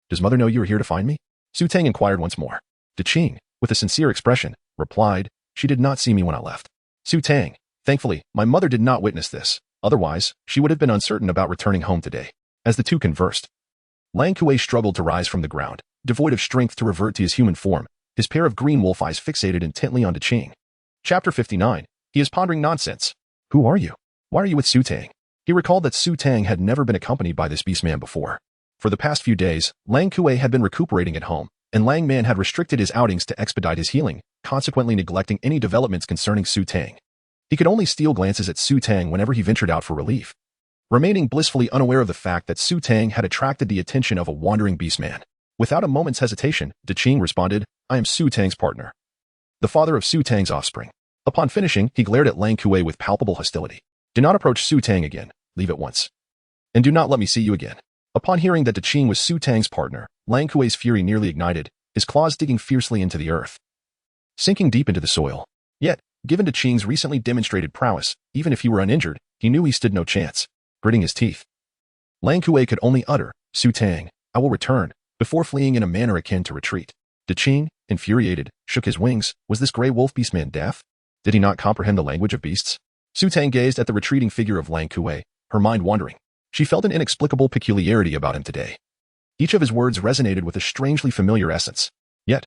S1: Does mother know you are here to find me? Su Tang inquired once more. De Qing, with a sincere expression, replied, she did not see me when I left. Su Tang, thankfully, my mother did not witness this. Otherwise, she would have been uncertain about returning home today. As the two conversed, Lang Kuay struggled to rise from the ground, devoid of strength to revert to his human form, his pair of green wolf eyes fixated intently on De Qing. Chapter 59. He is pondering nonsense. Who are you? Why are you with Su Tang? He recalled that Su Tang had never been accompanied by this beastman before. For the past few days, Lang Kuay had been recuperating at home, and Lang Man had restricted his outings to expedite his healing, consequently neglecting any developments concerning Su Tang. He could only steal glances at Su Tang whenever he ventured out for relief, remaining blissfully unaware of the fact that Su Tang had attracted the attention of a wandering beastman. Without a moment's hesitation, Diqing responded, "I am Su Tang's partner, the father of Su Tang's offspring." Upon finishing, he glared at Lang Kuay with palpable hostility. "Do not approach Su Tang again. Leave at once. And do not let me see you again." Upon hearing that Diqing was Su Tang's partner, Lang Kuay's fury nearly ignited, his claws digging fiercely into the earth, sinking deep into the soil. Yet, given Diqing's recently demonstrated prowess, even if he were uninjured, he knew he stood no chance. Gritting his teeth, Lang Kuay could only utter, "Su Tang, I will return," before fleeing in a manner akin to retreat. Diqing, infuriated, shook his wings. Was this gray wolf beastman deaf? Did he not comprehend the language of beasts? Su Tang gazed at the retreating figure of Lang Kuay, her mind wandering. She felt an inexplicable peculiarity about him today. Each of his words resonated with a strangely familiar essence. Yet,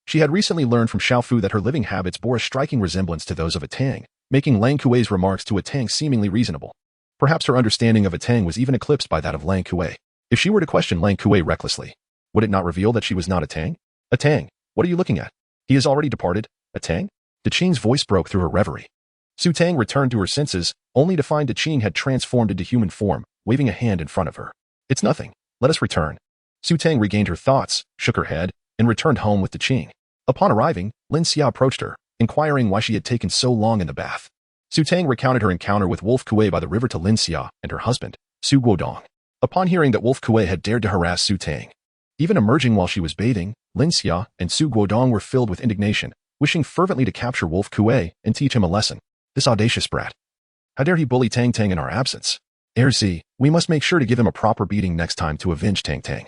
S1: she had recently learned from Xiaofu that her living habits bore a striking resemblance to those of a Tang, making Lang Kuay's remarks to a Tang seemingly reasonable. Perhaps her understanding of a Tang was even eclipsed by that of Lang Kuay. If she were to question Lang Kuay recklessly, would it not reveal that she was not a Tang? "A Tang, what are you looking at? He has already departed. A Tang?" Diqing's voice broke through her reverie. Su Tang returned to her senses, only to find Diqing had transformed into human form, waving a hand in front of her. "It's nothing. Let us return." Su Tang regained her thoughts, shook her head, and returned home with Diqing. Upon arriving, Lin Xia approached her, inquiring why she had taken so long in the bath. Su Tang recounted her encounter with Wolf Kuay by the river to Lin Xia and her husband, Su Guodong. Upon hearing that Wolf Kuay had dared to harass Su Tang, even emerging while she was bathing, Lin Xia and Su Guodong were filled with indignation, wishing fervently to capture Wolf Kuay and teach him a lesson. This audacious brat. How dare he bully Tang Tang in our absence? "Erzi, we must make sure to give him a proper beating next time to avenge Tang Tang,"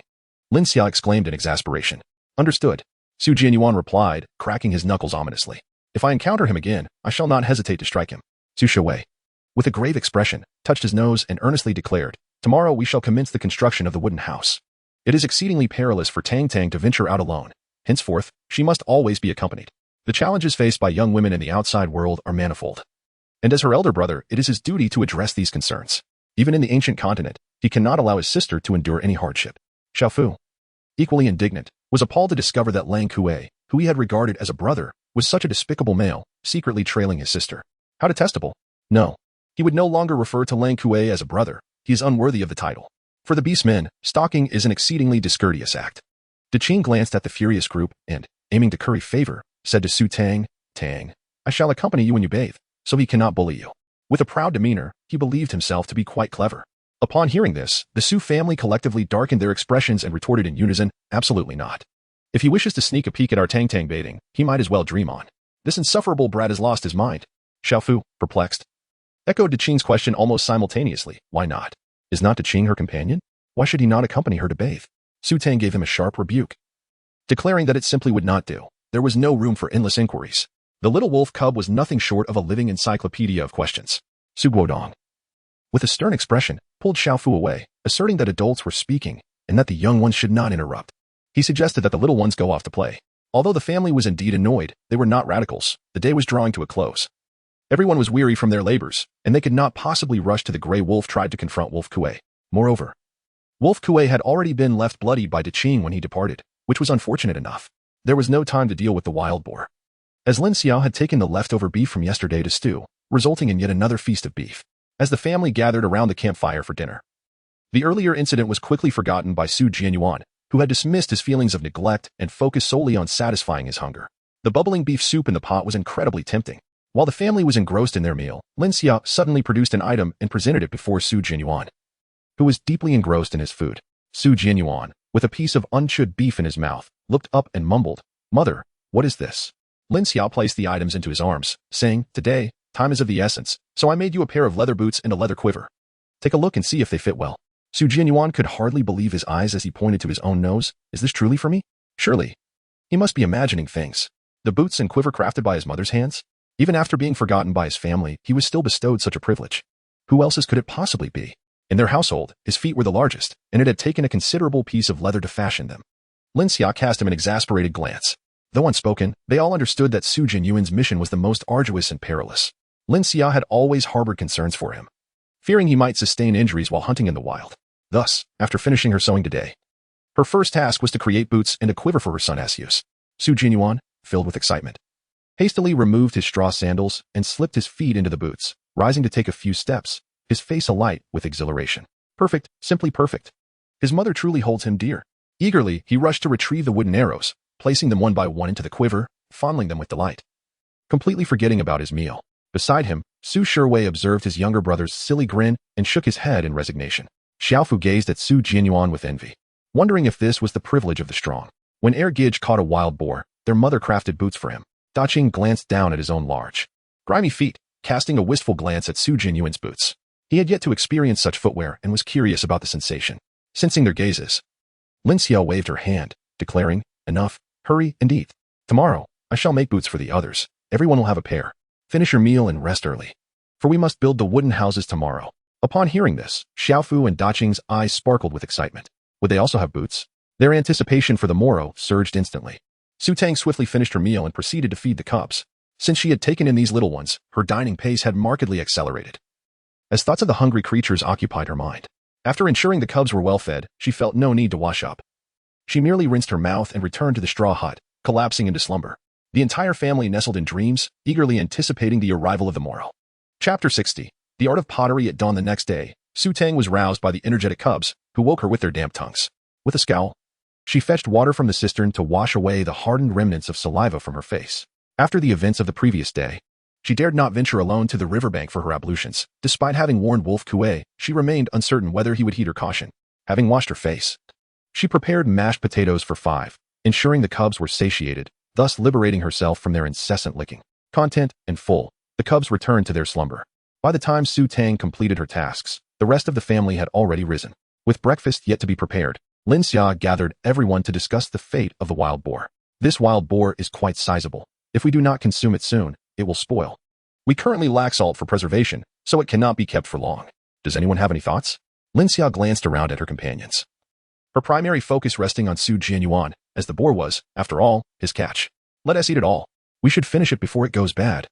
S1: Lin Xia exclaimed in exasperation. "Understood," Su Jianyuan replied, cracking his knuckles ominously. "If I encounter him again, I shall not hesitate to strike him." Su Shuwei, with a grave expression, touched his nose and earnestly declared, "Tomorrow we shall commence the construction of the wooden house. It is exceedingly perilous for Tang Tang to venture out alone. Henceforth, she must always be accompanied. The challenges faced by young women in the outside world are manifold. And as her elder brother, it is his duty to address these concerns. Even in the ancient continent, he cannot allow his sister to endure any hardship." Xiaofu, equally indignant, was appalled to discover that Lang Kuay, who he had regarded as a brother, was such a despicable male, secretly trailing his sister. How detestable. No. He would no longer refer to Lang Kuay as a brother. He is unworthy of the title. For the beastmen, stalking is an exceedingly discourteous act. Diqing glanced at the furious group and, aiming to curry favor, said to Su Tang, "Tang, I shall accompany you when you bathe, so he cannot bully you." With a proud demeanor, he believed himself to be quite clever. Upon hearing this, the Su family collectively darkened their expressions and retorted in unison, "Absolutely not. If he wishes to sneak a peek at our Tang Tang bathing, he might as well dream on. This insufferable brat has lost his mind." Xiaofu, perplexed, echoed Diqing's question almost simultaneously. Why not? Is not Diqing her companion? Why should he not accompany her to bathe? Su Tang gave him a sharp rebuke, declaring that it simply would not do. There was no room for endless inquiries. The little wolf cub was nothing short of a living encyclopedia of questions. Su Guodong, with a stern expression, pulled Xiaofu away, asserting that adults were speaking and that the young ones should not interrupt. He suggested that the little ones go off to play. Although the family was indeed annoyed, they were not radicals. The day was drawing to a close. Everyone was weary from their labors, and they could not possibly rush to the Greywolf Tribe to confront Wolf Kuay. Moreover, Wolf Kuay had already been left bloodied by Diqing when he departed, which was unfortunate enough. There was no time to deal with the wild boar, as Lin Xiao had taken the leftover beef from yesterday to stew, resulting in yet another feast of beef. As the family gathered around the campfire for dinner, the earlier incident was quickly forgotten by Su Jianyuan, who had dismissed his feelings of neglect and focused solely on satisfying his hunger. The bubbling beef soup in the pot was incredibly tempting. While the family was engrossed in their meal, Lin Xia suddenly produced an item and presented it before Su Jianyuan, who was deeply engrossed in his food. Su Jianyuan, with a piece of unchewed beef in his mouth, looked up and mumbled, "Mother, what is this?" Lin Xia placed the items into his arms, saying, "Today, time is of the essence, so I made you a pair of leather boots and a leather quiver. Take a look and see if they fit well." Su Jianyuan could hardly believe his eyes as he pointed to his own nose. Is this truly for me? Surely. He must be imagining things. The boots and quiver crafted by his mother's hands? Even after being forgotten by his family, he was still bestowed such a privilege. Who else's could it possibly be? In their household, his feet were the largest, and it had taken a considerable piece of leather to fashion them. Lin Xia cast him an exasperated glance. Though unspoken, they all understood that Su Jianyuan's mission was the most arduous and perilous. Lin Xia had always harbored concerns for him, fearing he might sustain injuries while hunting in the wild. Thus, after finishing her sewing today, her first task was to create boots and a quiver for her son as use. Su Jianyuan, filled with excitement, hastily removed his straw sandals and slipped his feet into the boots, rising to take a few steps, his face alight with exhilaration. Perfect, simply perfect. His mother truly holds him dear. Eagerly, he rushed to retrieve the wooden arrows, placing them one by one into the quiver, fondling them with delight. Completely forgetting about his meal. Beside him, Su Shiwei observed his younger brother's silly grin and shook his head in resignation. Xiaofu gazed at Su Jianyuan with envy, wondering if this was the privilege of the strong. When Gage caught a wild boar, their mother crafted boots for him. Daqing glanced down at his own large, grimy feet, casting a wistful glance at Su Jianyuan's boots. He had yet to experience such footwear and was curious about the sensation. Sensing their gazes, Lin Xiao waved her hand, declaring, "Enough, hurry and eat. Tomorrow, I shall make boots for the others. Everyone will have a pair. Finish your meal and rest early, for we must build the wooden houses tomorrow." Upon hearing this, Xiaofu and Daqing's eyes sparkled with excitement. Would they also have boots? Their anticipation for the morrow surged instantly. Su Tang swiftly finished her meal and proceeded to feed the cubs. Since she had taken in these little ones, her dining pace had markedly accelerated, as thoughts of the hungry creatures occupied her mind. After ensuring the cubs were well fed, she felt no need to wash up. She merely rinsed her mouth and returned to the straw hut, collapsing into slumber. The entire family nestled in dreams, eagerly anticipating the arrival of the morrow. Chapter 60. The Art of Pottery. At dawn the next day, Su Tang was roused by the energetic cubs, who woke her with their damp tongues. With a scowl, she fetched water from the cistern to wash away the hardened remnants of saliva from her face. After the events of the previous day, she dared not venture alone to the riverbank for her ablutions. Despite having warned Wolf Kuay, she remained uncertain whether he would heed her caution. Having washed her face, she prepared mashed potatoes for 5, ensuring the cubs were satiated, thus liberating herself from their incessant licking. Content and full, the cubs returned to their slumber. By the time Su Tang completed her tasks, the rest of the family had already risen. With breakfast yet to be prepared, Lin Xia gathered everyone to discuss the fate of the wild boar. This wild boar is quite sizable. If we do not consume it soon, it will spoil. We currently lack salt for preservation, so it cannot be kept for long. Does anyone have any thoughts? Lin Xia glanced around at her companions, her primary focus resting on Su Jianyuan, as the boar was, after all, his catch. Let us eat it all. We should finish it before it goes bad.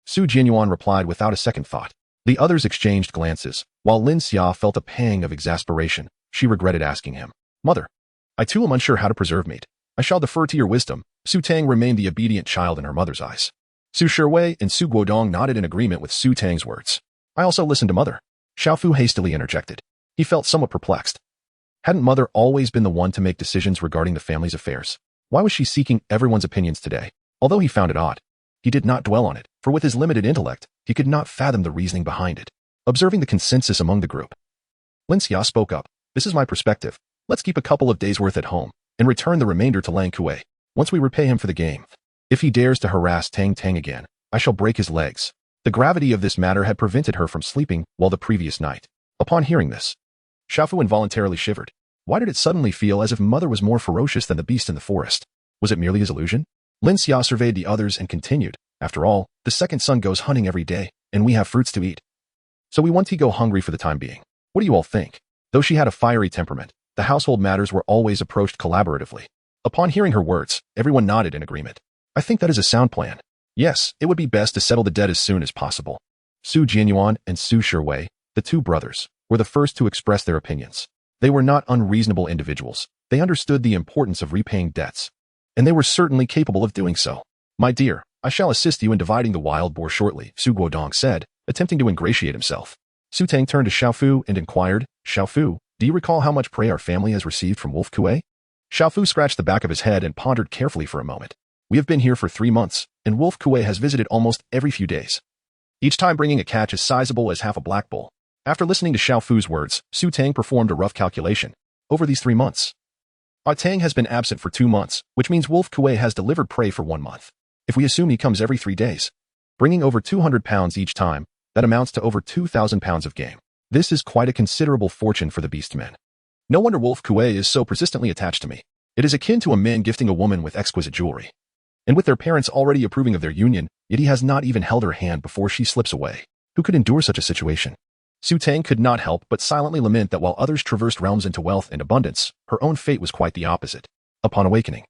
S1: Su Jianyuan replied without a second thought. The others exchanged glances, while Lin Xia felt a pang of exasperation. She regretted asking him. "Mother, I too am unsure how to preserve meat. I shall defer to your wisdom." Su Tang remained the obedient child in her mother's eyes. Su Shiwei and Su Guodong nodded in agreement with Su Tang's words. "I also listened to Mother." Xiaofu hastily interjected. He felt somewhat perplexed. Hadn't Mother always been the one to make decisions regarding the family's affairs? Why was she seeking everyone's opinions today? Although he found it odd, he did not dwell on it, for with his limited intellect, he could not fathom the reasoning behind it. Observing the consensus among the group, Lin Xia spoke up. "This is my perspective. Let's keep a couple of days' worth at home, and return the remainder to Lang Kuei. Once we repay him for the game, if he dares to harass Tang again, I shall break his legs." The gravity of this matter had prevented her from sleeping well the previous night. Upon hearing this, Xiaofu involuntarily shivered. Why did it suddenly feel as if Mother was more ferocious than the beast in the forest? Was it merely his illusion? Lin Xia surveyed the others and continued. "After all, the second son goes hunting every day, and we have fruits to eat. So we want to go hungry for the time being. What do you all think?" Though she had a fiery temperament, the household matters were always approached collaboratively. Upon hearing her words, everyone nodded in agreement. "I think that is a sound plan. Yes, it would be best to settle the debt as soon as possible." Su Jianyuan and Su Shiwei, the two brothers, were the first to express their opinions. They were not unreasonable individuals. They understood the importance of repaying debts, and they were certainly capable of doing so. "My dear, I shall assist you in dividing the wild boar shortly," Su Guodong said, attempting to ingratiate himself. Su Tang turned to Xiaofu and inquired, "Xiaofu, do you recall how much prey our family has received from Wolf Kuay?" Xiaofu scratched the back of his head and pondered carefully for a moment. "We have been here for 3 months, and Wolf Kuay has visited almost every few days, each time bringing a catch as sizable as half a black bull." After listening to Xiaofu's words, Su Tang performed a rough calculation. Over these 3 months, Tang has been absent for 2 months, which means Wolf Kuay has delivered prey for 1 month. If we assume he comes every 3 days, bringing over 200 pounds each time, that amounts to over 2,000 pounds of game. This is quite a considerable fortune for the beastmen. No wonder Wolf Kuay is so persistently attached to me. It is akin to a man gifting a woman with exquisite jewelry. And with their parents already approving of their union, yet he has not even held her hand before she slips away. Who could endure such a situation? Su Tang could not help but silently lament that while others traversed realms into wealth and abundance, her own fate was quite the opposite. Upon awakening,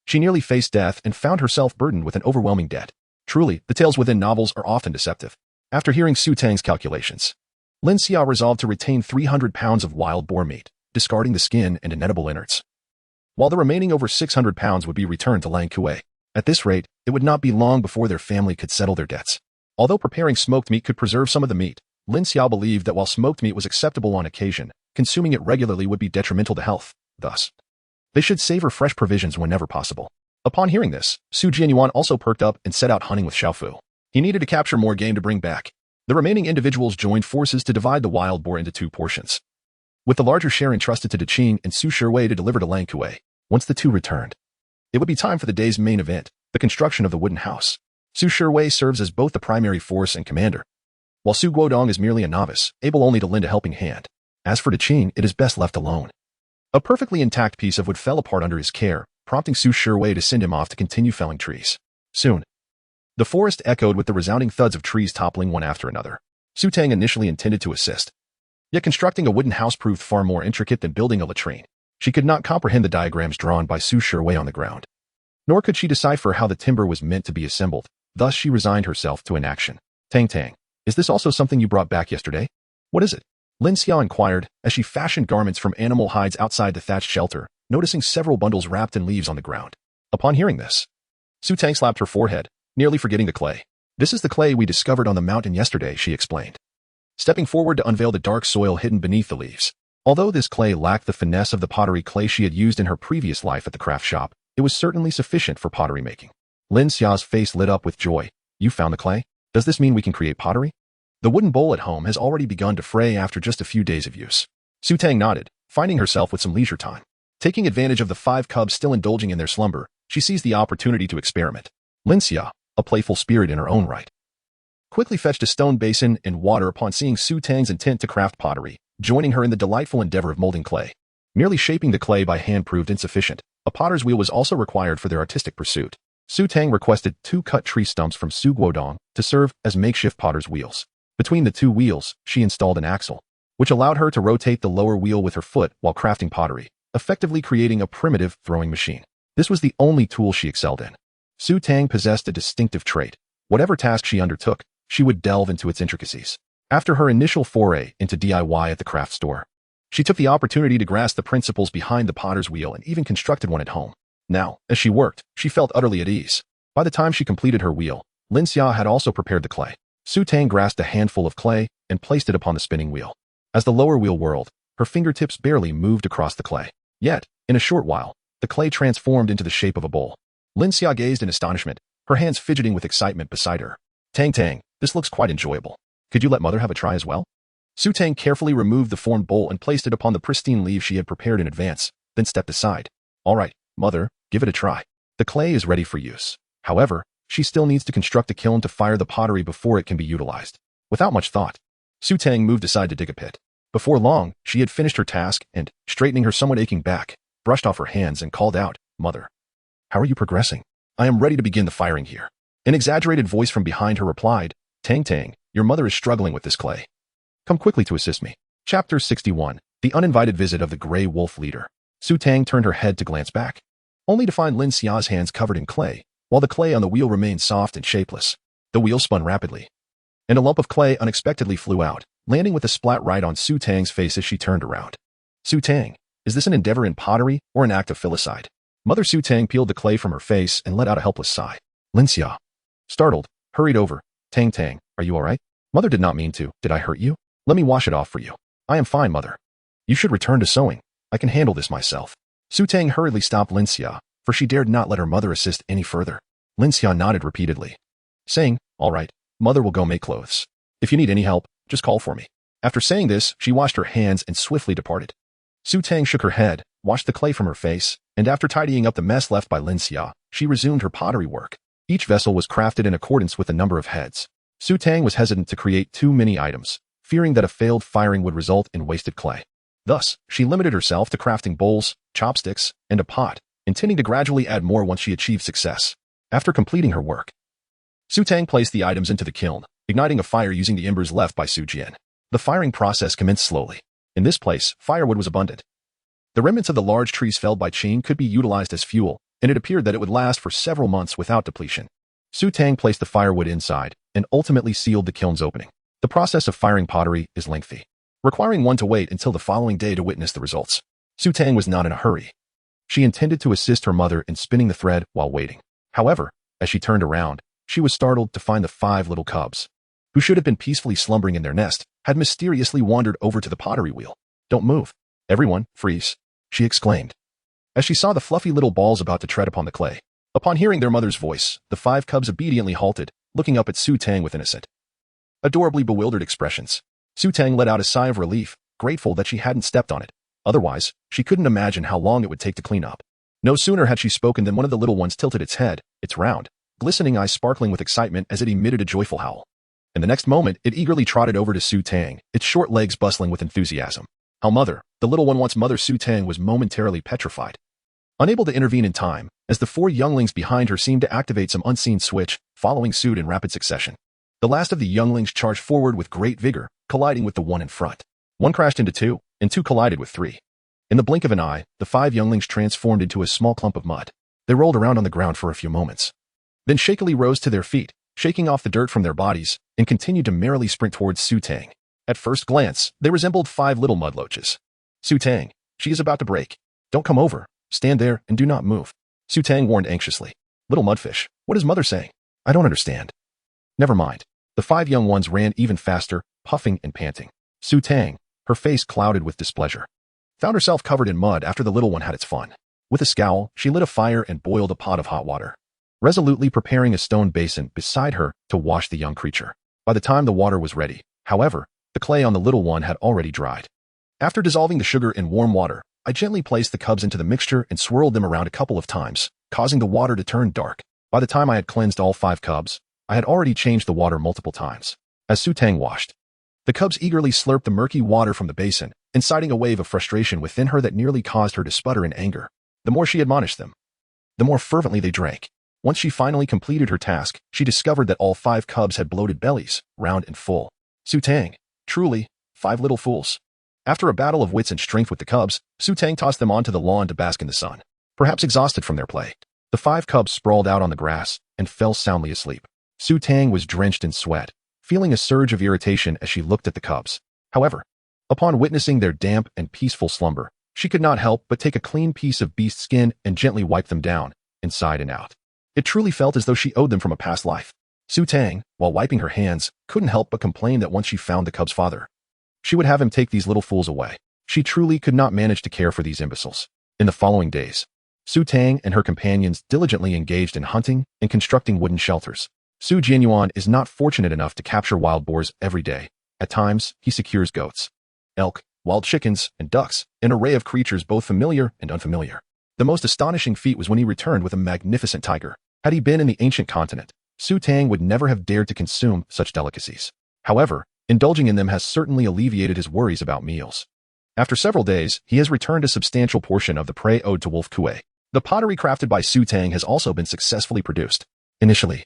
S1: she nearly faced death and found herself burdened with an overwhelming debt. Truly, the tales within novels are often deceptive. After hearing Su Tang's calculations, Lin Xia resolved to retain 300 pounds of wild boar meat, discarding the skin and inedible innards, while the remaining over 600 pounds would be returned to Lang Kuei. At this rate, it would not be long before their family could settle their debts. Although preparing smoked meat could preserve some of the meat, Lin Xiao believed that while smoked meat was acceptable on occasion, consuming it regularly would be detrimental to health. Thus, they should savor fresh provisions whenever possible. Upon hearing this, Jianyuan also perked up and set out hunting with Xiaofu. He needed to capture more game to bring back. The remaining individuals joined forces to divide the wild boar into 2 portions, with the larger share entrusted to Qing and Su Shiwei to deliver to Lang Kuay. Once the 2 returned, it would be time for the day's main event, the construction of the wooden house. Su Shiwei serves as both the primary force and commander, while Su Guodong is merely a novice, able only to lend a helping hand. As for Qing, it is best left alone. A perfectly intact piece of wood fell apart under his care, prompting Su Shiwei to send him off to continue felling trees. Soon, the forest echoed with the resounding thuds of trees toppling one after another. Su Tang initially intended to assist, yet constructing a wooden house proved far more intricate than building a latrine. She could not comprehend the diagrams drawn by Su Shiwei on the ground, nor could she decipher how the timber was meant to be assembled. Thus she resigned herself to inaction. Tang, is this also something you brought back yesterday? What is it? Lin Xiao inquired as she fashioned garments from animal hides outside the thatched shelter, noticing several bundles wrapped in leaves on the ground. Upon hearing this, Su Tang slapped her forehead, nearly forgetting the clay. This is the clay we discovered on the mountain yesterday, she explained, stepping forward to unveil the dark soil hidden beneath the leaves. Although this clay lacked the finesse of the pottery clay she had used in her previous life at the craft shop, it was certainly sufficient for pottery making. Lin Xiao's face lit up with joy. You found the clay? Does this mean we can create pottery? The wooden bowl at home has already begun to fray after just a few days of use. Su Tang nodded, finding herself with some leisure time. Taking advantage of the 5 cubs still indulging in their slumber, she seized the opportunity to experiment. Lin Xia, a playful spirit in her own right, quickly fetched a stone basin and water upon seeing Su Tang's intent to craft pottery, joining her in the delightful endeavor of molding clay. Merely shaping the clay by hand proved insufficient. A potter's wheel was also required for their artistic pursuit. Su Tang requested 2 cut tree stumps from Su Guodong to serve as makeshift potter's wheels. Between the 2 wheels, she installed an axle, which allowed her to rotate the lower wheel with her foot while crafting pottery, effectively creating a primitive throwing machine. This was the only tool she excelled in. Su Tang possessed a distinctive trait. Whatever task she undertook, she would delve into its intricacies. After her initial foray into DIY at the craft store, she took the opportunity to grasp the principles behind the potter's wheel and even constructed one at home. Now, as she worked, she felt utterly at ease. By the time she completed her wheel, Lin Xia had also prepared the clay. Su Tang grasped a handful of clay and placed it upon the spinning wheel. As the lower wheel whirled, her fingertips barely moved across the clay. Yet, in a short while, the clay transformed into the shape of a bowl. Lin Xia gazed in astonishment, her hands fidgeting with excitement beside her. Tang, this looks quite enjoyable. Could you let mother have a try as well? Su Tang carefully removed the formed bowl and placed it upon the pristine leaves she had prepared in advance, then stepped aside. All right, mother, give it a try. The clay is ready for use. However, she still needs to construct a kiln to fire the pottery before it can be utilized. Without much thought, Su Tang moved aside to dig a pit. Before long, she had finished her task and, straightening her somewhat aching back, brushed off her hands and called out, Mother, how are you progressing? I am ready to begin the firing here. An exaggerated voice from behind her replied, Tang, your mother is struggling with this clay. Come quickly to assist me. Chapter 61, The Uninvited Visit of the Grey Wolf Leader. Su Tang turned her head to glance back, only to find Lin Xia's hands covered in clay, while the clay on the wheel remained soft and shapeless. The wheel spun rapidly, and a lump of clay unexpectedly flew out, landing with a splat right on Su Tang's face as she turned around. Su Tang, is this an endeavor in pottery or an act of filicide? Mother Su Tang peeled the clay from her face and let out a helpless sigh. Lin Xia, startled, hurried over. Tang, are you all right? Mother did not mean to. Did I hurt you? Let me wash it off for you. I am fine, mother. You should return to sewing. I can handle this myself. Su Tang hurriedly stopped Lin Xia, for she dared not let her mother assist any further. Lin Xia nodded repeatedly, saying, all right, mother will go make clothes. If you need any help, just call for me. After saying this, she washed her hands and swiftly departed. Su Tang shook her head, washed the clay from her face, and after tidying up the mess left by Lin Xia, she resumed her pottery work. Each vessel was crafted in accordance with the number of heads. Su Tang was hesitant to create too many items, fearing that a failed firing would result in wasted clay. Thus, she limited herself to crafting bowls, chopsticks, and a pot, intending to gradually add more once she achieved success. After completing her work, Su Tang placed the items into the kiln, igniting a fire using the embers left by Su Jian. The firing process commenced slowly. In this place, firewood was abundant. The remnants of the large trees felled by Qing could be utilized as fuel, and it appeared that it would last for several months without depletion. Su Tang placed the firewood inside and ultimately sealed the kiln's opening. The process of firing pottery is lengthy, requiring one to wait until the following day to witness the results. Su Tang was not in a hurry. She intended to assist her mother in spinning the thread while waiting. However, as she turned around, she was startled to find the 5 little cubs, who should have been peacefully slumbering in their nest, had mysteriously wandered over to the pottery wheel. "Don't move. Everyone, freeze," she exclaimed, as she saw the fluffy little balls about to tread upon the clay. Upon hearing their mother's voice, the 5 cubs obediently halted, looking up at Su Tang with innocent, adorably bewildered expressions. Su Tang let out a sigh of relief, grateful that she hadn't stepped on it. Otherwise, she couldn't imagine how long it would take to clean up. No sooner had she spoken than one of the little ones tilted its head, its round, glistening eyes sparkling with excitement as it emitted a joyful howl. In the next moment, it eagerly trotted over to Su Tang, its short legs bustling with enthusiasm. "How mother?" The little one wants mother. Su Tang was momentarily petrified, unable to intervene in time, as the 4 younglings behind her seemed to activate some unseen switch, following suit in rapid succession. The last of the younglings charged forward with great vigor, colliding with the one in front. One crashed into 2, and 2 collided with 3. In the blink of an eye, the 5 younglings transformed into a small clump of mud. They rolled around on the ground for a few moments, then shakily rose to their feet, shaking off the dirt from their bodies, and continued to merrily sprint towards Su Tang. At first glance, they resembled 5 little mudloaches. "Su Tang, she is about to break. Don't come over. Stand there and do not move," Su Tang warned anxiously. "Little mudfish, what is mother saying? I don't understand." "Never mind." The 5 young ones ran even faster, puffing and panting. Su Tang, her face clouded with displeasure, found herself covered in mud after the little one had its fun. With a scowl, she lit a fire and boiled a pot of hot water, resolutely preparing a stone basin beside her to wash the young creature. By the time the water was ready, however, the clay on the little one had already dried. After dissolving the sugar in warm water, I gently placed the cubs into the mixture and swirled them around a couple of times, causing the water to turn dark. By the time I had cleansed all 5 cubs, I had already changed the water multiple times. As Su Tang washed, the cubs eagerly slurped the murky water from the basin, inciting a wave of frustration within her that nearly caused her to sputter in anger. The more she admonished them, the more fervently they drank. Once she finally completed her task, she discovered that all 5 cubs had bloated bellies, round and full. Su Tang, truly, 5 little fools. After a battle of wits and strength with the cubs, Su Tang tossed them onto the lawn to bask in the sun. Perhaps exhausted from their play, the 5 cubs sprawled out on the grass and fell soundly asleep. Su Tang was drenched in sweat, feeling a surge of irritation as she looked at the cubs. However, upon witnessing their damp and peaceful slumber, she could not help but take a clean piece of beast skin and gently wipe them down, inside and out. It truly felt as though she owed them from a past life. Su Tang, while wiping her hands, couldn't help but complain that once she found the cub's father, she would have him take these little fools away. She truly could not manage to care for these imbeciles. In the following days, Su Tang and her companions diligently engaged in hunting and constructing wooden shelters. Su Jianyuan is not fortunate enough to capture wild boars every day. At times, he secures goats, elk, wild chickens, and ducks, an array of creatures both familiar and unfamiliar. The most astonishing feat was when he returned with a magnificent tiger. Had he been in the ancient continent, Su Tang would never have dared to consume such delicacies. However, indulging in them has certainly alleviated his worries about meals. After several days, he has returned a substantial portion of the prey owed to Wolf Kuay. The pottery crafted by Su Tang has also been successfully produced. Initially,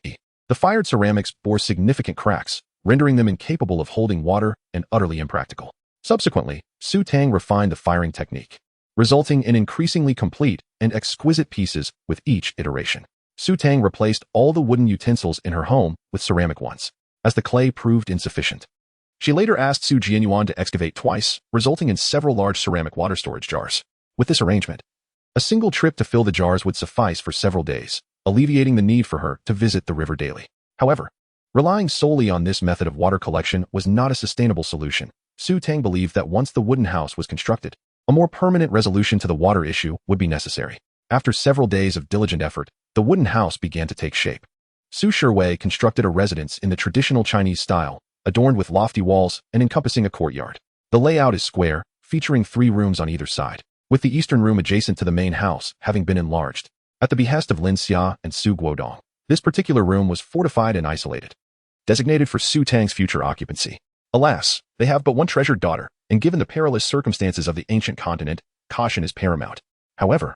S1: the fired ceramics bore significant cracks, rendering them incapable of holding water and utterly impractical. Subsequently, Su Tang refined the firing technique, resulting in increasingly complete and exquisite pieces with each iteration. Su Tang replaced all the wooden utensils in her home with ceramic ones, as the clay proved insufficient. She later asked Su Jianyuan to excavate twice, resulting in several large ceramic water storage jars. With this arrangement, a single trip to fill the jars would suffice for several days, alleviating the need for her to visit the river daily. However, relying solely on this method of water collection was not a sustainable solution. Su Tang believed that once the wooden house was constructed, a more permanent resolution to the water issue would be necessary. After several days of diligent effort, the wooden house began to take shape. Su Kuay constructed a residence in the traditional Chinese style, adorned with lofty walls and encompassing a courtyard. The layout is square, featuring 3 rooms on either side, with the eastern room adjacent to the main house having been enlarged. At the behest of Lin Xia and Su Guodong, this particular room was fortified and isolated, designated for Su Tang's future occupancy. Alas, they have but one treasured daughter, and given the perilous circumstances of the ancient continent, caution is paramount. However,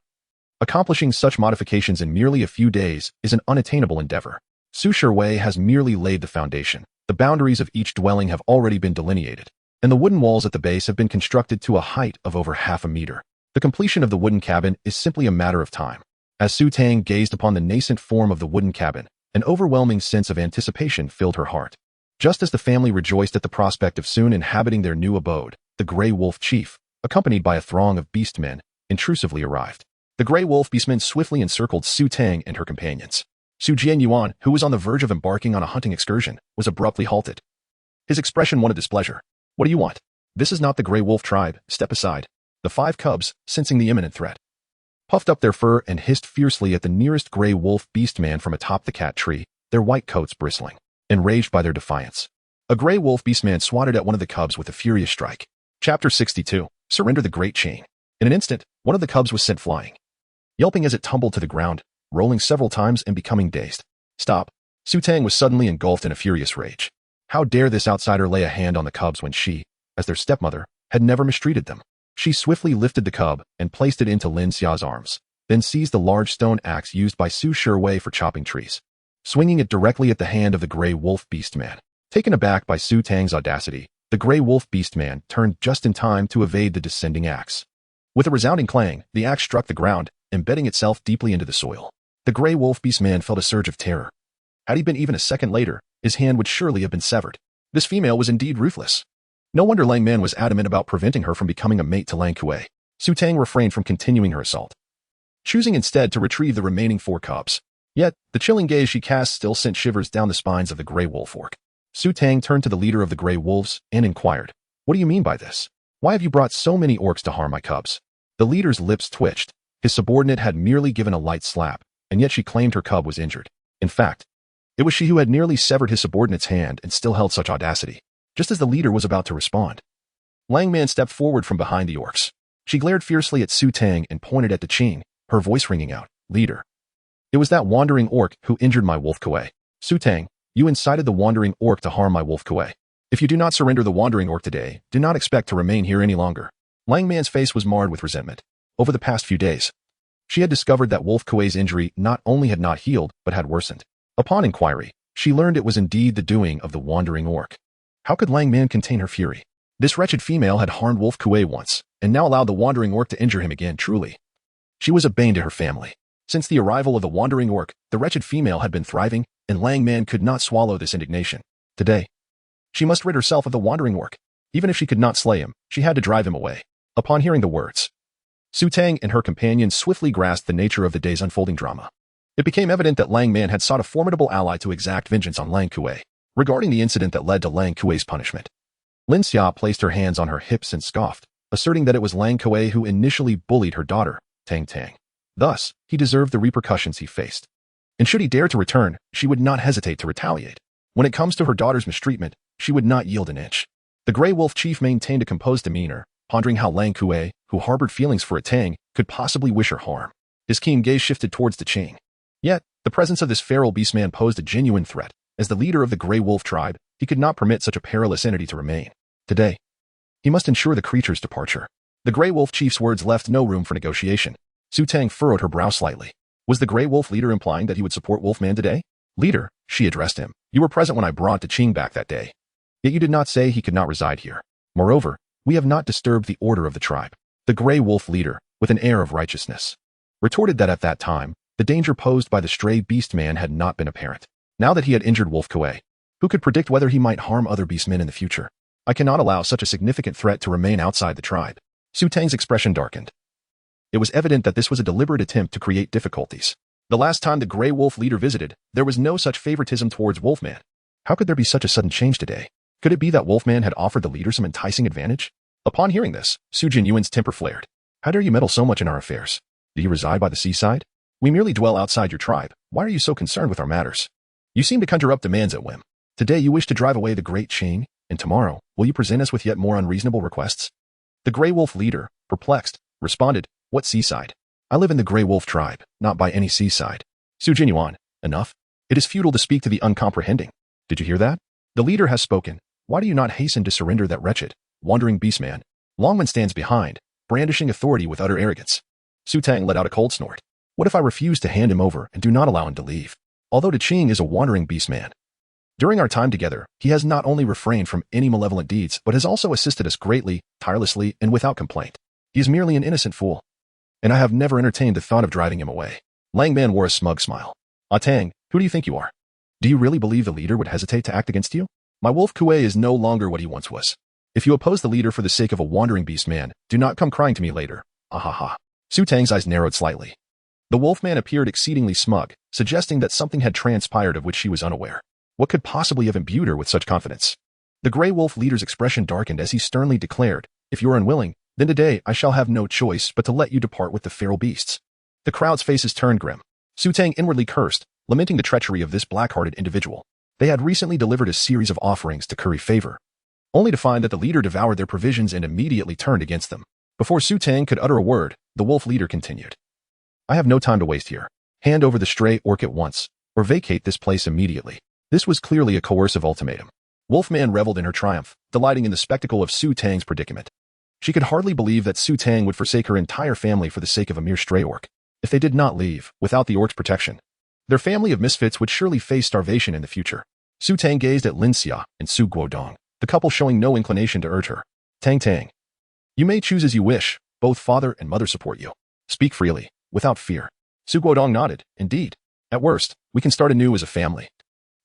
S1: accomplishing such modifications in merely a few days is an unattainable endeavor. Su Kuay has merely laid the foundation. The boundaries of each dwelling have already been delineated, and the wooden walls at the base have been constructed to a height of over half a meter. The completion of the wooden cabin is simply a matter of time. As Su Tang gazed upon the nascent form of the wooden cabin, an overwhelming sense of anticipation filled her heart. Just as the family rejoiced at the prospect of soon inhabiting their new abode, the Grey Wolf chief, accompanied by a throng of beastmen, intrusively arrived. The Grey Wolf beastmen swiftly encircled Su Tang and her companions. Jianyuan, who was on the verge of embarking on a hunting excursion, was abruptly halted. His expression wanted displeasure. What do you want? This is not the Greywolf Tribe, step aside. The 5 cubs, sensing the imminent threat, puffed up their fur and hissed fiercely at the nearest gray wolf beastman from atop the cat tree, their white coats bristling, enraged by their defiance. A gray wolf beastman swatted at one of the cubs with a furious strike. Chapter 62. Surrender the Great Chain. In an instant, one of the cubs was sent flying, yelping as it tumbled to the ground, rolling several times and becoming dazed. Stop. Tang was suddenly engulfed in a furious rage. How dare this outsider lay a hand on the cubs when she, as their stepmother, had never mistreated them? She swiftly lifted the cub and placed it into Lin Xia's arms, then seized the large stone axe used by Su Shiwei for chopping trees, swinging it directly at the hand of the gray wolf beastman. Taken aback by Su Tang's audacity, the gray wolf beastman turned just in time to evade the descending axe. With a resounding clang, the axe struck the ground, embedding itself deeply into the soil. The gray wolf beastman felt a surge of terror. Had he been even a second later, his hand would surely have been severed. This female was indeed ruthless. No wonder Lang Man was adamant about preventing her from becoming a mate to Wolf Kuay. Su Tang refrained from continuing her assault, choosing instead to retrieve the remaining 4 cubs. Yet, the chilling gaze she cast still sent shivers down the spines of the gray wolf orc. Su Tang turned to the leader of the gray wolves and inquired, "What do you mean by this? Why have you brought so many orcs to harm my cubs?" The leader's lips twitched. His subordinate had merely given a light slap, and yet she claimed her cub was injured. In fact, it was she who had nearly severed his subordinate's hand and still held such audacity. Just as the leader was about to respond, Lang Man stepped forward from behind the orcs. She glared fiercely at Su Tang and pointed at the Qing, her voice ringing out, "Leader. It was that wandering orc who injured my Wolf Kuay. Su Tang, you incited the wandering orc to harm my Wolf Kuay. If you do not surrender the wandering orc today, do not expect to remain here any longer." Lang Man's face was marred with resentment. Over the past few days, she had discovered that Wolf Kuay's injury not only had not healed, but had worsened. Upon inquiry, she learned it was indeed the doing of the wandering orc. How could Lang Man contain her fury? This wretched female had harmed Wolf Kuay once, and now allowed the wandering orc to injure him again. Truly, she was a bane to her family. Since the arrival of the wandering orc, the wretched female had been thriving, and Lang Man could not swallow this indignation. Today, she must rid herself of the wandering orc. Even if she could not slay him, she had to drive him away. Upon hearing the words, Su Tang and her companions swiftly grasped the nature of the day's unfolding drama. It became evident that Lang Man had sought a formidable ally to exact vengeance on Wolf Kuay. Regarding the incident that led to Wolf Kuay's punishment, Lin Xia placed her hands on her hips and scoffed, asserting that it was Wolf Kuay who initially bullied her daughter, Tang. Thus, he deserved the repercussions he faced. And should he dare to return, she would not hesitate to retaliate. When it comes to her daughter's mistreatment, she would not yield an inch. The Grey Wolf chief maintained a composed demeanor, pondering how Wolf Kuay, who harbored feelings for a Tang, could possibly wish her harm. His keen gaze shifted towards the Qing. Yet, the presence of this feral beastman posed a genuine threat. As the leader of the Greywolf Tribe, he could not permit such a perilous entity to remain. Today, he must ensure the creature's departure. The Greywolf chief's words left no room for negotiation. Su Tang furrowed her brow slightly. Was the Greywolf leader implying that he would support Wolfman today? "Leader," she addressed him, "you were present when I brought the Qing back that day. Yet you did not say he could not reside here. Moreover, we have not disturbed the order of the tribe." The Greywolf leader, with an air of righteousness, retorted that at that time, the danger posed by the stray beastman had not been apparent. Now that he had injured Wolf Kuay, who could predict whether he might harm other beastmen in the future? I cannot allow such a significant threat to remain outside the tribe. Su Tang's expression darkened. It was evident that this was a deliberate attempt to create difficulties. The last time the Grey Wolf leader visited, there was no such favoritism towards Wolfman. How could there be such a sudden change today? Could it be that Wolfman had offered the leader some enticing advantage? Upon hearing this, Su Jianyuan's temper flared. How dare you meddle so much in our affairs? Do you reside by the seaside? We merely dwell outside your tribe. Why are you so concerned with our matters? You seem to conjure up demands at whim. Today you wish to drive away the great Qing, and tomorrow, will you present us with yet more unreasonable requests? The Grey Wolf leader, perplexed, responded, "What seaside? I live in the Grey Wolf Tribe, not by any seaside." Su Jianyuan, enough. It is futile to speak to the uncomprehending. Did you hear that? The leader has spoken. Why do you not hasten to surrender that wretched, wandering beastman? Longman stands behind, brandishing authority with utter arrogance. Su Tang let out a cold snort. What if I refuse to hand him over and do not allow him to leave? Although the Qing is a wandering beastman, during our time together, he has not only refrained from any malevolent deeds, but has also assisted us greatly, tirelessly, and without complaint. He is merely an innocent fool, and I have never entertained the thought of driving him away. Lang Man wore a smug smile. Tang, who do you think you are? Do you really believe the leader would hesitate to act against you? My Wolf Kuay is no longer what he once was. If you oppose the leader for the sake of a wandering beast man, do not come crying to me later. Ah ha ha. Su Tang's eyes narrowed slightly. The wolfman appeared exceedingly smug, suggesting that something had transpired of which she was unaware. What could possibly have imbued her with such confidence? The Grey Wolf leader's expression darkened as he sternly declared, "If you are unwilling, then today I shall have no choice but to let you depart with the feral beasts." The crowd's faces turned grim. Su Tang inwardly cursed, lamenting the treachery of this black-hearted individual. They had recently delivered a series of offerings to curry favor, only to find that the leader devoured their provisions and immediately turned against them. Before Su Tang could utter a word, the wolf leader continued, "I have no time to waste here. Hand over the stray orc at once, or vacate this place immediately." This was clearly a coercive ultimatum. Wolfman reveled in her triumph, delighting in the spectacle of Su Tang's predicament. She could hardly believe that Su Tang would forsake her entire family for the sake of a mere stray orc. If they did not leave, without the orc's protection, their family of misfits would surely face starvation in the future. Su Tang gazed at Lin Xia and Su Guodong, the couple showing no inclination to urge her. Tang, you may choose as you wish. Both father and mother support you. Speak freely, without fear." Su Guodong nodded. "Indeed. At worst, we can start anew as a family.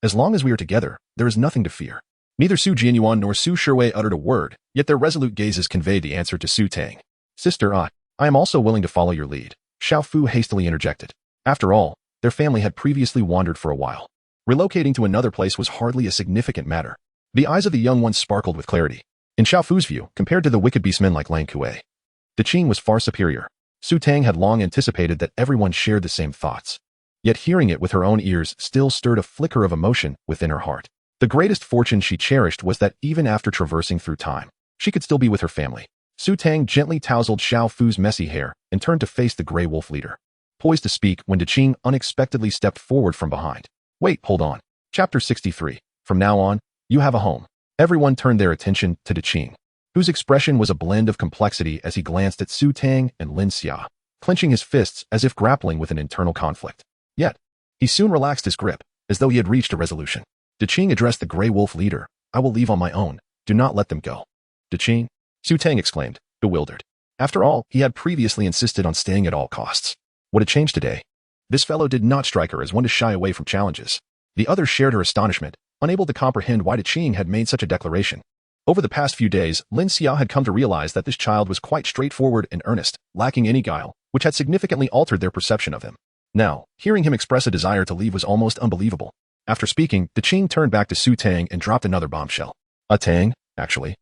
S1: As long as we are together, there is nothing to fear." Neither Su Jianyuan nor Su Shiwei uttered a word, yet their resolute gazes conveyed the answer to Su Tang. "Sister, I am also willing to follow your lead," Xiao Fu hastily interjected. After all, their family had previously wandered for a while. Relocating to another place was hardly a significant matter. The eyes of the young ones sparkled with clarity. In Xiao Fu's view, compared to the wicked beastmen like Wolf Kuay, the Qing was far superior. Su Tang had long anticipated that everyone shared the same thoughts. Yet hearing it with her own ears still stirred a flicker of emotion within her heart. The greatest fortune she cherished was that even after traversing through time, she could still be with her family. Su Tang gently tousled Xiao Fu's messy hair and turned to face the Grey Wolf leader. Poised to speak when Qing unexpectedly stepped forward from behind. "Wait, hold on." Chapter 63. From now on, you have a home. Everyone turned their attention to Qing, whose expression was a blend of complexity as he glanced at Su Tang and Lin Xia, clenching his fists as if grappling with an internal conflict. Yet, he soon relaxed his grip, as though he had reached a resolution. Qing addressed the Grey Wolf leader. "I will leave on my own. Do not let them go." "Qing?" Su Tang exclaimed, bewildered. After all, he had previously insisted on staying at all costs. What had changed today? This fellow did not strike her as one to shy away from challenges. The others shared her astonishment, unable to comprehend why Qing had made such a declaration. Over the past few days, Lin Xia had come to realize that this child was quite straightforward and earnest, lacking any guile, which had significantly altered their perception of him. Now, hearing him express a desire to leave was almost unbelievable. After speaking, Qing turned back to Su Tang and dropped another bombshell. "Tang, actually.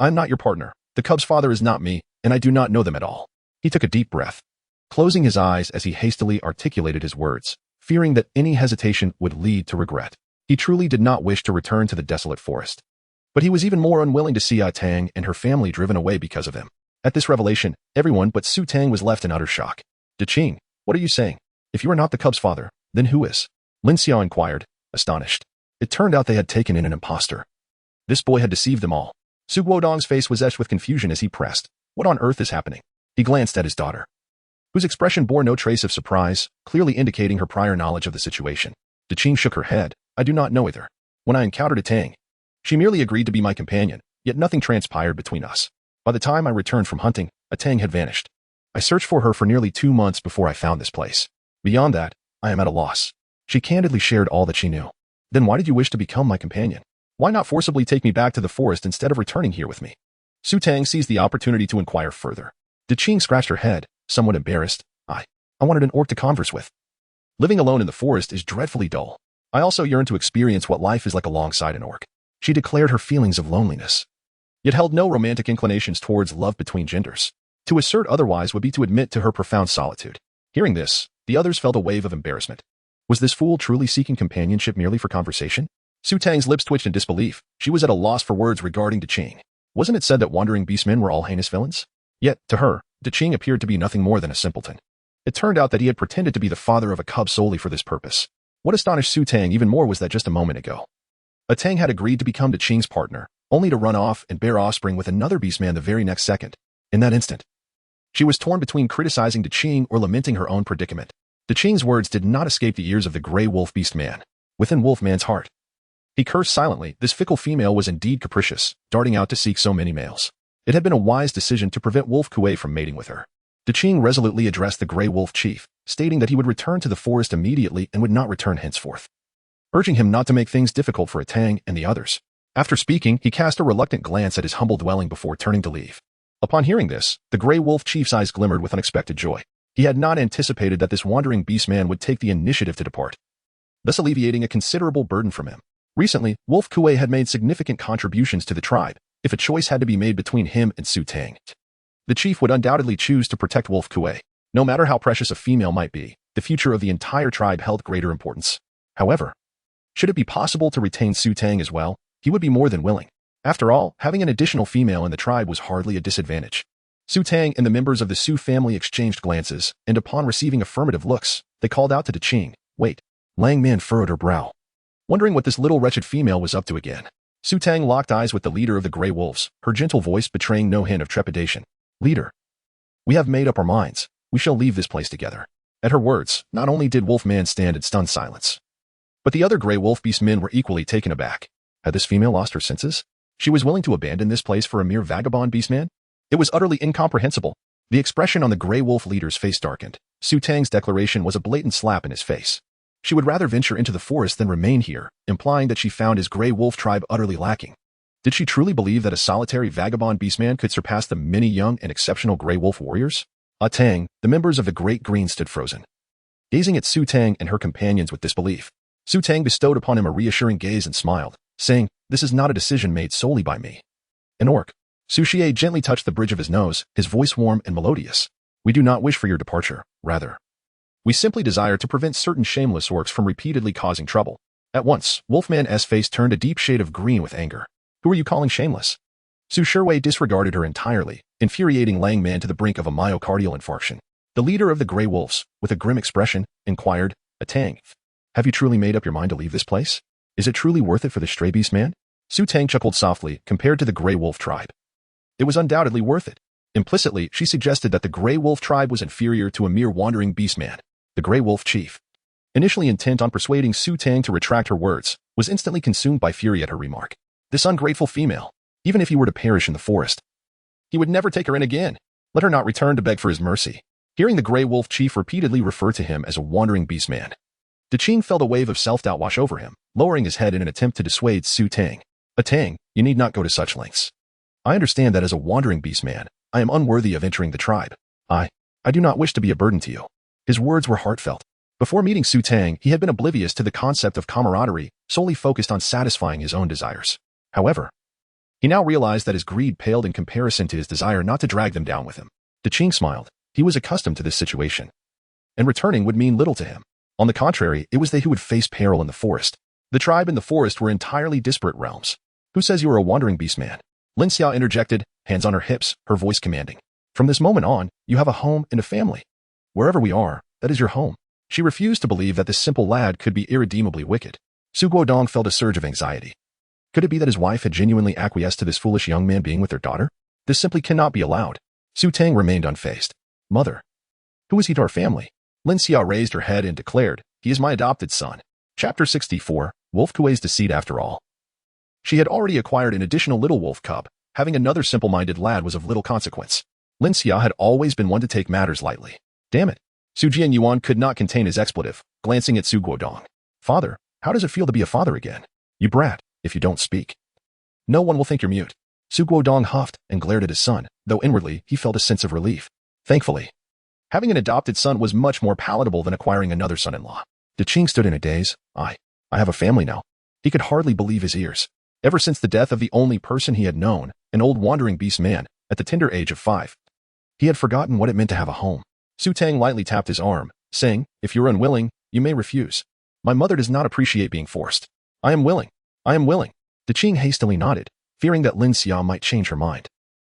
S1: I'm not your partner. The cub's father is not me, and I do not know them at all." He took a deep breath, closing his eyes as he hastily articulated his words, fearing that any hesitation would lead to regret. He truly did not wish to return to the desolate forest. But he was even more unwilling to see Tang and her family driven away because of him. At this revelation, everyone but Su Tang was left in utter shock. "Qing, what are you saying? If you are not the cub's father, then who is?" Lin Xia inquired, astonished. It turned out they had taken in an impostor. This boy had deceived them all. Su Guodong's face was etched with confusion as he pressed. "What on earth is happening?" He glanced at his daughter, whose expression bore no trace of surprise, clearly indicating her prior knowledge of the situation. Qing shook her head. "I do not know either. When I encountered Tang, she merely agreed to be my companion, yet nothing transpired between us. By the time I returned from hunting, Tang had vanished. I searched for her for nearly 2 months before I found this place. Beyond that, I am at a loss." She candidly shared all that she knew. "Then why did you wish to become my companion? Why not forcibly take me back to the forest instead of returning here with me?" Su Tang seized the opportunity to inquire further. Qing scratched her head, somewhat embarrassed. I wanted an orc to converse with. Living alone in the forest is dreadfully dull. I also yearn to experience what life is like alongside an orc." She declared her feelings of loneliness, yet held no romantic inclinations towards love between genders. To assert otherwise would be to admit to her profound solitude. Hearing this, the others felt a wave of embarrassment. Was this fool truly seeking companionship merely for conversation? Su Tang's lips twitched in disbelief. She was at a loss for words regarding Qing. Wasn't it said that wandering beastmen were all heinous villains? Yet, to her, Qing appeared to be nothing more than a simpleton. It turned out that he had pretended to be the father of a cub solely for this purpose. What astonished Su Tang even more was that just a moment ago, Tang had agreed to become Qing's partner, only to run off and bear offspring with another beastman the very next second. In that instant, she was torn between criticizing Qing or lamenting her own predicament. Qing's words did not escape the ears of the Grey Wolf beastman. Within Wolfman's heart, he cursed silently. This fickle female was indeed capricious, darting out to seek so many males. It had been a wise decision to prevent Wolf Kuay from mating with her. Qing resolutely addressed the Grey Wolf chief, stating that he would return to the forest immediately and would not return henceforth, urging him not to make things difficult for Tang and the others. After speaking, he cast a reluctant glance at his humble dwelling before turning to leave. Upon hearing this, the Grey Wolf chief's eyes glimmered with unexpected joy. He had not anticipated that this wandering beastman would take the initiative to depart, thus alleviating a considerable burden from him. Recently, Wolf Kuay had made significant contributions to the tribe. If a choice had to be made between him and Su Tang, the chief would undoubtedly choose to protect Wolf Kuay. No matter how precious a female might be, the future of the entire tribe held greater importance. However, should it be possible to retain Su Tang as well, he would be more than willing. After all, having an additional female in the tribe was hardly a disadvantage. Su Tang and the members of the Su family exchanged glances, and upon receiving affirmative looks, they called out to Tang, "Wait." Lang Man furrowed her brow, wondering what this little wretched female was up to again. Su Tang locked eyes with the leader of the Grey Wolves, her gentle voice betraying no hint of trepidation. "Leader, we have made up our minds. We shall leave this place together." At her words, not only did Wolfman stand in stunned silence, but the other Grey Wolf beastmen were equally taken aback. Had this female lost her senses? She was willing to abandon this place for a mere vagabond beastman? It was utterly incomprehensible. The expression on the Grey Wolf leader's face darkened. Su Tang's declaration was a blatant slap in his face. She would rather venture into the forest than remain here, implying that she found his Grey Wolf tribe utterly lacking. Did she truly believe that a solitary vagabond beastman could surpass the many young and exceptional Grey Wolf warriors? Tang, the members of the Great Green stood frozen, gazing at Su Tang and her companions with disbelief. Su Tang bestowed upon him a reassuring gaze and smiled, saying, "This is not a decision made solely by me." An orc. Su Xiye gently touched the bridge of his nose, his voice warm and melodious. "We do not wish for your departure, rather. We simply desire to prevent certain shameless orcs from repeatedly causing trouble." At once, Wolfman's face turned a deep shade of green with anger. "Who are you calling shameless?" Su Shiwei disregarded her entirely, infuriating Lang Man to the brink of a myocardial infarction. The leader of the Grey Wolves, with a grim expression, inquired, "Tang, have you truly made up your mind to leave this place? Is it truly worth it for the stray beast man?" Su Tang chuckled softly, compared to the Grey Wolf Tribe. It was undoubtedly worth it. Implicitly, she suggested that the Grey Wolf Tribe was inferior to a mere wandering beast man. The Grey Wolf chief, initially intent on persuading Su Tang to retract her words, was instantly consumed by fury at her remark. This ungrateful female, even if he were to perish in the forest, he would never take her in again. Let her not return to beg for his mercy. Hearing the Grey Wolf chief repeatedly refer to him as a wandering beast man, Tang felt a wave of self-doubt wash over him, lowering his head in an attempt to dissuade Su Tang. "Tang, you need not go to such lengths. I understand that as a wandering beast man, I am unworthy of entering the tribe. I do not wish to be a burden to you." His words were heartfelt. Before meeting Su Tang, he had been oblivious to the concept of camaraderie, solely focused on satisfying his own desires. However, he now realized that his greed paled in comparison to his desire not to drag them down with him. Tang smiled. He was accustomed to this situation, and returning would mean little to him. On the contrary, it was they who would face peril in the forest. The tribe and the forest were entirely disparate realms. "Who says you are a wandering beast man?" Lin Xiao interjected, hands on her hips, her voice commanding. "From this moment on, you have a home and a family. Wherever we are, that is your home." She refused to believe that this simple lad could be irredeemably wicked. Su Guodong felt a surge of anxiety. Could it be that his wife had genuinely acquiesced to this foolish young man being with their daughter? This simply cannot be allowed. Su Tang remained unfazed. "Mother, who is he to our family?" Lin Xiao raised her head and declared, "He is my adopted son." Chapter 64, Wolf Kuay's Deceit After All. She had already acquired an additional little wolf cub. Having another simple-minded lad was of little consequence. Lin Xiao had always been one to take matters lightly. Damn it. Su Jianyuan could not contain his expletive, glancing at Su Guodong. "Father, how does it feel to be a father again? You brat, if you don't speak. No one will think you're mute." Su Guodong huffed and glared at his son, though inwardly he felt a sense of relief. Thankfully, having an adopted son was much more palatable than acquiring another son-in-law. Tang stood in a daze. I have a family now." He could hardly believe his ears. Ever since the death of the only person he had known, an old wandering beast man, at the tender age of 5, he had forgotten what it meant to have a home. Su Tang lightly tapped his arm, saying, "If you're unwilling, you may refuse. My mother does not appreciate being forced." I am willing. Tang hastily nodded, fearing that Lin Xiao might change her mind.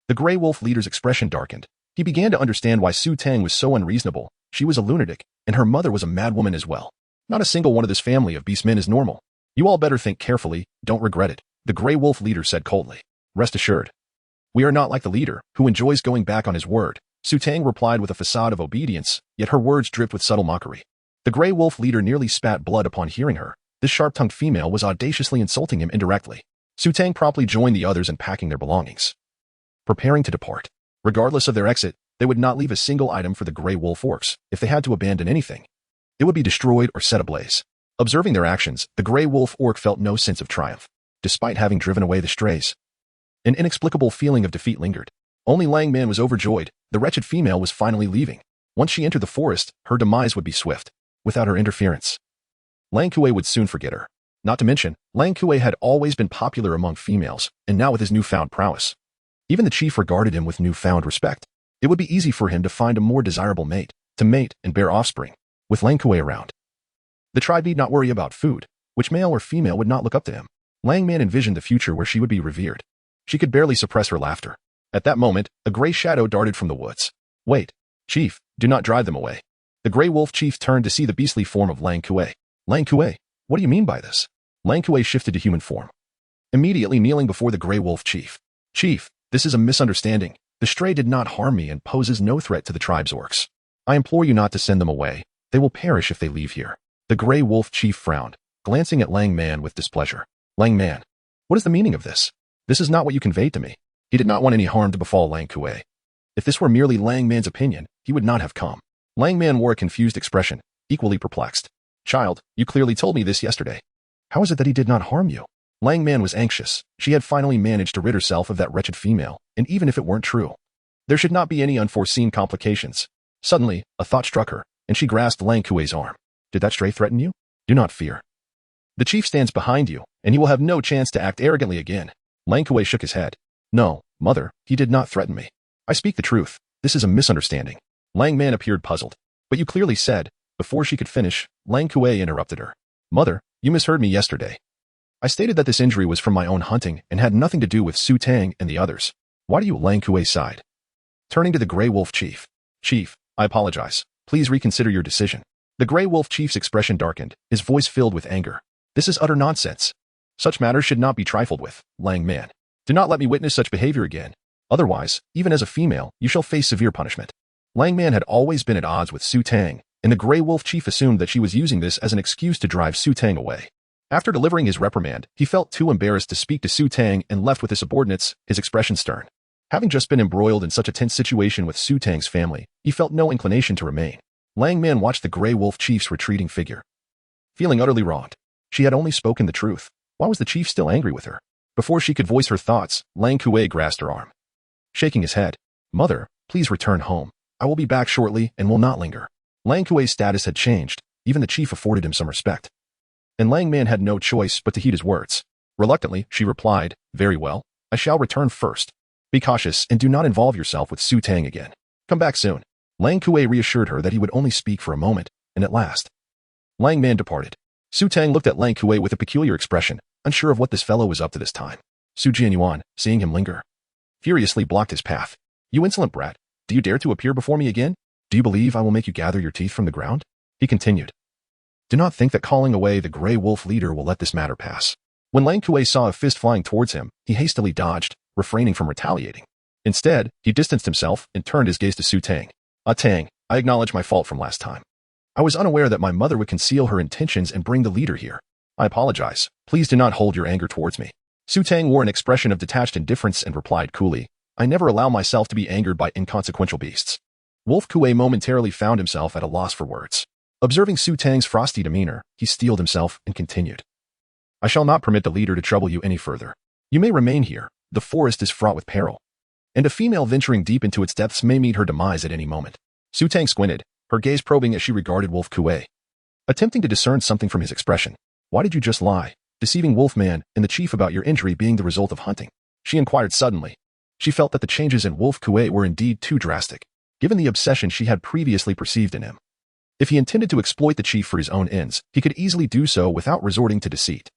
S1: The Grey Wolf leader's expression darkened. He began to understand why Su Tang was so unreasonable. She was a lunatic, and her mother was a madwoman as well. Not a single one of this family of beastmen is normal. You all better think carefully, don't regret it, the Grey Wolf leader said coldly. "Rest assured, we are not like the leader, who enjoys going back on his word." Su Tang replied with a facade of obedience, yet her words dripped with subtle mockery. The Grey Wolf leader nearly spat blood upon hearing her. This sharp-tongued female was audaciously insulting him indirectly. Su Tang promptly joined the others in packing their belongings, preparing to depart. Regardless of their exit, they would not leave a single item for the Grey Wolf orcs. If they had to abandon anything, it would be destroyed or set ablaze. Observing their actions, the Grey Wolf orc felt no sense of triumph. Despite having driven away the strays, an inexplicable feeling of defeat lingered. Only Lang Man was overjoyed. The wretched female was finally leaving. Once she entered the forest, her demise would be swift, without her interference. Lang Kuay would soon forget her. Not to mention, Lang Kuay had always been popular among females, and now with his newfound prowess. Even the chief regarded him with newfound respect. It would be easy for him to find a more desirable mate, to mate and bear offspring, with Lang Kuay around. The tribe need not worry about food, which male or female would not look up to him. Lang Man envisioned the future where she would be revered. She could barely suppress her laughter. At that moment, a gray shadow darted from the woods. Wait, chief, do not drive them away. The Grey Wolf chief turned to see the beastly form of Lang Kuay. Lang Kuay, what do you mean by this? Lang Kuay shifted to human form, immediately kneeling before the Grey Wolf chief. Chief, this is a misunderstanding. The stray did not harm me and poses no threat to the tribe's orcs. I implore you not to send them away. They will perish if they leave here. The Grey Wolf chief frowned, glancing at Lang Man with displeasure. Lang Man, what is the meaning of this? This is not what you conveyed to me. He did not want any harm to befall Lang Kuay. If this were merely Lang Man's opinion, he would not have come. Lang Man wore a confused expression, equally perplexed. Child, you clearly told me this yesterday. How is it that he did not harm you? Lang Man was anxious. She had finally managed to rid herself of that wretched female, and even if it weren't true, there should not be any unforeseen complications. Suddenly, a thought struck her, and she grasped Lang Kuay's arm. Did that stray threaten you? Do not fear. The chief stands behind you, and he will have no chance to act arrogantly again. Lang Kuay shook his head. No, mother, he did not threaten me. I speak the truth. This is a misunderstanding. Lang Man appeared puzzled. But you clearly said. Before she could finish, Lang Kuay interrupted her. Mother, you misheard me yesterday. I stated that this injury was from my own hunting and had nothing to do with Su Tang and the others. Why do you? Lang Kuay sighed. Turning to the Grey Wolf chief. Chief, I apologize. Please reconsider your decision. The Grey Wolf chief's expression darkened, his voice filled with anger. This is utter nonsense. Such matters should not be trifled with, Lang Man. Do not let me witness such behavior again. Otherwise, even as a female, you shall face severe punishment. Lang Man had always been at odds with Su Tang, and the Grey Wolf chief assumed that she was using this as an excuse to drive Su Tang away. After delivering his reprimand, he felt too embarrassed to speak to Su Tang and left with his subordinates, his expression stern. Having just been embroiled in such a tense situation with Su Tang's family, he felt no inclination to remain. Lang Man watched the Grey Wolf chief's retreating figure. Feeling utterly wronged, she had only spoken the truth. Why was the chief still angry with her? Before she could voice her thoughts, Lang Kuay grasped her arm. Shaking his head, Mother, please return home. I will be back shortly and will not linger. Lang Kuay's status had changed. Even the chief afforded him some respect. And Lang Man had no choice but to heed his words. Reluctantly, she replied, Very well, I shall return first. Be cautious and do not involve yourself with Su Tang again. Come back soon. Lang Kuay reassured her that he would only speak for a moment, and at last, Lang Man departed. Su Tang looked at Lang Kuay with a peculiar expression, unsure of what this fellow was up to this time. Su Jianyuan, seeing him linger, furiously blocked his path. You insolent brat, do you dare to appear before me again? Do you believe I will make you gather your teeth from the ground? He continued. Do not think that calling away the Grey Wolf leader will let this matter pass. When Lang Kuay saw a fist flying towards him, he hastily dodged, refraining from retaliating. Instead, he distanced himself and turned his gaze to Su Tang. Tang, I acknowledge my fault from last time. I was unaware that my mother would conceal her intentions and bring the leader here. I apologize. Please do not hold your anger towards me. Su Tang wore an expression of detached indifference and replied coolly, I never allow myself to be angered by inconsequential beasts. Wolf Kuay momentarily found himself at a loss for words. Observing Su Tang's frosty demeanor, he steeled himself and continued. I shall not permit the leader to trouble you any further. You may remain here. The forest is fraught with peril, and a female venturing deep into its depths may meet her demise at any moment. Su Tang squinted, her gaze probing as she regarded Wolf Kuay, attempting to discern something from his expression. Why did you just lie, deceiving Wolfman and the chief about your injury being the result of hunting? She inquired suddenly. She felt that the changes in Wolf Kuay were indeed too drastic, given the obsession she had previously perceived in him. If he intended to exploit the chief for his own ends, he could easily do so without resorting to deceit.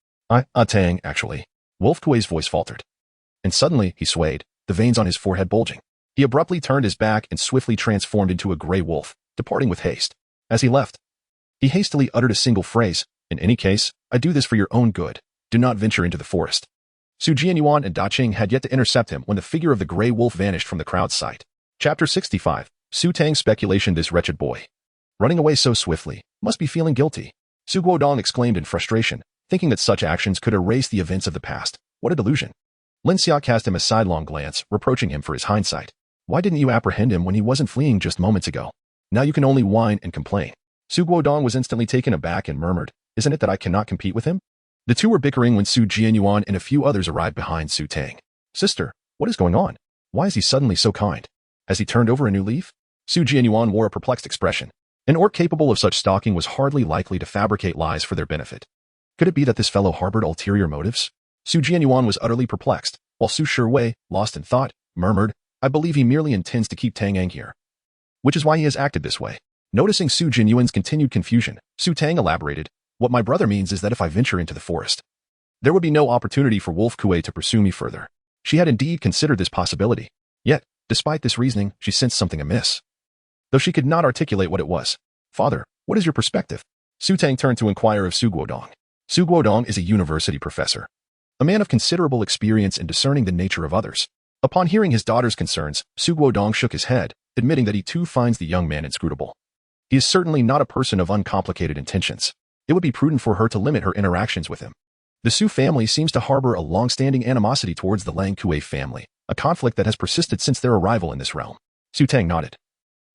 S1: Tang, actually. Wolf Kuay's voice faltered. And suddenly, he swayed, the veins on his forehead bulging. He abruptly turned his back and swiftly transformed into a gray wolf, departing with haste. As he left, he hastily uttered a single phrase, In any case, I do this for your own good. Do not venture into the forest. Su Jianyuan and Da Qing had yet to intercept him when the figure of the gray wolf vanished from the crowd's sight. Chapter 65. Su Tang's speculation. This wretched boy, running away so swiftly, must be feeling guilty. Su Guodong exclaimed in frustration, thinking that such actions could erase the events of the past. What a delusion. Lin Xia cast him a sidelong glance, reproaching him for his hindsight. Why didn't you apprehend him when he wasn't fleeing just moments ago? Now you can only whine and complain. Su Guodong was instantly taken aback and murmured, Isn't it that I cannot compete with him? The two were bickering when Su Jianyuan and a few others arrived behind Su Tang. Sister, what is going on? Why is he suddenly so kind? Has he turned over a new leaf? Su Jianyuan wore a perplexed expression. An orc capable of such stalking was hardly likely to fabricate lies for their benefit. Could it be that this fellow harbored ulterior motives? Su Jianyuan was utterly perplexed, while Su Shiwei, lost in thought, murmured, I believe he merely intends to keep Tang here. Which is why he has acted this way. Noticing Su Jianyuan's continued confusion, Su Tang elaborated, what my brother means is that if I venture into the forest, there would be no opportunity for Wolf Kuay to pursue me further. She had indeed considered this possibility. Yet, despite this reasoning, she sensed something amiss. Though she could not articulate what it was. Father, what is your perspective? Su Tang turned to inquire of Su Guodong. Su Guodong is a university professor, a man of considerable experience in discerning the nature of others. Upon hearing his daughter's concerns, Su Guodong shook his head, admitting that he too finds the young man inscrutable. He is certainly not a person of uncomplicated intentions. It would be prudent for her to limit her interactions with him. The Su family seems to harbor a long-standing animosity towards the Lang Kuay family, a conflict that has persisted since their arrival in this realm. Su Tang nodded,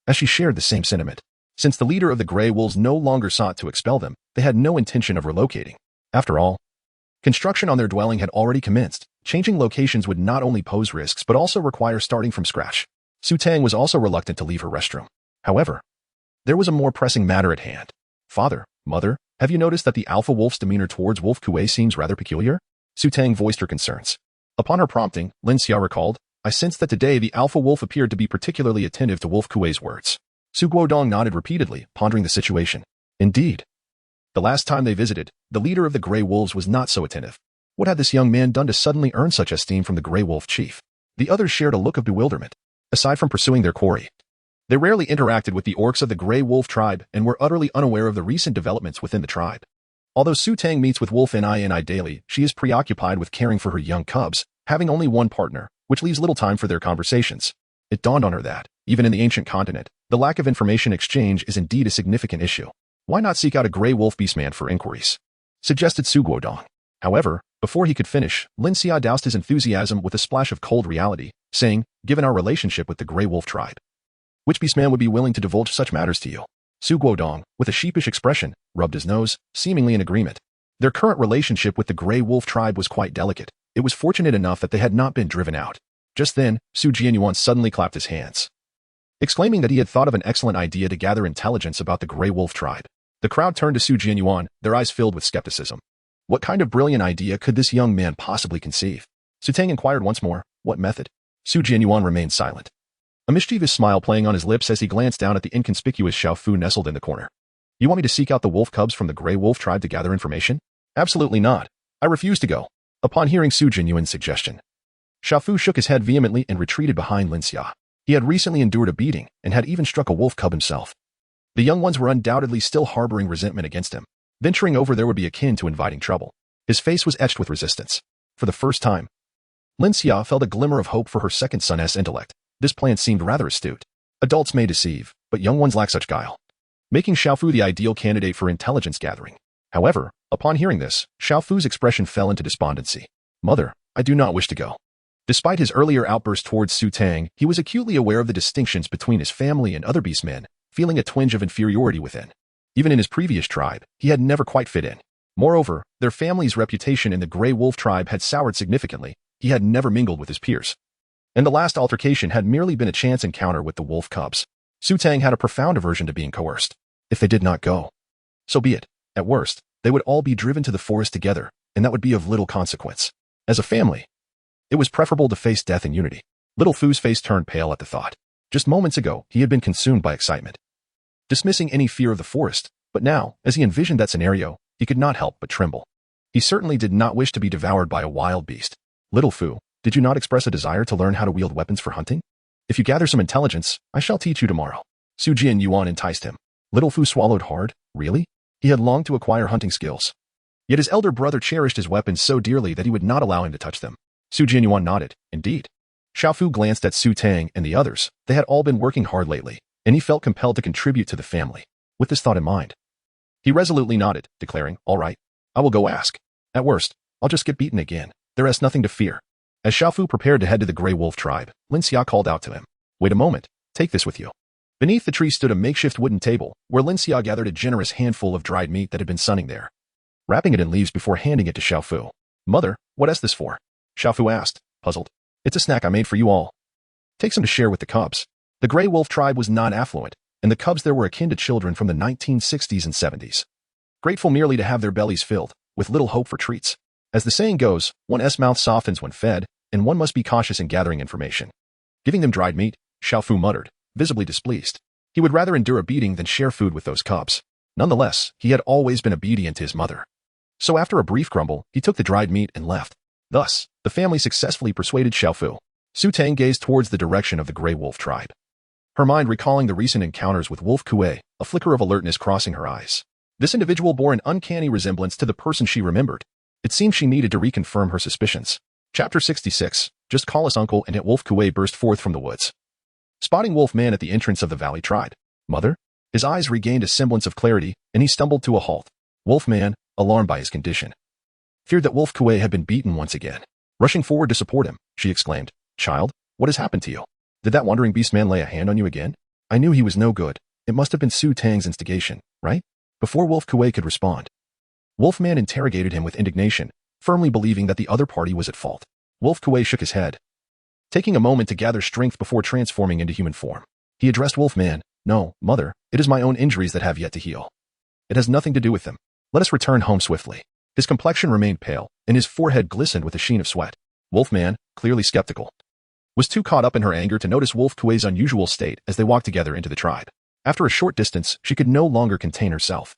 S1: as she shared the same sentiment. Since the leader of the Grey Wolves no longer sought to expel them, they had no intention of relocating. After all, construction on their dwelling had already commenced. Changing locations would not only pose risks but also require starting from scratch. Su Tang was also reluctant to leave her restroom. However, there was a more pressing matter at hand. Father, Mother, have you noticed that the Alpha Wolf's demeanor towards Wolf Kuay seems rather peculiar? Su Tang voiced her concerns. Upon her prompting, Lin Xia recalled, I sensed that today the Alpha Wolf appeared to be particularly attentive to Wolf Kuay's words. Su Guodong nodded repeatedly, pondering the situation. Indeed. The last time they visited, the leader of the Grey Wolves was not so attentive. What had this young man done to suddenly earn such esteem from the Grey Wolf chief? The others shared a look of bewilderment. Aside from pursuing their quarry, they rarely interacted with the orcs of the Greywolf Tribe and were utterly unaware of the recent developments within the tribe. Although Su Tang meets with Wolf Ni daily, she is preoccupied with caring for her young cubs, having only one partner, which leaves little time for their conversations. It dawned on her that, even in the ancient continent, the lack of information exchange is indeed a significant issue. Why not seek out a Grey Wolf Beastman for inquiries? Suggested Su Guodong. However, before he could finish, Lin Xia doused his enthusiasm with a splash of cold reality, saying, given our relationship with the Greywolf Tribe, which beastman would be willing to divulge such matters to you? Su Guodong, with a sheepish expression, rubbed his nose, seemingly in agreement. Their current relationship with the Greywolf Tribe was quite delicate. It was fortunate enough that they had not been driven out. Just then, Su Jianyuan suddenly clapped his hands, exclaiming that he had thought of an excellent idea to gather intelligence about the Greywolf Tribe. The crowd turned to Su Jianyuan, their eyes filled with skepticism. What kind of brilliant idea could this young man possibly conceive? Su Tang inquired once more, what method? Su Jianyuan remained silent, a mischievous smile playing on his lips as he glanced down at the inconspicuous Xiao Fu nestled in the corner. You want me to seek out the wolf cubs from the Grey Wolf Tribe to gather information? Absolutely not. I refuse to go. Upon hearing Su Jianyuan's suggestion, Xiao Fu shook his head vehemently and retreated behind Lin Xia. He had recently endured a beating and had even struck a wolf cub himself. The young ones were undoubtedly still harboring resentment against him. Venturing over there would be akin to inviting trouble. His face was etched with resistance. For the first time, Lin Xia felt a glimmer of hope for her second son's intellect. This plan seemed rather astute. Adults may deceive, but young ones lack such guile, making Xiao Fu the ideal candidate for intelligence gathering. However, upon hearing this, Xiao Fu's expression fell into despondency. Mother, I do not wish to go. Despite his earlier outburst towards Su Tang, he was acutely aware of the distinctions between his family and other beastmen, feeling a twinge of inferiority within. Even in his previous tribe, he had never quite fit in. Moreover, their family's reputation in the Grey Wolf Tribe had soured significantly. He had never mingled with his peers, and the last altercation had merely been a chance encounter with the wolf cubs. Su Tang had a profound aversion to being coerced. If they did not go, so be it. At worst, they would all be driven to the forest together, and that would be of little consequence. As a family, it was preferable to face death in unity. Little Fu's face turned pale at the thought. Just moments ago, he had been consumed by excitement, dismissing any fear of the forest, but now, as he envisioned that scenario, he could not help but tremble. He certainly did not wish to be devoured by a wild beast. Little Fu, did you not express a desire to learn how to wield weapons for hunting? If you gather some intelligence, I shall teach you tomorrow. Su Jianyuan enticed him. Little Fu swallowed hard. Really? He had longed to acquire hunting skills. Yet his elder brother cherished his weapons so dearly that he would not allow him to touch them. Su Jianyuan nodded. Indeed. Xiao Fu glanced at Su Tang and the others. They had all been working hard lately, and he felt compelled to contribute to the family. With this thought in mind, he resolutely nodded, declaring, all right, I will go ask. At worst, I'll just get beaten again. There is nothing to fear. As Xiao Fu prepared to head to the Grey Wolf Tribe, Lin Xia called out to him. Wait a moment. Take this with you. Beneath the tree stood a makeshift wooden table, where Lin Xia gathered a generous handful of dried meat that had been sunning there, wrapping it in leaves before handing it to Xiao Fu. Mother, what is this for? Xiao Fu asked, puzzled. It's a snack I made for you all. Take some to share with the cubs. The Greywolf Tribe was non-affluent, and the cubs there were akin to children from the 1960s and 70s. Grateful merely to have their bellies filled, with little hope for treats. As the saying goes, one's mouth softens when fed, and one must be cautious in gathering information. Giving them dried meat, Xiaofu muttered, visibly displeased. He would rather endure a beating than share food with those cubs. Nonetheless, he had always been obedient to his mother. So after a brief grumble, he took the dried meat and left. Thus, the family successfully persuaded Xiaofu. Tang gazed towards the direction of the Greywolf Tribe. Her mind recalling the recent encounters with Wolf Kuay, a flicker of alertness crossing her eyes. This individual bore an uncanny resemblance to the person she remembered. It seemed she needed to reconfirm her suspicions. Chapter 66. Just call us uncle, and Wolf Kuay burst forth from the woods. Spotting Wolf Man at the entrance of the valley tribe. Mother? His eyes regained a semblance of clarity, and he stumbled to a halt. Wolf Man, alarmed by his condition, feared that Wolf Kuay had been beaten once again. Rushing forward to support him, she exclaimed, "Child, what has happened to you? Did that wandering beast man lay a hand on you again? I knew he was no good. It must have been Tang's instigation, right?" Before Wolf Kuay could respond, Wolf Man interrogated him with indignation, firmly believing that the other party was at fault. Wolf Kuay shook his head, taking a moment to gather strength before transforming into human form. He addressed Wolf Man, "No, mother, it is my own injuries that have yet to heal. It has nothing to do with them. Let us return home swiftly." His complexion remained pale, and his forehead glistened with a sheen of sweat. Wolf Man, clearly skeptical, was too caught up in her anger to notice Wolf Kuay's unusual state as they walked together into the tribe. After a short distance, she could no longer contain herself.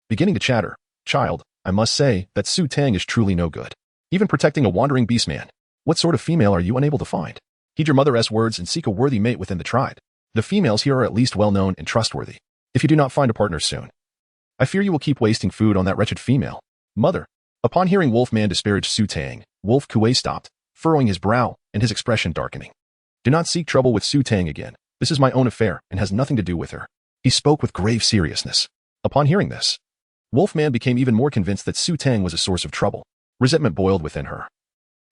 S1: Beginning to chatter, "Child, I must say that Tang is truly no good. Even protecting a wandering beast man. What sort of female are you unable to find? Heed your mother's words and seek a worthy mate within the tribe. The females here are at least well-known and trustworthy. If you do not find a partner soon, I fear you will keep wasting food on that wretched female." "Mother." Upon hearing Wolf Man disparage Tang, Wolf Kuay stopped, furrowing his brow and his expression darkening. "Do not seek trouble with Tang again. This is my own affair and has nothing to do with her." He spoke with grave seriousness. Upon hearing this, Wolf Man became even more convinced that Tang was a source of trouble. Resentment boiled within her.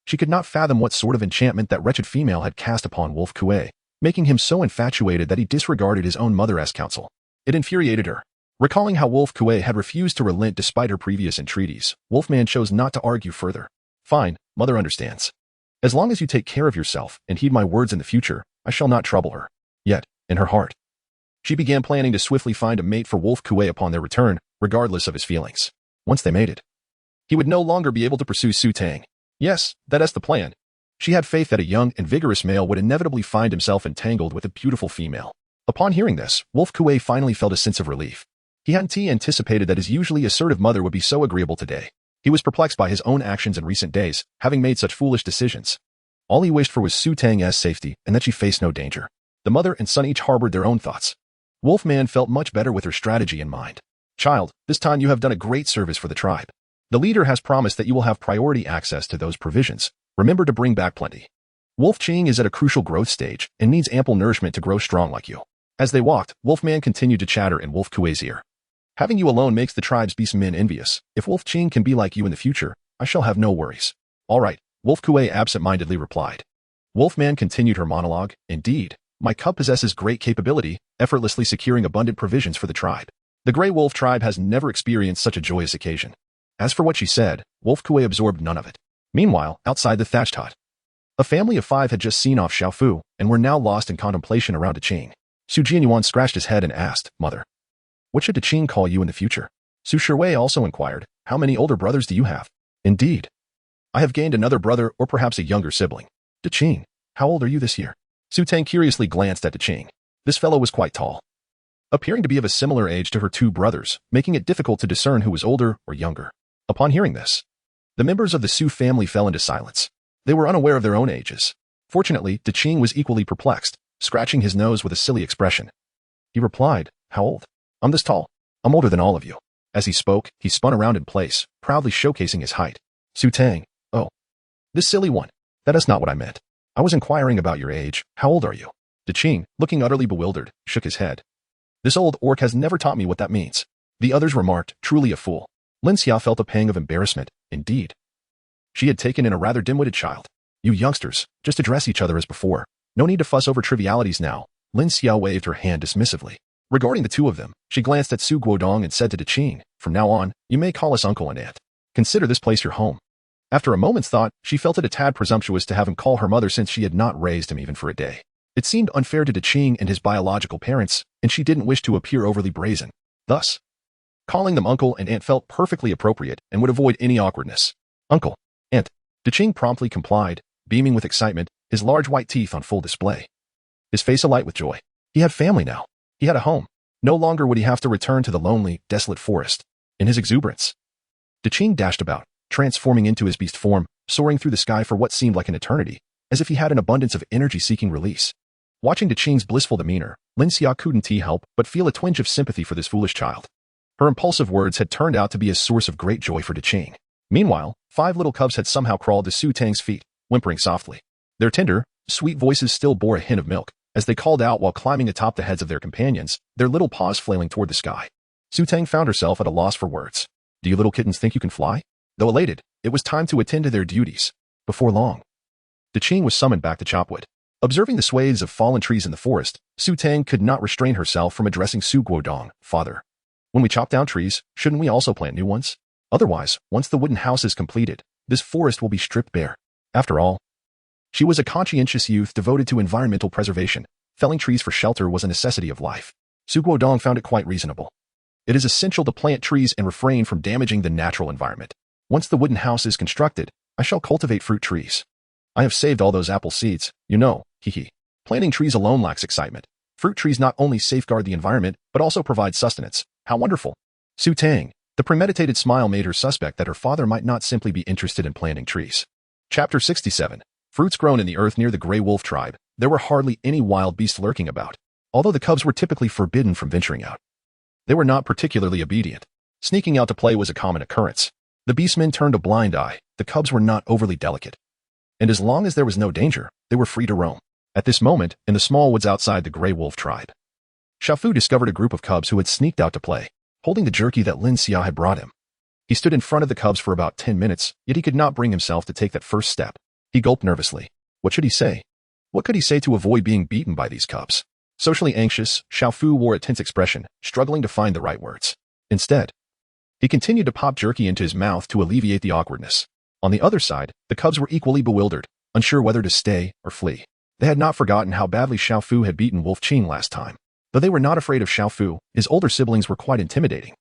S1: She could not fathom what sort of enchantment that wretched female had cast upon Wolf Kuay, making him so infatuated that he disregarded his own mother's counsel. It infuriated her. Recalling how Wolf Kuay had refused to relent despite her previous entreaties, Wolf Man chose not to argue further. "Fine, mother understands. As long as you take care of yourself and heed my words in the future, I shall not trouble her." Yet, in her heart, she began planning to swiftly find a mate for Wolf Kuay upon their return, regardless of his feelings. Once they mated, he would no longer be able to pursue Tang. Yes, that's the plan. She had faith that a young and vigorous male would inevitably find himself entangled with a beautiful female. Upon hearing this, Wolf Kuay finally felt a sense of relief. He hadn't anticipated that his usually assertive mother would be so agreeable today. He was perplexed by his own actions in recent days, having made such foolish decisions. All he wished for was Tang's safety and that she faced no danger. The mother and son each harbored their own thoughts. Wolf Man felt much better with her strategy in mind. "Child, this time you have done a great service for the tribe. The leader has promised that you will have priority access to those provisions. Remember to bring back plenty. Wolf Qing is at a crucial growth stage and needs ample nourishment to grow strong like you." As they walked, Wolf Man continued to chatter in Wolf Kuay's ear. "Having you alone makes the tribe's beast men envious. If Wolf Qing can be like you in the future, I shall have no worries." "All right," Wolf Kuay absent-mindedly replied. Wolf Man continued her monologue. "Indeed, my cub possesses great capability, effortlessly securing abundant provisions for the tribe. The Greywolf Tribe has never experienced such a joyous occasion." As for what she said, Wolf Kuay absorbed none of it. Meanwhile, outside the thatched hut, a family of 5 had just seen off Xiaofu and were now lost in contemplation around Jianyuan. Jianyuan scratched his head and asked, "Mother, what should Jianyuan call you in the future?" Shiwei also inquired, "How many older brothers do you have?" "Indeed, I have gained another brother or perhaps a younger sibling." "Jianyuan, how old are you this year?" Tang curiously glanced at Jianyuan. This fellow was quite tall, appearing to be of a similar age to her 2 brothers, making it difficult to discern who was older or younger. Upon hearing this, the members of the Su family fell into silence. They were unaware of their own ages. Fortunately, Jianyuan was equally perplexed, scratching his nose with a silly expression. He replied, "How old? I'm this tall. I'm older than all of you." As he spoke, he spun around in place, proudly showcasing his height. Tang, "Oh, this silly one. That is not what I meant. I was inquiring about your age. How old are you?" Jianyuan, looking utterly bewildered, shook his head. "This old orc has never taught me what that means." The others remarked, "Truly a fool." Lin Xia felt a pang of embarrassment. Indeed, she had taken in a rather dim-witted child. "You youngsters, just address each other as before. No need to fuss over trivialities now." Lin Xia waved her hand dismissively. Regarding the 2 of them, she glanced at Su Guodong and said to Jianyuan, "From now on, you may call us uncle and aunt. Consider this place your home." After a moment's thought, she felt it a tad presumptuous to have him call her mother since she had not raised him even for a day. It seemed unfair to Diqing and his biological parents, and she didn't wish to appear overly brazen. Thus, calling them uncle and aunt felt perfectly appropriate and would avoid any awkwardness. Uncle, aunt. Diqing promptly complied, beaming with excitement, his large white teeth on full display. His face alight with joy. He had family now. He had a home. No longer would he have to return to the lonely, desolate forest. In his exuberance, Diqing dashed about, transforming into his beast form, soaring through the sky for what seemed like an eternity, as if he had an abundance of energy-seeking release. Watching Diqing's blissful demeanor, Lin Xia couldn't help but feel a twinge of sympathy for this foolish child. Her impulsive words had turned out to be a source of great joy for Diqing. Meanwhile, 5 little cubs had somehow crawled to Su Tang's feet, whimpering softly. Their tender, sweet voices still bore a hint of milk, as they called out while climbing atop the heads of their companions, their little paws flailing toward the sky. Su Tang found herself at a loss for words. Do you little kittens think you can fly? Though elated, it was time to attend to their duties. Before long, Diqing was summoned back to Chopwood. Observing the swathes of fallen trees in the forest, Su Tang could not restrain herself from addressing Su Guodong, father. When we chop down trees, shouldn't we also plant new ones? Otherwise, once the wooden house is completed, this forest will be stripped bare. After all, she was a conscientious youth devoted to environmental preservation. Felling trees for shelter was a necessity of life. Su Guodong found it quite reasonable. It is essential to plant trees and refrain from damaging the natural environment. Once the wooden house is constructed, I shall cultivate fruit trees. I have saved all those apple seeds, you know, hee. Planting trees alone lacks excitement. Fruit trees not only safeguard the environment, but also provide sustenance. How wonderful. Su Tang, the premeditated smile made her suspect that her father might not simply be interested in planting trees. Chapter 67. Fruits grown in the earth near the Greywolf Tribe. There were hardly any wild beasts lurking about, although the cubs were typically forbidden from venturing out. They were not particularly obedient. Sneaking out to play was a common occurrence. The beastmen turned a blind eye. The cubs were not overly delicate. And as long as there was no danger, they were free to roam. At this moment, in the small woods outside the Greywolf Tribe, Xiaofu discovered a group of cubs who had sneaked out to play, holding the jerky that Lin Xia had brought him. He stood in front of the cubs for about 10 minutes, yet he could not bring himself to take that first step. He gulped nervously. What should he say? What could he say to avoid being beaten by these cubs? Socially anxious, Xiaofu wore a tense expression, struggling to find the right words. Instead, he continued to pop jerky into his mouth to alleviate the awkwardness. On the other side, the cubs were equally bewildered, unsure whether to stay or flee. They had not forgotten how badly Xiaofu had beaten Wolf Qing last time. Though they were not afraid of Xiaofu, his older siblings were quite intimidating.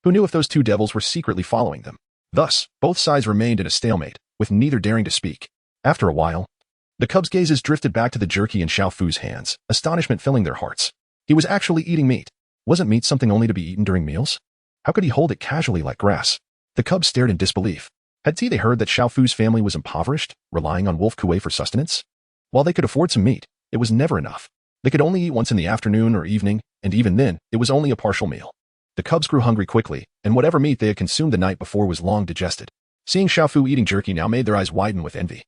S1: Who knew if those 2 devils were secretly following them? Thus, both sides remained in a stalemate, with neither daring to speak. After a while, the cubs' gazes drifted back to the jerky in Xiaofu's hands, astonishment filling their hearts. He was actually eating meat. Wasn't meat something only to be eaten during meals? How could he hold it casually like grass? The cubs stared in disbelief. Had they heard that Xiaofu's family was impoverished, relying on Wolf Kuay for sustenance? While they could afford some meat, it was never enough. They could only eat once in the afternoon or evening, and even then, it was only a partial meal. The cubs grew hungry quickly, and whatever meat they had consumed the night before was long digested. Seeing Xiaofu eating jerky now made their eyes widen with envy.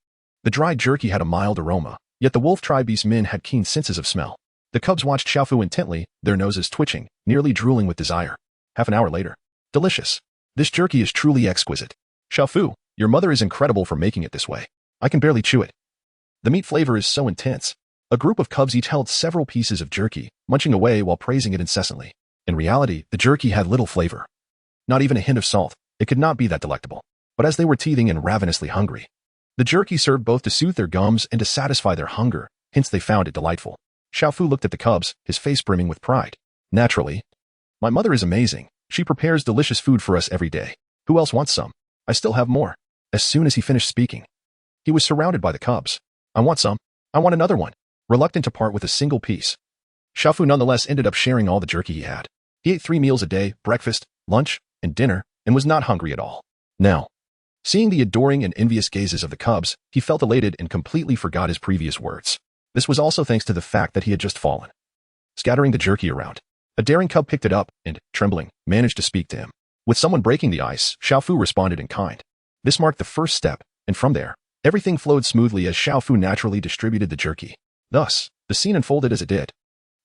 S1: The dried jerky had a mild aroma, yet the Wolf Tribe beastmen had keen senses of smell. The cubs watched Xiaofu intently, their noses twitching, nearly drooling with desire. Half an hour later. Delicious. This jerky is truly exquisite. Xiaofu, your mother is incredible for making it this way. I can barely chew it. The meat flavor is so intense. A group of cubs each held several pieces of jerky, munching away while praising it incessantly. In reality, the jerky had little flavor. Not even a hint of salt. It could not be that delectable. But as they were teething and ravenously hungry, the jerky served both to soothe their gums and to satisfy their hunger, hence they found it delightful. Xiaofu looked at the cubs, his face brimming with pride. Naturally. My mother is amazing. She prepares delicious food for us every day. Who else wants some? I still have more. As soon as he finished speaking, he was surrounded by the cubs. I want some. I want another one. Reluctant to part with a single piece, Xiaofu nonetheless ended up sharing all the jerky he had. He ate 3 meals a day, breakfast, lunch, and dinner, and was not hungry at all. Now, seeing the adoring and envious gazes of the cubs, he felt elated and completely forgot his previous words. This was also thanks to the fact that he had just fallen. Scattering the jerky around, a daring cub picked it up and, trembling, managed to speak to him. With someone breaking the ice, Xiaofu responded in kind. This marked the first step, and from there, everything flowed smoothly as Xiaofu naturally distributed the jerky. Thus, the scene unfolded as it did.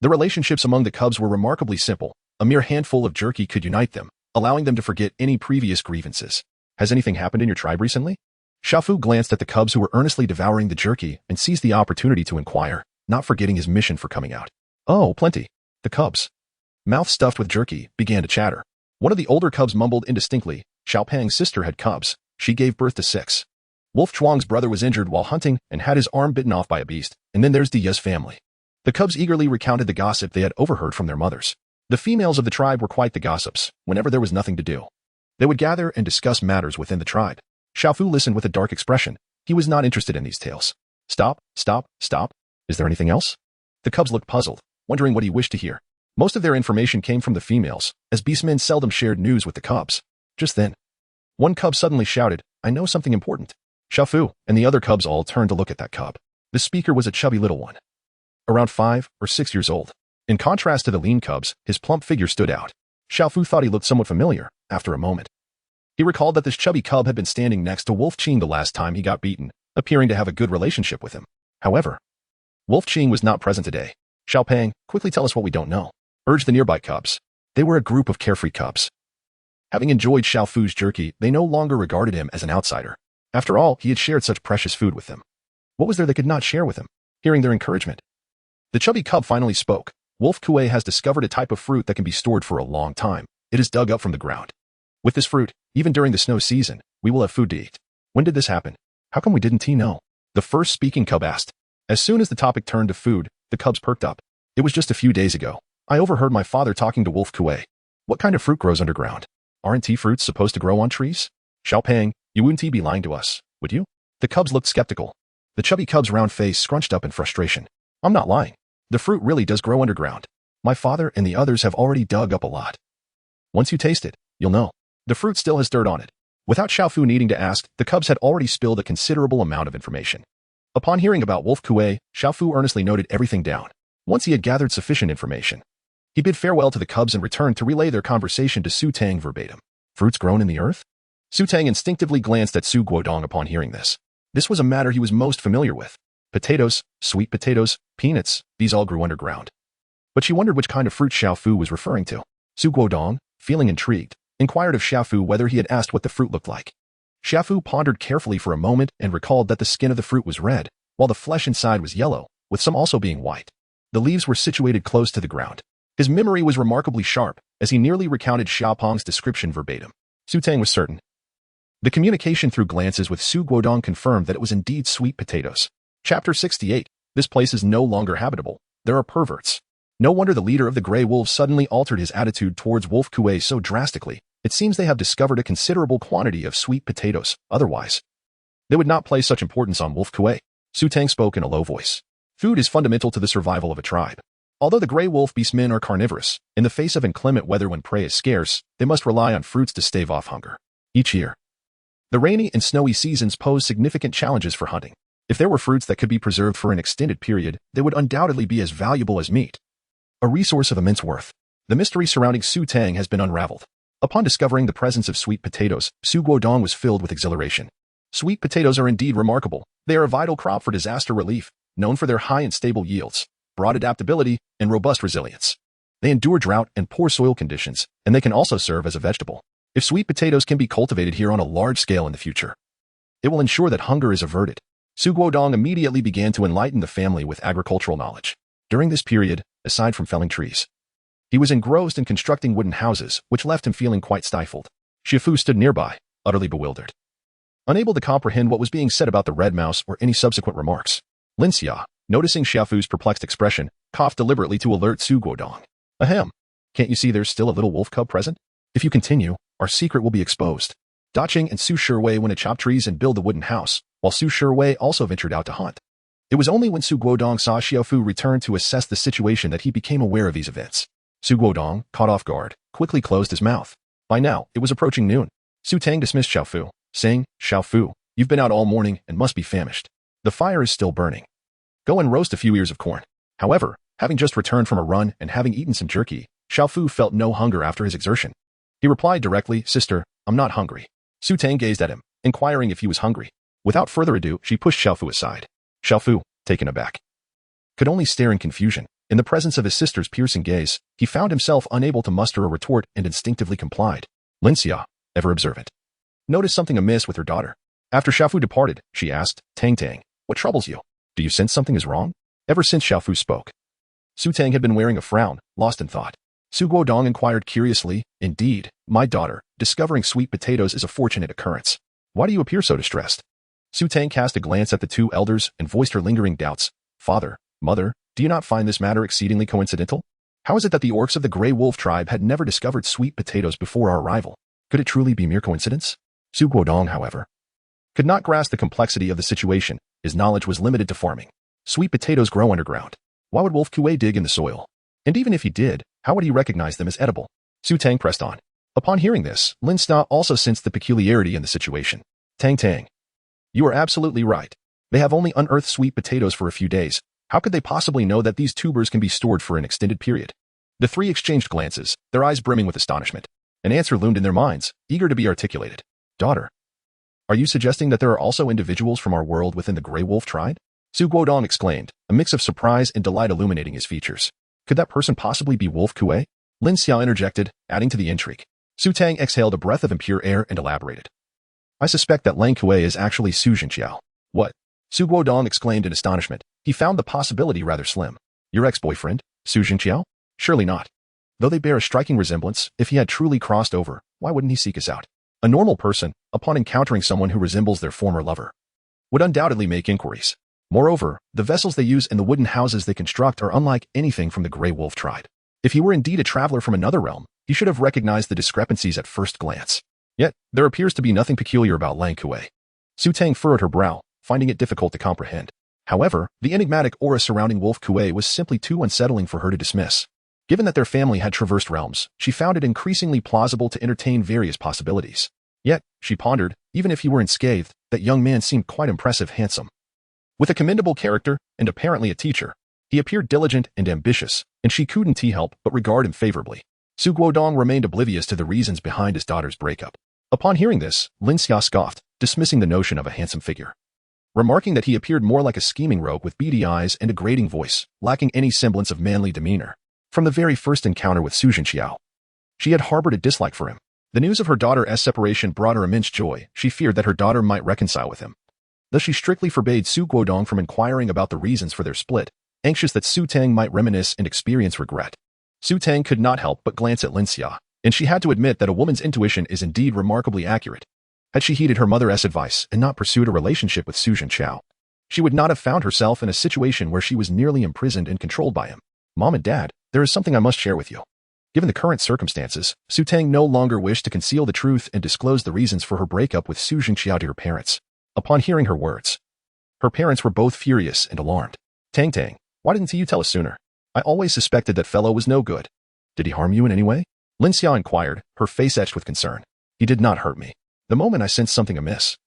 S1: The relationships among the cubs were remarkably simple. A mere handful of jerky could unite them, allowing them to forget any previous grievances. Has anything happened in your tribe recently? Xiaofu glanced at the cubs who were earnestly devouring the jerky and seized the opportunity to inquire, not forgetting his mission for coming out. Oh, plenty. The cubs, mouth stuffed with jerky, began to chatter. One of the older cubs mumbled indistinctly. Xiaopang's sister had cubs. She gave birth to 6. Wolf Chuang's brother was injured while hunting and had his arm bitten off by a beast. And then there's the Yes family. The cubs eagerly recounted the gossip they had overheard from their mothers. The females of the tribe were quite the gossips. Whenever there was nothing to do, they would gather and discuss matters within the tribe. Xiaofu listened with a dark expression. He was not interested in these tales. Stop, stop, stop. Is there anything else? The cubs looked puzzled, wondering what he wished to hear. Most of their information came from the females, as beastmen seldom shared news with the cubs. Just then, one cub suddenly shouted, I know something important. Xiaofu and the other cubs all turned to look at that cub. The speaker was a chubby little one, around 5 or 6 years old. In contrast to the lean cubs, his plump figure stood out. Xiaofu thought he looked somewhat familiar. After a moment, he recalled that this chubby cub had been standing next to Wolf Kuay the last time he got beaten, appearing to have a good relationship with him. However, Wolf Kuay was not present today. Xiaopang, quickly tell us what we don't know, urged the nearby cubs. They were a group of carefree cubs. Having enjoyed Xiaofu's jerky, they no longer regarded him as an outsider. After all, he had shared such precious food with them. What was there they could not share with him? Hearing their encouragement, the chubby cub finally spoke. Wolf Kuay has discovered a type of fruit that can be stored for a long time. It is dug up from the ground. With this fruit, even during the snow season, we will have food to eat. When did this happen? How come we didn't know? The first speaking cub asked. As soon as the topic turned to food, the cubs perked up. It was just a few days ago. I overheard my father talking to Wolf Kuay. What kind of fruit grows underground? Aren't tea fruits supposed to grow on trees? Xiaopang, you wouldn't be lying to us, would you? The cubs looked skeptical. The chubby cub's round face scrunched up in frustration. I'm not lying. The fruit really does grow underground. My father and the others have already dug up a lot. Once you taste it, you'll know. The fruit still has dirt on it. Without Xiaofu needing to ask, the cubs had already spilled a considerable amount of information. Upon hearing about Wolf Kuay, Xiaofu earnestly noted everything down. Once he had gathered sufficient information, he bid farewell to the cubs and returned to relay their conversation to Su Tang verbatim. Fruits grown in the earth? Su Tang instinctively glanced at Su Guodong upon hearing this. This was a matter he was most familiar with. Potatoes, sweet potatoes, peanuts, these all grew underground. But she wondered which kind of fruit Xiaofu was referring to. Su Guodong, feeling intrigued, inquired of Xiaofu whether he had asked what the fruit looked like. Xiaofu pondered carefully for a moment and recalled that the skin of the fruit was red, while the flesh inside was yellow, with some also being white. The leaves were situated close to the ground. His memory was remarkably sharp, as he nearly recounted Xiaopang's description verbatim. Su Tang was certain. The communication through glances with Su Guodong confirmed that it was indeed sweet potatoes. Chapter 68. This place is no longer habitable. There are perverts. No wonder the leader of the Grey Wolves suddenly altered his attitude towards Wolf Kuay so drastically. It seems they have discovered a considerable quantity of sweet potatoes. Otherwise, they would not place such importance on Wolf Kuay. Su Tang spoke in a low voice. Food is fundamental to the survival of a tribe. Although the Grey Wolf beastmen are carnivorous, in the face of inclement weather when prey is scarce, they must rely on fruits to stave off hunger. Each year, the rainy and snowy seasons pose significant challenges for hunting. If there were fruits that could be preserved for an extended period, they would undoubtedly be as valuable as meat. A resource of immense worth. The mystery surrounding Su Tang has been unraveled. Upon discovering the presence of sweet potatoes, Su Guodong was filled with exhilaration. Sweet potatoes are indeed remarkable. They are a vital crop for disaster relief, known for their high and stable yields, broad adaptability, and robust resilience. They endure drought and poor soil conditions, and they can also serve as a vegetable. If sweet potatoes can be cultivated here on a large scale in the future, it will ensure that hunger is averted. Su Guodong immediately began to enlighten the family with agricultural knowledge. During this period, aside from felling trees, he was engrossed in constructing wooden houses, which left him feeling quite stifled. Xiaofu stood nearby, utterly bewildered, unable to comprehend what was being said about the red mouse or any subsequent remarks. Lin Xia, noticing Xiaofu's perplexed expression, coughed deliberately to alert Su Guodong. Ahem. Can't you see there's still a little wolf cub present? If you continue, our secret will be exposed. Dacheng and Su Shiwei went to chop trees and build the wooden house, while Su Shiwei also ventured out to hunt. It was only when Su Guodong saw Xiaofu return to assess the situation that he became aware of these events. Su Guodong, caught off guard, quickly closed his mouth. By now, it was approaching noon. Su Tang dismissed Xiaofu, saying, Xiaofu, you've been out all morning and must be famished. The fire is still burning. Go and roast a few ears of corn. However, having just returned from a run and having eaten some jerky, Xiaofu felt no hunger after his exertion. He replied directly, Sister, I'm not hungry. Su Tang gazed at him, inquiring if he was hungry. Without further ado, she pushed Xiaofu aside. Xiaofu, taken aback, could only stare in confusion. In the presence of his sister's piercing gaze, he found himself unable to muster a retort and instinctively complied. Lin Xia, ever observant, noticed something amiss with her daughter. After Xiaofu departed, she asked, Tang, what troubles you? Do you sense something is wrong? Ever since Xiaofu spoke, Su Tang had been wearing a frown, lost in thought. Su Guodong inquired curiously, Indeed, my daughter, discovering sweet potatoes is a fortunate occurrence. Why do you appear so distressed? Su Tang cast a glance at the two elders and voiced her lingering doubts. Father, Mother, Do you not find this matter exceedingly coincidental? How is it that the orcs of the Greywolf Tribe had never discovered sweet potatoes before our arrival? Could it truly be mere coincidence? Su Guodong, however, could not grasp the complexity of the situation. His knowledge was limited to farming. Sweet potatoes grow underground. Why would Wolf Kuay dig in the soil? And even if he did, how would he recognize them as edible? Su Tang pressed on. Upon hearing this, Lin Xia also sensed the peculiarity in the situation. Tang. You are absolutely right. They have only unearthed sweet potatoes for a few days. How could they possibly know that these tubers can be stored for an extended period? The three exchanged glances, their eyes brimming with astonishment. An answer loomed in their minds, eager to be articulated. Daughter, are you suggesting that there are also individuals from our world within the Greywolf Tribe? Su Guodong exclaimed, a mix of surprise and delight illuminating his features. Could that person possibly be Wolf Kuay? Lin Xia interjected, adding to the intrigue. Su Tang exhaled a breath of impure air and elaborated. I suspect that Lang Kuay is actually Su Jianyuan. What? Su Guodong exclaimed in astonishment. He found the possibility rather slim. Your ex-boyfriend, Su Jianyuan? Surely not. Though they bear a striking resemblance, if he had truly crossed over, why wouldn't he seek us out? A normal person, upon encountering someone who resembles their former lover, would undoubtedly make inquiries. Moreover, the vessels they use and the wooden houses they construct are unlike anything from the Greywolf Tribe. If he were indeed a traveler from another realm, he should have recognized the discrepancies at first glance. Yet, there appears to be nothing peculiar about Lang Kuay. Su Tang furrowed her brow, finding it difficult to comprehend. However, the enigmatic aura surrounding Wolf Kuay was simply too unsettling for her to dismiss. Given that their family had traversed realms, she found it increasingly plausible to entertain various possibilities. Yet, she pondered, even if he were unscathed, that young man seemed quite impressive, handsome. With a commendable character, and apparently a teacher, he appeared diligent and ambitious, and she couldn't help but regard him favorably. Su Guodong remained oblivious to the reasons behind his daughter's breakup. Upon hearing this, Lin Xia scoffed, dismissing the notion of a handsome figure, remarking that he appeared more like a scheming rogue with beady eyes and a grating voice, lacking any semblance of manly demeanor. From the very first encounter with Su Jianyuan, she had harbored a dislike for him. The news of her daughter's separation brought her immense joy. She feared that her daughter might reconcile with him. Thus she strictly forbade Su Guodong from inquiring about the reasons for their split, anxious that Su Tang might reminisce and experience regret. Su Tang could not help but glance at Lin Xia, and she had to admit that a woman's intuition is indeed remarkably accurate. Had she heeded her mother's advice and not pursued a relationship with Su Jianyuan, she would not have found herself in a situation where she was nearly imprisoned and controlled by him. Mom and Dad, there is something I must share with you. Given the current circumstances, Su Tang no longer wished to conceal the truth and disclose the reasons for her breakup with Su Jianyuan to her parents. Upon hearing her words, her parents were both furious and alarmed. Tang, why didn't you tell us sooner? I always suspected that fellow was no good. Did he harm you in any way? Lin Xia inquired, her face etched with concern. He did not hurt me. The moment I sensed something amiss,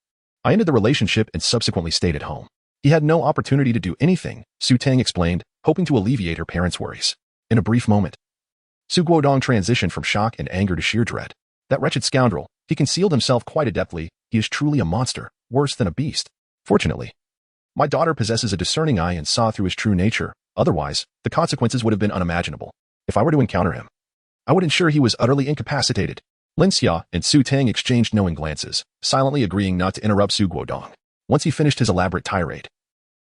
S1: I ended the relationship and subsequently stayed at home. He had no opportunity to do anything, Su Tang explained, hoping to alleviate her parents' worries. In a brief moment, Su Guodong transitioned from shock and anger to sheer dread. That wretched scoundrel, he concealed himself quite adeptly. He is truly a monster, worse than a beast. Fortunately, my daughter possesses a discerning eye and saw through his true nature. Otherwise, the consequences would have been unimaginable. If I were to encounter him, I would ensure he was utterly incapacitated. Lin Xia and Su Tang exchanged knowing glances, silently agreeing not to interrupt Su Guodong. Once he finished his elaborate tirade,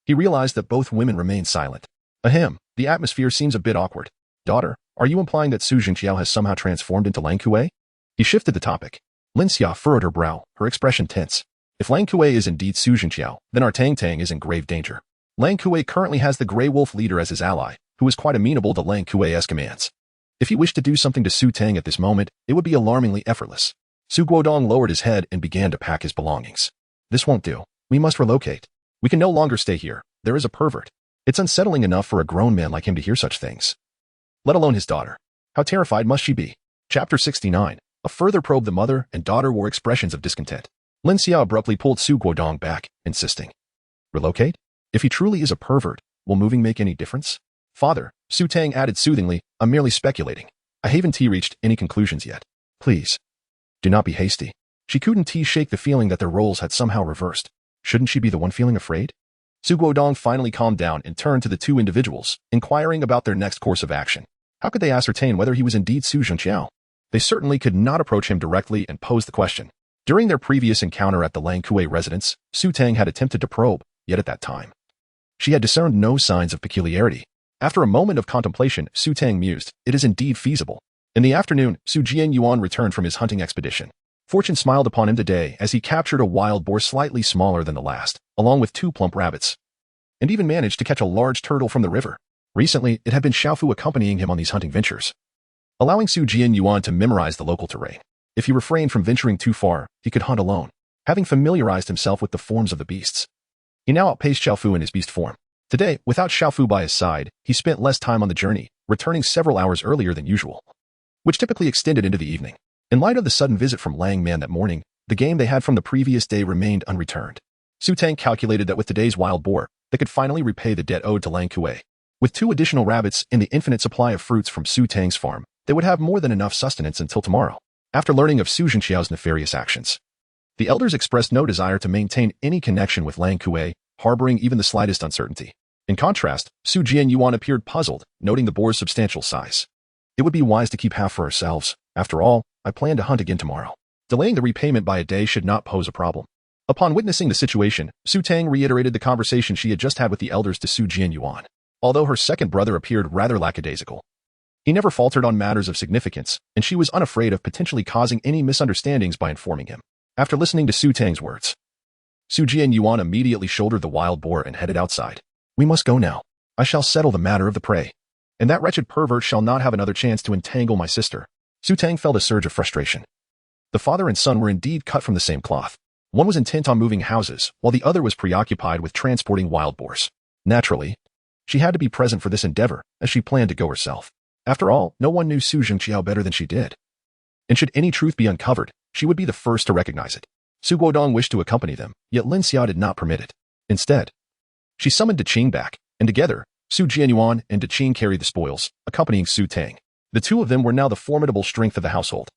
S1: he realized that both women remained silent. Ahem, the atmosphere seems a bit awkward. Daughter, are you implying that Su Jianyuan has somehow transformed into Lang Kuay? He shifted the topic. Lin Xia furrowed her brow, her expression tense. If Lang Kuay is indeed Su Jianyuan, then our Tang is in grave danger. Lang Kuay currently has the Greywolf leader as his ally, who is quite amenable to Lang Kuay's commands. If he wished to do something to Su Tang at this moment, it would be alarmingly effortless. Su Guodong lowered his head and began to pack his belongings. This won't do. We must relocate. We can no longer stay here. There is a pervert. It's unsettling enough for a grown man like him to hear such things, let alone his daughter. How terrified must she be? Chapter 69. A further probe. The mother and daughter wore expressions of discontent. Lin Xia abruptly pulled Su Guodong back, insisting, relocate? If he truly is a pervert, will moving make any difference? Father, Su Tang added soothingly, I'm merely speculating. I haven't reached any conclusions yet. Please, do not be hasty. She couldn't shake the feeling that their roles had somehow reversed. Shouldn't she be the one feeling afraid? Su Guodong finally calmed down and turned to the two individuals, inquiring about their next course of action. How could they ascertain whether he was indeed Su Jianyuan? They certainly could not approach him directly and pose the question. During their previous encounter at the Lang Kuay residence, Su Tang had attempted to probe, yet at that time, she had discerned no signs of peculiarity. After a moment of contemplation, Su Tang mused, it is indeed feasible. In the afternoon, Su Jianyuan returned from his hunting expedition. Fortune smiled upon him today as he captured a wild boar slightly smaller than the last, along with 2 plump rabbits, and even managed to catch a large turtle from the river. Recently, it had been Xiaofu accompanying him on these hunting ventures, allowing Su Jianyuan to memorize the local terrain. If he refrained from venturing too far, he could hunt alone, having familiarized himself with the forms of the beasts. He now outpaced Xiaofu in his beast form. Today, without Xiaofu by his side, he spent less time on the journey, returning several hours earlier than usual, which typically extended into the evening. In light of the sudden visit from Lang Man that morning, the game they had from the previous day remained unreturned. Su Tang calculated that with today's wild boar, they could finally repay the debt owed to Lang Kuay. With 2 additional rabbits and the infinite supply of fruits from Su Tang's farm, they would have more than enough sustenance until tomorrow. After learning of Su Zhenqiao's nefarious actions, the elders expressed no desire to maintain any connection with Lang Kuay, harboring even the slightest uncertainty. In contrast, Su Jianyuan appeared puzzled, noting the boar's substantial size. It would be wise to keep half for ourselves. After all, I plan to hunt again tomorrow. Delaying the repayment by a day should not pose a problem. Upon witnessing the situation, Su Tang reiterated the conversation she had just had with the elders to Su Jianyuan. Although her second brother appeared rather lackadaisical, he never faltered on matters of significance, and she was unafraid of potentially causing any misunderstandings by informing him. After listening to Su Tang's words, Su Jianyuan immediately shouldered the wild boar and headed outside. We must go now. I shall settle the matter of the prey, and that wretched pervert shall not have another chance to entangle my sister. Su Tang felt a surge of frustration. The father and son were indeed cut from the same cloth. One was intent on moving houses, while the other was preoccupied with transporting wild boars. Naturally, she had to be present for this endeavor, as she planned to go herself. After all, no one knew Su Zhenqiao better than she did. And should any truth be uncovered, she would be the first to recognize it. Su Guodong wished to accompany them, yet Lin Xiao did not permit it. Instead, she summoned Diqing back, and together, Su Jianyuan and Diqing carried the spoils, accompanying Su Tang. The two of them were now the formidable strength of the household.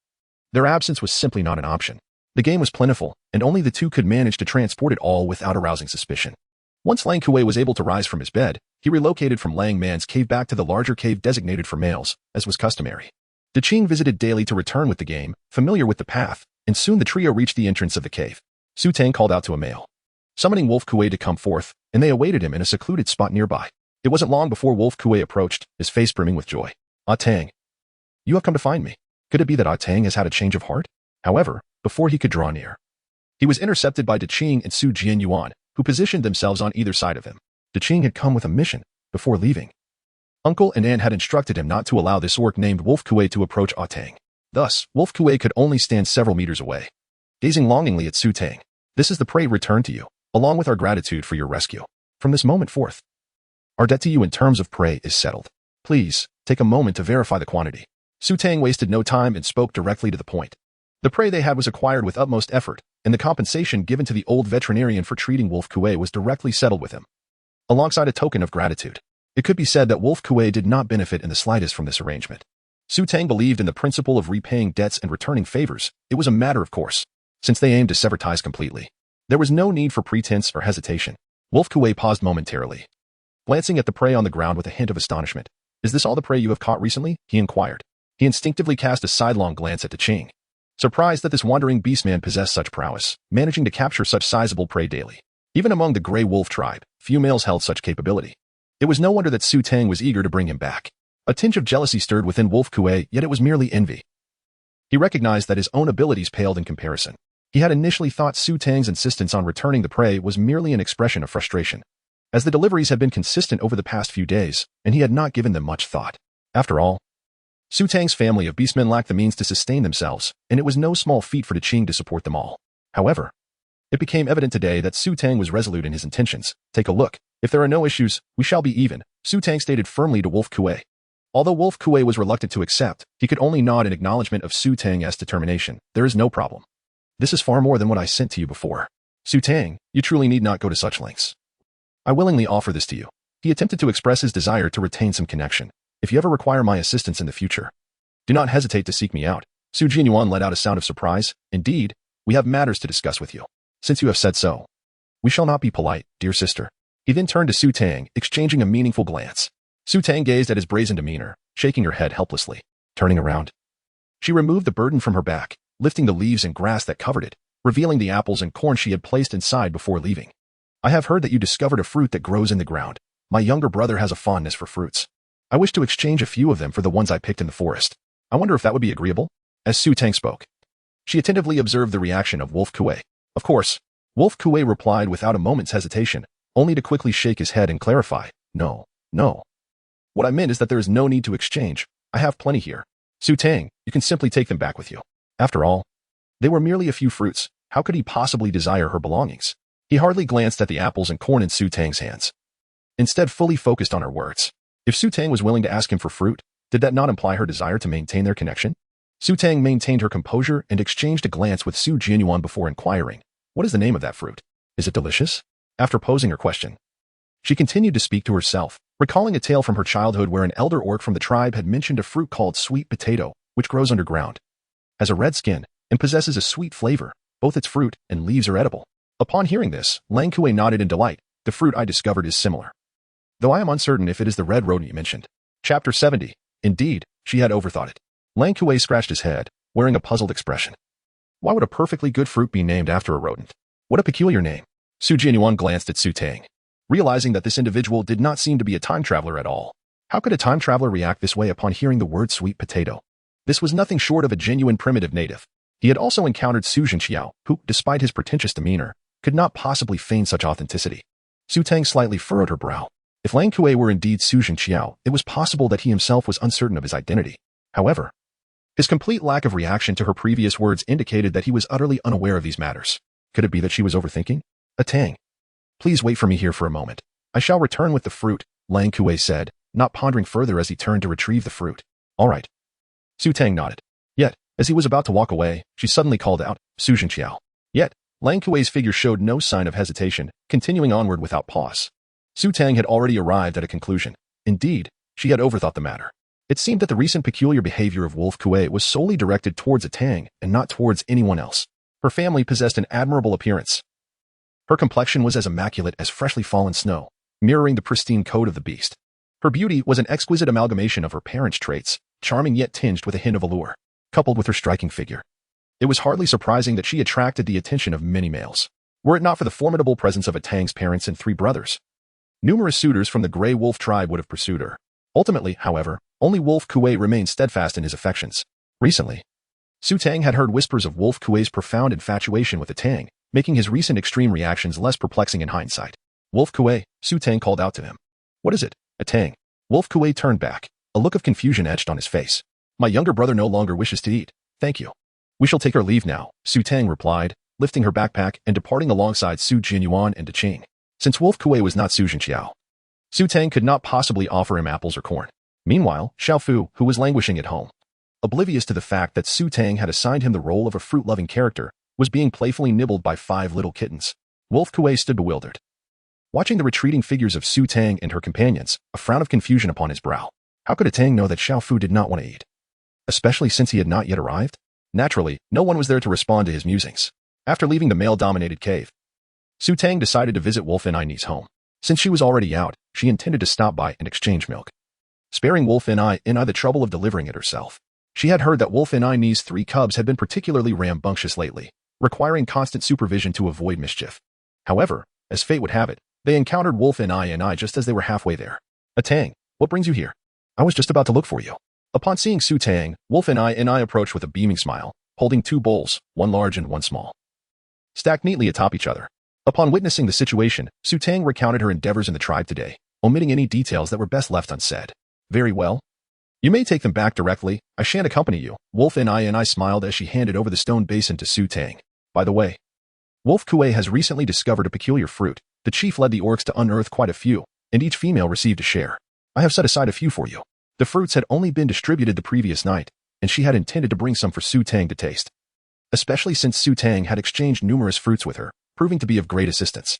S1: Their absence was simply not an option. The game was plentiful, and only the two could manage to transport it all without arousing suspicion. Once Lang Kuay was able to rise from his bed, he relocated from Lang Man's cave back to the larger cave designated for males, as was customary. Diqing visited daily to return with the game, familiar with the path, and soon the trio reached the entrance of the cave. Su Tang called out to a male, summoning Wolf Kuay to come forth, and they awaited him in a secluded spot nearby. It wasn't long before Wolf Kuay approached, his face brimming with joy. Ah Tang, you have come to find me. Could it be that Ah Tang has had a change of heart? However, before he could draw near, he was intercepted by Diqing and Su Jianyuan, who positioned themselves on either side of him. Diqing had come with a mission. Before leaving, Uncle and Aunt had instructed him not to allow this orc named Wolf Kuay to approach Ah Tang. Thus, Wolf Kuay could only stand several meters away, gazing longingly at Su Tang. This is the prey returned to you, along with our gratitude for your rescue. From this moment forth, our debt to you in terms of prey is settled. Please, take a moment to verify the quantity. Su Tang wasted no time and spoke directly to the point. The prey they had was acquired with utmost effort, and the compensation given to the old veterinarian for treating Wolf Kuay was directly settled with him, alongside a token of gratitude. It could be said that Wolf Kuay did not benefit in the slightest from this arrangement. Su Tang believed in the principle of repaying debts and returning favors. It was a matter of course, since they aimed to sever ties completely. There was no need for pretense or hesitation. Wolf Kuay paused momentarily, glancing at the prey on the ground with a hint of astonishment. Is this all the prey you have caught recently? He inquired. He instinctively cast a sidelong glance at Diqing, surprised that this wandering beastman possessed such prowess, managing to capture such sizable prey daily. Even among the Greywolf Tribe, few males held such capability. It was no wonder that Su Tang was eager to bring him back. A tinge of jealousy stirred within Wolf Kuay, yet it was merely envy. He recognized that his own abilities paled in comparison. He had initially thought Su Tang's insistence on returning the prey was merely an expression of frustration, as the deliveries had been consistent over the past few days, and he had not given them much thought. After all, Su Tang's family of beastmen lacked the means to sustain themselves, and it was no small feat for Diqing to support them all. However, it became evident today that Su Tang was resolute in his intentions. Take a look. If there are no issues, we shall be even, Su Tang stated firmly to Wolf Kuay. Although Wolf Kuay was reluctant to accept, he could only nod in acknowledgement of Su Tang's determination. There is no problem. This is far more than what I sent to you before. Su Tang, you truly need not go to such lengths. I willingly offer this to you. He attempted to express his desire to retain some connection. If you ever require my assistance in the future, do not hesitate to seek me out. Su Jianyuan let out a sound of surprise. Indeed, we have matters to discuss with you. Since you have said so, we shall not be polite, dear sister. He then turned to Su Tang, exchanging a meaningful glance. Su Tang gazed at his brazen demeanor, shaking her head helplessly. Turning around, she removed the burden from her back, lifting the leaves and grass that covered it, revealing the apples and corn she had placed inside before leaving. I have heard that you discovered a fruit that grows in the ground. My younger brother has a fondness for fruits. I wish to exchange a few of them for the ones I picked in the forest. I wonder if that would be agreeable? As Su Tang spoke, she attentively observed the reaction of Wolf Kuay. Of course, Wolf Kuay replied without a moment's hesitation, only to quickly shake his head and clarify, no, no. What I meant is that there is no need to exchange. I have plenty here. Su Tang, you can simply take them back with you. After all, they were merely a few fruits. How could he possibly desire her belongings? He hardly glanced at the apples and corn in Su Tang's hands. Instead, fully focused on her words. If Su Tang was willing to ask him for fruit, did that not imply her desire to maintain their connection? Su Tang maintained her composure and exchanged a glance with Su Jianyuan before inquiring, "What is the name of that fruit? Is it delicious?" After posing her question, she continued to speak to herself, recalling a tale from her childhood where an elder orc from the tribe had mentioned a fruit called sweet potato, which grows underground, has a red skin, and possesses a sweet flavor. Both its fruit and leaves are edible. Upon hearing this, Wolf Kuay nodded in delight. The fruit I discovered is similar, though I am uncertain if it is the red rodent you mentioned. Chapter 70. Indeed, she had overthought it. Wolf Kuay scratched his head, wearing a puzzled expression. Why would a perfectly good fruit be named after a rodent? What a peculiar name. Su Jianyuan glanced at Su Tang, realizing that this individual did not seem to be a time traveler at all. How could a time traveler react this way upon hearing the word sweet potato? This was nothing short of a genuine primitive native. He had also encountered Su Jianxiao, who, despite his pretentious demeanor, could not possibly feign such authenticity. Su Tang slightly furrowed her brow. If Wolf Kuay were indeed Su Jianxiao, it was possible that he himself was uncertain of his identity. However, his complete lack of reaction to her previous words indicated that he was utterly unaware of these matters. Could it be that she was overthinking? A Tang. Please wait for me here for a moment. I shall return with the fruit, Wolf Kuay said, not pondering further as he turned to retrieve the fruit. All right. Su Tang nodded. Yet, as he was about to walk away, she suddenly called out, Su Jianxiao. Yet, Wolf Kuay's figure showed no sign of hesitation, continuing onward without pause. Su Tang had already arrived at a conclusion. Indeed, she had overthought the matter. It seemed that the recent peculiar behavior of Wolf Kuay was solely directed towards a Tang and not towards anyone else. Her family possessed an admirable appearance. Her complexion was as immaculate as freshly fallen snow, mirroring the pristine coat of the beast. Her beauty was an exquisite amalgamation of her parents' traits, charming yet tinged with a hint of allure, coupled with her striking figure. It was hardly surprising that she attracted the attention of many males, were it not for the formidable presence of a Tang's parents and 3 brothers. Numerous suitors from the Greywolf Tribe would have pursued her. Ultimately, however, only Wolf Kuay remained steadfast in his affections. Recently, Su Tang had heard whispers of Wolf Kuay's profound infatuation with the Tang, making his recent extreme reactions less perplexing in hindsight. Wolf Kuay, Su Tang called out to him. What is it? A Tang. Wolf Kuay turned back, a look of confusion etched on his face. My younger brother no longer wishes to eat. Thank you. We shall take our leave now, Su Tang replied, lifting her backpack and departing alongside Su Jianyuan and Ching. Since Wolf Kuay was not Su Jianxiao, Su Tang could not possibly offer him apples or corn. Meanwhile, Xiao Fu, who was languishing at home, oblivious to the fact that Su Tang had assigned him the role of a fruit-loving character, was being playfully nibbled by 5 little kittens. Wolf Kuay stood bewildered, watching the retreating figures of Su Tang and her companions, a frown of confusion upon his brow. How could a Tang know that Xiao Fu did not want to eat? Especially since he had not yet arrived? Naturally, no one was there to respond to his musings. After leaving the male-dominated cave, Su Tang decided to visit Wolf Kuay's home. Since she was already out, she intended to stop by and exchange milk, sparing Wolf Kuay the trouble of delivering it herself. She had heard that Wolf Kuay's 3 cubs had been particularly rambunctious lately, requiring constant supervision to avoid mischief. However, as fate would have it, they encountered Wolf Kuay just as they were halfway there. A Tang, what brings you here? I was just about to look for you. Upon seeing Su Tang, Wolf Kuay approached with a beaming smile, holding 2 bowls, one large and one small, stacked neatly atop each other. Upon witnessing the situation, Su Tang recounted her endeavors in the tribe today, omitting any details that were best left unsaid. Very well. You may take them back directly. I shan't accompany you. Wolf Kuay smiled as she handed over the stone basin to Su Tang. By the way, Wolf Kuay has recently discovered a peculiar fruit. The chief led the orcs to unearth quite a few, and each female received a share. I have set aside a few for you. The fruits had only been distributed the previous night, and she had intended to bring some for Su Tang to taste, especially since Su Tang had exchanged numerous fruits with her, proving to be of great assistance.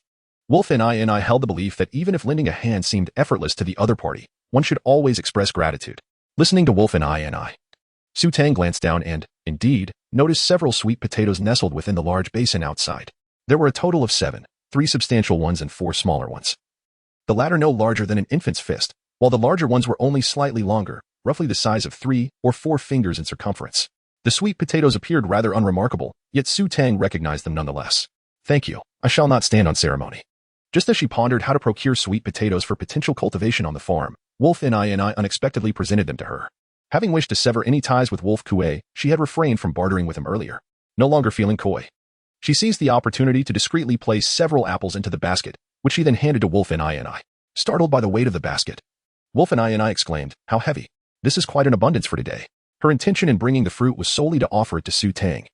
S1: Wolf Kuay held the belief that even if lending a hand seemed effortless to the other party, one should always express gratitude. Listening to Wolf Kuay, Su Tang glanced down and, indeed, noticed several sweet potatoes nestled within the large basin outside. There were a total of 7, 3 substantial ones and 4 smaller ones, the latter no larger than an infant's fist, while the larger ones were only slightly longer, roughly the size of 3 or 4 fingers in circumference. The sweet potatoes appeared rather unremarkable, yet Su Tang recognized them nonetheless. Thank you. I shall not stand on ceremony. Just as she pondered how to procure sweet potatoes for potential cultivation on the farm, Wolf Kuay unexpectedly presented them to her. Having wished to sever any ties with Wolf Kuay, she had refrained from bartering with him earlier. No longer feeling coy, she seized the opportunity to discreetly place several apples into the basket, which she then handed to Wolf Kuay. Startled by the weight of the basket, Wolf and I exclaimed, how heavy. This is quite an abundance for today. Her intention in bringing the fruit was solely to offer it to Su Tang,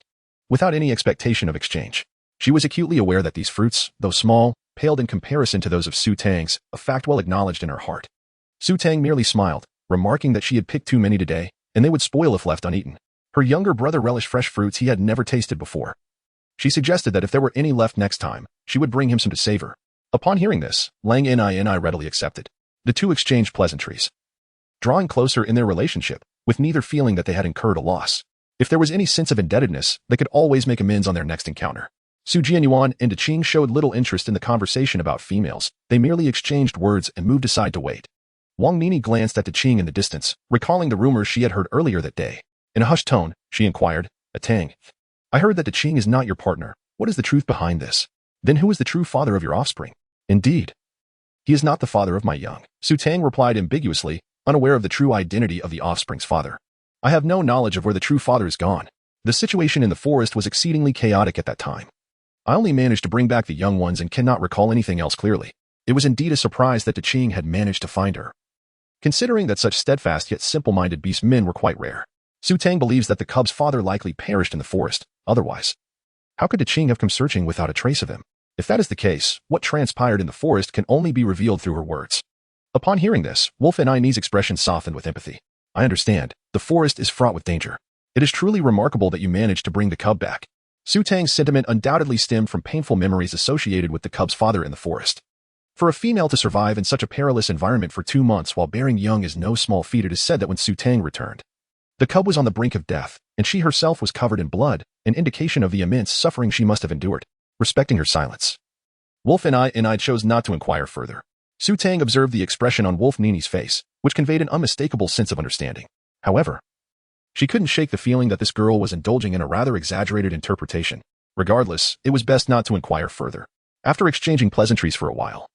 S1: without any expectation of exchange. She was acutely aware that these fruits, though small, paled in comparison to those of Su Tang's, a fact well acknowledged in her heart. Su Tang merely smiled, remarking that she had picked too many today, and they would spoil if left uneaten. Her younger brother relished fresh fruits he had never tasted before. She suggested that if there were any left next time, she would bring him some to savor. Upon hearing this, Lang Ni readily accepted. The two exchanged pleasantries, drawing closer in their relationship, with neither feeling that they had incurred a loss. If there was any sense of indebtedness, they could always make amends on their next encounter. Su Jianyuan and Ching showed little interest in the conversation about females. They merely exchanged words and moved aside to wait. Wang Nini glanced at Ching in the distance, recalling the rumors she had heard earlier that day. In a hushed tone, she inquired, Tang, I heard that Ching is not your partner. What is the truth behind this? Then who is the true father of your offspring? Indeed, he is not the father of my young. Su Tang replied ambiguously, unaware of the true identity of the offspring's father. I have no knowledge of where the true father is gone. The situation in the forest was exceedingly chaotic at that time. I only managed to bring back the young ones and cannot recall anything else clearly. It was indeed a surprise that Ching had managed to find her, considering that such steadfast yet simple-minded beast men were quite rare. Su Tang believes that the cub's father likely perished in the forest. Otherwise, how could Ching have come searching without a trace of him? If that is the case, what transpired in the forest can only be revealed through her words. Upon hearing this, Wolf and I's expression softened with empathy. I understand. The forest is fraught with danger. It is truly remarkable that you managed to bring the cub back. Su Tang's sentiment undoubtedly stemmed from painful memories associated with the cub's father in the forest. For a female to survive in such a perilous environment for 2 months while bearing young is no small feat. It is said that when Su Tang returned, the cub was on the brink of death, and she herself was covered in blood, an indication of the immense suffering she must have endured. Respecting her silence, Wolf and I chose not to inquire further. Su Tang observed the expression on Wolf Nini's face, which conveyed an unmistakable sense of understanding. However, she couldn't shake the feeling that this girl was indulging in a rather exaggerated interpretation. Regardless, it was best not to inquire further. After exchanging pleasantries for a while,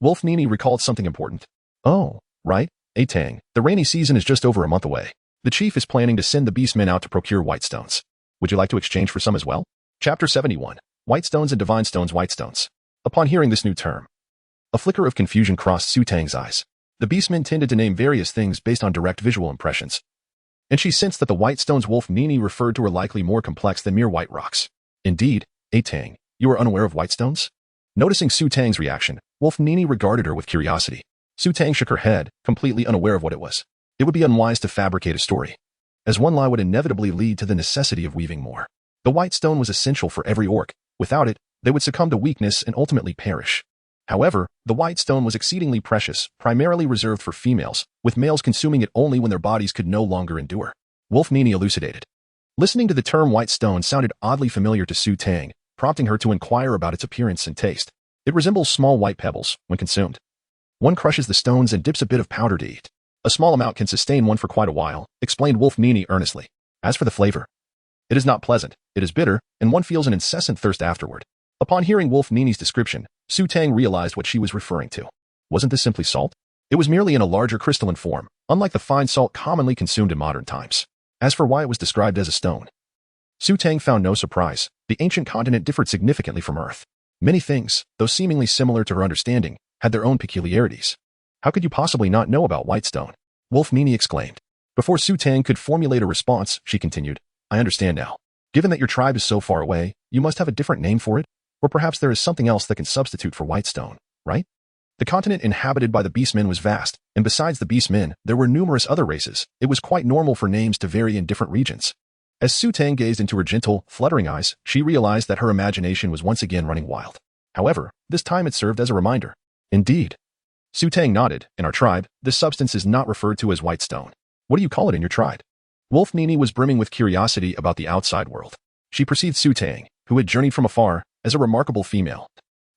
S1: Wolf Nini recalled something important. Oh, right, Tang, the rainy season is just over a month away. The chief is planning to send the beastmen out to procure white stones. Would you like to exchange for some as well? Chapter 71. White stones and divine stones. White stones. Upon hearing this new term, a flicker of confusion crossed Su Tang's eyes. The beastmen tended to name various things based on direct visual impressions, and she sensed that the white stones Wolf Nini referred to were likely more complex than mere white rocks. Indeed, Tang, you are unaware of white stones? Noticing Su Tang's reaction, Wolf Nini regarded her with curiosity. Su Tang shook her head, completely unaware of what it was. It would be unwise to fabricate a story, as one lie would inevitably lead to the necessity of weaving more. The white stone was essential for every orc. Without it, they would succumb to weakness and ultimately perish. However, the white stone was exceedingly precious, primarily reserved for females, with males consuming it only when their bodies could no longer endure. Wolf Nini elucidated. Listening to the term white stone sounded oddly familiar to Su Tang, prompting her to inquire about its appearance and taste. It resembles small white pebbles when consumed. One crushes the stones and dips a bit of powder to eat. A small amount can sustain one for quite a while, explained Wolf Nini earnestly. As for the flavor, it is not pleasant, it is bitter, and one feels an incessant thirst afterward. Upon hearing Wolf Nini's description, Su Tang realized what she was referring to. Wasn't this simply salt? It was merely in a larger crystalline form, unlike the fine salt commonly consumed in modern times. As for why it was described as a stone, Su Tang found no surprise. The ancient continent differed significantly from Earth. Many things, though seemingly similar to her understanding, had their own peculiarities. How could you possibly not know about white stone? Wolf Nini exclaimed. Before Su Tang could formulate a response, she continued, I understand now. Given that your tribe is so far away, you must have a different name for it, or perhaps there is something else that can substitute for white stone, right? The continent inhabited by the beastmen was vast, and besides the beastmen, there were numerous other races. It was quite normal for names to vary in different regions. As Su Tang gazed into her gentle, fluttering eyes, she realized that her imagination was once again running wild. However, this time it served as a reminder. Indeed. Su Tang nodded. In our tribe, this substance is not referred to as white stone. What do you call it in your tribe? Wolf Nini was brimming with curiosity about the outside world. She perceived Su Tang, who had journeyed from afar, as a remarkable female,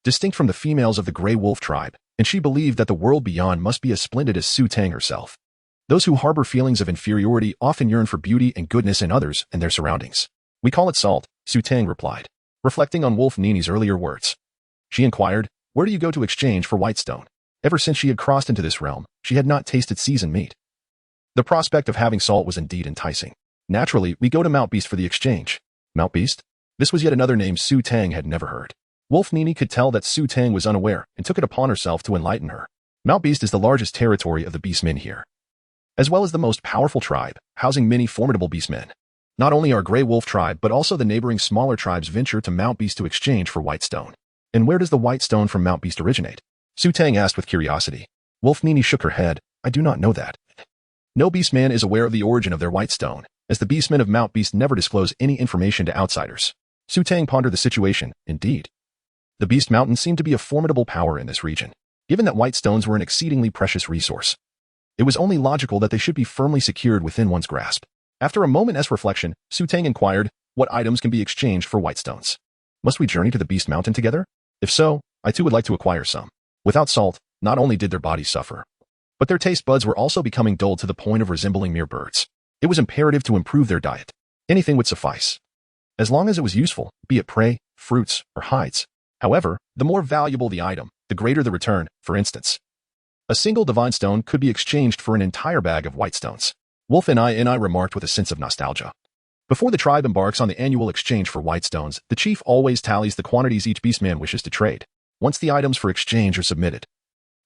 S1: distinct from the females of the Greywolf Tribe, and she believed that the world beyond must be as splendid as Su Tang herself. Those who harbor feelings of inferiority often yearn for beauty and goodness in others and their surroundings. We call it salt, Su Tang replied, reflecting on Wolf Nini's earlier words. She inquired, where do you go to exchange for white stone? Ever since she had crossed into this realm, she had not tasted seasoned meat. The prospect of having salt was indeed enticing. Naturally, we go to Mount Beast for the exchange. Mount Beast? This was yet another name Su Tang had never heard. Wolf Nini could tell that Su Tang was unaware and took it upon herself to enlighten her. Mount Beast is the largest territory of the beastmen here, as well as the most powerful tribe, housing many formidable beastmen. Not only our Greywolf Tribe, but also the neighboring smaller tribes venture to Mount Beast to exchange for white stone. And where does the white stone from Mount Beast originate? Su Tang asked with curiosity. Wolf Nini shook her head. I do not know that. No beastman is aware of the origin of their white stone, as the beastmen of Mount Beast never disclose any information to outsiders. Su Tang pondered the situation. Indeed, the Beast Mountain seemed to be a formidable power in this region, given that white stones were an exceedingly precious resource. It was only logical that they should be firmly secured within one's grasp. After a moment's reflection, Su Tang inquired, what items can be exchanged for white stones? Must we journey to the Beast Mountain together? If so, I too would like to acquire some. Without salt, not only did their bodies suffer, but their taste buds were also becoming dulled to the point of resembling mere birds. It was imperative to improve their diet. Anything would suffice, as long as it was useful, be it prey, fruits, or hides. However, the more valuable the item, the greater the return. For instance, a single divine stone could be exchanged for an entire bag of white stones. Wolf and I remarked with a sense of nostalgia. Before the tribe embarks on the annual exchange for white stones, the chief always tallies the quantities each beastman wishes to trade. Once the items for exchange are submitted,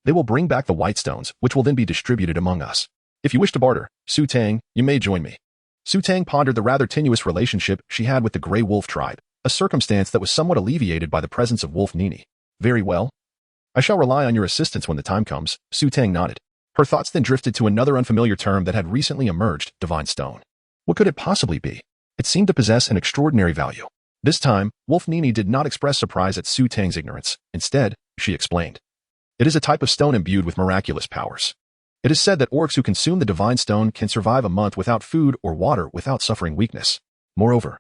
S1: they will bring back the white stones, which will then be distributed among us. If you wish to barter, Su Tang, you may join me. Su Tang pondered the rather tenuous relationship she had with the Greywolf Tribe, a circumstance that was somewhat alleviated by the presence of Wolf Nini. Very well. I shall rely on your assistance when the time comes. Su Tang nodded. Her thoughts then drifted to another unfamiliar term that had recently emerged, divine stone. What could it possibly be? It seemed to possess an extraordinary value. This time, Wolf Nini did not express surprise at Su Tang's ignorance. Instead, she explained. It is a type of stone imbued with miraculous powers. It is said that orcs who consume the divine stone can survive a month without food or water without suffering weakness. Moreover,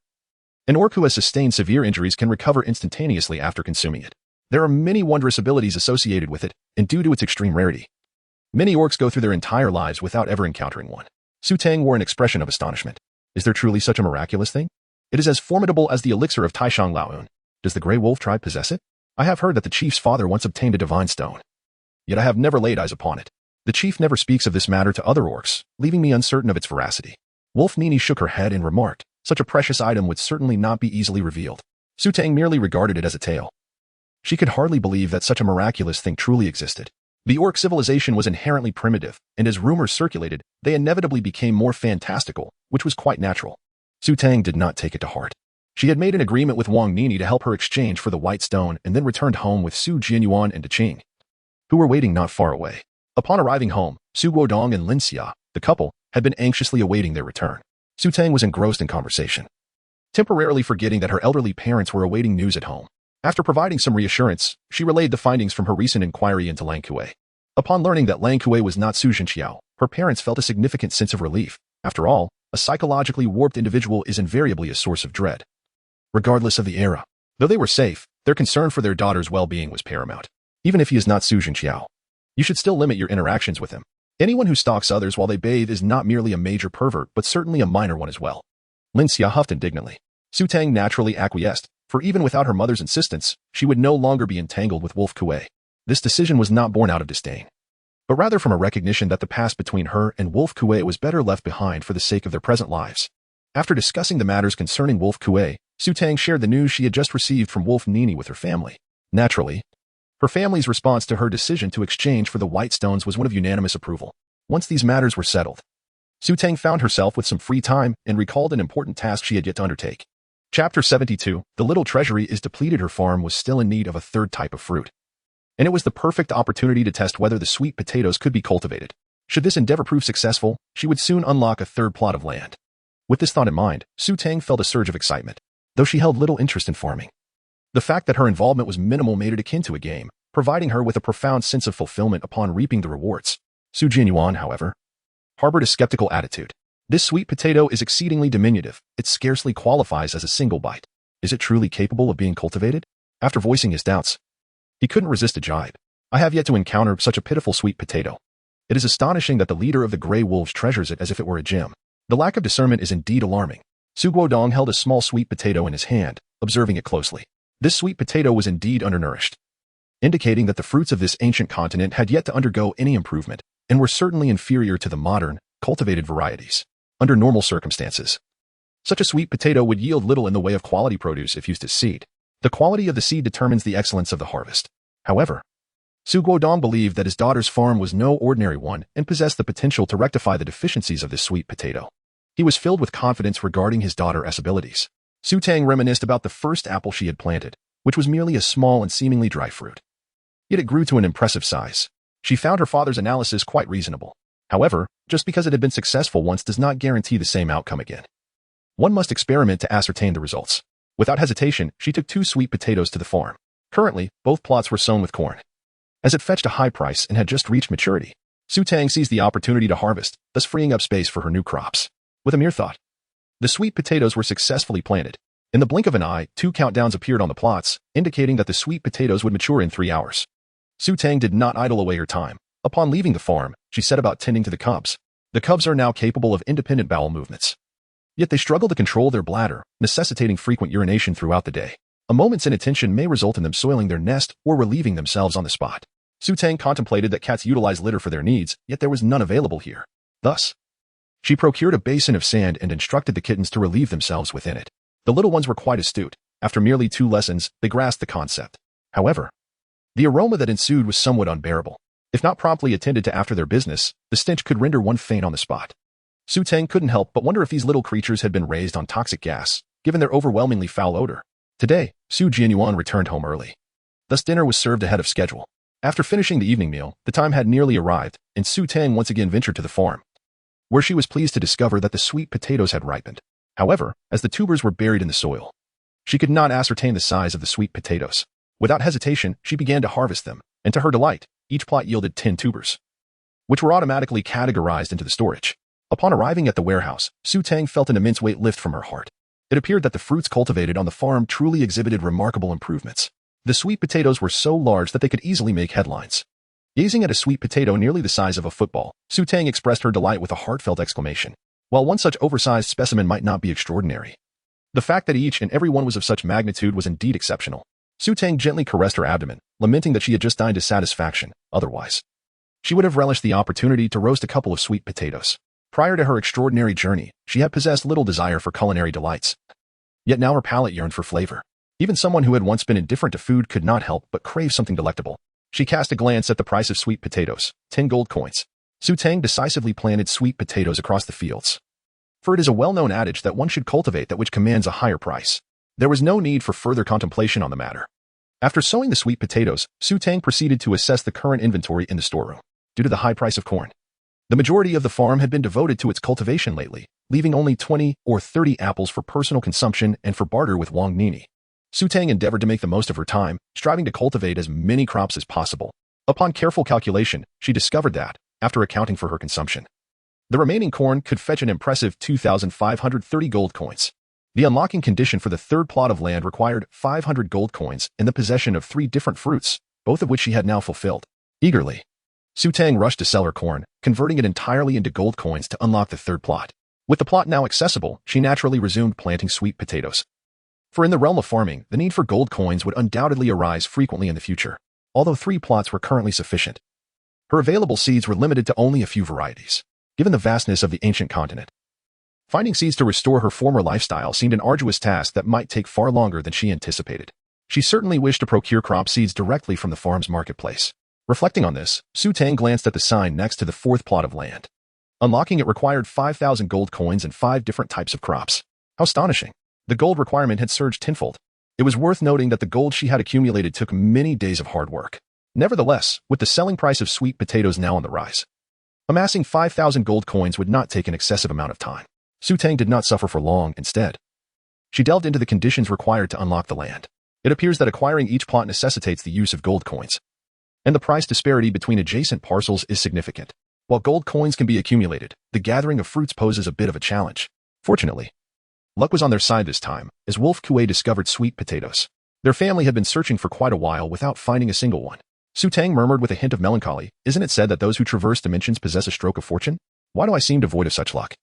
S1: an orc who has sustained severe injuries can recover instantaneously after consuming it. There are many wondrous abilities associated with it, and due to its extreme rarity, many orcs go through their entire lives without ever encountering one. Su Tang wore an expression of astonishment. Is there truly such a miraculous thing? It is as formidable as the elixir of Taishang Laoun. Does the Greywolf Tribe possess it? I have heard that the chief's father once obtained a divine stone, yet I have never laid eyes upon it. The chief never speaks of this matter to other orcs, leaving me uncertain of its veracity. Wolf Nini shook her head and remarked, such a precious item would certainly not be easily revealed. Su Tang merely regarded it as a tale. She could hardly believe that such a miraculous thing truly existed. The orc civilization was inherently primitive, and as rumors circulated, they inevitably became more fantastical, which was quite natural. Su Tang did not take it to heart. She had made an agreement with Wang Nini to help her exchange for the white stone and then returned home with Su Jianyuan and Ching, who were waiting not far away. Upon arriving home, Su Guodong and Lin Xia, the couple, had been anxiously awaiting their return. Su Tang was engrossed in conversation, temporarily forgetting that her elderly parents were awaiting news at home. After providing some reassurance, she relayed the findings from her recent inquiry into Lang Kuay. Upon learning that Lang Kuay was not Su Zhenqiao, her parents felt a significant sense of relief. After all, a psychologically warped individual is invariably a source of dread. Regardless of the era, though they were safe, their concern for their daughter's well-being was paramount. Even if he is not Su Zhenqiao, you should still limit your interactions with him. Anyone who stalks others while they bathe is not merely a major pervert, but certainly a minor one as well. Lin Xia huffed indignantly. Su Tang naturally acquiesced, for even without her mother's insistence, she would no longer be entangled with Wolf Kuay. This decision was not born out of disdain, but rather from a recognition that the past between her and Wolf Kuay was better left behind for the sake of their present lives. After discussing the matters concerning Wolf Kuay, Su Tang shared the news she had just received from Wolf Nini with her family. Naturally, her family's response to her decision to exchange for the white stones was one of unanimous approval. Once these matters were settled, Su Tang found herself with some free time and recalled an important task she had yet to undertake. Chapter 72, The Little Treasury is depleted. Her farm was still in need of a third type of fruit, and it was the perfect opportunity to test whether the sweet potatoes could be cultivated. Should this endeavor prove successful, she would soon unlock a third plot of land. With this thought in mind, Su Tang felt a surge of excitement, though she held little interest in farming. The fact that her involvement was minimal made it akin to a game, providing her with a profound sense of fulfillment upon reaping the rewards. Su Jianyuan, however, harbored a skeptical attitude. This sweet potato is exceedingly diminutive. It scarcely qualifies as a single bite. Is it truly capable of being cultivated? After voicing his doubts, he couldn't resist a jibe. I have yet to encounter such a pitiful sweet potato. It is astonishing that the leader of the Grey Wolves treasures it as if it were a gem. The lack of discernment is indeed alarming. Su Guodong held a small sweet potato in his hand, observing it closely. This sweet potato was indeed undernourished, indicating that the fruits of this ancient continent had yet to undergo any improvement, and were certainly inferior to the modern, cultivated varieties. Under normal circumstances, such a sweet potato would yield little in the way of quality produce if used as seed. The quality of the seed determines the excellence of the harvest. However, Su Guodong believed that his daughter's farm was no ordinary one and possessed the potential to rectify the deficiencies of this sweet potato. He was filled with confidence regarding his daughter's abilities. Su Tang reminisced about the first apple she had planted, which was merely a small and seemingly dry fruit. Yet it grew to an impressive size. She found her father's analysis quite reasonable. However, just because it had been successful once does not guarantee the same outcome again. One must experiment to ascertain the results. Without hesitation, she took 2 sweet potatoes to the farm. Currently, both plots were sown with corn. As it fetched a high price and had just reached maturity, Su Tang seized the opportunity to harvest, thus freeing up space for her new crops. With a mere thought, the sweet potatoes were successfully planted. In the blink of an eye, 2 countdowns appeared on the plots, indicating that the sweet potatoes would mature in 3 hours. Su Tang did not idle away her time. Upon leaving the farm, she set about tending to the cubs. The cubs are now capable of independent bowel movements. Yet they struggle to control their bladder, necessitating frequent urination throughout the day. A moment's inattention may result in them soiling their nest or relieving themselves on the spot. Su Tang contemplated that cats utilize litter for their needs, yet there was none available here. Thus, she procured a basin of sand and instructed the kittens to relieve themselves within it. The little ones were quite astute. After merely 2 lessons, they grasped the concept. However, the aroma that ensued was somewhat unbearable. If not promptly attended to after their business, the stench could render one faint on the spot. Su Tang couldn't help but wonder if these little creatures had been raised on toxic gas, given their overwhelmingly foul odor. Today, Su Jianyuan returned home early. Thus dinner was served ahead of schedule. After finishing the evening meal, the time had nearly arrived, and Su Tang once again ventured to the farm, where she was pleased to discover that the sweet potatoes had ripened. However, as the tubers were buried in the soil, she could not ascertain the size of the sweet potatoes. Without hesitation, she began to harvest them, and to her delight, each plot yielded 10 tubers, which were automatically categorized into the storage. Upon arriving at the warehouse, Su Tang felt an immense weight lift from her heart. It appeared that the fruits cultivated on the farm truly exhibited remarkable improvements. The sweet potatoes were so large that they could easily make headlines. Gazing at a sweet potato nearly the size of a football, Su Tang expressed her delight with a heartfelt exclamation. While one such oversized specimen might not be extraordinary, the fact that each and every one was of such magnitude was indeed exceptional. Su Tang gently caressed her abdomen, lamenting that she had just dined to satisfaction. Otherwise, she would have relished the opportunity to roast a couple of sweet potatoes. Prior to her extraordinary journey, she had possessed little desire for culinary delights. Yet now her palate yearned for flavor. Even someone who had once been indifferent to food could not help but crave something delectable. She cast a glance at the price of sweet potatoes, 10 gold coins. Su Tang decisively planted sweet potatoes across the fields. For it is a well-known adage that one should cultivate that which commands a higher price. There was no need for further contemplation on the matter. After sowing the sweet potatoes, Su Tang proceeded to assess the current inventory in the storeroom. Due to the high price of corn, the majority of the farm had been devoted to its cultivation lately, leaving only 20 or 30 apples for personal consumption and for barter with Wang Nini. Su Tang endeavored to make the most of her time, striving to cultivate as many crops as possible. Upon careful calculation, she discovered that, after accounting for her consumption, the remaining corn could fetch an impressive 2,530 gold coins. The unlocking condition for the third plot of land required 500 gold coins and the possession of 3 different fruits, both of which she had now fulfilled. Eagerly, Su Tang rushed to sell her corn, converting it entirely into gold coins to unlock the third plot. With the plot now accessible, she naturally resumed planting sweet potatoes. For in the realm of farming, the need for gold coins would undoubtedly arise frequently in the future. Although 3 plots were currently sufficient, her available seeds were limited to only a few varieties. Given the vastness of the ancient continent, finding seeds to restore her former lifestyle seemed an arduous task that might take far longer than she anticipated. She certainly wished to procure crop seeds directly from the farm's marketplace. Reflecting on this, Su Tang glanced at the sign next to the 4th plot of land. Unlocking it required 5,000 gold coins and 5 different types of crops. How astonishing! The gold requirement had surged tenfold. It was worth noting that the gold she had accumulated took many days of hard work. Nevertheless, with the selling price of sweet potatoes now on the rise, amassing 5,000 gold coins would not take an excessive amount of time. Su Tang did not suffer for long. Instead, she delved into the conditions required to unlock the land. It appears that acquiring each plot necessitates the use of gold coins, and the price disparity between adjacent parcels is significant. While gold coins can be accumulated, the gathering of fruits poses a bit of a challenge. Fortunately, luck was on their side this time, as Wolf Kuay discovered sweet potatoes. Their family had been searching for quite a while without finding a single one. Su Tang murmured with a hint of melancholy, "Isn't it said that those who traverse dimensions possess a stroke of fortune? Why do I seem devoid of such luck?"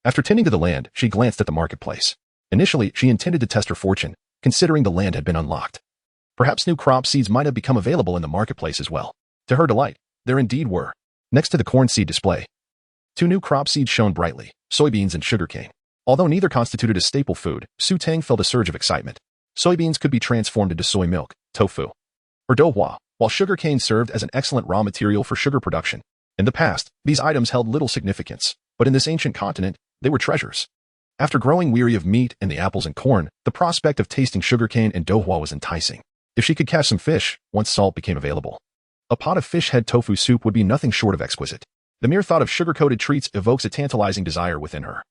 S1: After tending to the land, she glanced at the marketplace. Initially, she intended to test her fortune, considering the land had been unlocked. Perhaps new crop seeds might have become available in the marketplace as well. To her delight, there indeed were. Next to the corn seed display, 2 new crop seeds shone brightly, soybeans and sugarcane. Although neither constituted a staple food, Su Tang felt a surge of excitement. Soybeans could be transformed into soy milk, tofu, or douhua, while sugarcane served as an excellent raw material for sugar production. In the past, these items held little significance, but in this ancient continent, they were treasures. After growing weary of meat and the apples and corn, the prospect of tasting sugarcane and dohua was enticing. If she could catch some fish, once salt became available. A pot of fish head tofu soup would be nothing short of exquisite. The mere thought of sugar-coated treats evokes a tantalizing desire within her.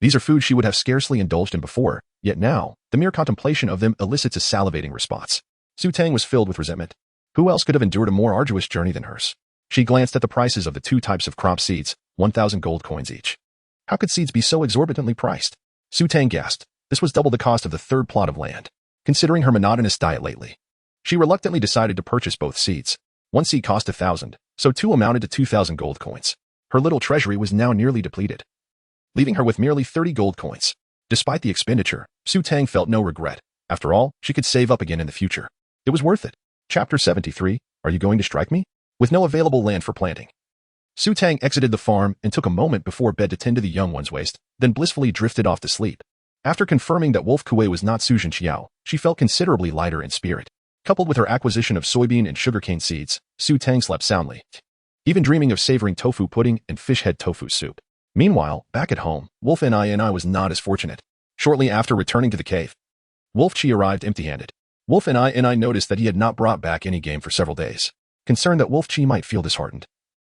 S1: These are foods she would have scarcely indulged in before, yet now, the mere contemplation of them elicits a salivating response. Su Tang was filled with resentment. Who else could have endured a more arduous journey than hers? She glanced at the prices of the two types of crop seeds, 1,000 gold coins each. How could seeds be so exorbitantly priced? Su Tang gasped. This was double the cost of the third plot of land. Considering her monotonous diet lately, she reluctantly decided to purchase both seeds. One seed cost 1,000, so two amounted to 2,000 gold coins. Her little treasury was now nearly depleted, leaving her with merely 30 gold coins. Despite the expenditure, Su Tang felt no regret. After all, she could save up again in the future. It was worth it. Chapter 73, Are you going to strike me? With no available land for planting, Su Tang exited the farm and took a moment before bed to tend to the young one's waist, then blissfully drifted off to sleep. After confirming that Wolf Kuay was not Su Zhenqiao, she felt considerably lighter in spirit. Coupled with her acquisition of soybean and sugarcane seeds, Su Tang slept soundly, even dreaming of savoring tofu pudding and fish head tofu soup. Meanwhile, back at home, Wolf Kuay was not as fortunate. Shortly after returning to the cave, Wolf Chi arrived empty-handed. Wolf Kuay noticed that he had not brought back any game for several days. Concerned that Wolf Chi might feel disheartened,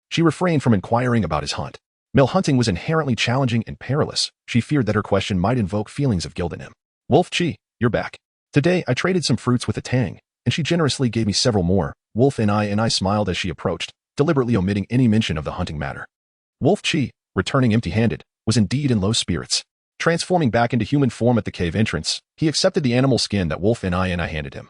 S1: she refrained from inquiring about his hunt. Male hunting was inherently challenging and perilous. She feared that her question might invoke feelings of guilt in him. Wolf Chi, you're back. Today, I traded some fruits with a Tang, and she generously gave me several more. Wolf Kuay smiled as she approached, deliberately omitting any mention of the hunting matter. Wolf Chi, returning empty-handed, was indeed in low spirits. Transforming back into human form at the cave entrance, he accepted the animal skin that Wolf Kuay handed him,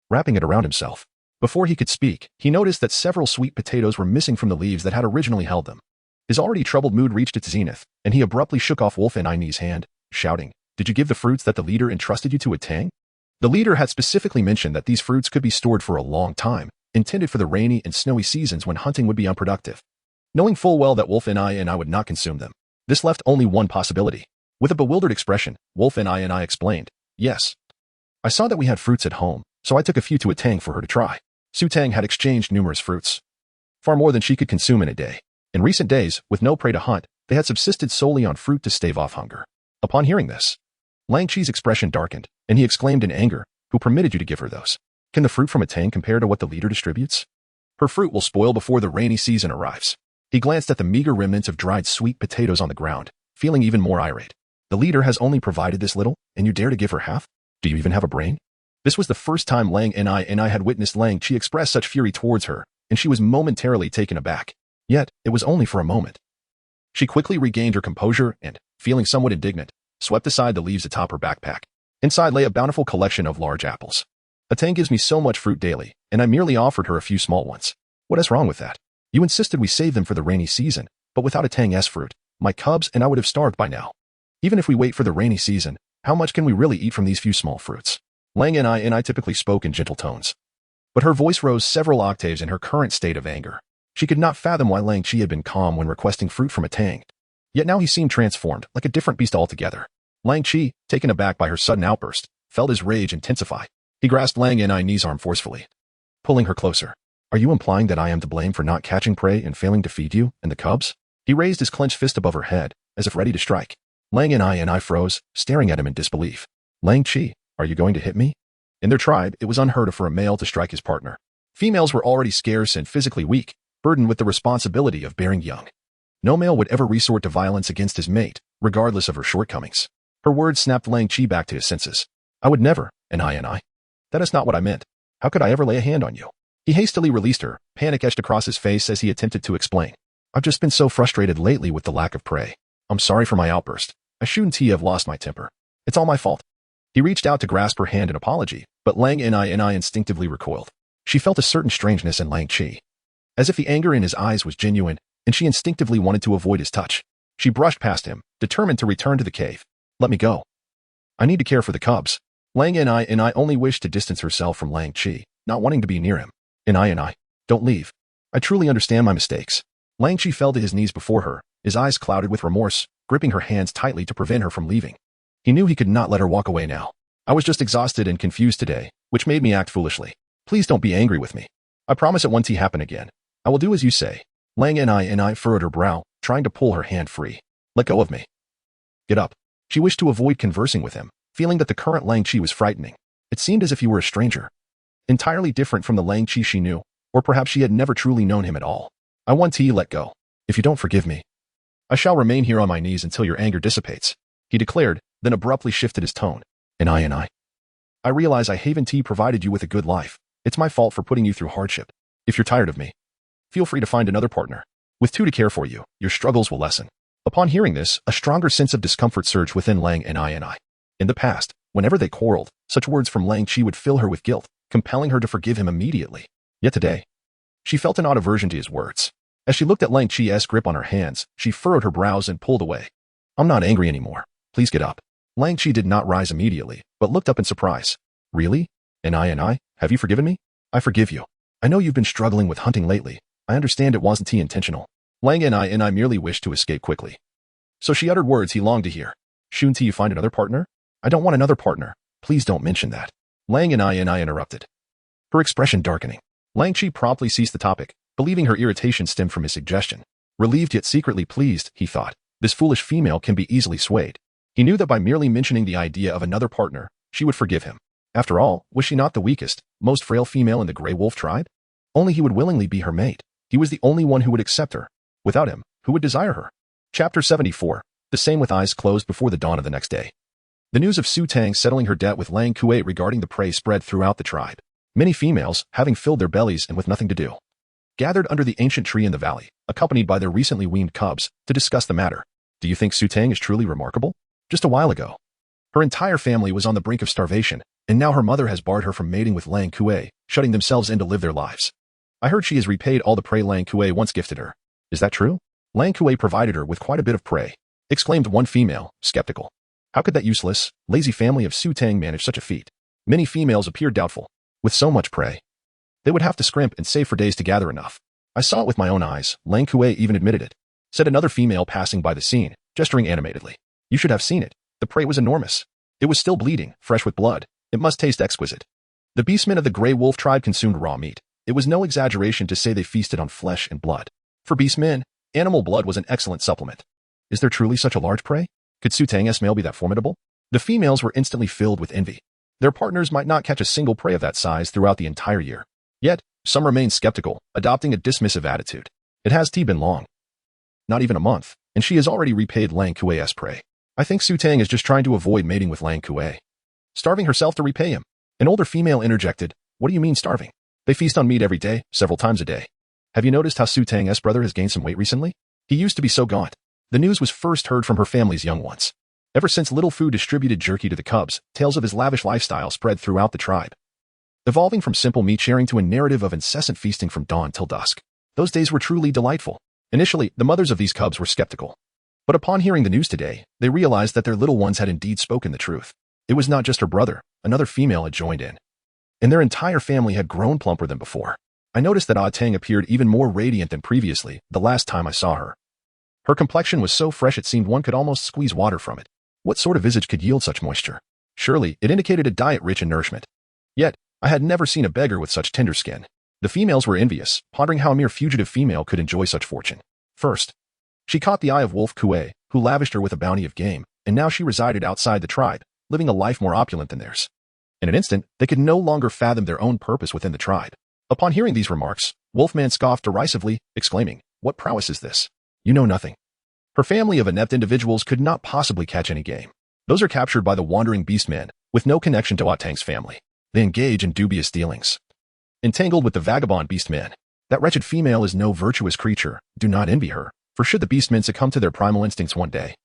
S1: wrapping it around himself. Before he could speak, he noticed that several sweet potatoes were missing from the leaves that had originally held them. His already troubled mood reached its zenith, and he abruptly shook off Wolf Kuay's hand, shouting, "Did you give the fruits that the leader entrusted you to a Tang?" The leader had specifically mentioned that these fruits could be stored for a long time, intended for the rainy and snowy seasons when hunting would be unproductive. Knowing full well that Wolf Kuay would not consume them, this left only one possibility. With a bewildered expression, Wolf Kuay explained, "Yes. I saw that we had fruits at home, so I took a few to a Tang for her to try." Su Tang had exchanged numerous fruits, far more than she could consume in a day. In recent days, with no prey to hunt, they had subsisted solely on fruit to stave off hunger. Upon hearing this, Lang Chi's expression darkened, and he exclaimed in anger, "Who permitted you to give her those? Can the fruit from a Tang compare to what the leader distributes? Her fruit will spoil before the rainy season arrives." He glanced at the meager remnants of dried sweet potatoes on the ground, feeling even more irate. The leader has only provided this little, and you dare to give her half? Do you even have a brain? This was the first time Lang Ni had witnessed Lang Chi express such fury towards her, and she was momentarily taken aback. Yet, it was only for a moment. She quickly regained her composure and, feeling somewhat indignant, swept aside the leaves atop her backpack. Inside lay a bountiful collection of large apples. A Tang gives me so much fruit daily, and I merely offered her a few small ones. What is wrong with that? You insisted we save them for the rainy season, but without a Tang-S fruit, my cubs and I would have starved by now. Even if we wait for the rainy season, how much can we really eat from these few small fruits? Lang Ni typically spoke in gentle tones, but her voice rose several octaves in her current state of anger. She could not fathom why Lang Chi had been calm when requesting fruit from a Tang. Yet now he seemed transformed, like a different beast altogether. Lang Chi, taken aback by her sudden outburst, felt his rage intensify. He grasped Lang Ni's arm forcefully, pulling her closer. "Are you implying that I am to blame for not catching prey and failing to feed you and the cubs?" He raised his clenched fist above her head, as if ready to strike. Lang Ni froze, staring at him in disbelief. "Lang Chi, are you going to hit me?" In their tribe, it was unheard of for a male to strike his partner. Females were already scarce and physically weak, burdened with the responsibility of bearing young. No male would ever resort to violence against his mate, regardless of her shortcomings. Her words snapped Lang Chi back to his senses. "I would never, Ni. That is not what I meant. How could I ever lay a hand on you?" He hastily released her, panic etched across his face as he attempted to explain. "I've just been so frustrated lately with the lack of prey. I'm sorry for my outburst. I shouldn't have lost my temper. It's all my fault." He reached out to grasp her hand in apology, but Lang Ni instinctively recoiled. She felt a certain strangeness in Lang Chi, as if the anger in his eyes was genuine, and she instinctively wanted to avoid his touch. She brushed past him, determined to return to the cave. "Let me go. I need to care for the cubs." Lang Ni only wished to distance herself from Lang Chi, not wanting to be near him. Ni, don't leave. I truly understand my mistakes." Lang Chi fell to his knees before her, his eyes clouded with remorse, gripping her hands tightly to prevent her from leaving. He knew he could not let her walk away now. "I was just exhausted and confused today, which made me act foolishly. Please don't be angry with me." I promise it won't happen again. I will do as you say. Lang and I furrowed her brow, trying to pull her hand free. Let go of me. Get up. She wished to avoid conversing with him, feeling that the current Lang Chi was frightening. It seemed as if he were a stranger. Entirely different from the Lang Chi she knew, or perhaps she had never truly known him at all. I want to let go. If you don't forgive me, I shall remain here on my knees until your anger dissipates, he declared, then abruptly shifted his tone. And I realize I haven't provided you with a good life. It's my fault for putting you through hardship. If you're tired of me, feel free to find another partner. With two to care for you, your struggles will lessen. Upon hearing this, a stronger sense of discomfort surged within Lang and I. In the past, whenever they quarreled, such words from Lang Chi would fill her with guilt, compelling her to forgive him immediately. Yet today, she felt an odd aversion to his words. As she looked at Lang Chi's grip on her hands, she furrowed her brows and pulled away. I'm not angry anymore. Please get up. Lang Chi did not rise immediately, but looked up in surprise. Really? And I, have you forgiven me? I forgive you. I know you've been struggling with hunting lately. I understand it wasn't intentional. Lang and I merely wished to escape quickly. So she uttered words he longed to hear. Shouldn't you find another partner? I don't want another partner. Please don't mention that. Lang and I interrupted. Her expression darkening. Lang Chi promptly ceased the topic, believing her irritation stemmed from his suggestion. Relieved yet secretly pleased, he thought, this foolish female can be easily swayed. He knew that by merely mentioning the idea of another partner, she would forgive him. After all, was she not the weakest, most frail female in the Greywolf Tribe? Only he would willingly be her mate. He was the only one who would accept her. Without him, who would desire her? Chapter 74. The same with eyes closed before the dawn of the next day. The news of Tang settling her debt with Wolf Kuay regarding the prey spread throughout the tribe. Many females, having filled their bellies and with nothing to do, gathered under the ancient tree in the valley, accompanied by their recently weaned cubs, to discuss the matter. Do you think Tang is truly remarkable? Just a while ago, her entire family was on the brink of starvation, and now her mother has barred her from mating with Wolf Kuay, shutting themselves in to live their lives. I heard she has repaid all the prey Wolf Kuay once gifted her. Is that true? Wolf Kuay provided her with quite a bit of prey, exclaimed one female, skeptical. How could that useless, lazy family of Tang manage such a feat? Many females appeared doubtful. With so much prey, they would have to scrimp and save for days to gather enough. I saw it with my own eyes. Wolf Kuay even admitted it, said another female passing by the scene, gesturing animatedly. You should have seen it. The prey was enormous. It was still bleeding, fresh with blood. It must taste exquisite. The beastmen of the Greywolf Tribe consumed raw meat. It was no exaggeration to say they feasted on flesh and blood. For beastmen, animal blood was an excellent supplement. Is there truly such a large prey? Could Tang's male be that formidable? The females were instantly filled with envy. Their partners might not catch a single prey of that size throughout the entire year. Yet, some remained skeptical, adopting a dismissive attitude. It has been long. Not even a month, and she has already repaid Wolf Kuay's prey. I think Tang is just trying to avoid mating with Wolf Kuay, starving herself to repay him. An older female interjected, what do you mean starving? They feast on meat every day, several times a day. Have you noticed how Tang's brother has gained some weight recently? He used to be so gaunt. The news was first heard from her family's young ones. Ever since Little Fu distributed jerky to the cubs, tales of his lavish lifestyle spread throughout the tribe, evolving from simple meat sharing to a narrative of incessant feasting from dawn till dusk. Those days were truly delightful. Initially, the mothers of these cubs were skeptical. But upon hearing the news today, they realized that their little ones had indeed spoken the truth. It was not just her brother, another female had joined in. And their entire family had grown plumper than before. I noticed that Tang appeared even more radiant than previously, the last time I saw her. Her complexion was so fresh it seemed one could almost squeeze water from it. What sort of visage could yield such moisture? Surely, it indicated a diet rich in nourishment. Yet, I had never seen a beggar with such tender skin. The females were envious, pondering how a mere fugitive female could enjoy such fortune. First, she caught the eye of Wolf Kuay, who lavished her with a bounty of game, and now she resided outside the tribe, living a life more opulent than theirs. In an instant, they could no longer fathom their own purpose within the tribe. Upon hearing these remarks, Wolfman scoffed derisively, exclaiming, what prowess is this? You know nothing. Her family of inept individuals could not possibly catch any game. Those are captured by the wandering beastmen, with no connection to Tang's family. They engage in dubious dealings. Entangled with the vagabond beastman, that wretched female is no virtuous creature. Do not envy her, for should the beastmen succumb to their primal instincts one day,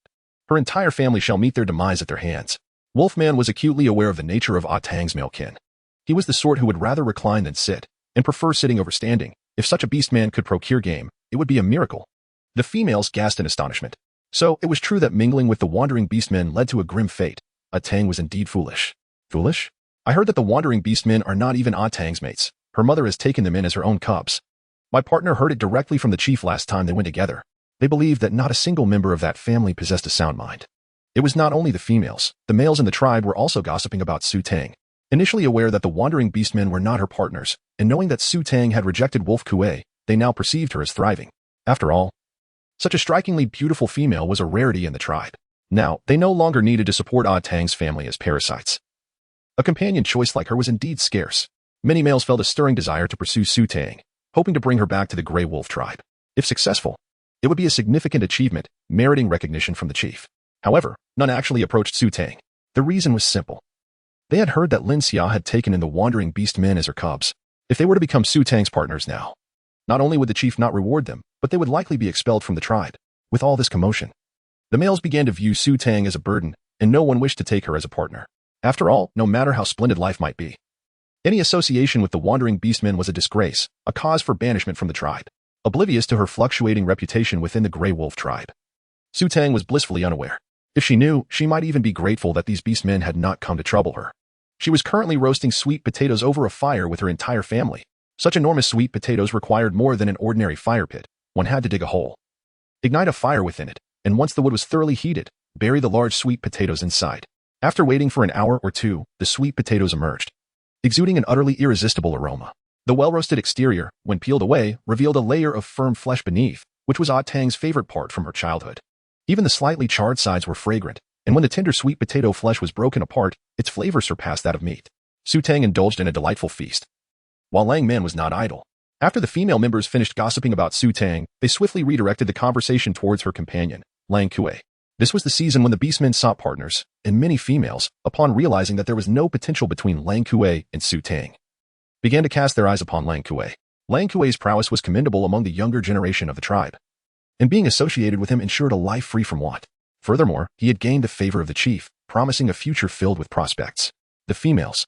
S1: her entire family shall meet their demise at their hands. Wolfman was acutely aware of the nature of Tang's male kin. He was the sort who would rather recline than sit, and prefer sitting over standing. If such a beastman could procure game, it would be a miracle. The females gasped in astonishment. So, it was true that mingling with the wandering beastmen led to a grim fate. Tang was indeed foolish. Foolish? I heard that the wandering beastmen are not even Tang's mates. Her mother has taken them in as her own cubs. My partner heard it directly from the chief last time they went together. They believed that not a single member of that family possessed a sound mind. It was not only the females. The males in the tribe were also gossiping about Tang. Initially aware that the wandering beastmen were not her partners, and knowing that Su Tang had rejected Wolf Kuay, they now perceived her as thriving. After all, such a strikingly beautiful female was a rarity in the tribe. Now, they no longer needed to support Tang's family as parasites. A companion choice like her was indeed scarce. Many males felt a stirring desire to pursue Su Tang, hoping to bring her back to the Greywolf Tribe. If successful, it would be a significant achievement, meriting recognition from the chief. However, none actually approached Su Tang. The reason was simple. They had heard that Lin Xia had taken in the wandering beast men as her cubs. If they were to become Su Tang's partners now, not only would the chief not reward them, but they would likely be expelled from the tribe. With all this commotion, the males began to view Su Tang as a burden, and no one wished to take her as a partner. After all, no matter how splendid life might be, any association with the wandering beastmen was a disgrace, a cause for banishment from the tribe. Oblivious to her fluctuating reputation within the Greywolf Tribe, Su Tang was blissfully unaware. If she knew, she might even be grateful that these beastmen had not come to trouble her. She was currently roasting sweet potatoes over a fire with her entire family. Such enormous sweet potatoes required more than an ordinary fire pit. One had to dig a hole, ignite a fire within it, and once the wood was thoroughly heated, bury the large sweet potatoes inside. After waiting for an hour or two, the sweet potatoes emerged, exuding an utterly irresistible aroma. The well-roasted exterior, when peeled away, revealed a layer of firm flesh beneath, which was Tang's favorite part from her childhood. Even the slightly charred sides were fragrant, and when the tender sweet potato flesh was broken apart, its flavor surpassed that of meat. Su Tang indulged in a delightful feast, while Lang Man was not idle. After the female members finished gossiping about Su Tang, they swiftly redirected the conversation towards her companion, Lang Kuay. This was the season when the beastmen sought partners, and many females, upon realizing that there was no potential between Lang Kuay and Su Tang, began to cast their eyes upon Lang Kuay. Lang Kuay's prowess was commendable among the younger generation of the tribe, and being associated with him ensured a life free from want. Furthermore, he had gained the favor of the chief, promising a future filled with prospects. The females,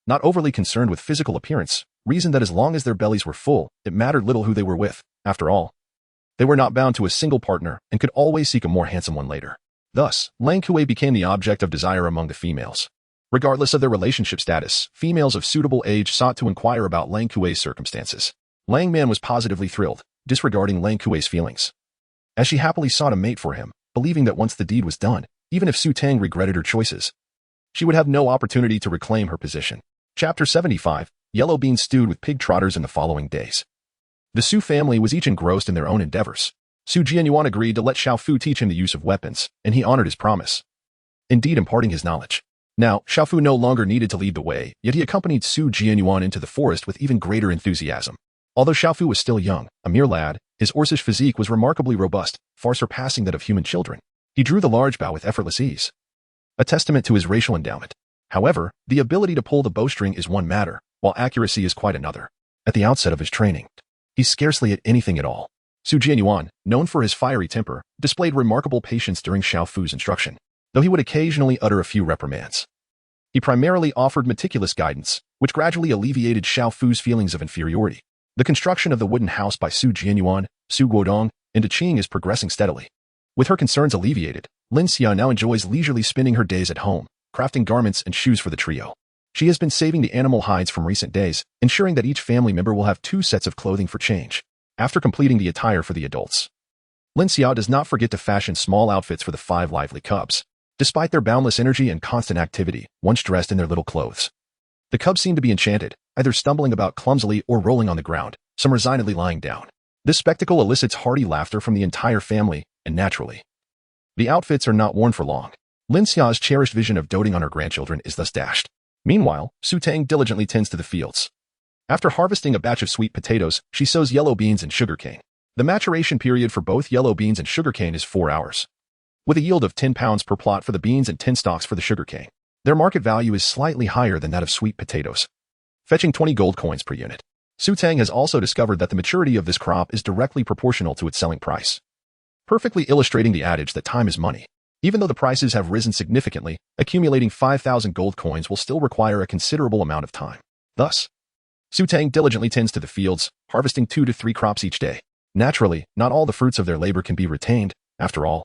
S1: not overly concerned with physical appearance, reasoned that as long as their bellies were full, it mattered little who they were with. After all, they were not bound to a single partner and could always seek a more handsome one later. Thus, Lang Kuay became the object of desire among the females. Regardless of their relationship status, females of suitable age sought to inquire about Lang Kuay's circumstances. Lang Man was positively thrilled, disregarding Lang Kuay's feelings, as she happily sought a mate for him, believing that once the deed was done, even if Su Tang regretted her choices, she would have no opportunity to reclaim her position. Chapter 75, Yellow Beans Stewed with Pig Trotters. In the following days, the Su family was each engrossed in their own endeavors. Su Jianyuan agreed to let Xiaofu teach him the use of weapons, and he honored his promise, indeed imparting his knowledge. Now, Xiaofu no longer needed to lead the way, yet he accompanied Su Jianyuan into the forest with even greater enthusiasm. Although Xiaofu was still young, a mere lad, his orcish physique was remarkably robust, far surpassing that of human children. He drew the large bow with effortless ease, a testament to his racial endowment. However, the ability to pull the bowstring is one matter, while accuracy is quite another. At the outset of his training, he scarcely had anything at all. Su Jianyuan, known for his fiery temper, displayed remarkable patience during Xiaofu's instruction, though he would occasionally utter a few reprimands. He primarily offered meticulous guidance, which gradually alleviated Xiaofu's feelings of inferiority. The construction of the wooden house by Su Jianyuan, Su Guodong, and Qing is progressing steadily. With her concerns alleviated, Lin Xia now enjoys leisurely spending her days at home, crafting garments and shoes for the trio. She has been saving the animal hides from recent days, ensuring that each family member will have 2 sets of clothing for change. After completing the attire for the adults, Lin Xia does not forget to fashion small outfits for the 5 lively cubs. Despite their boundless energy and constant activity, once dressed in their little clothes, the cubs seem to be enchanted, either stumbling about clumsily or rolling on the ground, some resignedly lying down. This spectacle elicits hearty laughter from the entire family, and naturally, the outfits are not worn for long. Lin Xia's cherished vision of doting on her grandchildren is thus dashed. Meanwhile, Su Tang diligently tends to the fields. After harvesting a batch of sweet potatoes, she sows yellow beans and sugarcane. The maturation period for both yellow beans and sugarcane is 4 hours, with a yield of 10 pounds per plot for the beans and 10 stalks for the sugarcane. Their market value is slightly higher than that of sweet potatoes, fetching 20 gold coins per unit. Su Tang has also discovered that the maturity of this crop is directly proportional to its selling price, perfectly illustrating the adage that time is money. Even though the prices have risen significantly, accumulating 5,000 gold coins will still require a considerable amount of time. Thus, Su Tang diligently tends to the fields, harvesting 2 to 3 crops each day. Naturally, not all the fruits of their labor can be retained. After all,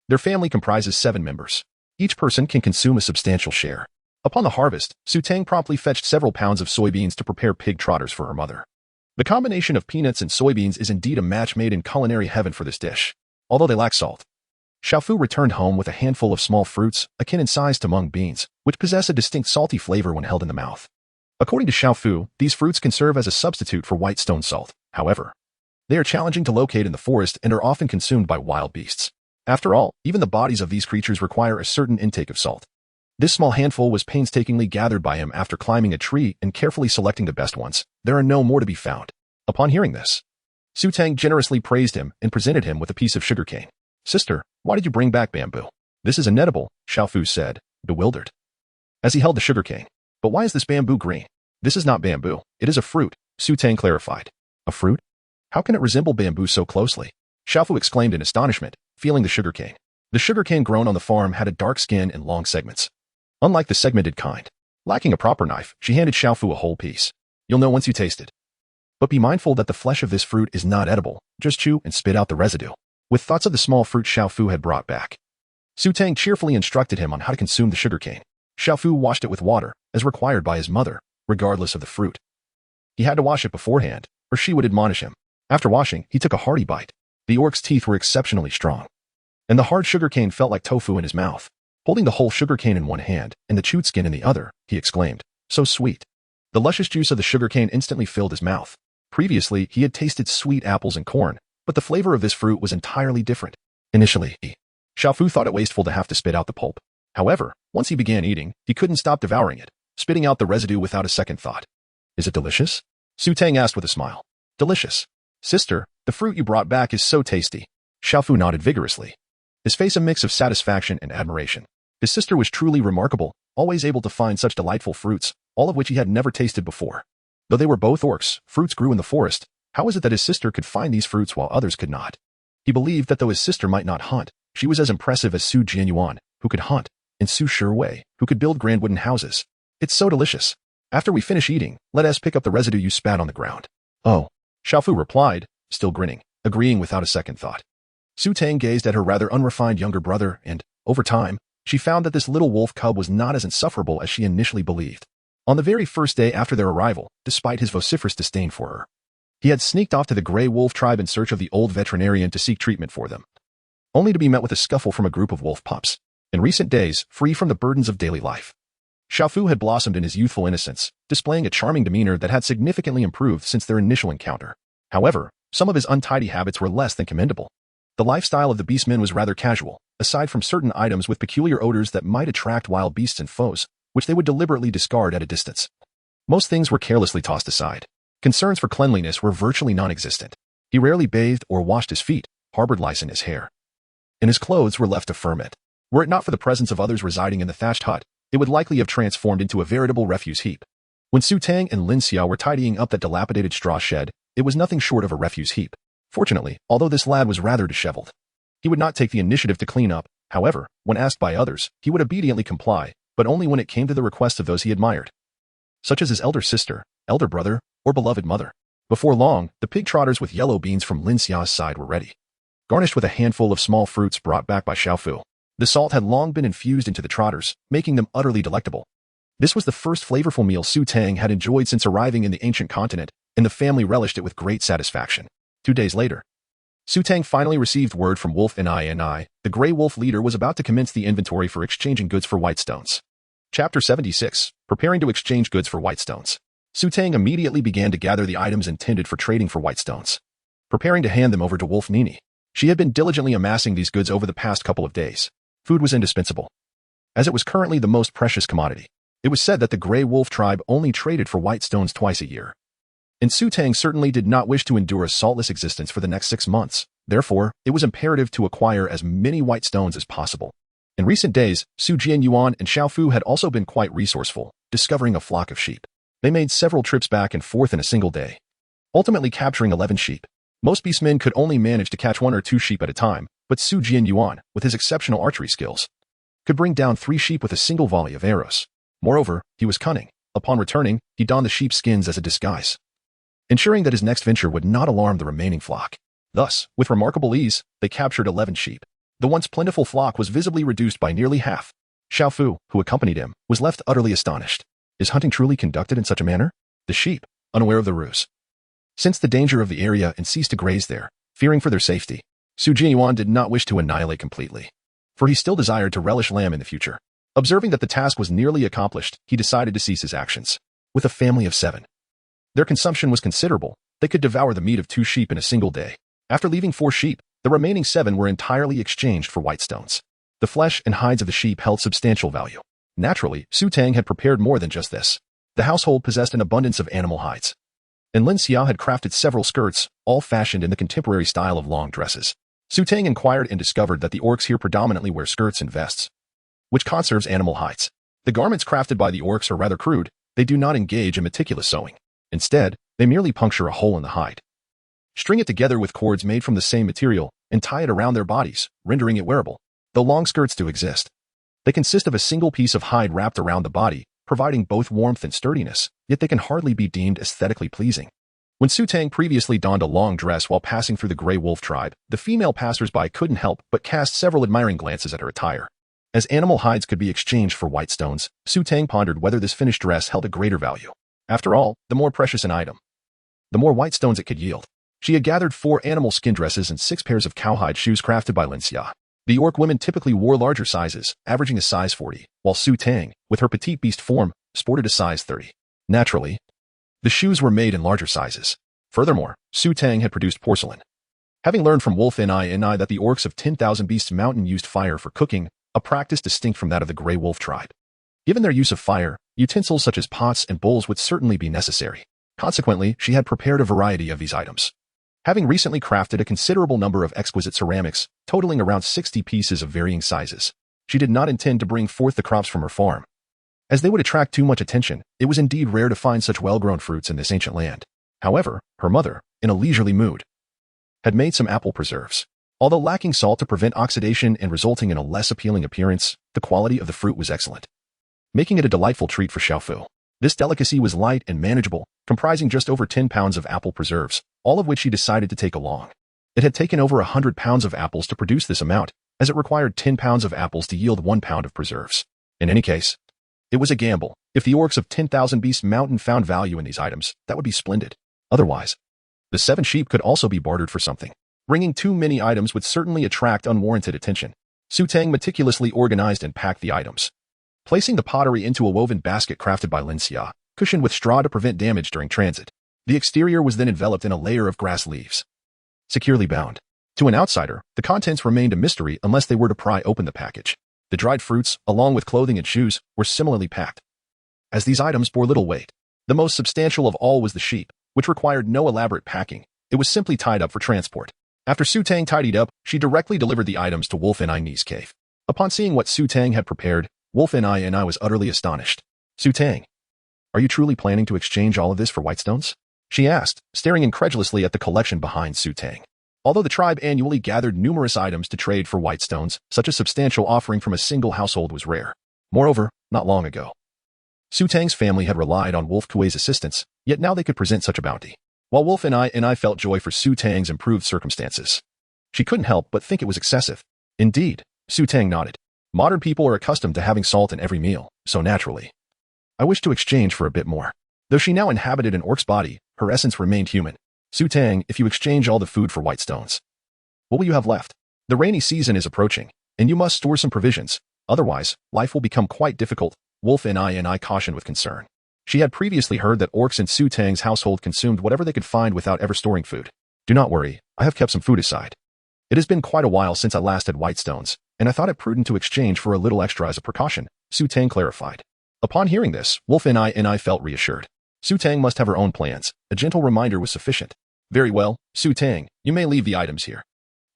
S1: their family comprises 7 members. Each person can consume a substantial share. Upon the harvest, Su Tang promptly fetched several pounds of soybeans to prepare pig trotters for her mother. The combination of peanuts and soybeans is indeed a match made in culinary heaven for this dish. Although they lack salt, Xiaofu returned home with a handful of small fruits, akin in size to mung beans, which possess a distinct salty flavor when held in the mouth. According to Xiaofu, these fruits can serve as a substitute for white stone salt. However, they are challenging to locate in the forest and are often consumed by wild beasts. After all, even the bodies of these creatures require a certain intake of salt. This small handful was painstakingly gathered by him after climbing a tree and carefully selecting the best ones. There are no more to be found. Upon hearing this, Su Tang generously praised him and presented him with a piece of sugarcane. Sister, why did you bring back bamboo? This is inedible, Xiaofu said, bewildered, as he held the sugarcane. But why is this bamboo green? This is not bamboo. It is a fruit, Su Tang clarified. A fruit? How can it resemble bamboo so closely? Xiaofu exclaimed in astonishment, feeling the sugarcane. The sugarcane grown on the farm had a dark skin and long segments. Unlike the segmented kind. Lacking a proper knife, she handed Xiaofu a whole piece. You'll know once you taste it. But be mindful that the flesh of this fruit is not edible. Just chew and spit out the residue. With thoughts of the small fruit Xiaofu had brought back, Su Tang cheerfully instructed him on how to consume the sugarcane. Xiaofu washed it with water, as required by his mother, regardless of the fruit. He had to wash it beforehand, or she would admonish him. After washing, he took a hearty bite. The orc's teeth were exceptionally strong, and the hard sugarcane felt like tofu in his mouth. Holding the whole sugarcane in one hand and the chewed skin in the other, he exclaimed, "So sweet." The luscious juice of the sugarcane instantly filled his mouth. Previously, he had tasted sweet apples and corn, but the flavor of this fruit was entirely different. Initially, Xiaofu thought it wasteful to have to spit out the pulp. However, once he began eating, he couldn't stop devouring it, spitting out the residue without a second thought. Is it delicious? Su Tang asked with a smile. Delicious. Sister, the fruit you brought back is so tasty. Xiaofu nodded vigorously, his face a mix of satisfaction and admiration. His sister was truly remarkable, always able to find such delightful fruits, all of which he had never tasted before. Though they were both orcs, fruits grew in the forest. How is it that his sister could find these fruits while others could not? He believed that though his sister might not hunt, she was as impressive as Su Jianyuan, who could hunt, and Su Shiwei, who could build grand wooden houses. It's so delicious. After we finish eating, let us pick up the residue you spat on the ground. Oh, Xiaofu replied, still grinning, agreeing without a second thought. Su Tang gazed at her rather unrefined younger brother and, over time, she found that this little wolf cub was not as insufferable as she initially believed. On the very first day after their arrival, despite his vociferous disdain for her, he had sneaked off to the Greywolf Tribe in search of the old veterinarian to seek treatment for them, only to be met with a scuffle from a group of wolf pups. In recent days, free from the burdens of daily life, Xiaofu had blossomed in his youthful innocence, displaying a charming demeanor that had significantly improved since their initial encounter. However, some of his untidy habits were less than commendable. The lifestyle of the beastmen was rather casual, aside from certain items with peculiar odors that might attract wild beasts and foes, which they would deliberately discard at a distance. Most things were carelessly tossed aside. Concerns for cleanliness were virtually non-existent. He rarely bathed or washed his feet, harbored lice in his hair, and his clothes were left to ferment. Were it not for the presence of others residing in the thatched hut, it would likely have transformed into a veritable refuse heap. When Su Tang and Lin Xiao were tidying up that dilapidated straw shed, it was nothing short of a refuse heap. Fortunately, although this lad was rather disheveled, he would not take the initiative to clean up. However, when asked by others, he would obediently comply, but only when it came to the requests of those he admired, such as his elder sister, elder brother, or beloved mother. Before long, the pig trotters with yellow beans from Lin Xiao's side were ready, garnished with a handful of small fruits brought back by Xiaofu. The salt had long been infused into the trotters, making them utterly delectable. This was the first flavorful meal Su Tang had enjoyed since arriving in the ancient continent, and the family relished it with great satisfaction. 2 days later, Su Tang finally received word from Wolf Kuay. The Grey Wolf leader was about to commence the inventory for exchanging goods for white stones. Chapter 76, Preparing to exchange goods for white stones. Su Tang immediately began to gather the items intended for trading for white stones, preparing to hand them over to Wolf Nini. She had been diligently amassing these goods over the past couple of days. Food was indispensable, as it was currently the most precious commodity. It was said that the Greywolf Tribe only traded for white stones twice a year, and Su Tang certainly did not wish to endure a saltless existence for the next 6 months. Therefore, it was imperative to acquire as many white stones as possible. In recent days, Su Jianyuan and Xiaofu had also been quite resourceful, discovering a flock of sheep. They made several trips back and forth in a single day, ultimately capturing 11 sheep. Most beastmen could only manage to catch 1 or 2 sheep at a time, but Su Jianyuan, with his exceptional archery skills, could bring down 3 sheep with a single volley of arrows. Moreover, he was cunning. Upon returning, he donned the sheep's skins as a disguise, ensuring that his next venture would not alarm the remaining flock. Thus, with remarkable ease, they captured 11 sheep. The once plentiful flock was visibly reduced by nearly half. Xiaofu, who accompanied him, was left utterly astonished. Is hunting truly conducted in such a manner? The sheep, unaware of the ruse, sensed the danger of the area and ceased to graze there, fearing for their safety. Jianyuan did not wish to annihilate completely, for he still desired to relish lamb in the future. Observing that the task was nearly accomplished, he decided to cease his actions. With a family of 7, their consumption was considerable. They could devour the meat of 2 sheep in a single day. After leaving 4 sheep, the remaining 7 were entirely exchanged for white stones. The flesh and hides of the sheep held substantial value. Naturally, Tang had prepared more than just this. The household possessed an abundance of animal hides, and Lin Xia had crafted several skirts, all fashioned in the contemporary style of long dresses. Tang inquired and discovered that the orcs here predominantly wear skirts and vests, which conserves animal hides. The garments crafted by the orcs are rather crude. They do not engage in meticulous sewing. Instead, they merely puncture a hole in the hide, string it together with cords made from the same material, and tie it around their bodies, rendering it wearable. Though long skirts do exist, they consist of a single piece of hide wrapped around the body, providing both warmth and sturdiness, yet they can hardly be deemed aesthetically pleasing. When Tang previously donned a long dress while passing through the Greywolf Tribe, the female passers-by couldn't help but cast several admiring glances at her attire. As animal hides could be exchanged for white stones, Tang pondered whether this finished dress held a greater value. After all, the more precious an item, the more white stones it could yield. She had gathered 4 animal skin dresses and 6 pairs of cowhide shoes crafted by Lin Xia. The orc women typically wore larger sizes, averaging a size 40, while Tang, with her petite beast form, sported a size 30. Naturally, the shoes were made in larger sizes. Furthermore, Tang had produced porcelain. Having learned from Wolf Kuay that the orcs of 10,000 Beasts Mountain used fire for cooking, a practice distinct from that of the Greywolf Tribe. Given their use of fire, utensils such as pots and bowls would certainly be necessary. Consequently, she had prepared a variety of these items. Having recently crafted a considerable number of exquisite ceramics, totaling around 60 pieces of varying sizes, she did not intend to bring forth the crops from her farm, as they would attract too much attention. It was indeed rare to find such well-grown fruits in this ancient land. However, her mother, in a leisurely mood, had made some apple preserves. Although lacking salt to prevent oxidation and resulting in a less appealing appearance, the quality of the fruit was excellent, making it a delightful treat for Xiaofu. This delicacy was light and manageable, comprising just over 10 pounds of apple preserves, all of which she decided to take along. It had taken over 100 pounds of apples to produce this amount, as it required 10 pounds of apples to yield 1 pound of preserves. In any case, it was a gamble. If the orcs of 10,000 Beast Mountain found value in these items, that would be splendid. Otherwise, the 7 sheep could also be bartered for something. Bringing too many items would certainly attract unwarranted attention. Tang meticulously organized and packed the items, placing the pottery into a woven basket crafted by Lin Xia, cushioned with straw to prevent damage during transit. The exterior was then enveloped in a layer of grass leaves, securely bound. To an outsider, the contents remained a mystery unless they were to pry open the package. The dried fruits, along with clothing and shoes, were similarly packed, as these items bore little weight. The most substantial of all was the sheep, which required no elaborate packing. It was simply tied up for transport. After Tang tidied up, she directly delivered the items to Wolf Kuay's cave. Upon seeing what Tang had prepared, Wolf Kuay was utterly astonished. Tang, are you truly planning to exchange all of this for white stones? She asked, staring incredulously at the collection behind Tang. Although the tribe annually gathered numerous items to trade for white stones, such a substantial offering from a single household was rare. Moreover, not long ago, Tang's family had relied on Wolf Kuay's assistance, yet now they could present such a bounty. While Wolf Kuay felt joy for Tang's improved circumstances, she couldn't help but think it was excessive. Indeed, Tang nodded. Modern people are accustomed to having salt in every meal, so naturally, I wish to exchange for a bit more. Though she now inhabited an orc's body, her essence remained human. Tang, if you exchange all the food for white stones, what will you have left? The rainy season is approaching, and you must store some provisions. Otherwise, life will become quite difficult. Wolf Kuay cautioned with concern. She had previously heard that orcs in Tang's household consumed whatever they could find without ever storing food. Do not worry, I have kept some food aside. It has been quite a while since I last had white stones, and I thought it prudent to exchange for a little extra as a precaution, Tang clarified. Upon hearing this, Wolf Kuay felt reassured. Tang must have her own plans. A gentle reminder was sufficient. Very well, Tang, you may leave the items here.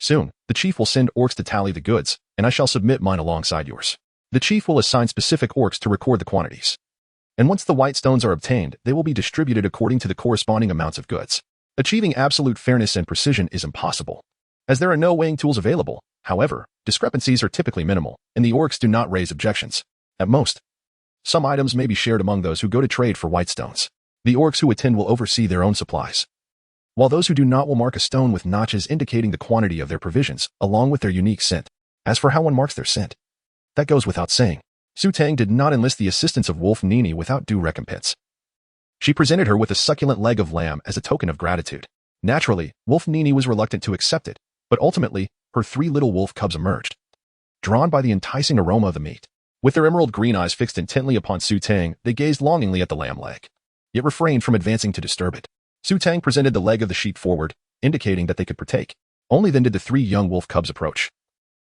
S1: Soon, the chief will send orcs to tally the goods, and I shall submit mine alongside yours. The chief will assign specific orcs to record the quantities. And once the white stones are obtained, they will be distributed according to the corresponding amounts of goods. Achieving absolute fairness and precision is impossible, as there are no weighing tools available. However, discrepancies are typically minimal, and the orcs do not raise objections. At most, some items may be shared among those who go to trade for white stones. The orcs who attend will oversee their own supplies, while those who do not will mark a stone with notches indicating the quantity of their provisions, along with their unique scent. As for how one marks their scent, that goes without saying. Tang did not enlist the assistance of Wolf Kuay without due recompense. She presented her with a succulent leg of lamb as a token of gratitude. Naturally, Wolf Kuay was reluctant to accept it, But ultimately, her 3 little wolf cubs emerged, drawn by the enticing aroma of the meat. With their emerald green eyes fixed intently upon Su Tang, they gazed longingly at the lamb leg, yet refrained from advancing to disturb it. Su Tang presented the leg of the sheep forward, indicating that they could partake. Only then did the 3 young wolf cubs approach,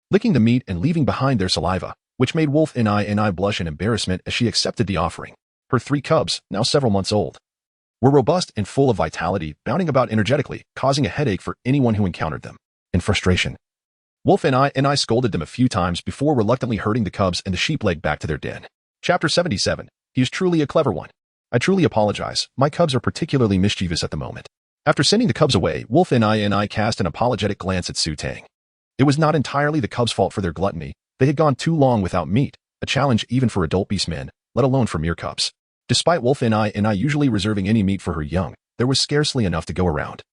S1: licking the meat and leaving behind their saliva, which made Wolf Ni blush in embarrassment as she accepted the offering. Her 3 cubs, now several months old, were robust and full of vitality, bounding about energetically, causing a headache for anyone who encountered them. In frustration, Wolf Ni scolded them a few times before reluctantly herding the cubs and the sheep leg back to their den. Chapter 77. He is truly a clever one. I truly apologize. My cubs are particularly mischievous at the moment. After sending the cubs away, Wolf Ni cast an apologetic glance at Su Tang. It was not entirely the cubs' fault for their gluttony. They had gone too long without meat, a challenge even for adult beastmen, let alone for mere cubs. Despite Wolf Ni usually reserving any meat for her young, there was scarcely enough to go around.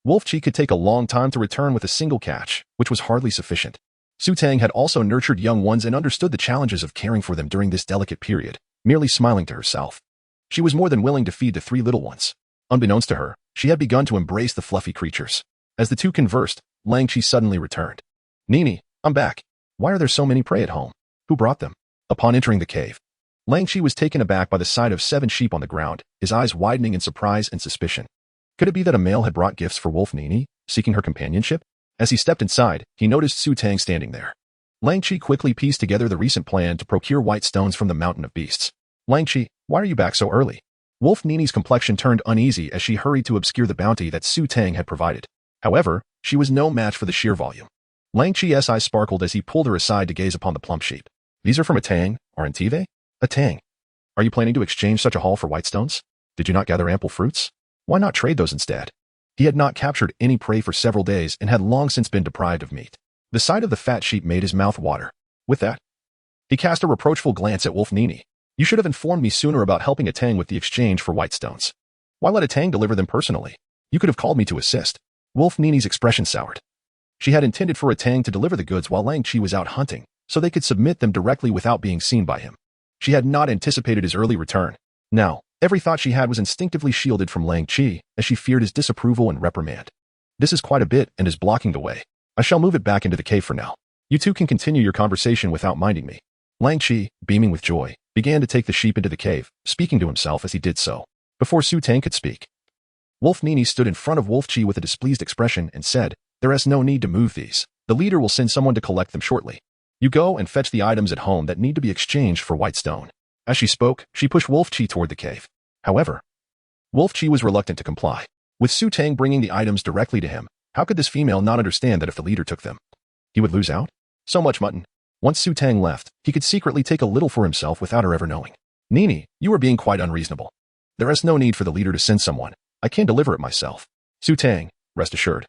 S1: Wolf Chi could take a long time to return with a single catch, which was hardly sufficient. Su Tang had also nurtured young ones and understood the challenges of caring for them during this delicate period, merely smiling to herself. She was more than willing to feed the 3 little ones. Unbeknownst to her, she had begun to embrace the fluffy creatures. As the two conversed, Lang Chi suddenly returned. Nini, I'm back. Why are there so many prey at home? Who brought them? Upon entering the cave, Lang Chi was taken aback by the sight of 7 sheep on the ground, his eyes widening in surprise and suspicion. Could it be that a male had brought gifts for Wolf Nini, seeking her companionship? As he stepped inside, he noticed Su Tang standing there. Lang Chi quickly pieced together the recent plan to procure white stones from the mountain of beasts. Lang Chi, why are you back so early? Wolf Nini's complexion turned uneasy as she hurried to obscure the bounty that Su Tang had provided. However, she was no match for the sheer volume. Lang Chi's eyes sparkled as he pulled her aside to gaze upon the plump sheep. These are from a Tang, aren't they? A Tang. Are you planning to exchange such a haul for white stones? Did you not gather ample fruits? Why not trade those instead? He had not captured any prey for several days and had long since been deprived of meat. The sight of the fat sheep made his mouth water. With that, he cast a reproachful glance at Wolf Nini. You should have informed me sooner about helping a Tang with the exchange for white stones. Why let a Tang deliver them personally? You could have called me to assist. Wolf Nini's expression soured. She had intended for a Tang to deliver the goods while Lang Chi was out hunting, so they could submit them directly without being seen by him. She had not anticipated his early return. Now, every thought she had was instinctively shielded from Lang Chi, as she feared his disapproval and reprimand. This is quite a bit and is blocking the way. I shall move it back into the cave for now. You two can continue your conversation without minding me. Lang Chi, beaming with joy, began to take the sheep into the cave, speaking to himself as he did so. Before Su Tang could speak, Wolf Nini stood in front of Wolf Chi with a displeased expression and said, There is no need to move these. The leader will send someone to collect them shortly. You go and fetch the items at home that need to be exchanged for white stone. As she spoke, she pushed Wolf Chi toward the cave. However, Wolf Chi was reluctant to comply. With Su Tang bringing the items directly to him, how could this female not understand that if the leader took them, he would lose out? So much mutton. Once Su Tang left, he could secretly take a little for himself without her ever knowing. Nini, you are being quite unreasonable. There is no need for the leader to send someone. I can deliver it myself. Su Tang, rest assured.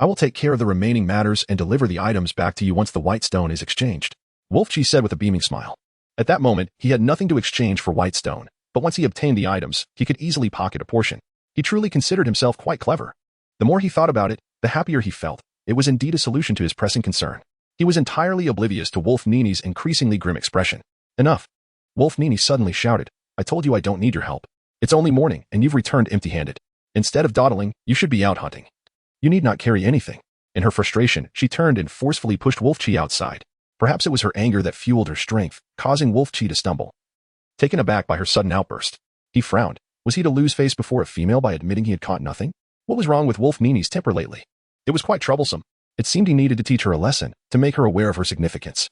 S1: I will take care of the remaining matters and deliver the items back to you once the white stone is exchanged. Wolf Chi said with a beaming smile. At that moment, he had nothing to exchange for white stone, but once he obtained the items, he could easily pocket a portion. He truly considered himself quite clever. The more he thought about it, the happier he felt. It was indeed a solution to his pressing concern. He was entirely oblivious to Wolf Nini's increasingly grim expression. Enough. Wolf Nini suddenly shouted, I told you I don't need your help. It's only morning, and you've returned empty-handed. Instead of dawdling, you should be out hunting. You need not carry anything. In her frustration, she turned and forcefully pushed Wolf Chi outside. Perhaps it was her anger that fueled her strength, causing Wolf Chi to stumble. Taken aback by her sudden outburst, he frowned. Was he to lose face before a female by admitting he had caught nothing? What was wrong with Wolf Nini's temper lately? It was quite troublesome. It seemed he needed to teach her a lesson, to make her aware of her significance.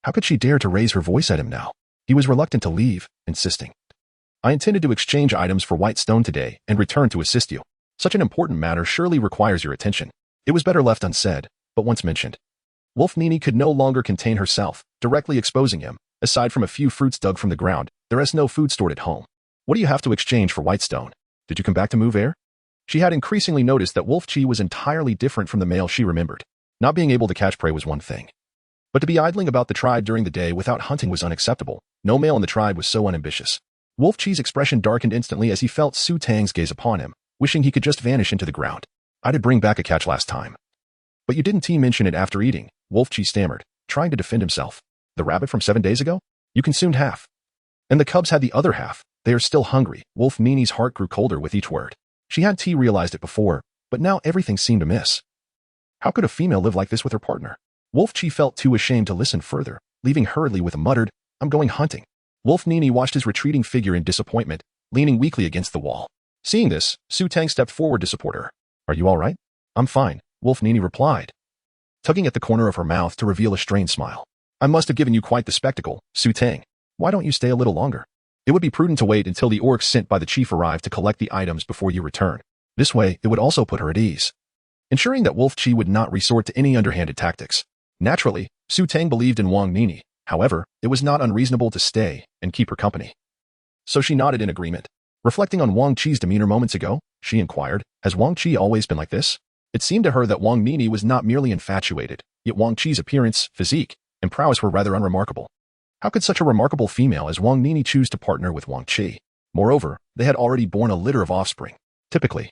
S1: How could she dare to raise her voice at him now? He was reluctant to leave, insisting. I intended to exchange items for white stone today and return to assist you. Such an important matter surely requires your attention. It was better left unsaid, but once mentioned. Wolf Nini could no longer contain herself, directly exposing him. Aside from a few fruits dug from the ground, there is no food stored at home. What do you have to exchange for white stone? Did you come back to move air? She had increasingly noticed that Wolf Chi was entirely different from the male she remembered. Not being able to catch prey was one thing, but to be idling about the tribe during the day without hunting was unacceptable. No male in the tribe was so unambitious. Wolf Chi's expression darkened instantly as he felt Su Tang's gaze upon him, wishing he could just vanish into the ground. I did bring back a catch last time. But you didn't mention it after eating, Wolf Chi stammered, trying to defend himself. The rabbit from 7 days ago? You consumed half. And the cubs had the other half. They are still hungry. Wolf Nini's heart grew colder with each word. She had realized it before, but now everything seemed amiss. How could a female live like this with her partner? Wolf Chi felt too ashamed to listen further, leaving hurriedly with a muttered, "I'm going hunting." Wolf Nini watched his retreating figure in disappointment, leaning weakly against the wall. Seeing this, Su Tang stepped forward to support her. "Are you all right?" "I'm fine," Wolf Nini replied, tugging at the corner of her mouth to reveal a strained smile. "I must have given you quite the spectacle, Su Tang. Why don't you stay a little longer? It would be prudent to wait until the orcs sent by the chief arrive to collect the items before you return. This way, it would also put her at ease." Ensuring that Wolf Chi would not resort to any underhanded tactics. Naturally, Su Tang believed in Wang Nini. However, it was not unreasonable to stay and keep her company. So she nodded in agreement. Reflecting on Wang Chi's demeanor moments ago, she inquired, "Has Wang Chi always been like this?" It seemed to her that Wang Nini was not merely infatuated, yet Wang Chi's appearance, physique, and prowess were rather unremarkable. How could such a remarkable female as Wang Nini choose to partner with Wang Chi? Moreover, they had already borne a litter of offspring. Typically,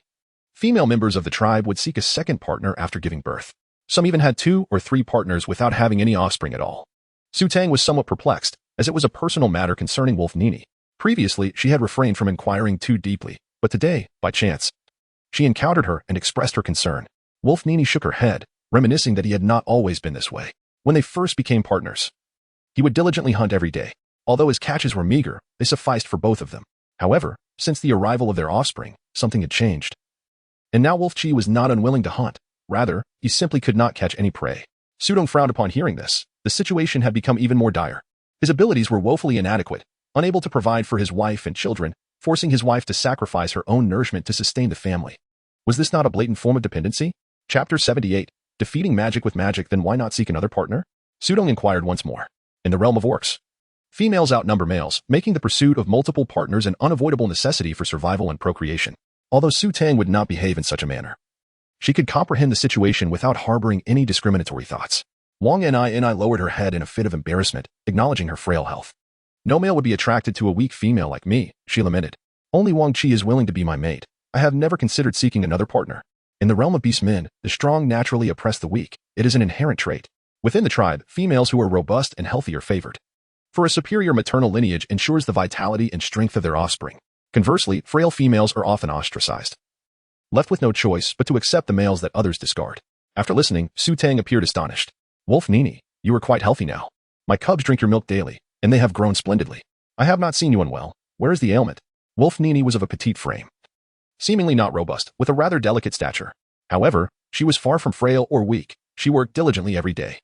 S1: female members of the tribe would seek a second partner after giving birth. Some even had 2 or 3 partners without having any offspring at all. Su Tang was somewhat perplexed, as it was a personal matter concerning Wolf Nini. Previously, she had refrained from inquiring too deeply, but today, by chance, she encountered her and expressed her concern. Wolf Nini shook her head, reminiscing that he had not always been this way. When they first became partners, he would diligently hunt every day. Although his catches were meager, they sufficed for both of them. However, since the arrival of their offspring, something had changed. And now Wolf Chi was not unwilling to hunt. Rather, he simply could not catch any prey. Sudong frowned upon hearing this. The situation had become even more dire. His abilities were woefully inadequate, unable to provide for his wife and children, forcing his wife to sacrifice her own nourishment to sustain the family. Was this not a blatant form of dependency? Chapter 78. Defeating magic with magic, then why not seek another partner? Sudong inquired once more. In the realm of orcs, females outnumber males, making the pursuit of multiple partners an unavoidable necessity for survival and procreation. Although Su Tang would not behave in such a manner, she could comprehend the situation without harboring any discriminatory thoughts. Wang Ni lowered her head in a fit of embarrassment, acknowledging her frail health. "No male would be attracted to a weak female like me," she lamented. "Only Wang Chi is willing to be my mate. I have never considered seeking another partner. In the realm of beast men, the strong naturally oppress the weak. It is an inherent trait. Within the tribe, females who are robust and healthy are favored. For a superior maternal lineage ensures the vitality and strength of their offspring. Conversely, frail females are often ostracized, left with no choice but to accept the males that others discard." After listening, Su Tang appeared astonished. "Wolf Nini, you are quite healthy now. My cubs drink your milk daily, and they have grown splendidly. I have not seen you unwell. Where is the ailment?" Wolf Nini was of a petite frame, seemingly not robust, with a rather delicate stature. However, she was far from frail or weak. She worked diligently every day,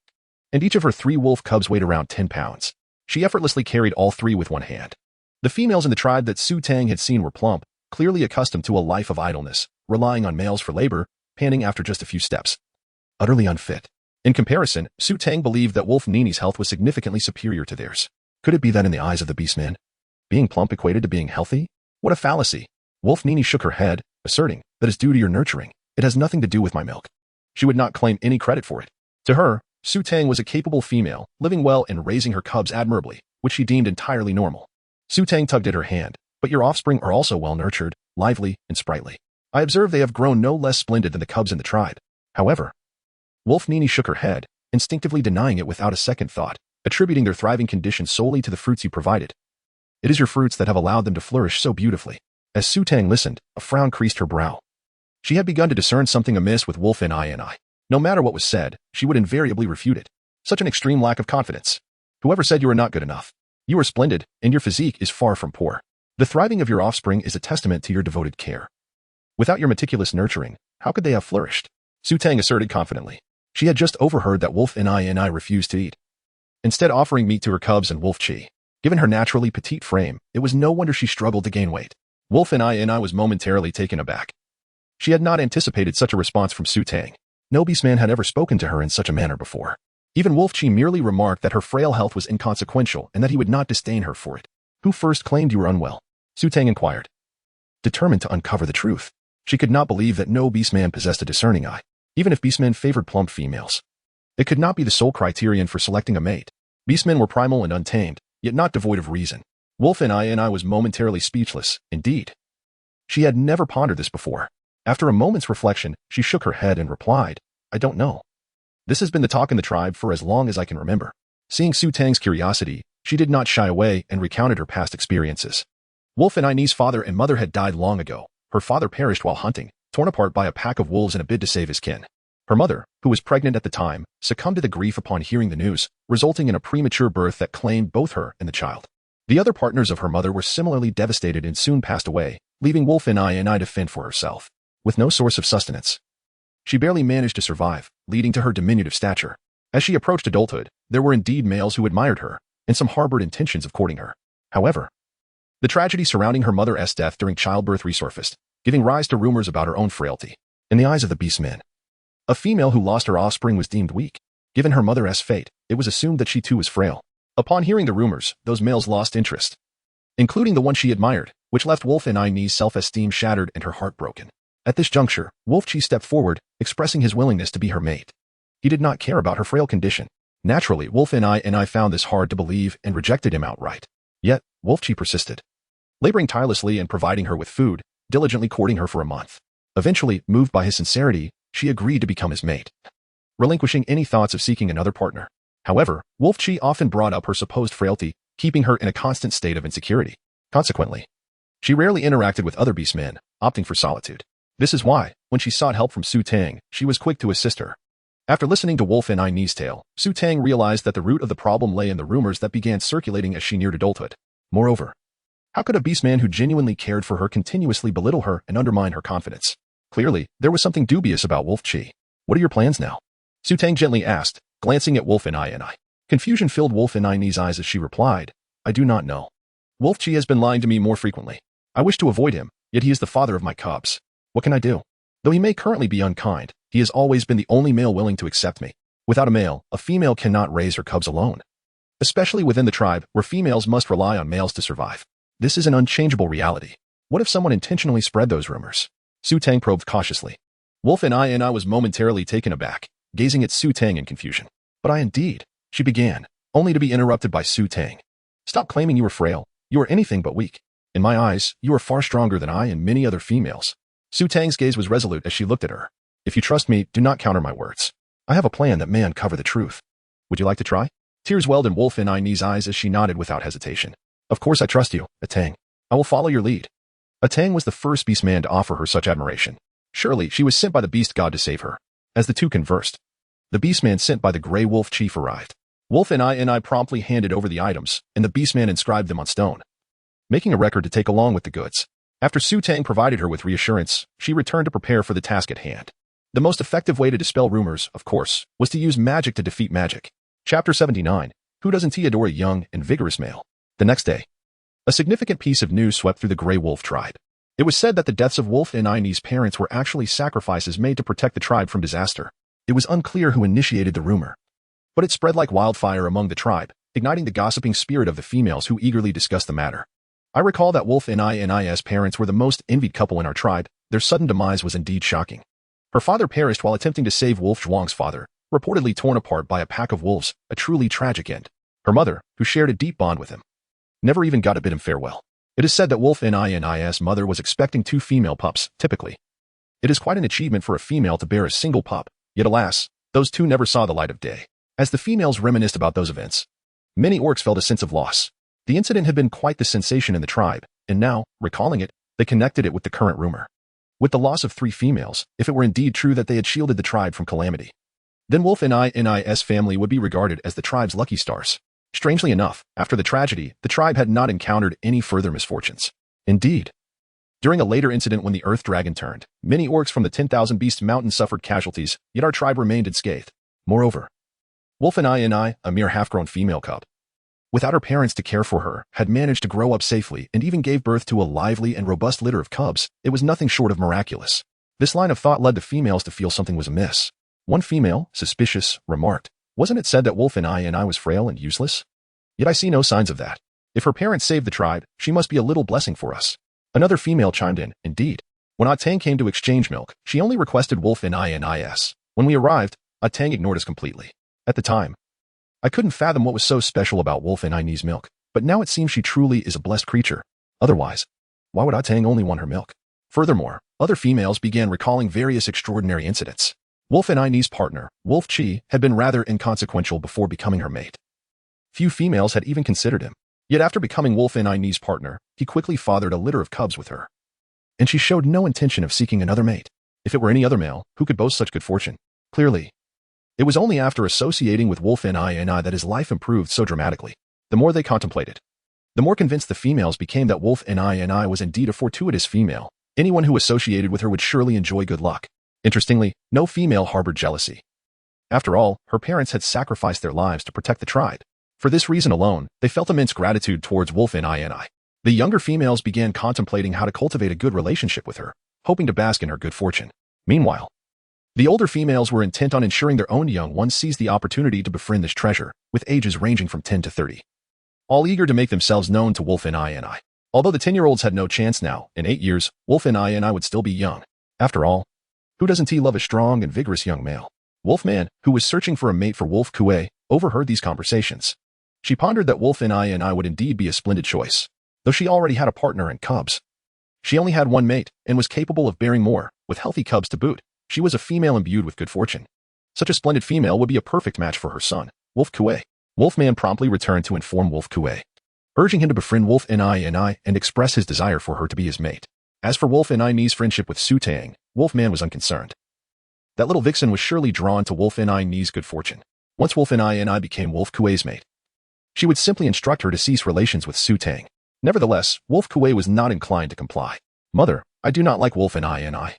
S1: and each of her 3 wolf cubs weighed around 10 pounds. She effortlessly carried all 3 with one hand. The females in the tribe that Su Tang had seen were plump, clearly accustomed to a life of idleness, relying on males for labor, panting after just a few steps. Utterly unfit. In comparison, Su Tang believed that Wolf Nini's health was significantly superior to theirs. Could it be that in the eyes of the beastmen, being plump equated to being healthy? What a fallacy. Wolf Nini shook her head, asserting, "That is due to your nurturing. It has nothing to do with my milk." She would not claim any credit for it. To her, Su Tang was a capable female, living well and raising her cubs admirably, which she deemed entirely normal. Su Tang tugged at her hand. "But your offspring are also well-nurtured, lively, and sprightly. I observe they have grown no less splendid than the cubs in the tribe. However," Wolf Nini shook her head, instinctively denying it without a second thought, attributing their thriving condition solely to the fruits you provided. "It is your fruits that have allowed them to flourish so beautifully." As Su Tang listened, a frown creased her brow. She had begun to discern something amiss with Wolf Ni. No matter what was said, she would invariably refute it. Such an extreme lack of confidence. Whoever said you are not good enough? You are splendid, and your physique is far from poor. The thriving of your offspring is a testament to your devoted care. Without your meticulous nurturing, how could they have flourished? Su Tang asserted confidently. She had just overheard that Wolf Ni refused to eat, instead offering meat to her cubs and Wolf Chi. Given her naturally petite frame, it was no wonder she struggled to gain weight. Wolf Ni was momentarily taken aback. She had not anticipated such a response from Su Tang. No beastman had ever spoken to her in such a manner before. Even Wolf Chi merely remarked that her frail health was inconsequential and that he would not disdain her for it. "Who first claimed you were unwell?" Su Tang inquired, determined to uncover the truth. She could not believe that no beastman possessed a discerning eye, even if beastmen favored plump females. It could not be the sole criterion for selecting a mate. Beastmen were primal and untamed, yet not devoid of reason. Wolf Ni was momentarily speechless. Indeed, she had never pondered this before. After a moment's reflection, she shook her head and replied, "I don't know. This has been the talk in the tribe for as long as I can remember." Seeing Su Tang's curiosity, she did not shy away and recounted her past experiences. Wolf Ni's father and mother had died long ago. Her father perished while hunting, torn apart by a pack of wolves in a bid to save his kin. Her mother, who was pregnant at the time, succumbed to the grief upon hearing the news, resulting in a premature birth that claimed both her and the child. The other partners of her mother were similarly devastated and soon passed away, leaving Wolf and I to fend for herself. With no source of sustenance, she barely managed to survive, leading to her diminutive stature. As she approached adulthood, there were indeed males who admired her, and some harbored intentions of courting her. However, the tragedy surrounding her mother's death during childbirth resurfaced, giving rise to rumors about her own frailty. In the eyes of the beastmen, a female who lost her offspring was deemed weak. Given her mother's fate, it was assumed that she too was frail. Upon hearing the rumors, those males lost interest, including the one she admired, which left Wolf and I's self-esteem shattered and her heart broken. At this juncture, Wolf Chi stepped forward, expressing his willingness to be her mate. He did not care about her frail condition. Naturally, Wolf and I found this hard to believe and rejected him outright. Yet, Wolf Chi persisted, laboring tirelessly and providing her with food, diligently courting her for a month. Eventually, moved by his sincerity, she agreed to become his mate, relinquishing any thoughts of seeking another partner. However, Wolf Chi often brought up her supposed frailty, keeping her in a constant state of insecurity. Consequently, she rarely interacted with other beastmen, opting for solitude. This is why, when she sought help from Su Tang, she was quick to assist her. After listening to Wolf and I's tale, Su Tang realized that the root of the problem lay in the rumors that began circulating as she neared adulthood. Moreover, how could a beastman who genuinely cared for her continuously belittle her and undermine her confidence? Clearly, there was something dubious about Wolf Chi. What are your plans now? Su Tang gently asked, glancing at Wolf and I. Confusion filled Wolf and I's eyes as she replied, I do not know. Wolf Chi has been lying to me more frequently. I wish to avoid him, yet he is the father of my cubs. What can I do? Though he may currently be unkind, he has always been the only male willing to accept me. Without a male, a female cannot raise her cubs alone. Especially within the tribe, where females must rely on males to survive. This is an unchangeable reality. What if someone intentionally spread those rumors? Su Tang probed cautiously. Wolf and I was momentarily taken aback, gazing at Su Tang in confusion. But I indeed, she began, only to be interrupted by Su Tang. Stop claiming you are frail. You are anything but weak. In my eyes, you are far stronger than I and many other females. Su Tang's gaze was resolute as she looked at her. If you trust me, do not counter my words. I have a plan that may uncover the truth. Would you like to try? Tears welled in Wolf and I's eyes as she nodded without hesitation. Of course I trust you, Tang. I will follow your lead. Tang was the first beastman to offer her such admiration. Surely she was sent by the beast god to save her. As the two conversed, the beastman sent by the Greywolf chief arrived. Wolf and I promptly handed over the items, and the beastman inscribed them on stone, making a record to take along with the goods. After Su Tang provided her with reassurance, she returned to prepare for the task at hand. The most effective way to dispel rumors, of course, was to use magic to defeat magic. Chapter 79. Who doesn't adore a young and vigorous male? The next day, a significant piece of news swept through the Greywolf Tribe. It was said that the deaths of Wolf and I's parents were actually sacrifices made to protect the tribe from disaster. It was unclear who initiated the rumor, but it spread like wildfire among the tribe, igniting the gossiping spirit of the females who eagerly discussed the matter. I recall that Wolf and I's parents were the most envied couple in our tribe. Their sudden demise was indeed shocking. Her father perished while attempting to save Wolf Zhuang's father, reportedly torn apart by a pack of wolves, a truly tragic end. Her mother, who shared a deep bond with him, never even got to bid him farewell. It is said that Wolf and I's mother was expecting 2 female pups, typically. It is quite an achievement for a female to bear a single pup, yet alas, those 2 never saw the light of day. As the females reminisced about those events, many orcs felt a sense of loss. The incident had been quite the sensation in the tribe, and now, recalling it, they connected it with the current rumor. With the loss of 3 females, if it were indeed true that they had shielded the tribe from calamity, then Wolf and I's family would be regarded as the tribe's lucky stars. Strangely enough, after the tragedy, the tribe had not encountered any further misfortunes. Indeed, during a later incident when the Earth Dragon turned, many orcs from the 10,000 Beast Mountain suffered casualties, yet our tribe remained unscathed. Moreover, Wolf and I, a mere half-grown female cub, without her parents to care for her, had managed to grow up safely and even gave birth to a lively and robust litter of cubs. It was nothing short of miraculous. This line of thought led the females to feel something was amiss. One female, suspicious, remarked, "Wasn't it said that Wolf and I was frail and useless? Yet I see no signs of that. If her parents saved the tribe, she must be a little blessing for us." Another female chimed in, "Indeed. When Tang came to exchange milk, she only requested Wolf and I's. When we arrived, Tang ignored us completely. At the time, I couldn't fathom what was so special about Wolf and I's milk, but now it seems she truly is a blessed creature. Otherwise, why would Tang only want her milk?" Furthermore, other females began recalling various extraordinary incidents. Wolf and I's partner, Wolf Chi, had been rather inconsequential before becoming her mate. Few females had even considered him. Yet after becoming Wolf and I's partner, he quickly fathered a litter of cubs with her. And she showed no intention of seeking another mate. If it were any other male, who could boast such good fortune? Clearly, it was only after associating with Wolf Kuay that his life improved so dramatically. The more they contemplated, the more convinced the females became that Wolf Kuay was indeed a fortuitous female. Anyone who associated with her would surely enjoy good luck. Interestingly, no female harbored jealousy. After all, her parents had sacrificed their lives to protect the tribe. For this reason alone, they felt immense gratitude towards Wolf Kuay. The younger females began contemplating how to cultivate a good relationship with her, hoping to bask in her good fortune. Meanwhile, the older females were intent on ensuring their own young ones seized the opportunity to befriend this treasure, with ages ranging from 10 to 30. All eager to make themselves known to Wolf Kuay. Although the 10-year-olds had no chance now, in 8 years, Wolf Kuay would still be young. After all, who doesn't love a strong and vigorous young male? Wolfman, who was searching for a mate for Wolf Kuay, overheard these conversations. She pondered that Wolf Kuay would indeed be a splendid choice. Though she already had a partner and cubs, she only had one mate and was capable of bearing more, with healthy cubs to boot. She was a female imbued with good fortune. Such a splendid female would be a perfect match for her son, Wolf Kuay. Wolfman promptly returned to inform Wolf Kuay, urging him to befriend Wolf Kuay and express his desire for her to be his mate. As for Wolf Kuay's friendship with Tang, Wolfman was unconcerned. That little vixen was surely drawn to Wolf Kuay's good fortune. Once Wolf Kuay became Wolf Kuay's mate, she would simply instruct her to cease relations with Tang. Nevertheless, Wolf Kuay was not inclined to comply. Mother, I do not like Wolf Kuay.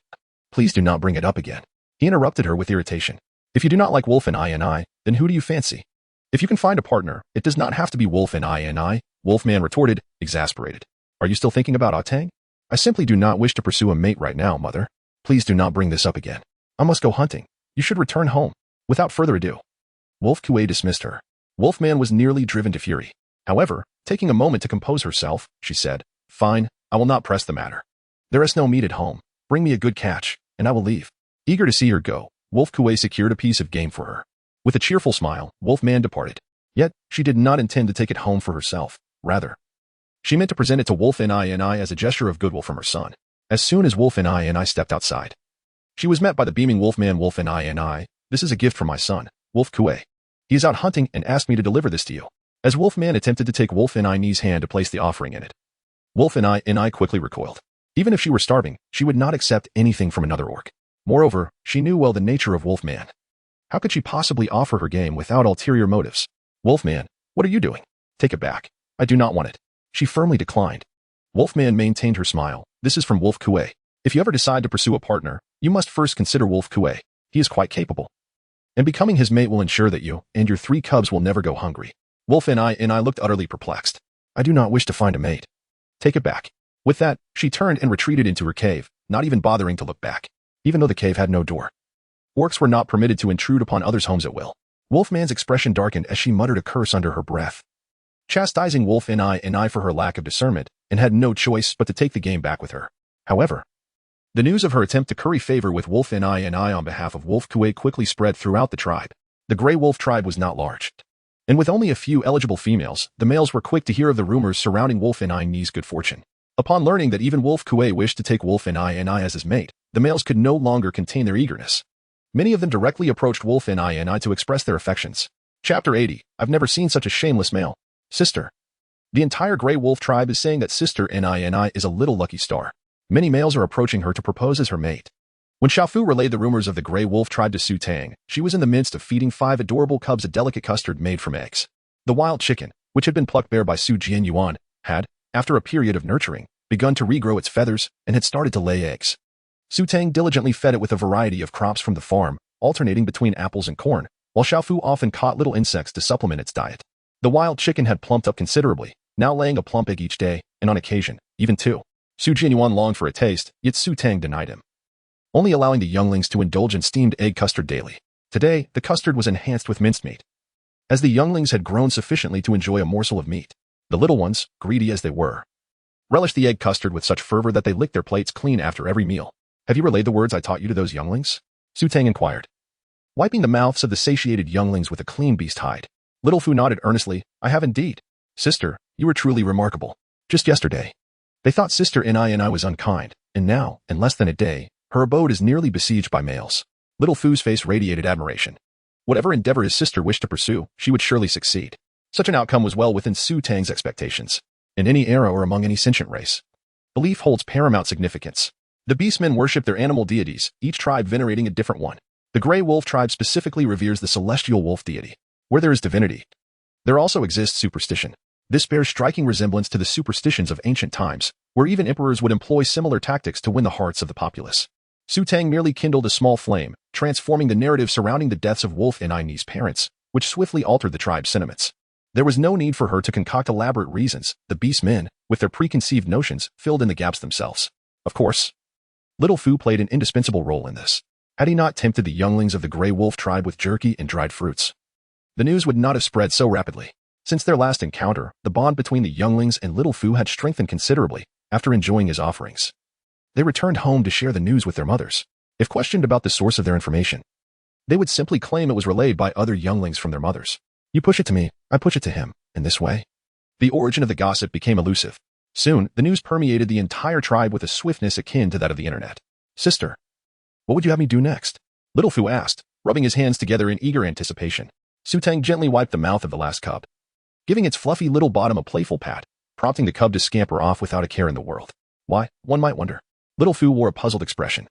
S1: Please do not bring it up again. He interrupted her with irritation. If you do not like Wolf Kuay, then who do you fancy? If you can find a partner, it does not have to be Wolf Kuay, Wolfman retorted, exasperated. Are you still thinking about Tang? I simply do not wish to pursue a mate right now, mother. Please do not bring this up again. I must go hunting. You should return home. Without further ado, Wolf Kuay dismissed her. Wolfman was nearly driven to fury. However, taking a moment to compose herself, she said, Fine, I will not press the matter. There is no meat at home. Bring me a good catch, and I will leave. Eager to see her go, Wolf Kuay secured a piece of game for her. With a cheerful smile, Wolfman departed. Yet, she did not intend to take it home for herself. Rather, she meant to present it to Wolf Kuay as a gesture of goodwill from her son. As soon as Wolf Kuay stepped outside, she was met by the beaming Wolfman. Wolf Kuay, this is a gift from my son, Wolf Kuay. He is out hunting and asked me to deliver this to you. As Wolfman attempted to take Wolf Kuay's hand to place the offering in it, Wolf Kuay quickly recoiled. Even if she were starving, she would not accept anything from another orc. Moreover, she knew well the nature of Wolfman. How could she possibly offer her game without ulterior motives? Wolfman, what are you doing? Take it back. I do not want it. She firmly declined. Wolfman maintained her smile. This is from Wolf Kuay. If you ever decide to pursue a partner, you must first consider Wolf Kuay. He is quite capable. And becoming his mate will ensure that you and your 3 cubs will never go hungry. Wolf Kuay looked utterly perplexed. I do not wish to find a mate. Take it back. With that, she turned and retreated into her cave, not even bothering to look back. Even though the cave had no door, orcs were not permitted to intrude upon others' homes at will. Wolfman's expression darkened as she muttered a curse under her breath, chastising Wolf Kuay for her lack of discernment, and had no choice but to take the game back with her. However, the news of her attempt to curry favor with Wolf Kuay on behalf of Wolf Kuay quickly spread throughout the tribe. The Greywolf Tribe was not large, and with only a few eligible females, the males were quick to hear of the rumors surrounding Wolf Kuay's good fortune. Upon learning that even Wolf Kuay wished to take Wolf Kuay as his mate, the males could no longer contain their eagerness. Many of them directly approached Wolf Kuay to express their affections. Chapter 80. I've never seen such a shameless male. Sister. The entire Greywolf Tribe is saying that Sister Ni is a little lucky star. Many males are approaching her to propose as her mate. When Xiaofu relayed the rumors of the Greywolf Tribe to Tang, she was in the midst of feeding 5 adorable cubs a delicate custard made from eggs. The wild chicken, which had been plucked bare by Jianyuan, had, after a period of nurturing, begun to regrow its feathers and had started to lay eggs. Tang diligently fed it with a variety of crops from the farm, alternating between apples and corn, while Xiaofu often caught little insects to supplement its diet. The wild chicken had plumped up considerably, now laying a plump egg each day, and on occasion, even 2. Jianyuan longed for a taste, yet Tang denied him, only allowing the younglings to indulge in steamed egg custard daily. Today, the custard was enhanced with minced meat. As the younglings had grown sufficiently to enjoy a morsel of meat, the little ones, greedy as they were, relished the egg custard with such fervor that they licked their plates clean after every meal. Have you relayed the words I taught you to those younglings? Tang inquired, wiping the mouths of the satiated younglings with a clean beast hide. Little Fu nodded earnestly. I have indeed. Sister, you were truly remarkable. Just yesterday, they thought Sister Ni was unkind, and now, in less than a day, her abode is nearly besieged by males. Little Fu's face radiated admiration. Whatever endeavor his sister wished to pursue, she would surely succeed. Such an outcome was well within Tang's expectations. In any era or among any sentient race, belief holds paramount significance. The beastmen worship their animal deities, each tribe venerating a different one. The Greywolf Tribe specifically reveres the celestial wolf deity. Where there is divinity, there also exists superstition. This bears striking resemblance to the superstitions of ancient times, where even emperors would employ similar tactics to win the hearts of the populace. Tang merely kindled a small flame, transforming the narrative surrounding the deaths of Wolf Kuay's parents, which swiftly altered the tribe's sentiments. There was no need for her to concoct elaborate reasons. The beast men, with their preconceived notions, filled in the gaps themselves. Of course, Little Fu played an indispensable role in this. Had he not tempted the younglings of the Greywolf Tribe with jerky and dried fruits, the news would not have spread so rapidly. Since their last encounter, the bond between the younglings and Little Fu had strengthened considerably. After enjoying his offerings, they returned home to share the news with their mothers. If questioned about the source of their information, they would simply claim it was relayed by other younglings from their mothers. You push it to me, I push it to him. In this way, the origin of the gossip became elusive. Soon, the news permeated the entire tribe with a swiftness akin to that of the internet. Sister, what would you have me do next? Little Fu asked, rubbing his hands together in eager anticipation. Tang gently wiped the mouth of the last cub, giving its fluffy little bottom a playful pat, prompting the cub to scamper off without a care in the world. Why, one might wonder. Little Fu wore a puzzled expression.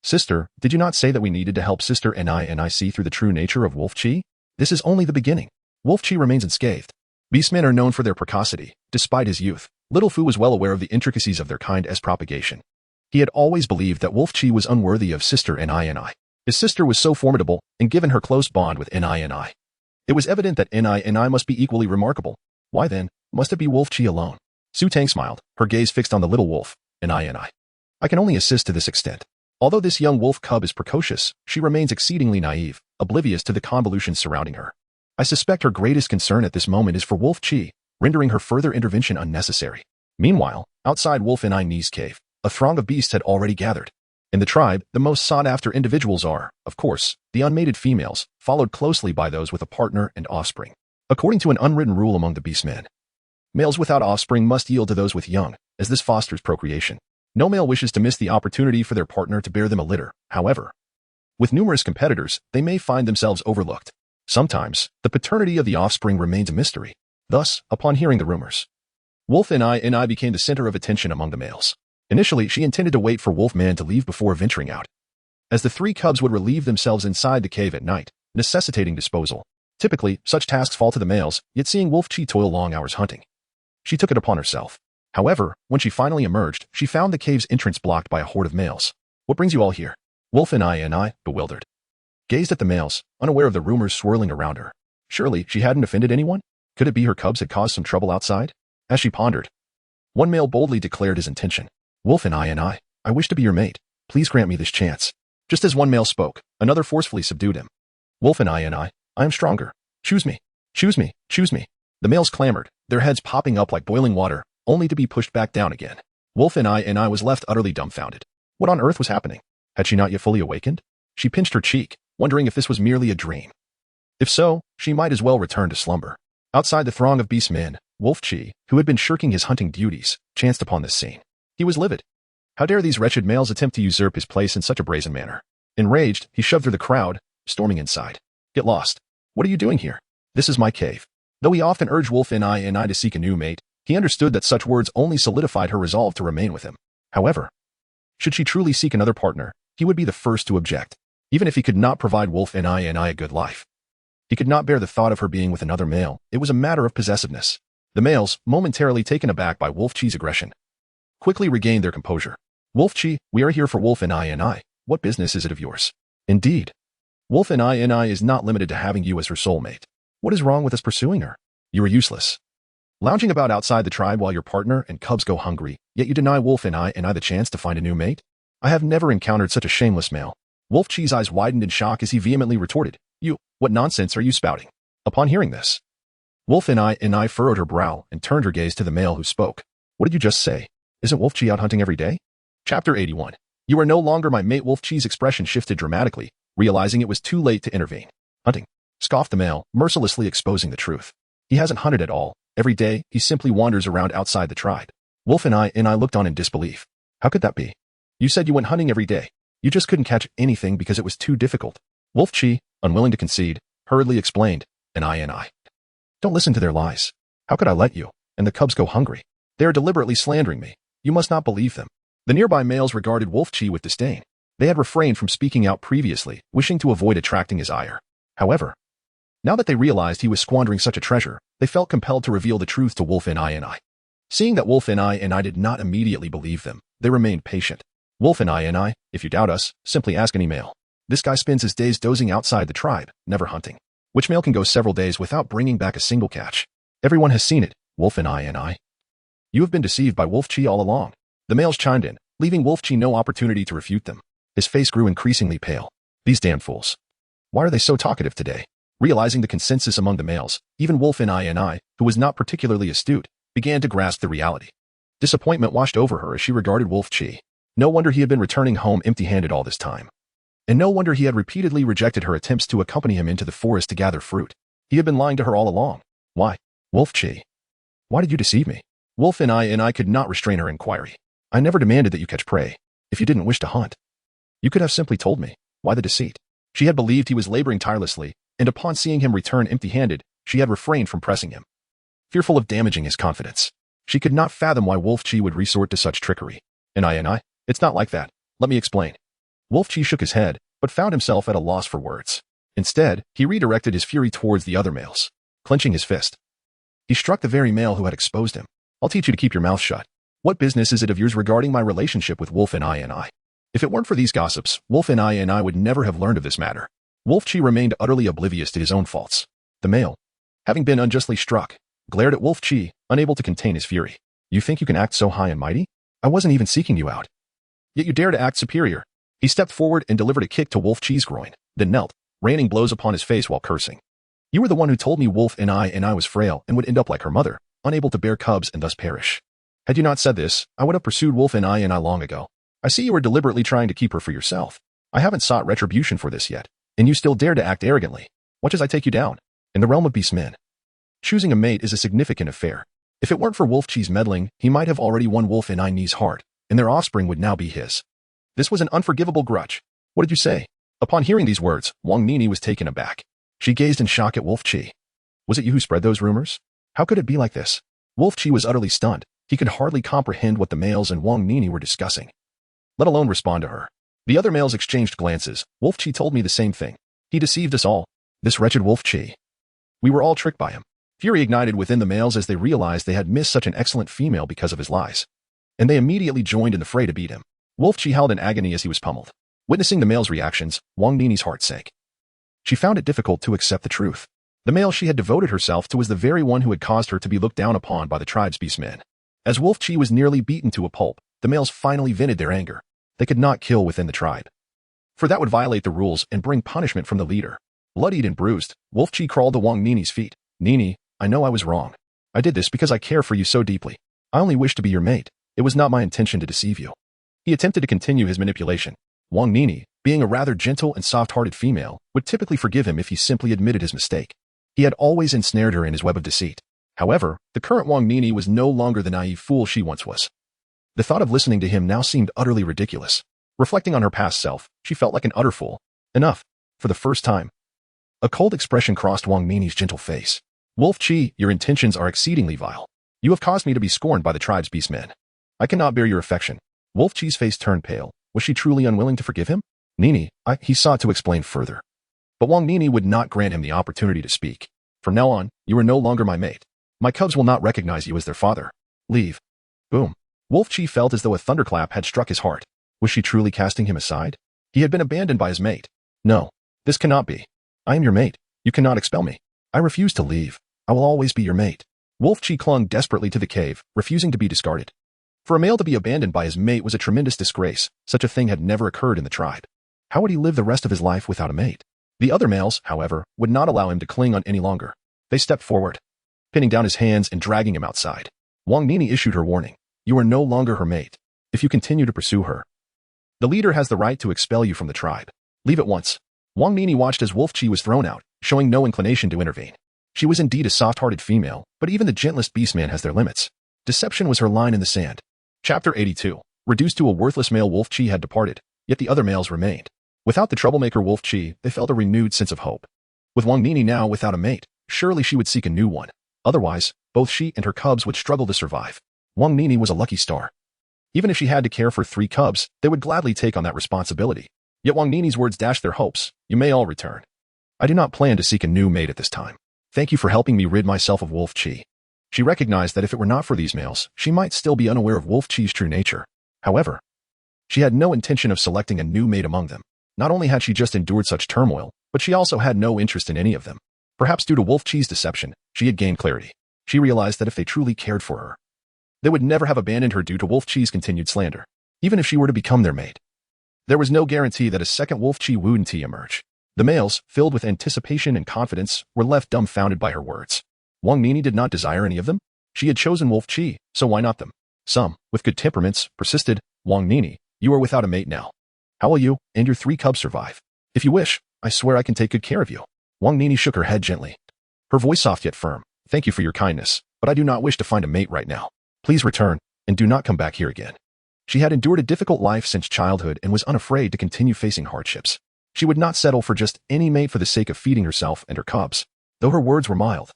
S1: Sister, did you not say that we needed to help Sister and I see through the true nature of Wolf Kuay? This is only the beginning. Wolf Kuay remains unscathed. Beastmen are known for their precocity. Despite his youth, Little Fu was well aware of the intricacies of their kind's propagation. He had always believed that Wolf Kuay was unworthy of Sister and I. His sister was so formidable, and given her close bond with I. It was evident that I must be equally remarkable. Why then, must it be Wolf Kuay alone? Tang smiled, her gaze fixed on the little wolf, I. I can only assist to this extent. Although this young wolf cub is precocious, she remains exceedingly naive, oblivious to the convolutions surrounding her. I suspect her greatest concern at this moment is for Wolf Kuay, rendering her further intervention unnecessary. Meanwhile, outside Wolf Kuay's cave, a throng of beasts had already gathered. In the tribe, the most sought-after individuals are, of course, the unmated females, followed closely by those with a partner and offspring. According to an unwritten rule among the beastmen, males without offspring must yield to those with young, as this fosters procreation. No male wishes to miss the opportunity for their partner to bear them a litter. However, with numerous competitors, they may find themselves overlooked. Sometimes, the paternity of the offspring remains a mystery. Thus, upon hearing the rumors, Wolf Kuay became the center of attention among the males. Initially, she intended to wait for Wolfman to leave before venturing out, as the three cubs would relieve themselves inside the cave at night, necessitating disposal. Typically, such tasks fall to the males, yet seeing Wolf Kuay toil long hours hunting, she took it upon herself. However, when she finally emerged, she found the cave's entrance blocked by a horde of males. What brings you all here? Wolf Kuay, bewildered, gazed at the males, unaware of the rumors swirling around her. Surely, she hadn't offended anyone? Could it be her cubs had caused some trouble outside? As she pondered, one male boldly declared his intention. Wolf Kuay, I wish to be your mate. Please grant me this chance. Just as one male spoke, another forcefully subdued him. Wolf Kuay, I am stronger. Choose me. Choose me. Choose me. The males clamored, their heads popping up like boiling water, only to be pushed back down again. Wolf Kuay was left utterly dumbfounded. What on earth was happening? Had she not yet fully awakened? She pinched her cheek, wondering if this was merely a dream. If so, she might as well return to slumber. Outside the throng of beastmen, Wolf Kuay, who had been shirking his hunting duties, chanced upon this scene. He was livid. How dare these wretched males attempt to usurp his place in such a brazen manner? Enraged, he shoved through the crowd, storming inside. Get lost. What are you doing here? This is my cave. Though he often urged Wolf Kuay to seek a new mate, he understood that such words only solidified her resolve to remain with him. However, should she truly seek another partner, he would be the first to object, even if he could not provide Wolf Kuay a good life. He could not bear the thought of her being with another male. It was a matter of possessiveness. The males, momentarily taken aback by Wolf Kuay's aggression, quickly regained their composure. Wolf Kuay, we are here for Wolf Kuay. What business is it of yours? Indeed, Wolf Kuay is not limited to having you as her soulmate. What is wrong with us pursuing her? You are useless, lounging about outside the tribe while your partner and cubs go hungry, yet you deny Wolf Kuay the chance to find a new mate? I have never encountered such a shameless male. Wolf Kuay's eyes widened in shock as he vehemently retorted, You, what nonsense are you spouting? Upon hearing this, Wolf Kuay furrowed her brow and turned her gaze to the male who spoke. What did you just say? Isn't Wolf Kuay out hunting every day? Chapter 81. You are no longer my mate. Wolf Kuay's expression shifted dramatically, realizing it was too late to intervene. Hunting? Scoffed the male, mercilessly exposing the truth. He hasn't hunted at all. Every day, he simply wanders around outside the tribe. Wolf Kuay looked on in disbelief. How could that be? You said you went hunting every day. You just couldn't catch anything because it was too difficult. Wolf Kuay, unwilling to concede, hurriedly explained, Kuay. Don't listen to their lies. How could I let you? And the cubs go hungry. They are deliberately slandering me. You must not believe them. The nearby males regarded Wolf Kuay with disdain. They had refrained from speaking out previously, wishing to avoid attracting his ire. However, now that they realized he was squandering such a treasure, they felt compelled to reveal the truth to Wolf and I. Seeing that Wolf and I did not immediately believe them, they remained patient. Wolf and I, if you doubt us, simply ask any male. This guy spends his days dozing outside the tribe, never hunting. Which male can go several days without bringing back a single catch? Everyone has seen it, Wolf and I. You have been deceived by Wolf Kuay all along. The males chimed in, leaving Wolf Kuay no opportunity to refute them. His face grew increasingly pale. These damn fools. Why are they so talkative today? Realizing the consensus among the males, even Wolf and I, who was not particularly astute, began to grasp the reality. Disappointment washed over her as she regarded Wolf Kuay. No wonder he had been returning home empty-handed all this time. And no wonder he had repeatedly rejected her attempts to accompany him into the forest to gather fruit. He had been lying to her all along. Why? Wolf Kuay. Why did you deceive me? Wolf and I could not restrain her inquiry. I never demanded that you catch prey. If you didn't wish to hunt, you could have simply told me. Why the deceit? She had believed he was laboring tirelessly, and upon seeing him return empty-handed, she had refrained from pressing him. Fearful of damaging his confidence, she could not fathom why Wolf Kuay would resort to such trickery. And I, it's not like that. Let me explain. Wolf Kuay shook his head, but found himself at a loss for words. Instead, he redirected his fury towards the other males. Clenching his fist, he struck the very male who had exposed him. I'll teach you to keep your mouth shut. What business is it of yours regarding my relationship with Wolf and I? If it weren't for these gossips, Wolf and I would never have learned of this matter. Wolf Kuay remained utterly oblivious to his own faults. The male, having been unjustly struck, glared at Wolf Kuay, unable to contain his fury. You think you can act so high and mighty? I wasn't even seeking you out. Yet you dare to act superior. He stepped forward and delivered a kick to Wolf Kuay's groin, then knelt, raining blows upon his face while cursing. You were the one who told me Wolf and I was frail and would end up like her mother, unable to bear cubs and thus perish. Had you not said this, I would have pursued Wolf and I long ago. I see you were deliberately trying to keep her for yourself. I haven't sought retribution for this yet, and you still dare to act arrogantly. Watch as I take you down. In the realm of beast men, choosing a mate is a significant affair. If it weren't for Wolf Kuay's meddling, he might have already won Wolf and I's heart, and their offspring would now be his. This was an unforgivable grudge. What did you say? Upon hearing these words, Wang Nini was taken aback. She gazed in shock at Wolf Kuay. Was it you who spread those rumors? How could it be like this? Wolf Kuay was utterly stunned. He could hardly comprehend what the males and Wang Nini were discussing, let alone respond to her. The other males exchanged glances. Wolf Kuay told me the same thing. He deceived us all. This wretched Wolf Kuay. We were all tricked by him. Fury ignited within the males as they realized they had missed such an excellent female because of his lies. And they immediately joined in the fray to beat him. Wolf Kuay howled in agony as he was pummeled. Witnessing the males' reactions, Wang Nini's heart sank. She found it difficult to accept the truth. The male she had devoted herself to was the very one who had caused her to be looked down upon by the tribe's beastmen. As Wolf Kuay was nearly beaten to a pulp, the males finally vented their anger. They could not kill within the tribe, for that would violate the rules and bring punishment from the leader. Bloodied and bruised, Wolf Kuay crawled to Wang Nini's feet. Nini, I know I was wrong. I did this because I care for you so deeply. I only wish to be your mate. It was not my intention to deceive you. He attempted to continue his manipulation. Wang Nini, being a rather gentle and soft-hearted female, would typically forgive him if he simply admitted his mistake. He had always ensnared her in his web of deceit. However, the current Wang Nini was no longer the naive fool she once was. The thought of listening to him now seemed utterly ridiculous. Reflecting on her past self, she felt like an utter fool. Enough. For the first time, a cold expression crossed Wang Nini's gentle face. Wolf Kuay, your intentions are exceedingly vile. You have caused me to be scorned by the tribe's beastmen. I cannot bear your affection. Wolf Kuay's face turned pale. Was she truly unwilling to forgive him? Nini, he sought to explain further. But Wang Nini would not grant him the opportunity to speak. From now on, you are no longer my mate. My cubs will not recognize you as their father. Leave. Boom. Wolf Kuay felt as though a thunderclap had struck his heart. Was she truly casting him aside? He had been abandoned by his mate. No, this cannot be. I am your mate. You cannot expel me. I refuse to leave. I will always be your mate. Wolf Kuay clung desperately to the cave, refusing to be discarded. For a male to be abandoned by his mate was a tremendous disgrace. Such a thing had never occurred in the tribe. How would he live the rest of his life without a mate? The other males, however, would not allow him to cling on any longer. They stepped forward, pinning down his hands and dragging him outside. Wang Nini issued her warning. You are no longer her mate. If you continue to pursue her, the leader has the right to expel you from the tribe. Leave at once. Wang Nini watched as Wolf Kuay was thrown out, showing no inclination to intervene. She was indeed a soft-hearted female, but even the gentlest beastman has their limits. Deception was her line in the sand. Chapter 82. Reduced to a worthless male, Wolf Kuay had departed, yet the other males remained. Without the troublemaker Wolf Kuay, they felt a renewed sense of hope. With Wang Nini now without a mate, surely she would seek a new one. Otherwise, both she and her cubs would struggle to survive. Wang Nini was a lucky star. Even if she had to care for 3 cubs, they would gladly take on that responsibility. Yet Wang Nini's words dashed their hopes. You may all return. I do not plan to seek a new mate at this time. Thank you for helping me rid myself of Wolf Kuay. She recognized that if it were not for these males, she might still be unaware of Wolf Kuy's true nature. However, she had no intention of selecting a new mate among them. Not only had she just endured such turmoil, but she also had no interest in any of them. Perhaps due to Wolf Kuy's deception, she had gained clarity. She realized that if they truly cared for her, they would never have abandoned her due to Wolf Kuy's continued slander, even if she were to become their mate. There was no guarantee that a second Wolf Kuay wouldn't emerge. The males, filled with anticipation and confidence, were left dumbfounded by her words. Wang Nini did not desire any of them. She had chosen Wolf Kuay, so why not them? Some, with good temperaments, persisted. Wang Nini, you are without a mate now. How will you and your 3 cubs survive? If you wish, I swear I can take good care of you. Wang Nini shook her head gently. Her voice soft yet firm. Thank you for your kindness, but I do not wish to find a mate right now. Please return, and do not come back here again. She had endured a difficult life since childhood and was unafraid to continue facing hardships. She would not settle for just any mate for the sake of feeding herself and her cubs, though her words were mild.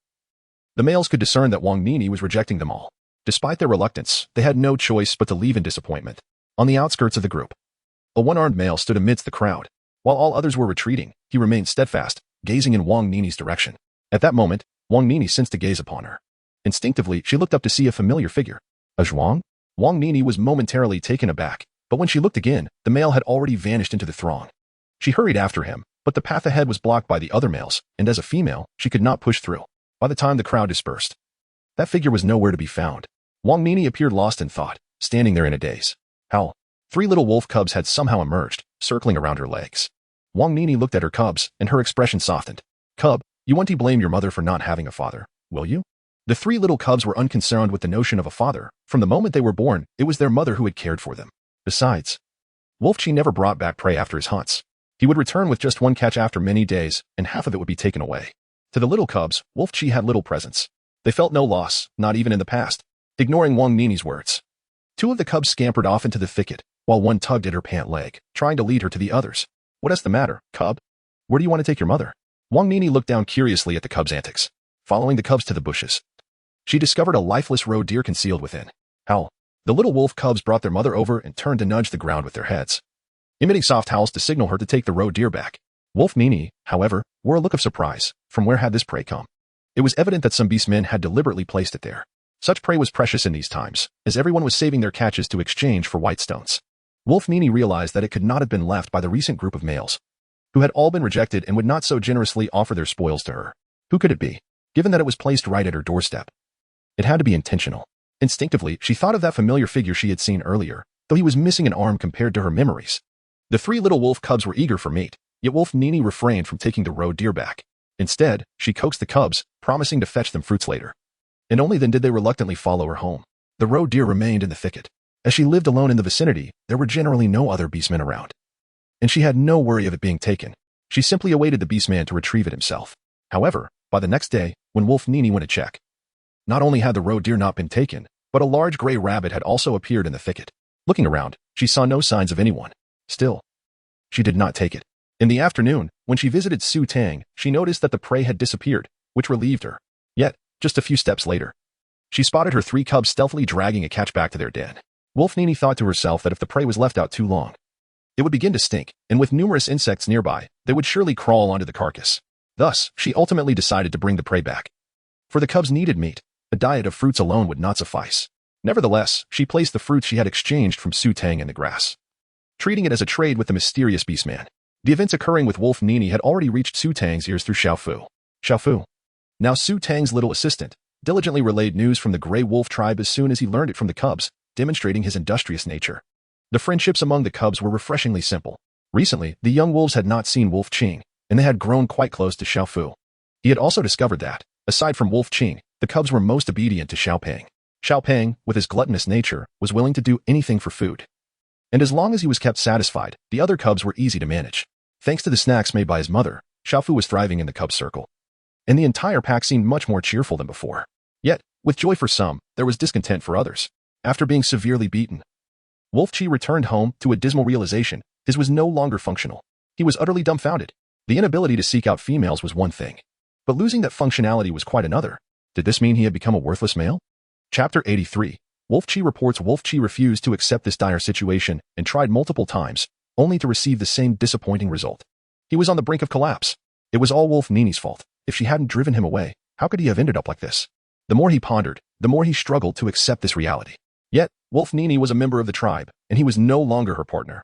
S1: The males could discern that Wang Nini was rejecting them all. Despite their reluctance, they had no choice but to leave in disappointment. On the outskirts of the group, a one-armed male stood amidst the crowd. While all others were retreating, he remained steadfast, gazing in Wang Nini's direction. At that moment, Wang Nini sensed a gaze upon her. Instinctively, she looked up to see a familiar figure. A Zhuang? Wang Nini was momentarily taken aback, but when she looked again, the male had already vanished into the throng. She hurried after him, but the path ahead was blocked by the other males, and as a female, she could not push through. By the time the crowd dispersed, that figure was nowhere to be found. Wang Nini appeared lost in thought, standing there in a daze. Howl. 3 little wolf cubs had somehow emerged, circling around her legs. Wang Nini looked at her cubs, and her expression softened. Cub, you won't blame your mother for not having a father, will you? The 3 little cubs were unconcerned with the notion of a father. From the moment they were born, it was their mother who had cared for them. Besides, Wolf Kuay never brought back prey after his hunts. He would return with just 1 catch after many days, and half of it would be taken away. To the little cubs, Wolf Kuay had little presence. They felt no loss, not even in the past. Ignoring Wang Nini's words, 2 of the cubs scampered off into the thicket, while one tugged at her pant leg, trying to lead her to the others. What is the matter, cub? Where do you want to take your mother? Wang Nini looked down curiously at the cubs' antics. Following the cubs to the bushes, she discovered a lifeless roe deer concealed within. Howl. The little wolf cubs brought their mother over and turned to nudge the ground with their heads, emitting soft howls to signal her to take the roe deer back. Wolf Nini, however, wore a look of surprise. From where had this prey come? It was evident that some beastmen had deliberately placed it there. Such prey was precious in these times, as everyone was saving their catches to exchange for white stones. Wolf Nini realized that it could not have been left by the recent group of males, who had all been rejected and would not so generously offer their spoils to her. Who could it be, given that it was placed right at her doorstep? It had to be intentional. Instinctively, she thought of that familiar figure she had seen earlier, though he was missing an arm compared to her memories. The 3 little wolf cubs were eager for meat, yet Wolf Nini refrained from taking the roe deer back. Instead, she coaxed the cubs, promising to fetch them fruits later. And only then did they reluctantly follow her home. The roe deer remained in the thicket. As she lived alone in the vicinity, there were generally no other beastmen around, and she had no worry of it being taken. She simply awaited the beastman to retrieve it himself. However, by the next day, when Wolf Nini went to check, not only had the roe deer not been taken, but a large gray rabbit had also appeared in the thicket. Looking around, she saw no signs of anyone. Still, she did not take it. In the afternoon, when she visited Tang, she noticed that the prey had disappeared, which relieved her. Yet, just a few steps later, she spotted her 3 cubs stealthily dragging a catch back to their den. Wolf Nini thought to herself that if the prey was left out too long, it would begin to stink, and with numerous insects nearby, they would surely crawl onto the carcass. Thus, she ultimately decided to bring the prey back. For the cubs needed meat. A diet of fruits alone would not suffice. Nevertheless, she placed the fruits she had exchanged from Tang in the grass, treating it as a trade with the mysterious beastman. The events occurring with Wolf Nini had already reached Tang's ears through Fu. Now Tang's little assistant, diligently relayed news from the Greywolf Tribe as soon as he learned it from the cubs, demonstrating his industrious nature. The friendships among the cubs were refreshingly simple. Recently, the young wolves had not seen Wolf Qing, and they had grown quite close to Fu. He had also discovered that, aside from Wolf Qing, the cubs were most obedient to Xiaopeng. Xiaopeng, with his gluttonous nature, was willing to do anything for food. And as long as he was kept satisfied, the other cubs were easy to manage. Thanks to the snacks made by his mother, Fu was thriving in the cub circle, and the entire pack seemed much more cheerful than before. Yet, with joy for some, there was discontent for others. After being severely beaten, Wolf Qi returned home to a dismal realization. His was no longer functional. He was utterly dumbfounded. The inability to seek out females was one thing, but losing that functionality was quite another. Did this mean he had become a worthless male? Chapter 83. Wolf Kuay reports Wolf Kuay refused to accept this dire situation and tried multiple times, only to receive the same disappointing result. He was on the brink of collapse. It was all Wolf Nini's fault. If she hadn't driven him away, how could he have ended up like this? The more he pondered, the more he struggled to accept this reality. Yet, Wolf Nini was a member of the tribe, and he was no longer her partner,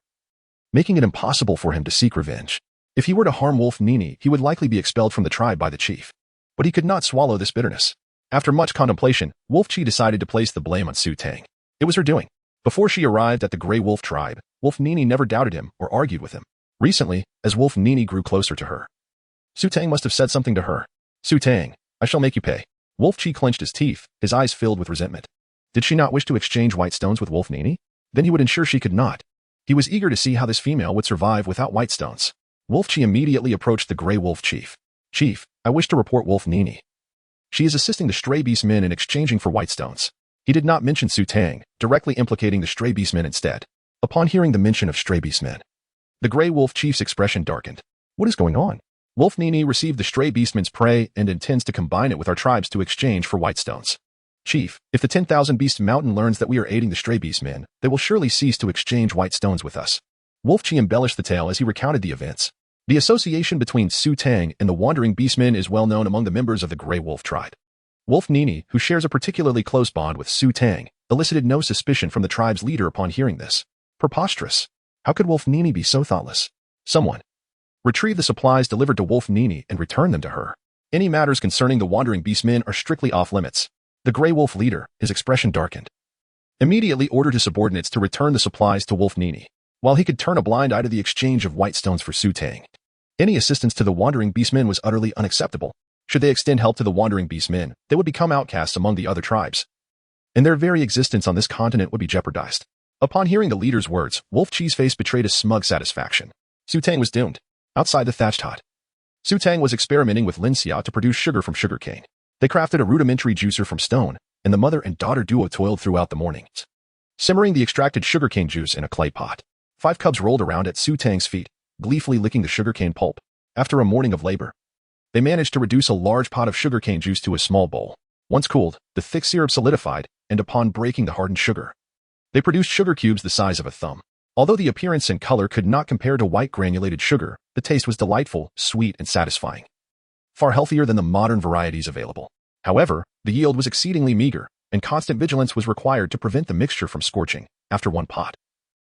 S1: making it impossible for him to seek revenge. If he were to harm Wolf Nini, he would likely be expelled from the tribe by the chief. But he could not swallow this bitterness. After much contemplation, Wolf Kuay decided to place the blame on Tang. It was her doing. Before she arrived at the Greywolf Tribe, Wolf Nini never doubted him or argued with him. Recently, as Wolf Nini grew closer to her, Tang must have said something to her. Tang, I shall make you pay. Wolf Kuay clenched his teeth, his eyes filled with resentment. Did she not wish to exchange white stones with Wolf Nini? Then he would ensure she could not. He was eager to see how this female would survive without white stones. Wolf Kuay immediately approached the Greywolf chief. Chief, I wish to report Wolf Nini. She is assisting the stray beast men in exchanging for white stones. He did not mention Tang, directly implicating the stray beast men instead. Upon hearing the mention of stray beast men, the Greywolf chief's expression darkened. What is going on? Wolf Nini received the stray beastmen's prey and intends to combine it with our tribes to exchange for white stones. Chief, if the 10,000 Beast Mountain learns that we are aiding the stray beast men, they will surely cease to exchange white stones with us. Wolf Kuay embellished the tale as he recounted the events. The association between Tang and the wandering beastmen is well known among the members of the Greywolf Tribe. Wolf Nini, who shares a particularly close bond with Tang, elicited no suspicion from the tribe's leader upon hearing this. Preposterous. How could Wolf Nini be so thoughtless? Someone retrieve the supplies delivered to Wolf Nini and return them to her. Any matters concerning the wandering beastmen are strictly off limits. The Greywolf leader, his expression darkened, immediately ordered his subordinates to return the supplies to Wolf Nini, while he could turn a blind eye to the exchange of white stones for Tang. Any assistance to the wandering beastmen was utterly unacceptable. Should they extend help to the wandering beastmen, they would become outcasts among the other tribes, and their very existence on this continent would be jeopardized. Upon hearing the leader's words, Wolf Kuay's face betrayed a smug satisfaction. Tang was doomed. Outside the thatched hut, Tang was experimenting with linseed to produce sugar from sugarcane. They crafted a rudimentary juicer from stone, and the mother and daughter duo toiled throughout the morning, simmering the extracted sugarcane juice in a clay pot. 5 cubs rolled around at Tang's feet, gleefully licking the sugarcane pulp. After a morning of labor, they managed to reduce a large pot of sugarcane juice to a small bowl. Once cooled, the thick syrup solidified, and upon breaking the hardened sugar, they produced sugar cubes the size of a thumb. Although the appearance and color could not compare to white granulated sugar, the taste was delightful, sweet, and satisfying. Far healthier than the modern varieties available. However, the yield was exceedingly meager, and constant vigilance was required to prevent the mixture from scorching. After one pot,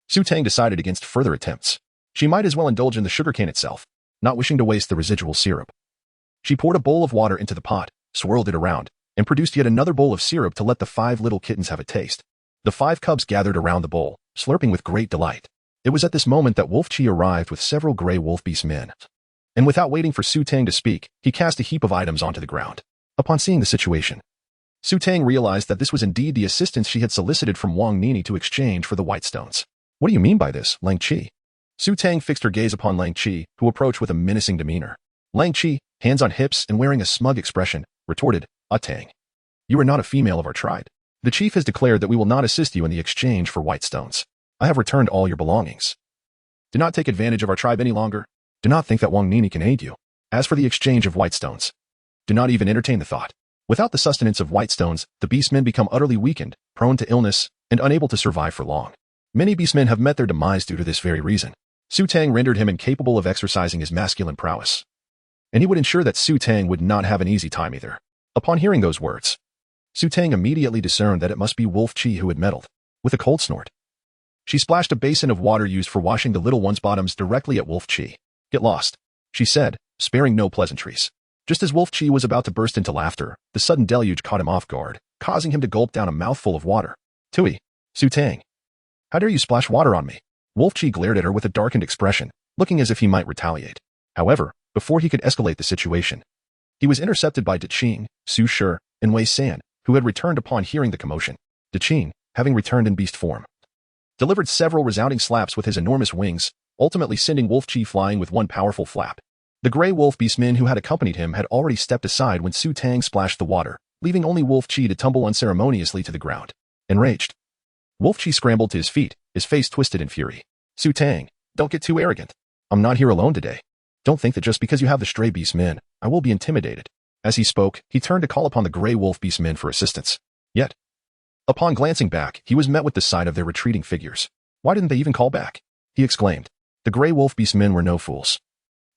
S1: Tang decided against further attempts. She might as well indulge in the sugarcane itself, not wishing to waste the residual syrup. She poured a bowl of water into the pot, swirled it around, and produced yet another bowl of syrup to let the 5 little kittens have a taste. The 5 cubs gathered around the bowl, slurping with great delight. It was at this moment that Wolf Kuay arrived with several gray wolf beast men, and without waiting for Tang to speak, he cast a heap of items onto the ground. Upon seeing the situation, Tang realized that this was indeed the assistance she had solicited from Wang Nini to exchange for the white stones. What do you mean by this, Lang Chi? Tang fixed her gaze upon Lang Chi, who approached with a menacing demeanor. Lang Chi, hands on hips and wearing a smug expression, retorted, Tang, you are not a female of our tribe. The chief has declared that we will not assist you in the exchange for white stones. I have returned all your belongings. Do not take advantage of our tribe any longer. Do not think that Wang Nini can aid you. As for the exchange of white stones, do not even entertain the thought. Without the sustenance of white stones, the beastmen become utterly weakened, prone to illness, and unable to survive for long. Many beastmen have met their demise due to this very reason. Tang rendered him incapable of exercising his masculine prowess, and he would ensure that Tang would not have an easy time either. Upon hearing those words, Tang immediately discerned that it must be Wolf Kuay who had meddled. With a cold snort, she splashed a basin of water used for washing the little one's bottoms directly at Wolf Kuay. Get lost, she said, sparing no pleasantries. Just as Wolf Kuay was about to burst into laughter, the sudden deluge caught him off guard, causing him to gulp down a mouthful of water. Tui, Tang, how dare you splash water on me? Wolf Kuay glared at her with a darkened expression, looking as if he might retaliate. However, before he could escalate the situation, he was intercepted by Daqing, Su Shi, and Wei San, who had returned upon hearing the commotion. Daqing, having returned in beast form, delivered several resounding slaps with his enormous wings, ultimately sending Wolf Kuay flying with one powerful flap. The gray wolf beastmen who had accompanied him had already stepped aside when Tang splashed the water, leaving only Wolf Kuay to tumble unceremoniously to the ground. Enraged, Wolf Kuay scrambled to his feet, his face twisted in fury. Tang, don't get too arrogant. I'm not here alone today. Don't think that just because you have the stray beast men, I will be intimidated. As he spoke, he turned to call upon the gray wolf beast men for assistance. Yet, Upon glancing back, he was met with the sight of their retreating figures. Why didn't they even call back? He exclaimed. The Grey Wolf beastmen were no fools.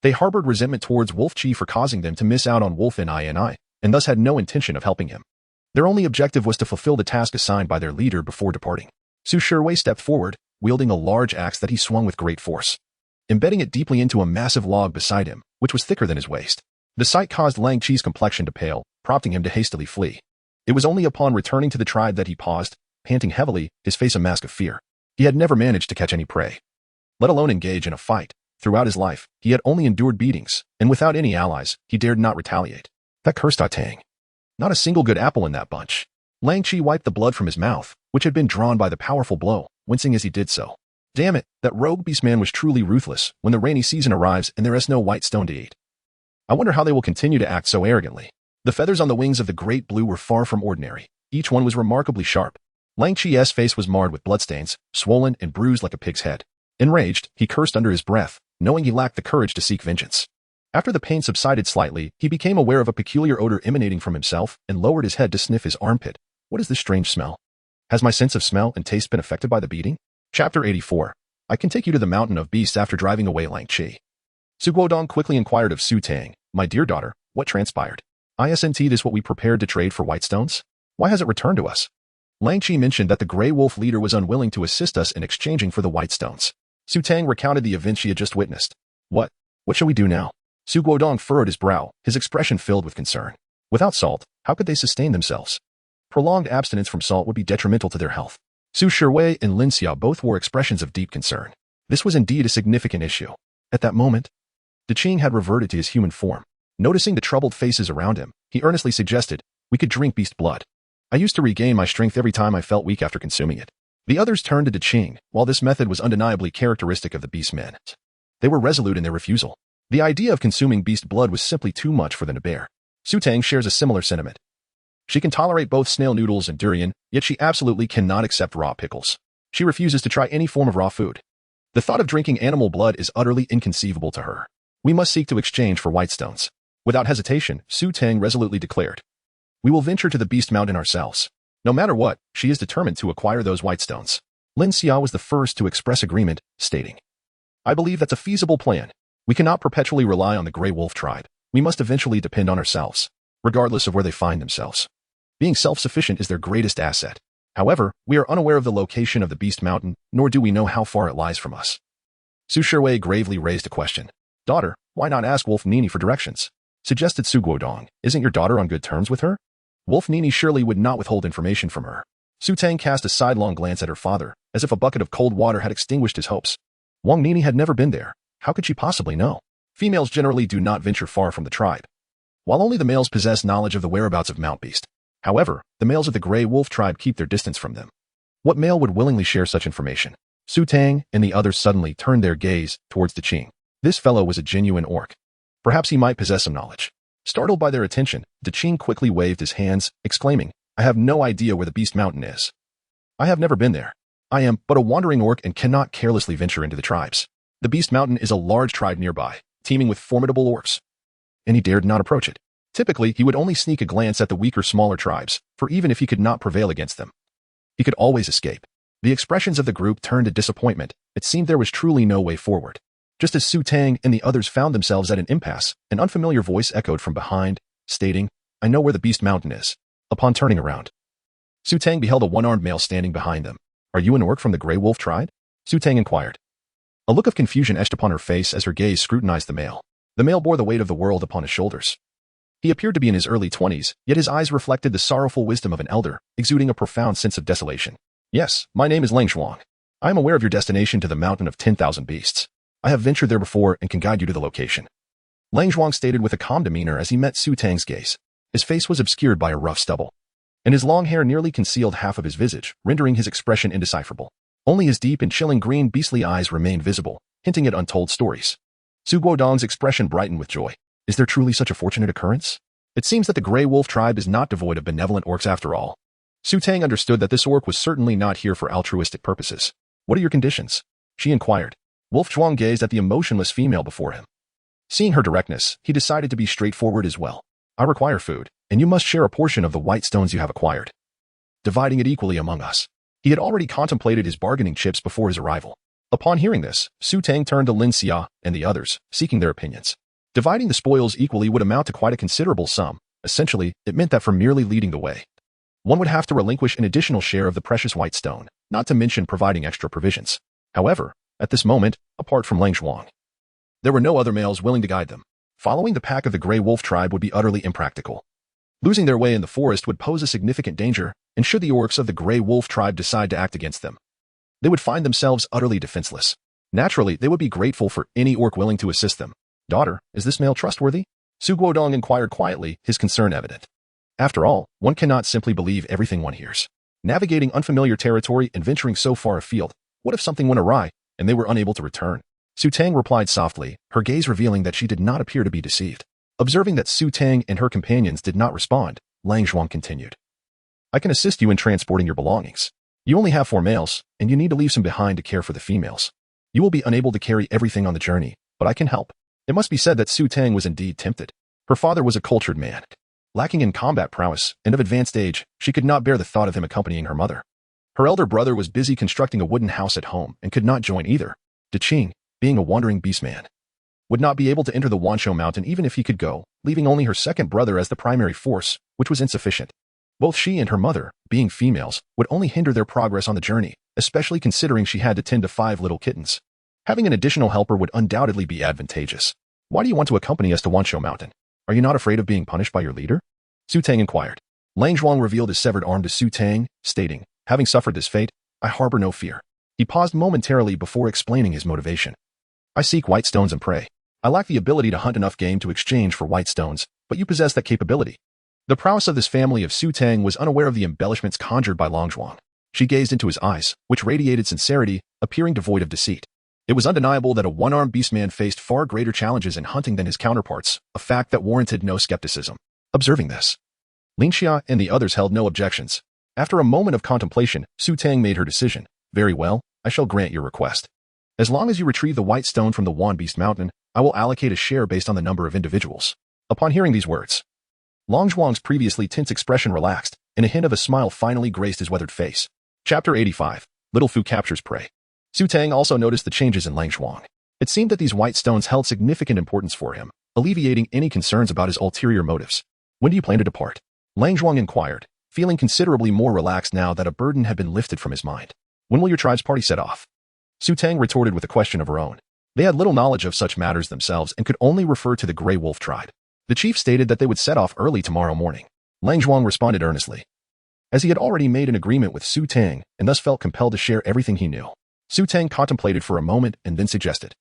S1: They harbored resentment towards Wolf Chi for causing them to miss out on Wolf Ni, and thus had no intention of helping him. Their only objective was to fulfill the task assigned by their leader before departing. Su Shiwei stepped forward, wielding a large axe that he swung with great force, embedding it deeply into a massive log beside him, which was thicker than his waist. The sight caused Lang Chi's complexion to pale, prompting him to hastily flee. It was only upon returning to the tribe that he paused, panting heavily, his face a mask of fear. He had never managed to catch any prey, let alone engage in a fight. Throughout his life, he had only endured beatings, and without any allies, he dared not retaliate. That cursed Tang. Not a single good apple in that bunch. Lang Chi wiped the blood from his mouth, which had been drawn by the powerful blow, wincing as he did so. Damn it, that rogue beastman was truly ruthless when the rainy season arrives and there is no white stone to eat. I wonder how they will continue to act so arrogantly. The feathers on the wings of the great blue were far from ordinary. Each one was remarkably sharp. Lang Chi's face was marred with bloodstains, swollen and bruised like a pig's head. Enraged, he cursed under his breath, knowing he lacked the courage to seek vengeance. After the pain subsided slightly, he became aware of a peculiar odor emanating from himself and lowered his head to sniff his armpit. What is this strange smell? Has my sense of smell and taste been affected by the beating? Chapter 84. I can take you to the mountain of beasts after driving away Lang Chi. Su Guodong quickly inquired of Su Tang, my dear daughter, what transpired? Isn't this what we prepared to trade for white stones? Why has it returned to us? Lang Chi mentioned that the Grey Wolf leader was unwilling to assist us in exchanging for the white stones. Su Tang recounted the event she had just witnessed. What shall we do now? Su Guodong furrowed his brow, his expression filled with concern. Without salt, how could they sustain themselves? Prolonged abstinence from salt would be detrimental to their health. Su Shiwei and Lin Xia both wore expressions of deep concern. This was indeed a significant issue. At that moment, De Qing had reverted to his human form. Noticing the troubled faces around him, he earnestly suggested, we could drink beast blood. I used to regain my strength every time I felt weak after consuming it. The others turned to De Qing, while this method was undeniably characteristic of the beastmen. They were resolute in their refusal. The idea of consuming beast blood was simply too much for them to bear. Su Tang shares a similar sentiment. She can tolerate both snail noodles and durian, yet she absolutely cannot accept raw pickles. She refuses to try any form of raw food. The thought of drinking animal blood is utterly inconceivable to her. We must seek to exchange for white stones. Without hesitation, Su Tang resolutely declared, we will venture to the beast mountain ourselves. No matter what, she is determined to acquire those white stones. Lin Xia was the first to express agreement, stating, I believe that's a feasible plan. We cannot perpetually rely on the Grey Wolf Tribe. We must eventually depend on ourselves, regardless of where they find themselves. Being self-sufficient is their greatest asset. However, we are unaware of the location of the Beast Mountain, nor do we know how far it lies from us. Su Shiwei gravely raised a question. Daughter, why not ask Wolf Nini for directions? Suggested Su Guodong. Isn't your daughter on good terms with her? Wolf Nini surely would not withhold information from her. Su Tang cast a sidelong glance at her father, as if a bucket of cold water had extinguished his hopes. Wang Nini had never been there. How could she possibly know? Females generally do not venture far from the tribe, while only the males possess knowledge of the whereabouts of Mount Beast. However, the males of the Grey Wolf Tribe keep their distance from them. What male would willingly share such information? Su Tang and the others suddenly turned their gaze towards De Qing. This fellow was a genuine orc. Perhaps he might possess some knowledge. Startled by their attention, De Qing quickly waved his hands, exclaiming, I have no idea where the Beast Mountain is. I have never been there. I am but a wandering orc and cannot carelessly venture into the tribes. The Beast Mountain is a large tribe nearby, teeming with formidable orcs, and he dared not approach it. Typically, he would only sneak a glance at the weaker, smaller tribes, for even if he could not prevail against them, he could always escape. The expressions of the group turned to disappointment. It seemed there was truly no way forward. Just as Su Tang and the others found themselves at an impasse, an unfamiliar voice echoed from behind, stating, I know where the Beast Mountain is. Upon turning around, Su Tang beheld a one-armed male standing behind them. Are you an orc from the Grey Wolf Tribe? Su Tang inquired. A look of confusion etched upon her face as her gaze scrutinized the male. The male bore the weight of the world upon his shoulders. He appeared to be in his early 20s, yet his eyes reflected the sorrowful wisdom of an elder, exuding a profound sense of desolation. Yes, my name is Lang Shuang. I am aware of your destination to the Mountain of 10,000 Beasts. I have ventured there before and can guide you to the location. Lang Shuang stated with a calm demeanor as he met Su Tang's gaze. His face was obscured by a rough stubble, and his long hair nearly concealed half of his visage, rendering his expression indecipherable. Only his deep and chilling green beastly eyes remained visible, hinting at untold stories. Su Guodong's expression brightened with joy. Is there truly such a fortunate occurrence? It seems that the Grey Wolf Tribe is not devoid of benevolent orcs after all. Su Tang understood that this orc was certainly not here for altruistic purposes. What are your conditions? She inquired. Wolf Zhuang gazed at the emotionless female before him. Seeing her directness, he decided to be straightforward as well. I require food, and you must share a portion of the white stones you have acquired. dividing it equally among us. He had already contemplated his bargaining chips before his arrival. Upon hearing this, Su Tang turned to Lin Xia and the others, seeking their opinions. Dividing the spoils equally would amount to quite a considerable sum. Essentially, it meant that for merely leading the way, one would have to relinquish an additional share of the precious white stone, not to mention providing extra provisions. However, at this moment, apart from Lang Zhuang, there were no other males willing to guide them. Following the pack of the Greywolf Tribe would be utterly impractical. Losing their way in the forest would pose a significant danger, and should the orcs of the Greywolf Tribe decide to act against them, they would find themselves utterly defenseless. Naturally, they would be grateful for any orc willing to assist them. "Daughter, is this male trustworthy?" Su Guodong inquired quietly, his concern evident. After all, one cannot simply believe everything one hears. Navigating unfamiliar territory and venturing so far afield, what if something went awry, and they were unable to return? Su Tang replied softly, her gaze revealing that she did not appear to be deceived. Observing that Su Tang and her companions did not respond, Lang Zhuang continued. "I can assist you in transporting your belongings. You only have 4 males, and you need to leave some behind to care for the females. You will be unable to carry everything on the journey, but I can help." It must be said that Su Tang was indeed tempted. Her father was a cultured man. Lacking in combat prowess and of advanced age, she could not bear the thought of him accompanying her mother. Her elder brother was busy constructing a wooden house at home and could not join either. De Qing, being a wandering beastman, would not be able to enter the Wanshou mountain even if he could go, leaving only her second brother as the primary force, which was insufficient. Both she and her mother, being females, would only hinder their progress on the journey, especially considering she had to tend to 5 little kittens. Having an additional helper would undoubtedly be advantageous. "Why do you want to accompany us to Wanshou Mountain? Are you not afraid of being punished by your leader?" Su Tang inquired. Lang Zhuang revealed his severed arm to Su Tang, stating, "Having suffered this fate, I harbor no fear." He paused momentarily before explaining his motivation. "I seek white stones and prey. I lack the ability to hunt enough game to exchange for white stones, but you possess that capability." The prowess of this family of Su Tang was unaware of the embellishments conjured by Lang Zhuang. She gazed into his eyes, which radiated sincerity, appearing devoid of deceit. It was undeniable that a one-armed beastman faced far greater challenges in hunting than his counterparts, a fact that warranted no skepticism. Observing this, Lin Xia and the others held no objections. After a moment of contemplation, Su Tang made her decision. "Very well, I shall grant your request. As long as you retrieve the white stone from the Wan Beast Mountain, I will allocate a share based on the number of individuals." Upon hearing these words, Lang Zhuang's previously tense expression relaxed, and a hint of a smile finally graced his weathered face. Chapter 85. Little Fu Captures Prey. Su Tang also noticed the changes in Lang Zhuang. It seemed that these white stones held significant importance for him, alleviating any concerns about his ulterior motives. "When do you plan to depart?" Lang Zhuang inquired, feeling considerably more relaxed now that a burden had been lifted from his mind. "When will your tribe's party set off?" Su Tang retorted with a question of her own. They had little knowledge of such matters themselves and could only refer to the Greywolf Tribe. The chief stated that they would set off early tomorrow morning. Lang Zhuang responded earnestly, as he had already made an agreement with Su Tang and thus felt compelled to share everything he knew. Su Tang contemplated for a moment and then suggested,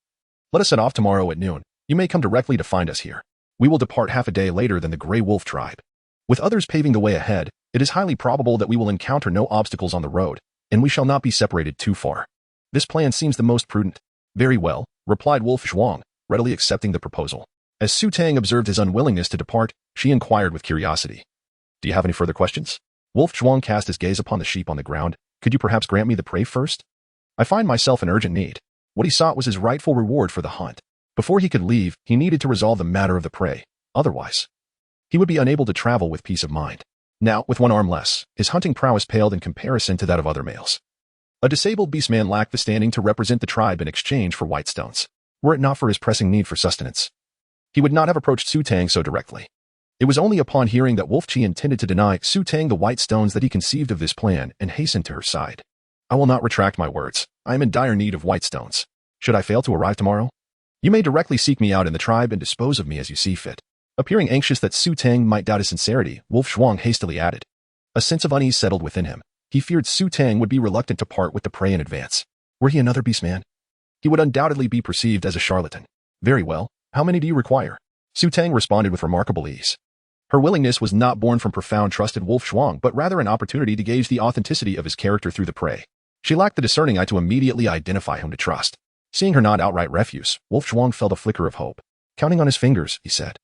S1: "Let us set off tomorrow at noon. You may come directly to find us here. We will depart half a day later than the Greywolf Tribe. With others paving the way ahead, it is highly probable that we will encounter no obstacles on the road, and we shall not be separated too far. This plan seems the most prudent." "Very well," replied Wolf Zhuang, readily accepting the proposal. As Su Tang observed his unwillingness to depart, she inquired with curiosity, "Do you have any further questions?" Wolf Zhuang cast his gaze upon the sheep on the ground. "Could you perhaps grant me the prey first? I find myself in urgent need." What he sought was his rightful reward for the hunt. Before he could leave, he needed to resolve the matter of the prey. Otherwise, he would be unable to travel with peace of mind. Now, with 1 arm less, his hunting prowess paled in comparison to that of other males. A disabled beastman lacked the standing to represent the tribe in exchange for white stones. Were it not for his pressing need for sustenance, he would not have approached Su Tang so directly. It was only upon hearing that Wolf Qi intended to deny Su Tang the white stones that he conceived of this plan and hastened to her side. "I will not retract my words. I am in dire need of white stones. Should I fail to arrive tomorrow, you may directly seek me out in the tribe and dispose of me as you see fit." Appearing anxious that Su Tang might doubt his sincerity, Wolf Zhuang hastily added. A sense of unease settled within him. He feared Su Tang would be reluctant to part with the prey in advance. Were he another beastman, he would undoubtedly be perceived as a charlatan. "Very well, how many do you require?" Su Tang responded with remarkable ease. Her willingness was not born from profound trust in Wolf Zhuang, but rather an opportunity to gauge the authenticity of his character through the prey. She lacked the discerning eye to immediately identify whom to trust. Seeing her not outright refuse, Wolf Zhuang felt a flicker of hope. Counting on his fingers, he said,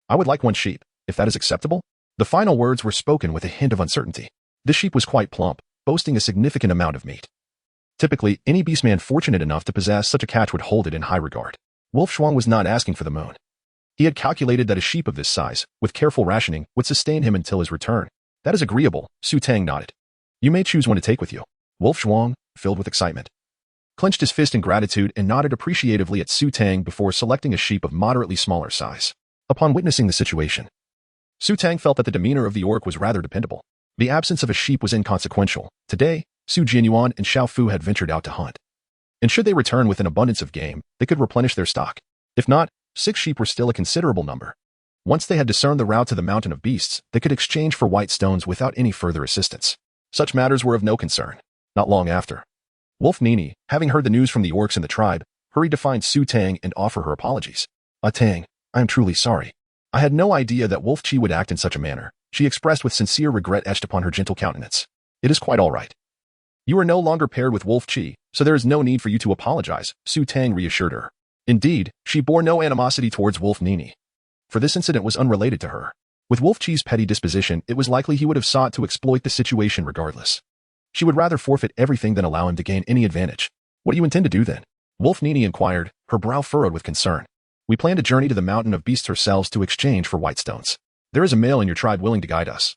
S1: "I would like 1 sheep, if that is acceptable." The final words were spoken with a hint of uncertainty. This sheep was quite plump, boasting a significant amount of meat. Typically, any beastman fortunate enough to possess such a catch would hold it in high regard. Wolf Zhuang was not asking for the moon. He had calculated that a sheep of this size, with careful rationing, would sustain him until his return. "That is agreeable," Su Tang nodded. You may choose one to take with you. Wolf Zhuang, filled with excitement, clenched his fist in gratitude and nodded appreciatively at Su Tang before selecting a sheep of moderately smaller size. Upon witnessing the situation, Su Tang felt that the demeanor of the orc was rather dependable. The absence of a sheep was inconsequential. Today, Su Jianyuan and Xiao Fu had ventured out to hunt, and should they return with an abundance of game, they could replenish their stock. If not, 6 sheep were still a considerable number. Once they had discerned the route to the Mountain of Beasts, they could exchange for white stones without any further assistance. Such matters were of no concern. Not long after, Wolf Nini, having heard the news from the orcs in the tribe, hurried to find Su Tang and offer her apologies. Tang, I am truly sorry. I had no idea that Wolf Chi would act in such a manner, she expressed with sincere regret etched upon her gentle countenance. It is quite all right. You are no longer paired with Wolf Chi, so there is no need for you to apologize, Su Tang reassured her. Indeed, she bore no animosity towards Wolf Nini, for this incident was unrelated to her. With Wolf Chi's petty disposition, it was likely he would have sought to exploit the situation regardless. She would rather forfeit everything than allow him to gain any advantage. What do you intend to do then? Wolf Nini inquired, her brow furrowed with concern. We plan to journey to the Mountain of Beasts ourselves to exchange for white stones. There is a male in your tribe willing to guide us,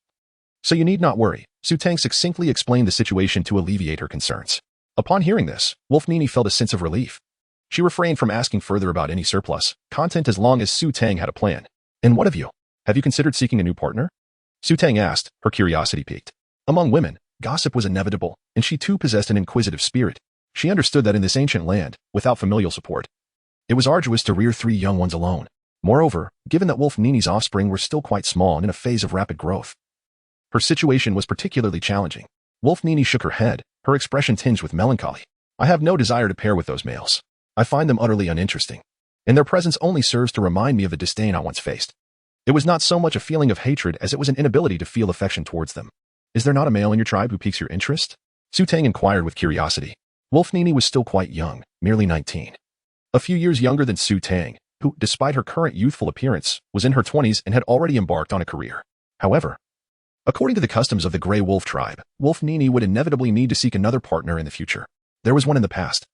S1: so you need not worry. Su Tang succinctly explained the situation to alleviate her concerns. Upon hearing this, Wolf Nini felt a sense of relief. She refrained from asking further about any surplus content as long as Su Tang had a plan. And what of you? Have you considered seeking a new partner? Su Tang asked, her curiosity piqued. Among women, gossip was inevitable, and she too possessed an inquisitive spirit. She understood that in this ancient land, without familial support, it was arduous to rear 3 young ones alone. Moreover, given that Wolf Nini's offspring were still quite small and in a phase of rapid growth, her situation was particularly challenging. Wolf Nini shook her head, her expression tinged with melancholy. I have no desire to pair with those males. I find them utterly uninteresting, and their presence only serves to remind me of the disdain I once faced. It was not so much a feeling of hatred as it was an inability to feel affection towards them. Is there not a male in your tribe who piques your interest? Su Tang inquired with curiosity. Wolf Nini was still quite young, merely 19. A few years younger than Su Tang, who, despite her current youthful appearance, was in her 20s and had already embarked on a career. However, according to the customs of the Greywolf Tribe, Wolf Nini would inevitably need to seek another partner in the future. There was one in the past,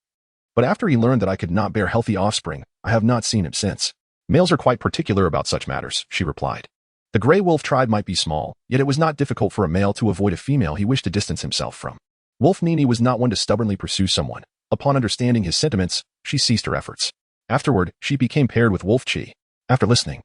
S1: but after he learned that I could not bear healthy offspring, I have not seen him since. Males are quite particular about such matters, she replied. The Greywolf Tribe might be small, yet it was not difficult for a male to avoid a female he wished to distance himself from. Wolf Nini was not one to stubbornly pursue someone. Upon understanding his sentiments, she ceased her efforts. Afterward, she became paired with Wolf Chi. After listening,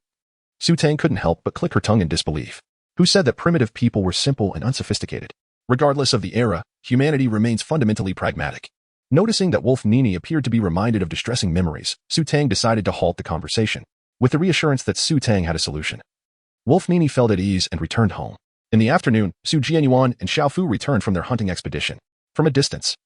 S1: Su Tang couldn't help but click her tongue in disbelief. Who said that primitive people were simple and unsophisticated? Regardless of the era, humanity remains fundamentally pragmatic. Noticing that Wolf Nini appeared to be reminded of distressing memories, Su Tang decided to halt the conversation, with the reassurance that Su Tang had a solution. Wolf Nini felt at ease and returned home. In the afternoon, Su Jianyuan and Xiao Fu returned from their hunting expedition. From a distance,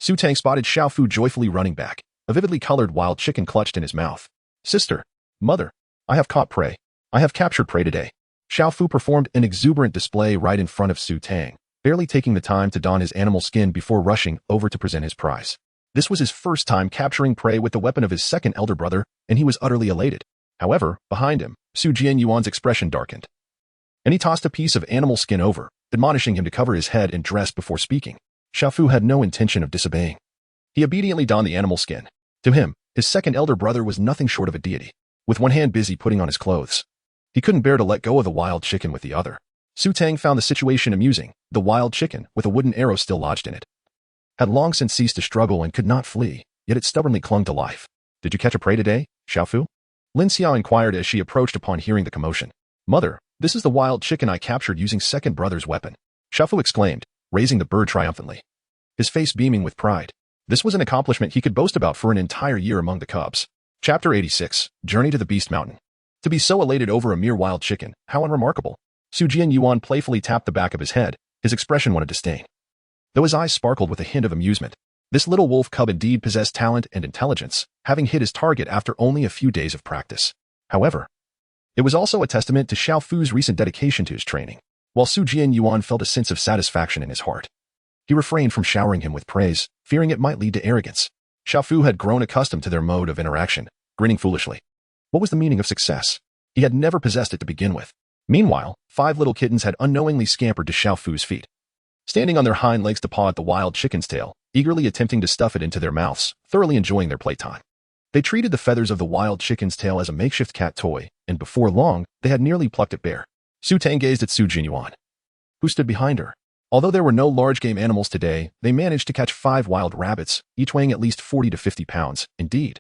S1: Su Tang spotted Xiao Fu joyfully running back, a vividly colored wild chicken clutched in his mouth. Sister, mother, I have caught prey. I have captured prey today. Xiao Fu performed an exuberant display right in front of Su Tang, barely taking the time to don his animal skin before rushing over to present his prize. This was his first time capturing prey with the weapon of his second elder brother, and he was utterly elated. However, behind him, Su Jianyuan's expression darkened, and he tossed a piece of animal skin over, admonishing him to cover his head and dress before speaking. Xiao Fu had no intention of disobeying. He obediently donned the animal skin. To him, his second elder brother was nothing short of a deity, with one hand busy putting on his clothes. He couldn't bear to let go of the wild chicken with the other. Su Tang found the situation amusing. The wild chicken, with a wooden arrow still lodged in it, had long since ceased to struggle and could not flee, yet it stubbornly clung to life. Did you catch a prey today, Xiao Fu? Lin Xiao inquired as she approached upon hearing the commotion. Mother, this is the wild chicken I captured using second brother's weapon, Xiao Fu exclaimed, raising the bird triumphantly, his face beaming with pride. This was an accomplishment he could boast about for an entire year among the cubs. Chapter 86, Journey to the Beast Mountain. To be so elated over a mere wild chicken, how unremarkable. Su Jianyuan playfully tapped the back of his head, his expression one of disdain, though his eyes sparkled with a hint of amusement. This little wolf cub indeed possessed talent and intelligence, having hit his target after only a few days of practice. However, it was also a testament to Xiao Fu's recent dedication to his training. While Su Jianyuan felt a sense of satisfaction in his heart, he refrained from showering him with praise, fearing it might lead to arrogance. Xiao Fu had grown accustomed to their mode of interaction, grinning foolishly. What was the meaning of success? He had never possessed it to begin with. Meanwhile, 5 little kittens had unknowingly scampered to Xiao Fu's feet, standing on their hind legs to paw at the wild chicken's tail, eagerly attempting to stuff it into their mouths, thoroughly enjoying their playtime. They treated the feathers of the wild chicken's tail as a makeshift cat toy, and before long, they had nearly plucked it bare. Su Tang gazed at Su Jianyuan, who stood behind her. Although there were no large game animals today, they managed to catch 5 wild rabbits, each weighing at least 40 to 50 pounds. Indeed,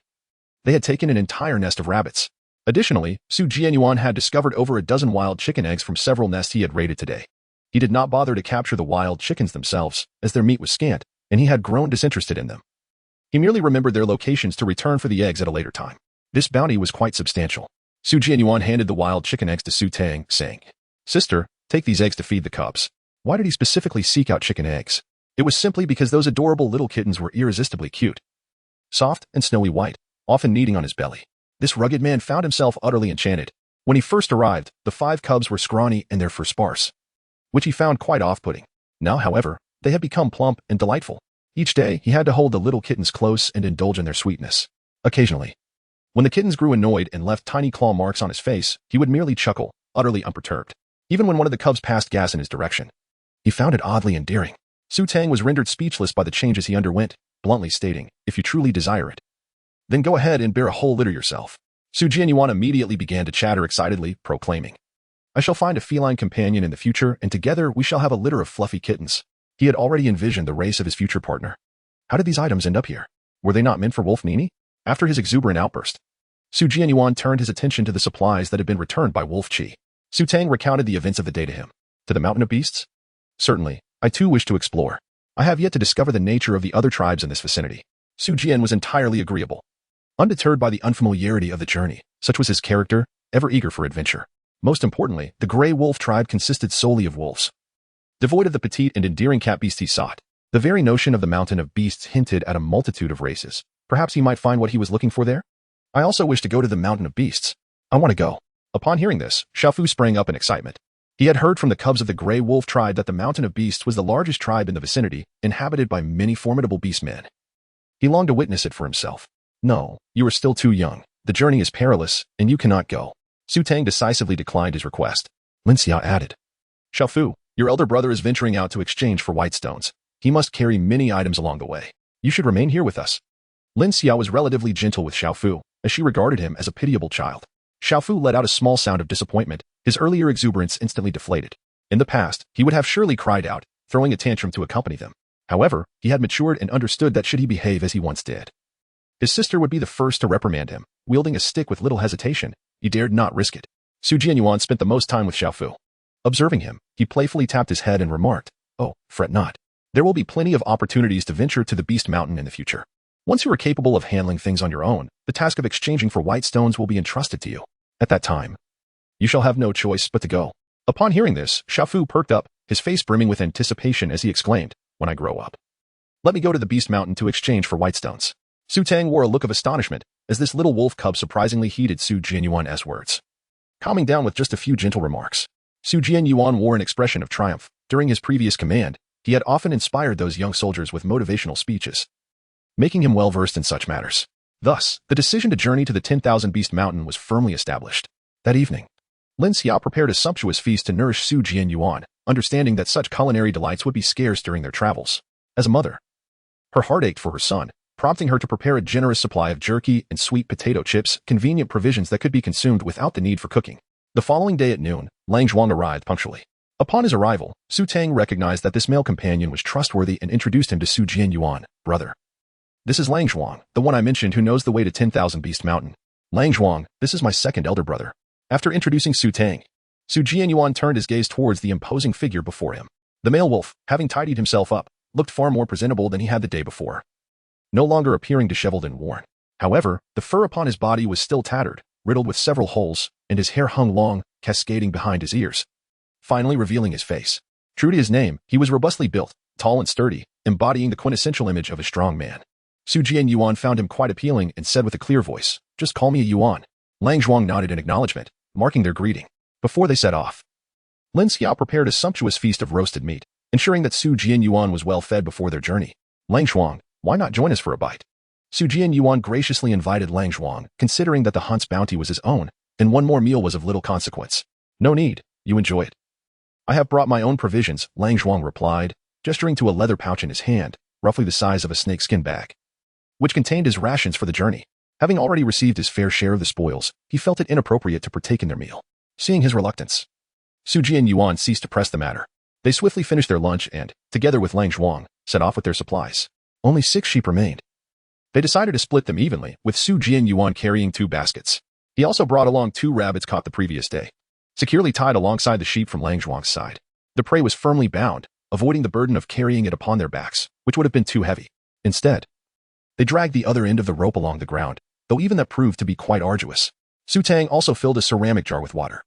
S1: they had taken an entire nest of rabbits. Additionally, Jianyuan had discovered over a dozen wild chicken eggs from several nests he had raided today. He did not bother to capture the wild chickens themselves, as their meat was scant, and he had grown disinterested in them. He merely remembered their locations to return for the eggs at a later time. This bounty was quite substantial. Jianyuan handed the wild chicken eggs to Tang, saying, "Sister, take these eggs to feed the cubs." Why did he specifically seek out chicken eggs? It was simply because those adorable little kittens were irresistibly cute. Soft and snowy white, often kneading on his belly. This rugged man found himself utterly enchanted. When he first arrived, the 5 cubs were scrawny and their fur sparse, which he found quite off-putting. Now, however, they had become plump and delightful. Each day, he had to hold the little kittens close and indulge in their sweetness. Occasionally, when the kittens grew annoyed and left tiny claw marks on his face, he would merely chuckle, utterly unperturbed. Even when one of the cubs passed gas in his direction, he found it oddly endearing. Tang was rendered speechless by the changes he underwent, bluntly stating, "If you truly desire it, then go ahead and bear a whole litter yourself." Jianyuan immediately began to chatter excitedly, proclaiming, "I shall find a feline companion in the future, and together we shall have a litter of fluffy kittens." He had already envisioned the race of his future partner. How did these items end up here? Were they not meant for Wolf Nini? After his exuberant outburst, Jianyuan turned his attention to the supplies that had been returned by Wolf Kuay. Tang recounted the events of the day to him. "To the mountain of beasts? Certainly, I too wish to explore. I have yet to discover the nature of the other tribes in this vicinity." Jian was entirely agreeable. Undeterred by the unfamiliarity of the journey, such was his character, ever eager for adventure. Most importantly, the Greywolf Tribe consisted solely of wolves. Devoid of the petite and endearing cat beast he sought, the very notion of the mountain of beasts hinted at a multitude of races. Perhaps he might find what he was looking for there? "I also wish to go to the mountain of beasts. I want to go." Upon hearing this, Xiaofu sprang up in excitement. He had heard from the cubs of the Greywolf Tribe that the mountain of beasts was the largest tribe in the vicinity, inhabited by many formidable beastmen. He longed to witness it for himself. "No, you are still too young. The journey is perilous, and you cannot go." Tang decisively declined his request. Lin Xia added, "Xiaofu, your elder brother is venturing out to exchange for white stones. He must carry many items along the way. You should remain here with us." Lin Xia was relatively gentle with Xiaofu, as she regarded him as a pitiable child. Xiaofu let out a small sound of disappointment. His earlier exuberance instantly deflated. In the past, he would have surely cried out, throwing a tantrum to accompany them. However, he had matured and understood that should he behave as he once did, his sister would be the first to reprimand him. Wielding a stick with little hesitation, he dared not risk it. Jianyuan spent the most time with Xiaofu. Observing him, he playfully tapped his head and remarked, "Oh, fret not. There will be plenty of opportunities to venture to the Beast Mountain in the future. Once you are capable of handling things on your own, the task of exchanging for white stones will be entrusted to you. At that time, you shall have no choice but to go." Upon hearing this, Xiaofu perked up, his face brimming with anticipation as he exclaimed, "When I grow up, let me go to the Beast Mountain to exchange for white stones." Tang wore a look of astonishment as this little wolf cub surprisingly heeded Jianyuan's words. Calming down with just a few gentle remarks, Jianyuan wore an expression of triumph. During his previous command, he had often inspired those young soldiers with motivational speeches, making him well-versed in such matters. Thus, the decision to journey to the 10,000 Beast Mountain was firmly established. That evening, Lin Xia prepared a sumptuous feast to nourish Jianyuan, understanding that such culinary delights would be scarce during their travels. As a mother, her heart ached for her son, prompting her to prepare a generous supply of jerky and sweet potato chips, convenient provisions that could be consumed without the need for cooking. The following day at noon, Lang Zhuang arrived punctually. Upon his arrival, Tang recognized that this male companion was trustworthy and introduced him to Jianyuan, "Brother, this is Lang Zhuang, the one I mentioned who knows the way to 10,000 Beast Mountain. Lang Zhuang, this is my second elder brother." After introducing Tang, Jianyuan turned his gaze towards the imposing figure before him. The male wolf, having tidied himself up, looked far more presentable than he had the day before, no longer appearing disheveled and worn. However, the fur upon his body was still tattered, riddled with several holes, and his hair hung long, cascading behind his ears, finally revealing his face. True to his name, he was robustly built, tall and sturdy, embodying the quintessential image of a strong man. Jianyuan found him quite appealing and said with a clear voice, "Just call me a Yuan." Lang Zhuang nodded in acknowledgement, marking their greeting. Before they set off, Lin Xiao prepared a sumptuous feast of roasted meat, ensuring that Jianyuan was well fed before their journey. "Lang Zhuang, why not join us for a bite?" Jianyuan graciously invited Lang Zhuang, considering that the hunt's bounty was his own, and one more meal was of little consequence. "No need, you enjoy it. I have brought my own provisions," Lang Zhuang replied, gesturing to a leather pouch in his hand, roughly the size of a snakeskin bag, which contained his rations for the journey. Having already received his fair share of the spoils, he felt it inappropriate to partake in their meal. Seeing his reluctance, Jianyuan ceased to press the matter. They swiftly finished their lunch and, together with Lang Zhuang, set off with their supplies. Only 6 sheep remained. They decided to split them evenly, with Su Jianyuan carrying 2 baskets. He also brought along 2 rabbits caught the previous day, securely tied alongside the sheep from Lang Zhuang's side. The prey was firmly bound, avoiding the burden of carrying it upon their backs, which would have been too heavy. Instead, they dragged the other end of the rope along the ground, though even that proved to be quite arduous. Su Tang also filled a ceramic jar with water,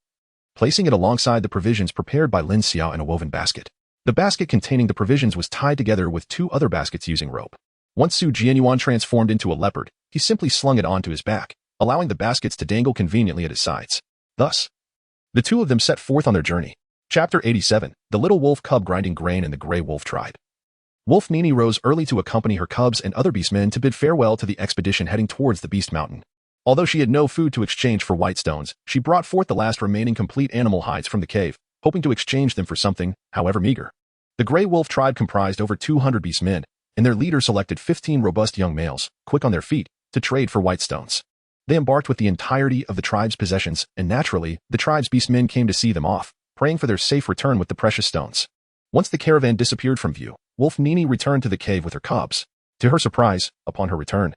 S1: placing it alongside the provisions prepared by Lin Xiao in a woven basket. The basket containing the provisions was tied together with 2 other baskets using rope. Once Su Jianyuan transformed into a leopard, he simply slung it onto his back, allowing the baskets to dangle conveniently at his sides. Thus, the 2 of them set forth on their journey. Chapter 87, The Little Wolf Cub Grinding Grain in the Greywolf Tribe. Wolf Nini rose early to accompany her cubs and other beastmen to bid farewell to the expedition heading towards the Beast Mountain. Although she had no food to exchange for white stones, she brought forth the last remaining complete animal hides from the cave, hoping to exchange them for something, however meager. The Greywolf Tribe comprised over 200 beastmen, and their leader selected 15 robust young males, quick on their feet, to trade for white stones. They embarked with the entirety of the tribe's possessions, and naturally, the tribe's beastmen came to see them off, praying for their safe return with the precious stones. Once the caravan disappeared from view, Wolf Nini returned to the cave with her cubs. To her surprise, upon her return,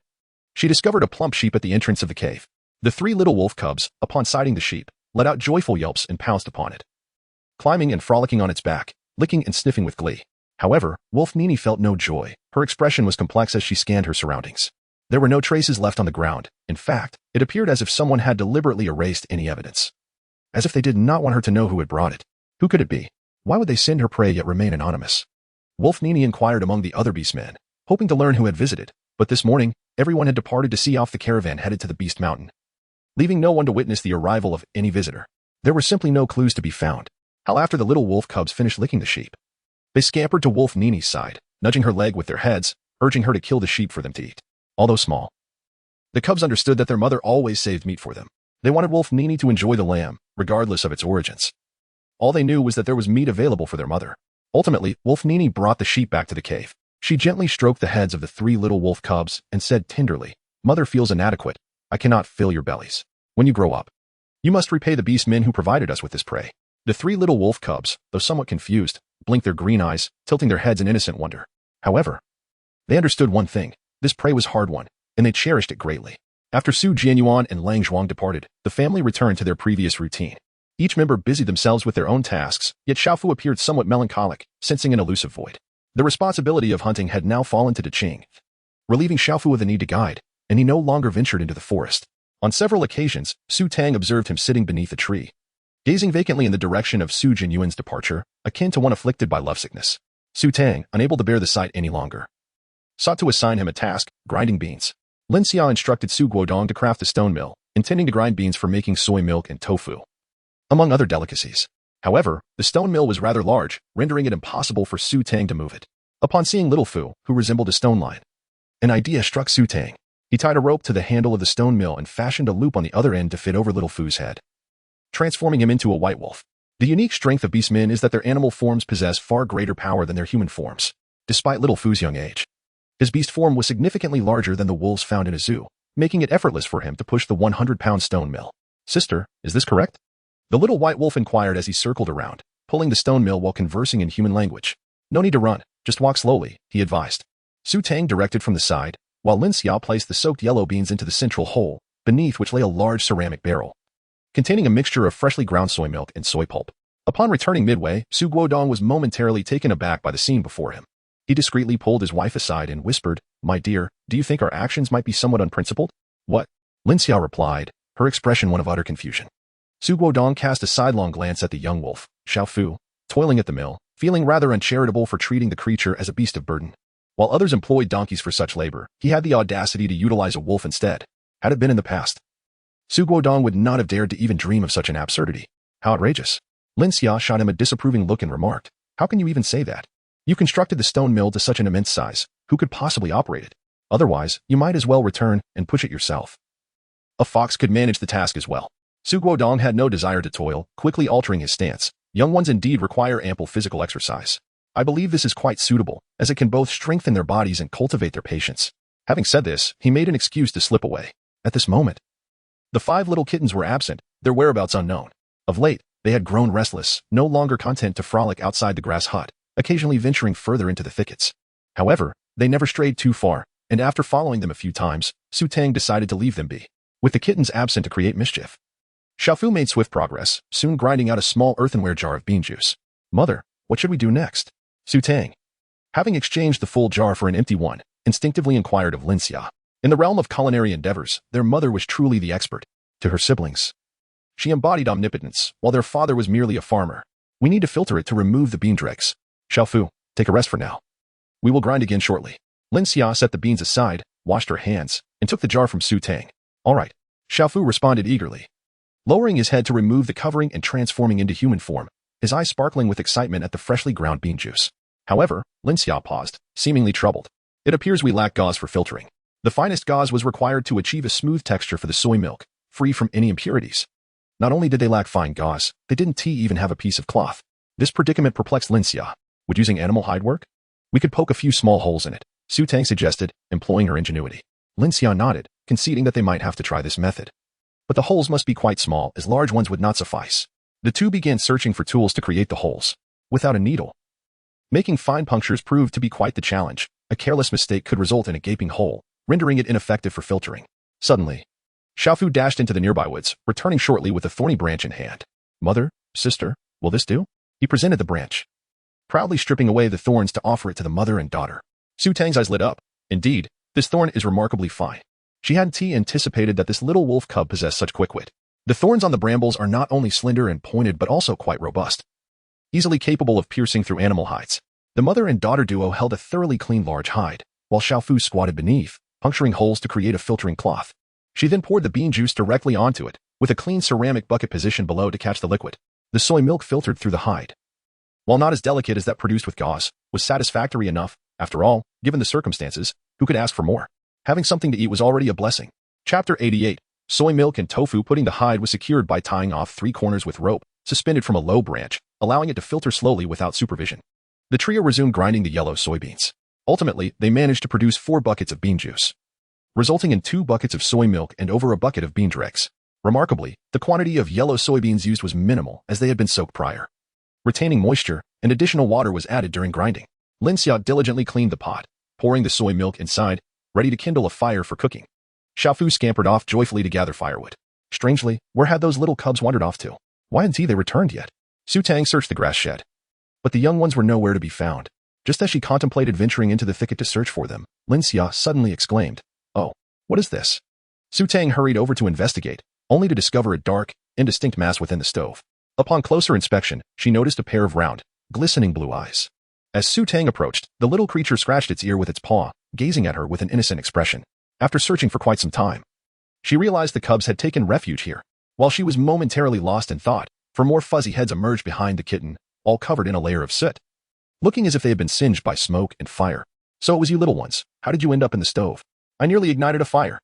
S1: she discovered a plump sheep at the entrance of the cave. The 3 little wolf cubs, upon sighting the sheep, let out joyful yelps and pounced upon it, climbing and frolicking on its back, licking and sniffing with glee. However, Wolf Nini felt no joy. Her expression was complex as she scanned her surroundings. There were no traces left on the ground. In fact, it appeared as if someone had deliberately erased any evidence. As if they did not want her to know who had brought it. Who could it be? Why would they send her prey yet remain anonymous? Wolf Nini inquired among the other beastmen, hoping to learn who had visited, but this morning, everyone had departed to see off the caravan headed to the Beast Mountain, leaving no one to witness the arrival of any visitor. There were simply no clues to be found. How after the little wolf cubs finished licking the sheep, they scampered to Wolf Nini's side, nudging her leg with their heads, urging her to kill the sheep for them to eat. Although small, the cubs understood that their mother always saved meat for them. They wanted Wolf Nini to enjoy the lamb, regardless of its origins. All they knew was that there was meat available for their mother. Ultimately, Wolf Nini brought the sheep back to the cave. She gently stroked the heads of the 3 little wolf cubs and said tenderly, "Mother feels inadequate. I cannot fill your bellies. When you grow up, you must repay the beast men who provided us with this prey." The 3 little wolf cubs, though somewhat confused, blinked their green eyes, tilting their heads in innocent wonder. However, they understood one thing. This prey was hard-won, and they cherished it greatly. After Su Jianyuan and Lang Zhuang departed, the family returned to their previous routine. Each member busied themselves with their own tasks, yet Xiaofu appeared somewhat melancholic, sensing an elusive void. The responsibility of hunting had now fallen to Ching, relieving Xiaofu of the need to guide, and he no longer ventured into the forest. On several occasions, Su Tang observed him sitting beneath a tree, gazing vacantly in the direction of Su Jianyuan's departure, akin to one afflicted by lovesickness. Su Tang, unable to bear the sight any longer, sought to assign him a task, grinding beans. Lin Xiao instructed Su Guodong to craft a stone mill, intending to grind beans for making soy milk and tofu, among other delicacies. However, the stone mill was rather large, rendering it impossible for Su Tang to move it. Upon seeing Little Fu, who resembled a stone lion, an idea struck Su Tang. He tied a rope to the handle of the stone mill and fashioned a loop on the other end to fit over Little Fu's head, transforming him into a white wolf. The unique strength of beastmen is that their animal forms possess far greater power than their human forms. Despite Little Fu's young age, his beast form was significantly larger than the wolves found in a zoo, making it effortless for him to push the 100-pound stone mill. "Sister, is this correct?" the little white wolf inquired as he circled around, pulling the stone mill while conversing in human language. "No need to run, just walk slowly," he advised. Su Tang directed from the side, while Lin Xiao placed the soaked yellow beans into the central hole, beneath which lay a large ceramic barrel, containing a mixture of freshly ground soy milk and soy pulp. Upon returning midway, Su Guodong was momentarily taken aback by the scene before him. He discreetly pulled his wife aside and whispered, "My dear, do you think our actions might be somewhat unprincipled?" "What?" Lin Xiao replied, her expression one of utter confusion. Su Guodong cast a sidelong glance at the young wolf, Xiaofu, toiling at the mill, feeling rather uncharitable for treating the creature as a beast of burden. While others employed donkeys for such labor, he had the audacity to utilize a wolf instead. Had it been in the past, Su Guodong would not have dared to even dream of such an absurdity. How outrageous. Lin Xia shot him a disapproving look and remarked, "How can you even say that? You constructed the stone mill to such an immense size. Who could possibly operate it? Otherwise, you might as well return and push it yourself. A fox could manage the task as well." Su Guodong had no desire to toil, quickly altering his stance. Young ones indeed require ample physical exercise. I believe this is quite suitable, as it can both strengthen their bodies and cultivate their patience. Having said this, he made an excuse to slip away. At this moment, the 5 little kittens were absent, their whereabouts unknown. Of late, They had grown restless, no longer content to frolic outside the grass hut, occasionally venturing further into the thickets. However, they never strayed too far, and after following them a few times, Tang decided to leave them be, with the kittens absent to create mischief. Xiaofu made swift progress, soon grinding out a small earthenware jar of bean juice. Mother, what should we do next? Tang, having exchanged the full jar for an empty one, instinctively inquired of Linxia. In the realm of culinary endeavors, their mother was truly the expert. To her siblings, she embodied omnipotence, while their father was merely a farmer. We need to filter it to remove the bean dregs. Xiaofu, take a rest for now. We will grind again shortly. Linxia set the beans aside, washed her hands, and took the jar from Tang. All right. Xiaofu responded eagerly. Lowering his head to remove the covering and transforming into human form, his eyes sparkling with excitement at the freshly ground bean juice. However, Linxia paused, seemingly troubled. It appears we lack gauze for filtering. The finest gauze was required to achieve a smooth texture for the soy milk, free from any impurities. Not only did they lack fine gauze, they didn't even have a piece of cloth. This predicament perplexed Linxia. Would using animal hide work? We could poke a few small holes in it, Tang suggested, employing her ingenuity. Linxia nodded, conceding that they might have to try this method. But the holes must be quite small, as large ones would not suffice. The two began searching for tools to create the holes. Without a needle, making fine punctures proved to be quite the challenge. A careless mistake could result in a gaping hole, rendering it ineffective for filtering. Suddenly, Xiaofu dashed into the nearby woods, returning shortly with a thorny branch in hand. Mother, sister, will this do? He presented the branch, proudly stripping away the thorns to offer it to the mother and daughter. Tang's eyes lit up. Indeed, this thorn is remarkably fine. She hadn't anticipated that this little wolf cub possessed such quick wit. The thorns on the brambles are not only slender and pointed but also quite robust, easily capable of piercing through animal hides. The mother and daughter duo held a thoroughly clean large hide, while Xiaofu squatted beneath, puncturing holes to create a filtering cloth. She then poured the bean juice directly onto it, with a clean ceramic bucket positioned below to catch the liquid. The soy milk filtered through the hide, while not as delicate as that produced with gauze, was satisfactory enough. After all, given the circumstances, who could ask for more? Having something to eat was already a blessing. Chapter 88. Soy milk and tofu. Pudding. The hide was secured by tying off 3 corners with rope, suspended from a low branch, allowing it to filter slowly without supervision. The trio resumed grinding the yellow soybeans. Ultimately, they managed to produce 4 buckets of bean juice, resulting in 2 buckets of soy milk and over a bucket of bean dregs. Remarkably, the quantity of yellow soybeans used was minimal, as they had been soaked prior, retaining moisture, and additional water was added during grinding. Linxia diligently cleaned the pot, pouring the soy milk inside, ready to kindle a fire for cooking. Xiaofu scampered off joyfully to gather firewood. Strangely, where had those little cubs wandered off to? Why hadn't they returned yet? Tang searched the grass shed, but the young ones were nowhere to be found. Just as she contemplated venturing into the thicket to search for them, Linxia suddenly exclaimed, "Oh, what is this?" Tang hurried over to investigate, only to discover a dark, indistinct mass within the stove. Upon closer inspection, she noticed a pair of round, glistening blue eyes. As Tang approached, the little creature scratched its ear with its paw, gazing at her with an innocent expression. After searching for quite some time, she realized the cubs had taken refuge here. While she was momentarily lost in thought, 4 more fuzzy heads emerged behind the kitten, all covered in a layer of soot, looking as if they had been singed by smoke and fire. "So it was you little ones. How did you end up in the stove?" "I nearly ignited a fire."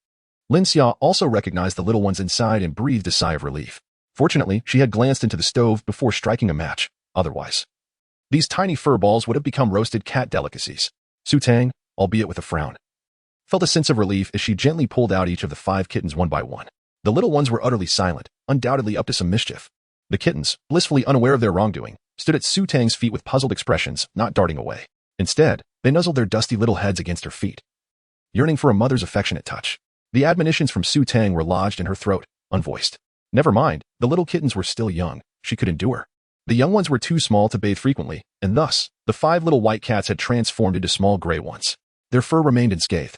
S1: Linxia also recognized the little ones inside and breathed a sigh of relief. Fortunately, she had glanced into the stove before striking a match. Otherwise, these tiny fur balls would have become roasted cat delicacies. Tang, albeit with a frown, felt a sense of relief as she gently pulled out each of the 5 kittens one by one. The little ones were utterly silent, undoubtedly up to some mischief. The kittens, blissfully unaware of their wrongdoing, stood at Tang's feet with puzzled expressions, not darting away. Instead, they nuzzled their dusty little heads against her feet, yearning for a mother's affectionate touch. The admonitions from Tang were lodged in her throat, unvoiced. Never mind, the little kittens were still young. She could endure. The young ones were too small to bathe frequently, and thus, the 5 little white cats had transformed into small gray ones. Their fur remained unscathed,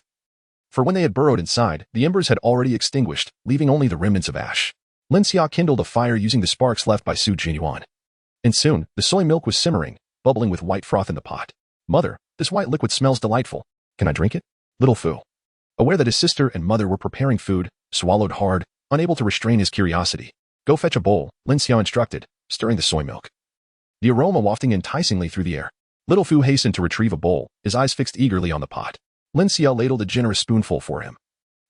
S1: for when they had burrowed inside, the embers had already extinguished, leaving only the remnants of ash. Linxia kindled a fire using the sparks left by Jianyuan. And soon, the soy milk was simmering, bubbling with white froth in the pot. "Mother, this white liquid smells delightful. Can I drink it?" Little Fu, aware that his sister and mother were preparing food, swallowed hard, unable to restrain his curiosity. "Go fetch a bowl," Linxia instructed, stirring the soy milk, the aroma wafting enticingly through the air. Little Fu hastened to retrieve a bowl, his eyes fixed eagerly on the pot. Linxia ladled a generous spoonful for him,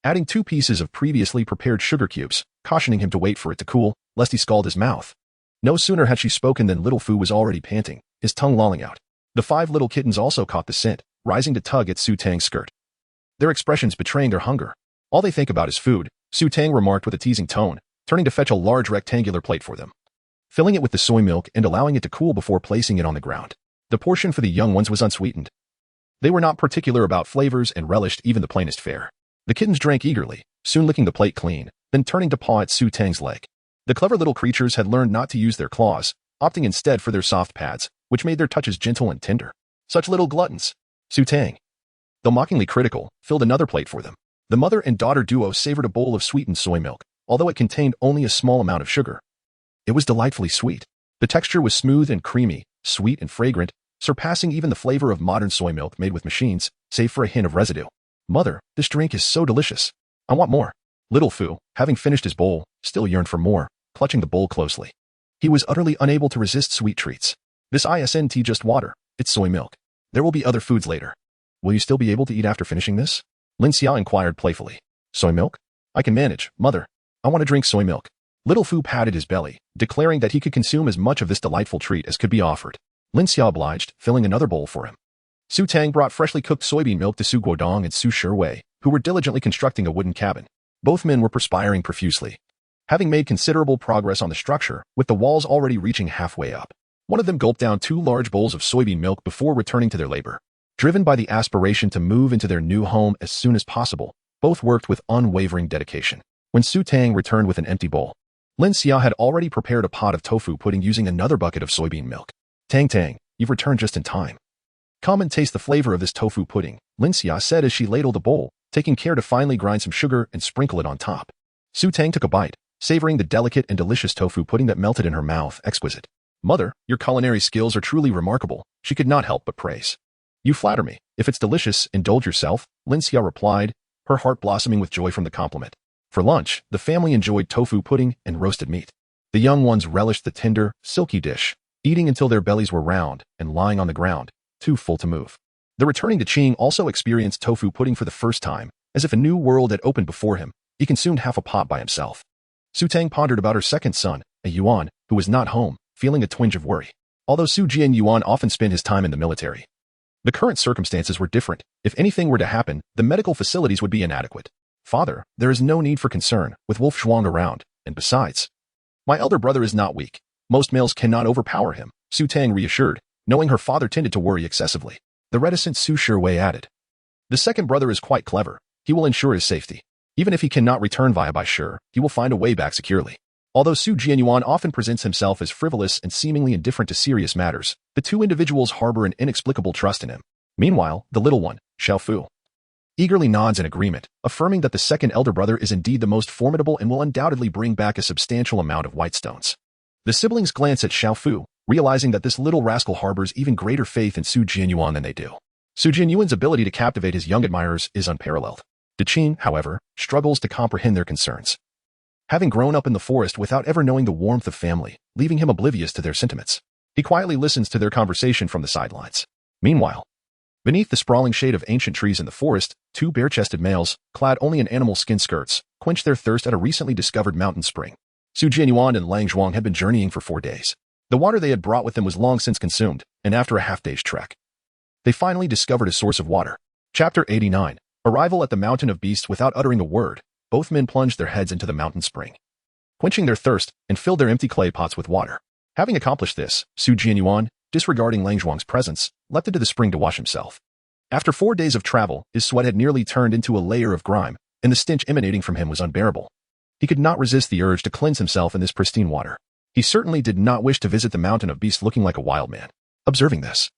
S1: adding 2 pieces of previously prepared sugar cubes, cautioning him to wait for it to cool, lest he scald his mouth. No sooner had she spoken than Little Fu was already panting, his tongue lolling out. The 5 little kittens also caught the scent, rising to tug at Tang's skirt, their expressions betraying their hunger. "All they think about is food," Tang remarked with a teasing tone, turning to fetch a large rectangular plate for them. filling it with the soy milk and allowing it to cool before placing it on the ground. The portion for the young ones was unsweetened. They were not particular about flavors and relished even the plainest fare. The kittens drank eagerly, soon licking the plate clean, then turning to paw at Su Tang's leg. The clever little creatures had learned not to use their claws, opting instead for their soft pads, which made their touches gentle and tender. Such little gluttons. Su Tang, though mockingly critical, filled another plate for them. The mother and daughter duo savored a bowl of sweetened soy milk, although it contained only a small amount of sugar. It was delightfully sweet. The texture was smooth and creamy, sweet and fragrant, surpassing even the flavor of modern soy milk made with machines, save for a hint of residue. Mother, this drink is so delicious. I want more. Little Fu, having finished his bowl, still yearned for more, clutching the bowl closely. He was utterly unable to resist sweet treats. This isn't just water, it's soy milk. There will be other foods later. Will you still be able to eat after finishing this? Lin Xia inquired playfully. Soy milk? I can manage, mother. I want to drink soy milk. Little Fu patted his belly, declaring that he could consume as much of this delightful treat as could be offered. Lin Xia obliged, filling another bowl for him. Su Tang brought freshly cooked soybean milk to Su Guodong and Su Shiwei, who were diligently constructing a wooden cabin. Both men were perspiring profusely, having made considerable progress on the structure, with the walls already reaching halfway up. One of them gulped down 2 large bowls of soybean milk before returning to their labor. Driven by the aspiration to move into their new home as soon as possible, both worked with unwavering dedication. When Su Tang returned with an empty bowl, Lin Xia had already prepared a pot of tofu pudding using another bucket of soybean milk. Tang, you've returned just in time. Come and taste the flavor of this tofu pudding, Lin Xia said as she ladled the bowl, taking care to finely grind some sugar and sprinkle it on top. Su Tang took a bite, savoring the delicate and delicious tofu pudding that melted in her mouth. Exquisite. Mother, your culinary skills are truly remarkable, she could not help but praise. You flatter me. If it's delicious, indulge yourself, Lin Xia replied, her heart blossoming with joy from the compliment. For lunch, the family enjoyed tofu pudding and roasted meat. The young ones relished the tender, silky dish, eating until their bellies were round and lying on the ground, too full to move. The returning to Qing also experienced tofu pudding for the first time, as if a new world had opened before him. He consumed half a pot by himself. Su Tang pondered about her second son, a Yuan, who was not home, feeling a twinge of worry. Although Su Jianyuan often spent his time in the military, the current circumstances were different. If anything were to happen, the medical facilities would be inadequate. Father, there is no need for concern, with Wolf Kuay around, and besides, my elder brother is not weak. Most males cannot overpower him, Su Tang reassured, knowing her father tended to worry excessively. The reticent Su Shiwei added, the second brother is quite clever. He will ensure his safety. Even if he cannot return via by Shi, he will find a way back securely. Although Su Jianyuan often presents himself as frivolous and seemingly indifferent to serious matters, the two individuals harbor an inexplicable trust in him. Meanwhile, the little one, Xiaofu, eagerly nods in agreement, affirming that the second elder brother is indeed the most formidable and will undoubtedly bring back a substantial amount of white stones. The siblings glance at Xiaofu, realizing that this little rascal harbors even greater faith in Su Jianyuan than they do. Su Jianyuan's ability to captivate his young admirers is unparalleled. De Qing, however, struggles to comprehend their concerns, having grown up in the forest without ever knowing the warmth of family, leaving him oblivious to their sentiments. He quietly listens to their conversation from the sidelines. Meanwhile, beneath the sprawling shade of ancient trees in the forest, 2 bare-chested males, clad only in animal skin skirts, quench their thirst at a recently discovered mountain spring. Su Jianyuan and Lang Zhuang had been journeying for 4 days. The water they had brought with them was long since consumed, and after a half-day's trek, they finally discovered a source of water. Chapter 89. Arrival at the Mountain of Beasts. Without uttering a word, both men plunged their heads into the mountain spring, quenching their thirst, and filled their empty clay pots with water. Having accomplished this, Su Jianyuan, disregarding Lang Zhuang's presence, leapt into the spring to wash himself. After 4 days of travel, his sweat had nearly turned into a layer of grime, and the stench emanating from him was unbearable. He could not resist the urge to cleanse himself in this pristine water. He certainly did not wish to visit the Mountain of Beasts looking like a wild man. Observing this,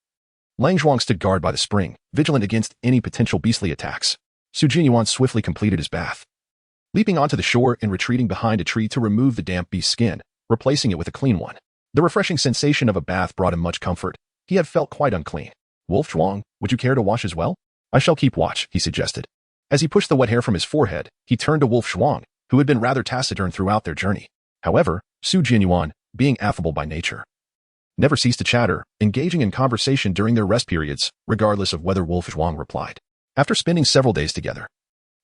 S1: Lang Zhuang stood guard by the spring, vigilant against any potential beastly attacks. Su Jianyuan swiftly completed his bath, leaping onto the shore and retreating behind a tree to remove the damp beast skin, replacing it with a clean one. The refreshing sensation of a bath brought him much comfort. He had felt quite unclean. Wolf Kuay, would you care to wash as well? I shall keep watch, he suggested. As he pushed the wet hair from his forehead, he turned to Wolf Kuay, who had been rather taciturn throughout their journey. However, Su Jianyuan, being affable by nature, never ceased to chatter, engaging in conversation during their rest periods, regardless of whether Wolf Kuay replied. After spending several days together,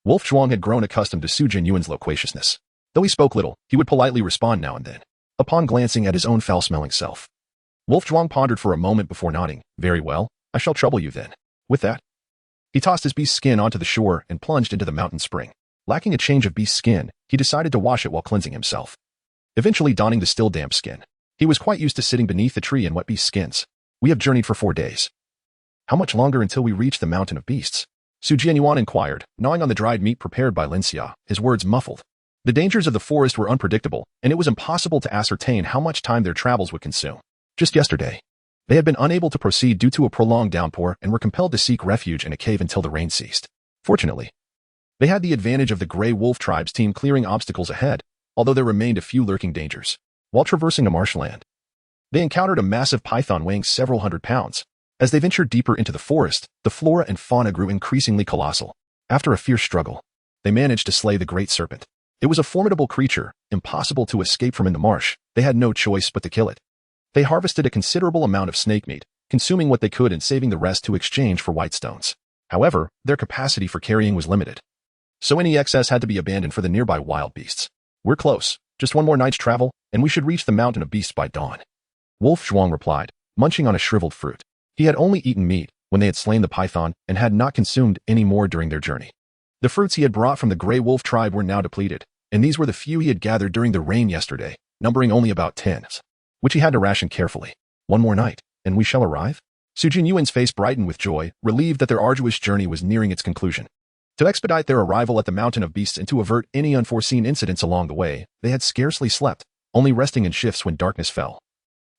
S1: Wolf Kuay had grown accustomed to Su Jianyuan's loquaciousness. Though he spoke little, he would politely respond now and then. Upon glancing at his own foul-smelling self, Wolf Kuay pondered for a moment before nodding. Very well, I shall trouble you then. With that, he tossed his beast's skin onto the shore and plunged into the mountain spring. Lacking a change of beast skin, he decided to wash it while cleansing himself. Eventually donning the still damp skin, He was quite used to sitting beneath the tree in wet beast skins. We have journeyed for 4 days. How much longer until we reach the mountain of beasts? Jianyuan inquired, gnawing on the dried meat prepared by Linxia, his words muffled. The dangers of the forest were unpredictable, and it was impossible to ascertain how much time their travels would consume. Just yesterday, they had been unable to proceed due to a prolonged downpour and were compelled to seek refuge in a cave until the rain ceased. Fortunately, they had the advantage of the Greywolf Tribe's team clearing obstacles ahead, although there remained a few lurking dangers. While traversing a marshland, they encountered a massive python weighing several hundred pounds. As they ventured deeper into the forest, the flora and fauna grew increasingly colossal. After a fierce struggle, they managed to slay the great serpent. It was a formidable creature, impossible to escape from in the marsh. They had no choice but to kill it. They harvested a considerable amount of snake meat, consuming what they could and saving the rest to exchange for white stones. However, their capacity for carrying was limited, so any excess had to be abandoned for the nearby wild beasts. We're close. Just 1 more night's travel, and we should reach the mountain of beasts by dawn. Wolf Kuay replied, munching on a shriveled fruit. He had only eaten meat when they had slain the python and had not consumed any more during their journey. The fruits he had brought from the Greywolf Tribe were now depleted, and these were the few he had gathered during the rain yesterday, numbering only about 10, which he had to ration carefully. 1 more night, and we shall arrive? Jianyuan's face brightened with joy, relieved that their arduous journey was nearing its conclusion. To expedite their arrival at the mountain of beasts and to avert any unforeseen incidents along the way, they had scarcely slept, only resting in shifts when darkness fell,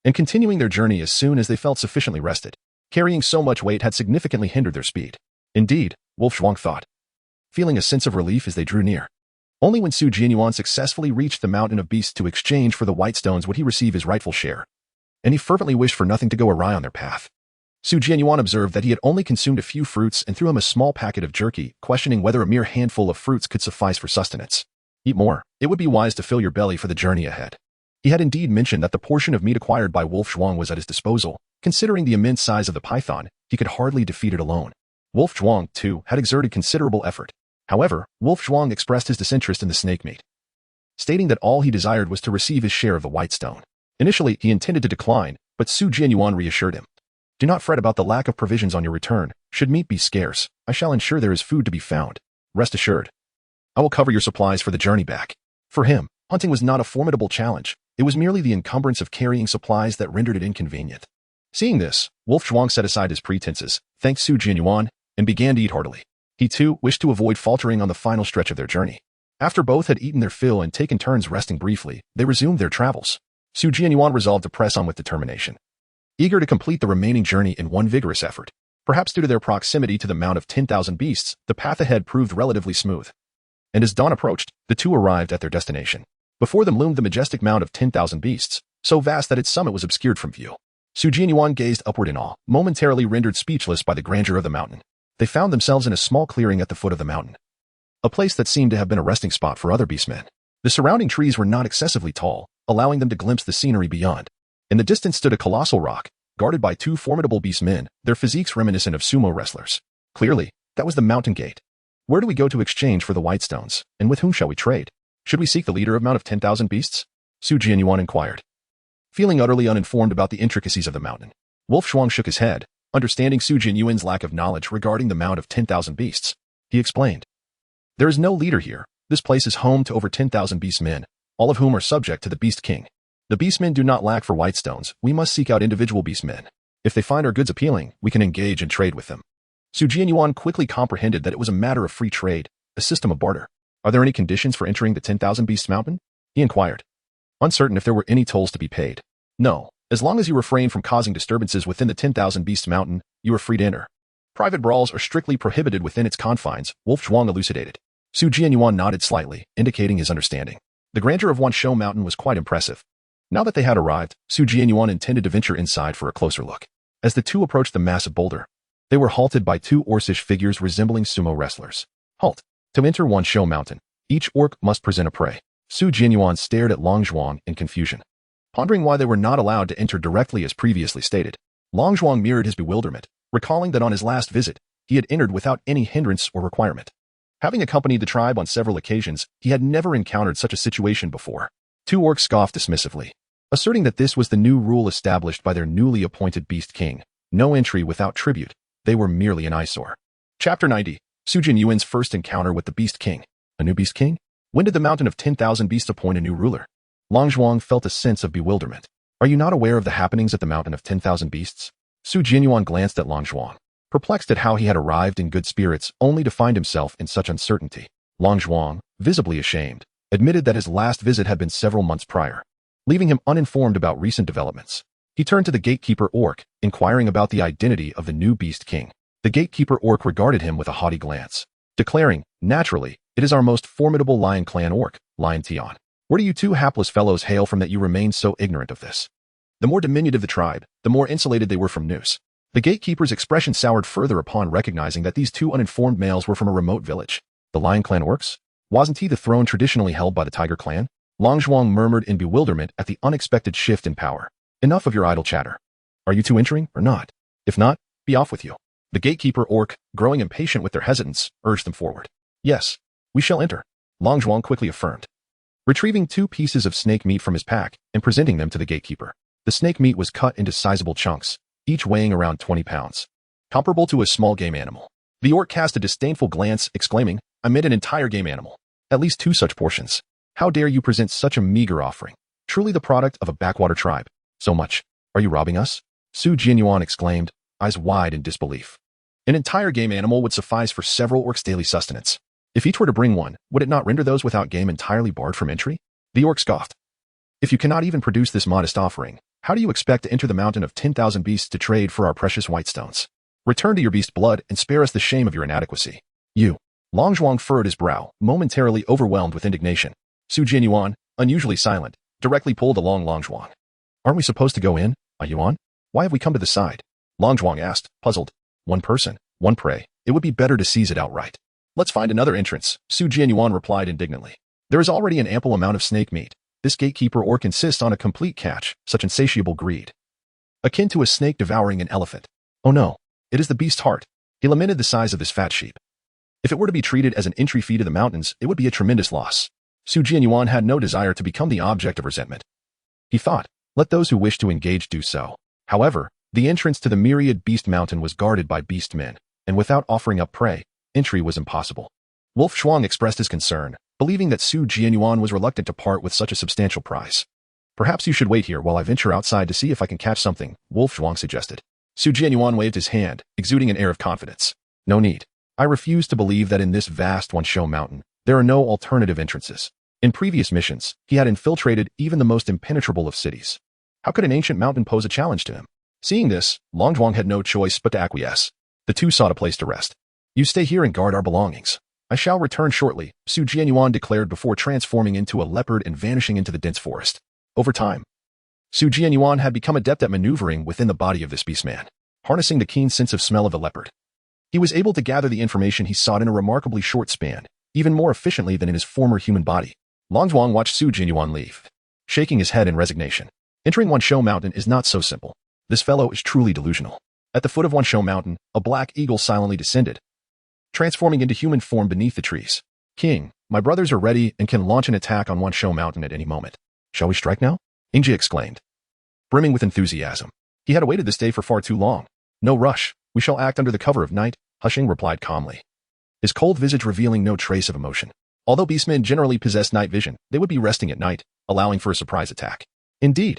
S1: and continuing their journey as soon as they felt sufficiently rested. Carrying so much weight had significantly hindered their speed. Indeed, Wolf Kuay thought, feeling a sense of relief as they drew near. Only when Jianyuan successfully reached the mountain of beasts to exchange for the white stones would he receive his rightful share, and he fervently wished for nothing to go awry on their path. Jianyuan observed that he had only consumed a few fruits and threw him a small packet of jerky, questioning whether a mere handful of fruits could suffice for sustenance. Eat more. It would be wise to fill your belly for the journey ahead. He had indeed mentioned that the portion of meat acquired by Wolf Kuay was at his disposal. Considering the immense size of the python, he could hardly defeat it alone. Wolf Kuay, too, had exerted considerable effort. However, Wolf Kuay expressed his disinterest in the snake meat, stating that all he desired was to receive his share of the white stone. Initially, he intended to decline, but Jianyuan reassured him. Do not fret about the lack of provisions on your return. Should meat be scarce, I shall ensure there is food to be found. Rest assured, I will cover your supplies for the journey back. For him, hunting was not a formidable challenge. It was merely the encumbrance of carrying supplies that rendered it inconvenient. Seeing this, Wolf Kuay set aside his pretenses, thanked Jianyuan, and began to eat heartily. He too wished to avoid faltering on the final stretch of their journey. After both had eaten their fill and taken turns resting briefly, they resumed their travels. Jianyuan resolved to press on with determination, eager to complete the remaining journey in one vigorous effort. Perhaps due to their proximity to the Mount of 10,000 Beasts, the path ahead proved relatively smooth. And as dawn approached, the two arrived at their destination. Before them loomed the majestic Mount of 10,000 Beasts, so vast that its summit was obscured from view. Jianyuan gazed upward in awe, momentarily rendered speechless by the grandeur of the mountain. They found themselves in a small clearing at the foot of the mountain, a place that seemed to have been a resting spot for other beastmen. The surrounding trees were not excessively tall, allowing them to glimpse the scenery beyond. In the distance stood a colossal rock, guarded by 2 formidable beastmen, their physiques reminiscent of sumo wrestlers. Clearly, that was the mountain gate. Where do we go to exchange for the white stones, and with whom shall we trade? Should we seek the leader of Mount of 10,000 Beasts? Jianyuan inquired, feeling utterly uninformed about the intricacies of the mountain. Wolf Kuay shook his head, understanding Jianyuan's lack of knowledge regarding the Mount of 10,000 Beasts. He explained, there is no leader here. This place is home to over 10,000 beastmen, all of whom are subject to the Beast King. The beastmen do not lack for white stones. We must seek out individual beastmen. If they find our goods appealing, we can engage and trade with them. Jianyuan quickly comprehended that it was a matter of free trade, a system of barter. Are there any conditions for entering the 10,000 Beasts Mountain? He inquired, uncertain if there were any tolls to be paid. No, as long as you refrain from causing disturbances within the 10,000 Beasts Mountain, you are free to enter. Private brawls are strictly prohibited within its confines, Wolf Kuay elucidated. Jianyuan nodded slightly, indicating his understanding. The grandeur of Wansho Mountain was quite impressive. Now that they had arrived, Jianyuan intended to venture inside for a closer look. As the two approached the massive boulder, they were halted by 2 orcish figures resembling sumo wrestlers. Halt. To enter Wansho Mountain, each orc must present a prey. Jianyuan stared at Longzhuang in confusion, pondering why they were not allowed to enter directly as previously stated. Longzhuang mirrored his bewilderment, recalling that on his last visit, he had entered without any hindrance or requirement. Having accompanied the tribe on several occasions, he had never encountered such a situation before. 2 orcs scoffed dismissively, asserting that this was the new rule established by their newly appointed Beast King. No entry without tribute. They were merely an eyesore. Chapter 90. Jianyuan's first encounter with the Beast King. A new Beast King? When did the Mountain of 10,000 Beasts appoint a new ruler? Longzhuang felt a sense of bewilderment. Are you not aware of the happenings at the Mountain of 10,000 Beasts? Su Jianyuan glanced at Long Zhuang, perplexed at how he had arrived in good spirits only to find himself in such uncertainty. Long Zhuang, visibly ashamed, admitted that his last visit had been several months prior, leaving him uninformed about recent developments. He turned to the gatekeeper orc, inquiring about the identity of the new beast king. The gatekeeper orc regarded him with a haughty glance, declaring, naturally, it is our most formidable lion clan orc, Lion Tian. Where do you two hapless fellows hail from that you remain so ignorant of this? The more diminutive the tribe, the more insulated they were from news. The gatekeeper's expression soured further upon recognizing that these two uninformed males were from a remote village. The lion clan orcs? Wasn't he the throne traditionally held by the tiger clan? Long Zhuang murmured in bewilderment at the unexpected shift in power. Enough of your idle chatter. Are you two entering or not? If not, be off with you. The gatekeeper orc, growing impatient with their hesitance, urged them forward. Yes, we shall enter, Long Zhuang quickly affirmed, retrieving 2 pieces of snake meat from his pack and presenting them to the gatekeeper. The snake meat was cut into sizable chunks, each weighing around 20 pounds, comparable to a small game animal. The orc cast a disdainful glance, exclaiming, I meant an entire game animal. At least 2 such portions. How dare you present such a meager offering? Truly the product of a backwater tribe. So much. Are you robbing us? Su Jianyuan exclaimed, eyes wide in disbelief. An entire game animal would suffice for several orcs' daily sustenance. If each were to bring one, would it not render those without game entirely barred from entry? The orc scoffed. If you cannot even produce this modest offering, how do you expect to enter the mountain of 10,000 beasts to trade for our precious white stones? Return to your beast blood and spare us the shame of your inadequacy. You. Long Zhuang furrowed his brow, momentarily overwhelmed with indignation. Su Jianyuan, unusually silent, directly pulled along Long Zhuang. Aren't we supposed to go in, Yuan? Why have we come to the side? Long Zhuang asked, puzzled. One person, one prey. It would be better to seize it outright. Let's find another entrance, Su Jianyuan replied indignantly. There is already an ample amount of snake meat. This gatekeeper orc insists on a complete catch, such insatiable greed. Akin to a snake devouring an elephant. Oh no, it is the beast's heart. He lamented the size of this fat sheep. If it were to be treated as an entry fee to the mountains, it would be a tremendous loss. Su Jianyuan had no desire to become the object of resentment. He thought, let those who wish to engage do so. However, the entrance to the myriad beast mountain was guarded by beast men, and without offering up prey, entry was impossible. Wolf Kuay expressed his concern, believing that Su Jianyuan was reluctant to part with such a substantial prize. Perhaps you should wait here while I venture outside to see if I can catch something, Wolf Kuay suggested. Su Jianyuan waved his hand, exuding an air of confidence. No need. I refuse to believe that in this vast Wanshou mountain, there are no alternative entrances. In previous missions, he had infiltrated even the most impenetrable of cities. How could an ancient mountain pose a challenge to him? Seeing this, Long Zhuang had no choice but to acquiesce. The two sought a place to rest. You stay here and guard our belongings. I shall return shortly, Su Jianyuan declared before transforming into a leopard and vanishing into the dense forest. Over time, Su Jianyuan had become adept at maneuvering within the body of this beastman, harnessing the keen sense of smell of a leopard. He was able to gather the information he sought in a remarkably short span, even more efficiently than in his former human body. Long Zhuang watched Su Jianyuan leave, shaking his head in resignation. Entering Wanshou Mountain is not so simple. This fellow is truly delusional. At the foot of Wanshou Mountain, a black eagle silently descended, transforming into human form beneath the trees. King, my brothers are ready and can launch an attack on Wanshou Mountain at any moment. Shall we strike now? Ingji exclaimed, brimming with enthusiasm. He had awaited this day for far too long. No rush. We shall act under the cover of night, Hushing replied calmly, his cold visage revealing no trace of emotion. Although beastmen generally possess night vision, they would be resting at night, allowing for a surprise attack. Indeed.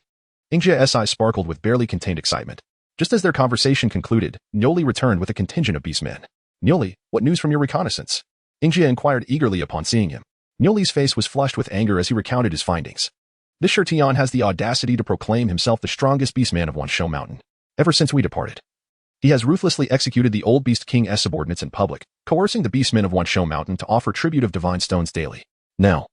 S1: Ingjia's eyes sparkled with barely contained excitement. Just as their conversation concluded, Nyoli returned with a contingent of beastmen. Nyoli, what news from your reconnaissance? Ingjia inquired eagerly upon seeing him. Nyoli's face was flushed with anger as he recounted his findings. This Shirtian has the audacity to proclaim himself the strongest beastman of Wanshou Mountain. Ever since we departed, he has ruthlessly executed the old Beast King's subordinates in public, coercing the beastmen of Wanshou Mountain to offer tribute of divine stones daily. Now,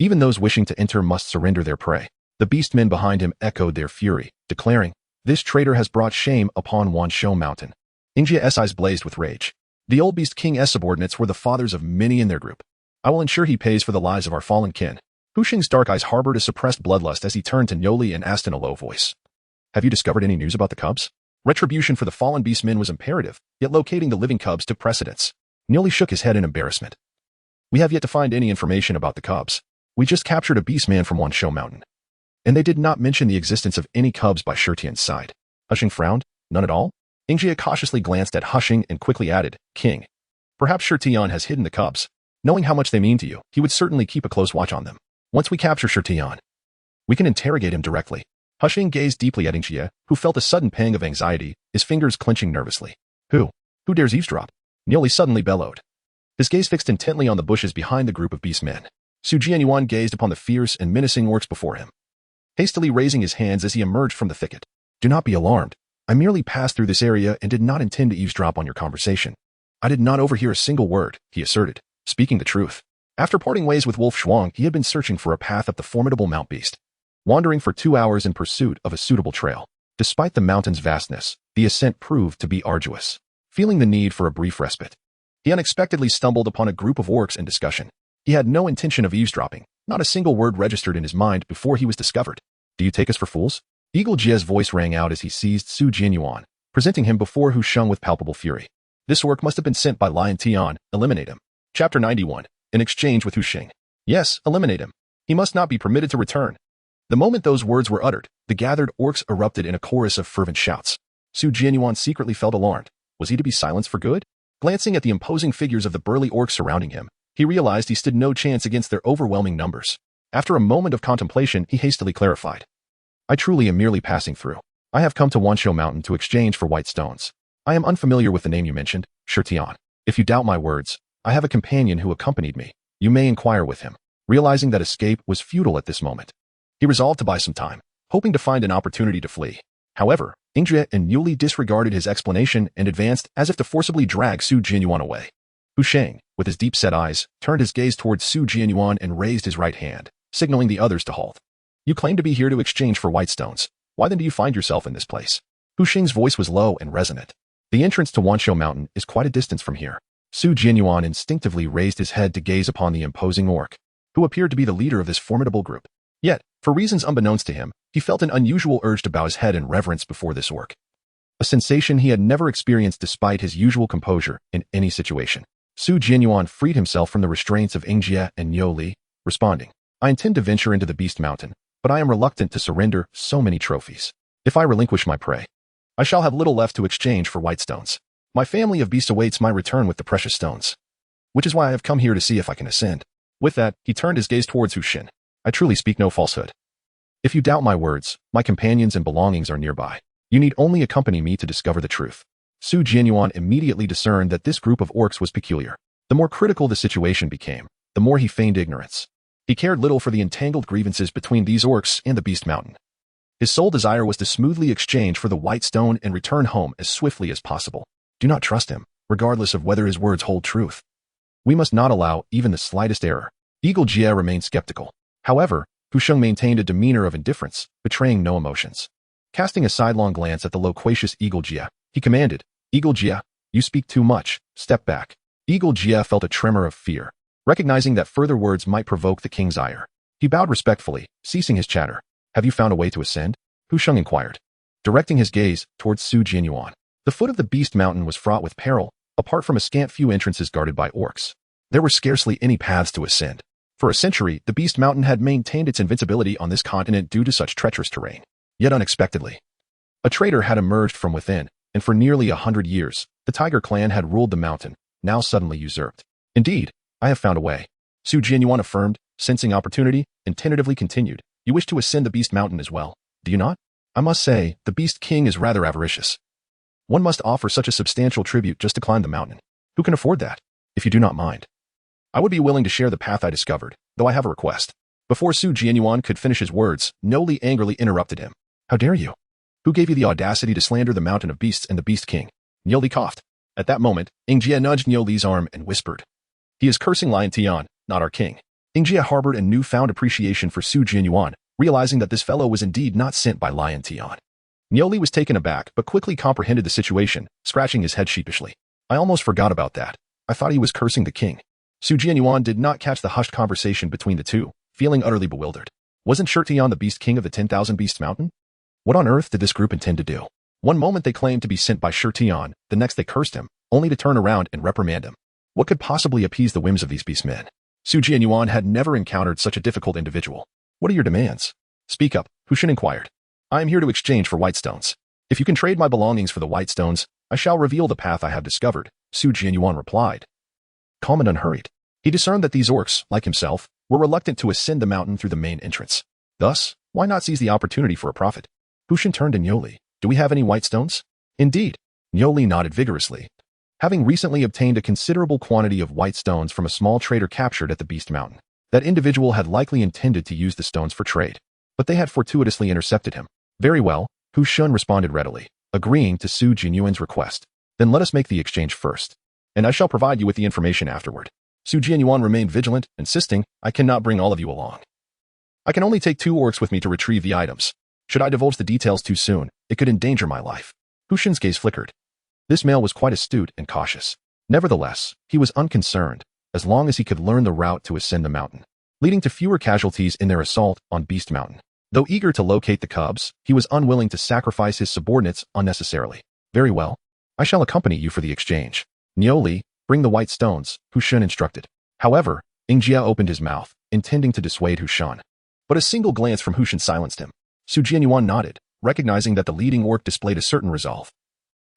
S1: even those wishing to enter must surrender their prey. The beastmen behind him echoed their fury, declaring, this traitor has brought shame upon Wanshou Mountain. Ingjia's eyes blazed with rage. The old Beast King's subordinates were the fathers of many in their group. I will ensure he pays for the lives of our fallen kin. Hushing's dark eyes harbored a suppressed bloodlust as he turned to Nyoli and asked in a low voice, have you discovered any news about the cubs? Retribution for the fallen beastmen was imperative, yet locating the living cubs took precedence. Nyoli shook his head in embarrassment. We have yet to find any information about the cubs. We just captured a beastman from Wanshou Mountain. And they did not mention the existence of any cubs by Shirtian's side. Hushing frowned. None at all? Ingjia cautiously glanced at Hushing and quickly added, King. Perhaps Shirtian has hidden the cubs. Knowing how much they mean to you, he would certainly keep a close watch on them. Once we capture Shirtian, we can interrogate him directly. Hushing gazed deeply at Jie, who felt a sudden pang of anxiety, his fingers clenching nervously. Who? Who dares eavesdrop? Niuli suddenly bellowed. His gaze fixed intently on the bushes behind the group of beast men. Jianyuan gazed upon the fierce and menacing orcs before him, hastily raising his hands as he emerged from the thicket. Do not be alarmed. I merely passed through this area and did not intend to eavesdrop on your conversation. I did not overhear a single word, he asserted, speaking the truth. After parting ways with Wolf Kuay, he had been searching for a path up the formidable Mount Beast, wandering for 2 hours in pursuit of a suitable trail. Despite the mountain's vastness, the ascent proved to be arduous. Feeling the need for a brief respite, he unexpectedly stumbled upon a group of orcs in discussion. He had no intention of eavesdropping, not a single word registered in his mind before he was discovered. Do you take us for fools? Eagle Jie's voice rang out as he seized Jianyuan, presenting him before Hu Sheng with palpable fury. This orc must have been sent by Lion Tian. Eliminate him. Chapter 91. In exchange with Hu Sheng. Yes, eliminate him. He must not be permitted to return. The moment those words were uttered, the gathered orcs erupted in a chorus of fervent shouts. Jianyuan secretly felt alarmed. Was he to be silenced for good? Glancing at the imposing figures of the burly orcs surrounding him, he realized he stood no chance against their overwhelming numbers. After a moment of contemplation, he hastily clarified. I truly am merely passing through. I have come to Wansho Mountain to exchange for white stones. I am unfamiliar with the name you mentioned, Shirtian. If you doubt my words, I have a companion who accompanied me. You may inquire with him. Realizing that escape was futile at this moment, he resolved to buy some time, hoping to find an opportunity to flee. However, Jie and Niuli disregarded his explanation and advanced as if to forcibly drag Jianyuan away. Hu Sheng, with his deep-set eyes, turned his gaze towards Jianyuan and raised his right hand, signaling the others to halt. You claim to be here to exchange for white stones. Why then do you find yourself in this place? Hu Sheng's voice was low and resonant. The entrance to Wansho Mountain is quite a distance from here. Jianyuan instinctively raised his head to gaze upon the imposing orc, who appeared to be the leader of this formidable group. Yet, for reasons unbeknownst to him, he felt an unusual urge to bow his head in reverence before this orc. A sensation he had never experienced despite his usual composure in any situation. Jianyuan freed himself from the restraints of Jie and Niuli, responding, I intend to venture into the Beast Mountain, but I am reluctant to surrender so many trophies. If I relinquish my prey, I shall have little left to exchange for white stones. My family of beasts awaits my return with the precious stones, which is why I have come here to see if I can ascend. With that, he turned his gaze towards Hu Sheng. I truly speak no falsehood. If you doubt my words, my companions and belongings are nearby. You need only accompany me to discover the truth. Jianyuan immediately discerned that this group of orcs was peculiar. The more critical the situation became, the more he feigned ignorance. He cared little for the entangled grievances between these orcs and the Beast Mountain. His sole desire was to smoothly exchange for the white stone and return home as swiftly as possible. Do not trust him, regardless of whether his words hold truth. We must not allow even the slightest error. Eagle Jie remained skeptical. However, Hu Sheng maintained a demeanor of indifference, betraying no emotions. Casting a sidelong glance at the loquacious Eagle Jie, he commanded, Eagle Jie, you speak too much, step back. Eagle Jie felt a tremor of fear, recognizing that further words might provoke the king's ire. He bowed respectfully, ceasing his chatter. Have you found a way to ascend? Hu Sheng inquired, directing his gaze towards Jianyuan. The foot of the Beast Mountain was fraught with peril, apart from a scant few entrances guarded by orcs. There were scarcely any paths to ascend. For a century, the Beast Mountain had maintained its invincibility on this continent due to such treacherous terrain. Yet unexpectedly, a traitor had emerged from within, and for nearly 100 years, the Tiger clan had ruled the mountain, now suddenly usurped. Indeed, I have found a way. Jianyuan affirmed, sensing opportunity, and tentatively continued. You wish to ascend the Beast Mountain as well, do you not? I must say, the Beast King is rather avaricious. One must offer such a substantial tribute just to climb the mountain. Who can afford that? If you do not mind, I would be willing to share the path I discovered, though I have a request. Before Jianyuan could finish his words, Niuli angrily interrupted him. How dare you? Who gave you the audacity to slander the mountain of beasts and the Beast King? Niuli coughed. At that moment, Jie nudged Niuli's arm and whispered, he is cursing Lion Tian, not our king. Jie harbored a newfound appreciation for Jianyuan, realizing that this fellow was indeed not sent by Lion Tian. Niuli was taken aback but quickly comprehended the situation, scratching his head sheepishly. I almost forgot about that. I thought he was cursing the king. Jianyuan did not catch the hushed conversation between the two, feeling utterly bewildered. Wasn't Shirtian the Beast King of the 10,000 Beasts Mountain? What on earth did this group intend to do? One moment they claimed to be sent by Shirtian, the next they cursed him, only to turn around and reprimand him. What could possibly appease the whims of these beastmen? Jianyuan had never encountered such a difficult individual. What are your demands? Speak up, Hu Sheng inquired. I am here to exchange for white stones. If you can trade my belongings for the white stones, I shall reveal the path I have discovered, Jianyuan replied. Calm and unhurried, he discerned that these orcs, like himself, were reluctant to ascend the mountain through the main entrance. Thus, Why not seize the opportunity for a profit? Hushan turned to Niuli. Do we have any white stones? Indeed. Niuli nodded vigorously. Having recently obtained a considerable quantity of white stones from a small trader captured at the Beast Mountain, that individual had likely intended to use the stones for trade, but they had fortuitously intercepted him. Very well, Hushan responded readily, agreeing to Su Jianyuan's request. Then let us make the exchange first, and I shall provide you with the information afterward. Su Jianyuan remained vigilant, insisting, I cannot bring all of you along. I can only take 2 orcs with me to retrieve the items. Should I divulge the details too soon, it could endanger my life. Hushan's gaze flickered. This male was quite astute and cautious. Nevertheless, he was unconcerned, as long as he could learn the route to ascend the mountain, leading to fewer casualties in their assault on Beast Mountain. Though eager to locate the cubs, he was unwilling to sacrifice his subordinates unnecessarily. Very well. I shall accompany you for the exchange. Niuli, bring the white stones, Hushan instructed. However, Ingjia opened his mouth, intending to dissuade Hushan. But a single glance from Hushan silenced him. Su Jianyuan nodded, recognizing that the leading orc displayed a certain resolve.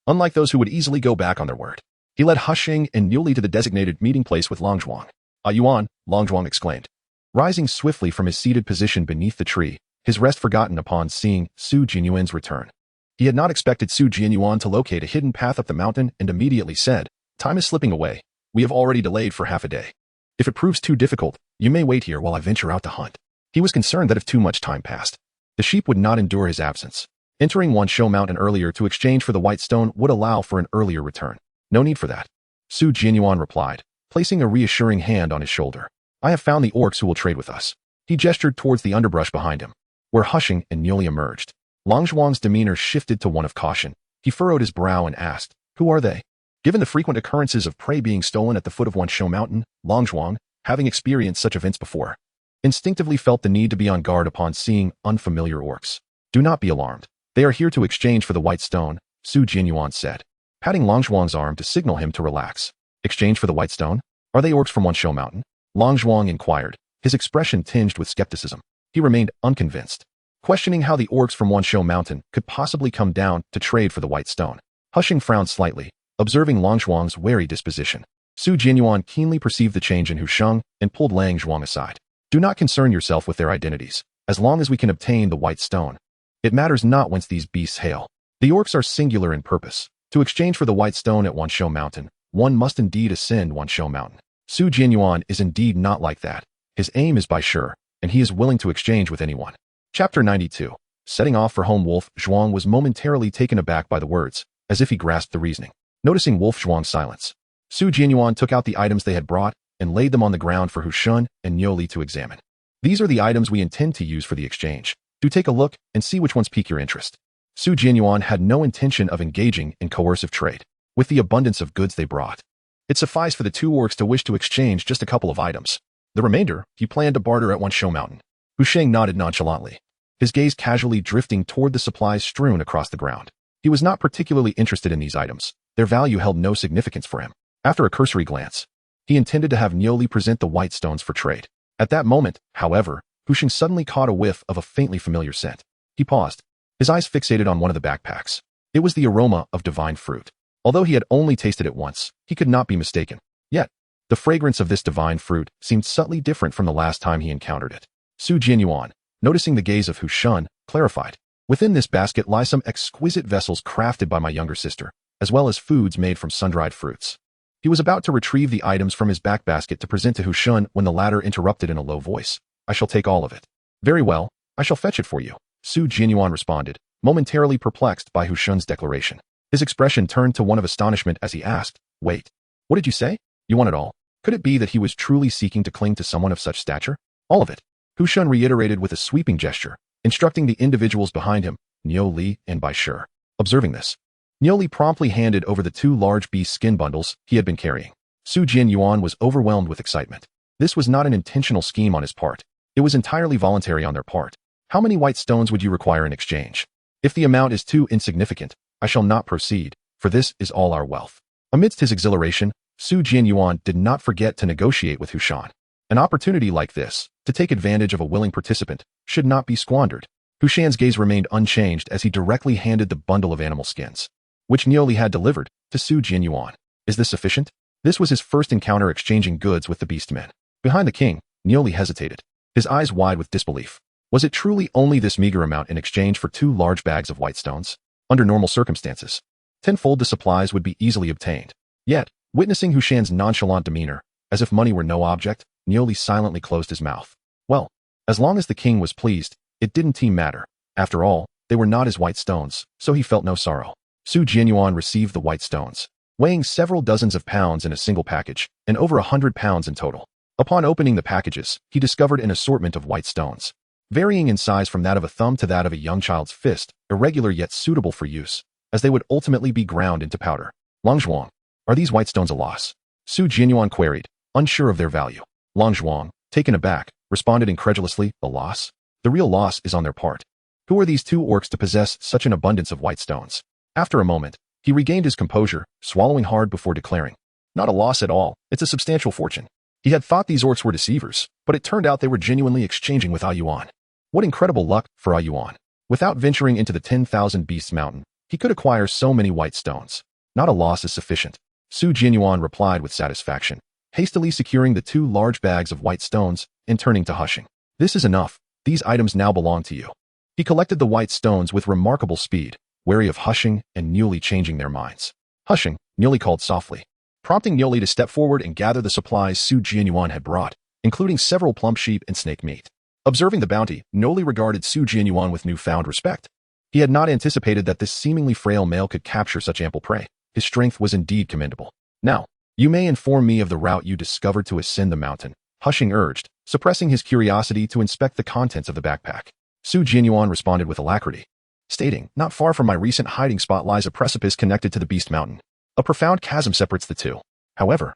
S1: Unlike those who would easily go back on their word, he led Hushing and Niuli to the designated meeting place with Longzhuang. Yuan, Longzhuang exclaimed. Rising swiftly from his seated position beneath the tree, his rest forgotten upon seeing Su Jianyuan's return. He had not expected Su Jianyuan to locate a hidden path up the mountain and immediately said, Time is slipping away. We have already delayed for half a day. If it proves too difficult, you may wait here while I venture out to hunt. He was concerned that if too much time passed, the sheep would not endure his absence. Entering Wansho Mountain earlier to exchange for the white stone would allow for an earlier return. No need for that. Su Jianyuan replied, placing a reassuring hand on his shoulder. I have found the orcs who will trade with us. He gestured towards the underbrush behind him, where Hushing and Niuli emerged. Longzhuang's demeanor shifted to one of caution. He furrowed his brow and asked, Who are they? Given the frequent occurrences of prey being stolen at the foot of Wansho Mountain, Longzhuang, having experienced such events before, instinctively felt the need to be on guard upon seeing unfamiliar orcs. Do not be alarmed. They are here to exchange for the white stone, Su Jianyuan said, patting Longzhuang's arm to signal him to relax. Exchange for the white stone? Are they orcs from Wansho Mountain? Longzhuang inquired, his expression tinged with skepticism. He remained unconvinced, questioning how the orcs from Wansho Mountain could possibly come down to trade for the white stone. Hushing frowned slightly, observing Longzhuang's wary disposition. Su Jianyuan keenly perceived the change in Husheng and pulled Longzhuang aside. Do not concern yourself with their identities, as long as we can obtain the white stone. It matters not whence these beasts hail. The orcs are singular in purpose. To exchange for the white stone at Wansho Mountain, one must indeed ascend Wansho Mountain. Su Jianyuan is indeed not like that. His aim is by sure, and he is willing to exchange with anyone. Chapter 92. Setting off for home. Wolf Zhuang was momentarily taken aback by the words, as if he grasped the reasoning. Noticing Wolf Zhuang's silence, Su Jianyuan took out the items they had brought and laid them on the ground for Hushan and Niuli to examine. These are the items we intend to use for the exchange. Do take a look and see which ones pique your interest. Su Jianyuan had no intention of engaging in coercive trade. With the abundance of goods they brought, it sufficed for the 2 orcs to wish to exchange just a couple of items. The remainder, he planned to barter at Wansho Mountain. Husheng nodded nonchalantly, his gaze casually drifting toward the supplies strewn across the ground. He was not particularly interested in these items. Their value held no significance for him. After a cursory glance, he intended to have Niuli present the white stones for trade. At that moment, however, Husheng suddenly caught a whiff of a faintly familiar scent. He paused, his eyes fixated on one of the backpacks. It was the aroma of divine fruit. Although he had only tasted it once, he could not be mistaken. Yet, the fragrance of this divine fruit seemed subtly different from the last time he encountered it. Su Jianyuan, noticing the gaze of Hushan, clarified. Within this basket lie some exquisite vessels crafted by my younger sister, as well as foods made from sun-dried fruits. He was about to retrieve the items from his back basket to present to Hushan when the latter interrupted in a low voice. I shall take all of it. Very well, I shall fetch it for you, Su Jianyuan responded, momentarily perplexed by Hushan's declaration. His expression turned to one of astonishment as he asked, Wait, what did you say? You want it all? Could it be that he was truly seeking to cling to someone of such stature? All of it. Hushan reiterated with a sweeping gesture, instructing the individuals behind him, Niuli and Bai Shi. Observing this, Niuli promptly handed over the 2 large beast skin bundles he had been carrying. Su Jianyuan was overwhelmed with excitement. This was not an intentional scheme on his part. It was entirely voluntary on their part. How many white stones would you require in exchange? If the amount is too insignificant, I shall not proceed, for this is all our wealth. Amidst his exhilaration, Su Jianyuan did not forget to negotiate with Hushan. An opportunity like this, to take advantage of a willing participant, should not be squandered. Hushan's gaze remained unchanged as he directly handed the bundle of animal skins, which Niuli had delivered, to Su Jianyuan. Is this sufficient? This was his first encounter exchanging goods with the beast men. Behind the king, Niuli hesitated, his eyes wide with disbelief. Was it truly only this meager amount in exchange for 2 large bags of white stones? Under normal circumstances, tenfold the supplies would be easily obtained. Yet, witnessing Hushan's nonchalant demeanor, as if money were no object, Niuli silently closed his mouth. Well, as long as the king was pleased, it didn't matter. After all, they were not his white stones, so he felt no sorrow. Jianyuan received the white stones, weighing several dozens of pounds in a single package, and over 100 pounds in total. Upon opening the packages, he discovered an assortment of white stones, varying in size from that of a thumb to that of a young child's fist, irregular yet suitable for use, as they would ultimately be ground into powder. Langzhuang, are these white stones a loss? Jianyuan queried, unsure of their value. Langzhuang, taken aback, responded incredulously, a loss? The real loss is on their part. Who are these 2 orcs to possess such an abundance of white stones? After a moment, he regained his composure, swallowing hard before declaring, not a loss at all, it's a substantial fortune. He had thought these orcs were deceivers, but it turned out they were genuinely exchanging with Yuan. What incredible luck for Yuan. Without venturing into the 10,000 Beasts Mountain, he could acquire so many white stones. Not a loss is sufficient. Jianyuan replied with satisfaction, hastily securing the 2 large bags of white stones and turning to Hushing. This is enough. These items now belong to you. He collected the white stones with remarkable speed, wary of Hushing and Niuli changing their minds. Hushing, Niuli called softly, prompting Niuli to step forward and gather the supplies Jianyuan had brought, including several plump sheep and snake meat. Observing the bounty, Niuli regarded Jianyuan with newfound respect. He had not anticipated that this seemingly frail male could capture such ample prey. His strength was indeed commendable. Now, you may inform me of the route you discovered to ascend the mountain, Hushing urged, suppressing his curiosity to inspect the contents of the backpack. Jianyuan responded with alacrity, stating, not far from my recent hiding spot lies a precipice connected to the Beast Mountain. A profound chasm separates the two. However,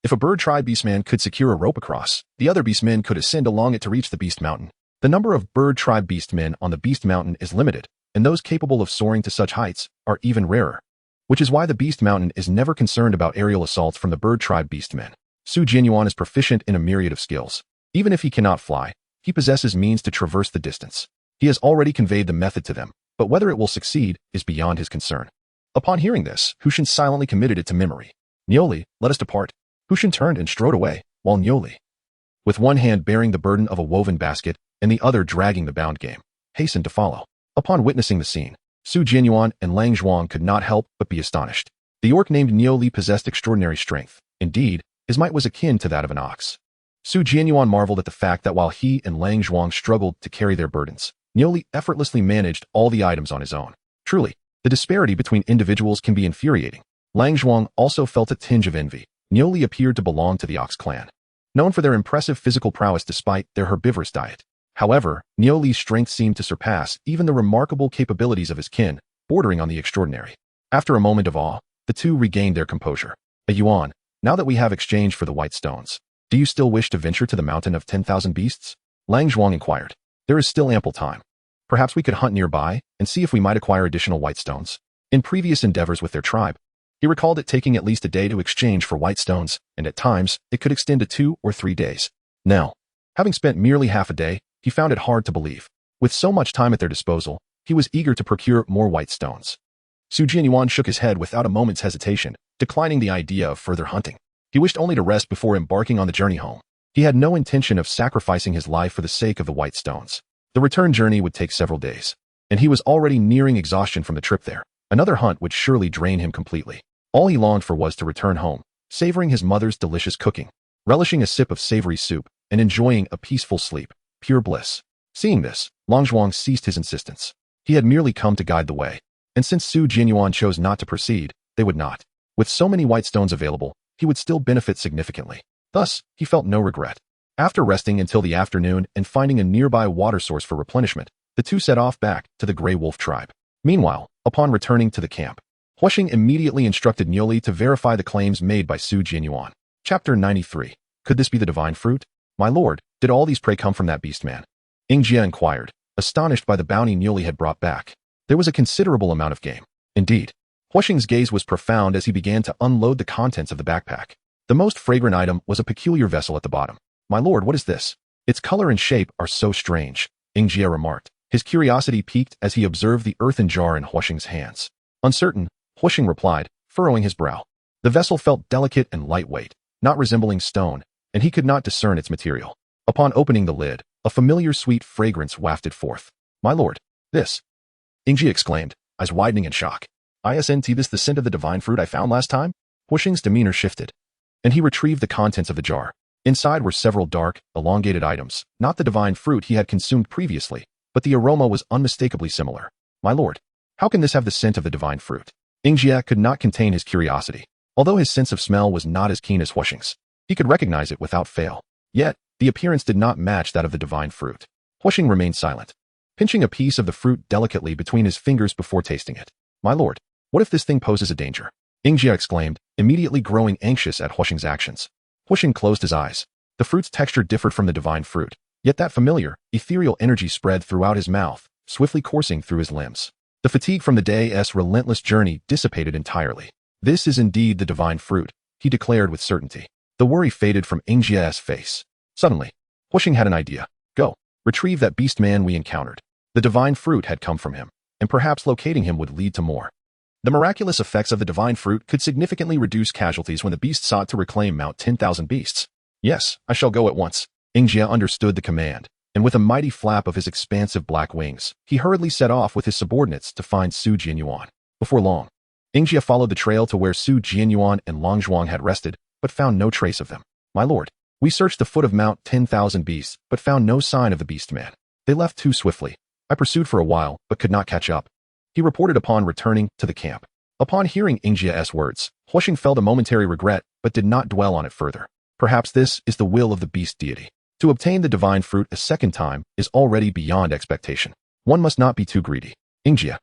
S1: if a bird tribe beastman could secure a rope across, the other beastmen could ascend along it to reach the Beast Mountain. The number of bird tribe beastmen on the Beast Mountain is limited, and those capable of soaring to such heights are even rarer, which is why the Beast Mountain is never concerned about aerial assaults from the bird tribe beastmen. Jianyuan is proficient in a myriad of skills. Even if he cannot fly, he possesses means to traverse the distance. He has already conveyed the method to them, but whether it will succeed is beyond his concern. Upon hearing this, Hushan silently committed it to memory. Niuli, let us depart. Hushan turned and strode away, while Niuli, with one hand bearing the burden of a woven basket and the other dragging the bound game, hastened to follow. Upon witnessing the scene, Jianyuan and Langzhuang could not help but be astonished. The orc named Niuli possessed extraordinary strength. Indeed, his might was akin to that of an ox. Jianyuan marveled at the fact that while he and Langzhuang struggled to carry their burdens, Niuli effortlessly managed all the items on his own. Truly, the disparity between individuals can be infuriating. Langzhuang also felt a tinge of envy. Niuli appeared to belong to the Ox clan, known for their impressive physical prowess despite their herbivorous diet. However, Niuli's strength seemed to surpass even the remarkable capabilities of his kin, bordering on the extraordinary. After a moment of awe, the two regained their composure. Yuan, now that we have exchanged for the white stones, do you still wish to venture to the mountain of 10,000 beasts? Langzhuang inquired. There is still ample time. Perhaps we could hunt nearby and see if we might acquire additional white stones. In previous endeavors with their tribe, he recalled it taking at least a day to exchange for white stones, and at times, it could extend to 2 or 3 days. Now, having spent merely half a day, he found it hard to believe. With so much time at their disposal, he was eager to procure more white stones. Jianyuan shook his head without a moment's hesitation, declining the idea of further hunting. He wished only to rest before embarking on the journey home. He had no intention of sacrificing his life for the sake of the white stones. The return journey would take several days, and he was already nearing exhaustion from the trip there. Another hunt would surely drain him completely. All he longed for was to return home, savoring his mother's delicious cooking, relishing a sip of savory soup, and enjoying a peaceful sleep. Pure bliss. Seeing this, Langzhuang ceased his insistence. He had merely come to guide the way, and since Jianyuan chose not to proceed, they would not. With so many white stones available, he would still benefit significantly. Thus, he felt no regret. After resting until the afternoon and finding a nearby water source for replenishment, the two set off back to the Greywolf Tribe. Meanwhile, upon returning to the camp, Huashing immediately instructed Niuli to verify the claims made by Jianyuan. Chapter 93. Could this be the divine fruit? My lord, did all these prey come from that beastman? Jia inquired, astonished by the bounty Niuli had brought back. There was a considerable amount of game. Indeed, Huashing's gaze was profound as he began to unload the contents of the backpack. The most fragrant item was a peculiar vessel at the bottom. My lord, what is this? Its color and shape are so strange, Jia remarked. His curiosity piqued as he observed the earthen jar in Huashing's hands. Uncertain, Huashing replied, furrowing his brow. The vessel felt delicate and lightweight, not resembling stone, and he could not discern its material. Upon opening the lid, A familiar sweet fragrance wafted forth. "My lord, this," Ingji exclaimed, eyes widening in shock. "Isn't this the scent of the divine fruit I found last time?" Huixing's demeanor shifted, and he retrieved the contents of the jar. Inside were several dark, elongated items, not the divine fruit he had consumed previously, but the aroma was unmistakably similar. "My lord, how can this have the scent of the divine fruit?" Ingjia could not contain his curiosity. Although his sense of smell was not as keen as Huixing's, he could recognize it without fail. Yet, the appearance did not match that of the divine fruit. Huixing remained silent, pinching a piece of the fruit delicately between his fingers before tasting it. "My lord, what if this thing poses a danger?" Ingjia exclaimed, immediately growing anxious at Huixing's actions. Huixing closed his eyes. The fruit's texture differed from the divine fruit, yet that familiar, ethereal energy spread throughout his mouth, swiftly coursing through his limbs. The fatigue from the day's relentless journey dissipated entirely. "This is indeed the divine fruit," he declared with certainty. The worry faded from Ingjia's face. Suddenly, Huixing had an idea. "Go, retrieve that beast man we encountered." The divine fruit had come from him, and perhaps locating him would lead to more. The miraculous effects of the divine fruit could significantly reduce casualties when the beast sought to reclaim Mount 10,000 Beasts. "Yes, I shall go at once." Ingjia understood the command, and with a mighty flap of his expansive black wings, he hurriedly set off with his subordinates to find Su Jianyuan. Before long, Ingjia followed the trail to where Su Jianyuan and Longzhuang had rested, but found no trace of them. "My lord, we searched the foot of Mount 10,000 Beasts, but found no sign of the beast man. They left too swiftly. I pursued for a while, but could not catch up," he reported upon returning to the camp. Upon hearing Ingjia's words, Huixing felt a momentary regret, but did not dwell on it further. Perhaps this is the will of the beast deity. To obtain the divine fruit a second time is already beyond expectation. One must not be too greedy. "Ingjia,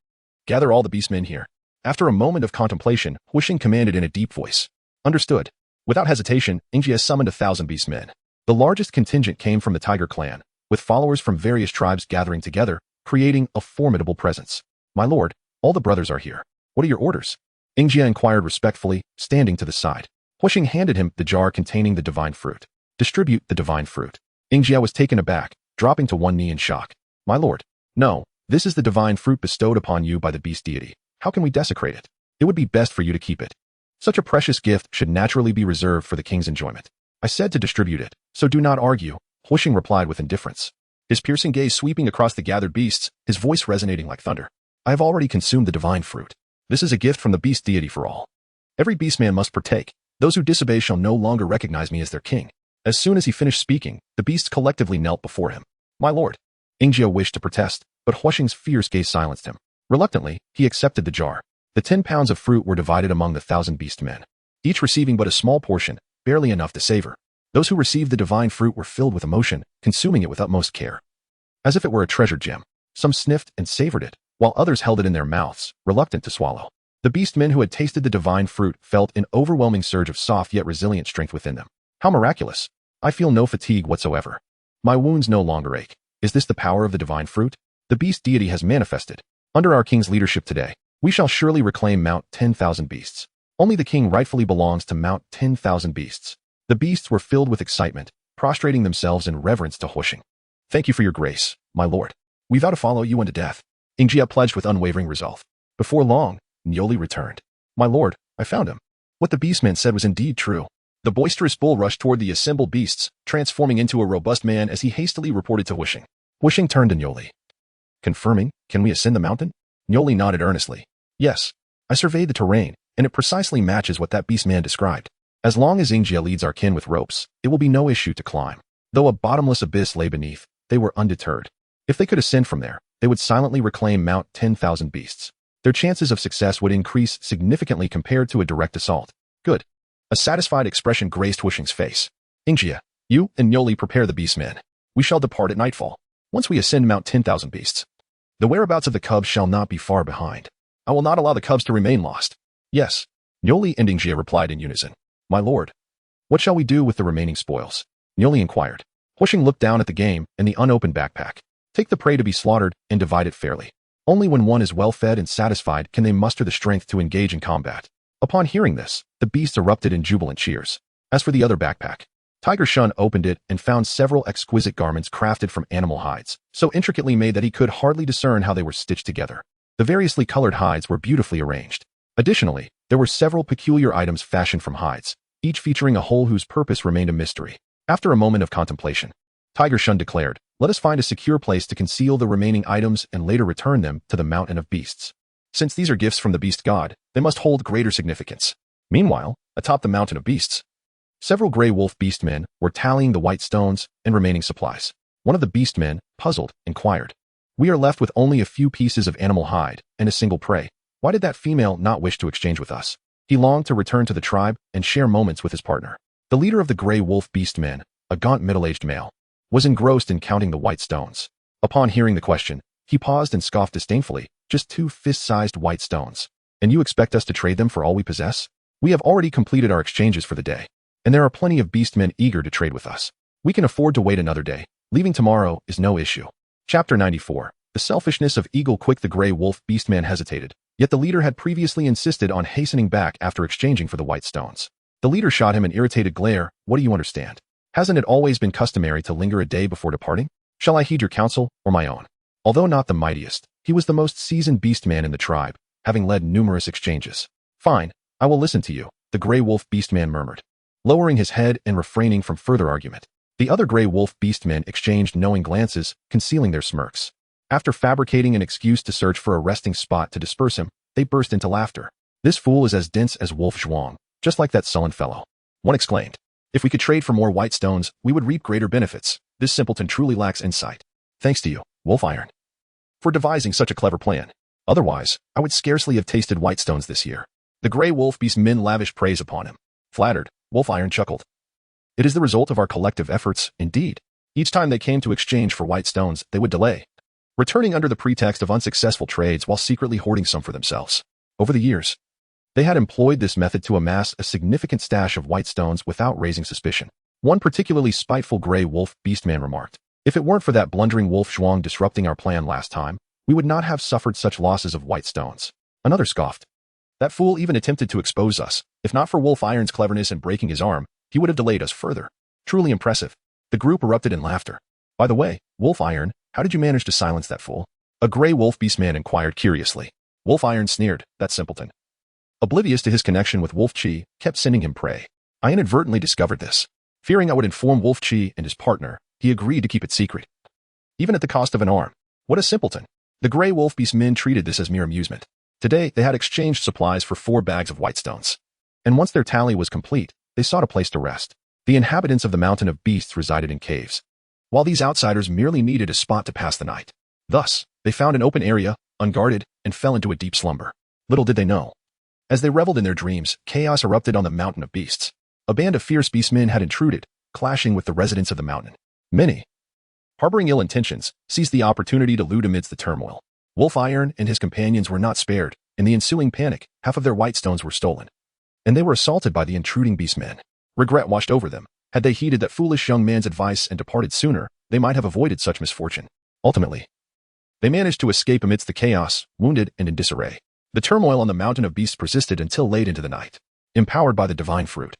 S1: gather all the beastmen here." After a moment of contemplation, Huixing commanded in a deep voice. "Understood." Without hesitation, Ingjia summoned 1,000 beastmen. The largest contingent came from the Tiger clan, with followers from various tribes gathering together, creating a formidable presence. "My lord, all the brothers are here. What are your orders?" Ingjia inquired respectfully, standing to the side. Huixing handed him the jar containing the divine fruit. "Distribute the divine fruit." Ingjia was taken aback, dropping to one knee in shock. "My lord, no, this is the divine fruit bestowed upon you by the beast deity. How can we desecrate it? It would be best for you to keep it. Such a precious gift should naturally be reserved for the king's enjoyment. I said to distribute it, so do not argue," Huixing replied with indifference. His piercing gaze sweeping across the gathered beasts, his voice resonating like thunder. "I have already consumed the divine fruit. This is a gift from the beast deity for all. Every beastman must partake. Those who disobey shall no longer recognize me as their king." As soon as he finished speaking, the beasts collectively knelt before him. "My lord," Ingjia wished to protest, but Huixing's fierce gaze silenced him. Reluctantly, he accepted the jar. The 10 pounds of fruit were divided among the 1,000 beastmen, each receiving but a small portion, barely enough to savor. Those who received the divine fruit were filled with emotion, consuming it with utmost care. As if it were a treasured gem, some sniffed and savored it, while others held it in their mouths, reluctant to swallow. The beastmen who had tasted the divine fruit felt an overwhelming surge of soft yet resilient strength within them. "How miraculous! I feel no fatigue whatsoever. My wounds no longer ache. Is this the power of the divine fruit? The beast deity has manifested. Under our king's leadership today, we shall surely reclaim Mount 10,000 Beasts. Only the king rightfully belongs to Mount 10,000 Beasts." The beasts were filled with excitement, prostrating themselves in reverence to Huixing. "Thank you for your grace, my lord. We vow to follow you unto death," Ingjia pledged with unwavering resolve. Before long, Nyoli returned. "My lord, I found him." What the beastman said was indeed true. The boisterous bull rushed toward the assembled beasts, transforming into a robust man as he hastily reported to Huixing. Huixing turned to Nyoli. "Confirming, can we ascend the mountain?" Nyoli nodded earnestly. "Yes. I surveyed the terrain, and it precisely matches what that beastman described. As long as Ingjia leads our kin with ropes, it will be no issue to climb." Though a bottomless abyss lay beneath, they were undeterred. If they could ascend from there, they would silently reclaim Mount 10,000 Beasts. Their chances of success would increase significantly compared to a direct assault. "Good." A satisfied expression graced Huixing's face. "Ingjia, you and Nyoli prepare the beastmen. We shall depart at nightfall. Once we ascend Mount 10,000 Beasts, the whereabouts of the cubs shall not be far behind. I will not allow the cubs to remain lost." "Yes," Nyoli and Ingjia replied in unison. "My lord, what shall we do with the remaining spoils?" Nyoli inquired. Huixing looked down at the game and the unopened backpack. "Take the prey to be slaughtered and divide it fairly. Only when one is well fed and satisfied can they muster the strength to engage in combat." Upon hearing this, the beasts erupted in jubilant cheers. As for the other backpack, Tiger Shun opened it and found several exquisite garments crafted from animal hides, so intricately made that he could hardly discern how they were stitched together. The variously colored hides were beautifully arranged. Additionally, there were several peculiar items fashioned from hides, each featuring a hole whose purpose remained a mystery. After a moment of contemplation, Tiger Shun declared, Let us find a secure place to conceal the remaining items and later return them to the mountain of beasts. Since these are gifts from the beast god, they must hold greater significance. Meanwhile, atop the mountain of beasts, several gray wolf beastmen were tallying the white stones and remaining supplies. One of the beastmen, puzzled, inquired, "We are left with only a few pieces of animal hide and a single prey. Why did that female not wish to exchange with us?" He longed to return to the tribe and share moments with his partner. The leader of the gray wolf beastmen, a gaunt middle-aged male, was engrossed in counting the white stones. Upon hearing the question, he paused and scoffed disdainfully. "Just 2 fist-sized white stones. And you expect us to trade them for all we possess? We have already completed our exchanges for the day, and there are plenty of beastmen eager to trade with us. We can afford to wait another day. Leaving tomorrow is no issue." Chapter 94. The selfishness of Eagle Quick. The gray wolf beastman hesitated, yet the leader had previously insisted on hastening back after exchanging for the white stones. The leader shot him an irritated glare. "What do you understand? Hasn't it always been customary to linger a day before departing? Shall I heed your counsel or my own?" Although not the mightiest, he was the most seasoned beastman in the tribe, having led numerous exchanges. "Fine, I will listen to you," the gray wolf beastman murmured, lowering his head and refraining from further argument. The other gray wolf beastmen exchanged knowing glances, concealing their smirks. After fabricating an excuse to search for a resting spot to disperse him, they burst into laughter. "This fool is as dense as Wolf Zhuang, just like that sullen fellow," one exclaimed. "If we could trade for more white stones, we would reap greater benefits. This simpleton truly lacks insight. Thanks to you, Wolf Iron, for devising such a clever plan. Otherwise, I would scarcely have tasted white stones this year." The gray wolf beastmen lavished praise upon him. Flattered, Wolf Iron chuckled. "It is the result of our collective efforts, indeed. Each time they came to exchange for white stones, they would delay, returning under the pretext of unsuccessful trades while secretly hoarding some for themselves. Over the years, they had employed this method to amass a significant stash of white stones without raising suspicion." One particularly spiteful gray wolf beastman remarked, "If it weren't for that blundering Wolf Zhuang disrupting our plan last time, we would not have suffered such losses of white stones." Another scoffed, "That fool even attempted to expose us. If not for Wolf Iron's cleverness in breaking his arm, he would have delayed us further. Truly impressive." The group erupted in laughter. "By the way, Wolf Iron, how did you manage to silence that fool?" a gray wolf beastman inquired curiously. Wolf Iron sneered, "That simpleton, oblivious to his connection with Wolf Chi, kept sending him prey. I inadvertently discovered this. Fearing I would inform Wolf Chi and his partner, he agreed to keep it secret, even at the cost of an arm. What a simpleton." The gray wolf beastmen treated this as mere amusement. Today, they had exchanged supplies for 4 bags of white stones. And once their tally was complete, they sought a place to rest. The inhabitants of the mountain of beasts resided in caves, while these outsiders merely needed a spot to pass the night. Thus, they found an open area, unguarded, and fell into a deep slumber. Little did they know, as they reveled in their dreams, chaos erupted on the mountain of beasts. A band of fierce beastmen had intruded, clashing with the residents of the mountain. Many, harboring ill intentions, seized the opportunity to loot amidst the turmoil. Wolf Iron and his companions were not spared. In the ensuing panic, half of their white stones were stolen, and they were assaulted by the intruding beastmen. Regret washed over them. Had they heeded that foolish young man's advice and departed sooner, they might have avoided such misfortune. Ultimately, they managed to escape amidst the chaos, wounded and in disarray. The turmoil on the mountain of beasts persisted until late into the night. Empowered by the divine fruit,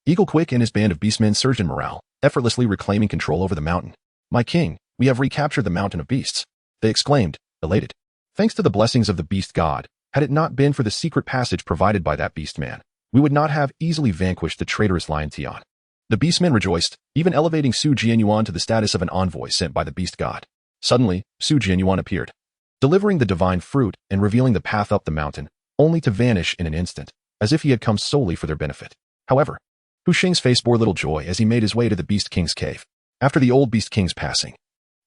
S1: Eagle Quick and his band of beastmen surged in morale, effortlessly reclaiming control over the mountain. "My king, we have recaptured the mountain of beasts," they exclaimed, elated. "Thanks to the blessings of the beast god, had it not been for the secret passage provided by that beastman, we would not have easily vanquished the traitorous Lion Tian." The beastmen rejoiced, even elevating Su Jianyuan to the status of an envoy sent by the beast god. Suddenly, Su Jianyuan appeared, delivering the divine fruit and revealing the path up the mountain, only to vanish in an instant, as if he had come solely for their benefit. However, Hu Xing's face bore little joy as he made his way to the Beast King's cave. After the old Beast King's passing,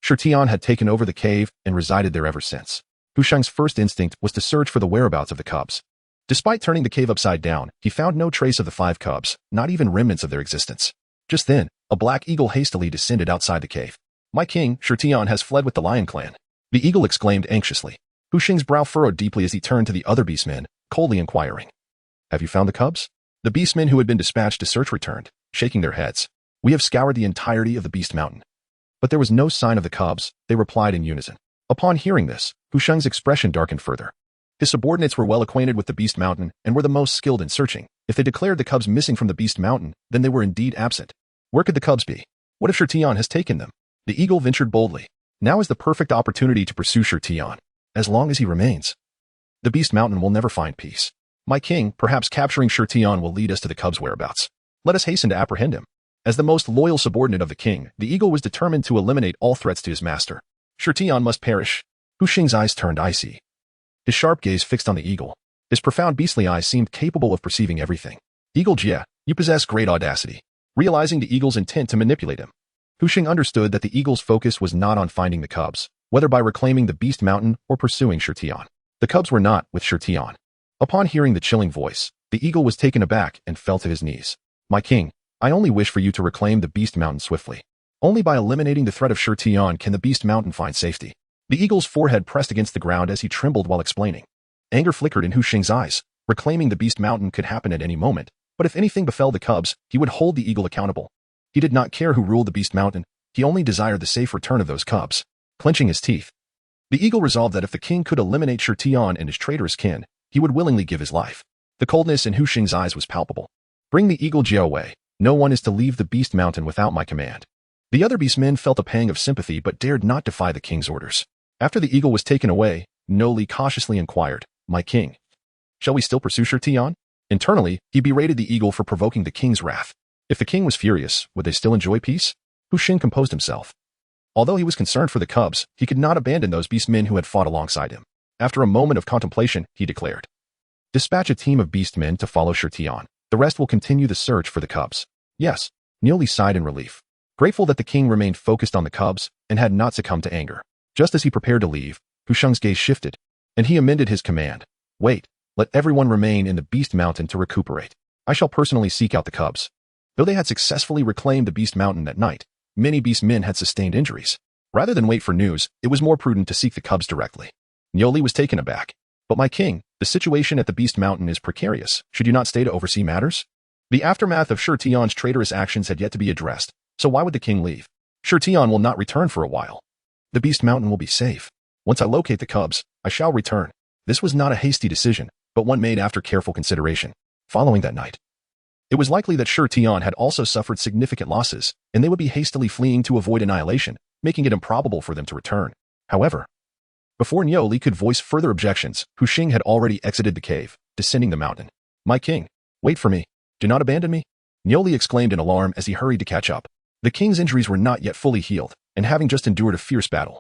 S1: Shirtian had taken over the cave and resided there ever since. Hu Sheng's first instinct was to search for the whereabouts of the cubs. Despite turning the cave upside down, he found no trace of the 5 cubs, not even remnants of their existence. Just then, a black eagle hastily descended outside the cave. "My king, Shirtian, has fled with the lion clan," the eagle exclaimed anxiously. Hu Xing's brow furrowed deeply as he turned to the other beastmen, coldly inquiring, "Have you found the cubs?" The beastmen who had been dispatched to search returned, shaking their heads. "We have scoured the entirety of the beast mountain, but there was no sign of the cubs," they replied in unison. Upon hearing this, Hu Sheng's expression darkened further. His subordinates were well acquainted with the beast mountain and were the most skilled in searching. If they declared the cubs missing from the beast mountain, then they were indeed absent. Where could the cubs be? What if Shirtian has taken them? The eagle ventured boldly. Now is the perfect opportunity to pursue Shirtian. As long as he remains, the beast mountain will never find peace. My king, perhaps capturing Shirtian will lead us to the cubs' whereabouts. Let us hasten to apprehend him. As the most loyal subordinate of the king, the eagle was determined to eliminate all threats to his master. Shirtian must perish. Hu Xing's eyes turned icy. His sharp gaze fixed on the eagle. His profound beastly eyes seemed capable of perceiving everything. Eagle Jie, you possess great audacity. Realizing the eagle's intent to manipulate him, Hu Xing understood that the eagle's focus was not on finding the cubs, whether by reclaiming the beast mountain or pursuing Shirtian. The cubs were not with Shirtian. Upon hearing the chilling voice, the eagle was taken aback and fell to his knees. My king, I only wish for you to reclaim the beast mountain swiftly. Only by eliminating the threat of Shirtian can the beast mountain find safety. The eagle's forehead pressed against the ground as he trembled while explaining. Anger flickered in Hu Xing's eyes. Reclaiming the beast mountain could happen at any moment, but if anything befell the cubs, he would hold the eagle accountable. He did not care who ruled the beast mountain, he only desired the safe return of those cubs. Clenching his teeth, the eagle resolved that if the king could eliminate Shirtian and his traitorous kin, he would willingly give his life. The coldness in Hu Xing's eyes was palpable. Bring the eagle Jie away. No one is to leave the beast mountain without my command. The other beastmen felt a pang of sympathy but dared not defy the king's orders. After the eagle was taken away, Noli cautiously inquired, My king, shall we still pursue Shirtian? Internally, he berated the eagle for provoking the king's wrath. If the king was furious, would they still enjoy peace? Hu Xing composed himself. Although he was concerned for the cubs, he could not abandon those beastmen who had fought alongside him. After a moment of contemplation, he declared, Dispatch a team of beastmen to follow Shirtian. The rest will continue the search for the cubs. Yes, Niuli sighed in relief, grateful that the king remained focused on the cubs and had not succumbed to anger. Just as he prepared to leave, Hu Sheng's gaze shifted, and he amended his command. Wait, let everyone remain in the beast mountain to recuperate. I shall personally seek out the cubs. Though they had successfully reclaimed the beast mountain that night, many beastmen had sustained injuries. Rather than wait for news, it was more prudent to seek the cubs directly. Niuli was taken aback. But my king, the situation at the beast mountain is precarious. Should you not stay to oversee matters? The aftermath of Shirtian's traitorous actions had yet to be addressed, so why would the king leave? Shirtian will not return for a while. The beast mountain will be safe. Once I locate the cubs, I shall return. This was not a hasty decision, but one made after careful consideration. Following that night, it was likely that Shirtian had also suffered significant losses, and they would be hastily fleeing to avoid annihilation, making it improbable for them to return. However, before Niuli could voice further objections, Hu Xing had already exited the cave, descending the mountain. My king, wait for me. Do not abandon me. Niuli exclaimed in alarm as he hurried to catch up. The king's injuries were not yet fully healed, and having just endured a fierce battle,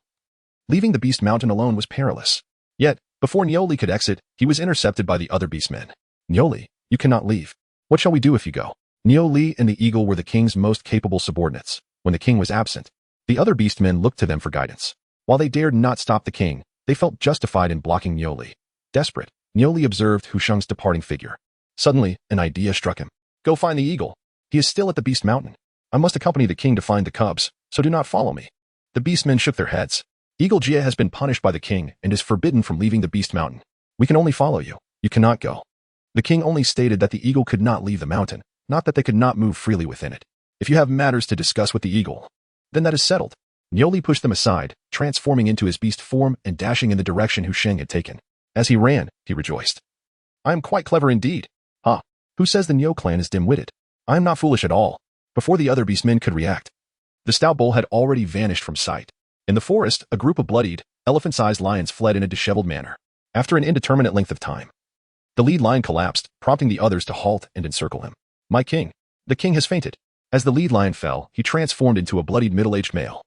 S1: leaving the beast mountain alone was perilous. Yet, before Niuli could exit, he was intercepted by the other beastmen. Niuli, you cannot leave. What shall we do if you go? Niuli and the eagle were the king's most capable subordinates. When the king was absent, the other beastmen looked to them for guidance. While they dared not stop the king, they felt justified in blocking Niuli. Desperate, Niuli observed Hu Sheng's departing figure. Suddenly, an idea struck him. Go find the eagle. He is still at the beast mountain. I must accompany the king to find the cubs, so do not follow me. The beastmen shook their heads. Eagle Jie has been punished by the king and is forbidden from leaving the beast mountain. We can only follow you. You cannot go. The king only stated that the eagle could not leave the mountain, not that they could not move freely within it. If you have matters to discuss with the eagle, then that is settled. Niuli pushed them aside, transforming into his beast form and dashing in the direction Hu Sheng had taken. As he ran, he rejoiced. I am quite clever indeed. Ha! Who says the Niu clan is dim-witted? I am not foolish at all. Before the other beastmen could react, the stout bull had already vanished from sight. In the forest, a group of bloodied, elephant-sized lions fled in a disheveled manner. After an indeterminate length of time, the lead lion collapsed, prompting the others to halt and encircle him. My king, the king has fainted. As the lead lion fell, he transformed into a bloodied middle-aged male.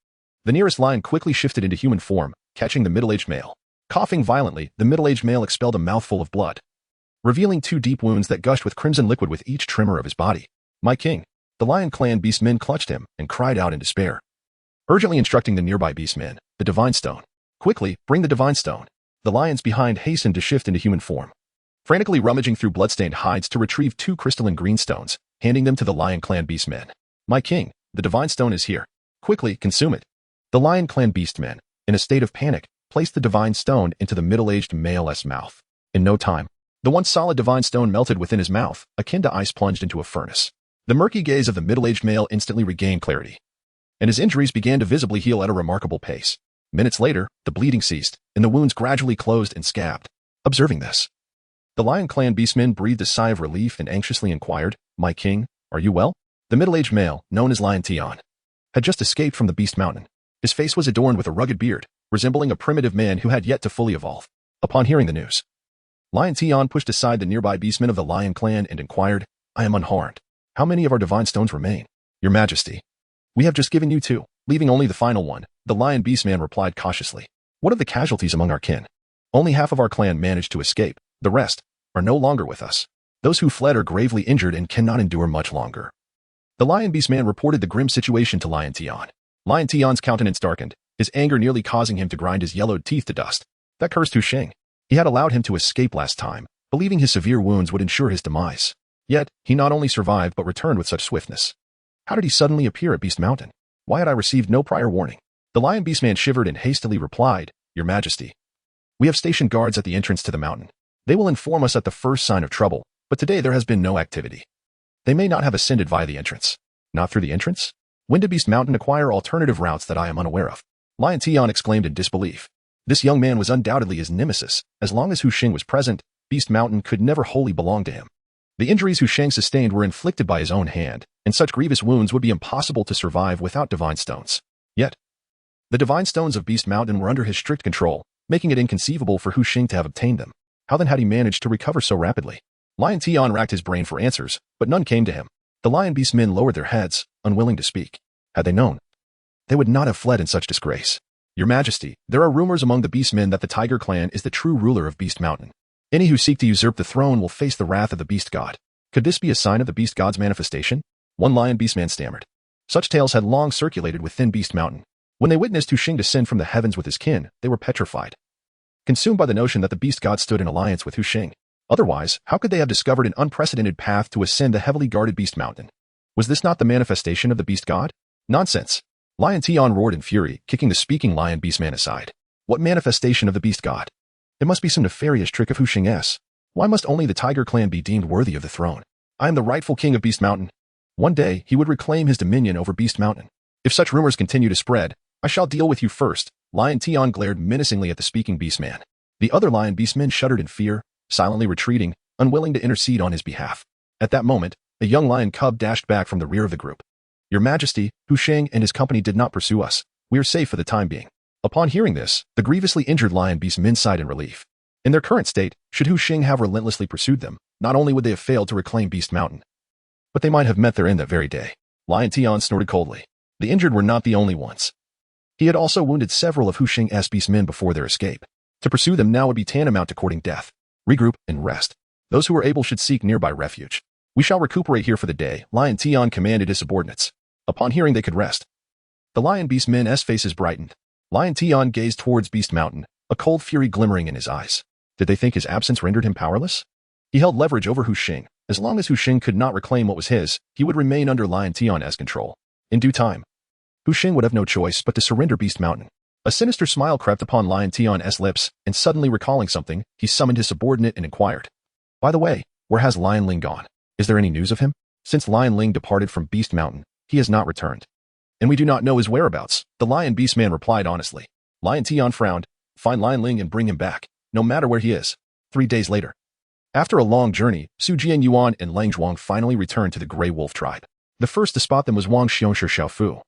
S1: The nearest lion quickly shifted into human form, catching the middle-aged male. Coughing violently, the middle-aged male expelled a mouthful of blood, revealing 2 deep wounds that gushed with crimson liquid with each tremor of his body. My king, the lion clan beastmen clutched him and cried out in despair, urgently instructing the nearby beastmen, the divine stone. Quickly, bring the divine stone. The lions behind hastened to shift into human form, frantically rummaging through bloodstained hides to retrieve 2 crystalline green stones, handing them to the lion clan beastmen. My king, the divine stone is here. Quickly, consume it. The lion clan beastmen, in a state of panic, placed the divine stone into the middle-aged male's mouth. In no time, the once solid divine stone melted within his mouth, akin to ice plunged into a furnace. The murky gaze of the middle-aged male instantly regained clarity, and his injuries began to visibly heal at a remarkable pace. Minutes later, the bleeding ceased, and the wounds gradually closed and scabbed. Observing this, the lion clan beastmen breathed a sigh of relief and anxiously inquired, My king, are you well? The middle-aged male, known as Lion Tian, had just escaped from the beast mountain. His face was adorned with a rugged beard, resembling a primitive man who had yet to fully evolve. Upon hearing the news, Lion Tian pushed aside the nearby beastmen of the lion clan and inquired, I am unharmed. How many of our divine stones remain? Your Majesty. We have just given you two, leaving only the final one, the lion beastman replied cautiously. What of the casualties among our kin? Only half of our clan managed to escape. The rest are no longer with us. Those who fled are gravely injured and cannot endure much longer. The lion beastman reported the grim situation to Lion Tian. Lion Tian's countenance darkened, his anger nearly causing him to grind his yellowed teeth to dust. That cursed Hu Xing. He had allowed him to escape last time, believing his severe wounds would ensure his demise. Yet, he not only survived but returned with such swiftness. How did he suddenly appear at Beast Mountain? Why had I received no prior warning? The lion beastman shivered and hastily replied, Your Majesty. We have stationed guards at the entrance to the mountain. They will inform us at the first sign of trouble, but today there has been no activity. They may not have ascended via the entrance. Not through the entrance? When did Beast Mountain acquire alternative routes that I am unaware of? Lion Tian exclaimed in disbelief. This young man was undoubtedly his nemesis. As long as Hu Xing was present, Beast Mountain could never wholly belong to him. The injuries Hu Xing sustained were inflicted by his own hand, and such grievous wounds would be impossible to survive without divine stones. Yet, the divine stones of Beast Mountain were under his strict control, making it inconceivable for Hu Xing to have obtained them. How then had he managed to recover so rapidly? Lion Tian racked his brain for answers, but none came to him. The lion beastmen lowered their heads, unwilling to speak. Had they known, they would not have fled in such disgrace. Your Majesty, there are rumors among the beastmen that the Tiger clan is the true ruler of Beast Mountain. Any who seek to usurp the throne will face the wrath of the Beast God. Could this be a sign of the Beast God's manifestation? One lion beastman stammered. Such tales had long circulated within Beast Mountain. When they witnessed Hu Xing descend from the heavens with his kin, they were petrified, consumed by the notion that the Beast God stood in alliance with Hu Xing. Otherwise, how could they have discovered an unprecedented path to ascend the heavily guarded Beast Mountain? Was this not the manifestation of the Beast God? Nonsense! Lion Tian roared in fury, kicking the speaking lion beastman aside. What manifestation of the Beast God? It must be some nefarious trick of Hu Xing's. Why must only the Tiger clan be deemed worthy of the throne? I am the rightful king of Beast Mountain. One day, he would reclaim his dominion over Beast Mountain. If such rumors continue to spread, I shall deal with you first. Lion Tian glared menacingly at the speaking beastman. The other lion beastmen shuddered in fear, silently retreating, unwilling to intercede on his behalf. At that moment, a young lion cub dashed back from the rear of the group. Your Majesty, Hu Xing and his company did not pursue us. We are safe for the time being. Upon hearing this, the grievously injured lion beastmen sighed in relief. In their current state, should Hu Xing have relentlessly pursued them, not only would they have failed to reclaim Beast Mountain, but they might have met their end that very day. Lion Tian snorted coldly. The injured were not the only ones. He had also wounded several of Hu Xing's beastmen before their escape. To pursue them now would be tantamount to courting death. Regroup and rest. Those who are able should seek nearby refuge. We shall recuperate here for the day, Lion Tian commanded his subordinates. Upon hearing they could rest, the lion beastmen's faces brightened. Lion Tian gazed towards Beast Mountain, a cold fury glimmering in his eyes. Did they think his absence rendered him powerless? He held leverage over Hu Xing. As long as Hu Xing could not reclaim what was his, he would remain under Lion Tian's control. In due time, Hu Xing would have no choice but to surrender Beast Mountain. A sinister smile crept upon Lion Tian's lips, and suddenly recalling something, he summoned his subordinate and inquired. By the way, where has Lion Ling gone? Is there any news of him? Since Lion Ling departed from Beast Mountain, he has not returned. And we do not know his whereabouts, the lion beastman replied honestly. Lion Tian frowned. Find Lion Ling and bring him back, no matter where he is. 3 days later. After a long journey, Jianyuan and Lang Zhuang finally returned to the Greywolf Tribe. The first to spot them was Wang Xiongshi Xiaofu,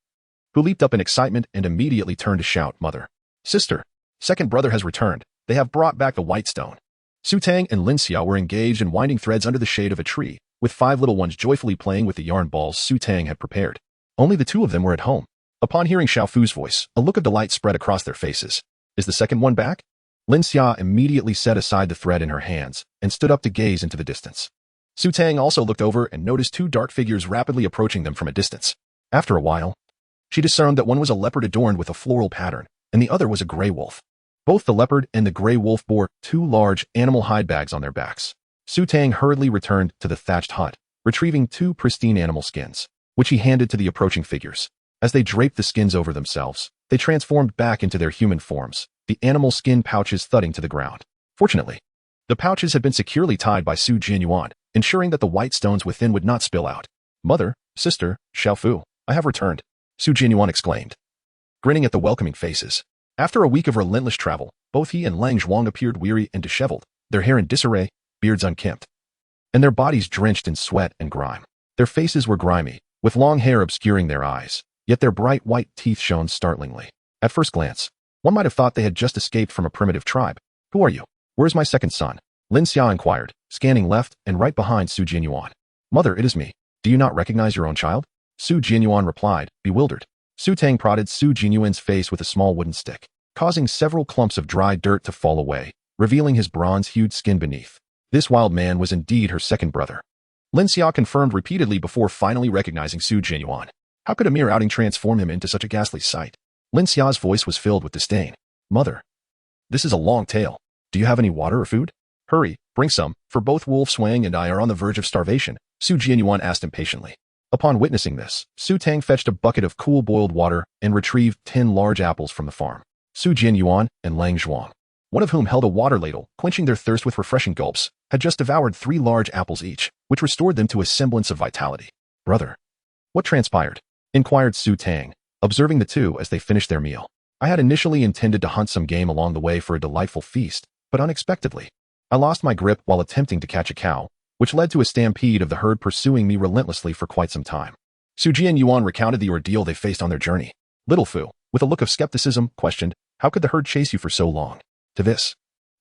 S1: who leaped up in excitement and immediately turned to shout, Mother, Sister, second brother has returned. They have brought back the white stone. Tang and Lin Xiao were engaged in winding threads under the shade of a tree, with 5 little ones joyfully playing with the yarn balls Tang had prepared. Only the 2 of them were at home. Upon hearing Xiaofu's voice, a look of delight spread across their faces. Is the second one back? Lin Xia immediately set aside the thread in her hands and stood up to gaze into the distance. Tang also looked over and noticed 2 dark figures rapidly approaching them from a distance. After a while, she discerned that one was a leopard adorned with a floral pattern, and the other was a gray wolf. Both the leopard and the gray wolf bore 2 large animal hide bags on their backs. Tang hurriedly returned to the thatched hut, retrieving 2 pristine animal skins, which he handed to the approaching figures. As they draped the skins over themselves, they transformed back into their human forms, the animal skin pouches thudding to the ground. Fortunately, the pouches had been securely tied by Jianyuan, ensuring that the white stones within would not spill out. Mother, sister, Xiaofu, I have returned, Jianyuan exclaimed, grinning at the welcoming faces. After a week of relentless travel, both he and Lang Zhuang appeared weary and disheveled, their hair in disarray, beards unkempt, and their bodies drenched in sweat and grime. Their faces were grimy, with long hair obscuring their eyes, yet their bright white teeth shone startlingly. At first glance, one might have thought they had just escaped from a primitive tribe. Who are you? Where is my second son? Lin Xia inquired, scanning left and right behind Jianyuan. Mother, it is me. Do you not recognize your own child? Su Jianyuan replied, bewildered. Su Tang prodded Su Jianyuan's face with a small wooden stick, causing several clumps of dry dirt to fall away, revealing his bronze-hued skin beneath. This wild man was indeed her second brother. Lin Xia confirmed repeatedly before finally recognizing Su Jianyuan. How could a mere outing transform him into such a ghastly sight? Lin Xia's voice was filled with disdain. Mother, this is a long tale. Do you have any water or food? Hurry, bring some, for both Wolf Kuay and I are on the verge of starvation, Su Jianyuan asked impatiently. Upon witnessing this, Su Tang fetched a bucket of cool boiled water and retrieved 10 large apples from the farm. Su Jianyuan and Lang Zhuang, one of whom held a water ladle, quenching their thirst with refreshing gulps, had just devoured 3 large apples each, which restored them to a semblance of vitality. Brother, what transpired? Inquired Su Tang, observing the two as they finished their meal. I had initially intended to hunt some game along the way for a delightful feast, but unexpectedly, I lost my grip while attempting to catch a cow, which led to a stampede of the herd pursuing me relentlessly for quite some time. Su Jianyuan recounted the ordeal they faced on their journey. Little Fu, with a look of skepticism, questioned, how could the herd chase you for so long? To this,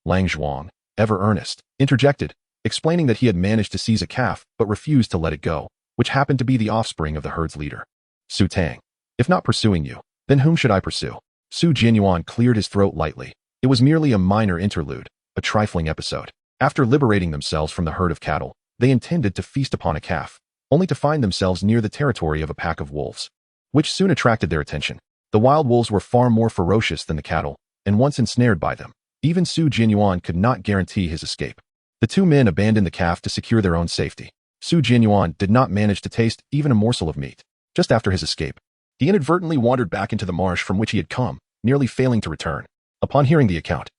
S1: Lang Zhuang, ever earnest, interjected, explaining that he had managed to seize a calf but refused to let it go, which happened to be the offspring of the herd's leader. Su Tang, if not pursuing you, then whom should I pursue? Su Jianyuan cleared his throat lightly. It was merely a minor interlude, a trifling episode. After liberating themselves from the herd of cattle, they intended to feast upon a calf, only to find themselves near the territory of a pack of wolves, which soon attracted their attention. The wild wolves were far more ferocious than the cattle, and once ensnared by them, even Su Jianyuan could not guarantee his escape. The two men abandoned the calf to secure their own safety. Su Jianyuan did not manage to taste even a morsel of meat. Just after his escape, he inadvertently wandered back into the marsh from which he had come, nearly failing to return. Upon hearing the account,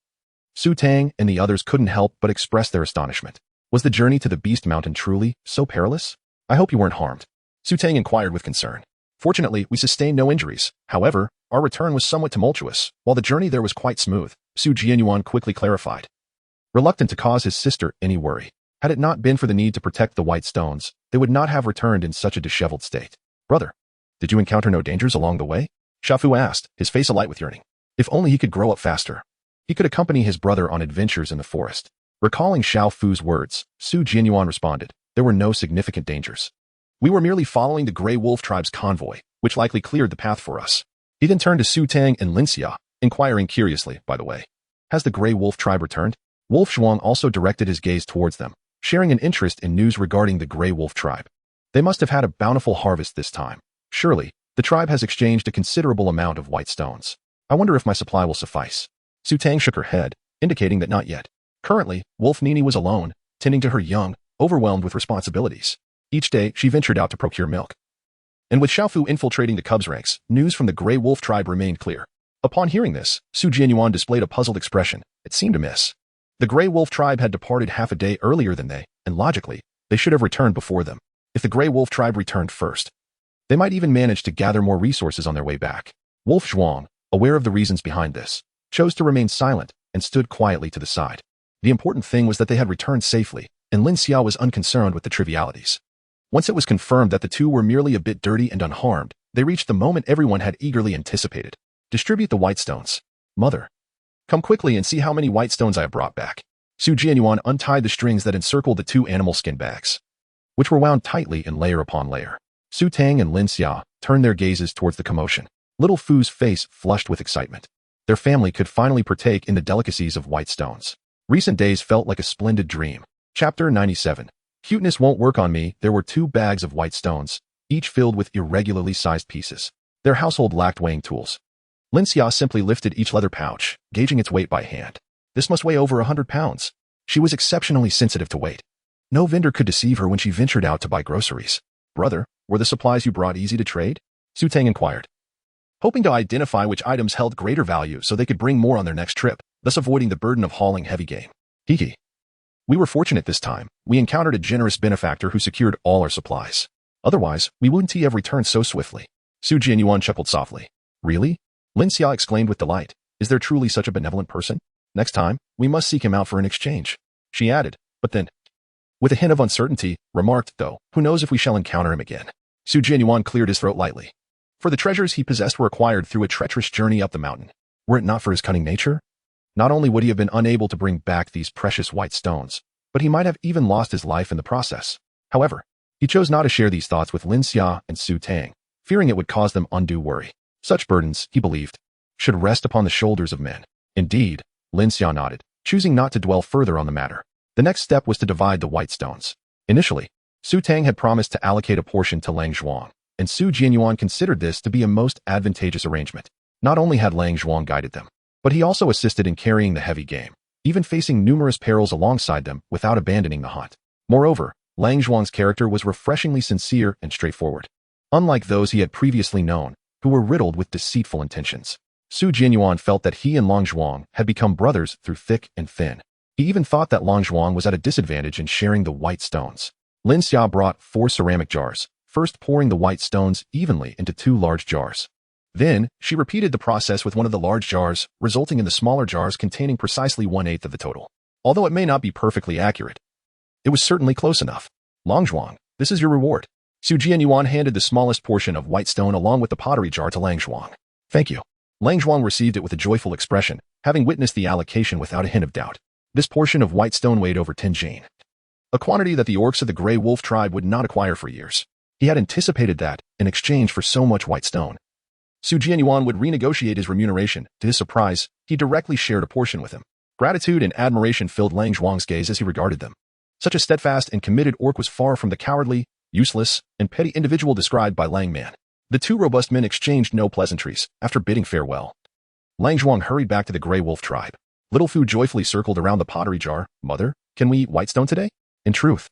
S1: Su Tang and the others couldn't help but express their astonishment. Was the journey to the Beast Mountain truly so perilous? I hope you weren't harmed, Su Tang inquired with concern. Fortunately, we sustained no injuries. However, our return was somewhat tumultuous, while the journey there was quite smooth, Su Jianyuan quickly clarified, reluctant to cause his sister any worry. Had it not been for the need to protect the white stones, they would not have returned in such a disheveled state. Brother, did you encounter no dangers along the way? Shafu asked, his face alight with yearning. If only he could grow up faster. He could accompany his brother on adventures in the forest. Recalling Xiao Fu's words, Su Jianyuan responded, there were no significant dangers. We were merely following the Greywolf Tribe's convoy, which likely cleared the path for us. He then turned to Su Tang and Lin Xia, inquiring curiously, by the way, has the Greywolf Tribe returned? Wolf Zhuang also directed his gaze towards them, sharing an interest in news regarding the Greywolf Tribe. They must have had a bountiful harvest this time. Surely, the tribe has exchanged a considerable amount of white stones. I wonder if my supply will suffice. Su Tang shook her head, indicating that not yet. Currently, Wolf Nini was alone, tending to her young, overwhelmed with responsibilities. Each day, she ventured out to procure milk. And with Xiaofu infiltrating the cubs' ranks, news from the Greywolf Tribe remained clear. Upon hearing this, Su Jianyuan displayed a puzzled expression. It seemed amiss. The Greywolf Tribe had departed half a day earlier than they, and logically, they should have returned before them. If the Greywolf Tribe returned first, they might even manage to gather more resources on their way back. Wolf Zhuang, aware of the reasons behind this, chose to remain silent and stood quietly to the side. The important thing was that they had returned safely, and Lin Xia was unconcerned with the trivialities. Once it was confirmed that the two were merely a bit dirty and unharmed, they reached the moment everyone had eagerly anticipated. Distribute the white stones. Mother, come quickly and see how many white stones I have brought back. Su Jianyuan untied the strings that encircled the 2 animal skin bags, which were wound tightly in layer upon layer. Su Tang and Lin Xia turned their gazes towards the commotion. Little Fu's face flushed with excitement. Their family could finally partake in the delicacies of white stones. Recent days felt like a splendid dream. Chapter 97. Cuteness won't work on me. There were 2 bags of white stones, each filled with irregularly sized pieces. Their household lacked weighing tools. Lin Xia simply lifted each leather pouch, gauging its weight by hand. This must weigh over 100 pounds. She was exceptionally sensitive to weight. No vendor could deceive her when she ventured out to buy groceries. Brother, were the supplies you brought easy to trade? Su Tang inquired, hoping to identify which items held greater value so they could bring more on their next trip, thus avoiding the burden of hauling heavy game. Hee. We were fortunate this time. We encountered a generous benefactor who secured all our supplies. Otherwise, we wouldn't have returned so swiftly. Su Jianyuan chuckled softly. Really? Lin Xia exclaimed with delight. Is there truly such a benevolent person? Next time, we must seek him out for an exchange. She added, but then, with a hint of uncertainty, remarked, though, who knows if we shall encounter him again. Su Jianyuan cleared his throat lightly. For the treasures he possessed were acquired through a treacherous journey up the mountain. Were it not for his cunning nature, not only would he have been unable to bring back these precious white stones, but he might have even lost his life in the process. However, He chose not to share these thoughts with Lin Xia and Su Tang, fearing it would cause them undue worry. Such burdens, he believed, should rest upon the shoulders of men. Indeed, Lin Xia nodded, choosing not to dwell further on the matter. The next step was to divide the white stones. Initially, Su Tang had promised to allocate a portion to Lang Zhuang, and Su Jianyuan considered this to be a most advantageous arrangement. Not only had Lang Zhuang guided them, but he also assisted in carrying the heavy game, even facing numerous perils alongside them without abandoning the hunt. Moreover, Lang Zhuang's character was refreshingly sincere and straightforward, unlike those he had previously known, who were riddled with deceitful intentions. Su Jianyuan felt that he and Lang Zhuang had become brothers through thick and thin. He even thought that Lang Zhuang was at a disadvantage in sharing the white stones. Lin Xia brought 4 ceramic jars, first pouring the white stones evenly into 2 large jars. Then, she repeated the process with one of the large jars, resulting in the smaller jars containing precisely 1/8 of the total. Although it may not be perfectly accurate, it was certainly close enough. Lang Zhuang, this is your reward. Su Jianyuan handed the smallest portion of white stone along with the pottery jar to Lang Zhuang. Thank you. Lang Zhuang received it with a joyful expression, having witnessed the allocation without a hint of doubt. This portion of white stone weighed over 10 jane, a quantity that the orcs of the Greywolf Tribe would not acquire for years. He had anticipated that, in exchange for so much white stone, Su Jianyuan would renegotiate his remuneration. To his surprise, he directly shared a portion with him. Gratitude and admiration filled Lang Zhuang's gaze as he regarded them. Such a steadfast and committed orc was far from the cowardly, useless, and petty individual described by Lang Man. The 2 robust men exchanged no pleasantries. After bidding farewell, Lang Zhuang hurried back to the Greywolf Tribe. Little Fu joyfully circled around the pottery jar. Mother, can we eat white stone today? In truth,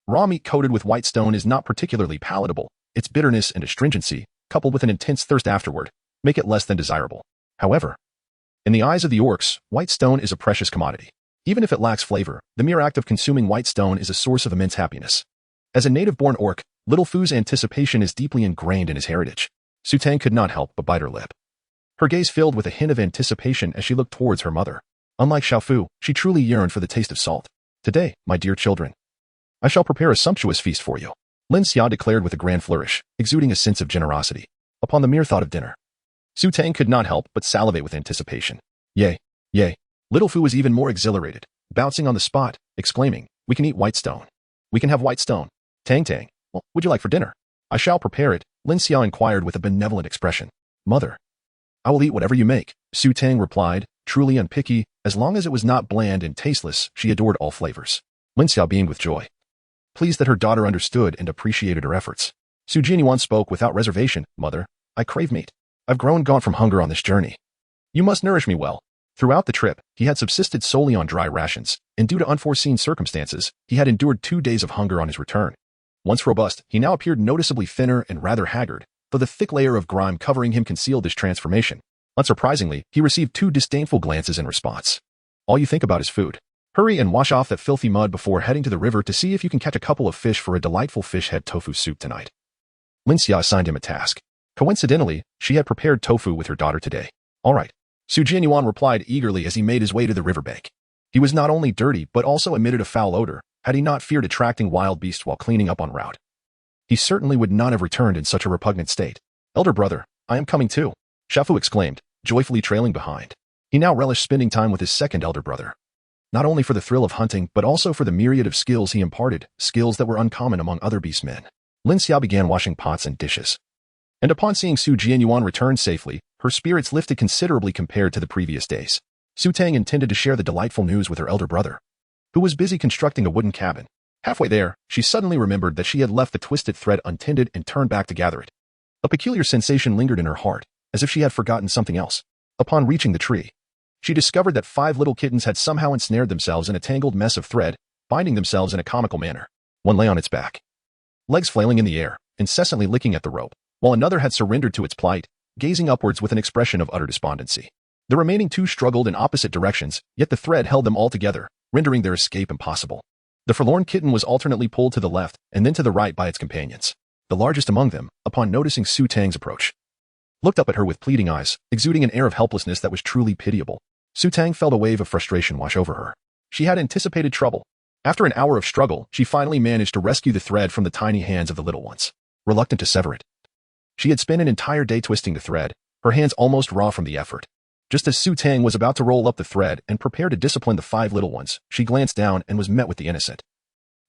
S1: raw meat coated with white stone is not particularly palatable. Its bitterness and astringency, coupled with an intense thirst afterward, make it less than desirable. However, in the eyes of the orcs, white stone is a precious commodity. Even if it lacks flavor, the mere act of consuming white stone is a source of immense happiness. As a native-born orc, Little Fu's anticipation is deeply ingrained in his heritage. Su Tang could not help but bite her lip. Her gaze filled with a hint of anticipation as she looked towards her mother. Unlike Xiaofu, she truly yearned for the taste of salt. Today, my dear children, I shall prepare a sumptuous feast for you, Lin Xia declared with a grand flourish, exuding a sense of generosity. Upon the mere thought of dinner, Su Tang could not help but salivate with anticipation. Yay, yay. Little Fu was even more exhilarated, bouncing on the spot, exclaiming, we can eat white stone. We can have white stone. Tang, what would you like for dinner? I shall prepare it, Lin Xia inquired with a benevolent expression. Mother, I will eat whatever you make, Su Tang replied, truly unpicky. As long as it was not bland and tasteless, she adored all flavors. Lin Xia beamed with joy, pleased that her daughter understood and appreciated her efforts. Su Jianyuan spoke without reservation. Mother, I crave meat. I've grown gaunt from hunger on this journey. You must nourish me well. Throughout the trip, he had subsisted solely on dry rations, and due to unforeseen circumstances, he had endured 2 days of hunger on his return. Once robust, he now appeared noticeably thinner and rather haggard, though the thick layer of grime covering him concealed his transformation. Unsurprisingly, he received 2 disdainful glances in response. All you think about is food. Hurry and wash off that filthy mud before heading to the river to see if you can catch a couple of fish for a delightful fish head tofu soup tonight. Lin Xia assigned him a task. Coincidentally, she had prepared tofu with her daughter today. All right. Su Jianyuan replied eagerly as he made his way to the riverbank. He was not only dirty but also emitted a foul odor, had he not feared attracting wild beasts while cleaning up en route. He certainly would not have returned in such a repugnant state. Elder brother, I am coming too, Xiaofu exclaimed, joyfully trailing behind. He now relished spending time with his second elder brother. Not only for the thrill of hunting, but also for the myriad of skills he imparted, skills that were uncommon among other beast men. Lin Xia began washing pots and dishes. And upon seeing Su Jianyuan return safely, her spirits lifted considerably compared to the previous days. Su Tang intended to share the delightful news with her elder brother, who was busy constructing a wooden cabin. Halfway there, she suddenly remembered that she had left the twisted thread untended and turned back to gather it. A peculiar sensation lingered in her heart, as if she had forgotten something else. Upon reaching the tree, she discovered that 5 little kittens had somehow ensnared themselves in a tangled mess of thread, binding themselves in a comical manner. One lay on its back, legs flailing in the air, incessantly licking at the rope, while another had surrendered to its plight, gazing upwards with an expression of utter despondency. The remaining 2 struggled in opposite directions, yet the thread held them all together, rendering their escape impossible. The forlorn kitten was alternately pulled to the left and then to the right by its companions. The largest among them, upon noticing Su Tang's approach, looked up at her with pleading eyes, exuding an air of helplessness that was truly pitiable. Su Tang felt a wave of frustration wash over her. She had anticipated trouble. After an hour of struggle, she finally managed to rescue the thread from the tiny hands of the little ones. Reluctant to sever it, she had spent an entire day twisting the thread, her hands almost raw from the effort. Just as Su Tang was about to roll up the thread and prepare to discipline the 5 little ones, she glanced down and was met with the innocent,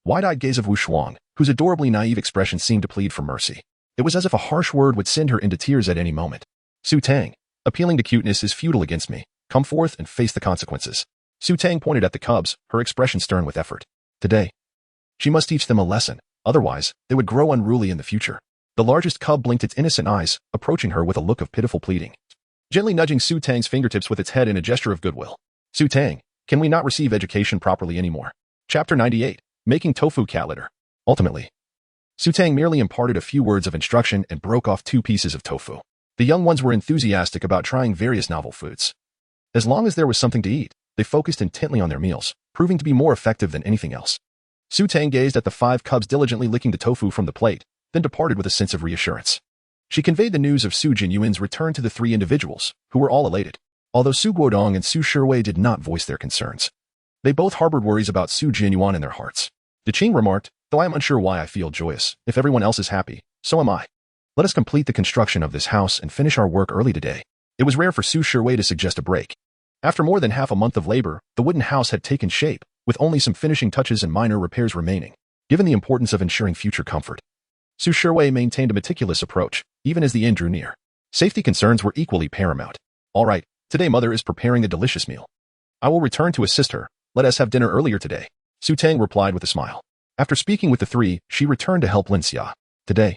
S1: wide-eyed gaze of Wu Shuang, whose adorably naive expression seemed to plead for mercy. It was as if a harsh word would send her into tears at any moment. Su Tang, appealing to cuteness is futile against me. Come forth and face the consequences. Su Tang pointed at the cubs, her expression stern with effort. Today, she must teach them a lesson, otherwise, they would grow unruly in the future. The largest cub blinked its innocent eyes, approaching her with a look of pitiful pleading, gently nudging Su Tang's fingertips with its head in a gesture of goodwill. Su Tang, can we not receive education properly anymore? Chapter 98, Making Tofu Cat Litter. Ultimately, Su Tang merely imparted a few words of instruction and broke off 2 pieces of tofu. The young ones were enthusiastic about trying various novel foods. As long as there was something to eat, they focused intently on their meals, proving to be more effective than anything else. Su Tang gazed at the 5 cubs diligently licking the tofu from the plate, then departed with a sense of reassurance. She conveyed the news of Su Jianyuan's return to the 3 individuals, who were all elated, although Su Guodong and Su Shiwei did not voice their concerns. They both harbored worries about Su Jianyuan in their hearts. Diqing remarked, though I am unsure why I feel joyous. If everyone else is happy, so am I. Let us complete the construction of this house and finish our work early today. It was rare for Su Shiwei to suggest a break. After more than half a month of labor, the wooden house had taken shape, with only some finishing touches and minor repairs remaining. Given the importance of ensuring future comfort, Su Shiwei maintained a meticulous approach, even as the end drew near. Safety concerns were equally paramount. All right, today Mother is preparing a delicious meal. I will return to assist her. Let us have dinner earlier today. Su Tang replied with a smile. After speaking with the 3, she returned to help Lin Xia. Today,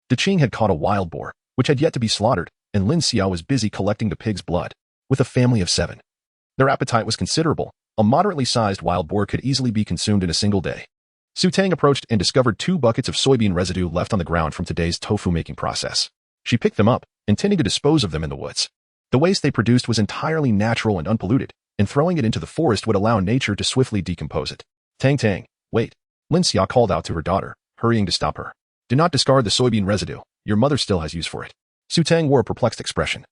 S1: Diqing had caught a wild boar, which had yet to be slaughtered, and Lin Xia was busy collecting the pig's blood. With a family of 7, their appetite was considerable. A moderately sized wild boar could easily be consumed in a single day. Su Tang approached and discovered 2 buckets of soybean residue left on the ground from today's tofu-making process. She picked them up, intending to dispose of them in the woods. The waste they produced was entirely natural and unpolluted, and throwing it into the forest would allow nature to swiftly decompose it. Tang, wait. Lin Xia called out to her daughter, hurrying to stop her. Do not discard the soybean residue. Your mother still has use for it. Su Tang wore a perplexed expression,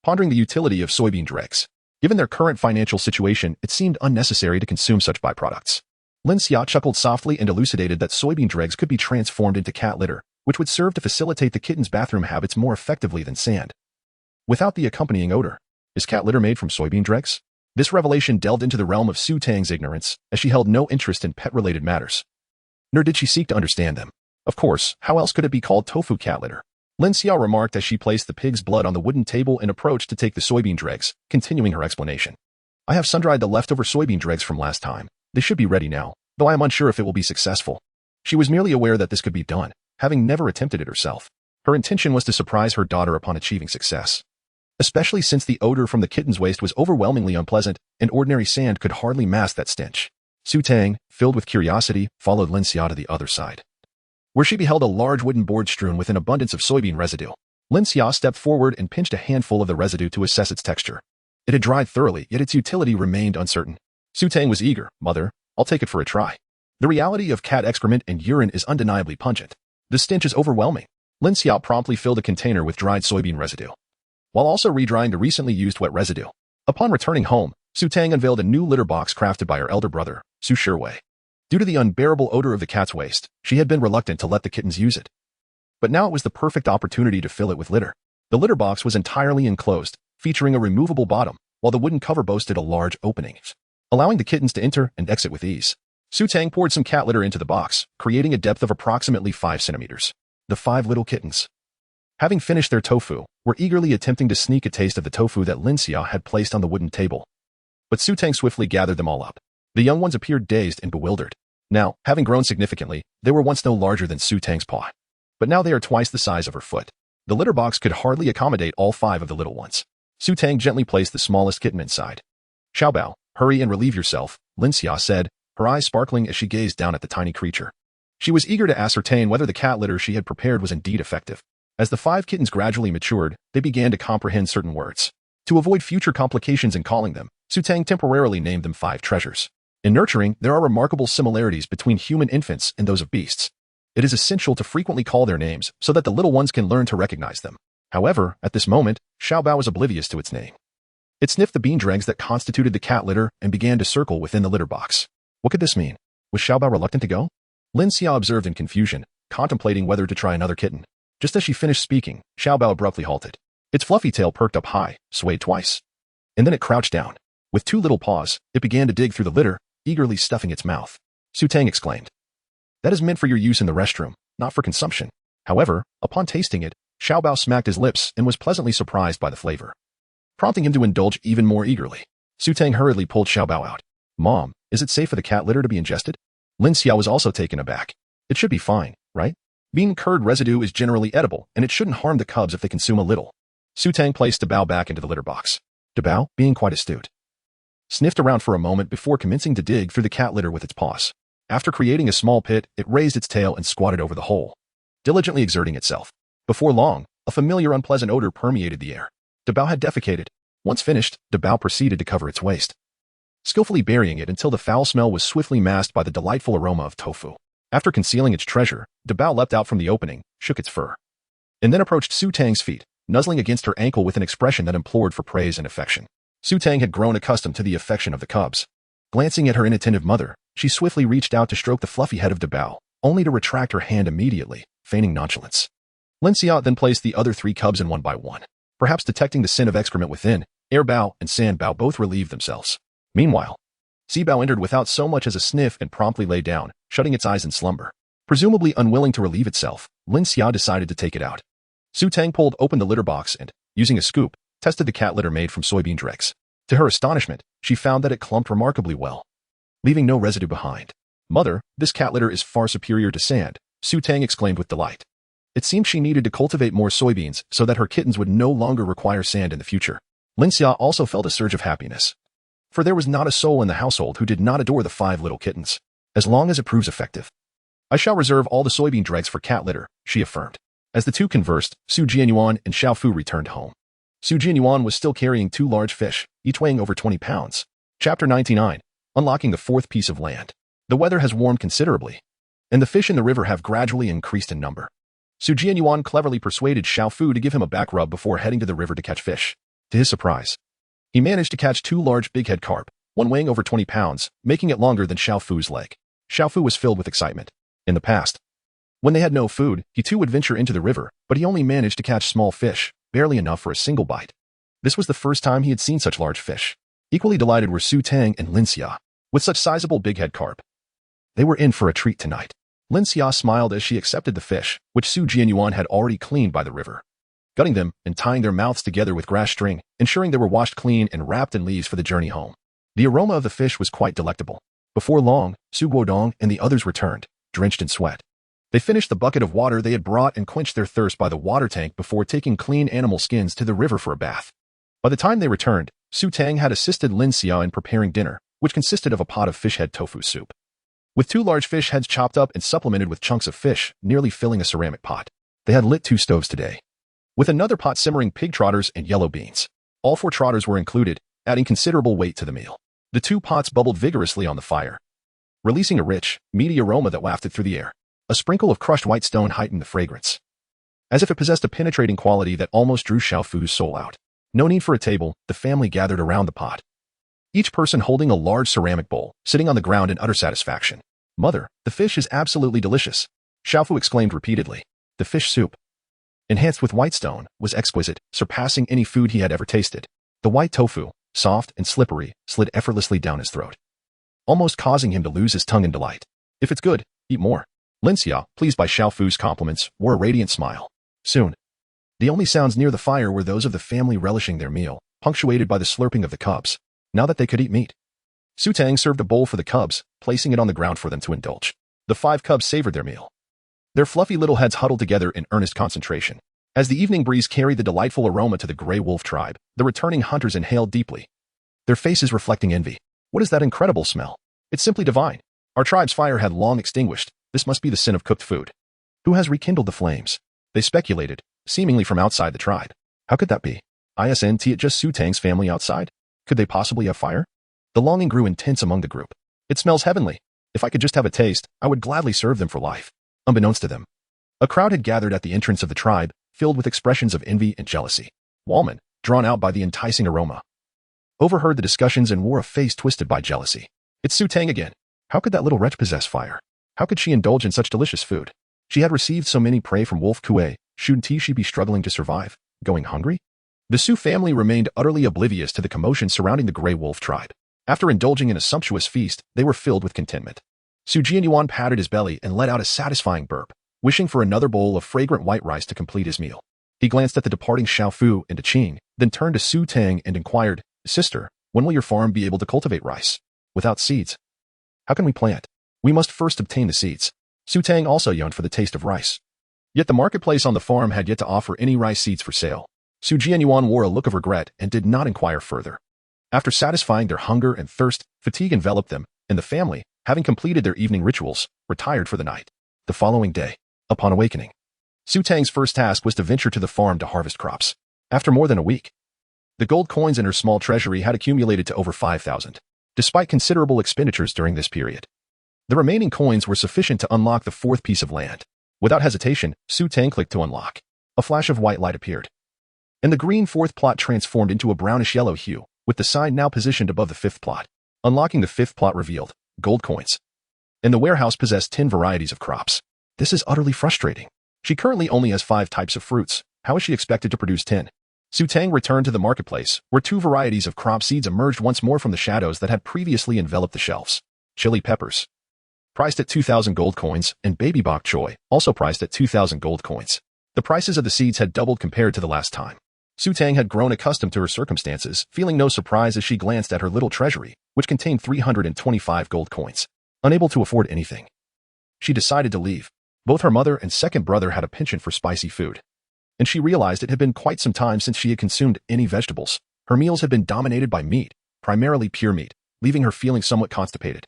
S1: pondering the utility of soybean dregs. Given their current financial situation, it seemed unnecessary to consume such byproducts. Lin Xia chuckled softly and elucidated that soybean dregs could be transformed into cat litter, which would serve to facilitate the kitten's bathroom habits more effectively than sand, without the accompanying odor. Is cat litter made from soybean dregs? This revelation delved into the realm of Su Tang's ignorance, as she held no interest in pet-related matters. Nor did she seek to understand them. Of course, how else could it be called tofu cat litter? Lin Xia remarked as she placed the pig's blood on the wooden table and approached to take the soybean dregs, continuing her explanation. I have sun-dried the leftover soybean dregs from last time. They should be ready now, though I am unsure if it will be successful. She was merely aware that this could be done, having never attempted it herself. Her intention was to surprise her daughter upon achieving success, especially since the odor from the kitten's waste was overwhelmingly unpleasant, and ordinary sand could hardly mask that stench. Su Tang, filled with curiosity, followed Lin Xia to the other side, where she beheld a large wooden board strewn with an abundance of soybean residue. Lin Xia stepped forward and pinched a handful of the residue to assess its texture. It had dried thoroughly, yet its utility remained uncertain. Su Tang was eager. Mother, I'll take it for a try. The reality of cat excrement and urine is undeniably pungent. The stench is overwhelming. Lin Xia promptly filled a container with dried soybean residue, while also re-drying the recently used wet residue. Upon returning home, Su Tang unveiled a new litter box crafted by her elder brother, Su Shiwei. Due to the unbearable odor of the cat's waste, she had been reluctant to let the kittens use it. But now it was the perfect opportunity to fill it with litter. The litter box was entirely enclosed, featuring a removable bottom, while the wooden cover boasted a large opening, allowing the kittens to enter and exit with ease. Su Tang poured some cat litter into the box, creating a depth of approximately 5 centimeters. The 5 little kittens, having finished their tofu, were eagerly attempting to sneak a taste of the tofu that Lin Xia had placed on the wooden table. But Su Tang swiftly gathered them all up. The young ones appeared dazed and bewildered. Now, having grown significantly, they were once no larger than Su Tang's paw. But now they are twice the size of her foot. The litter box could hardly accommodate all 5 of the little ones. Su Tang gently placed the smallest kitten inside. Xiaobao, hurry and relieve yourself, Lin Xia said, her eyes sparkling as she gazed down at the tiny creature. She was eager to ascertain whether the cat litter she had prepared was indeed effective. As the 5 kittens gradually matured, they began to comprehend certain words. To avoid future complications in calling them, Su Tang temporarily named them 5 treasures. In nurturing, there are remarkable similarities between human infants and those of beasts. It is essential to frequently call their names so that the little ones can learn to recognize them. However, at this moment, Xiaobao was oblivious to its name. It sniffed the bean dregs that constituted the cat litter and began to circle within the litter box. What could this mean? Was Xiaobao reluctant to go? Lin Xia observed in confusion, contemplating whether to try another kitten. Just as she finished speaking, Xiaobao abruptly halted. Its fluffy tail perked up high, swayed twice, and then it crouched down. With 2 little paws, it began to dig through the litter, eagerly stuffing its mouth. Su Tang exclaimed. That is meant for your use in the restroom, not for consumption. However, upon tasting it, Xiaobao smacked his lips and was pleasantly surprised by the flavor, prompting him to indulge even more eagerly. Su Tang hurriedly pulled Xiaobao out. Mom, is it safe for the cat litter to be ingested? Lin Xiao was also taken aback. It should be fine, right? Bean curd residue is generally edible, and it shouldn't harm the cubs if they consume a little. Su Tang placed Dabao back into the litter box. Dabao, being quite astute, sniffed around for a moment before commencing to dig through the cat litter with its paws. After creating a small pit, it raised its tail and squatted over the hole, diligently exerting itself. Before long, a familiar unpleasant odor permeated the air. Dabao had defecated. Once finished, Dabao proceeded to cover its waste, skillfully burying it until the foul smell was swiftly masked by the delightful aroma of tofu. After concealing its treasure, Dabao leapt out from the opening, shook its fur, and then approached Su Tang's feet, nuzzling against her ankle with an expression that implored for praise and affection. Su Tang had grown accustomed to the affection of the cubs. Glancing at her inattentive mother, she swiftly reached out to stroke the fluffy head of Dabao, only to retract her hand immediately, feigning nonchalance. Lin Xiao then placed the other 3 cubs in one by one. Perhaps detecting the sin of excrement within, Air Bao and Sand Bao both relieved themselves. Meanwhile, Sea Bao entered without so much as a sniff and promptly lay down, shutting its eyes in slumber. Presumably unwilling to relieve itself, Lin Xiao decided to take it out. Su Tang pulled open the litter box and, using a scoop, tested the cat litter made from soybean dregs. To her astonishment, she found that it clumped remarkably well, leaving no residue behind. Mother, this cat litter is far superior to sand, Su Tang exclaimed with delight. It seemed she needed to cultivate more soybeans so that her kittens would no longer require sand in the future. Lin Xiao also felt a surge of happiness, for there was not a soul in the household who did not adore the 5 little kittens. As long as it proves effective, I shall reserve all the soybean dregs for cat litter, she affirmed. As the two conversed, Su Jianyuan and Xiao Fu returned home. Su Jianyuan was still carrying 2 large fish, each weighing over 20 pounds. Chapter 99. Unlocking the 4th piece of land. The weather has warmed considerably, and the fish in the river have gradually increased in number. Su Jianyuan cleverly persuaded Xiao Fu to give him a back rub before heading to the river to catch fish. To his surprise, he managed to catch 2 large bighead carp, one weighing over 20 pounds, making it longer than Xiao Fu's leg. Xiao Fu was filled with excitement. In the past, when they had no food, he too would venture into the river, but he only managed to catch small fish, barely enough for a single bite. This was the first time he had seen such large fish. Equally delighted were Su Tang and Lin Xia. With such sizable bighead carp, they were in for a treat tonight. Lin Xia smiled as she accepted the fish, which Su Jianyuan had already cleaned by the river, gutting them and tying their mouths together with grass string, ensuring they were washed clean and wrapped in leaves for the journey home. The aroma of the fish was quite delectable. Before long, Su Guodong and the others returned, drenched in sweat. They finished the bucket of water they had brought and quenched their thirst by the water tank before taking clean animal skins to the river for a bath. By the time they returned, Su Tang had assisted Lin Xia in preparing dinner, which consisted of a pot of fish head tofu soup, with 2 large fish heads chopped up and supplemented with chunks of fish, nearly filling a ceramic pot. They had lit 2 stoves today, with another pot simmering pig trotters and yellow beans. All 4 trotters were included, adding considerable weight to the meal. The 2 pots bubbled vigorously on the fire, releasing a rich, meaty aroma that wafted through the air. A sprinkle of crushed white stone heightened the fragrance, as if it possessed a penetrating quality that almost drew Xiao Fu's soul out. No need for a table, the family gathered around the pot, each person holding a large ceramic bowl, sitting on the ground in utter satisfaction. Mother, the fish is absolutely delicious, Xiao Fu exclaimed repeatedly. The fish soup, enhanced with white stone, was exquisite, surpassing any food he had ever tasted. The white tofu, soft and slippery, slid effortlessly down his throat, almost causing him to lose his tongue in delight. If it's good, eat more. Lin Xia, pleased by Xiao Fu's compliments, wore a radiant smile. Soon, the only sounds near the fire were those of the family relishing their meal, punctuated by the slurping of the cubs. Now that they could eat meat, Su Tang served a bowl for the cubs, placing it on the ground for them to indulge. The 5 cubs savored their meal, their fluffy little heads huddled together in earnest concentration. As the evening breeze carried the delightful aroma to the Greywolf Tribe, the returning hunters inhaled deeply, their faces reflecting envy. What is that incredible smell? It's simply divine. Our tribe's fire had long extinguished. This must be the sin of cooked food. Who has rekindled the flames? They speculated, seemingly from outside the tribe. How could that be? Isn't it just Su Tang's family outside? Could they possibly have fire? The longing grew intense among the group. It smells heavenly. If I could just have a taste, I would gladly serve them for life. Unbeknownst to them, a crowd had gathered at the entrance of the tribe, filled with expressions of envy and jealousy. Wallman, drawn out by the enticing aroma, overheard the discussions and wore a face twisted by jealousy. It's Su Tang again. How could that little wretch possess fire? How could she indulge in such delicious food? She had received so many prey from Wolf Kuay. Shouldn't she be struggling to survive, going hungry? The Su family remained utterly oblivious to the commotion surrounding the Greywolf Tribe. After indulging in a sumptuous feast, they were filled with contentment. Jianyuan patted his belly and let out a satisfying burp, wishing for another bowl of fragrant white rice to complete his meal. He glanced at the departing Xiaofu and Qing, then turned to Su Tang and inquired, "Sister, when will your farm be able to cultivate rice? Without seeds? How can we plant? We must first obtain the seeds." Su Tang also yearned for the taste of rice. Yet the marketplace on the farm had yet to offer any rice seeds for sale. Su Jianyuan wore a look of regret and did not inquire further. After satisfying their hunger and thirst, fatigue enveloped them, and the family, having completed their evening rituals, retired for the night. The following day, upon awakening, Su Tang's first task was to venture to the farm to harvest crops. After more than a week, the gold coins in her small treasury had accumulated to over 5,000. Despite considerable expenditures during this period, the remaining coins were sufficient to unlock the fourth piece of land. Without hesitation, Su Tang clicked to unlock. A flash of white light appeared, and the green fourth plot transformed into a brownish-yellow hue, with the sign now positioned above the fifth plot. Unlocking the fifth plot revealed gold coins, and the warehouse possessed 10 varieties of crops. This is utterly frustrating. She currently only has 5 types of fruits. How is she expected to produce 10? Su Tang returned to the marketplace, where 2 varieties of crop seeds emerged once more from the shadows that had previously enveloped the shelves. Chili peppers, priced at 2,000 gold coins, and baby bok choy, also priced at 2,000 gold coins. The prices of the seeds had doubled compared to the last time. Su Tang had grown accustomed to her circumstances, feeling no surprise as she glanced at her little treasury, which contained 325 gold coins. Unable to afford anything, she decided to leave. Both her mother and second brother had a penchant for spicy food, and she realized it had been quite some time since she had consumed any vegetables. Her meals had been dominated by meat, primarily pure meat, leaving her feeling somewhat constipated.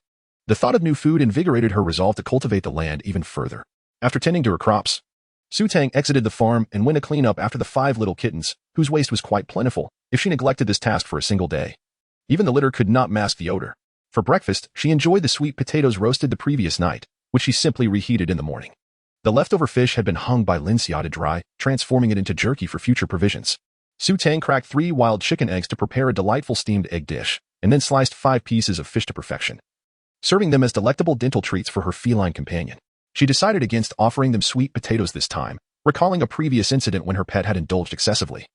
S1: The thought of new food invigorated her resolve to cultivate the land even further. After tending to her crops, Su Tang exited the farm and went to clean up after the 5 little kittens, whose waste was quite plentiful if she neglected this task for a single day. Even the litter could not mask the odor. For breakfast, she enjoyed the sweet potatoes roasted the previous night, which she simply reheated in the morning. The leftover fish had been hung by Linxia to dry, transforming it into jerky for future provisions. Su Tang cracked 3 wild chicken eggs to prepare a delightful steamed egg dish, and then sliced 5 pieces of fish to perfection, serving them as delectable dental treats for her feline companion. She decided against offering them sweet potatoes this time, recalling a previous incident when her pet had indulged excessively,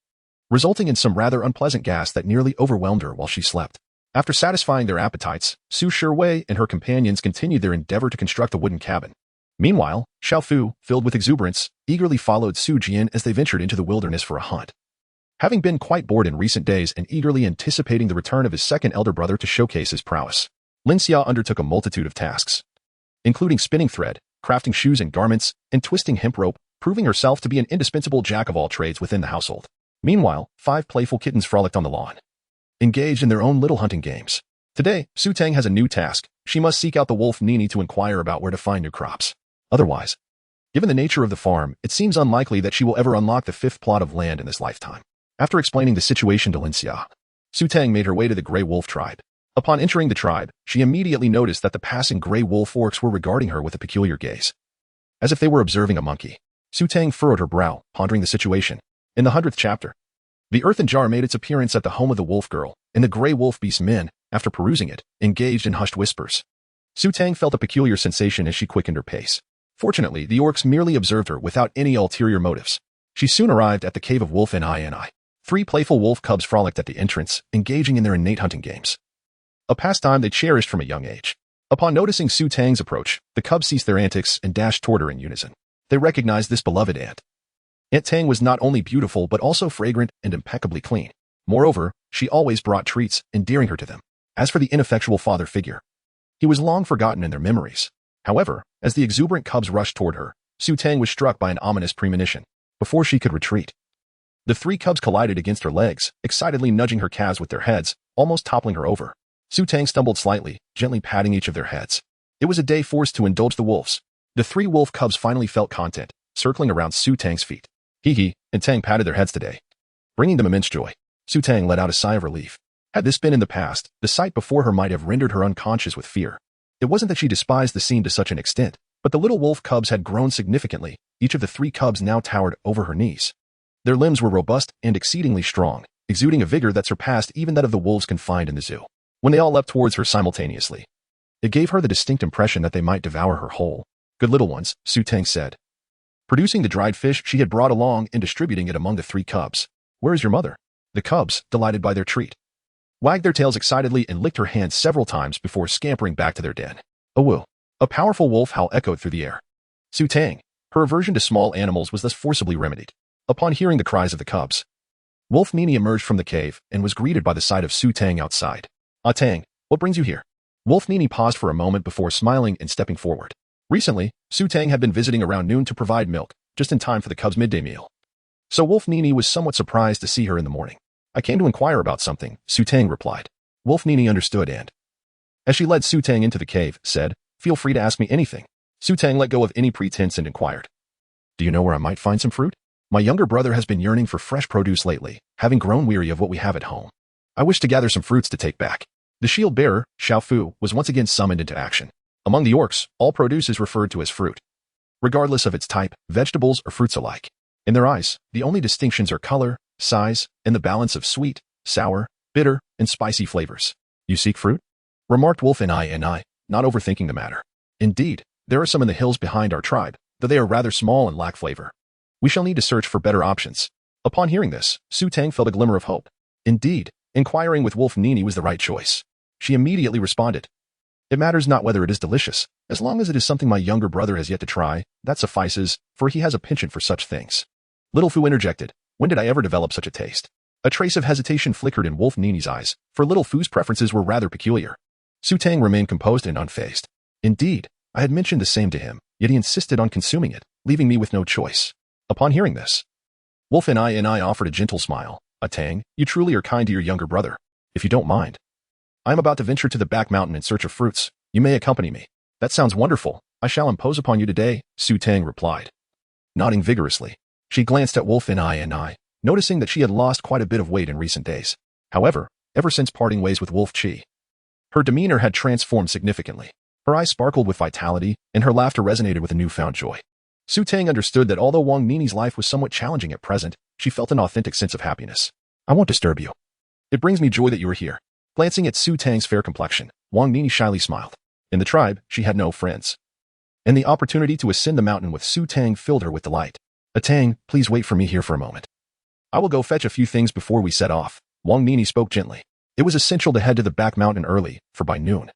S1: resulting in some rather unpleasant gas that nearly overwhelmed her while she slept. After satisfying their appetites, Su Shiwei and her companions continued their endeavor to construct a wooden cabin. Meanwhile, Xiaofu, filled with exuberance, eagerly followed Su Jian as they ventured into the wilderness for a hunt. Having been quite bored in recent days and eagerly anticipating the return of his second elder brother to showcase his prowess, Linxia undertook a multitude of tasks, including spinning thread, crafting shoes and garments, and twisting hemp rope, proving herself to be an indispensable jack-of-all-trades within the household. Meanwhile, 5 playful kittens frolicked on the lawn, engaged in their own little hunting games. Today, Su Tang has a new task. She must seek out the wolf Nini to inquire about where to find new crops. Otherwise, given the nature of the farm, it seems unlikely that she will ever unlock the 5th plot of land in this lifetime. After explaining the situation to Linxia, Su Tang made her way to the Greywolf Tribe. Upon entering the tribe, she immediately noticed that the passing gray wolf orcs were regarding her with a peculiar gaze, as if they were observing a monkey. Su Tang furrowed her brow, pondering the situation. In the 100th chapter, the earthen jar made its appearance at the home of the wolf girl, and the gray wolf beast men, after perusing it, engaged in hushed whispers. Su Tang felt a peculiar sensation as she quickened her pace. Fortunately, the orcs merely observed her without any ulterior motives. She soon arrived at the cave of Wolf Ni. 3 playful wolf cubs frolicked at the entrance, engaging in their innate hunting games, a pastime they cherished from a young age. Upon noticing Su Tang's approach, the cubs ceased their antics and dashed toward her in unison. They recognized this beloved aunt. Aunt Tang was not only beautiful but also fragrant and impeccably clean. Moreover, she always brought treats, endearing her to them. As for the ineffectual father figure, he was long forgotten in their memories. However, as the exuberant cubs rushed toward her, Su Tang was struck by an ominous premonition. Before she could retreat, the 3 cubs collided against her legs, excitedly nudging her calves with their heads, almost toppling her over. Su Tang stumbled slightly, gently patting each of their heads. It was a day forced to indulge the wolves. The 3 wolf cubs finally felt content, circling around Su Tang's feet. Hee and Tang patted their heads today, bringing them immense joy. Su Tang let out a sigh of relief. Had this been in the past, the sight before her might have rendered her unconscious with fear. It wasn't that she despised the scene to such an extent, but the little wolf cubs had grown significantly. Each of the 3 cubs now towered over her knees. Their limbs were robust and exceedingly strong, exuding a vigor that surpassed even that of the wolves confined in the zoo. When they all leapt towards her simultaneously, it gave her the distinct impression that they might devour her whole. Good little ones, Su Tang said, producing the dried fish she had brought along and distributing it among the 3 cubs. Where is your mother? The cubs, delighted by their treat, wagged their tails excitedly and licked her hands several times before scampering back to their den. Oh woo. A powerful wolf howl echoed through the air. Su Tang, her aversion to small animals was thus forcibly remedied. Upon hearing the cries of the cubs, Wolf Nini emerged from the cave and was greeted by the sight of Su Tang outside. Ah Tang, what brings you here? Wolf Nini paused for a moment before smiling and stepping forward. Recently, Su Tang had been visiting around noon to provide milk, just in time for the cubs' midday meal. So Wolf Nini was somewhat surprised to see her in the morning. I came to inquire about something, Su Tang replied. Wolf Nini understood and, as she led Su Tang into the cave, said, feel free to ask me anything. Su Tang let go of any pretense and inquired. Do you know where I might find some fruit? My younger brother has been yearning for fresh produce lately, having grown weary of what we have at home. I wish to gather some fruits to take back. The shield bearer, Xiao Fu, was once again summoned into action. Among the orcs, all produce is referred to as fruit, regardless of its type, vegetables or fruits alike. In their eyes, the only distinctions are color, size, and the balance of sweet, sour, bitter, and spicy flavors. You seek fruit? Remarked Wolf and I, not overthinking the matter. Indeed, there are some in the hills behind our tribe, though they are rather small and lack flavor. We shall need to search for better options. Upon hearing this, Su Tang felt a glimmer of hope. Indeed, inquiring with Wolf Nini was the right choice. She immediately responded. It matters not whether it is delicious, as long as it is something my younger brother has yet to try, that suffices, for he has a penchant for such things. Little Fu interjected, when did I ever develop such a taste? A trace of hesitation flickered in Wolf Nini's eyes, for Little Fu's preferences were rather peculiar. Su Tang remained composed and unfazed. Indeed, I had mentioned the same to him, yet he insisted on consuming it, leaving me with no choice. Upon hearing this, Wolf and I offered a gentle smile. Ah Tang, you truly are kind to your younger brother. If you don't mind, I am about to venture to the back mountain in search of fruits. You may accompany me. That sounds wonderful. I shall impose upon you today, Su Tang replied. Nodding vigorously, she glanced at Wolf and I, noticing that she had lost quite a bit of weight in recent days. However, ever since parting ways with Wolf Chi, her demeanor had transformed significantly. Her eyes sparkled with vitality, and her laughter resonated with a newfound joy. Su Tang understood that although Wang Nini's life was somewhat challenging at present, she felt an authentic sense of happiness. I won't disturb you. It brings me joy that you are here. Glancing at Su Tang's fair complexion, Wang Nini shyly smiled. In the tribe, she had no friends, and the opportunity to ascend the mountain with Su Tang filled her with delight. Ah Tang, please wait for me here for a moment. I will go fetch a few things before we set off. Wang Nini spoke gently. It was essential to head to the back mountain early, for by noon,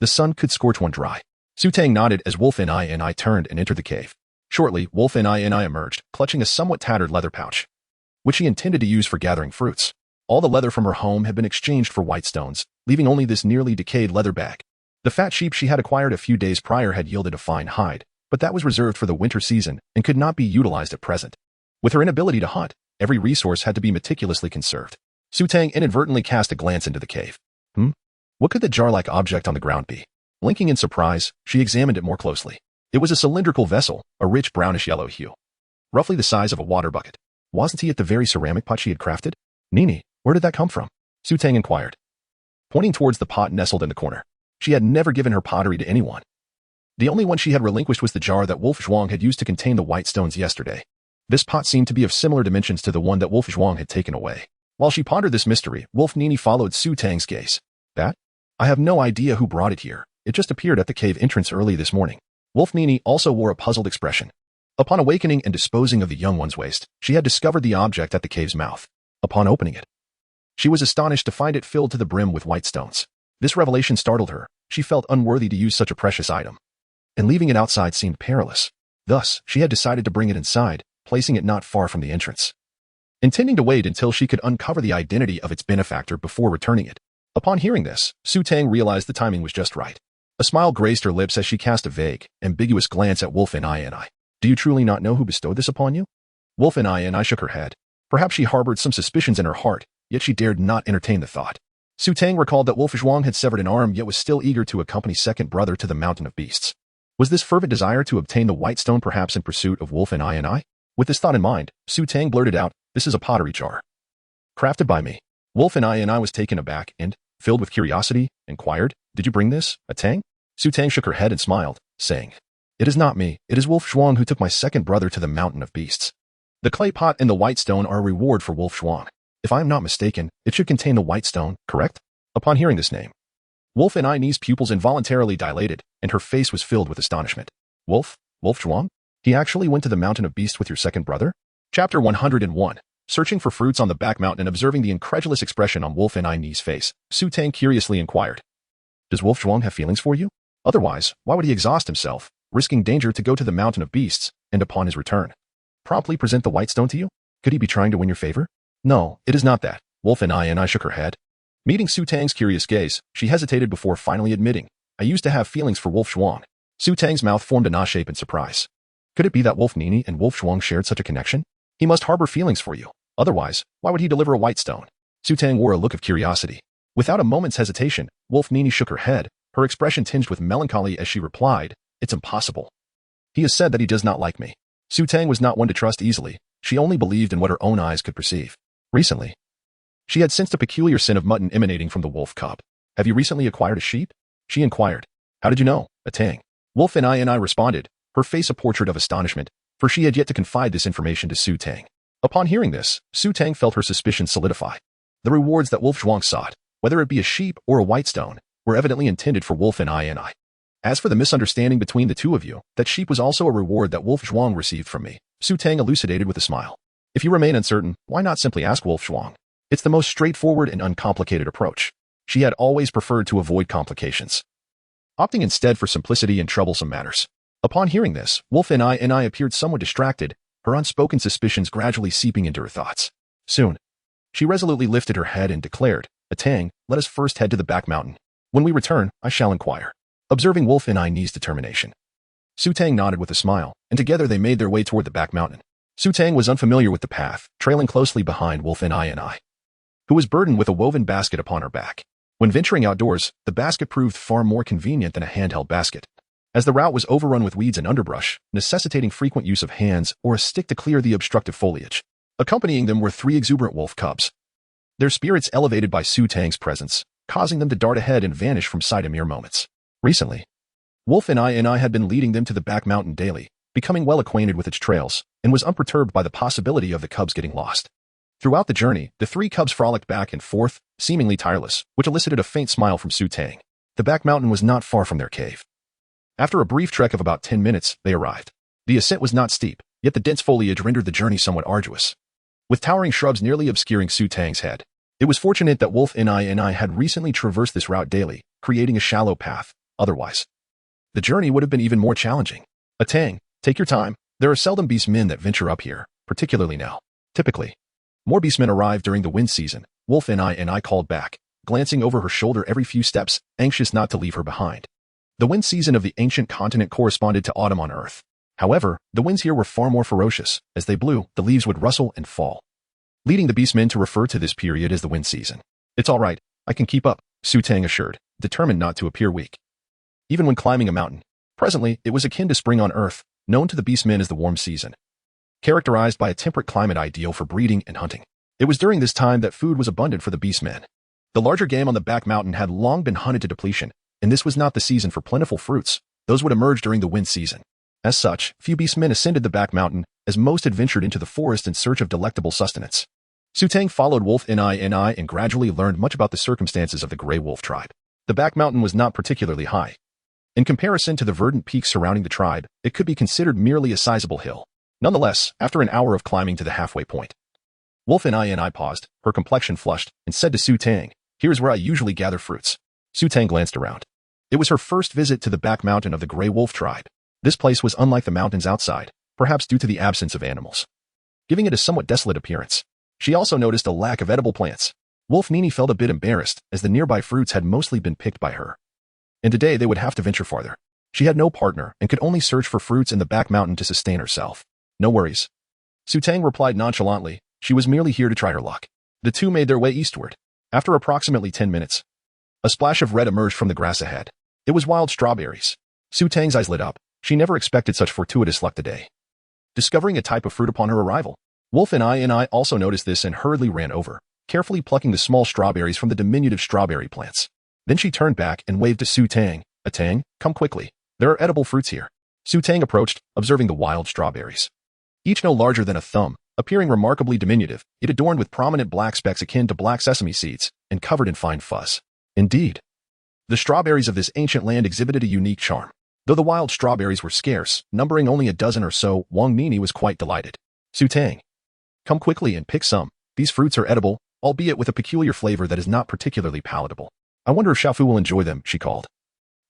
S1: the sun could scorch one dry. Su Tang nodded as Wolf and I turned and entered the cave. Shortly, Wolf and I emerged, clutching a somewhat tattered leather pouch, which he intended to use for gathering fruits. All the leather from her home had been exchanged for white stones, leaving only this nearly decayed leather bag. The fat sheep she had acquired a few days prior had yielded a fine hide, but that was reserved for the winter season and could not be utilized at present. With her inability to hunt, every resource had to be meticulously conserved. Su Tang inadvertently cast a glance into the cave. What could the jar-like object on the ground be? Blinking in surprise, she examined it more closely. It was a cylindrical vessel, a rich brownish-yellow hue, roughly the size of a water bucket. Wasn't he at the very ceramic pot she had crafted? Nini, where did that come from? Su Tang inquired, pointing towards the pot nestled in the corner. She had never given her pottery to anyone. The only one she had relinquished was the jar that Wolf Zhuang had used to contain the white stones yesterday. This pot seemed to be of similar dimensions to the one that Wolf Zhuang had taken away. While she pondered this mystery, Wolf Nini followed Su Tang's gaze. That? I have no idea who brought it here. It just appeared at the cave entrance early this morning. Wolf Nini also wore a puzzled expression. Upon awakening and disposing of the young one's waste, she had discovered the object at the cave's mouth. Upon opening it, she was astonished to find it filled to the brim with white stones. This revelation startled her. She felt unworthy to use such a precious item, and leaving it outside seemed perilous. Thus, she had decided to bring it inside, placing it not far from the entrance, intending to wait until she could uncover the identity of its benefactor before returning it. Upon hearing this, Su Tang realized the timing was just right. A smile graced her lips as she cast a vague, ambiguous glance at Wolf and I. Do you truly not know who bestowed this upon you? Wolf and I shook her head. Perhaps she harbored some suspicions in her heart, yet she dared not entertain the thought. Su Tang recalled that Wolf Zhuang had severed an arm yet was still eager to accompany second brother to the Mountain of Beasts. Was this fervent desire to obtain the white stone perhaps in pursuit of Wolf and I? With this thought in mind, Su Tang blurted out, this is a pottery jar, crafted by me. Wolf and I was taken aback and, filled with curiosity, inquired, did you bring this, Ah Tang? Su Tang shook her head and smiled, saying, it is not me, it is Wolf Zhuang who took my second brother to the Mountain of Beasts. The clay pot and the white stone are a reward for Wolf Zhuang. If I am not mistaken, it should contain the white stone, correct? Upon hearing this name, Wolf and I's pupils involuntarily dilated, and her face was filled with astonishment. Wolf Zhuang? He actually went to the Mountain of Beasts with your second brother? Chapter 101. Searching for fruits on the back mountain and observing the incredulous expression on Wolf and I's face, Su Tang curiously inquired, does Wolf Zhuang have feelings for you? Otherwise, why would he exhaust himself, risking danger to go to the mountain of beasts, and upon his return, promptly present the white stone to you? Could he be trying to win your favor? No, it is not that. Wolf and I shook her head. Meeting Su Tang's curious gaze, she hesitated before finally admitting, I used to have feelings for Wolf Zhuang. Su Tang's mouth formed a na shape in surprise. Could it be that Wolf Nini and Wolf Zhuang shared such a connection? He must harbor feelings for you. Otherwise, why would he deliver a white stone? Su Tang wore a look of curiosity. Without a moment's hesitation, Wolf Nini shook her head, her expression tinged with melancholy as she replied, It's impossible. He has said that he does not like me. Su Tang was not one to trust easily. She only believed in what her own eyes could perceive. Recently, she had sensed a peculiar scent of mutton emanating from the wolf cub. Have you recently acquired a sheep? She inquired. How did you know? A Tang. Wolf and I responded, her face a portrait of astonishment, for she had yet to confide this information to Su Tang. Upon hearing this, Su Tang felt her suspicions solidify. The rewards that Wolf Zhuang sought, whether it be a sheep or a white stone, were evidently intended for Wolf and I. As for the misunderstanding between the two of you, that sheep was also a reward that Wolf Zhuang received from me, Su Tang elucidated with a smile. If you remain uncertain, why not simply ask Wolf Zhuang? It's the most straightforward and uncomplicated approach. She had always preferred to avoid complications, opting instead for simplicity in troublesome matters. Upon hearing this, Wolf and I appeared somewhat distracted, her unspoken suspicions gradually seeping into her thoughts. Soon, she resolutely lifted her head and declared, A Tang, let us first head to the back mountain. When we return, I shall inquire. Observing Wolf and I's determination, Su Tang nodded with a smile, and together they made their way toward the back mountain. Su Tang was unfamiliar with the path, trailing closely behind Wolf and I, who was burdened with a woven basket upon her back. When venturing outdoors, the basket proved far more convenient than a handheld basket, as the route was overrun with weeds and underbrush, necessitating frequent use of hands or a stick to clear the obstructive foliage. Accompanying them were 3 exuberant wolf cubs, their spirits elevated by Su Tang's presence, causing them to dart ahead and vanish from sight in mere moments. Recently, Wolf and I had been leading them to the back mountain daily, becoming well acquainted with its trails, and was unperturbed by the possibility of the cubs getting lost. Throughout the journey, the 3 cubs frolicked back and forth, seemingly tireless, which elicited a faint smile from Su Tang. The back mountain was not far from their cave. After a brief trek of about 10 minutes, they arrived. The ascent was not steep, yet the dense foliage rendered the journey somewhat arduous, with towering shrubs nearly obscuring Su Tang's head. It was fortunate that Wolf and I had recently traversed this route daily, creating a shallow path. Otherwise, the journey would have been even more challenging. A Tang, take your time. There are seldom beastmen that venture up here, particularly now. Typically, more beastmen arrive during the wind season. Wolf and I called back, glancing over her shoulder every few steps, anxious not to leave her behind. The wind season of the ancient continent corresponded to autumn on Earth. However, the winds here were far more ferocious. As they blew, the leaves would rustle and fall, leading the beastmen to refer to this period as the wind season. It's all right, I can keep up, Su Tang assured, determined not to appear weak. Even when climbing a mountain, presently it was akin to spring on Earth, known to the beastmen as the warm season, characterized by a temperate climate ideal for breeding and hunting. It was during this time that food was abundant for the beastmen. The larger game on the back mountain had long been hunted to depletion, and this was not the season for plentiful fruits. Those would emerge during the wind season. As such, few beastmen ascended the back mountain, as most had ventured into the forest in search of delectable sustenance. Su Tang followed Wolf and and gradually learned much about the circumstances of the Greywolf Tribe. The back mountain was not particularly high. In comparison to the verdant peaks surrounding the tribe, it could be considered merely a sizable hill. Nonetheless, after an hour of climbing to the halfway point, Wolf and I paused, her complexion flushed, and said to Su Tang, Here's where I usually gather fruits. Su Tang glanced around. It was her first visit to the back mountain of the Greywolf Tribe. This place was unlike the mountains outside, perhaps due to the absence of animals, giving it a somewhat desolate appearance. She also noticed a lack of edible plants. Wolf Nini felt a bit embarrassed, as the nearby fruits had mostly been picked by her, and today they would have to venture farther. She had no partner and could only search for fruits in the back mountain to sustain herself. No worries, Su Tang replied nonchalantly. She was merely here to try her luck. The two made their way eastward. After approximately 10 minutes, a splash of red emerged from the grass ahead. It was wild strawberries. Su Tang's eyes lit up. She never expected such fortuitous luck today, discovering a type of fruit upon her arrival. Wolf and I also noticed this and hurriedly ran over, carefully plucking the small strawberries from the diminutive strawberry plants. Then she turned back and waved to Su Tang. A Tang, come quickly. There are edible fruits here. Su Tang approached, observing the wild strawberries, each no larger than a thumb, appearing remarkably diminutive, yet adorned with prominent black specks akin to black sesame seeds, and covered in fine fuzz. Indeed, the strawberries of this ancient land exhibited a unique charm. Though the wild strawberries were scarce, numbering only a dozen or so, Wang Nini was quite delighted. Su Tang, come quickly and pick some. These fruits are edible, albeit with a peculiar flavor that is not particularly palatable. I wonder if Xiaofu will enjoy them, she called.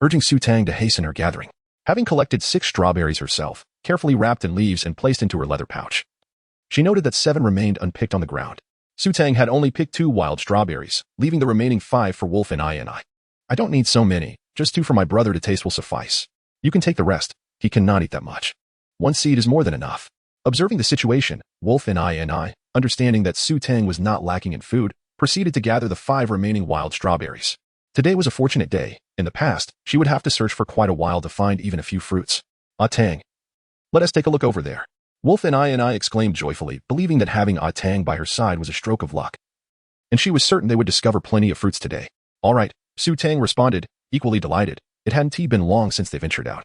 S1: urging Su Tang to hasten her gathering. Having collected 6 strawberries herself, carefully wrapped in leaves and placed into her leather pouch, she noted that 7 remained unpicked on the ground. Su Tang had only picked 2 wild strawberries, leaving the remaining 5 for Wolf and I. I don't need so many, just 2 for my brother to taste will suffice. You can take the rest, he cannot eat that much. 1 seed is more than enough. Observing the situation, Wolf and I, understanding that Su Tang was not lacking in food, proceeded to gather the 5 remaining wild strawberries. Today was a fortunate day. In the past, she would have to search for quite a while to find even a few fruits. Tang. Let us take a look over there. Wolf and I exclaimed joyfully, believing that having Tang by her side was a stroke of luck. And she was certain they would discover plenty of fruits today. All right, Su Tang responded, equally delighted. It hadn't been long since they ventured out.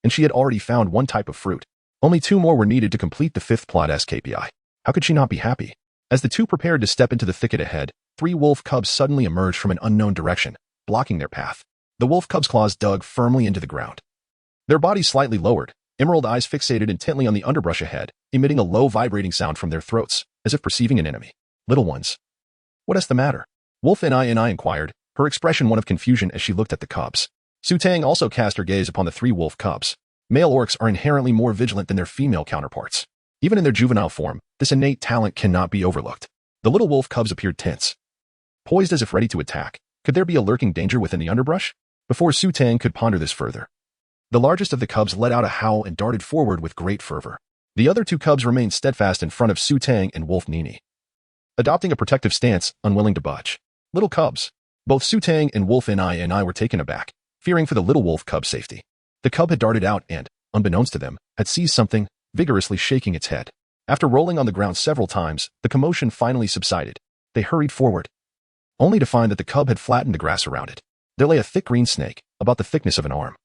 S1: And she had already found 1 type of fruit. Only 2 more were needed to complete the 5th plot's KPI. How could she not be happy? As the 2 prepared to step into the thicket ahead, 3 wolf cubs suddenly emerged from an unknown direction, blocking their path. The wolf cubs' claws dug firmly into the ground. Their bodies slightly lowered, emerald eyes fixated intently on the underbrush ahead, emitting a low vibrating sound from their throats, as if perceiving an enemy. Little ones. What is the matter? Wolf and I inquired, her expression one of confusion as she looked at the cubs. Su Tang also cast her gaze upon the 3 wolf cubs. Male orcs are inherently more vigilant than their female counterparts. Even in their juvenile form, this innate talent cannot be overlooked. The little wolf cubs appeared tense, poised as if ready to attack. Could there be a lurking danger within the underbrush? Before Su Tang could ponder this further, the largest of the cubs let out a howl and darted forward with great fervor. The other 2 cubs remained steadfast in front of Su Tang and Wolf Nini, adopting a protective stance, unwilling to budge. Little cubs. Both Su Tang and Wolf and I were taken aback, fearing for the little wolf cub's safety. The cub had darted out and, unbeknownst to them, had seized something, vigorously shaking its head. After rolling on the ground several times, the commotion finally subsided. They hurried forward, only to find that the cub had flattened the grass around it. There lay a thick green snake, about the thickness of an arm,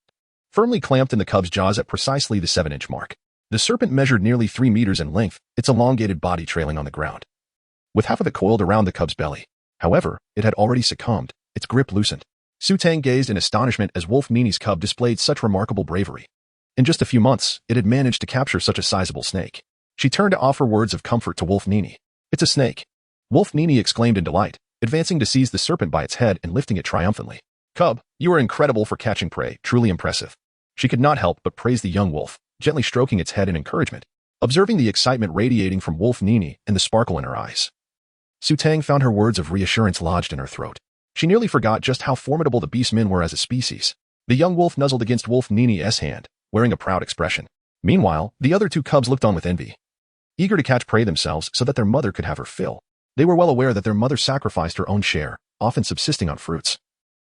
S1: firmly clamped in the cub's jaws at precisely the 7-inch mark. The serpent measured nearly 3 meters in length, its elongated body trailing on the ground, with half of it coiled around the cub's belly. However, it had already succumbed, its grip loosened. Su Tang gazed in astonishment as Wolf Nini's cub displayed such remarkable bravery. In just a few months, it had managed to capture such a sizable snake. She turned to offer words of comfort to Wolf Nini. It's a snake. Wolf Nini exclaimed in delight, advancing to seize the serpent by its head and lifting it triumphantly. Cub, you are incredible for catching prey, truly impressive. She could not help but praise the young wolf, gently stroking its head in encouragement. Observing the excitement radiating from Wolf Nini and the sparkle in her eyes, Su Tang found her words of reassurance lodged in her throat. She nearly forgot just how formidable the beastmen were as a species. The young wolf nuzzled against Wolf Nini's hand, wearing a proud expression. Meanwhile, the other 2 cubs looked on with envy, eager to catch prey themselves so that their mother could have her fill. They were well aware that their mother sacrificed her own share, often subsisting on fruits,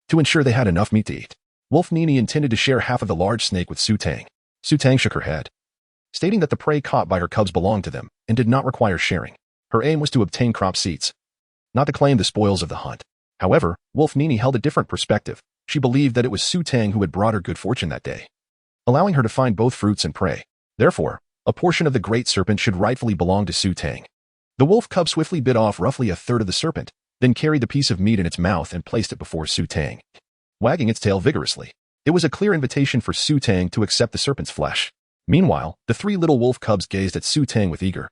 S1: to ensure they had enough meat to eat. Wolf Nini intended to share half of the large snake with Su Tang. Su Tang shook her head, stating that the prey caught by her cubs belonged to them and did not require sharing. Her aim was to obtain crop seeds, not to claim the spoils of the hunt. However, Wolf Nini held a different perspective. She believed that it was Su Tang who had brought her good fortune that day, allowing her to find both fruits and prey. Therefore, a portion of the great serpent should rightfully belong to Su Tang. The wolf cub swiftly bit off roughly a third of the serpent, then carried the piece of meat in its mouth and placed it before Su Tang, wagging its tail vigorously. It was a clear invitation for Su Tang to accept the serpent's flesh. Meanwhile, the 3 little wolf cubs gazed at Su Tang with eager,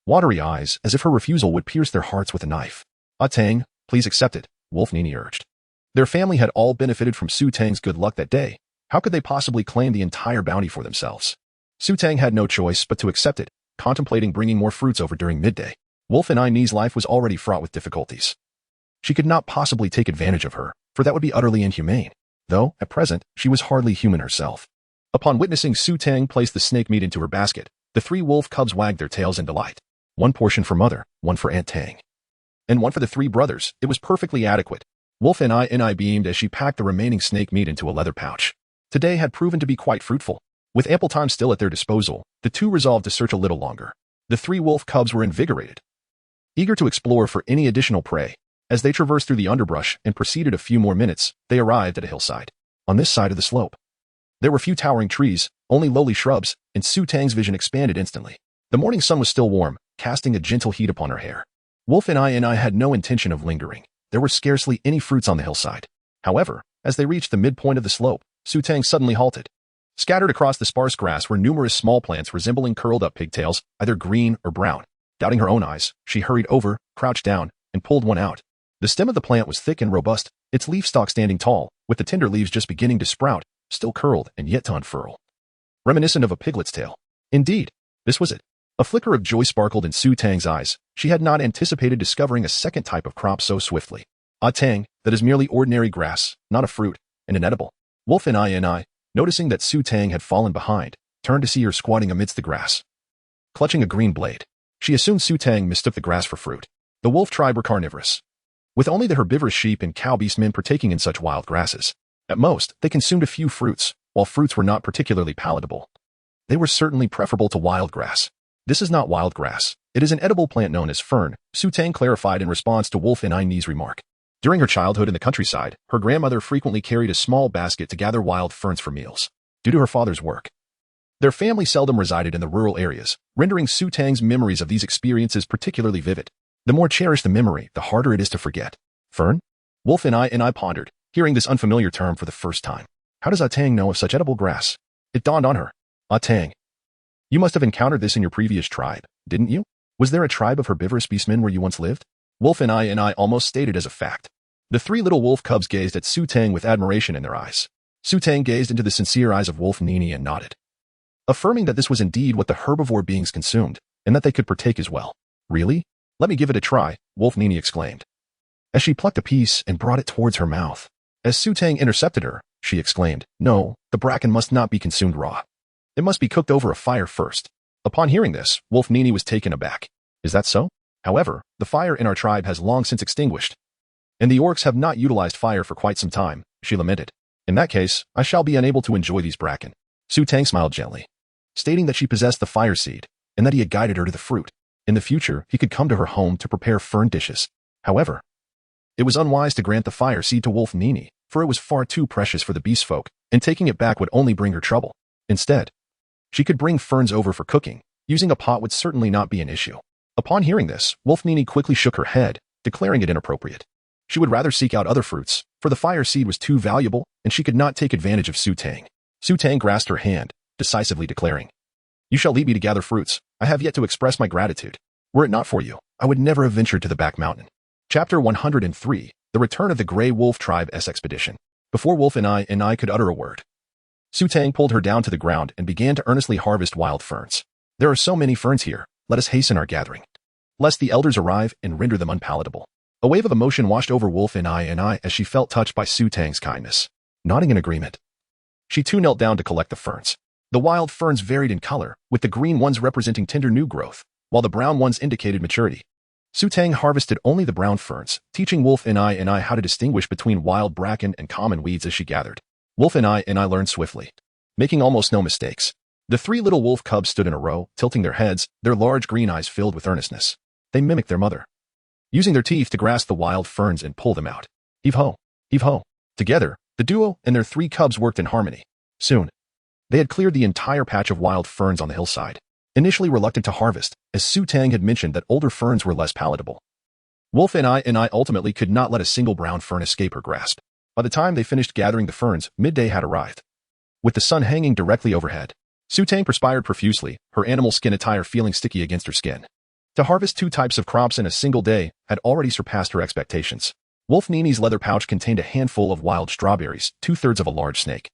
S1: watery eyes, as if her refusal would pierce their hearts with a knife. Tang, please accept it, Wolf Nini urged. Their family had all benefited from Su Tang's good luck that day. How could they possibly claim the entire bounty for themselves? Su Tang had no choice but to accept it, contemplating bringing more fruits over during midday. Wolf and I's life was already fraught with difficulties. She could not possibly take advantage of her, for that would be utterly inhumane. Though, at present, she was hardly human herself. Upon witnessing Su Tang place the snake meat into her basket, the 3 wolf cubs wagged their tails in delight. 1 portion for mother, 1 for Aunt Tang, and 1 for the 3 brothers. It was perfectly adequate. Wolf and I beamed as she packed the remaining snake meat into a leather pouch. Today had proven to be quite fruitful. With ample time still at their disposal, the 2 resolved to search a little longer. The 3 wolf cubs were invigorated, eager to explore for any additional prey. As they traversed through the underbrush and proceeded a few more minutes, they arrived at a hillside. On this side of the slope, there were few towering trees, only lowly shrubs, and Su Tang's vision expanded instantly. The morning sun was still warm, casting a gentle heat upon her hair. Wolf and I had no intention of lingering. There were scarcely any fruits on the hillside. However, as they reached the midpoint of the slope, Su Tang suddenly halted. Scattered across the sparse grass were numerous small plants resembling curled-up pigtails, either green or brown. Doubting her own eyes, she hurried over, crouched down, and pulled one out. The stem of the plant was thick and robust, its leaf stalk standing tall, with the tender leaves just beginning to sprout, still curled and yet to unfurl. Reminiscent of a piglet's tail. Indeed, this was it. A flicker of joy sparkled in Su Tang's eyes. She had not anticipated discovering a second type of crop so swiftly. A Tang, that is merely ordinary grass, not a fruit, and inedible. Wolf and I, noticing that Su Tang had fallen behind, turned to see her squatting amidst the grass, clutching a green blade. She assumed Su Tang mistook the grass for fruit. The Wolf Tribe were carnivorous, with only the herbivorous sheep and cow beastmen partaking in such wild grasses. At most, they consumed a few fruits, while fruits were not particularly palatable. They were certainly preferable to wild grass. This is not wild grass. It is an edible plant known as fern, Su Tang clarified in response to Wolf and I's remark. During her childhood in the countryside, her grandmother frequently carried a small basket to gather wild ferns for meals. Due to her father's work, their family seldom resided in the rural areas, rendering Su Tang's memories of these experiences particularly vivid. The more cherished the memory, the harder it is to forget. Fern? Wolf and I pondered, hearing this unfamiliar term for the first time. How does A Tang know of such edible grass? It dawned on her. A Tang. You must have encountered this in your previous tribe, didn't you? Was there a tribe of herbivorous beastmen where you once lived? Wolf and I almost stated as a fact. The three little wolf cubs gazed at Su Tang with admiration in their eyes. Su Tang gazed into the sincere eyes of Wolf Nini and nodded, affirming that this was indeed what the herbivore beings consumed, and that they could partake as well. Really? Let me give it a try, Wolf Nini exclaimed, as she plucked a piece and brought it towards her mouth. As Su Tang intercepted her, she exclaimed, No, the bracken must not be consumed raw. It must be cooked over a fire first. Upon hearing this, Wolf Nini was taken aback. Is that so? However, the fire in our tribe has long since extinguished, and the orcs have not utilized fire for quite some time, she lamented. In that case, I shall be unable to enjoy these bracken. Su Tang smiled gently, stating that she possessed the fire seed, and that he had guided her to the fruit. In the future, he could come to her home to prepare fern dishes. However, it was unwise to grant the fire seed to Wolf Nini, for it was far too precious for the beast folk, and taking it back would only bring her trouble. Instead, she could bring ferns over for cooking. Using a pot would certainly not be an issue. Upon hearing this, Wolf Nini quickly shook her head, declaring it inappropriate. She would rather seek out other fruits, for the fire seed was too valuable, and she could not take advantage of Su Tang. Su Tang grasped her hand, decisively declaring, You shall lead me to gather fruits. I have yet to express my gratitude. Were it not for you, I would never have ventured to the back mountain. Chapter 103, The Return of the Greywolf Tribe's Expedition. Before Wolf and I could utter a word, Su Tang pulled her down to the ground and began to earnestly harvest wild ferns. There are so many ferns here, let us hasten our gathering, lest the elders arrive and render them unpalatable. A wave of emotion washed over Wolf and I as she felt touched by Su Tang's kindness. Nodding in agreement, she too knelt down to collect the ferns. The wild ferns varied in color, with the green ones representing tender new growth, while the brown ones indicated maturity. Su Tang harvested only the brown ferns, teaching Wolf and I how to distinguish between wild bracken and common weeds as she gathered. Wolf and I learned swiftly, making almost no mistakes. The three little wolf cubs stood in a row, tilting their heads, their large green eyes filled with earnestness. They mimicked their mother, using their teeth to grasp the wild ferns and pull them out. Heave-ho, heave-ho. Together, the duo and their three cubs worked in harmony. Soon, they had cleared the entire patch of wild ferns on the hillside. Initially reluctant to harvest, as Su Tang had mentioned that older ferns were less palatable, Wolf and I ultimately could not let a single brown fern escape her grasp. By the time they finished gathering the ferns, midday had arrived. With the sun hanging directly overhead, Su Tang perspired profusely, her animal skin attire feeling sticky against her skin. To harvest two types of crops in a single day had already surpassed her expectations. Wolf Nini's leather pouch contained a handful of wild strawberries, 2/3 of a large snake,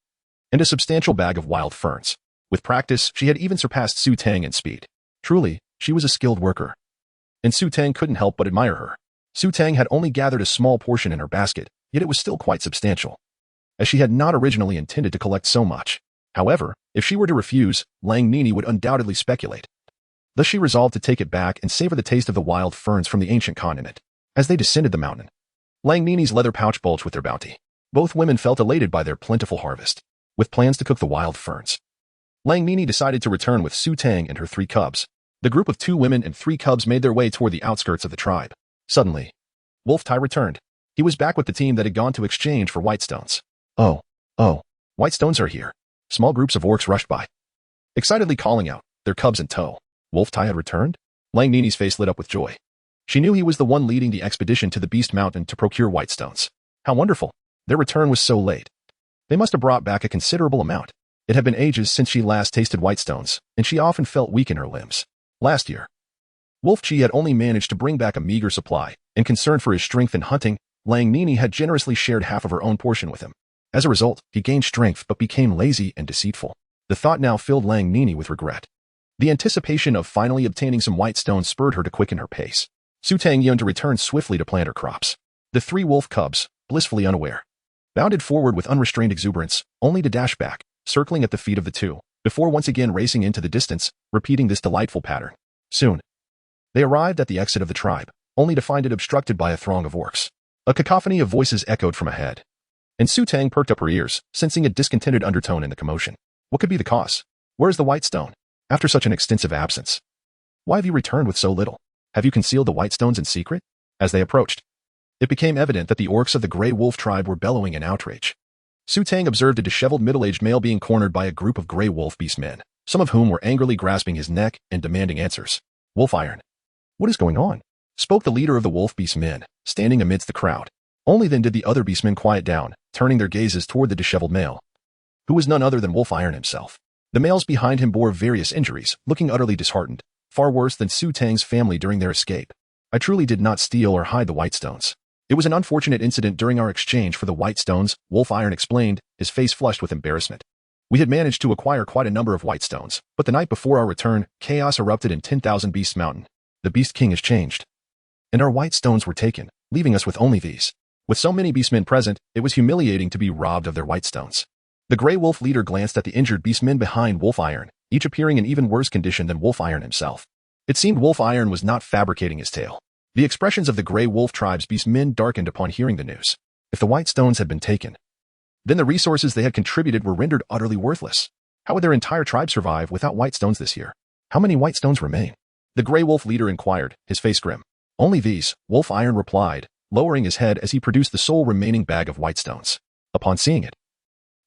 S1: and a substantial bag of wild ferns. With practice, she had even surpassed Su Tang in speed. Truly, she was a skilled worker, and Su Tang couldn't help but admire her. Su Tang had only gathered a small portion in her basket, yet it was still quite substantial, as she had not originally intended to collect so much. However, if she were to refuse, Lang Nini would undoubtedly speculate. Thus she resolved to take it back and savor the taste of the wild ferns from the ancient continent. As they descended the mountain, Lang Nini's leather pouch bulged with their bounty. Both women felt elated by their plentiful harvest. With plans to cook the wild ferns, Lang Nini decided to return with Su Tang and her three cubs. The group of 2 women and 3 cubs made their way toward the outskirts of the tribe. Suddenly, Wolf Tai returned. He was back with the team that had gone to exchange for whitestones. Oh, whitestones are here. Small groups of orcs rushed by, excitedly calling out, their cubs in tow. Wolf Tai had returned? Lang Nini's face lit up with joy. She knew he was the one leading the expedition to the Beast Mountain to procure whitestones. How wonderful. Their return was so late. They must have brought back a considerable amount. It had been ages since she last tasted whitestones, and she often felt weak in her limbs. Last year, Wolf Chi had only managed to bring back a meager supply, In concern for his strength in hunting, Lang Nini had generously shared half of her own portion with him. As a result, he gained strength but became lazy and deceitful. The thought now filled Lang Nini with regret. The anticipation of finally obtaining some white stones spurred her to quicken her pace. Su Tang yearned to return swiftly to plant her crops. The 3 wolf cubs, blissfully unaware, bounded forward with unrestrained exuberance, only to dash back, circling at the feet of the 2, before once again racing into the distance, repeating this delightful pattern. Soon, they arrived at the exit of the tribe, only to find it obstructed by a throng of orcs. A cacophony of voices echoed from ahead, and Su Tang perked up her ears, sensing a discontented undertone in the commotion. What could be the cause? Where is the white stone? After such an extensive absence, why have you returned with so little? Have you concealed the white stones in secret? As they approached, it became evident that the orcs of the Greywolf Tribe were bellowing in outrage. Su Tang observed a disheveled middle-aged male being cornered by a group of Greywolf beast men, some of whom were angrily grasping his neck and demanding answers. Wolf Iron. What is going on? Spoke the leader of the wolf beast men, standing amidst the crowd. Only then did the other beastmen quiet down, turning their gazes toward the disheveled male, who was none other than Wolf Iron himself. The males behind him bore various injuries, looking utterly disheartened, far worse than Su Tang's family during their escape. I truly did not steal or hide the white stones. It was an unfortunate incident during our exchange for the white stones, Wolf Iron explained, his face flushed with embarrassment. We had managed to acquire quite a number of white stones, but the night before our return, chaos erupted in 10,000 Beasts Mountain. The Beast King has changed, and our white stones were taken, leaving us with only these. With so many beastmen present, it was humiliating to be robbed of their white stones. The Grey Wolf leader glanced at the injured beastmen behind Wolf Iron, each appearing in even worse condition than Wolf Iron himself. It seemed Wolf Iron was not fabricating his tale. The expressions of the Grey Wolf Tribe's beastmen darkened upon hearing the news. If the white stones had been taken, then the resources they had contributed were rendered utterly worthless. How would their entire tribe survive without white stones this year? How many white stones remain? The Grey Wolf leader inquired, his face grim. Only these, Wolf Iron replied, lowering his head as he produced the sole remaining bag of white stones. Upon seeing it,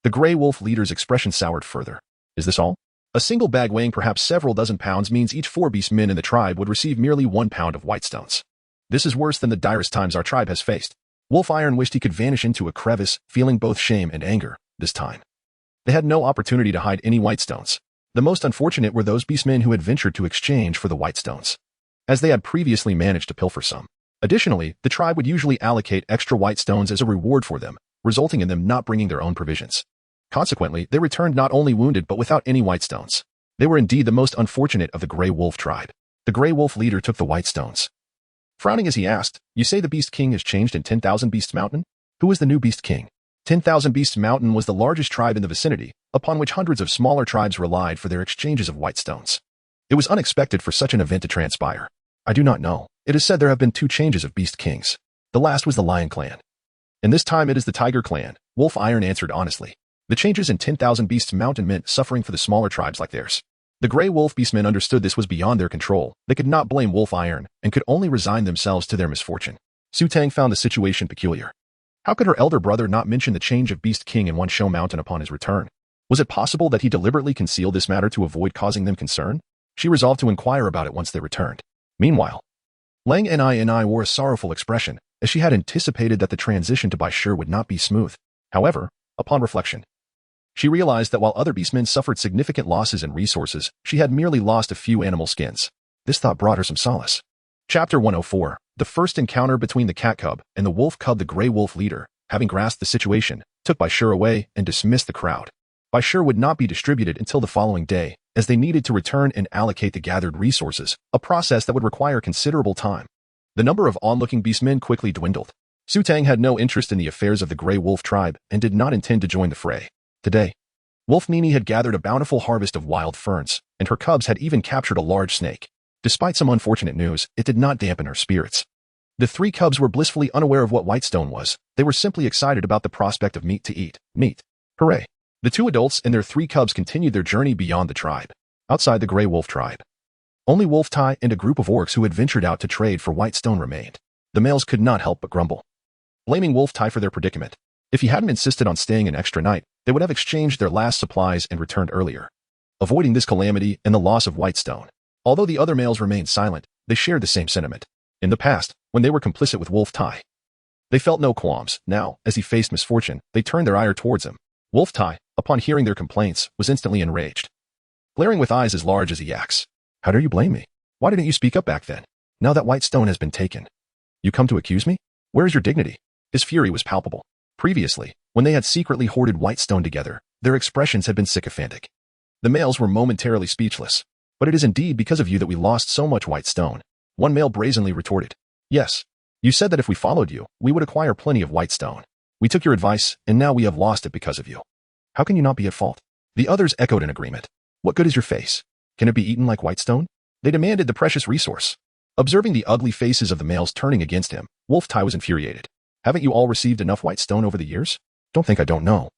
S1: the Grey Wolf leader's expression soured further. Is this all? A single bag weighing perhaps several dozen pounds means each 4 beastmen in the tribe would receive merely 1 pound of white stones. This is worse than the direst times our tribe has faced. Wolf Iron wished he could vanish into a crevice, feeling both shame and anger, this time. They had no opportunity to hide any white stones. The most unfortunate were those beastmen who had ventured to exchange for the white stones, as they had previously managed to pilfer some. Additionally, the tribe would usually allocate extra white stones as a reward for them, resulting in them not bringing their own provisions. Consequently, they returned not only wounded but without any white stones. They were indeed the most unfortunate of the Grey Wolf Tribe. The Grey Wolf leader took the white stones, frowning as he asked, "You say the Beast King has changed in 10,000 Beasts Mountain? Who is the new Beast King?" 10,000 Beasts Mountain was the largest tribe in the vicinity, upon which hundreds of smaller tribes relied for their exchanges of white stones. It was unexpected for such an event to transpire. I do not know. It is said there have been 2 changes of Beast Kings. The last was the Lion Clan, and this time it is the Tiger Clan, Wolf Iron answered honestly. The changes in 10,000 Beasts Mountain meant suffering for the smaller tribes like theirs. The Grey Wolf Beastmen understood this was beyond their control. They could not blame Wolf Iron, and could only resign themselves to their misfortune. Su Tang found the situation peculiar. How could her elder brother not mention the change of Beast King in One Show Mountain upon his return? Was it possible that he deliberately concealed this matter to avoid causing them concern? She resolved to inquire about it once they returned. Meanwhile, Lang Ni wore a sorrowful expression, as she had anticipated that the transition to Baishur would not be smooth. However, upon reflection, she realized that while other beastmen suffered significant losses in resources, she had merely lost a few animal skins. This thought brought her some solace. Chapter 104. The first encounter between the cat cub and the wolf cub. The Grey Wolf leader, having grasped the situation, took Baishur away and dismissed the crowd. Baishur would not be distributed until the following day, as they needed to return and allocate the gathered resources, a process that would require considerable time. The number of onlooking beastmen quickly dwindled. Su Tang had no interest in the affairs of the Grey Wolf Tribe and did not intend to join the fray. Today, Wolf Nini had gathered a bountiful harvest of wild ferns, and her cubs had even captured a large snake. Despite some unfortunate news, it did not dampen her spirits. The 3 cubs were blissfully unaware of what whitestone was. They were simply excited about the prospect of meat to eat. Meat. Hooray. The 2 adults and their 3 cubs continued their journey beyond the tribe. Outside the Grey Wolf Tribe, only Wolf Tai and a group of orcs who had ventured out to trade for whitestone remained. The males could not help but grumble, blaming Wolf Tai for their predicament. If he hadn't insisted on staying an extra night, they would have exchanged their last supplies and returned earlier, avoiding this calamity and the loss of whitestone. Although the other males remained silent, they shared the same sentiment. In the past, when they were complicit with Wolf Tai, they felt no qualms. Now, as he faced misfortune, they turned their ire towards him. Wolf Tai, upon hearing their complaints, was instantly enraged, glaring with eyes as large as a yak's. How dare you blame me? Why didn't you speak up back then? Now that whitestone has been taken, You come to accuse me? Where is your dignity? His fury was palpable. Previously, when they had secretly hoarded white stone together, their expressions had been sycophantic. The males were momentarily speechless. But it is indeed because of you that we lost so much white stone. One male brazenly retorted. Yes. You said that if we followed you, we would acquire plenty of white stone. We took your advice, and now we have lost it because of you. How can you not be at fault? The others echoed in agreement. What good is your face? Can it be eaten like white stone? They demanded the precious resource. Observing the ugly faces of the males turning against him, Wolf Kuay was infuriated. Haven't you all received enough white stone over the years? Don't think I don't know.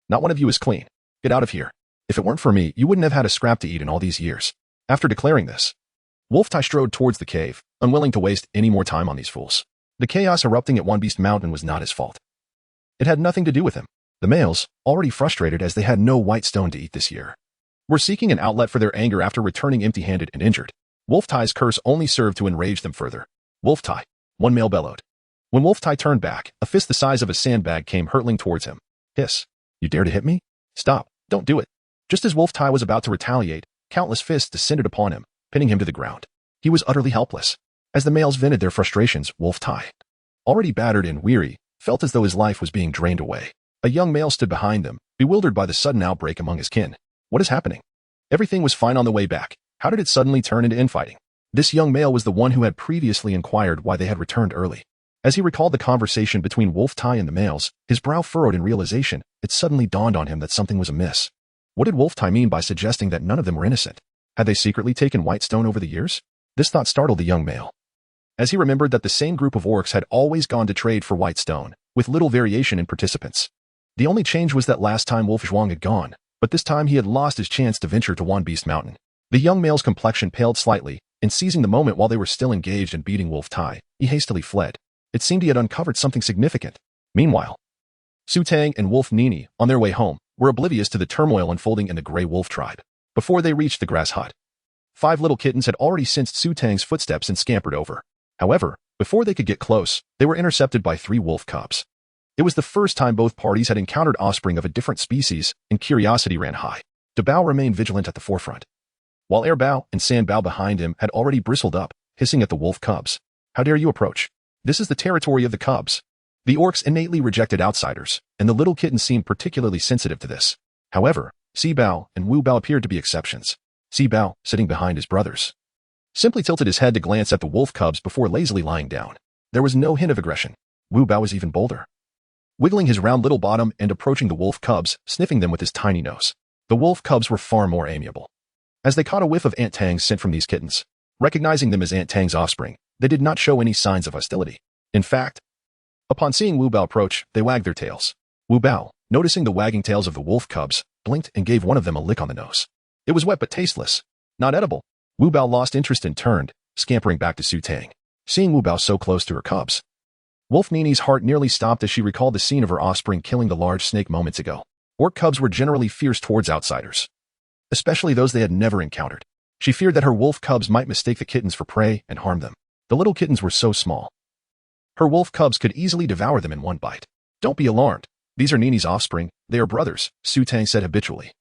S1: Not one of you is clean. Get out of here. If it weren't for me, you wouldn't have had a scrap to eat in all these years. After declaring this, Wolf Kuay strode towards the cave, unwilling to waste any more time on these fools. The chaos erupting at One Beast Mountain was not his fault. It had nothing to do with him. The males, already frustrated as they had no white stone to eat this year, were seeking an outlet for their anger after returning empty-handed and injured. Wolf Kuy's curse only served to enrage them further. Wolf Kuay, one male bellowed. When Wolf Kuay turned back, a fist the size of a sandbag came hurtling towards him. Hiss. You dare to hit me? Stop. Don't do it. Just as Wolf Kuay was about to retaliate, countless fists descended upon him, pinning him to the ground. He was utterly helpless. As the males vented their frustrations, Wolf Kuay, already battered and weary, felt as though his life was being drained away. A young male stood behind them, bewildered by the sudden outbreak among his kin. What is happening? Everything was fine on the way back. How did it suddenly turn into infighting? This young male was the one who had previously inquired why they had returned early. As he recalled the conversation between Wolf Kuay and the males, his brow furrowed in realization. It suddenly dawned on him that something was amiss. What did Wolf Kuay mean by suggesting that none of them were innocent? Had they secretly taken white stone over the years? This thought startled the young male, as he remembered that the same group of orcs had always gone to trade for white stone, with little variation in participants. The only change was that last time Wolf Zhuang had gone, but this time he had lost his chance to venture to One Beast Mountain. The young male's complexion paled slightly, and seizing the moment while they were still engaged in beating Wolf Kuay, he hastily fled. It seemed he had uncovered something significant. Meanwhile, Su Tang and Wolf Nini, on their way home, were oblivious to the turmoil unfolding in the Greywolf Tribe. Before they reached the grass hut, 5 little kittens had already sensed Su Tang's footsteps and scampered over. However, before they could get close, they were intercepted by 3 wolf cubs. It was the first time both parties had encountered offspring of a different species, and curiosity ran high. Dabao remained vigilant at the forefront, while Air Bao and Sand Bao behind him had already bristled up, hissing at the wolf cubs. How dare you approach? This is the territory of the cubs. The orcs innately rejected outsiders, and the little kittens seemed particularly sensitive to this. However, Si Bao and Wu Bao appeared to be exceptions. Si Bao, sitting behind his brothers, simply tilted his head to glance at the wolf cubs before lazily lying down. There was no hint of aggression. Wu Bao was even bolder, wiggling his round little bottom and approaching the wolf cubs, sniffing them with his tiny nose. The wolf cubs were far more amiable. As they caught a whiff of Aunt Tang's scent from these kittens, recognizing them as Aunt Tang's offspring, they did not show any signs of hostility. In fact, upon seeing Wu Bao approach, they wagged their tails. Wu Bao, noticing the wagging tails of the wolf cubs, blinked and gave one of them a lick on the nose. It was wet but tasteless, not edible. Wu Bao lost interest and turned, scampering back to Su Tang. Seeing Wu Bao so close to her cubs, Wolf Nini's heart nearly stopped as she recalled the scene of her offspring killing the large snake moments ago. Orc cubs were generally fierce towards outsiders, especially those they had never encountered. She feared that her wolf cubs might mistake the kittens for prey and harm them. The little kittens were so small, her wolf cubs could easily devour them in one bite. Don't be alarmed. These are Nini's offspring. They are brothers, Su Tang said habitually,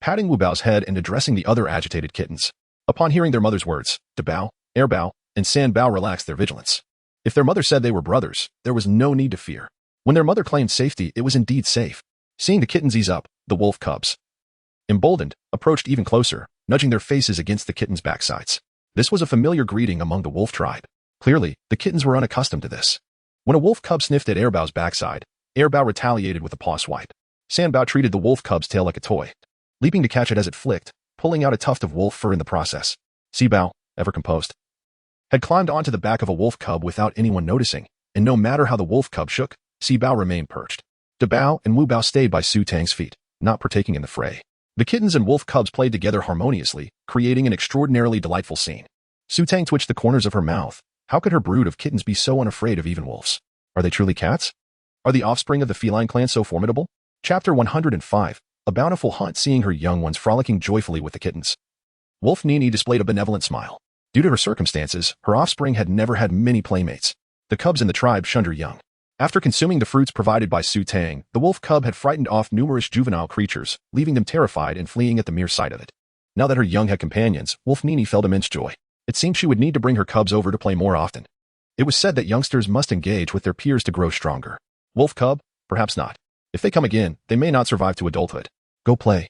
S1: patting Wu Bao's head and addressing the other agitated kittens. Upon hearing their mother's words, Dabao, Air Bao, and San Bao relaxed their vigilance. If their mother said they were brothers, there was no need to fear. When their mother claimed safety, it was indeed safe. Seeing the kittens ease up, the wolf cubs, emboldened, approached even closer, nudging their faces against the kittens' backsides. This was a familiar greeting among the wolf tribe. Clearly, the kittens were unaccustomed to this. When a wolf cub sniffed at Air Bao's backside, Air Bao retaliated with a paw swipe. San Bao treated the wolf cub's tail like a toy, leaping to catch it as it flicked, pulling out a tuft of wolf fur in the process. Si Bao, ever composed, had climbed onto the back of a wolf cub without anyone noticing, and no matter how the wolf cub shook, Si Bao remained perched. Dabao and Wu Bao stayed by Su Tang's feet, not partaking in the fray. The kittens and wolf cubs played together harmoniously, creating an extraordinarily delightful scene. Su Tang twitched the corners of her mouth. How could her brood of kittens be so unafraid of even wolves? Are they truly cats? Are the offspring of the feline clan so formidable? Chapter 105, A Bountiful Hunt. Seeing her young ones frolicking joyfully with the kittens, Wolf Nini displayed a benevolent smile. Due to her circumstances, her offspring had never had many playmates. The cubs in the tribe shunned her young. After consuming the fruits provided by Su Tang, the wolf cub had frightened off numerous juvenile creatures, leaving them terrified and fleeing at the mere sight of it. Now that her young had companions, Wolf Nini felt immense joy. It seemed she would need to bring her cubs over to play more often. It was said that youngsters must engage with their peers to grow stronger. Wolf cub? Perhaps not. If they come again, they may not survive to adulthood. Go play.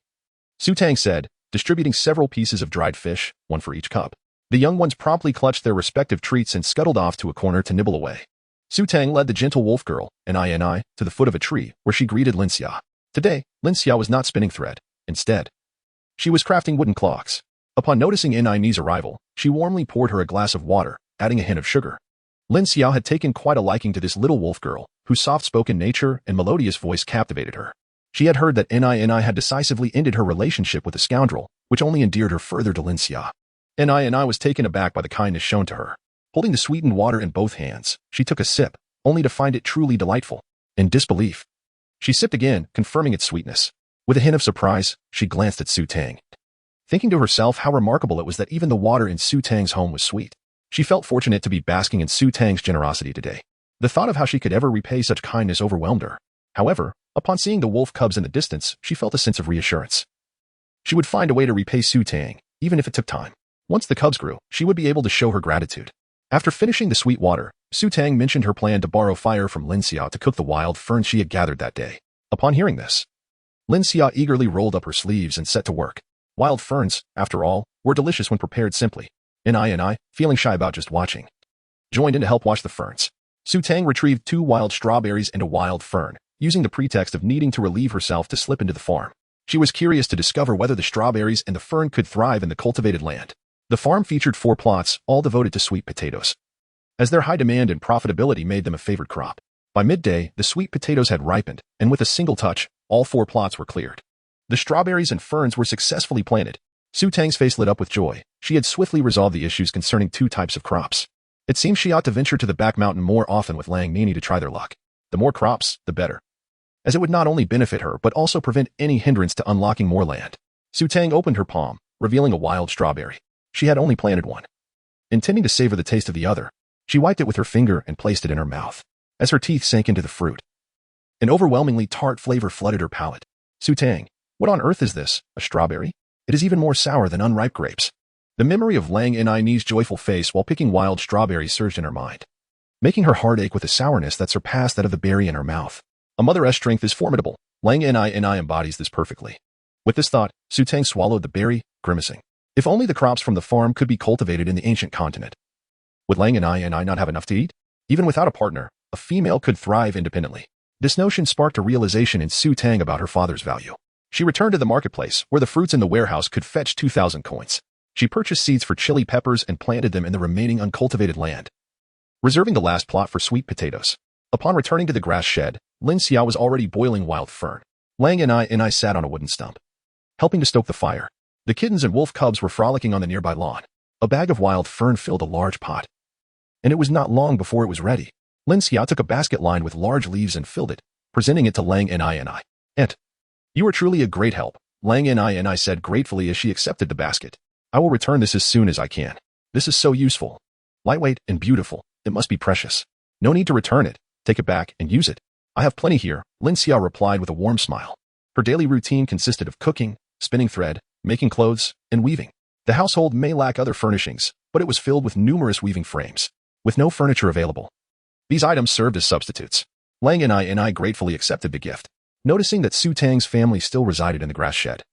S1: Tang said, distributing several pieces of dried fish, one for each cub. The young ones promptly clutched their respective treats and scuttled off to a corner to nibble away. Tang led the gentle wolf girl, and to the foot of a tree, where she greeted Xia. Today, Xia was not spinning thread. Instead, she was crafting wooden clocks. Upon noticing Ni's arrival, she warmly poured her a glass of water, adding a hint of sugar. Xia had taken quite a liking to this little wolf girl, whose soft-spoken nature and melodious voice captivated her. She had heard that Ni had decisively ended her relationship with the scoundrel, which only endeared her further to Xia. Ni was taken aback by the kindness shown to her. Holding the sweetened water in both hands, she took a sip, only to find it truly delightful. In disbelief, she sipped again, confirming its sweetness. With a hint of surprise, she glanced at Tang. Thinking to herself how remarkable it was that even the water in Tang's home was sweet. She felt fortunate to be basking in Tang's generosity today. The thought of how she could ever repay such kindness overwhelmed her. However, upon seeing the wolf cubs in the distance, she felt a sense of reassurance. She would find a way to repay Tang, even if it took time. Once the cubs grew, she would be able to show her gratitude. After finishing the sweet water, Tang mentioned her plan to borrow fire from Xia to cook the wild ferns she had gathered that day. Upon hearing this, Xia eagerly rolled up her sleeves and set to work. Wild ferns, after all, were delicious when prepared simply. I, feeling shy about just watching, joined in to help wash the ferns. Tang retrieved 2 wild strawberries and a wild fern, using the pretext of needing to relieve herself to slip into the farm. She was curious to discover whether the strawberries and the fern could thrive in the cultivated land. The farm featured 4 plots, all devoted to sweet potatoes, as their high demand and profitability made them a favored crop. By midday, the sweet potatoes had ripened, and with a single touch, all 4 plots were cleared. The strawberries and ferns were successfully planted. Tang's face lit up with joy. She had swiftly resolved the issues concerning 2 types of crops. It seemed she ought to venture to the back mountain more often with Nini to try their luck. The more crops, the better, as it would not only benefit her but also prevent any hindrance to unlocking more land. Tang opened her palm, revealing a wild strawberry. She had only planted one. Intending to savor the taste of the other, she wiped it with her finger and placed it in her mouth. As her teeth sank into the fruit, an overwhelmingly tart flavor flooded her palate. Tang, what on earth is this, a strawberry? It is even more sour than unripe grapes. The memory of Ni's joyful face while picking wild strawberries surged in her mind, making her heart ache with a sourness that surpassed that of the berry in her mouth. A mother's strength is formidable. Ni embodies this perfectly. With this thought, Tang swallowed the berry, grimacing. If only the crops from the farm could be cultivated in the ancient continent. Would Ni not have enough to eat? Even without a partner, a female could thrive independently. This notion sparked a realization in Tang about her father's value. She returned to the marketplace, where the fruits in the warehouse could fetch 2,000 coins. She purchased seeds for chili peppers and planted them in the remaining uncultivated land, reserving the last plot for sweet potatoes. Upon returning to the grass shed, Xia was already boiling wild fern. I sat on a wooden stump, helping to stoke the fire. The kittens and wolf cubs were frolicking on the nearby lawn. A bag of wild fern filled a large pot, and it was not long before it was ready. Xia took a basket lined with large leaves and filled it, presenting it to Ni. You are truly a great help, Ni said gratefully as she accepted the basket. I will return this as soon as I can. This is so useful. Lightweight and beautiful, it must be precious. No need to return it. Take it back and use it. I have plenty here, Xia replied with a warm smile. Her daily routine consisted of cooking, spinning thread, making clothes, and weaving. The household may lack other furnishings, but it was filled with numerous weaving frames, with no furniture available. These items served as substitutes. Ni gratefully accepted the gift, noticing that Tang's family still resided in the grass shed.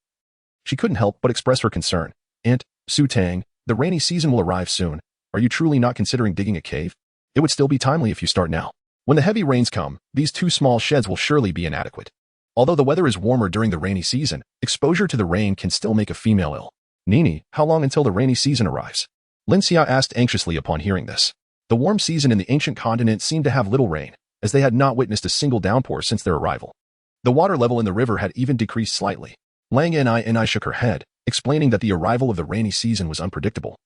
S1: She couldn't help but express her concern. Aunt, Tang, the rainy season will arrive soon. Are you truly not considering digging a cave? It would still be timely if you start now. When the heavy rains come, these 2 small sheds will surely be inadequate. Although the weather is warmer during the rainy season, exposure to the rain can still make a female ill. Nini, how long until the rainy season arrives? Xia asked anxiously upon hearing this. The warm season in the ancient continent seemed to have little rain, as they had not witnessed a single downpour since their arrival. The water level in the river had even decreased slightly. Ni shook her head, explaining that the arrival of the rainy season was unpredictable.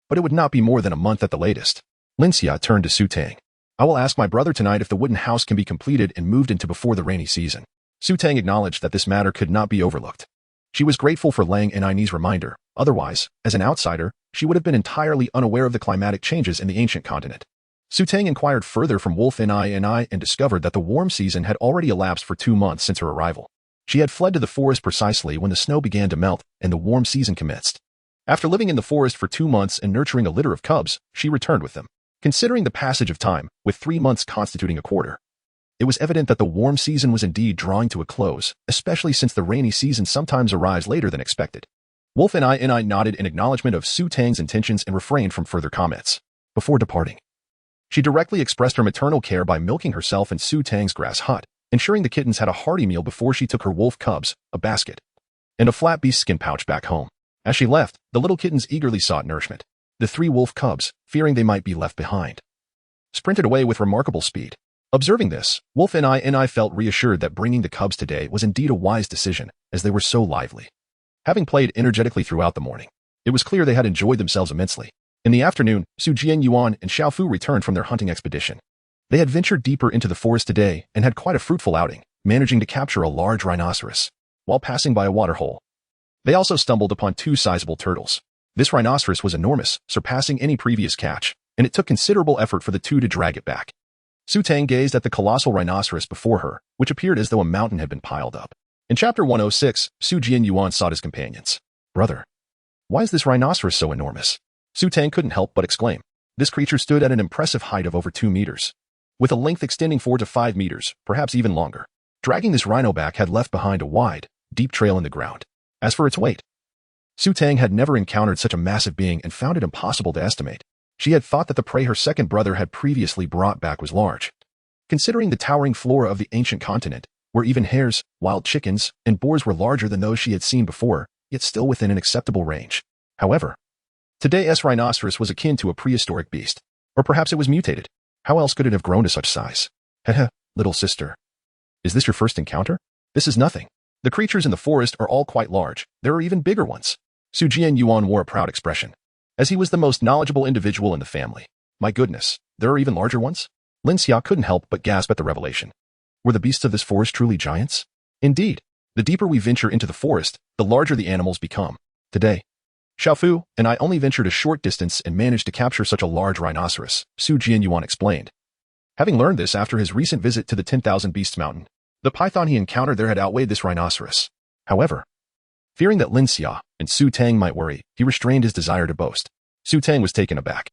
S1: But it would not be more than a month at the latest. Xia turned to Tang. I will ask my brother tonight if the wooden house can be completed and moved into before the rainy season. Tang acknowledged that this matter could not be overlooked. She was grateful for Ni's reminder. Otherwise, as an outsider, she would have been entirely unaware of the climatic changes in the ancient continent. Tang inquired further from Wolf Ni and discovered that the warm season had already elapsed for 2 months since her arrival. She had fled to the forest precisely when the snow began to melt and the warm season commenced. After living in the forest for 2 months and nurturing a litter of cubs, she returned with them. Considering the passage of time, with 3 months constituting a quarter, it was evident that the warm season was indeed drawing to a close, especially since the rainy season sometimes arrives later than expected. Wolf and I nodded in acknowledgement of Su Tang's intentions and refrained from further comments. Before departing, she directly expressed her maternal care by milking herself in Su Tang's grass hut, ensuring the kittens had a hearty meal before she took her wolf cubs, a basket, and a flat beast skin pouch back home. As she left, the little kittens eagerly sought nourishment. The 3 wolf cubs, fearing they might be left behind, sprinted away with remarkable speed. Observing this, Wolf and I felt reassured that bringing the cubs today was indeed a wise decision, as they were so lively. Having played energetically throughout the morning, it was clear they had enjoyed themselves immensely. In the afternoon, Jianyuan and Xiaofu returned from their hunting expedition. They had ventured deeper into the forest today and had quite a fruitful outing, managing to capture a large rhinoceros while passing by a waterhole. They also stumbled upon 2 sizable turtles. This rhinoceros was enormous, surpassing any previous catch, and it took considerable effort for the 2 to drag it back. Su Tang gazed at the colossal rhinoceros before her, which appeared as though a mountain had been piled up. In Chapter 106, Jianyuan sought his companions. Brother, why is this rhinoceros so enormous? Su Tang couldn't help but exclaim. This creature stood at an impressive height of over 2 meters, with a length extending 4 to 5 meters, perhaps even longer. Dragging this rhino back had left behind a wide, deep trail in the ground. As for its weight, Su Tang had never encountered such a massive being and found it impossible to estimate. She had thought that the prey her second brother had previously brought back was large. Considering the towering flora of the ancient continent, where even hares, wild chickens, and boars were larger than those she had seen before, yet still within an acceptable range. However, today's rhinoceros was akin to a prehistoric beast. Or perhaps it was mutated. How else could it have grown to such size? Heh, little sister. Is this your first encounter? This is nothing. The creatures in the forest are all quite large. There are even bigger ones. Su Jianyuan wore a proud expression, as he was the most knowledgeable individual in the family. My goodness, there are even larger ones? Lin Xia couldn't help but gasp at the revelation. Were the beasts of this forest truly giants? Indeed, the deeper we venture into the forest, the larger the animals become. Today, Xiaofu and I only ventured a short distance and managed to capture such a large rhinoceros, Su Jianyuan explained. Having learned this after his recent visit to the 10,000 Beasts Mountain, the python he encountered there had outweighed this rhinoceros. However, fearing that Lin Xia and Su Tang might worry, he restrained his desire to boast. Su Tang was taken aback,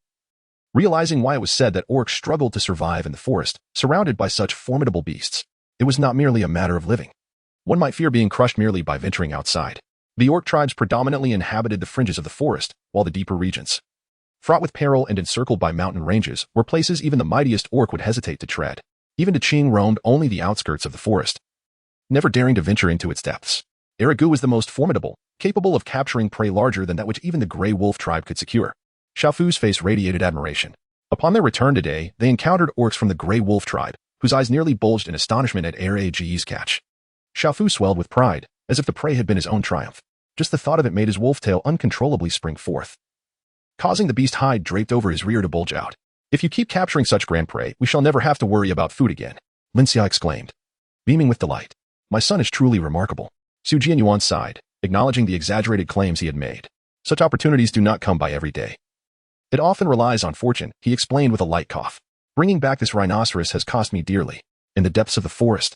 S1: realizing why it was said that orcs struggled to survive in the forest, surrounded by such formidable beasts. It was not merely a matter of living. One might fear being crushed merely by venturing outside. The orc tribes predominantly inhabited the fringes of the forest, while the deeper regions, fraught with peril and encircled by mountain ranges, were places even the mightiest orc would hesitate to tread. Even Tang roamed only the outskirts of the forest, never daring to venture into its depths. Erigu was the most formidable, capable of capturing prey larger than that which even the Greywolf Tribe could secure. Xiaofu's face radiated admiration. Upon their return today, they encountered orcs from the Greywolf Tribe, whose eyes nearly bulged in astonishment at Ergu's catch. Xiaofu swelled with pride, as if the prey had been his own triumph. Just the thought of it made his wolf tail uncontrollably spring forth, causing the beast hide draped over his rear to bulge out. If you keep capturing such grand prey, we shall never have to worry about food again, Lin Xia exclaimed, beaming with delight. My son is truly remarkable. Su Jianyuan sighed, acknowledging the exaggerated claims he had made. Such opportunities do not come by every day. It often relies on fortune, he explained with a light cough. Bringing back this rhinoceros has cost me dearly. In the depths of the forest,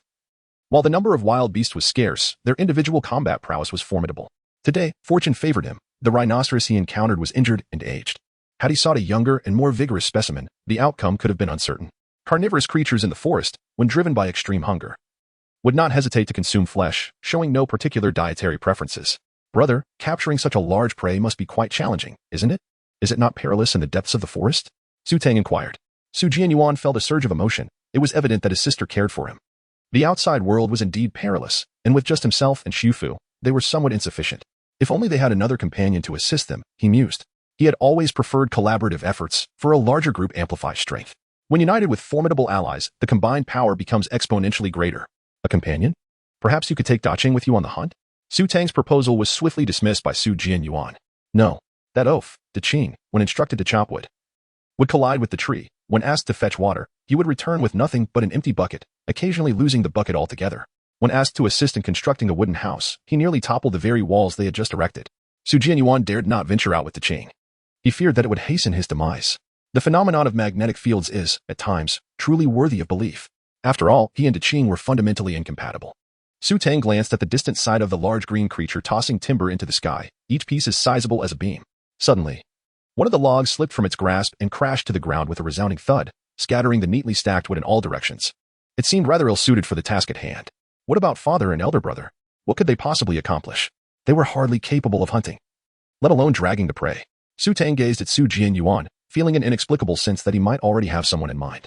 S1: while the number of wild beasts was scarce, their individual combat prowess was formidable. Today, fortune favored him. The rhinoceros he encountered was injured and aged. Had he sought a younger and more vigorous specimen, the outcome could have been uncertain. Carnivorous creatures in the forest, when driven by extreme hunger, would not hesitate to consume flesh, showing no particular dietary preferences. Brother, capturing such a large prey must be quite challenging, isn't it? Is it not perilous in the depths of the forest? Su Tang inquired. Su Jianyuan felt a surge of emotion. It was evident that his sister cared for him. The outside world was indeed perilous, and with just himself and Xiaofu, they were somewhat insufficient. If only they had another companion to assist them, he mused. He had always preferred collaborative efforts, for a larger group amplifies strength. When united with formidable allies, the combined power becomes exponentially greater. A companion? Perhaps you could take Dacheng with you on the hunt? Su Tang's proposal was swiftly dismissed by Su Jianyuan. No. That oaf, Dacheng, when instructed to chop wood, would collide with the tree. When asked to fetch water, he would return with nothing but an empty bucket, occasionally losing the bucket altogether. When asked to assist in constructing a wooden house, he nearly toppled the very walls they had just erected. Su Jianyuan dared not venture out with Dacheng. He feared that it would hasten his demise. The phenomenon of magnetic fields is, at times, truly worthy of belief. After all, he and Dacheng were fundamentally incompatible. Su Tang glanced at the distant side of the large green creature tossing timber into the sky, each piece as sizable as a beam. Suddenly, One of the logs slipped from its grasp and crashed to the ground with a resounding thud, scattering the neatly stacked wood in all directions. It seemed rather ill-suited for the task at hand. What about father and elder brother? What could they possibly accomplish? They were hardly capable of hunting, let alone dragging the prey. Tang gazed at Jianyuan, feeling an inexplicable sense that he might already have someone in mind.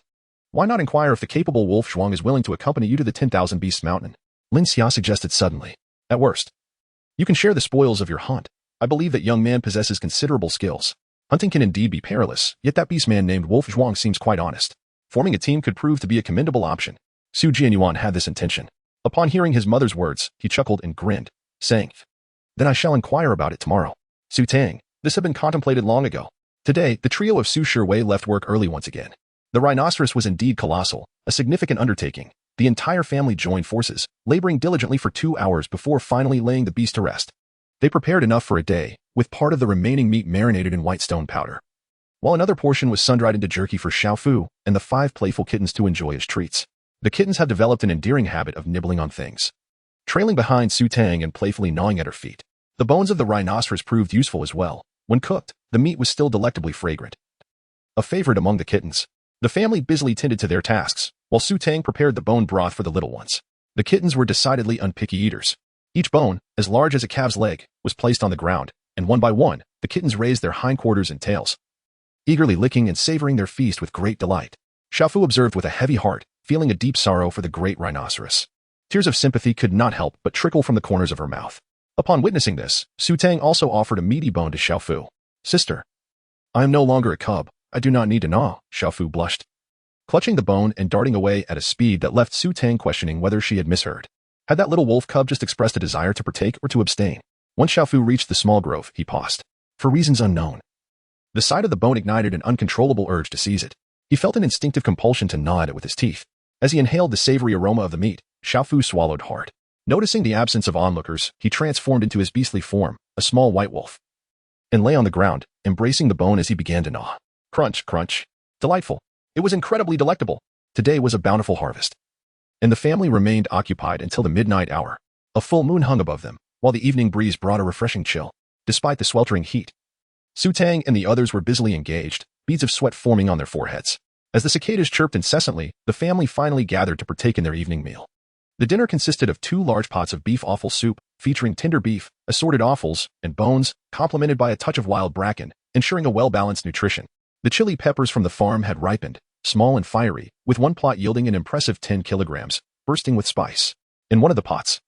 S1: Why not inquire if the capable Wolf Zhuang is willing to accompany you to the 10,000 Beasts Mountain? Xia suggested suddenly. At worst, you can share the spoils of your hunt. I believe that young man possesses considerable skills. Hunting can indeed be perilous, yet that beast man named Wolf Zhuang seems quite honest. Forming a team could prove to be a commendable option. Jianyuan had this intention. Upon hearing his mother's words, he chuckled and grinned, saying, Then I shall inquire about it tomorrow. Tang, this had been contemplated long ago. Today, the trio of Su Shiwei left work early once again. The rhinoceros was indeed colossal, a significant undertaking. The entire family joined forces, laboring diligently for 2 hours before finally laying the beast to rest. They prepared enough for a day, with part of the remaining meat marinated in white stone powder, while another portion was sun-dried into jerky for Xiaofu and the 5 playful kittens to enjoy as treats. The kittens have developed an endearing habit of nibbling on things, trailing behind Tang and playfully gnawing at her feet. The bones of the rhinoceros proved useful as well. When cooked, the meat was still delectably fragrant. A favorite among the kittens, the family busily tended to their tasks, while Tang prepared the bone broth for the little ones. The kittens were decidedly unpicky eaters. Each bone, as large as a calf's leg, was placed on the ground, and one by one, the kittens raised their hindquarters and tails, eagerly licking and savoring their feast with great delight. Xiaofu observed with a heavy heart, feeling a deep sorrow for the great rhinoceros. Tears of sympathy could not help but trickle from the corners of her mouth. Upon witnessing this, Tang also offered a meaty bone to Xiaofu. Sister, I am no longer a cub. I do not need to gnaw, Xiaofu blushed, clutching the bone and darting away at a speed that left Tang questioning whether she had misheard. Had that little wolf cub just expressed a desire to partake or to abstain? Once Xiaofu reached the small grove, he paused. For reasons unknown, the sight of the bone ignited an uncontrollable urge to seize it. He felt an instinctive compulsion to gnaw at it with his teeth. As he inhaled the savory aroma of the meat, Xiaofu swallowed hard. Noticing the absence of onlookers, he transformed into his beastly form, a small white wolf, and lay on the ground, embracing the bone as he began to gnaw. Crunch, crunch. Delightful. It was incredibly delectable. Today was a bountiful harvest, and the family remained occupied until the midnight hour. A full moon hung above them, while the evening breeze brought a refreshing chill. Despite the sweltering heat, Tang and the others were busily engaged, beads of sweat forming on their foreheads. As the cicadas chirped incessantly, the family finally gathered to partake in their evening meal. The dinner consisted of 2 large pots of beef offal soup, featuring tender beef, assorted offals, and bones, complemented by a touch of wild bracken, ensuring a well-balanced nutrition. The chili peppers from the farm had ripened, small and fiery, with one plot yielding an impressive 10 kilograms, bursting with spice. In one of the pots,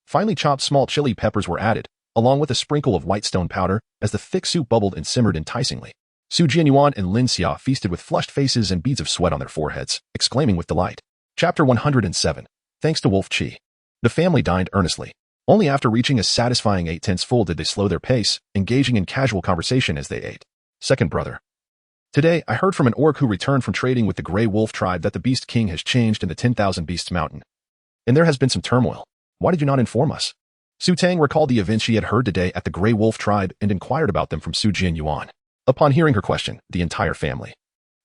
S1: finely chopped small chili peppers were added, along with a sprinkle of white stone powder, as the thick soup bubbled and simmered enticingly. Jianyuan and Xia feasted with flushed faces and beads of sweat on their foreheads, exclaiming with delight. Chapter 107. Thanks to Wolf Kuay, the family dined earnestly. Only after reaching a satisfying 8 tenths full did they slow their pace, engaging in casual conversation as they ate. Second brother. Today, I heard from an orc who returned from trading with the Greywolf Tribe that the Beast King has changed in the 10,000 Beasts Mountain, and there has been some turmoil. Why did you not inform us? Tang recalled the events she had heard today at the Greywolf Tribe and inquired about them from Jianyuan. Upon hearing her question, the entire family,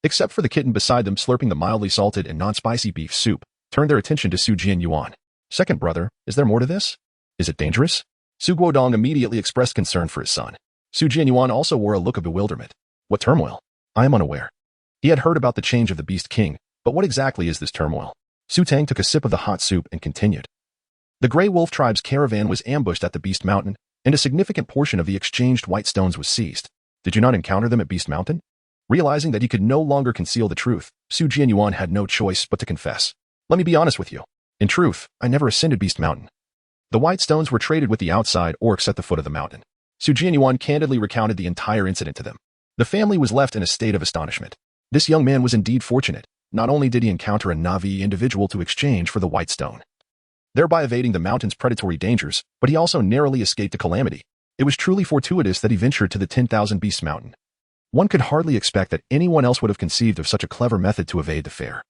S1: except for the kitten beside them slurping the mildly salted and non-spicy beef soup, turned their attention to Jianyuan. Second brother, is there more to this? Is it dangerous? Su Guodong immediately expressed concern for his son. Jianyuan also wore a look of bewilderment. What turmoil? I am unaware. He had heard about the change of the Beast King, but what exactly is this turmoil? Tang took a sip of the hot soup and continued. The Greywolf Tribe's caravan was ambushed at the Beast Mountain, and a significant portion of the exchanged white stones was seized. Did you not encounter them at Beast Mountain? Realizing that he could no longer conceal the truth, Jianyuan had no choice but to confess. Let me be honest with you. In truth, I never ascended Beast Mountain. The white stones were traded with the outside orcs at the foot of the mountain. Jianyuan candidly recounted the entire incident to them. The family was left in a state of astonishment. This young man was indeed fortunate. Not only did he encounter a Navi individual to exchange for the white stone, thereby evading the mountain's predatory dangers, but he also narrowly escaped a calamity. It was truly fortuitous that he ventured to the 10,000 Beasts Mountain. One could hardly expect that anyone else would have conceived of such a clever method to evade the fair.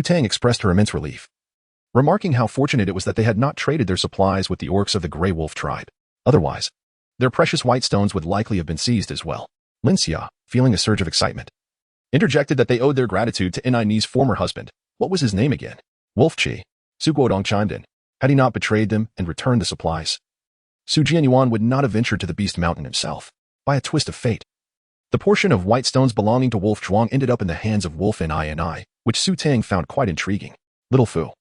S1: Tang expressed her immense relief, remarking how fortunate it was that they had not traded their supplies with the orcs of the Greywolf Tribe. Otherwise, their precious white stones would likely have been seized as well. Xia, feeling a surge of excitement, interjected that they owed their gratitude to Ni's former husband. What was his name again? Wolf Kuay. Su Guodong chimed in. Had he not betrayed them and returned the supplies, Jianyuan would not have ventured to the Beast Mountain himself. By a twist of fate, The portion of white stones belonging to Wolf Zhuang ended up in the hands of Wolf and I, which Su Tang found quite intriguing. Little Fu,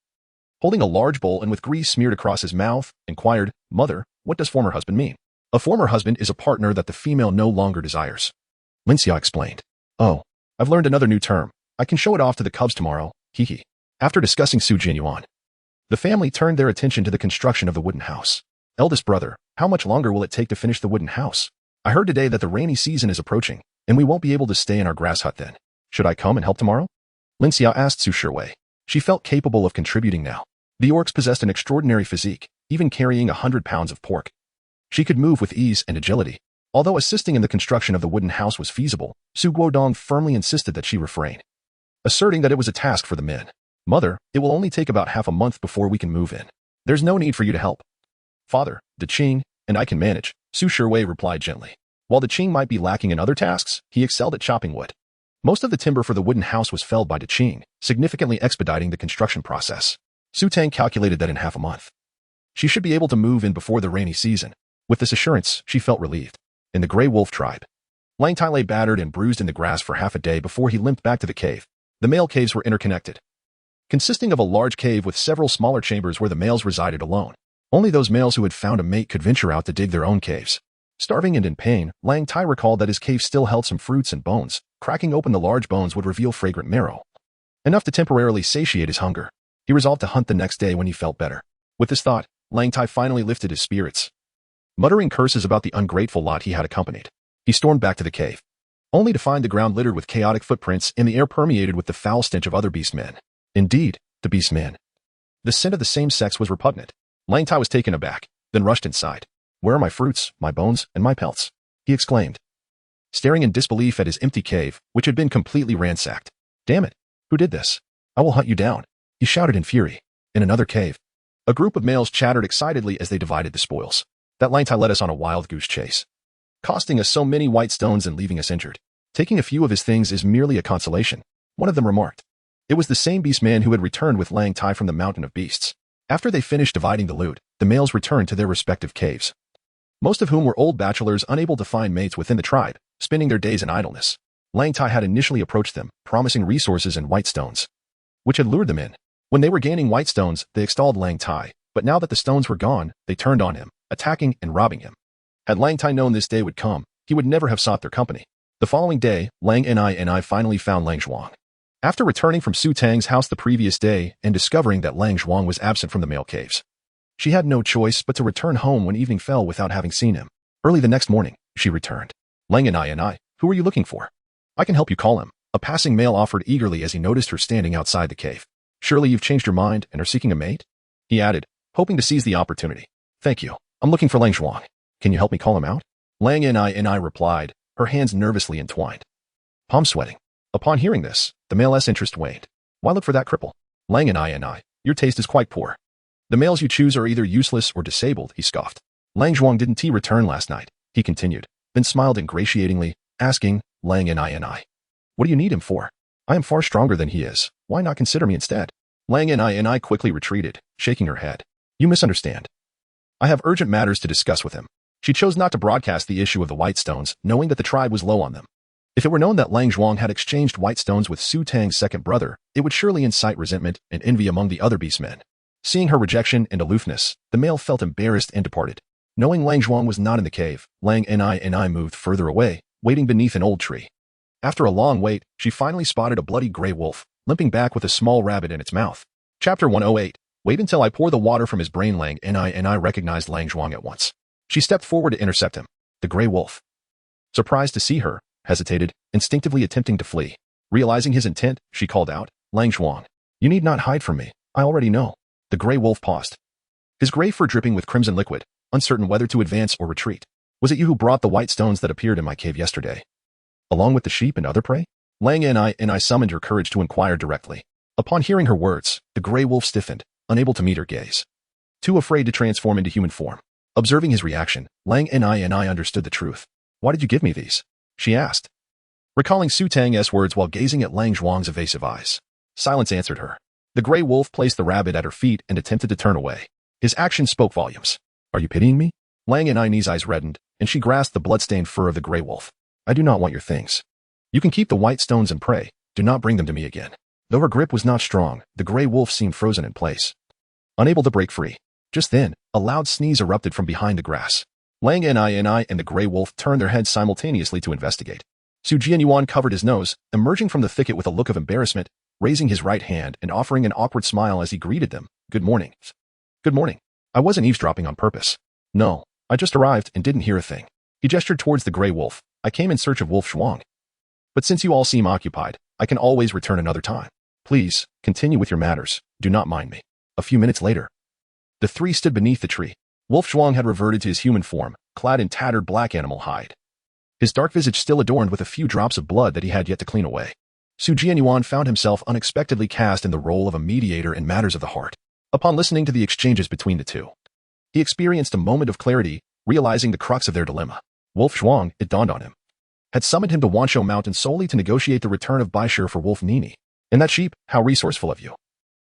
S1: holding a large bowl and with grease smeared across his mouth, inquired, "Mother, what does former husband mean?" "A former husband is a partner that the female no longer desires," Lin Xia explained. "Oh, I've learned another new term. I can show it off to the cubs tomorrow, hee. After discussing Su Jianyuan, the family turned their attention to the construction of the wooden house. "Eldest brother, how much longer will it take to finish the wooden house? I heard today that the rainy season is approaching, and we won't be able to stay in our grass hut then. Should I come and help tomorrow?" Lin Xia asked Su Shiwei. She felt capable of contributing now. The orcs possessed an extraordinary physique, even carrying 100 pounds of pork. She could move with ease and agility. Although assisting in the construction of the wooden house was feasible, Su Guodong firmly insisted that she refrain, asserting that it was a task for the men. "Mother, it will only take about half a month before we can move in. There's no need for you to help." "Father, the Qing, and I can manage," Su Shiwei replied gently. While the Qing might be lacking in other tasks, he excelled at chopping wood. Most of the timber for the wooden house was felled by the Qing, significantly expediting the construction process. Su Tang calculated that in half a month, she should be able to move in before the rainy season. With this assurance, she felt relieved. In the Greywolf Tribe, Lang Tai lay battered and bruised in the grass for half a day before he limped back to the cave. The male caves were interconnected, consisting of a large cave with several smaller chambers where the males resided alone. Only those males who had found a mate could venture out to dig their own caves. Starving and in pain, Lang Tai recalled that his cave still held some fruits and bones. Cracking open the large bones would reveal fragrant marrow, enough to temporarily satiate his hunger. He resolved to hunt the next day when he felt better. With this thought, Lang Tai finally lifted his spirits. Muttering curses about the ungrateful lot he had accompanied, he stormed back to the cave, only to find the ground littered with chaotic footprints and the air permeated with the foul stench of other beastmen. Indeed, the beastmen. The scent of the same sex was repugnant. Lang Tai was taken aback, then rushed inside. "Where are my fruits, my bones, and my pelts?" he exclaimed, staring in disbelief at his empty cave, which had been completely ransacked. "Damn it, who did this? I will hunt you down," he shouted in fury. In another cave, a group of males chattered excitedly as they divided the spoils. "That Lang Tai led us on a wild goose chase, costing us so many white stones and leaving us injured. Taking a few of his things is merely a consolation," one of them remarked. It was the same beastman who had returned with Lang Tai from the Mountain of Beasts. After they finished dividing the loot, the males returned to their respective caves, most of whom were old bachelors unable to find mates within the tribe, spending their days in idleness. Lang Tai had initially approached them, promising resources and white stones, which had lured them in. When they were gaining white stones, they extolled Lang Tai, but now that the stones were gone, they turned on him, attacking and robbing him. Had Lang Tai known this day would come, he would never have sought their company. The following day, Lang and I finally found Lang Zhuang. After returning from Su Tang's house the previous day and discovering that Lang Zhuang was absent from the male caves, she had no choice but to return home when evening fell without having seen him. Early the next morning, she returned. "Lang and I, who are you looking for?" "I can help you call him," a passing male offered eagerly as he noticed her standing outside the cave. "Surely you've changed your mind and are seeking a mate?" he added, hoping to seize the opportunity. "Thank you. I'm looking for Lang Zhuang. Can you help me call him out?" Lang and I replied, her hands nervously entwined, palm sweating. Upon hearing this, the male's interest waned. "Why look for that cripple? Lang and I, your taste is quite poor. The males you choose are either useless or disabled," he scoffed. "Lang Zhuang didn't he return last night?" he continued, then smiled ingratiatingly, asking, "Lang and I, what do you need him for? I am far stronger than he is. Why not consider me instead?" Lang and I quickly retreated, shaking her head. "You misunderstand. I have urgent matters to discuss with him." She chose not to broadcast the issue of the white stones, knowing that the tribe was low on them. If it were known that Lang Zhuang had exchanged white stones with Su Tang's second brother, it would surely incite resentment and envy among the other beastmen. Seeing her rejection and aloofness, the male felt embarrassed and departed. Knowing Lang Zhuang was not in the cave, Lang and I moved further away, waiting beneath an old tree. After a long wait, she finally spotted a bloody gray wolf, limping back with a small rabbit in its mouth. Chapter 108. Wait until I pour the water from his brain. Lang and I recognized Lang Zhuang at once. She stepped forward to intercept him. The gray wolf, surprised to see her, hesitated, instinctively attempting to flee. Realizing his intent, she called out, "Lang Zhuang, you need not hide from me. I already know." The gray wolf paused, his gray fur dripping with crimson liquid, uncertain whether to advance or retreat. "Was it you who brought the white stones that appeared in my cave yesterday, along with the sheep and other prey?" Lang and I summoned her courage to inquire directly. Upon hearing her words, the gray wolf stiffened, unable to meet her gaze, too afraid to transform into human form. Observing his reaction, Lang and I understood the truth. "Why did you give me these?" she asked, recalling Su Tang's words while gazing at Lang Zhuang's evasive eyes. Silence answered her. The gray wolf placed the rabbit at her feet and attempted to turn away. His action spoke volumes. "Are you pitying me?" Lang and I's eyes reddened, and she grasped the blood-stained fur of the gray wolf. I do not want your things. You can keep the white stones and pray. Do not bring them to me again. Though her grip was not strong, the gray wolf seemed frozen in place, unable to break free. Just then, a loud sneeze erupted from behind the grass. Lang Ni and the gray wolf turned their heads simultaneously to investigate. Jianyuan covered his nose, emerging from the thicket with a look of embarrassment, raising his right hand and offering an awkward smile as he greeted them. Good morning. Good morning. I wasn't eavesdropping on purpose. No, I just arrived and didn't hear a thing. He gestured towards the gray wolf. I came in search of Wolf Kuay. But since you all seem occupied, I can always return another time. Please, continue with your matters. Do not mind me. A few minutes later, the three stood beneath the tree. Wolf Kuay had reverted to his human form, clad in tattered black animal hide. His dark visage still adorned with a few drops of blood that he had yet to clean away. Jianyuan found himself unexpectedly cast in the role of a mediator in matters of the heart. Upon listening to the exchanges between the two, he experienced a moment of clarity, realizing the crux of their dilemma. Wolf Kuay, it dawned on him, had summoned him to Wanshou Mountain solely to negotiate the return of Baishir for Wolf Nini. And that sheep, how resourceful of you.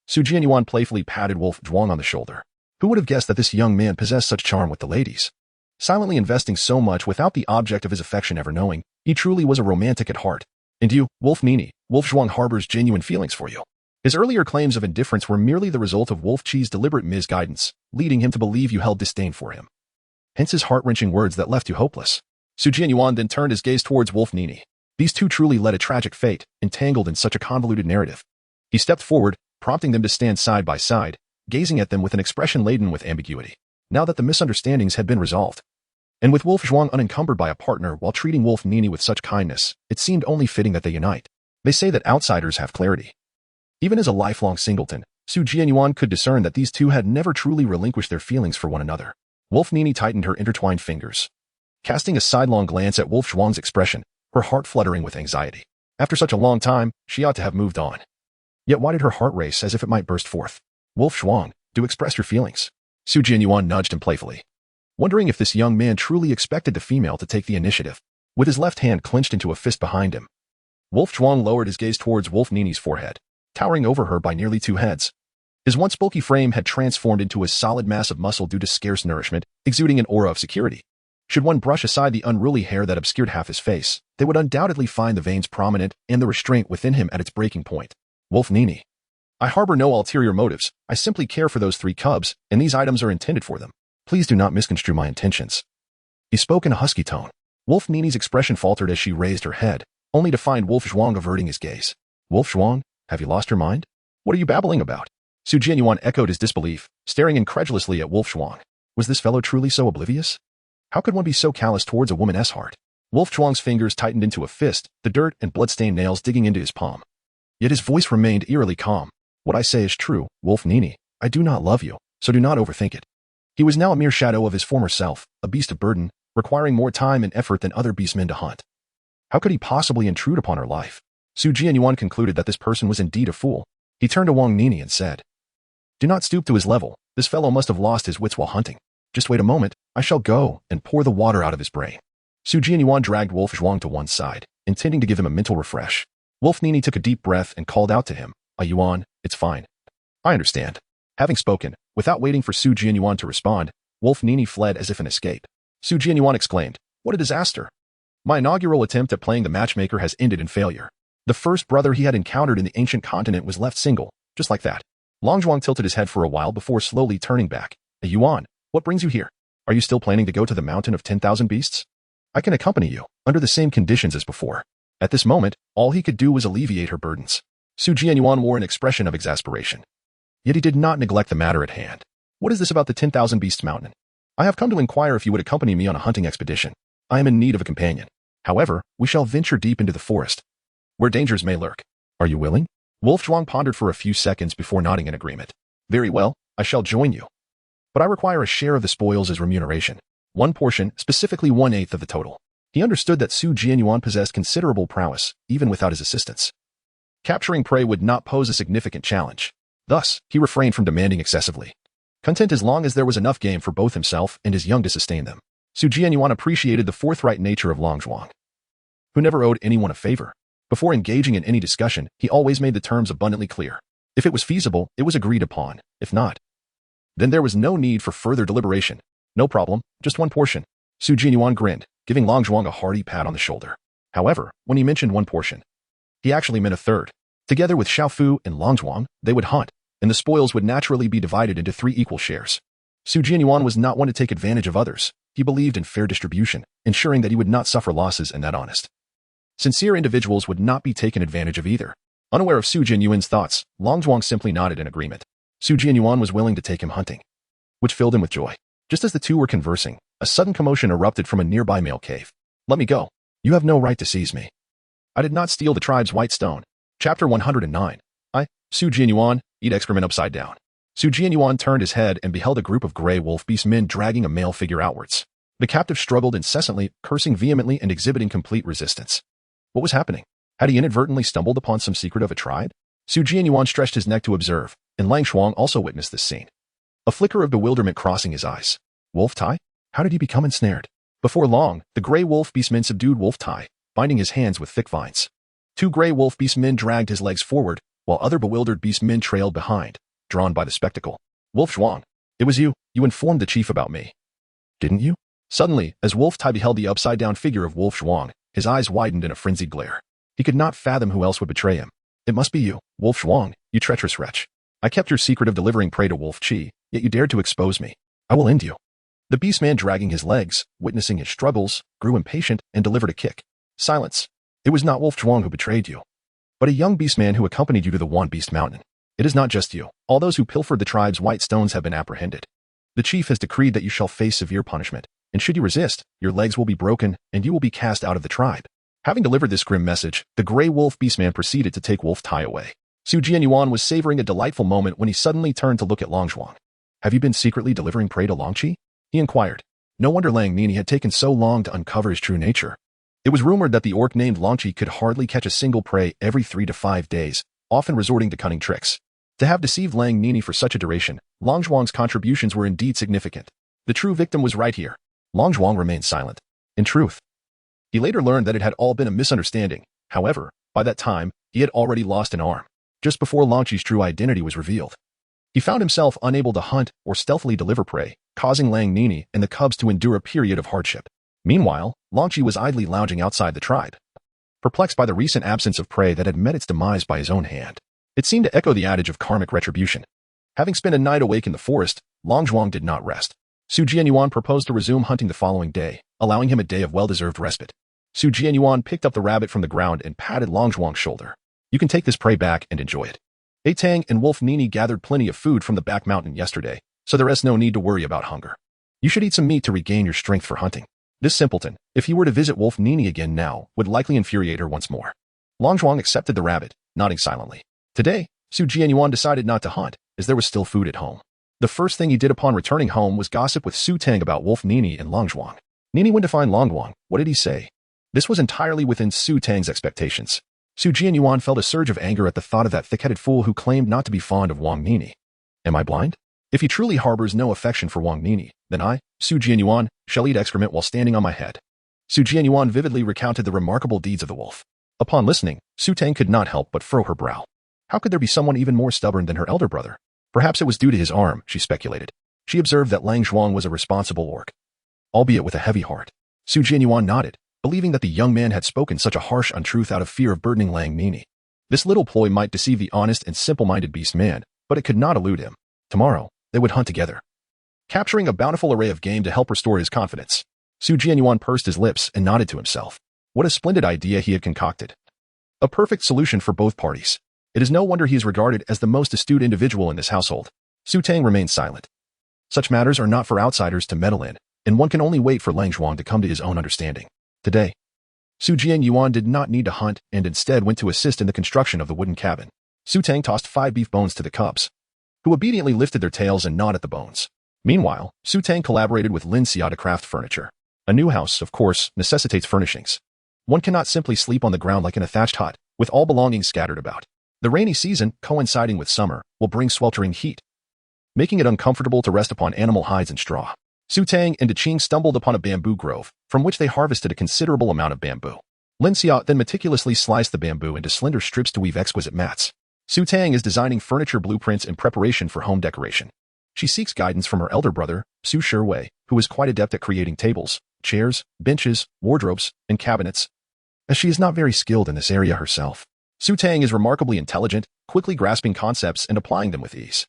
S1: Jianyuan playfully patted Wolf Kuay on the shoulder. Who would have guessed that this young man possessed such charm with the ladies? Silently investing so much without the object of his affection ever knowing, he truly was a romantic at heart. And you, Wolf Nini, Wolf Kuay harbors genuine feelings for you. His earlier claims of indifference were merely the result of Wolf Chi's deliberate misguidance, leading him to believe you held disdain for him. Hence his heart-wrenching words that left you hopeless. Jianyuan then turned his gaze towards Wolf Nini. These two truly led a tragic fate, entangled in such a convoluted narrative. He stepped forward, prompting them to stand side by side, gazing at them with an expression laden with ambiguity. Now that the misunderstandings had been resolved, and with Wolf Kuay unencumbered by a partner while treating Wolf Nini with such kindness, it seemed only fitting that they unite. They say that outsiders have clarity. Even as a lifelong singleton, Jianyuan could discern that these two had never truly relinquished their feelings for one another. Wolf Nini tightened her intertwined fingers, casting a sidelong glance at Wolf Kuay's expression, her heart fluttering with anxiety. After such a long time, she ought to have moved on. Yet why did her heart race as if it might burst forth? Wolf Kuay, do express your feelings. Jianyuan nudged him playfully, wondering if this young man truly expected the female to take the initiative. With his left hand clenched into a fist behind him, Wolf Kuay lowered his gaze towards Wolf Nini's forehead, towering over her by nearly 2 heads. His once bulky frame had transformed into a solid mass of muscle due to scarce nourishment, exuding an aura of security. Should one brush aside the unruly hair that obscured half his face, they would undoubtedly find the veins prominent and the restraint within him at its breaking point. Wolf Nini. I harbor no ulterior motives. I simply care for those 3 cubs, and these items are intended for them. Please do not misconstrue my intentions. He spoke in a husky tone. Wolf Nini's expression faltered as she raised her head, only to find Wolf Kuay averting his gaze. Wolf Kuay, have you lost your mind? What are you babbling about? Jianyuan echoed his disbelief, staring incredulously at Wolf Kuay. Was this fellow truly so oblivious? How could one be so callous towards a woman's heart? Wolf Kuay's fingers tightened into a fist, the dirt and blood-stained nails digging into his palm. Yet his voice remained eerily calm. What I say is true, Wolf Nini. I do not love you, so do not overthink it. He was now a mere shadow of his former self, a beast of burden, requiring more time and effort than other beastmen to hunt. How could he possibly intrude upon her life? Jianyuan concluded that this person was indeed a fool. He turned to Wang Nini and said, do not stoop to his level. This fellow must have lost his wits while hunting. Just wait a moment. I shall go and pour the water out of his brain. Jianyuan dragged Wolf Kuay to one side, intending to give him a mental refresh. Wolf Nini took a deep breath and called out to him, Yuan, it's fine. I understand. Having spoken, without waiting for Jianyuan to respond, Wolf Nini fled as if in escape. Jianyuan exclaimed, what a disaster. My inaugural attempt at playing the matchmaker has ended in failure. The first brother he had encountered in the ancient continent was left single, just like that. Longzhuang tilted his head for a while before slowly turning back. Yuan, what brings you here? Are you still planning to go to the mountain of 10,000 beasts? I can accompany you, under the same conditions as before. At this moment, all he could do was alleviate her burdens. Jianyuan wore an expression of exasperation. Yet he did not neglect the matter at hand. What is this about the 10,000 beasts mountain? I have come to inquire if you would accompany me on a hunting expedition. I am in need of a companion. However, we shall venture deep into the forest, where dangers may lurk. Are you willing? Wolf Kuay pondered for a few seconds before nodding in agreement. Very well, I shall join you. But I require a share of the spoils as remuneration. One portion, specifically 1/8 of the total. He understood that Jianyuan possessed considerable prowess, even without his assistance. Capturing prey would not pose a significant challenge. Thus, he refrained from demanding excessively, content as long as there was enough game for both himself and his young to sustain them. Jianyuan appreciated the forthright nature of Longzhuang, who never owed anyone a favor. Before engaging in any discussion, he always made the terms abundantly clear. If it was feasible, it was agreed upon. If not, then there was no need for further deliberation. No problem, just one portion. Jianyuan grinned, giving Longzhuang a hearty pat on the shoulder. However, when he mentioned one portion, he actually meant a third. Together with Xiaofu and Longzhuang, they would hunt, and the spoils would naturally be divided into 3 equal shares. Jianyuan was not one to take advantage of others. He believed in fair distribution, ensuring that he would not suffer losses and that honest, sincere individuals would not be taken advantage of either. Unaware of Jianyuan's thoughts, Longzhuang simply nodded in agreement. Jianyuan was willing to take him hunting, which filled him with joy. Just as the two were conversing, a sudden commotion erupted from a nearby male cave. "Let me go. You have no right to seize me. I did not steal the tribe's white stone." Chapter 109. Jianyuan, eat excrement upside down. Jianyuan turned his head and beheld a group of gray wolf beast men dragging a male figure outwards. The captive struggled incessantly, cursing vehemently and exhibiting complete resistance. What was happening? Had he inadvertently stumbled upon some secret of a tribe? Jianyuan stretched his neck to observe, and Lang Shuang also witnessed this scene. A flicker of bewilderment crossing his eyes. Wolf Tai? How did he become ensnared? Before long, the gray wolf beastmen subdued Wolf Tai, binding his hands with thick vines. 2 gray wolf beastmen dragged his legs forward, while other bewildered beastmen trailed behind, drawn by the spectacle. "Wolf Shuang, it was you. You informed the chief about me. Didn't you?" Suddenly, as Wolf Tai beheld the upside-down figure of Wolf Shuang, his eyes widened in a frenzied glare. He could not fathom who else would betray him. "It must be you, Wolf Shuang, you treacherous wretch. I kept your secret of delivering prey to Wolf Chi, yet you dared to expose me. I will end you." The beastman dragging his legs, witnessing his struggles, grew impatient and delivered a kick. "Silence. It was not Wolf Shuang who betrayed you, but a young beastman who accompanied you to the One Beast Mountain. It is not just you. All those who pilfered the tribe's white stones have been apprehended. The chief has decreed that you shall face severe punishment, and should you resist, your legs will be broken and you will be cast out of the tribe." Having delivered this grim message, the gray wolf beastman proceeded to take Wolf Tai away. Jianyuan was savoring a delightful moment when he suddenly turned to look at Longzhuang. "Have you been secretly delivering prey to Longqi?" he inquired. No wonder Lang Nini had taken so long to uncover his true nature. It was rumored that the orc named Longqi could hardly catch a single prey every 3 to 5 days, often resorting to cunning tricks. To have deceived Lang Nini for such a duration, Longzhuang's contributions were indeed significant. The true victim was right here. Longzhuang remained silent. In truth, he later learned that it had all been a misunderstanding. However, by that time, he had already lost an arm, just before Longqi's true identity was revealed. He found himself unable to hunt or stealthily deliver prey, causing Lang Nini and the cubs to endure a period of hardship. Meanwhile, Longqi was idly lounging outside the tribe, perplexed by the recent absence of prey that had met its demise by his own hand. It seemed to echo the adage of karmic retribution. Having spent a night awake in the forest, Longzhuang did not rest. Jianyuan proposed to resume hunting the following day, allowing him a day of well-deserved respite. Jianyuan picked up the rabbit from the ground and patted Longzhuang's shoulder. "You can take this prey back and enjoy it. Tang and Wolf Nini gathered plenty of food from the back mountain yesterday, so there is no need to worry about hunger. You should eat some meat to regain your strength for hunting." This simpleton, if he were to visit Wolf Nini again now, would likely infuriate her once more. Longzhuang accepted the rabbit, nodding silently. Today, Jianyuan decided not to hunt, as there was still food at home. The first thing he did upon returning home was gossip with Tang about Wolf Nini and Longzhuang. Nini went to find Longzhuang. What did he say? This was entirely within Tang's expectations. Jianyuan felt a surge of anger at the thought of that thick-headed fool who claimed not to be fond of Wang Nini. Am I blind? If he truly harbors no affection for Wang Nini, then I, Jianyuan, shall eat excrement while standing on my head. Jianyuan vividly recounted the remarkable deeds of the wolf. Upon listening, Tang could not help but furrow her brow. How could there be someone even more stubborn than her elder brother? Perhaps it was due to his arm, she speculated. She observed that Lang Shuang was a responsible orc, albeit with a heavy heart. Jianyuan nodded, believing that the young man had spoken such a harsh untruth out of fear of burdening Lang Nini. This little ploy might deceive the honest and simple-minded beast man, but it could not elude him. Tomorrow, they would hunt together, capturing a bountiful array of game to help restore his confidence. Jianyuan pursed his lips and nodded to himself. What a splendid idea he had concocted. A perfect solution for both parties. It is no wonder he is regarded as the most astute individual in this household. Tang remained silent. Such matters are not for outsiders to meddle in, and one can only wait for Lang Shuang to come to his own understanding. Today, Jianyuan did not need to hunt and instead went to assist in the construction of the wooden cabin. Tang tossed 5 beef bones to the cubs, who obediently lifted their tails and gnawed at the bones. Meanwhile, Tang collaborated with Lin Xia to craft furniture. A new house, of course, necessitates furnishings. One cannot simply sleep on the ground like in a thatched hut, with all belongings scattered about. The rainy season, coinciding with summer, will bring sweltering heat, making it uncomfortable to rest upon animal hides and straw. Tang and Ching stumbled upon a bamboo grove, from which they harvested a considerable amount of bamboo. Lin Xia then meticulously sliced the bamboo into slender strips to weave exquisite mats. Tang is designing furniture blueprints in preparation for home decoration. She seeks guidance from her elder brother, Su Shiwei, who is quite adept at creating tables, chairs, benches, wardrobes, and cabinets. as she is not very skilled in this area herself. Su Tang is remarkably intelligent, quickly grasping concepts and applying them with ease.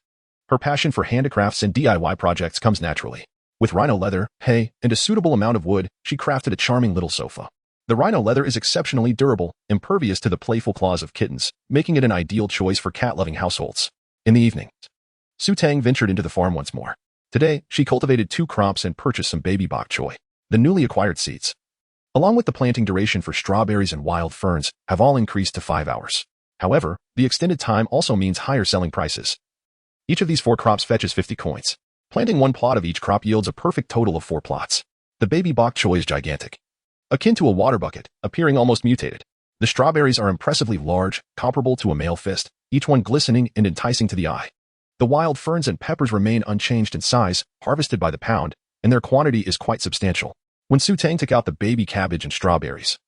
S1: Her passion for handicrafts and DIY projects comes naturally. With rhino leather, hay, and a suitable amount of wood, she crafted a charming little sofa. The rhino leather is exceptionally durable, impervious to the playful claws of kittens, making it an ideal choice for cat-loving households. In the evening, Su Tang ventured into the farm once more. Today, she cultivated 2 crops and purchased some baby bok choy, the newly acquired seeds. Along with the planting duration for strawberries and wild ferns, have all increased to 5 hours. However, the extended time also means higher selling prices. Each of these 4 crops fetches 50 coins. Planting 1 plot of each crop yields a perfect total of 4 plots. The baby bok choy is gigantic, akin to a water bucket, appearing almost mutated. The strawberries are impressively large, comparable to a male fist, each one glistening and enticing to the eye. The wild ferns and peppers remain unchanged in size, harvested by the pound, and their quantity is quite substantial. When Su Tang took out the baby cabbage and strawberries,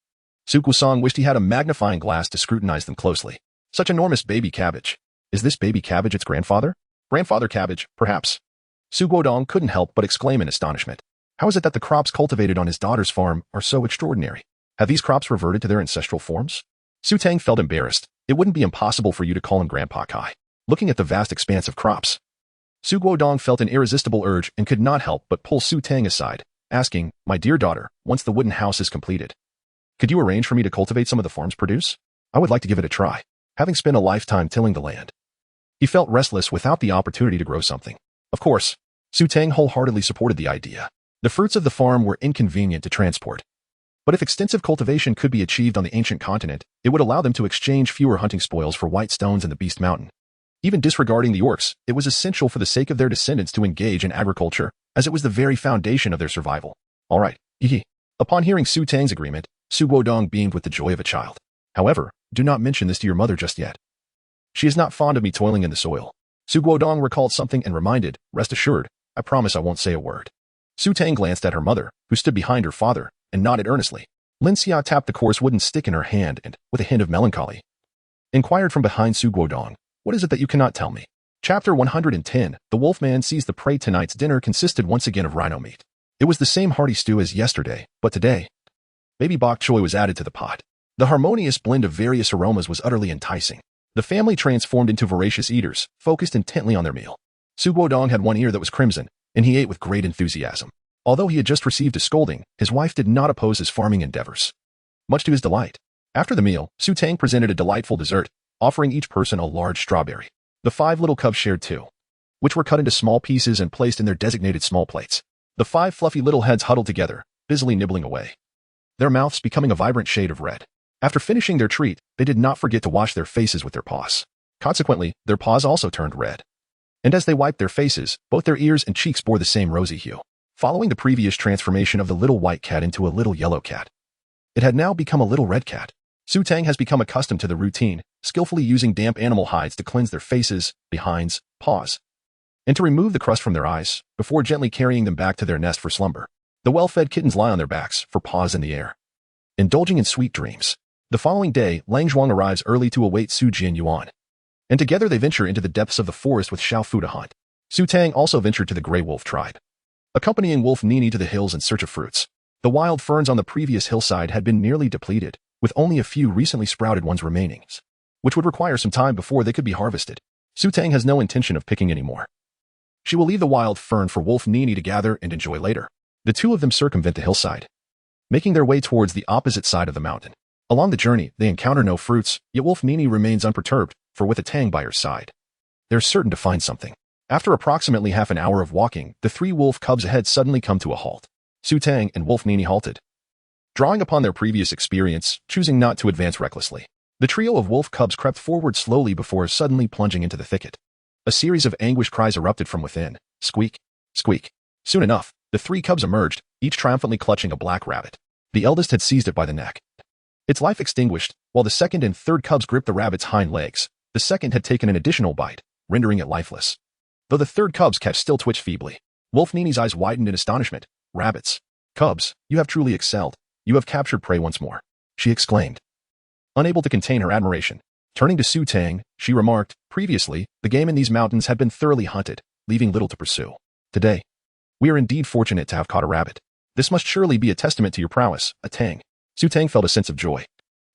S1: Su Guosong wished he had a magnifying glass to scrutinize them closely. Such enormous baby cabbage. Is this baby cabbage its grandfather? Grandfather cabbage, perhaps. Su Guodong couldn't help but exclaim in astonishment. How is it that the crops cultivated on his daughter's farm are so extraordinary? Have these crops reverted to their ancestral forms? Su Tang felt embarrassed. It wouldn't be impossible for you to call him Grandpa Kai. Looking at the vast expanse of crops, Su Guodong felt an irresistible urge and could not help but pull Su Tang aside, asking, "My dear daughter, once the wooden house is completed, could you arrange for me to cultivate some of the farm's produce? I would like to give it a try, having spent a lifetime tilling the land." He felt restless without the opportunity to grow something. Of course, Su Tang wholeheartedly supported the idea. The fruits of the farm were inconvenient to transport. But if extensive cultivation could be achieved on the ancient continent, it would allow them to exchange fewer hunting spoils for white stones in the Beast Mountain. Even disregarding the orcs, it was essential for the sake of their descendants to engage in agriculture, as it was the very foundation of their survival. All right, hee. Upon hearing Su Tang's agreement, Su Guodong beamed with the joy of a child. However, do not mention this to your mother just yet. She is not fond of me toiling in the soil. Su Guodong recalled something and reminded, "Rest assured, I promise I won't say a word." Su Tang glanced at her mother, who stood behind her father, and nodded earnestly. Lin Xia tapped the coarse wooden stick in her hand and, with a hint of melancholy, inquired from behind Su Guodong, "What is it that you cannot tell me?" Chapter 110, The Wolfman Sees the Prey. Tonight's dinner consisted once again of rhino meat. It was the same hearty stew as yesterday, but today, baby bok choy was added to the pot. The harmonious blend of various aromas was utterly enticing. The family transformed into voracious eaters, focused intently on their meal. Su Guodong had one ear that was crimson, and he ate with great enthusiasm. Although he had just received a scolding, his wife did not oppose his farming endeavors, much to his delight. After the meal, Su Tang presented a delightful dessert, offering each person a large strawberry. The 5 little cubs shared 2, which were cut into small pieces and placed in their designated small plates. The 5 fluffy little heads huddled together, busily nibbling away, their mouths becoming a vibrant shade of red. After finishing their treat, they did not forget to wash their faces with their paws. Consequently, their paws also turned red. And as they wiped their faces, both their ears and cheeks bore the same rosy hue. Following the previous transformation of the little white cat into a little yellow cat, it had now become a little red cat. Su Tang has become accustomed to the routine, skillfully using damp animal hides to cleanse their faces, behinds, paws, and to remove the crust from their eyes, before gently carrying them back to their nest for slumber. The well-fed kittens lie on their backs, for paws in the air, indulging in sweet dreams. The following day, Lang Zhuang arrives early to await Su Jianyuan, and together they venture into the depths of the forest with Xiao Fu to hunt. Su Tang also ventured to the Greywolf Tribe, accompanying Wolf Nini to the hills in search of fruits. The wild ferns on the previous hillside had been nearly depleted, with only a few recently sprouted ones remaining, which would require some time before they could be harvested. Su Tang has no intention of picking any more. She will leave the wild fern for Wolf Nini to gather and enjoy later. The 2 of them circumvent the hillside, making their way towards the opposite side of the mountain. Along the journey, they encounter no fruits, yet Wolf Nini remains unperturbed, for with a Tang by her side, they're certain to find something. After approximately half an hour of walking, the 3 wolf cubs ahead suddenly come to a halt. Su Tang and Wolf Nini halted, drawing upon their previous experience, choosing not to advance recklessly. The trio of wolf cubs crept forward slowly before suddenly plunging into the thicket. A series of anguished cries erupted from within. Squeak, squeak. Soon enough, the 3 cubs emerged, each triumphantly clutching a black rabbit. The eldest had seized it by the neck, its life extinguished, while the second and third cubs gripped the rabbit's hind legs. The second had taken an additional bite, rendering it lifeless, though the third cub's catch still twitched feebly. Wolf Nini's eyes widened in astonishment. "Rabbits, cubs, you have truly excelled. You have captured prey once more," she exclaimed, unable to contain her admiration. Turning to Su Tang, she remarked, "Previously, the game in these mountains had been thoroughly hunted, leaving little to pursue. Today, we are indeed fortunate to have caught a rabbit. This must surely be a testament to your prowess, a Tang." Su Tang felt a sense of joy.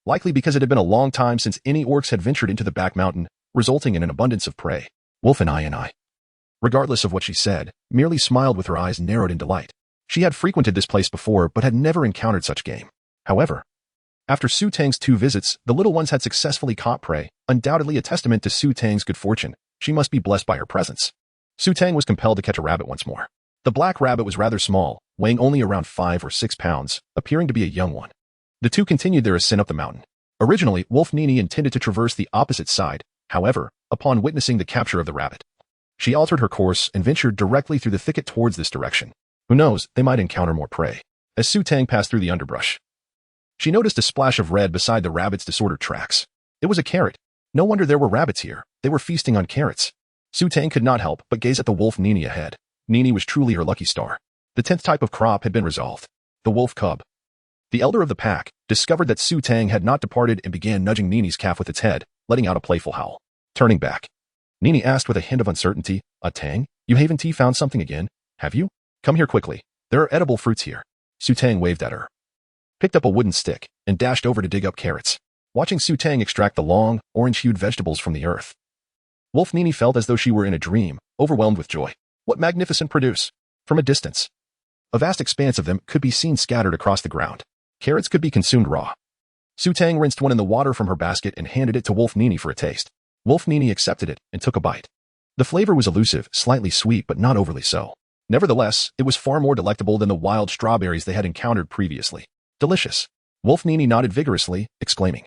S1: likely because it had been a long time since any orcs had ventured into the back mountain, resulting in an abundance of prey. Wolf and I. Regardless of what she said, merely smiled with her eyes narrowed in delight. She had frequented this place before but had never encountered such game. However, after Su Tang's 2 visits, the little ones had successfully caught prey, undoubtedly a testament to Su Tang's good fortune. She must be blessed by her presence. Su Tang was compelled to catch a rabbit once more. The black rabbit was rather small, weighing only around 5 or 6 pounds, appearing to be a young one. The two continued their ascent up the mountain. Originally, Wolf Nini intended to traverse the opposite side. However, upon witnessing the capture of the rabbit, she altered her course and ventured directly through the thicket towards this direction. Who knows, they might encounter more prey. As Su Tang passed through the underbrush, she noticed a splash of red beside the rabbit's disordered tracks. It was a carrot. No wonder there were rabbits here. They were feasting on carrots. Su Tang could not help but gaze at the wolf Nini ahead. Nini was truly her lucky star. The 10th type of crop had been resolved. The wolf cub. The elder of the pack discovered that Su Tang had not departed and began nudging Nini's calf with its head, letting out a playful howl. Turning back, Nini asked with a hint of uncertainty, Tang, you haven't found something again, have you? Come here quickly. There are edible fruits here. Su Tang waved at her, picked up a wooden stick, and dashed over to dig up carrots. Watching Su Tang extract the long, orange-hued vegetables from the earth, Wolf Nini felt as though she were in a dream, overwhelmed with joy. What magnificent produce! From a distance, a vast expanse of them could be seen scattered across the ground. Carrots could be consumed raw. Su Tang rinsed one in the water from her basket and handed it to Wolf Nini for a taste. Wolf Nini accepted it and took a bite. The flavor was elusive, slightly sweet but not overly so. Nevertheless, it was far more delectable than the wild strawberries they had encountered previously. Delicious. Wolf Nini nodded vigorously, exclaiming,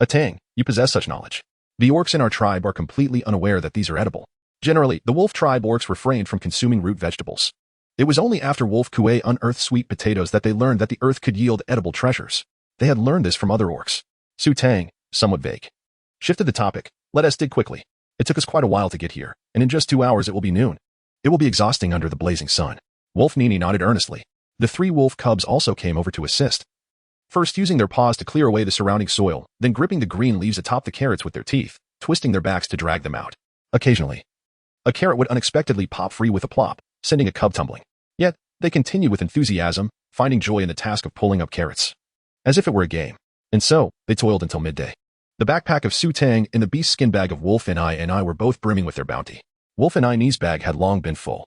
S1: Tang, you possess such knowledge. The orcs in our tribe are completely unaware that these are edible. Generally, the Wolf Tribe orcs refrained from consuming root vegetables. It was only after Wolf Kuay unearthed sweet potatoes that they learned that the earth could yield edible treasures. They had learned this from other orcs. Su Tang, somewhat vague, shifted the topic. Let us dig quickly. It took us quite a while to get here, and in just 2 hours it will be noon. It will be exhausting under the blazing sun. Wolf Nini nodded earnestly. The 3 wolf cubs also came over to assist. First using their paws to clear away the surrounding soil, then gripping the green leaves atop the carrots with their teeth, twisting their backs to drag them out. Occasionally, a carrot would unexpectedly pop free with a plop, sending a cub tumbling. Yet, they continued with enthusiasm, finding joy in the task of pulling up carrots, as if it were a game. And so, they toiled until midday. The backpack of Su Tang and the beast skin bag of Wolf and I were both brimming with their bounty. Wolf and I's bag had long been full,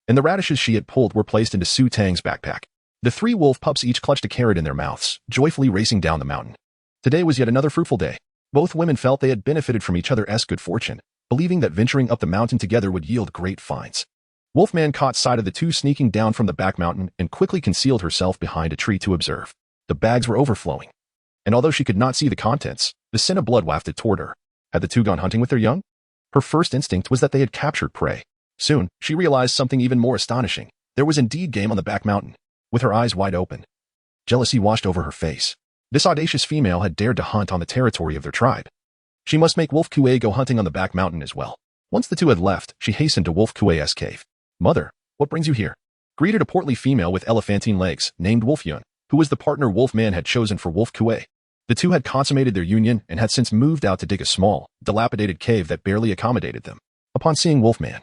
S1: and the radishes she had pulled were placed into Su Tang's backpack. The 3 wolf pups each clutched a carrot in their mouths, joyfully racing down the mountain. Today was yet another fruitful day. Both women felt they had benefited from each other's good fortune, believing that venturing up the mountain together would yield great finds. Wolfman caught sight of the 2 sneaking down from the back mountain and quickly concealed herself behind a tree to observe. The bags were overflowing, and although she could not see the contents, the scent of blood wafted toward her. Had the 2 gone hunting with their young? Her first instinct was that they had captured prey. Soon, she realized something even more astonishing. There was indeed game on the back mountain. With her eyes wide open, jealousy washed over her face. This audacious female had dared to hunt on the territory of their tribe. She must make Wolf Kuay go hunting on the back mountain as well. Once the 2 had left, she hastened to Wolf Kuay's cave. Mother, what brings you here? Greeted a portly female with elephantine legs, named Wolfyun, who was the partner Wolfman had chosen for Wolf Kuay. The 2 had consummated their union and had since moved out to dig a small, dilapidated cave that barely accommodated them. Upon seeing Wolfman,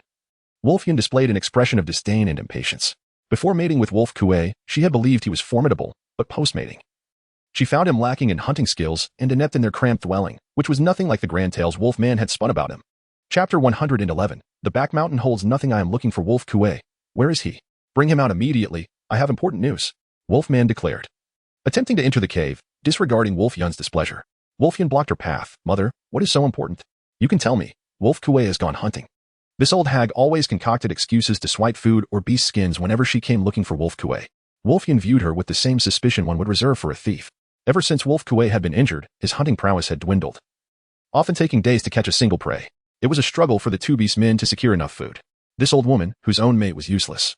S1: Wolfyun displayed an expression of disdain and impatience. Before mating with Wolf Kuay, she had believed he was formidable, but post-mating, she found him lacking in hunting skills and inept in their cramped dwelling, which was nothing like the grand tales Wolfman had spun about him. Chapter 111. The back mountain holds nothing. I am looking for Wolf Kuay. Where is he? Bring him out immediately. I have important news. Wolfman declared, attempting to enter the cave, disregarding Wolfyun's displeasure. Wolfyun blocked her path. Mother, what is so important? You can tell me. Wolf Kuay has gone hunting. This old hag always concocted excuses to swipe food or beast skins whenever she came looking for Wolf Kuay. Wolfyun viewed her with the same suspicion one would reserve for a thief. Ever since Wolf Kuay had been injured, his hunting prowess had dwindled, often taking days to catch a single prey. It was a struggle for the 2 beast men to secure enough food. This old woman, whose own mate was useless,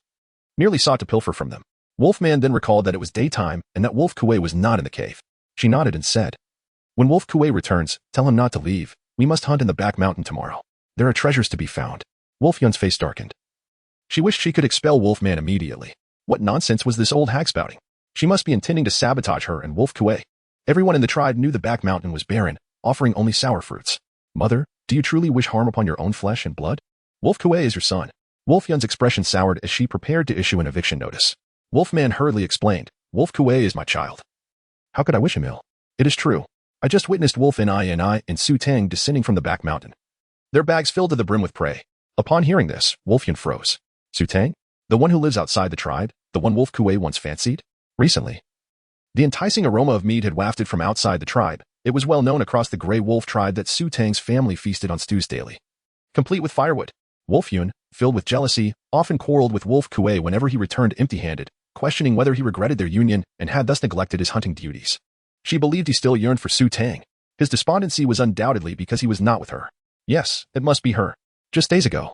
S1: merely sought to pilfer from them. Wolfman then recalled that it was daytime and that Wolf Kuay was not in the cave. She nodded and said, when Wolf Kuay returns, tell him not to leave. We must hunt in the back mountain tomorrow. There are treasures to be found. Wolfyun's face darkened. She wished she could expel Wolfman immediately. What nonsense was this old hag spouting? She must be intending to sabotage her and Wolf Kuay. Everyone in the tribe knew the back mountain was barren, offering only sour fruits. Mother, do you truly wish harm upon your own flesh and blood? Wolf Kuay is your son. Wolfyun's expression soured as she prepared to issue an eviction notice. Wolfman hurriedly explained, Wolf Kuay is my child. How could I wish him ill? It is true. I just witnessed Wolf and I and Su Tang descending from the back mountain. Their bags filled to the brim with prey. Upon hearing this, Wolfyan froze. Su Tang? The one who lives outside the tribe? The one Wolf Kuay once fancied? Recently. The enticing aroma of meat had wafted from outside the tribe. It was well known across the Greywolf Tribe that Su Tang's family feasted on stews daily, complete with firewood. Wolfyan, filled with jealousy, often quarreled with Wolf Kuay whenever he returned empty-handed, questioning whether he regretted their union and had thus neglected his hunting duties. She believed he still yearned for Su Tang. His despondency was undoubtedly because he was not with her. Yes, it must be her. Just days ago,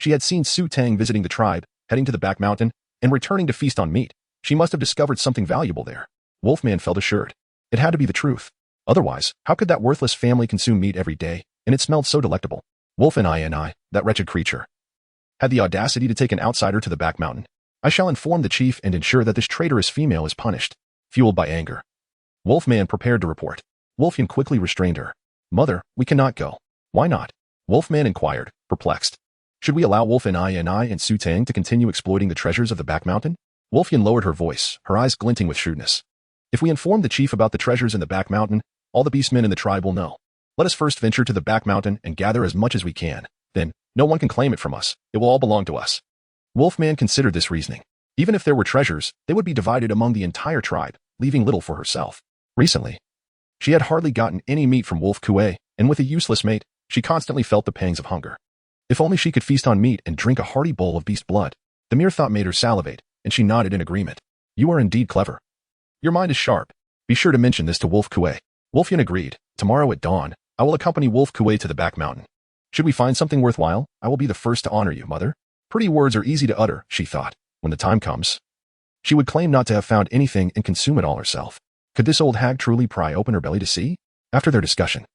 S1: she had seen Su Tang visiting the tribe, heading to the back mountain, and returning to feast on meat. She must have discovered something valuable there. Wolfman felt assured. It had to be the truth. Otherwise, how could that worthless family consume meat every day, and it smelled so delectable? Wolf and I, that wretched creature, had the audacity to take an outsider to the back mountain. I shall inform the chief and ensure that this traitorous female is punished. Fueled by anger, Wolfman prepared to report. Wolfyan quickly restrained her. Mother, we cannot go. Why not? Wolfman inquired, perplexed. Should we allow Wolf and I and Su Tang to continue exploiting the treasures of the back mountain? Wolfyan lowered her voice, her eyes glinting with shrewdness. If we inform the chief about the treasures in the back mountain, all the beastmen in the tribe will know. Let us first venture to the back mountain and gather as much as we can. Then, no one can claim it from us. It will all belong to us. Wolfman considered this reasoning. Even if there were treasures, they would be divided among the entire tribe, leaving little for herself. Recently, she had hardly gotten any meat from Wolf Kuay, and with a useless mate, she constantly felt the pangs of hunger. If only she could feast on meat and drink a hearty bowl of beast blood. The mere thought made her salivate, and she nodded in agreement. You are indeed clever. Your mind is sharp. Be sure to mention this to Wolf Kuay. Wolfyan agreed. Tomorrow at dawn, I will accompany Wolf Kuay to the back mountain. Should we find something worthwhile, I will be the first to honor you, mother. Pretty words are easy to utter, she thought. When the time comes, she would claim not to have found anything and consume it all herself. Could this old hag truly pry open her belly to see? After their discussion,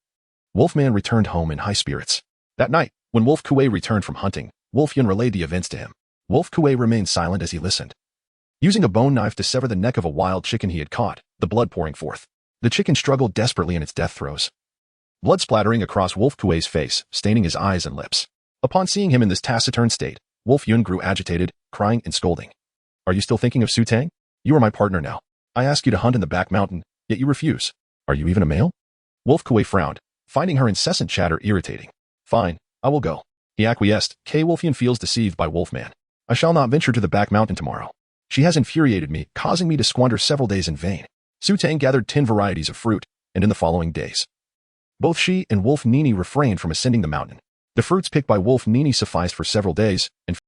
S1: Wolfman returned home in high spirits. That night, when Wolf Kuay returned from hunting, Wolfyan relayed the events to him. Wolf Kuay remained silent as he listened, using a bone knife to sever the neck of a wild chicken he had caught, the blood pouring forth. The chicken struggled desperately in its death throes, blood splattering across Wolf Kuay's face, staining his eyes and lips. Upon seeing him in this taciturn state, Wolfyan grew agitated, crying and scolding. Are you still thinking of Su Tang? You are my partner now. I ask you to hunt in the back mountain, yet you refuse. Are you even a male? Wolf Kuay frowned, finding her incessant chatter irritating. Fine, I will go. He acquiesced. Wolfyan feels deceived by Wolfman. I shall not venture to the back mountain tomorrow. She has infuriated me, causing me to squander several days in vain. Su Tang gathered 10 varieties of fruit, and in the following days, both she and Wolf Nini refrained from ascending the mountain. The fruits picked by Wolf Nini sufficed for several days, and